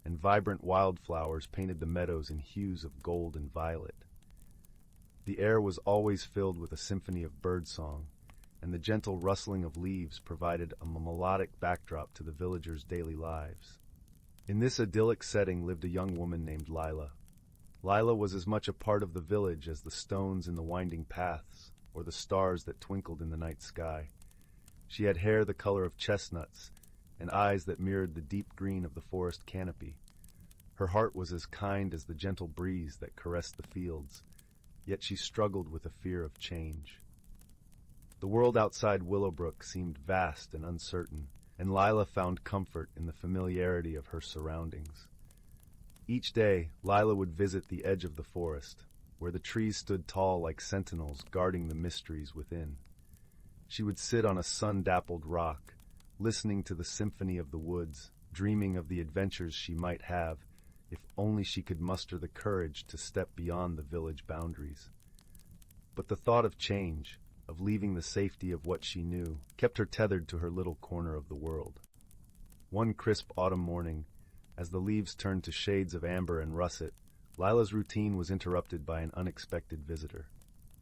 and vibrant wildflowers painted the meadows in hues of gold and violet. The air was always filled with a symphony of birdsong, and the gentle rustling of leaves provided a melodic backdrop to the villagers' daily lives. In this idyllic setting lived a young woman named Lila. Lila was as much a part of the village as the stones in the winding paths or the stars that twinkled in the night sky. She had hair the color of chestnuts and eyes that mirrored the deep green of the forest canopy. Her heart was as kind as the gentle breeze that caressed the fields, yet she struggled with a fear of change. The world outside Willowbrook seemed vast and uncertain, and Lila found comfort in the familiarity of her surroundings. Each day, Lila would visit the edge of the forest, where the trees stood tall like sentinels guarding the mysteries within. She would sit on a sun-dappled rock, listening to the symphony of the woods, dreaming of the adventures she might have if only she could muster the courage to step beyond the village boundaries. But the thought of change, of leaving the safety of what she knew, kept her tethered to her little corner of the world. One crisp autumn morning, as the leaves turned to shades of amber and russet, Lila's routine was interrupted by an unexpected visitor.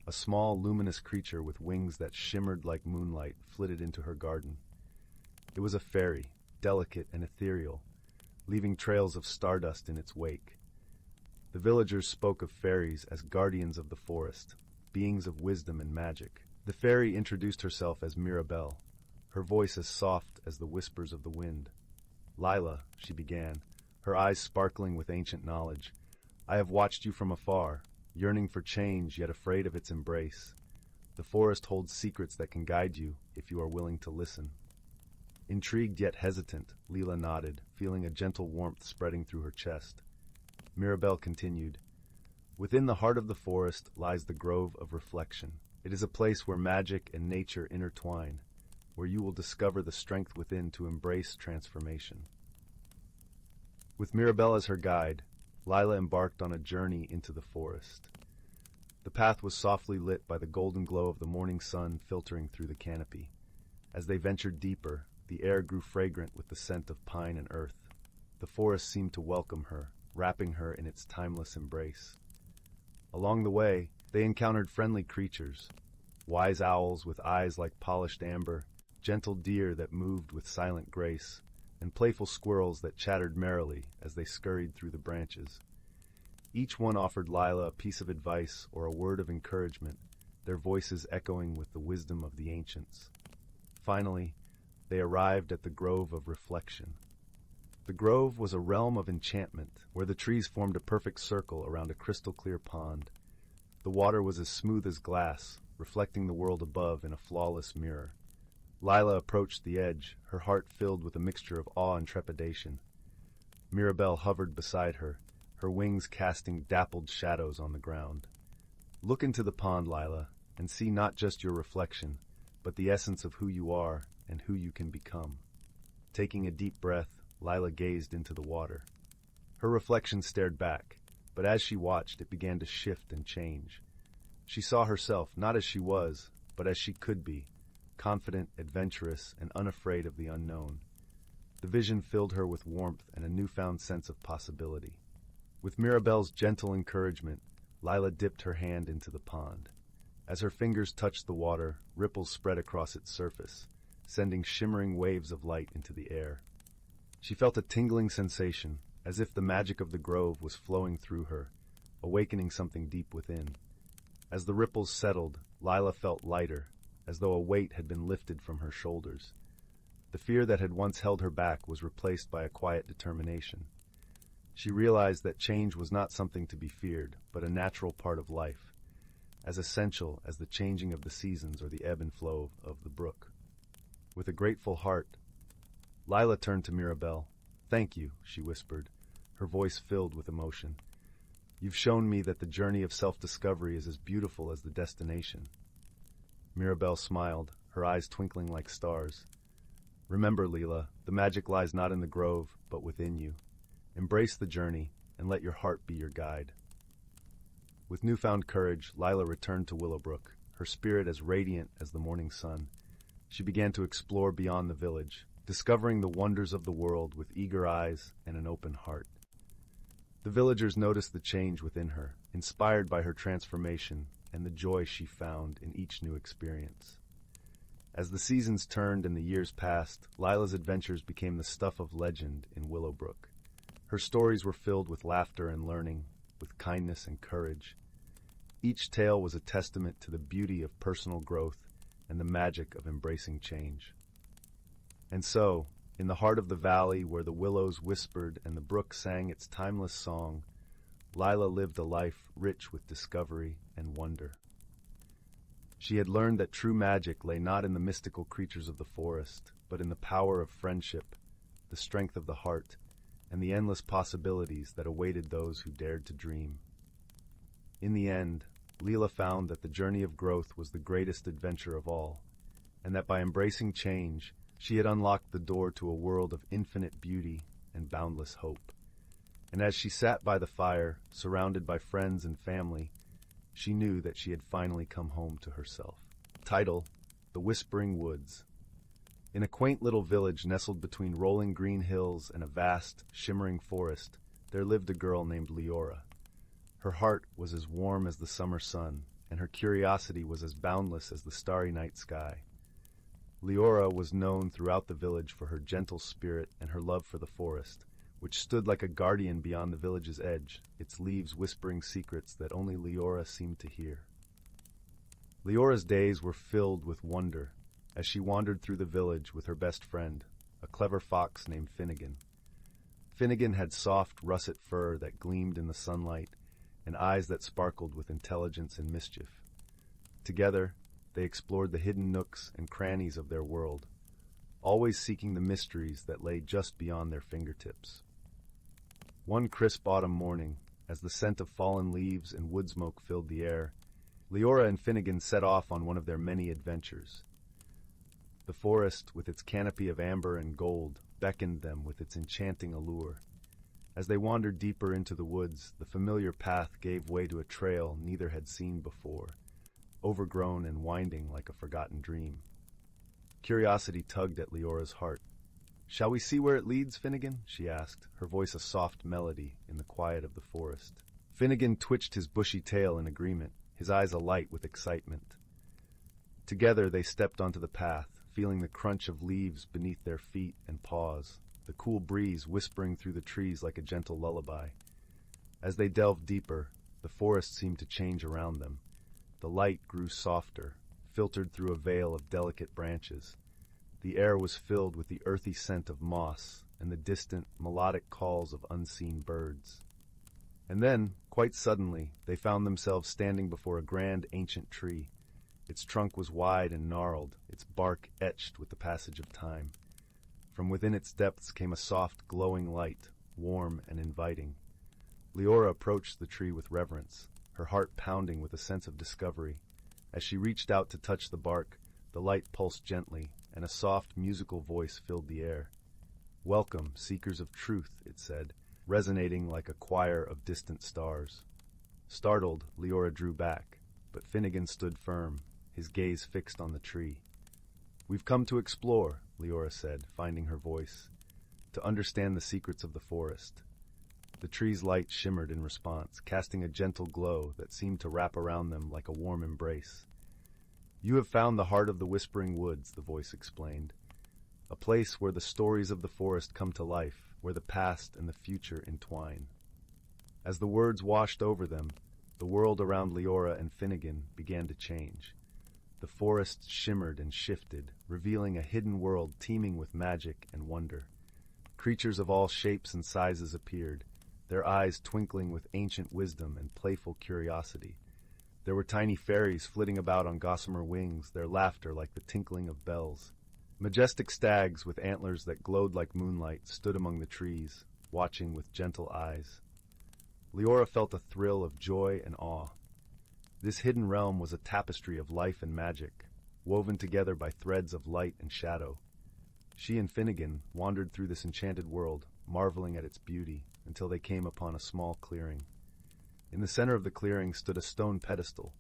A small, luminous creature with wings that shimmered like moonlight flitted into her garden. It was a fairy, delicate and ethereal, leaving trails of stardust in its wake. The villagers spoke of fairies as guardians of the forest, beings of wisdom and magic. The fairy introduced herself as Mirabelle, her voice as soft as the whispers of the wind. "Lila," she began, her eyes sparkling with ancient knowledge, "I have watched you from afar, yearning for change yet afraid of its embrace. The forest holds secrets that can guide you if you are willing to listen." Intrigued yet hesitant, Lila nodded, feeling a gentle warmth spreading through her chest. Mirabelle continued, "Within the heart of the forest lies the Grove of Reflection. It is a place where magic and nature intertwine, where you will discover the strength within to embrace transformation." With Mirabelle as her guide, Lila embarked on a journey into the forest. The path was softly lit by the golden glow of the morning sun filtering through the canopy. As they ventured deeper, the air grew fragrant with the scent of pine and earth. The forest seemed to welcome her, wrapping her in its timeless embrace. Along the way, they encountered friendly creatures, wise owls with eyes like polished amber, gentle deer that moved with silent grace, and playful squirrels that chattered merrily as they scurried through the branches. Each one offered Lila a piece of advice or a word of encouragement, their voices echoing with the wisdom of the ancients. Finally, they arrived at the Grove of Reflection. The grove was a realm of enchantment, where the trees formed a perfect circle around a crystal-clear pond. The water was as smooth as glass, reflecting the world above in a flawless mirror. Lila approached the edge, her heart filled with a mixture of awe and trepidation. Mirabelle hovered beside her, her wings casting dappled shadows on the ground. Look into the pond, Lila, and see not just your reflection, but the essence of who you are and who you can become. Taking a deep breath, Lila gazed into the water. Her reflection stared back, but as she watched, it began to shift and change. She saw herself not as she was, but as she could be, confident, adventurous, and unafraid of the unknown. The vision filled her with warmth and a newfound sense of possibility. With Mirabelle's gentle encouragement, Lila dipped her hand into the pond. As her fingers touched the water, ripples spread across its surface, sending shimmering waves of light into the air. She felt a tingling sensation, as if the magic of the grove was flowing through her, awakening something deep within. As the ripples settled, Lila felt lighter, as though a weight had been lifted from her shoulders. The fear that had once held her back was replaced by a quiet determination. She realized that change was not something to be feared, but a natural part of life, as essential as the changing of the seasons or the ebb and flow of the brook. With a grateful heart, Lila turned to Mirabelle. "Thank you," she whispered, her voice filled with emotion. "You've shown me that the journey of self-discovery is as beautiful as the destination." Mirabelle smiled, her eyes twinkling like stars. "Remember, Lila, the magic lies not in the grove, but within you. Embrace the journey, and let your heart be your guide." With newfound courage, Lila returned to Willowbrook, her spirit as radiant as the morning sun. She began to explore beyond the village, discovering the wonders of the world with eager eyes and an open heart. The villagers noticed the change within her, inspired by her transformation and the joy she found in each new experience. As the seasons turned and the years passed, Lila's adventures became the stuff of legend in Willowbrook. Her stories were filled with laughter and learning, with kindness and courage. Each tale was a testament to the beauty of personal growth and the magic of embracing change. And so, in the heart of the valley where the willows whispered and the brook sang its timeless song, Lila lived a life rich with discovery and wonder. She had learned that true magic lay not in the mystical creatures of the forest, but in the power of friendship, the strength of the heart, and the endless possibilities that awaited those who dared to dream. In the end, Lila found that the journey of growth was the greatest adventure of all, and that by embracing change, she had unlocked the door to a world of infinite beauty and boundless hope. And as she sat by the fire, surrounded by friends and family, she knew that she had finally come home to herself. Title: The Whispering Woods. In a quaint little village nestled between rolling green hills and a vast, shimmering forest, there lived a girl named Leora. Her heart was as warm as the summer sun, and her curiosity was as boundless as the starry night sky. Leora was known throughout the village for her gentle spirit and her love for the forest, which stood like a guardian beyond the village's edge, its leaves whispering secrets that only Leora seemed to hear. Leora's days were filled with wonder as she wandered through the village with her best friend, a clever fox named Finnegan. Finnegan had soft, russet fur that gleamed in the sunlight and eyes that sparkled with intelligence and mischief. Together, they explored the hidden nooks and crannies of their world, always seeking the mysteries that lay just beyond their fingertips. One crisp autumn morning, as the scent of fallen leaves and wood smoke filled the air, Leora and Finnegan set off on one of their many adventures. The forest, with its canopy of amber and gold, beckoned them with its enchanting allure. As they wandered deeper into the woods, the familiar path gave way to a trail neither had seen before, overgrown and winding like a forgotten dream. Curiosity tugged at Leora's heart. "Shall we see where it leads, Finnegan?" she asked, her voice a soft melody in the quiet of the forest. Finnegan twitched his bushy tail in agreement, his eyes alight with excitement. Together they stepped onto the path, feeling the crunch of leaves beneath their feet and paws, the cool breeze whispering through the trees like a gentle lullaby. As they delved deeper, the forest seemed to change around them. The light grew softer, filtered through a veil of delicate branches. The air was filled with the earthy scent of moss and the distant, melodic calls of unseen birds. And then, quite suddenly, they found themselves standing before a grand ancient tree. Its trunk was wide and gnarled, its bark etched with the passage of time. From within its depths came a soft, glowing light, warm and inviting. Leora approached the tree with reverence, her heart pounding with a sense of discovery. As she reached out to touch the bark, the light pulsed gently, and a soft, musical voice filled the air. "Welcome, seekers of truth," it said, resonating like a choir of distant stars. Startled, Leora drew back, but Finnegan stood firm, his gaze fixed on the tree. "We've come to explore," Leora said, finding her voice, "to understand the secrets of the forest." The tree's light shimmered in response, casting a gentle glow that seemed to wrap around them like a warm embrace. "You have found the heart of the Whispering Woods," the voice explained. "A place where the stories of the forest come to life, where the past and the future entwine." As the words washed over them, the world around Leora and Finnegan began to change. The forest shimmered and shifted, revealing a hidden world teeming with magic and wonder. Creatures of all shapes and sizes appeared, their eyes twinkling with ancient wisdom and playful curiosity. There were tiny fairies flitting about on gossamer wings, their laughter like the tinkling of bells. Majestic stags with antlers that glowed like moonlight stood among the trees, watching with gentle eyes. Leora felt a thrill of joy and awe. This hidden realm was a tapestry of life and magic, woven together by threads of light and shadow. She and Finnegan wandered through this enchanted world, marveling at its beauty, until they came upon a small clearing. In the center of the clearing stood a stone pedestal,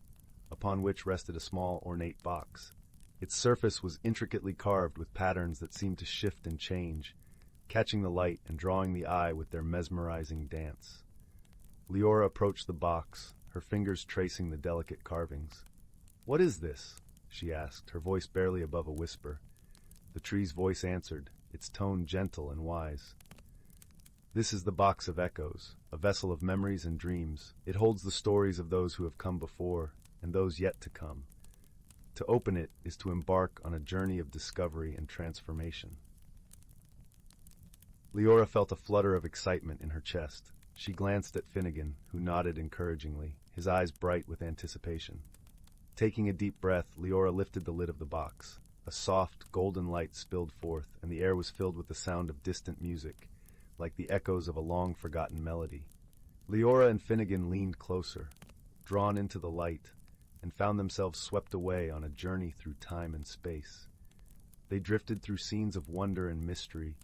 upon which rested a small ornate box. Its surface was intricately carved with patterns that seemed to shift and change, catching the light and drawing the eye with their mesmerizing dance. Leora approached the box, her fingers tracing the delicate carvings. "What is this?" she asked, her voice barely above a whisper. The tree's voice answered, its tone gentle and wise. "This is the Box of Echoes, a vessel of memories and dreams. It holds the stories of those who have come before and those yet to come. To open it is to embark on a journey of discovery and transformation." Leora felt a flutter of excitement in her chest. She glanced at Finnegan, who nodded encouragingly, his eyes bright with anticipation. Taking a deep breath, Leora lifted the lid of the box. A soft, golden light spilled forth, and the air was filled with the sound of distant music, like the echoes of a long-forgotten melody. Leora and Finnegan leaned closer, drawn into the light, and found themselves swept away on a journey through time and space. They drifted through scenes of wonder and mystery,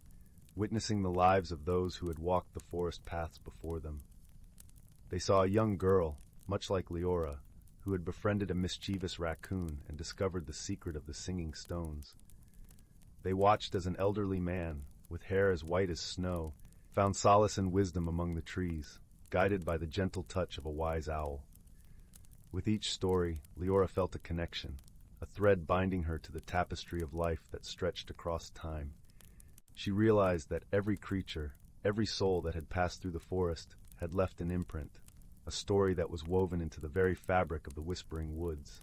witnessing the lives of those who had walked the forest paths before them. They saw a young girl, much like Leora, who had befriended a mischievous raccoon and discovered the secret of the singing stones. They watched as an elderly man, with hair as white as snow, found solace and wisdom among the trees, guided by the gentle touch of a wise owl. With each story, Leora felt a connection, a thread binding her to the tapestry of life that stretched across time. She realized that every creature, every soul that had passed through the forest, had left an imprint, a story that was woven into the very fabric of the Whispering Woods.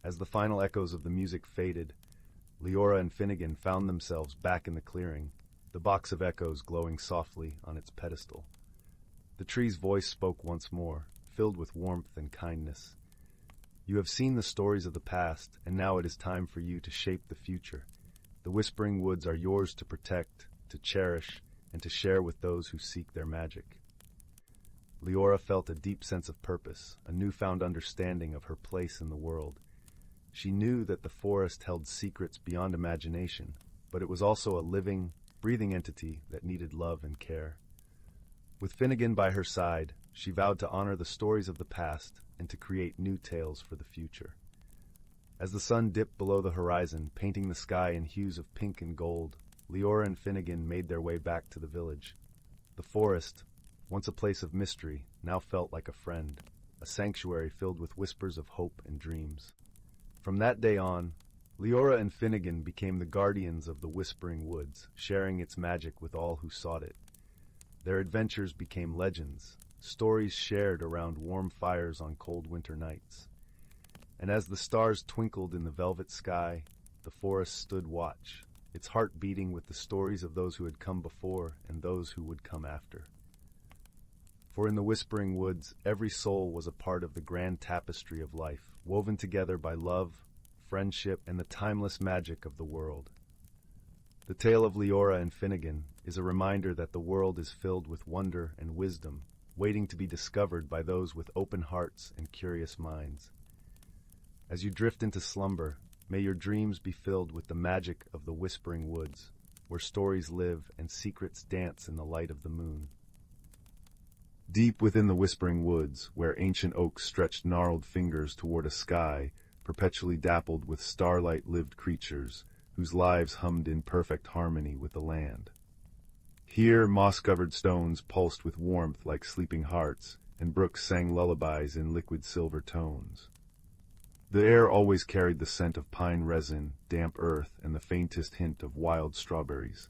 As the final echoes of the music faded, Leora and Finnegan found themselves back in the clearing, the Box of Echoes glowing softly on its pedestal. The tree's voice spoke once more, filled with warmth and kindness. "You have seen the stories of the past, and now it is time for you to shape the future. The Whispering Woods are yours to protect, to cherish, and to share with those who seek their magic." Leora felt a deep sense of purpose, a newfound understanding of her place in the world. She knew that the forest held secrets beyond imagination, but it was also a living, breathing entity that needed love and care. With Finnegan by her side, she vowed to honor the stories of the past and to create new tales for the future. As the sun dipped below the horizon, painting the sky in hues of pink and gold, Leora and Finnegan made their way back to the village. The forest, once a place of mystery, now felt like a friend, a sanctuary filled with whispers of hope and dreams. From that day on, Leora and Finnegan became the guardians of the Whispering Woods, sharing its magic with all who sought it. Their adventures became legends, stories shared around warm fires on cold winter nights. And as the stars twinkled in the velvet sky, the forest stood watch, its heart beating with the stories of those who had come before and those who would come after. For in the Whispering Woods, every soul was a part of the grand tapestry of life, woven together by love, friendship, and the timeless magic of the world. The tale of Leora and Finnegan is a reminder that the world is filled with wonder and wisdom, waiting to be discovered by those with open hearts and curious minds. As you drift into slumber, may your dreams be filled with the magic of the whispering woods, where stories live and secrets dance in the light of the moon. Deep within the whispering woods, where ancient oaks stretched gnarled fingers toward a sky perpetually dappled with starlight-lived creatures, whose lives hummed in perfect harmony with the land. Here moss-covered stones pulsed with warmth like sleeping hearts, and brooks sang lullabies in liquid silver tones. The air always carried the scent of pine resin, damp earth, and the faintest hint of wild strawberries,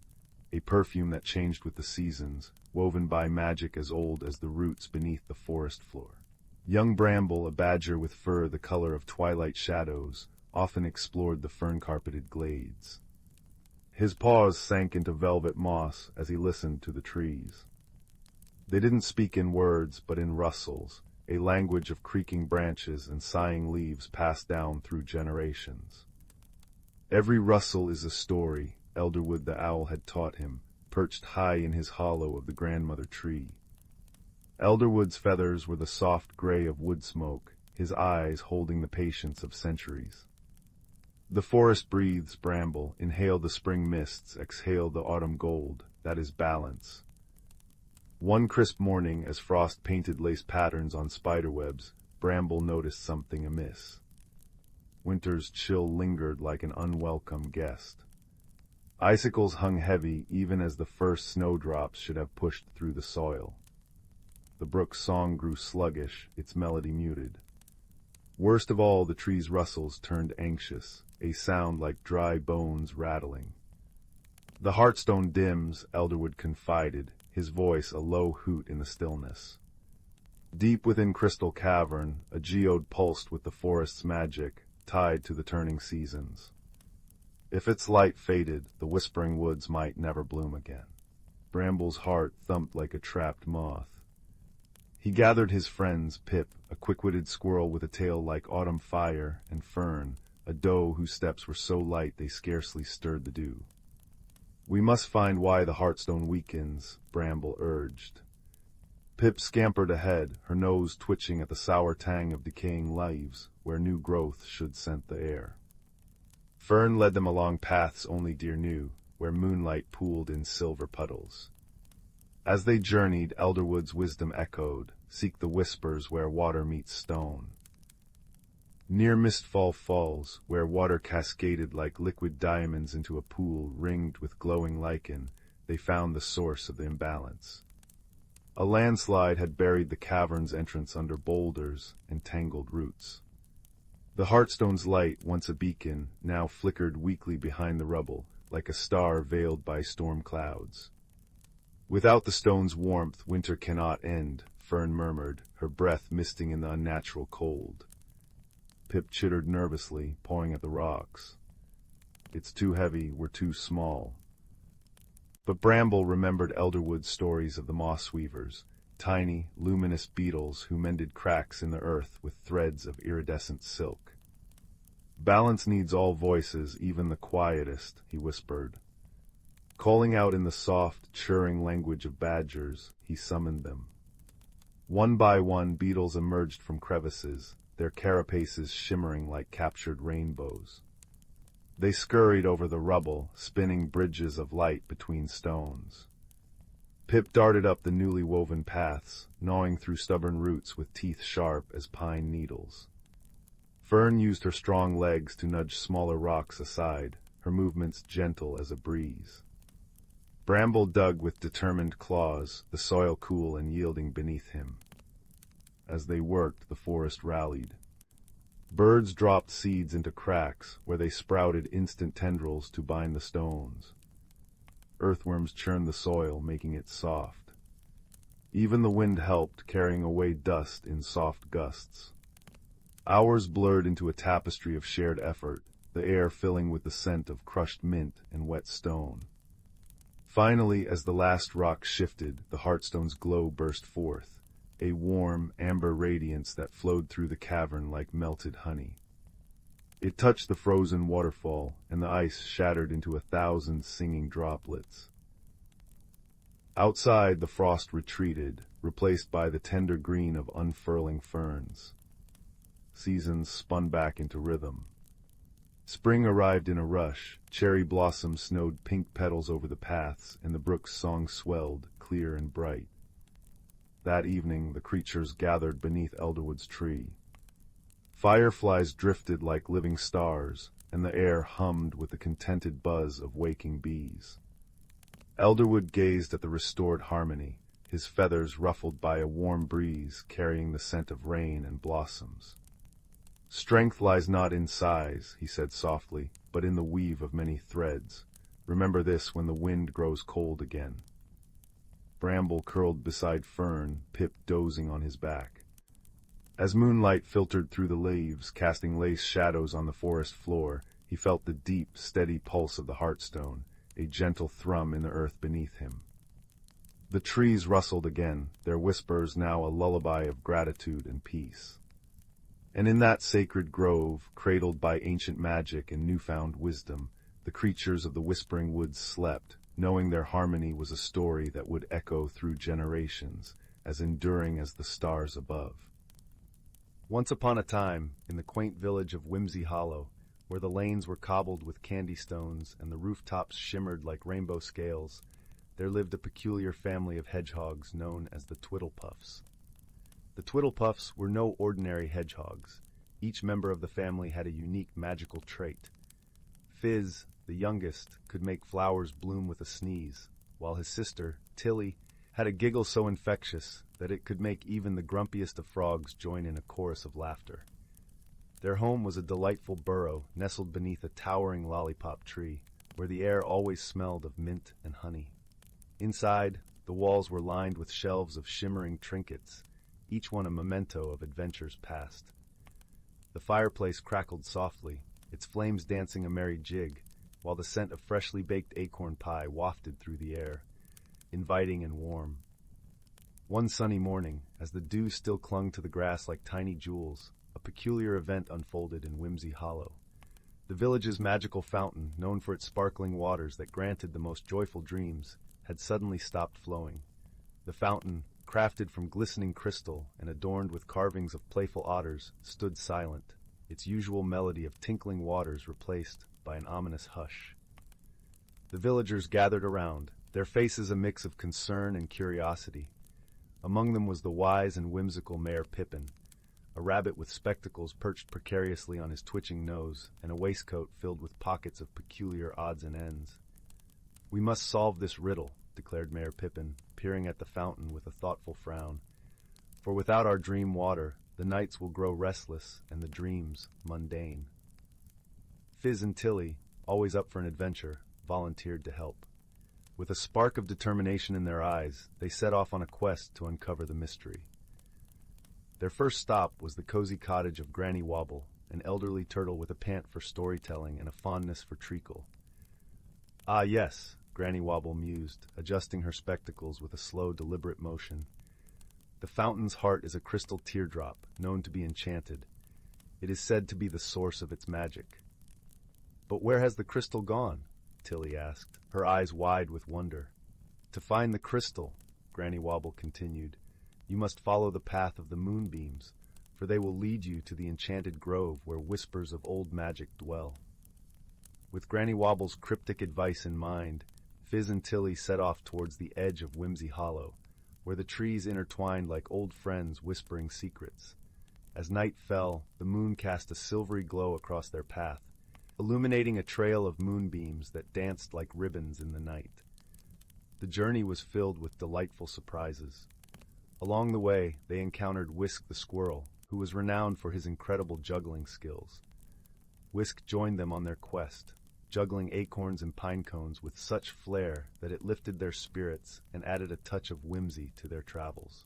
a perfume that changed with the seasons, woven by magic as old as the roots beneath the forest floor. Young Bramble, a badger with fur the color of twilight shadows, often explored the fern-carpeted glades. His paws sank into velvet moss as he listened to the trees. They didn't speak in words, but in rustles, a language of creaking branches and sighing leaves passed down through generations. Every rustle is a story, Elderwood the owl had taught him, perched high in his hollow of the grandmother tree. Elderwood's feathers were the soft gray of wood smoke, his eyes holding the patience of centuries. The forest breathes, Bramble, inhale the spring mists, exhale the autumn gold, that is balance. One crisp morning, as frost painted lace patterns on spiderwebs, Bramble noticed something amiss. Winter's chill lingered like an unwelcome guest. Icicles hung heavy even as the first snowdrops should have pushed through the soil. The brook's song grew sluggish, its melody muted. Worst of all, the tree's rustles turned anxious, a sound like dry bones rattling. The heartstone dims, Elderwood confided, his voice a low hoot in the stillness. Deep within Crystal Cavern, a geode pulsed with the forest's magic, tied to the turning seasons. If its light faded, the whispering woods might never bloom again. Bramble's heart thumped like a trapped moth. He gathered his friends, Pip, a quick-witted squirrel with a tail like autumn fire, and Fern, a doe whose steps were so light they scarcely stirred the dew. "We must find why the heartstone weakens," Bramble urged. Pip scampered ahead, her nose twitching at the sour tang of decaying leaves, where new growth should scent the air. Fern led them along paths only deer knew, where moonlight pooled in silver puddles. As they journeyed, Elderwood's wisdom echoed, "Seek the whispers where water meets stone." Near Mistfall Falls, where water cascaded like liquid diamonds into a pool ringed with glowing lichen, they found the source of the imbalance. A landslide had buried the cavern's entrance under boulders and tangled roots. The Heartstone's light, once a beacon, now flickered weakly behind the rubble, like a star veiled by storm clouds. "Without the stone's warmth, winter cannot end," Fern murmured, her breath misting in the unnatural cold. Pip chittered nervously, pawing at the rocks. "It's too heavy, we're too small." But Bramble remembered Elderwood's stories of the moss weavers, tiny, luminous beetles who mended cracks in the earth with threads of iridescent silk. "Balance needs all voices, even the quietest," he whispered. Calling out in the soft, churring language of badgers, he summoned them. One by one, beetles emerged from crevices, their carapaces shimmering like captured rainbows. They scurried over the rubble, spinning bridges of light between stones. Pip darted up the newly woven paths, gnawing through stubborn roots with teeth sharp as pine needles. Fern used her strong legs to nudge smaller rocks aside, her movements gentle as a breeze. Bramble dug with determined claws, the soil cool and yielding beneath him. As they worked, the forest rallied. Birds dropped seeds into cracks, where they sprouted instant tendrils to bind the stones. Earthworms churned the soil, making it soft. Even the wind helped, carrying away dust in soft gusts. Hours blurred into a tapestry of shared effort, the air filling with the scent of crushed mint and wet stone. Finally, as the last rock shifted, the Heartstone's glow burst forth, a warm, amber radiance that flowed through the cavern like melted honey. It touched the frozen waterfall, and the ice shattered into 1,000 singing droplets. Outside, the frost retreated, replaced by the tender green of unfurling ferns. Seasons spun back into rhythm. Spring arrived in a rush. Cherry blossoms snowed pink petals over the paths, and the brook's song swelled, clear and bright. That evening, the creatures gathered beneath Elderwood's tree. Fireflies drifted like living stars, and the air hummed with the contented buzz of waking bees. Elderwood gazed at the restored harmony, his feathers ruffled by a warm breeze carrying the scent of rain and blossoms. "Strength lies not in size," he said softly, "but in the weave of many threads. Remember this when the wind grows cold again." Bramble curled beside Fern, Pip dozing on his back. As moonlight filtered through the leaves, casting lace shadows on the forest floor, he felt the deep, steady pulse of the heartstone, a gentle thrum in the earth beneath him. The trees rustled again, their whispers now a lullaby of gratitude and peace. And in that sacred grove, cradled by ancient magic and newfound wisdom, the creatures of the whispering woods slept, knowing their harmony was a story that would echo through generations, as enduring as the stars above. Once upon a time, in the quaint village of Whimsy Hollow, where the lanes were cobbled with candy stones and the rooftops shimmered like rainbow scales, there lived a peculiar family of hedgehogs known as the Twiddlepuffs. The Twiddlepuffs were no ordinary hedgehogs. Each member of the family had a unique magical trait. Fizz, the youngest, could make flowers bloom with a sneeze, while his sister, Tilly, had a giggle so infectious that it could make even the grumpiest of frogs join in a chorus of laughter. Their home was a delightful burrow nestled beneath a towering lollipop tree, where the air always smelled of mint and honey. Inside, the walls were lined with shelves of shimmering trinkets, each one a memento of adventures past. The fireplace crackled softly, its flames dancing a merry jig, while the scent of freshly baked acorn pie wafted through the air, inviting and warm. One sunny morning, as the dew still clung to the grass like tiny jewels, a peculiar event unfolded in Whimsy Hollow. The village's magical fountain, known for its sparkling waters that granted the most joyful dreams, had suddenly stopped flowing. The fountain, crafted from glistening crystal and adorned with carvings of playful otters, stood silent, its usual melody of tinkling waters replaced by an ominous hush. The villagers gathered around, their faces a mix of concern and curiosity. Among them was the wise and whimsical Mayor Pippin, a rabbit with spectacles perched precariously on his twitching nose and a waistcoat filled with pockets of peculiar odds and ends. "We must solve this riddle," declared Mayor Pippin, peering at the fountain with a thoughtful frown. "For without our dream water, the nights will grow restless and the dreams mundane." Fizz and Tilly, always up for an adventure, volunteered to help. With a spark of determination in their eyes, they set off on a quest to uncover the mystery. Their first stop was the cozy cottage of Granny Wobble, an elderly turtle with a pant for storytelling and a fondness for treacle. "Ah, yes," Granny Wobble mused, adjusting her spectacles with a slow, deliberate motion. "The fountain's heart is a crystal teardrop, known to be enchanted. It is said to be the source of its magic." "But where has the crystal gone?" Tilly asked, her eyes wide with wonder. "To find the crystal," Granny Wobble continued, "you must follow the path of the moonbeams, for they will lead you to the enchanted grove where whispers of old magic dwell." With Granny Wobble's cryptic advice in mind, Fizz and Tilly set off towards the edge of Whimsy Hollow, where the trees intertwined like old friends whispering secrets. As night fell, the moon cast a silvery glow across their path, illuminating a trail of moonbeams that danced like ribbons in the night. The journey was filled with delightful surprises. Along the way, they encountered Whisk the squirrel, who was renowned for his incredible juggling skills. Whisk joined them on their quest, juggling acorns and pine cones with such flair that it lifted their spirits and added a touch of whimsy to their travels.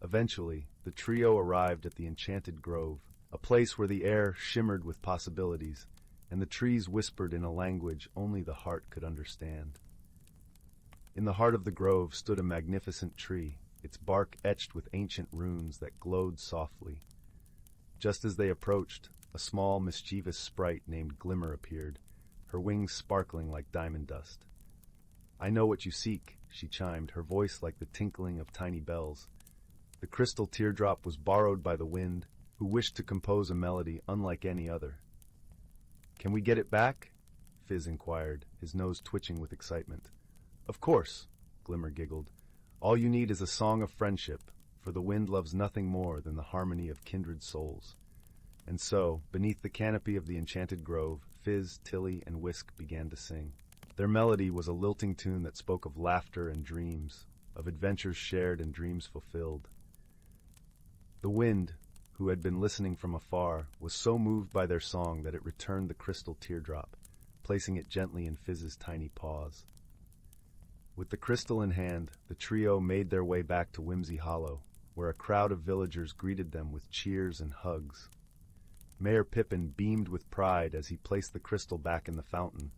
Eventually, the trio arrived at the Enchanted Grove, a place where the air shimmered with possibilities, and the trees whispered in a language only the heart could understand. In the heart of the grove stood a magnificent tree, its bark etched with ancient runes that glowed softly. Just as they approached, a small, mischievous sprite named Glimmer appeared, her wings sparkling like diamond dust. "I know what you seek," she chimed, her voice like the tinkling of tiny bells. The crystal teardrop was borrowed by the wind, who wished to compose a melody unlike any other. "Can we get it back?" Fizz inquired, his nose twitching with excitement. "Of course," Glimmer giggled. "All you need is a song of friendship, for the wind loves nothing more than the harmony of kindred souls." And so, beneath the canopy of the enchanted grove, Fizz, Tilly, and Whisk began to sing. Their melody was a lilting tune that spoke of laughter and dreams, of adventures shared and dreams fulfilled. The wind, who had been listening from afar, was so moved by their song that it returned the crystal teardrop, placing it gently in Fizz's tiny paws. With the crystal in hand, the trio made their way back to Whimsy Hollow, where a crowd of villagers greeted them with cheers and hugs. Mayor Pippin beamed with pride as he placed the crystal back in the fountain,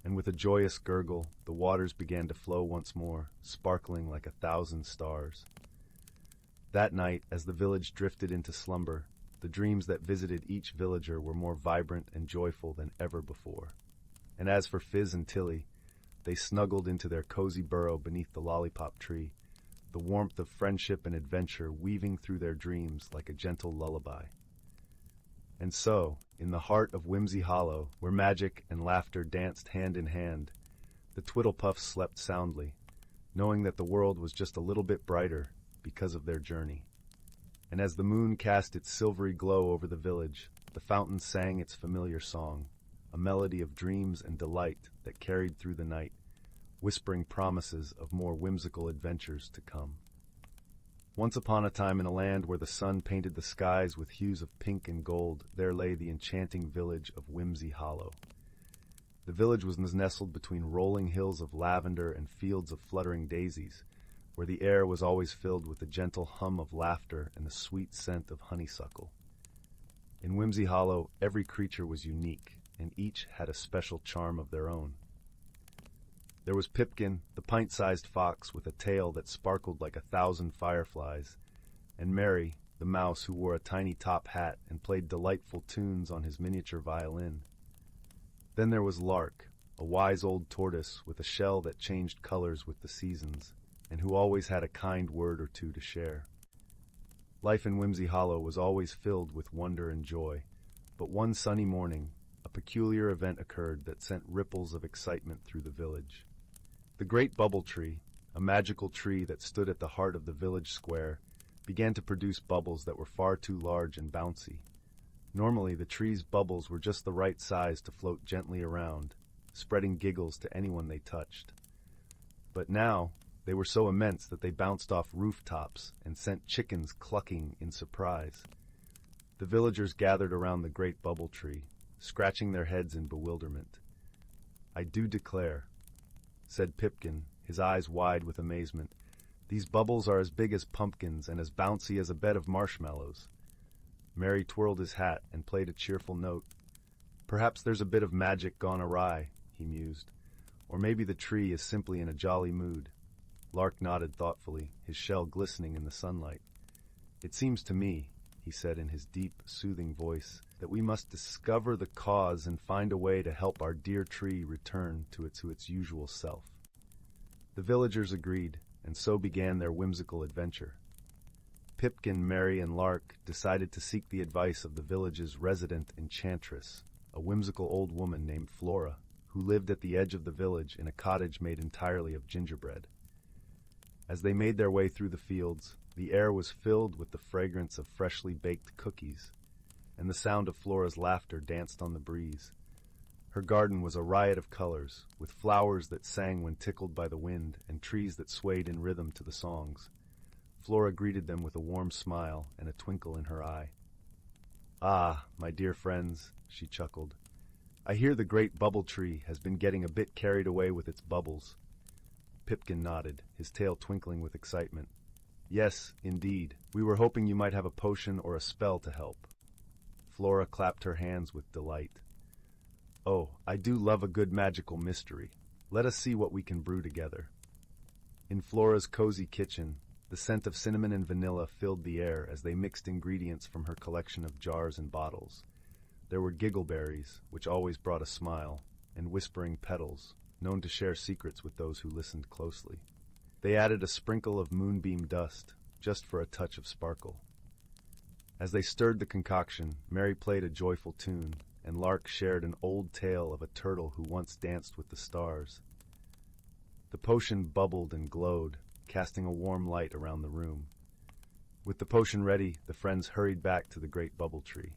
and with a joyous gurgle, the waters began to flow once more, sparkling like 1,000 stars. That night, as the village drifted into slumber, the dreams that visited each villager were more vibrant and joyful than ever before. And as for Fizz and Tilly, they snuggled into their cozy burrow beneath the lollipop tree, the warmth of friendship and adventure weaving through their dreams like a gentle lullaby. And so, in the heart of Whimsy Hollow, where magic and laughter danced hand in hand, the Twiddlepuffs slept soundly, knowing that the world was just a little bit brighter because of their journey. And as the moon cast its silvery glow over the village, the fountain sang its familiar song, a melody of dreams and delight that carried through the night, whispering promises of more whimsical adventures to come. Once upon a time in a land where the sun painted the skies with hues of pink and gold, there lay the enchanting village of Whimsy Hollow. The village was nestled between rolling hills of lavender and fields of fluttering daisies, where the air was always filled with the gentle hum of laughter and the sweet scent of honeysuckle. In Whimsy Hollow, every creature was unique, and each had a special charm of their own. There was Pipkin, the pint-sized fox with a tail that sparkled like 1,000 fireflies, and Mary, the mouse who wore a tiny top hat and played delightful tunes on his miniature violin. Then there was Lark, a wise old tortoise with a shell that changed colors with the seasons, and who always had a kind word or two to share. Life in Whimsy Hollow was always filled with wonder and joy, but one sunny morning, a peculiar event occurred that sent ripples of excitement through the village. The great bubble tree, a magical tree that stood at the heart of the village square, began to produce bubbles that were far too large and bouncy. Normally, the tree's bubbles were just the right size to float gently around, spreading giggles to anyone they touched. But now, they were so immense that they bounced off rooftops and sent chickens clucking in surprise. The villagers gathered around the great bubble tree, scratching their heads in bewilderment. "I do declare," said Pipkin, his eyes wide with amazement, "these bubbles are as big as pumpkins and as bouncy as a bed of marshmallows." Mary twirled his hat and played a cheerful note. "Perhaps there's a bit of magic gone awry," he mused. "Or maybe the tree is simply in a jolly mood." Lark nodded thoughtfully, his shell glistening in the sunlight. "It seems to me," he said in his deep, soothing voice, "that we must discover the cause and find a way to help our dear tree return to its usual self." The villagers agreed, and so began their whimsical adventure. Pipkin, Mary, and Lark decided to seek the advice of the village's resident enchantress, a whimsical old woman named Flora, who lived at the edge of the village in a cottage made entirely of gingerbread. As they made their way through the fields, the air was filled with the fragrance of freshly baked cookies, and the sound of Flora's laughter danced on the breeze. Her garden was a riot of colors, with flowers that sang when tickled by the wind and trees that swayed in rhythm to the songs. Flora greeted them with a warm smile and a twinkle in her eye. "Ah, my dear friends," she chuckled. "I hear the great bubble tree has been getting a bit carried away with its bubbles." Pipkin nodded, his tail twinkling with excitement. "Yes, indeed. We were hoping you might have a potion or a spell to help." Flora clapped her hands with delight. "Oh, I do love a good magical mystery. Let us see what we can brew together." In Flora's cozy kitchen, the scent of cinnamon and vanilla filled the air as they mixed ingredients from her collection of jars and bottles. There were giggleberries, which always brought a smile, and whispering petals, known to share secrets with those who listened closely. They added a sprinkle of moonbeam dust, just for a touch of sparkle. As they stirred the concoction, Mary played a joyful tune, and Lark shared an old tale of a turtle who once danced with the stars. The potion bubbled and glowed, casting a warm light around the room. With the potion ready, the friends hurried back to the great bubble tree.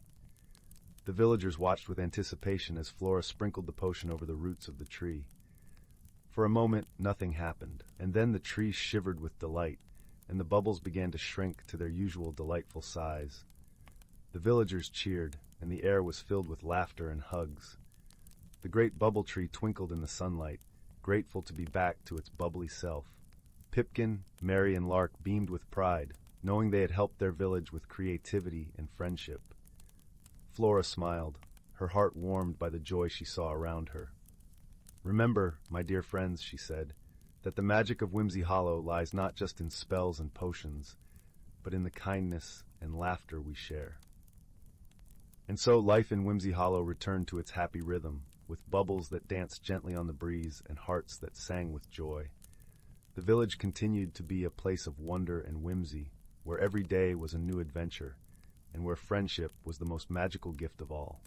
The villagers watched with anticipation as Flora sprinkled the potion over the roots of the tree. For a moment, nothing happened, and then the tree shivered with delight, and the bubbles began to shrink to their usual delightful size. The villagers cheered, and the air was filled with laughter and hugs. The great bubble tree twinkled in the sunlight, grateful to be back to its bubbly self. Pipkin, Mary, and Lark beamed with pride, knowing they had helped their village with creativity and friendship. Flora smiled, her heart warmed by the joy she saw around her. "Remember, my dear friends," she said, "that the magic of Whimsy Hollow lies not just in spells and potions, but in the kindness and laughter we share." And so life in Whimsy Hollow returned to its happy rhythm, with bubbles that danced gently on the breeze and hearts that sang with joy. The village continued to be a place of wonder and whimsy, where every day was a new adventure, and where friendship was the most magical gift of all.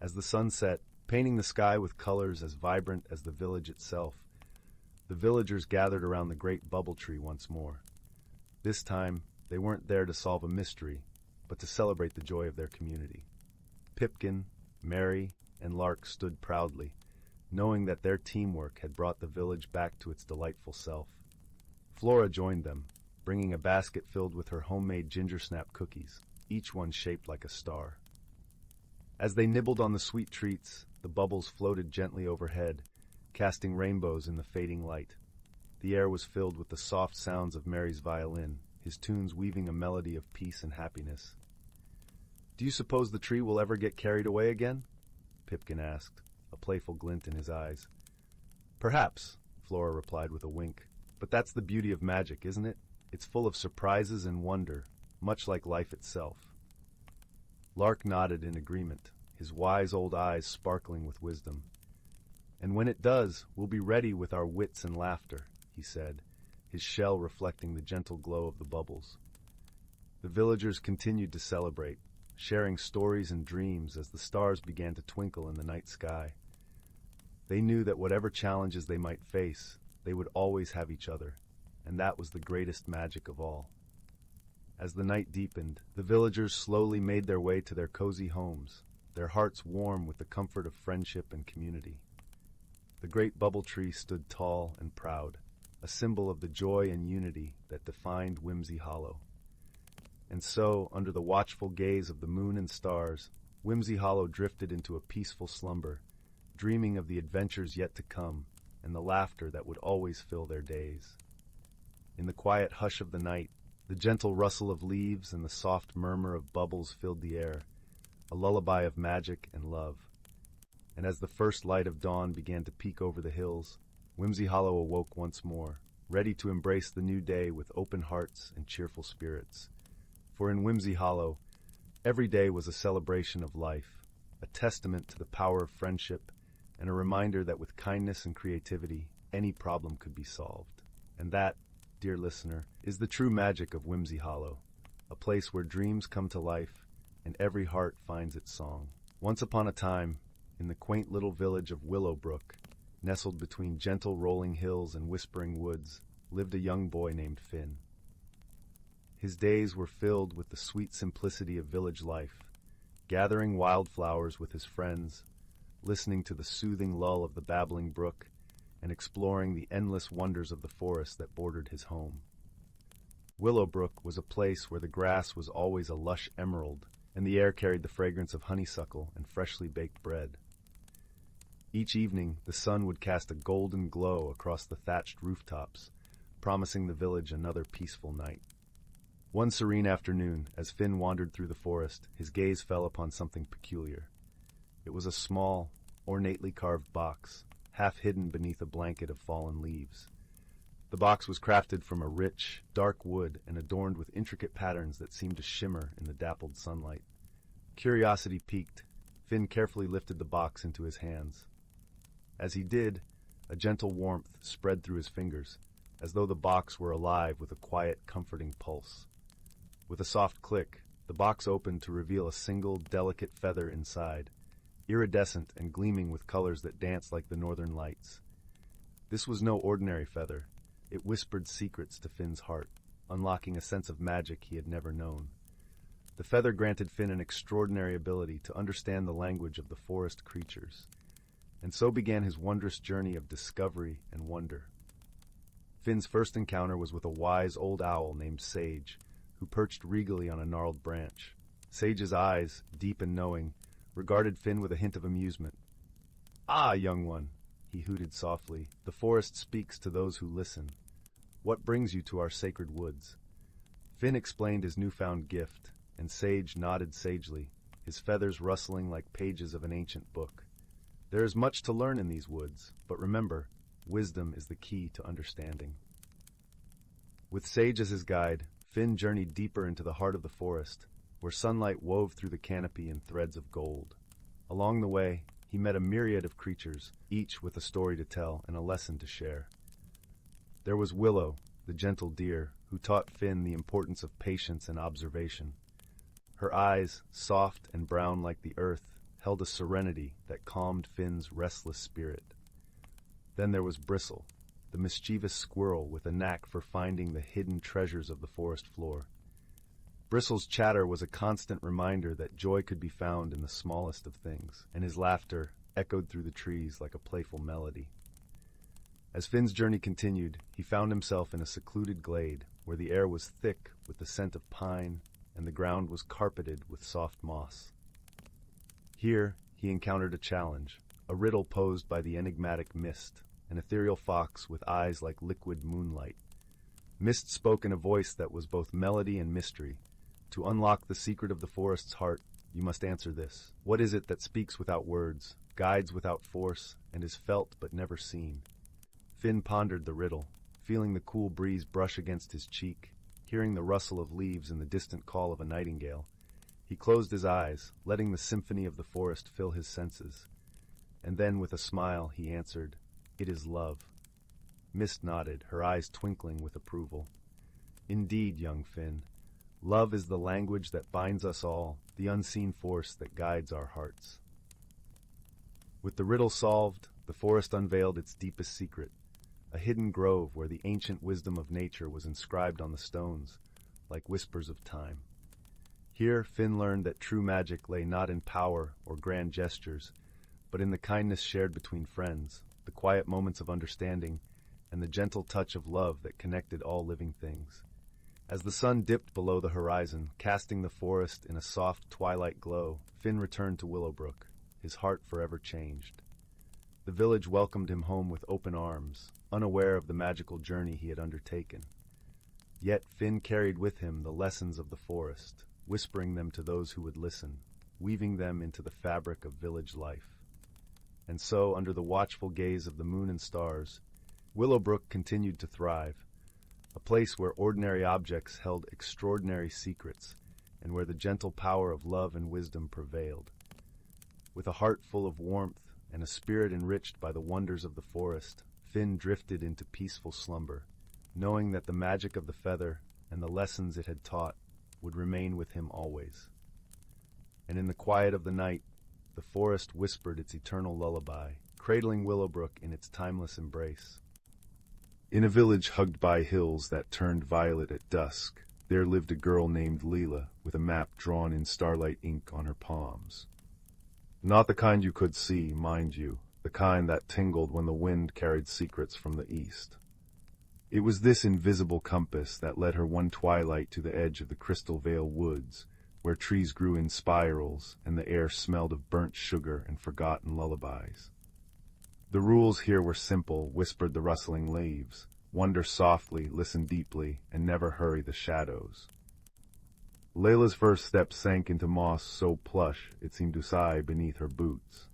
As the sun set, painting the sky with colors as vibrant as the village itself, the villagers gathered around the great bubble tree once more. This time, they weren't there to solve a mystery, but to celebrate the joy of their community. Pipkin, Mary, and Lark stood proudly, knowing that their teamwork had brought the village back to its delightful self. Flora joined them, bringing a basket filled with her homemade ginger snap cookies, each one shaped like a star. As they nibbled on the sweet treats, the bubbles floated gently overhead, casting rainbows in the fading light. The air was filled with the soft sounds of Mary's violin, his tunes weaving a melody of peace and happiness. "Do you suppose the tree will ever get carried away again?" Pipkin asked, a playful glint in his eyes. "Perhaps," Flora replied with a wink. "But that's the beauty of magic, isn't it? It's full of surprises and wonder, much like life itself." Lark nodded in agreement, his wise old eyes sparkling with wisdom. "And when it does, we'll be ready with our wits and laughter," he said, his shell reflecting the gentle glow of the bubbles. The villagers continued to celebrate, sharing stories and dreams as the stars began to twinkle in the night sky. They knew that whatever challenges they might face, they would always have each other, and that was the greatest magic of all. As the night deepened, the villagers slowly made their way to their cozy homes, their hearts warm with the comfort of friendship and community. The great bubble tree stood tall and proud, a symbol of the joy and unity that defined Whimsy Hollow. And so, under the watchful gaze of the moon and stars, Whimsy Hollow drifted into a peaceful slumber, dreaming of the adventures yet to come and the laughter that would always fill their days. In the quiet hush of the night, the gentle rustle of leaves and the soft murmur of bubbles filled the air, a lullaby of magic and love. And as the first light of dawn began to peek over the hills, Whimsy Hollow awoke once more, ready to embrace the new day with open hearts and cheerful spirits. For in Whimsy Hollow, every day was a celebration of life, a testament to the power of friendship, and a reminder that with kindness and creativity, any problem could be solved. And that, dear listener, is the true magic of Whimsy Hollow, a place where dreams come to life and every heart finds its song. Once upon a time, in the quaint little village of Willowbrook, nestled between gentle rolling hills and whispering woods, lived a young boy named Finn. His days were filled with the sweet simplicity of village life, gathering wildflowers with his friends, listening to the soothing lull of the babbling brook, and exploring the endless wonders of the forest that bordered his home. Willowbrook was a place where the grass was always a lush emerald, and the air carried the fragrance of honeysuckle and freshly baked bread. Each evening, the sun would cast a golden glow across the thatched rooftops, promising the village another peaceful night. One serene afternoon, as Finn wandered through the forest, his gaze fell upon something peculiar. It was a small, ornately carved box, half hidden beneath a blanket of fallen leaves. The box was crafted from a rich, dark wood and adorned with intricate patterns that seemed to shimmer in the dappled sunlight. Curiosity piqued, Finn carefully lifted the box into his hands. As he did, a gentle warmth spread through his fingers, as though the box were alive with a quiet, comforting pulse. With a soft click, the box opened to reveal a single, delicate feather inside, iridescent and gleaming with colors that danced like the northern lights. This was no ordinary feather. It whispered secrets to Finn's heart, unlocking a sense of magic he had never known. The feather granted Finn an extraordinary ability to understand the language of the forest creatures, and so began his wondrous journey of discovery and wonder. Finn's first encounter was with a wise old owl named Sage, who perched regally on a gnarled branch. Sage's eyes, deep and knowing, regarded Finn with a hint of amusement. "Ah, young one," he hooted softly, "the forest speaks to those who listen. What brings you to our sacred woods?" Finn explained his newfound gift, and Sage nodded sagely, his feathers rustling like pages of an ancient book. "There is much to learn in these woods, but remember, wisdom is the key to understanding." With Sage as his guide, Finn journeyed deeper into the heart of the forest, where sunlight wove through the canopy in threads of gold. Along the way, he met a myriad of creatures, each with a story to tell and a lesson to share. There was Willow, the gentle deer, who taught Finn the importance of patience and observation. Her eyes, soft and brown like the earth, held a serenity that calmed Finn's restless spirit. Then there was Bristle, the mischievous squirrel with a knack for finding the hidden treasures of the forest floor. Bristle's chatter was a constant reminder that joy could be found in the smallest of things, and his laughter echoed through the trees like a playful melody. As Finn's journey continued, he found himself in a secluded glade where the air was thick with the scent of pine and the ground was carpeted with soft moss. Here, he encountered a challenge, a riddle posed by the enigmatic Mist, an ethereal fox with eyes like liquid moonlight. Mist spoke in a voice that was both melody and mystery. "To unlock the secret of the forest's heart, you must answer this. What is it that speaks without words, guides without force, and is felt but never seen?" Finn pondered the riddle, feeling the cool breeze brush against his cheek, hearing the rustle of leaves and the distant call of a nightingale. He closed his eyes, letting the symphony of the forest fill his senses. And then, with a smile, he answered, "It is love." Mist nodded, her eyes twinkling with approval. "Indeed, young Finn, love is the language that binds us all, the unseen force that guides our hearts." With the riddle solved, the forest unveiled its deepest secret, a hidden grove where the ancient wisdom of nature was inscribed on the stones, like whispers of time. Here, Finn learned that true magic lay not in power or grand gestures, but in the kindness shared between friends, the quiet moments of understanding, and the gentle touch of love that connected all living things. As the sun dipped below the horizon, casting the forest in a soft twilight glow, Finn returned to Willowbrook, his heart forever changed. The village welcomed him home with open arms, unaware of the magical journey he had undertaken. Yet Finn carried with him the lessons of the forest, whispering them to those who would listen, weaving them into the fabric of village life. And so, under the watchful gaze of the moon and stars, Willowbrook continued to thrive, a place where ordinary objects held extraordinary secrets, and where the gentle power of love and wisdom prevailed. With a heart full of warmth and a spirit enriched by the wonders of the forest, Finn drifted into peaceful slumber, knowing that the magic of the feather and the lessons it had taught would remain with him always. And in the quiet of the night, the forest whispered its eternal lullaby, cradling Willowbrook in its timeless embrace. In a village hugged by hills that turned violet at dusk, there lived a girl named Leela, with a map drawn in starlight ink on her palms. Not the kind you could see, mind you, the kind that tingled when the wind carried secrets from the east. It was this invisible compass that led her one twilight to the edge of the Crystal Vale woods, where trees grew in spirals and the air smelled of burnt sugar and forgotten lullabies. The rules here were simple, whispered the rustling leaves. Wonder softly, listen deeply, and never hurry the shadows. Layla's first step sank into moss so plush it seemed to sigh beneath her boots.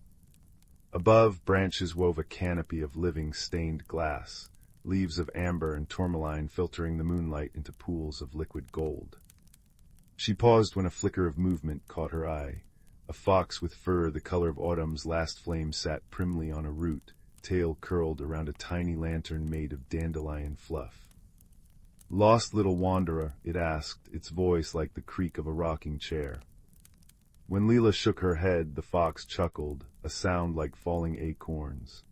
Above, branches wove a canopy of living stained glass, leaves of amber and tourmaline filtering the moonlight into pools of liquid gold. She paused when a flicker of movement caught her eye, A fox with fur the color of autumn's last flame sat primly on a root, tail curled around a tiny lantern made of dandelion fluff. "Lost little wanderer?" it asked, its voice like the creak of a rocking chair. When Leela shook her head, the fox chuckled, a sound like falling acorns.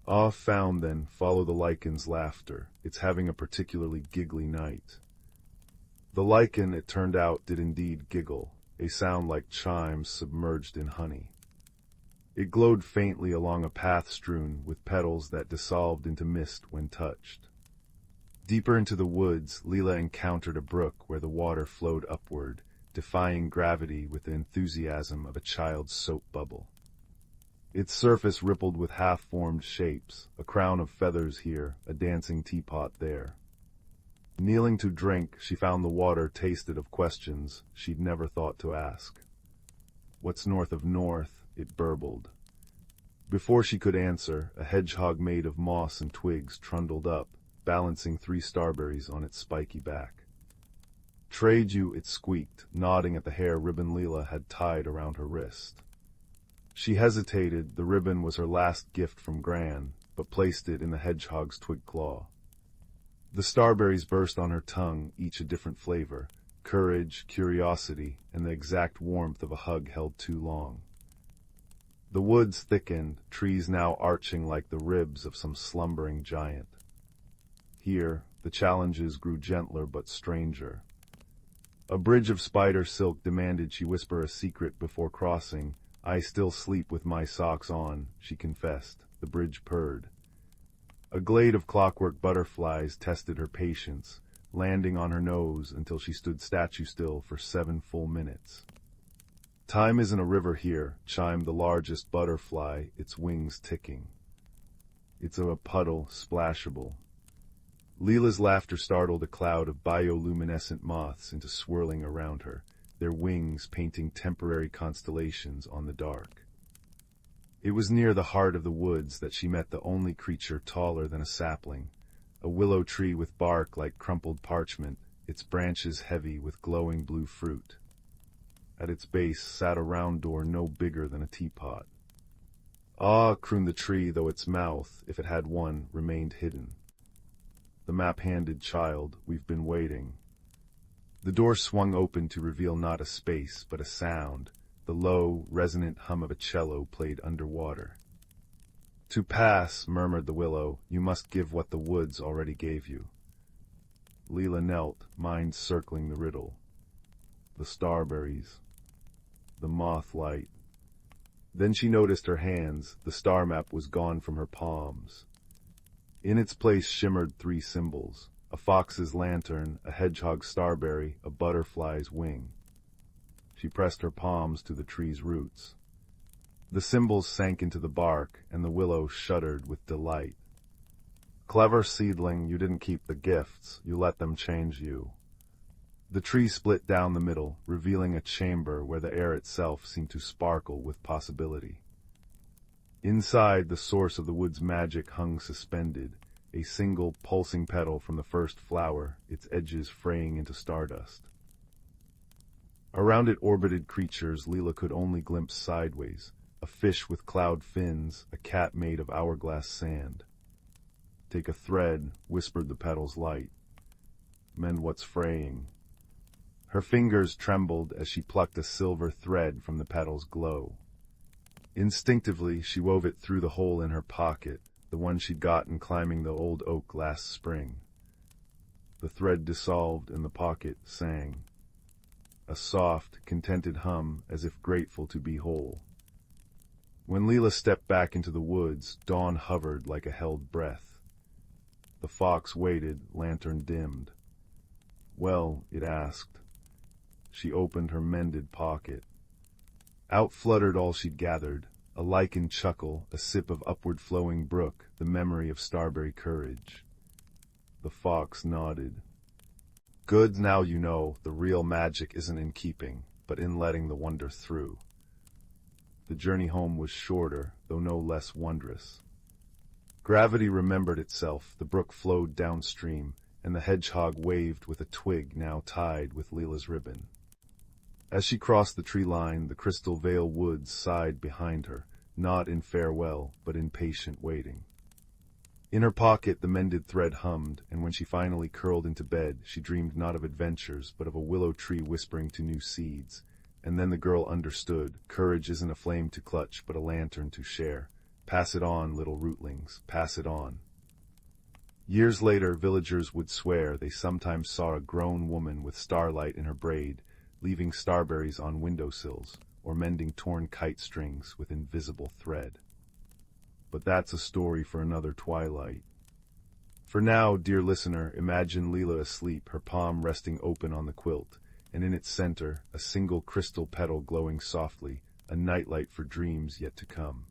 "Ah, found then, follow the liken's laughter. It's having a particularly giggly night." The lichen, it turned out, did indeed giggle, a sound like chimes submerged in honey. It glowed faintly along a path strewn with petals that dissolved into mist when touched. Deeper into the woods, Leela encountered a brook where the water flowed upward, defying gravity with the enthusiasm of a child's soap bubble. Its surface rippled with half-formed shapes, a crown of feathers here, a dancing teapot there. Kneeling to drink, she found the water tasted of questions she'd never thought to ask. "What's north of north?" it burbled. Before she could answer, a hedgehog made of moss and twigs trundled up, balancing 3 starberries on its spiky back. "Trade you," it squeaked, nodding at the hair ribbon Leela had tied around her wrist. She hesitated. The ribbon was her last gift from Gran, but placed it in the hedgehog's twig claw. The starberries burst on her tongue, each a different flavor: courage, curiosity, and the exact warmth of a hug held too long. The woods thickened, trees now arching like the ribs of some slumbering giant. Here, the challenges grew gentler but stranger. A bridge of spider silk demanded she whisper a secret before crossing. "I still sleep with my socks on," she confessed. The bridge purred. A glade of clockwork butterflies tested her patience, landing on her nose until she stood statue still for 7 full minutes. "Time isn't a river here," chimed the largest butterfly, its wings ticking. "It's a puddle, splashable." Leela's laughter startled a cloud of bioluminescent moths into swirling around her, their wings painting temporary constellations on the dark. It was near the heart of the woods that she met the only creature taller than a sapling, a willow tree with bark like crumpled parchment, its branches heavy with glowing blue fruit. At its base sat a round door no bigger than a teapot. "Ah," crooned the tree, though its mouth, if it had one, remained hidden. The map-handed child, "We've been waiting." The door swung open to reveal not a space, but a sound. The low, resonant hum of a cello played underwater. "To pass," murmured the willow, "you must give what the woods already gave you." Leela knelt, mind circling the riddle. The starberries. The moth light. Then she noticed her hands. The star map was gone from her palms. In its place shimmered 3 symbols: a fox's lantern, a hedgehog's starberry, a butterfly's wing. She pressed her palms to the tree's roots. The symbols sank into the bark, and the willow shuddered with delight. "Clever seedling, you didn't keep the gifts, you let them change you." The tree split down the middle, revealing a chamber where the air itself seemed to sparkle with possibility. Inside, the source of the wood's magic hung suspended, a single pulsing petal from the first flower, its edges fraying into stardust. Around it orbited creatures Leela could only glimpse sideways: a fish with cloud fins, a cat made of hourglass sand. "Take a thread," whispered the petal's light. "Mend what's fraying." Her fingers trembled as she plucked a silver thread from the petal's glow. Instinctively, she wove it through the hole in her pocket, the one she'd gotten climbing the old oak last spring. The thread dissolved and the pocket sang. A soft, contented hum, as if grateful to be whole. When Leela stepped back into the woods, dawn hovered like a held breath. The fox waited, lantern dimmed. "Well?" it asked. She opened her mended pocket. Out fluttered all she'd gathered: a lichen chuckle, a sip of upward-flowing brook, the memory of starberry courage. The fox nodded. "Good, now you know, the real magic isn't in keeping, but in letting the wonder through." The journey home was shorter, though no less wondrous. Gravity remembered itself, the brook flowed downstream, and the hedgehog waved with a twig now tied with Leela's ribbon. As she crossed the tree line, the Crystal Vale woods sighed behind her, not in farewell, but in patient waiting. In her pocket the mended thread hummed, and when she finally curled into bed, she dreamed not of adventures, but of a willow tree whispering to new seeds. And then the girl understood. Courage isn't a flame to clutch, but a lantern to share. Pass it on, little rootlings, pass it on. Years later, villagers would swear they sometimes saw a grown woman with starlight in her braid, leaving starberries on windowsills, or mending torn kite strings with invisible thread. But that's a story for another twilight. For now, dear listener, imagine Leela asleep, her palm resting open on the quilt, and in its center, a single crystal petal glowing softly, a nightlight for dreams yet to come.